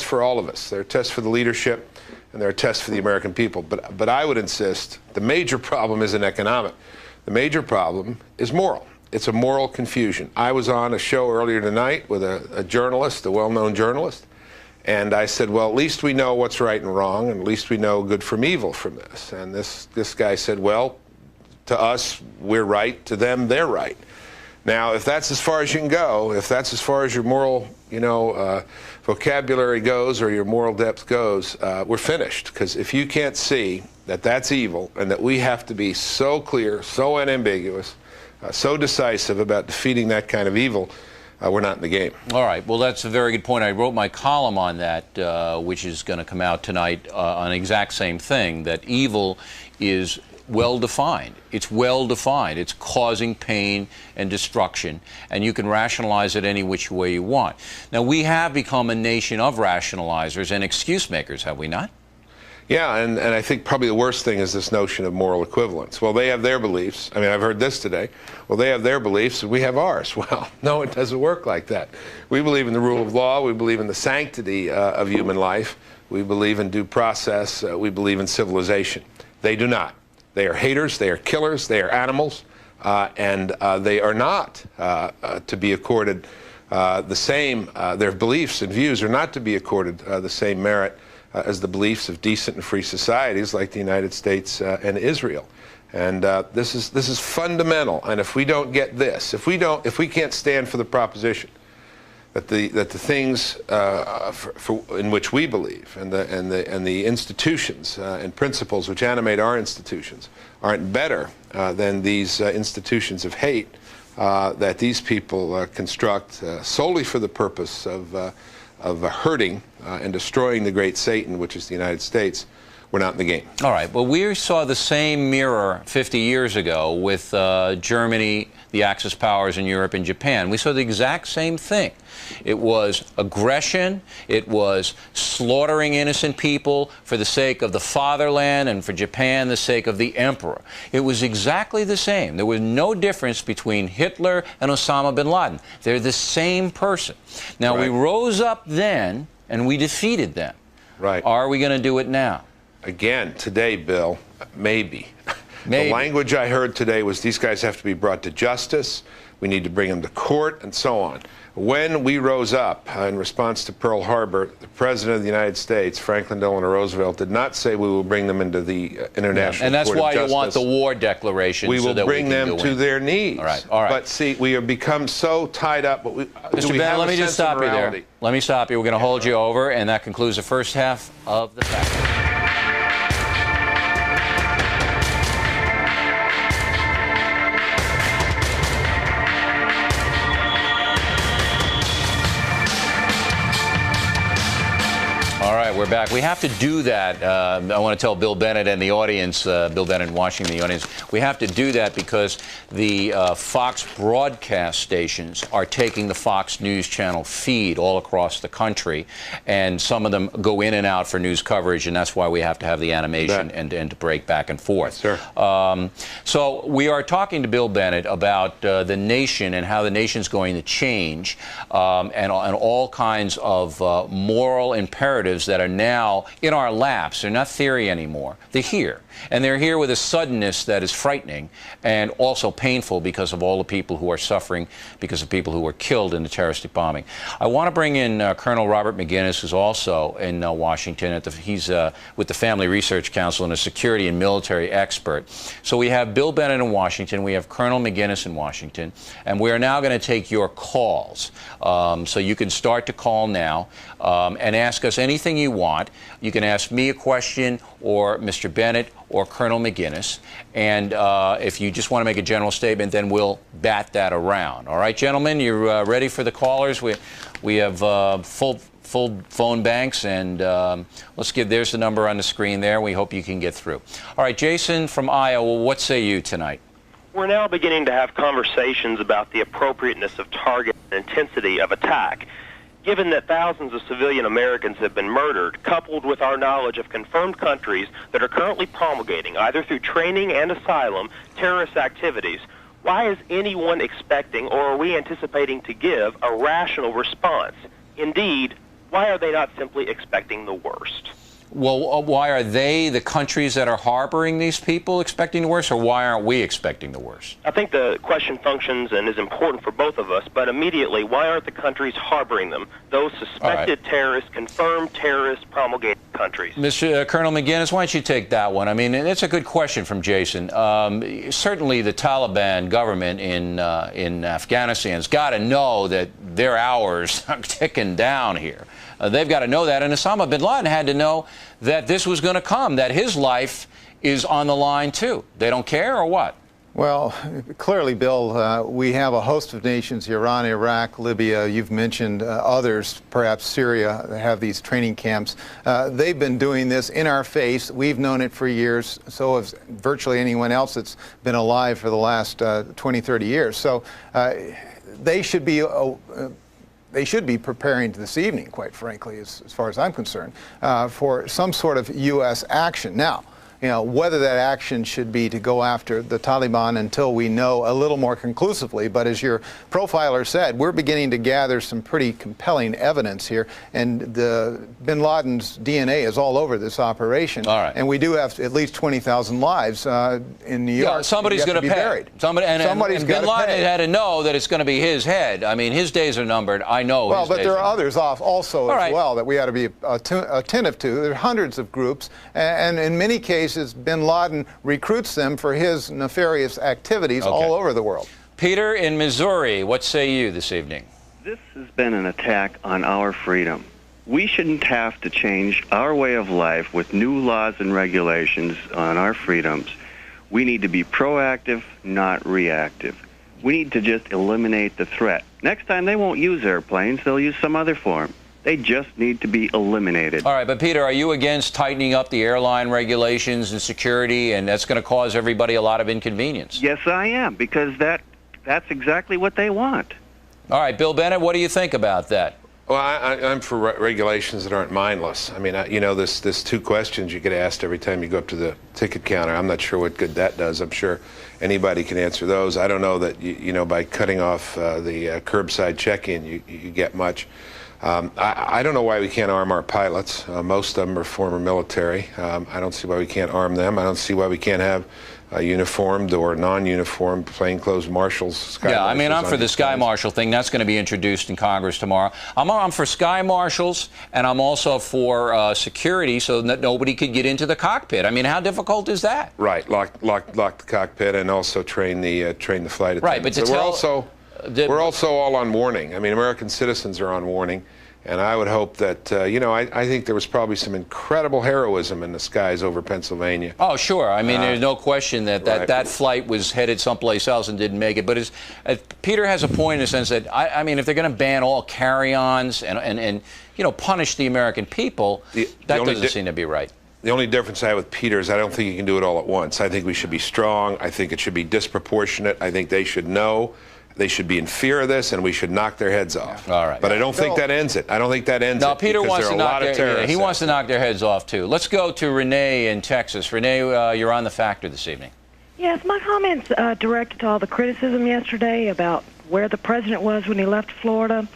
for all of us. They're tests for the leadership, and they're tests for the American people. But I would insist the major problem isn't economic. The major problem is moral. It's a moral confusion. I was on a show earlier tonight with a journalist, a well-known journalist, and I said, well, at least we know what's right and wrong, and at least we know good from evil from this. And this guy said, well, to us, we're right. To them, they're right. Now, if that's as far as you can go, if that's as far as your moral, you know, vocabulary goes or your moral depth goes, we're finished. Because if you can't see that that's evil and that we have to be so clear, so unambiguous, so decisive about defeating that kind of evil, we're not in the game. All right. Well, that's a very good point. I wrote my column on that, which is going to come out tonight, on the exact same thing, that evil is well-defined. It's well-defined. It's causing pain and destruction, and you can rationalize it any which way you want. Now, we have become a nation of rationalizers and excuse makers, have we not? Yeah, and I think probably the worst thing is this notion of moral equivalence. Well, they have their beliefs. I mean, I've heard this today. Well, they have their beliefs, and we have ours. Well, no, it doesn't work like that. We believe in the rule of law. We believe in the sanctity of human life. We believe in due process. We believe in civilization. They do not. They are haters. They are killers. They are animals. And they are not to be accorded the same, their beliefs and views are not to be accorded the same merit as the beliefs of decent and free societies like the United States and Israel. And this is fundamental. And if we don't get this, if we can't stand for the proposition that the things in which we believe and the institutions and principles which animate our institutions aren't better than these institutions of hate that these people construct solely for the purpose of hurting and destroying the great Satan, which is the United States. We're not in the game. All right. Well, we saw the same mirror 50 years ago with Germany, the Axis powers in Europe, and Japan. We saw the exact same thing. It was aggression. It was slaughtering innocent people for the sake of the fatherland, and for Japan, the sake of the emperor. It was exactly the same. There was no difference between Hitler and Osama bin Laden. They're the same person. Now, we rose up then, and we defeated them. Right. Are we going to do it now? Again, today, Bill, maybe. The language I heard today was these guys have to be brought to justice, we need to bring them to court, and so on. When we rose up in response to Pearl Harbor, the President of the United States, Franklin Delano Roosevelt, did not say we will bring them into the International And that's Court of why Justice. You want the war declaration. We so will that bring we can them go to in. their knees. All right. All right. But see, we have become so tied up. But Mr. Bennett, let me just stop you there. Let me stop you. We're going to hold you over, and that concludes the first half of the fact. All right, we're back. We have to do that. I want to tell Bill Bennett and the audience, Bill Bennett in Washington, the audience, we have to do that because the Fox broadcast stations are taking the Fox News Channel feed all across the country, and some of them go in and out for news coverage, and that's why we have to have the animation and to break back and forth. Sure. So we are talking to Bill Bennett about the nation and how the nation's going to change, and all kinds of moral imperatives that are now in our laps. They're not theory anymore. They're here. And they're here with a suddenness that is frightening and also painful because of all the people who are suffering, because of people who were killed in the terroristic bombing. I want to bring in Colonel Robert McGinnis, who's also in Washington. He's with the Family Research Council and a security and military expert. So we have Bill Bennett in Washington. We have Colonel McGinnis in Washington. And we are now going to take your calls. So you can start to call now and ask us anything you want. You can ask me a question or Mr. Bennett or Colonel McGinnis. And if you just want to make a general statement, then we'll bat that around. All right, gentlemen, you're ready for the callers? We have full phone banks, and there's the number on the screen there. We hope you can get through. All right, Jason from Iowa, what say you tonight? We're now beginning to have conversations about the appropriateness of target and intensity of attack. Given that thousands of civilian Americans have been murdered, coupled with our knowledge of confirmed countries that are currently promulgating, either through training and asylum, terrorist activities, why is anyone expecting, or are we anticipating to give, a rational response? Indeed, why are they not simply expecting the worst? Well, why are they, the countries that are harboring these people, expecting the worst, or why aren't we expecting the worst? I think the question functions and is important for both of us, but immediately, why aren't the countries harboring them? Those suspected terrorists, confirmed terrorists, promulgated countries. Mr. Colonel McGinnis, why don't you take that one? I mean, it's a good question from Jason. Certainly the Taliban government in Afghanistan's got to know that their hours are ticking down here. They've got to know that, and Osama bin Laden had to know that this was going to come, that his life is on the line too. They don't care, or what? Well, clearly, Bill, we have a host of nations, Iran, Iraq, Libya, you've mentioned others, perhaps Syria, have these training camps. They've been doing this in our face. We've known it for years. So has virtually anyone else that's been alive for the last 20, 30 years. So they should be preparing this evening, quite frankly, as far as I'm concerned, for some sort of U.S. action. Now, whether that action should be to go after the Taliban until we know a little more conclusively. But as your profiler said, we're beginning to gather some pretty compelling evidence here. And bin Laden's DNA is all over this operation. All right. And we do have at least 20,000 lives in New York. Yeah, somebody's going to pay. Buried. Somebody's bin Laden had to know that it's going to be his head. I mean, his days are numbered. I know. Well, but there are others also as well that we ought to be attentive to. There are hundreds of groups, and in many cases, bin Laden recruits them for his nefarious activities all over the world. Peter in Missouri, what say you this evening? This has been an attack on our freedom. We shouldn't have to change our way of life with new laws and regulations on our freedoms. We need to be proactive, not reactive. We need to just eliminate the threat. Next time they won't use airplanes, they'll use some other form. They just need to be eliminated. All right, but Peter, are you against tightening up the airline regulations and security, and that's going to cause everybody a lot of inconvenience? Yes, I am, because that's exactly what they want. All right, Bill Bennett, what do you think about that? Well, I'm for regulations that aren't mindless. I mean, you know, there's two questions you get asked every time you go up to the ticket counter. I'm not sure what good that does. I'm sure anybody can answer those. I don't know that, you know, by cutting off the curbside check-in, you get much. I don't know why we can't arm our pilots. Most of them are former military. I don't see why we can't arm them. I don't see why we can't have uniformed or non-uniformed plainclothes marshals. Yeah, I mean, I'm for the Sky Marshal thing. That's going to be introduced in Congress tomorrow. I'm for Sky Marshals, and I'm also for security so that nobody could get into the cockpit. I mean, how difficult is that? Right, lock the cockpit and also train the flight attendants. Right, but to we're also all on warning. I mean, American citizens are on warning. And I would hope that, you know, I think there was probably some incredible heroism in the skies over Pennsylvania. Oh, sure. I mean, there's no question that that flight was headed someplace else and didn't make it. But Peter has a point in the sense that, I mean, if they're going to ban all carry-ons and you know, punish the American people, that doesn't seem to be right. The only difference I have with Peter is I don't think you can do it all at once. I think we should be strong. I think it should be disproportionate. I think they should know. They should be in fear of this, and we should knock their heads off. All right. But I don't think that ends it. I don't think that ends it. No, Peter wants to knock he wants to knock their heads off, too. Let's go to Renee in Texas. Renee, you're on The Factor this evening. Yes, my comments directed to all the criticism yesterday about where the president was when he left Florida.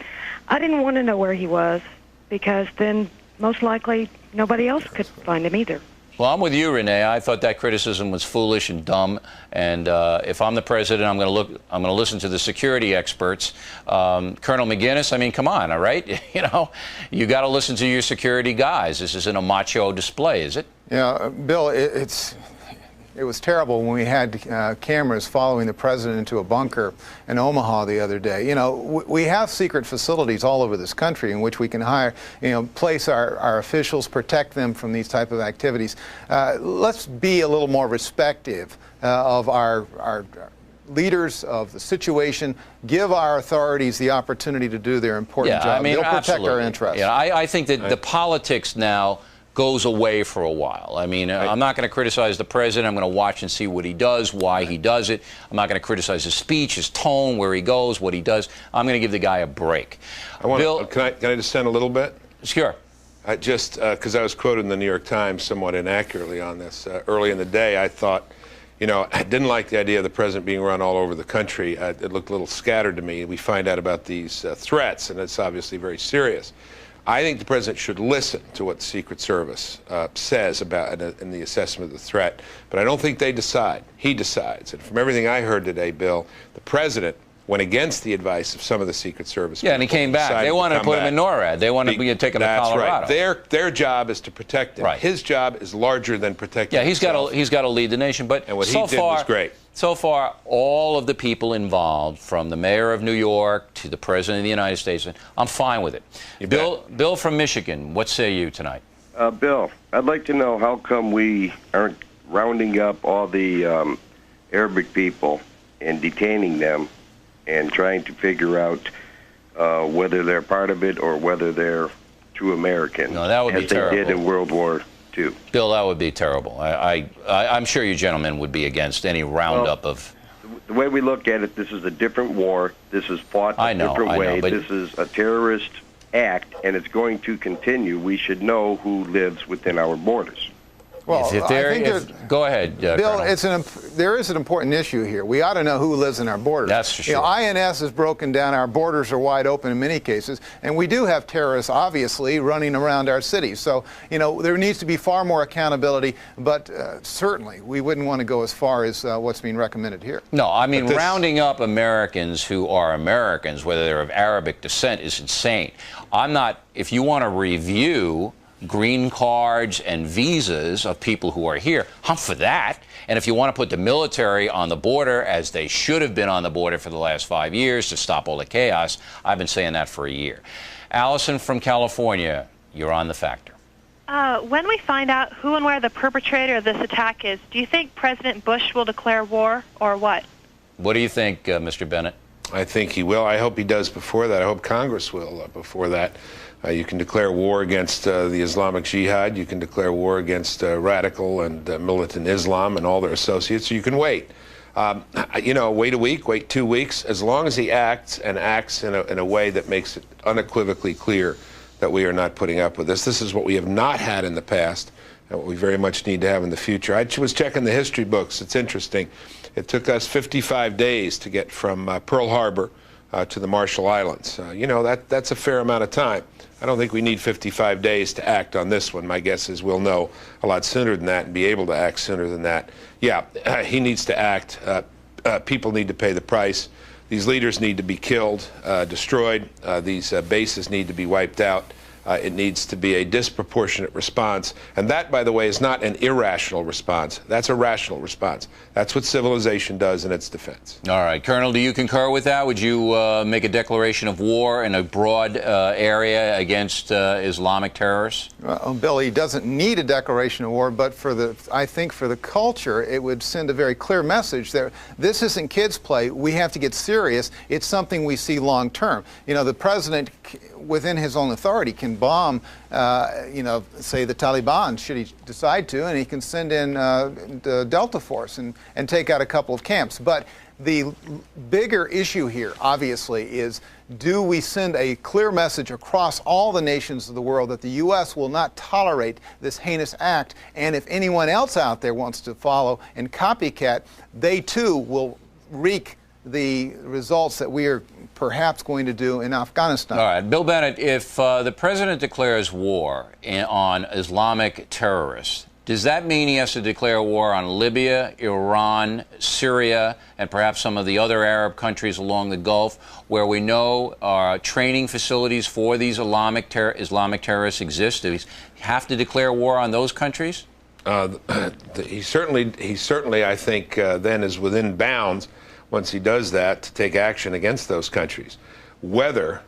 I didn't want to know where he was, because then most likely nobody else could find him either. Well, I'm with you, Renee. I thought that criticism was foolish and dumb. And if I'm the president, I'm going to listen to the security experts. Colonel McGinnis, I mean, come on, all right? You know, you got to listen to your security guys. This isn't a macho display, is it? Yeah, Bill, it was terrible when we had cameras following the president into a bunker in Omaha the other day. You know, we have secret facilities all over this country in which we can hire, you know, place our officials, protect them from these type of activities. Let's be a little more respective of our leaders of the situation, give our authorities the opportunity to do their important job. I mean, they'll protect our interests. Yeah, I think that the politics now goes away for a while. I mean, I'm not going to criticize the president. I'm going to watch and see what he does, why he does it. I'm not going to criticize his speech, his tone, where he goes, what he does. I'm going to give the guy a break. Bill, can I dissent a little bit? Sure. Just because I was quoted in the New York Times somewhat inaccurately on this early in the day, I thought, you know, I didn't like the idea of the president being run all over the country. It looked a little scattered to me. We find out about these threats, and it's obviously very serious. I think the president should listen to what the Secret Service says about in the assessment of the threat, but I don't think they decide. He decides. And from everything I heard today, Bill, the president went against the advice of some of the Secret Service. Yeah, and he came back. They wanted to put him in NORAD. They wanted to take him to Colorado. That's right. Their job is to protect him. Right. His job is larger than protecting himself. Yeah, he's got to lead the nation. But and what he did was great. So far, all of the people involved, from the mayor of New York to the president of the United States, I'm fine with it. Bill from Michigan, what say you tonight? Bill, I'd like to know how come we aren't rounding up all the Arabic people and detaining them and trying to figure out whether they're part of it or whether they're true Americans. No, that would be terrible. As they did in World War II. Bill, that would be terrible. I'm sure you gentlemen would be against any roundup of... The way we look at it, this is a different war. This is fought a different way. This is a terrorist act, and it's going to continue. We should know who lives within our borders. Well, go ahead, Bill. Colonel. There is an important issue here. We ought to know who lives in our borders. That's for sure. You know, INS is broken down. Our borders are wide open in many cases, and we do have terrorists, obviously, running around our cities. So, you know, there needs to be far more accountability. But certainly, we wouldn't want to go as far as what's being recommended here. No, I mean, rounding up Americans who are Americans, whether they're of Arabic descent, is insane. I'm not. If you want to review green cards and visas of people who are here. I'm for that. And if you want to put the military on the border, as they should have been on the border for the last 5 years to stop all the chaos, I've been saying that for a year. Allison from California, you're on The Factor. When we find out who and where the perpetrator of this attack is, do you think President Bush will declare war or what? What do you think, Mr. Bennett? I think he will. I hope he does before that. I hope Congress will before that. You can declare war against the Islamic Jihad. You can declare war against radical and militant Islam and all their associates. So you can wait. You know, wait a week, wait 2 weeks. As long as he acts in a way that makes it unequivocally clear that we are not putting up with this. This is what we have not had in the past and what we very much need to have in the future. I was checking the history books. It's interesting. It took us 55 days to get from Pearl Harbor to the Marshall Islands. You know, that's a fair amount of time. I don't think we need 55 days to act on this one. My guess is we'll know a lot sooner than that and be able to act sooner than that. Yeah, he needs to act. People need to pay the price. These leaders need to be killed, destroyed. These bases need to be wiped out. It needs to be a disproportionate response. And that, by the way, is not an irrational response. That's a rational response. That's what civilization does in its defense. All right. Colonel, do you concur with that? Would you make a declaration of war in a broad area against Islamic terrorists? Well, Bill, he doesn't need a declaration of war, but I think for the culture, it would send a very clear message that this isn't kids' play. We have to get serious. It's something we see long term. You know, the president, within his own authority, can bomb, you know, say the Taliban, should he decide to, and he can send in the Delta Force and take out a couple of camps. But the bigger issue here, obviously, is do we send a clear message across all the nations of the world that the U.S. will not tolerate this heinous act, and if anyone else out there wants to follow and copycat, they too will wreak the results that we are perhaps going to do in Afghanistan. All right. Bill Bennett, if the president declares war on Islamic terrorists, does that mean he has to declare war on Libya, Iran, Syria, and perhaps some of the other Arab countries along the Gulf where we know training facilities for these Islamic terrorists exist? Do he have to declare war on those countries? He certainly, I think, then is within bounds once he does that to take action against those countries. Whether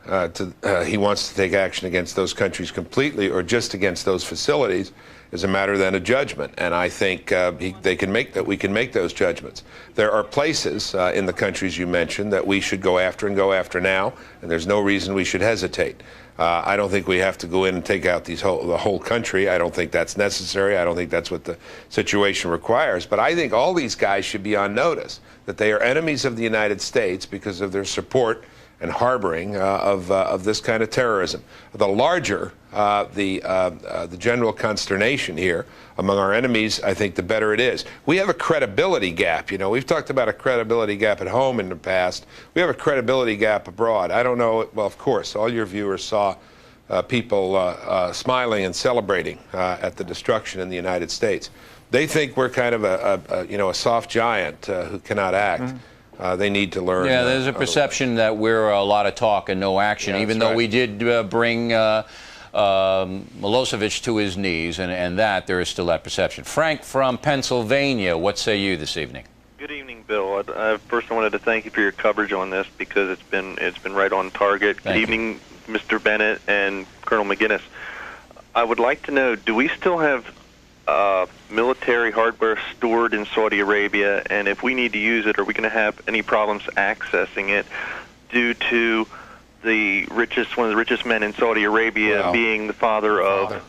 he wants to take action against those countries completely or just against those facilities is a matter then of judgment. And I think we can make those judgments. There are places in the countries you mentioned that we should go after and go after now, and there's no reason we should hesitate. I don't think we have to go in and take out the whole country. I don't think that's necessary. I don't think that's what the situation requires. But I think all these guys should be on notice that they are enemies of the United States because of their support and harboring of this kind of terrorism. The larger the general consternation here among our enemies, I think the better it is. We have a credibility gap. You know, we've talked about a credibility gap at home in the past. We have a credibility gap abroad. I don't know. Well, of course, all your viewers saw people smiling and celebrating at the destruction in the United States. They think we're kind of a soft giant who cannot act. Mm-hmm. They need to learn. Yeah, there's a perception that we're a lot of talk and no action, even though we did bring Milosevic to his knees, and that there is still that perception. Frank from Pennsylvania, what say you this evening? Good evening, Bill. First, I wanted to thank you for your coverage on this because it's been right on target. Good evening, Mr. Bennett and Colonel McGinnis. I would like to know, do we still have military hardware stored in Saudi Arabia, and if we need to use it, are we going to have any problems accessing it due to one of the richest men in Saudi Arabia being the father of?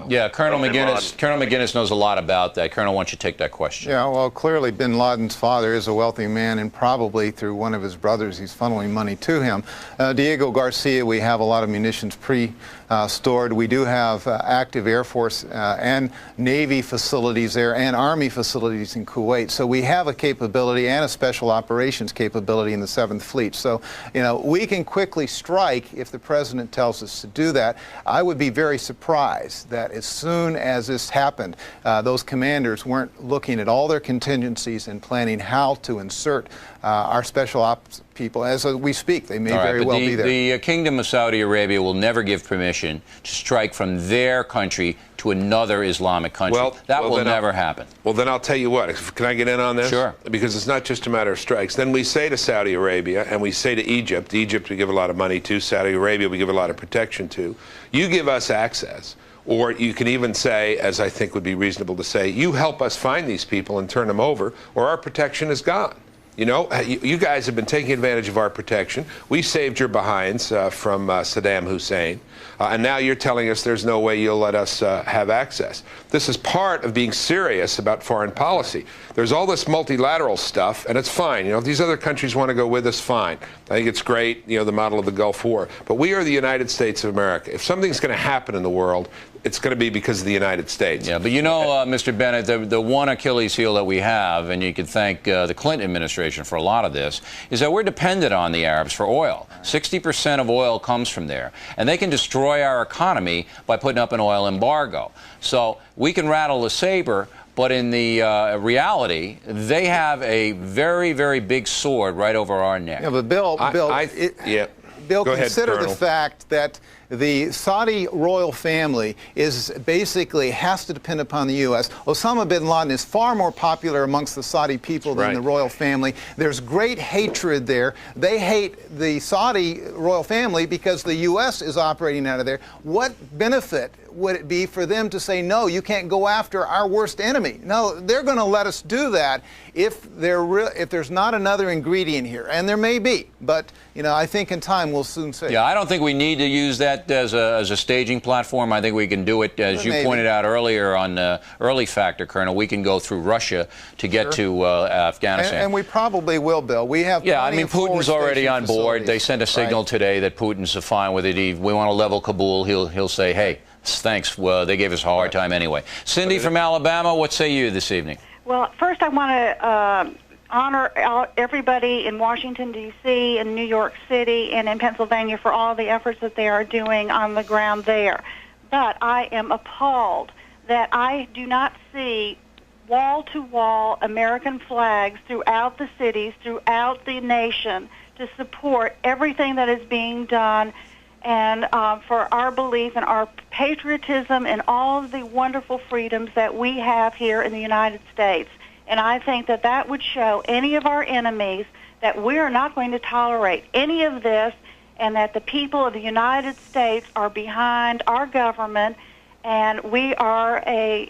Yeah, Colonel McGinnis knows a lot about that. Colonel, why don't you take that question? Yeah, well, clearly bin Laden's father is a wealthy man, and probably through one of his brothers, he's funneling money to him. Diego Garcia, we have a lot of munitions stored. We do have active Air Force and Navy facilities there and Army facilities in Kuwait. So we have a capability and a special operations capability in the 7th Fleet. So, you know, we can quickly strike if the president tells us to do that. I would be very surprised that that as soon as this happened, those commanders weren't looking at all their contingencies and planning how to insert our special ops people. As we speak, they may very well be there. The Kingdom of Saudi Arabia will never give permission to strike from their country to another Islamic country. That will never happen. Well, then I'll tell you what. Can I get in on this? Sure. Because it's not just a matter of strikes. Then we say to Saudi Arabia, and we say to Egypt, we give a lot of money to, Saudi Arabia we give a lot of protection to, you give us access. Or you can even say, as I think would be reasonable to say, you help us find these people and turn them over, or our protection is gone. You know, you guys have been taking advantage of our protection. We saved your behinds from Saddam Hussein. And now you're telling us there's no way you'll let us have access. This is part of being serious about foreign policy. There's all this multilateral stuff, and it's fine. You know, if these other countries want to go with us, fine. I think it's great, you know, the model of the Gulf War. But we are the United States of America. If something's going to happen in the world, it's going to be because of the United States. Yeah, but you know, Mr. Bennett, the one Achilles heel that we have, and you can thank the Clinton administration for a lot of this, is that we're dependent on the Arabs for oil. 60% of oil comes from there. And they can destroy our economy by putting up an oil embargo. So we can rattle the saber, but in the reality, they have a very, very big sword right over our neck. Yeah, but Bill, Bill, consider the fact that the Saudi royal family is basically has to depend upon the U.S. Osama bin Laden is far more popular amongst the Saudi people than the royal family. There's great hatred there. They hate the Saudi royal family because the U.S. is operating out of there. What benefit would it be for them to say, no, you can't go after our worst enemy? No, they're going to let us do that if there's not another ingredient here. And there may be, but you know, I think in time we'll soon see. Yeah, I don't think we need to use that as a staging platform. I think we can do it, as you pointed out earlier on Early Factor, Colonel. We can go through Russia to get to Afghanistan. And we probably will, Bill. We have I mean, Putin's already on board. They sent a signal today that Putin's fine with it. We want to level Kabul. He'll say, hey, thanks. Well, they gave us a hard time anyway. Cindy from Alabama, what say you this evening? Well, first I want to honor everybody in Washington, D.C., and New York City, and in Pennsylvania for all the efforts that they are doing on the ground there. But I am appalled that I do not see wall-to-wall American flags throughout the cities, throughout the nation, to support everything that is being done and for our belief and our patriotism and all of the wonderful freedoms that we have here in the United States. And I think that that would show any of our enemies that we are not going to tolerate any of this, and that the people of the United States are behind our government, and we are a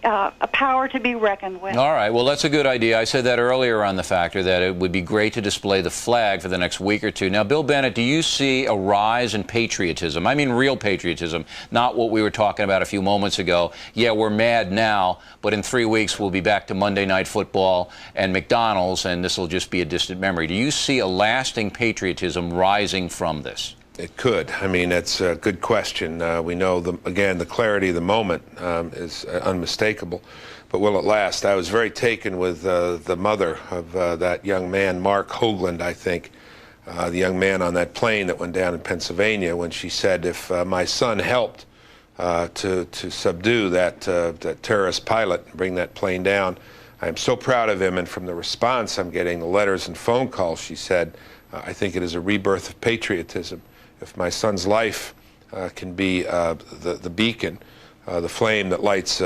power to be reckoned with. All right. Well, that's a good idea. I said that earlier on the factor that it would be great to display the flag for the next week or two. Now, Bill Bennett, do you see a rise in patriotism? I mean real patriotism, not what we were talking about a few moments ago. Yeah, we're mad now, but in 3 weeks we'll be back to Monday Night Football and McDonald's, and this will just be a distant memory. Do you see a lasting patriotism rising from this? It could. I mean, that's a good question. We know, again, the clarity of the moment is unmistakable. But will it last? I was very taken with the mother of that young man, Mark Hoagland, I think, the young man on that plane that went down in Pennsylvania, when she said, if my son helped to subdue that terrorist pilot and bring that plane down, I am so proud of him. And from the response I'm getting, the letters and phone calls, she said, I think it is a rebirth of patriotism. If my son's life can be the beacon, the flame that lights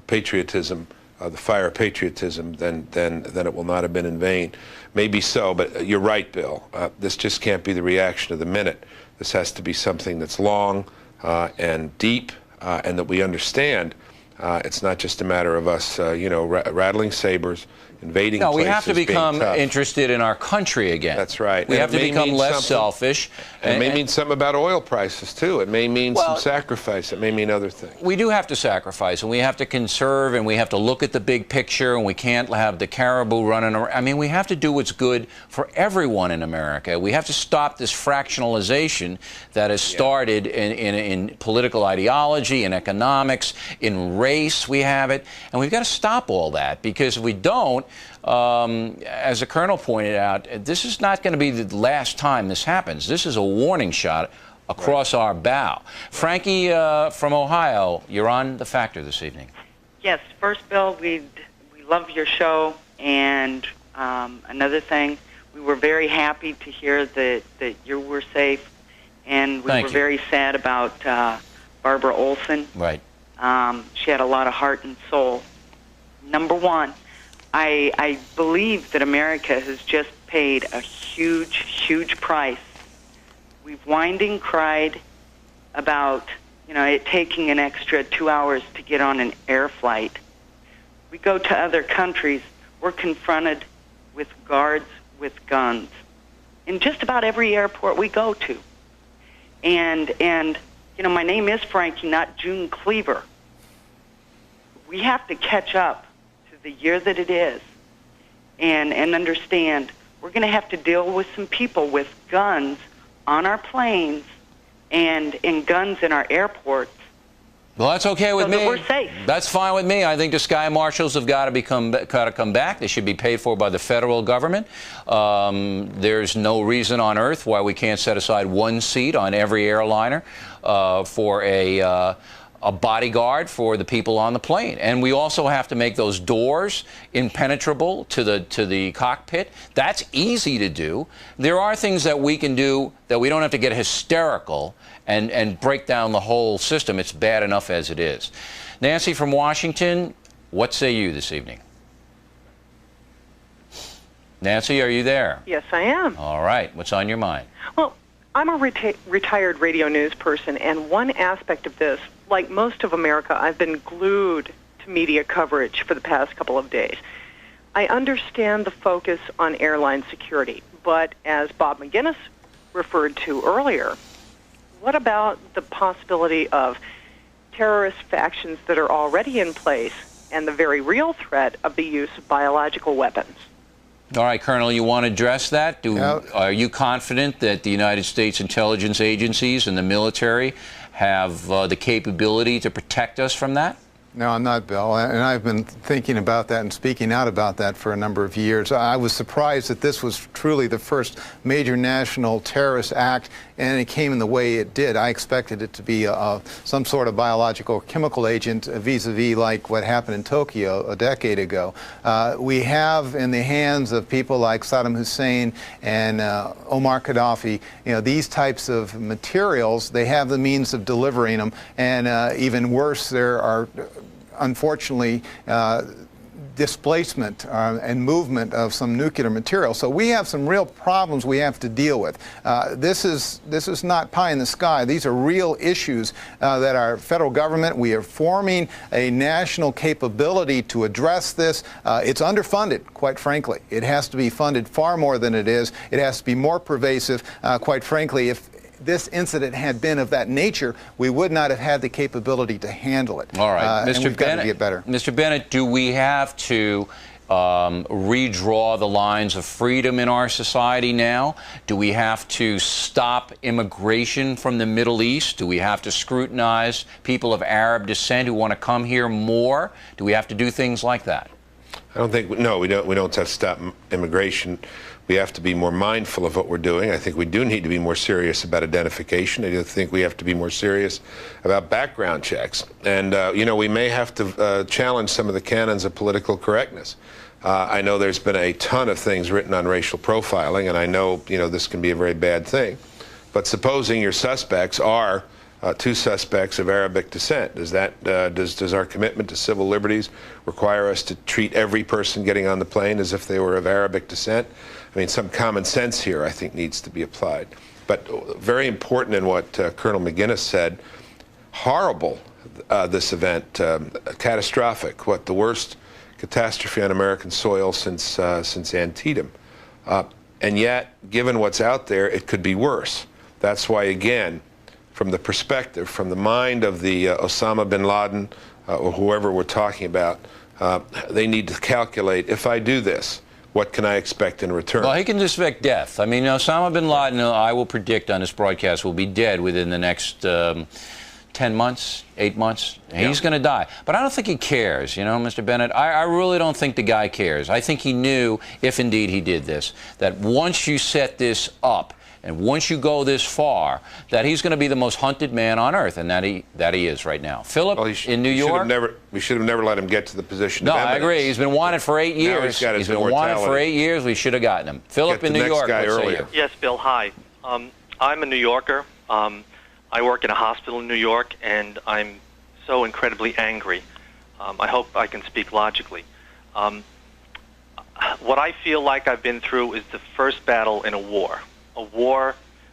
patriotism, the fire of patriotism, then it will not have been in vain. Maybe so, but you're right, Bill. This just can't be the reaction of the minute. This has to be something that's long and deep, and that we understand. It's not just a matter of us, rattling sabers, invading places. No, we have to become interested in our country again. That's right. We have to become less selfish. And it may mean something about oil prices, too. It may mean some sacrifice. It may mean other things. We do have to sacrifice, and we have to conserve, and we have to look at the big picture, and we can't have the caribou running around. I mean, we have to do what's good for everyone in America. We have to stop this fractionalization that has started in political ideology, in economics, in race. We have it, and we've got to stop all that, because if we don't, as the Colonel pointed out, this is not going to be the last time this happens. This is a warning shot across our bow. Frankie from Ohio, you're on The Factor this evening. Yes, first, Bill, we love your show, and another thing, we were very happy to hear that you were safe, and we were very sad about Barbara Olson. Right. She had a lot of heart and soul. Number one, I believe that America has just paid a huge, huge price. We've whined and cried about, it taking an extra 2 hours to get on an air flight. We go to other countries, we're confronted with guards with guns in just about every airport we go to. And my name is Frankie, not June Cleaver. We have to catch up to the year that it is and understand we're going to have to deal with some people with guns on our planes and guns in our airports. Well, that's okay with me. We're safe. That's fine with me. I think the Sky Marshals have got to come back. They should be paid for by the federal government. There's no reason on earth why we can't set aside one seat on every airliner for a bodyguard for the people on the plane. And we also have to make those doors impenetrable to the cockpit. That's easy to do. There are things that we can do that we don't have to get hysterical and break down the whole system. It's bad enough as it is. Nancy from Washington, what say you this evening? Nancy, are you there? Yes, I am. All right. What's on your mind? Well, I'm a retired radio news person, and one aspect of this, like most of America, I've been glued to media coverage for the past couple of days. I understand the focus on airline security, but as Bob McGinnis referred to earlier, what about the possibility of terrorist factions that are already in place and the very real threat of the use of biological weapons? All right, Colonel, you want to address that? Are you confident that the United States intelligence agencies and the military have the capability to protect us from that? No, I'm not, Bill, and I've been thinking about that and speaking out about that for a number of years. I was surprised that this was truly the first major national terrorist act, and it came in the way it did. I expected it to be some sort of biological or chemical agent vis-a-vis like what happened in Tokyo a decade ago. We have in the hands of people like Saddam Hussein and Omar Gaddafi, these types of materials. They have the means of delivering them, and even worse, there are unfortunately displacement and movement of some nuclear material. So we have some real problems we have to deal with. This is not pie in the sky. These are real issues that our federal government, we are forming a national capability to address this. It's underfunded, quite frankly. It has to be funded far more than it is. It has to be more pervasive. Quite frankly, if this incident had been of that nature, we would not have had the capability to handle it. All right, Mr. Bennett, got to get better. Mr. Bennett, do we have to redraw the lines of freedom in our society now? Do we have to stop immigration from the Middle East? Do we have to scrutinize people of Arab descent who want to come here more? Do we have to do things like that? I don't think, no, we don't have to stop immigration. We have to be more mindful of what we're doing. I think we do need to be more serious about identification. I do think we have to be more serious about background checks. And, we may have to challenge some of the canons of political correctness. I know there's been a ton of things written on racial profiling, and I know, this can be a very bad thing. But supposing your suspects are two suspects of Arabic descent, does our commitment to civil liberties require us to treat every person getting on the plane as if they were of Arabic descent? I mean, some common sense here, I think, needs to be applied. But very important in what Colonel McGinnis said, horrible, this event, catastrophic, the worst catastrophe on American soil since Antietam. And yet, given what's out there, it could be worse. That's why, again, from the perspective, from the mind of the Osama bin Laden or whoever we're talking about, they need to calculate, if I do this, what can I expect in return? Well, he can expect death. I mean, Osama bin Laden, I will predict on this broadcast, will be dead within the next 10 months, 8 months. He's going to die. But I don't think he cares, Mr. Bennett. I really don't think the guy cares. I think he knew, if indeed he did this, that once you set this up, And once you go this far, that he's going to be the most hunted man on earth, and that he is right now. Philip, in New York. We should have never let him get to the position. No, of eminence. I agree. He's been wanted for 8 years. He's been wanted for 8 years. We should have gotten him. Philip in New York. What say you? Yes, Bill. Hi. I'm a New Yorker. I work in a hospital in New York, and I'm so incredibly angry. I hope I can speak logically. What I feel like I've been through is the first battle in a war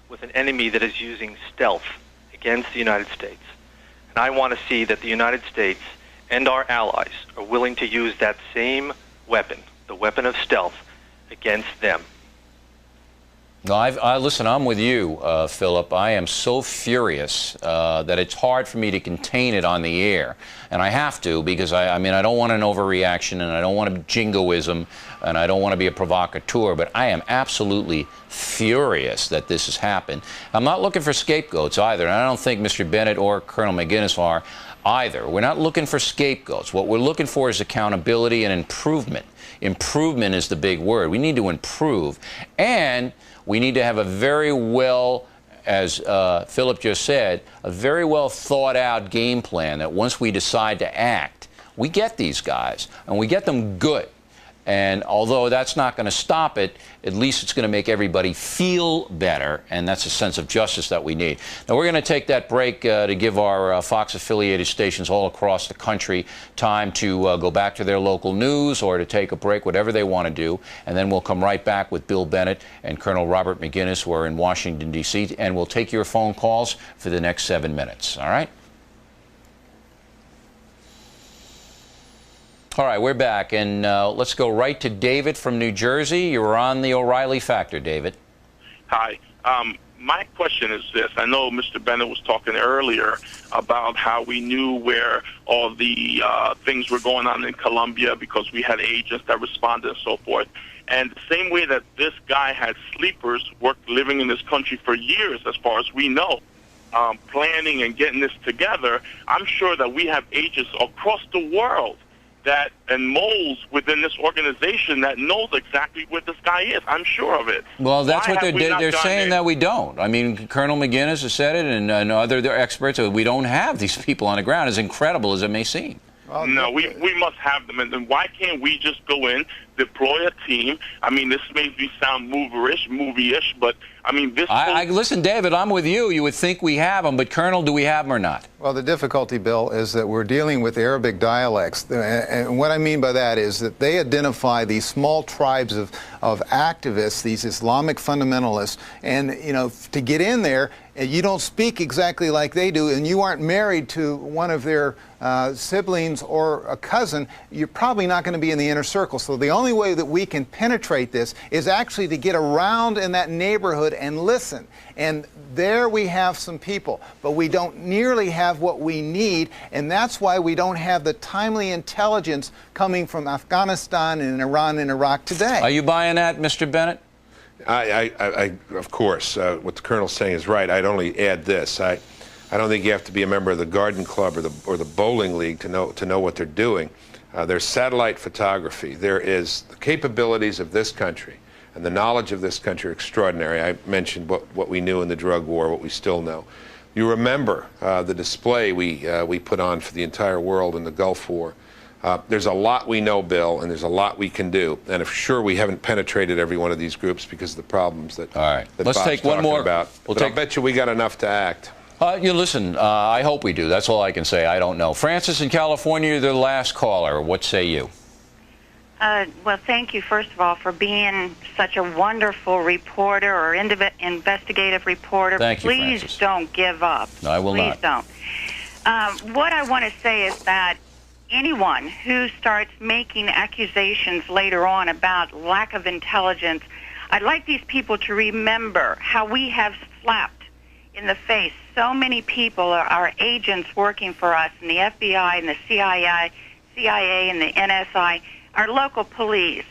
with an enemy that is using stealth against the United States. And I want to see that the United States and our allies are willing to use that same weapon, the weapon of stealth, against them. No, listen, I'm with you, Philip. I am so furious that it's hard for me to contain it on the air. And I have to, because I mean, I don't want an overreaction, and I don't want a jingoism, and I don't want to be a provocateur, but I am absolutely furious that this has happened. I'm not looking for scapegoats either, and I don't think Mr. Bennett or Colonel McGinnis are either. We're not looking for scapegoats. What we're looking for is accountability and improvement. Improvement is the big word. We need to improve, and we need to have a very well, as Philip just said, a very well thought out game plan that once we decide to act, we get these guys, and we get them good. And although that's not going to stop it, at least it's going to make everybody feel better, and that's a sense of justice that we need. Now, we're going to take that break to give our Fox-affiliated stations all across the country time to go back to their local news or to take a break, whatever they want to do, and then we'll come right back with Bill Bennett and Colonel Robert McGinnis, who are in Washington, D.C., and we'll take your phone calls for the next 7 minutes, all right? All right, we're back, and let's go right to David from New Jersey. You're on the O'Reilly Factor, David. Hi. My question is this. I know Mr. Bennett was talking earlier about how we knew where all the things were going on in Colombia because we had agents that responded and so forth. And the same way that this guy had sleepers living in this country for years, as far as we know, planning and getting this together, I'm sure that we have agents across the world and moles within this organization that knows exactly where this guy is. I'm sure of it. Well, that's what they're saying, that we don't. I mean, Colonel McGinnis has said it, and other experts. We don't have these people on the ground, as incredible as it may seem. Well, no, we must have them. And then why can't we just go in, deploy a team? I mean, this makes me sound movie-ish, but I mean, this... Listen, David, I'm with you. You would think we have them, but Colonel, do we have them or not? Well, the difficulty, Bill, is that we're dealing with Arabic dialects. And what I mean by that is that they identify these small tribes of activists, these Islamic fundamentalists, and, you know, to get in there, you don't speak exactly like they do, and you aren't married to one of their siblings or a cousin, you're probably not going to be in the inner circle. So the only way that we can penetrate this is actually to get around in that neighborhood and listen. And there we have some people, but we don't nearly have what we need, and that's why we don't have the timely intelligence coming from Afghanistan and Iran and Iraq today. Are you buying that, Mr. Bennett? Of course, what the Colonel's saying is right. I'd only add this. I don't think you have to be a member of the Garden Club or the Bowling League to know what they're doing. There's satellite photography. There is the capabilities of this country and the knowledge of this country are extraordinary. I mentioned what we knew in the drug war, what we still know. You remember the display we put on for the entire world in the Gulf War. There's a lot we know, Bill, and there's a lot we can do. And sure, we haven't penetrated every one of these groups because of the problems that let's Bob's take one more. About. I'll bet you we got enough to act. You listen, I hope we do. That's all I can say. I don't know. Francis in California, you're the last caller. What say you? Well, thank you, first of all, for being such a wonderful reporter or investigative reporter. Thank you, Please Francis. don't give up. No, I will not. Please don't. What I want to say is that anyone who starts making accusations later on about lack of intelligence, I'd like these people to remember how we have slapped in the face so many people, our agents working for us in the FBI and the CIA and the NSI, our local police.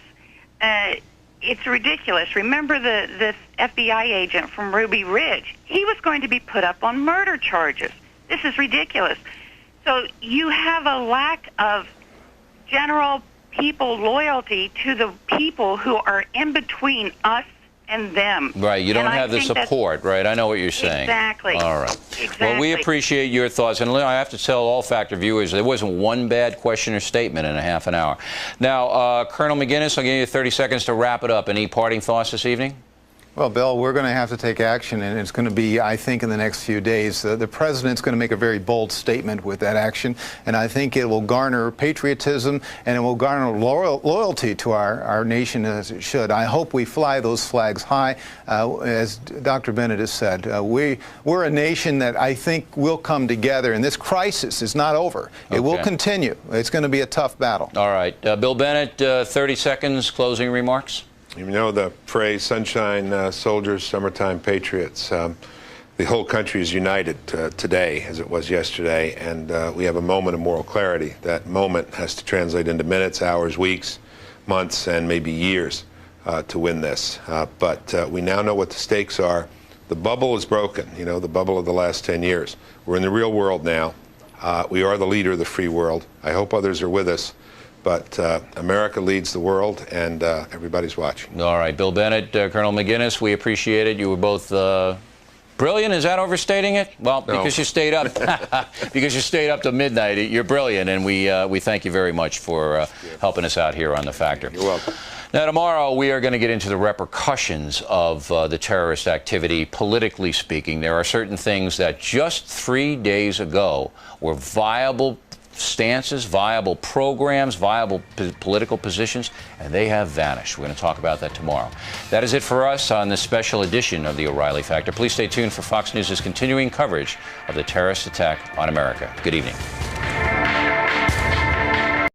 It's ridiculous. Remember the FBI agent from Ruby Ridge? He was going to be put up on murder charges. This is ridiculous. So you have a lack of general people loyalty to the people who are in between us and them. Right, you don't And have the support, right? I know what you're saying. Exactly. All right. Exactly. Well, we appreciate your thoughts. And I have to tell all Factor viewers, there wasn't one bad question or statement in a half an hour. Now, Colonel McGinnis, I'll give you 30 seconds to wrap it up. Any parting thoughts this evening? Well, Bill, we're going to have to take action, and it's going to be, I think, in the next few days. The president's going to make a very bold statement with that action, and I think it will garner patriotism and it will garner loyalty to our nation as it should. I hope we fly those flags high. As Dr. Bennett has said, we're a nation that I think will come together, and this crisis is not over. It will continue. It's going to be a tough battle. All right. Bill Bennett, 30 seconds, closing remarks. You know the phrase, sunshine soldiers, summertime patriots. The whole country is united today, as it was yesterday, and we have a moment of moral clarity. That moment has to translate into minutes, hours, weeks, months, and maybe years to win this. But we now know what the stakes are. The bubble is broken, you know, the bubble of the last 10 years. We're in the real world now. We are the leader of the free world. I hope others are with us. But America leads the world, and everybody's watching. All right, Bill Bennett, Colonel McGinnis, we appreciate it. You were both brilliant. Is that overstating it? Well, no. Because you stayed up, because you stayed up to midnight. You're brilliant, and we thank you very much for helping us out here on The Factor. You're welcome. Now, tomorrow we are going to get into the repercussions of the terrorist activity, politically speaking. There are certain things that just 3 days ago were viable stances, viable programs, viable political positions, and they have vanished. We're going to talk about that tomorrow. That is it for us on this special edition of the O'Reilly Factor. Please stay tuned for Fox News' continuing coverage of the terrorist attack on America. Good evening.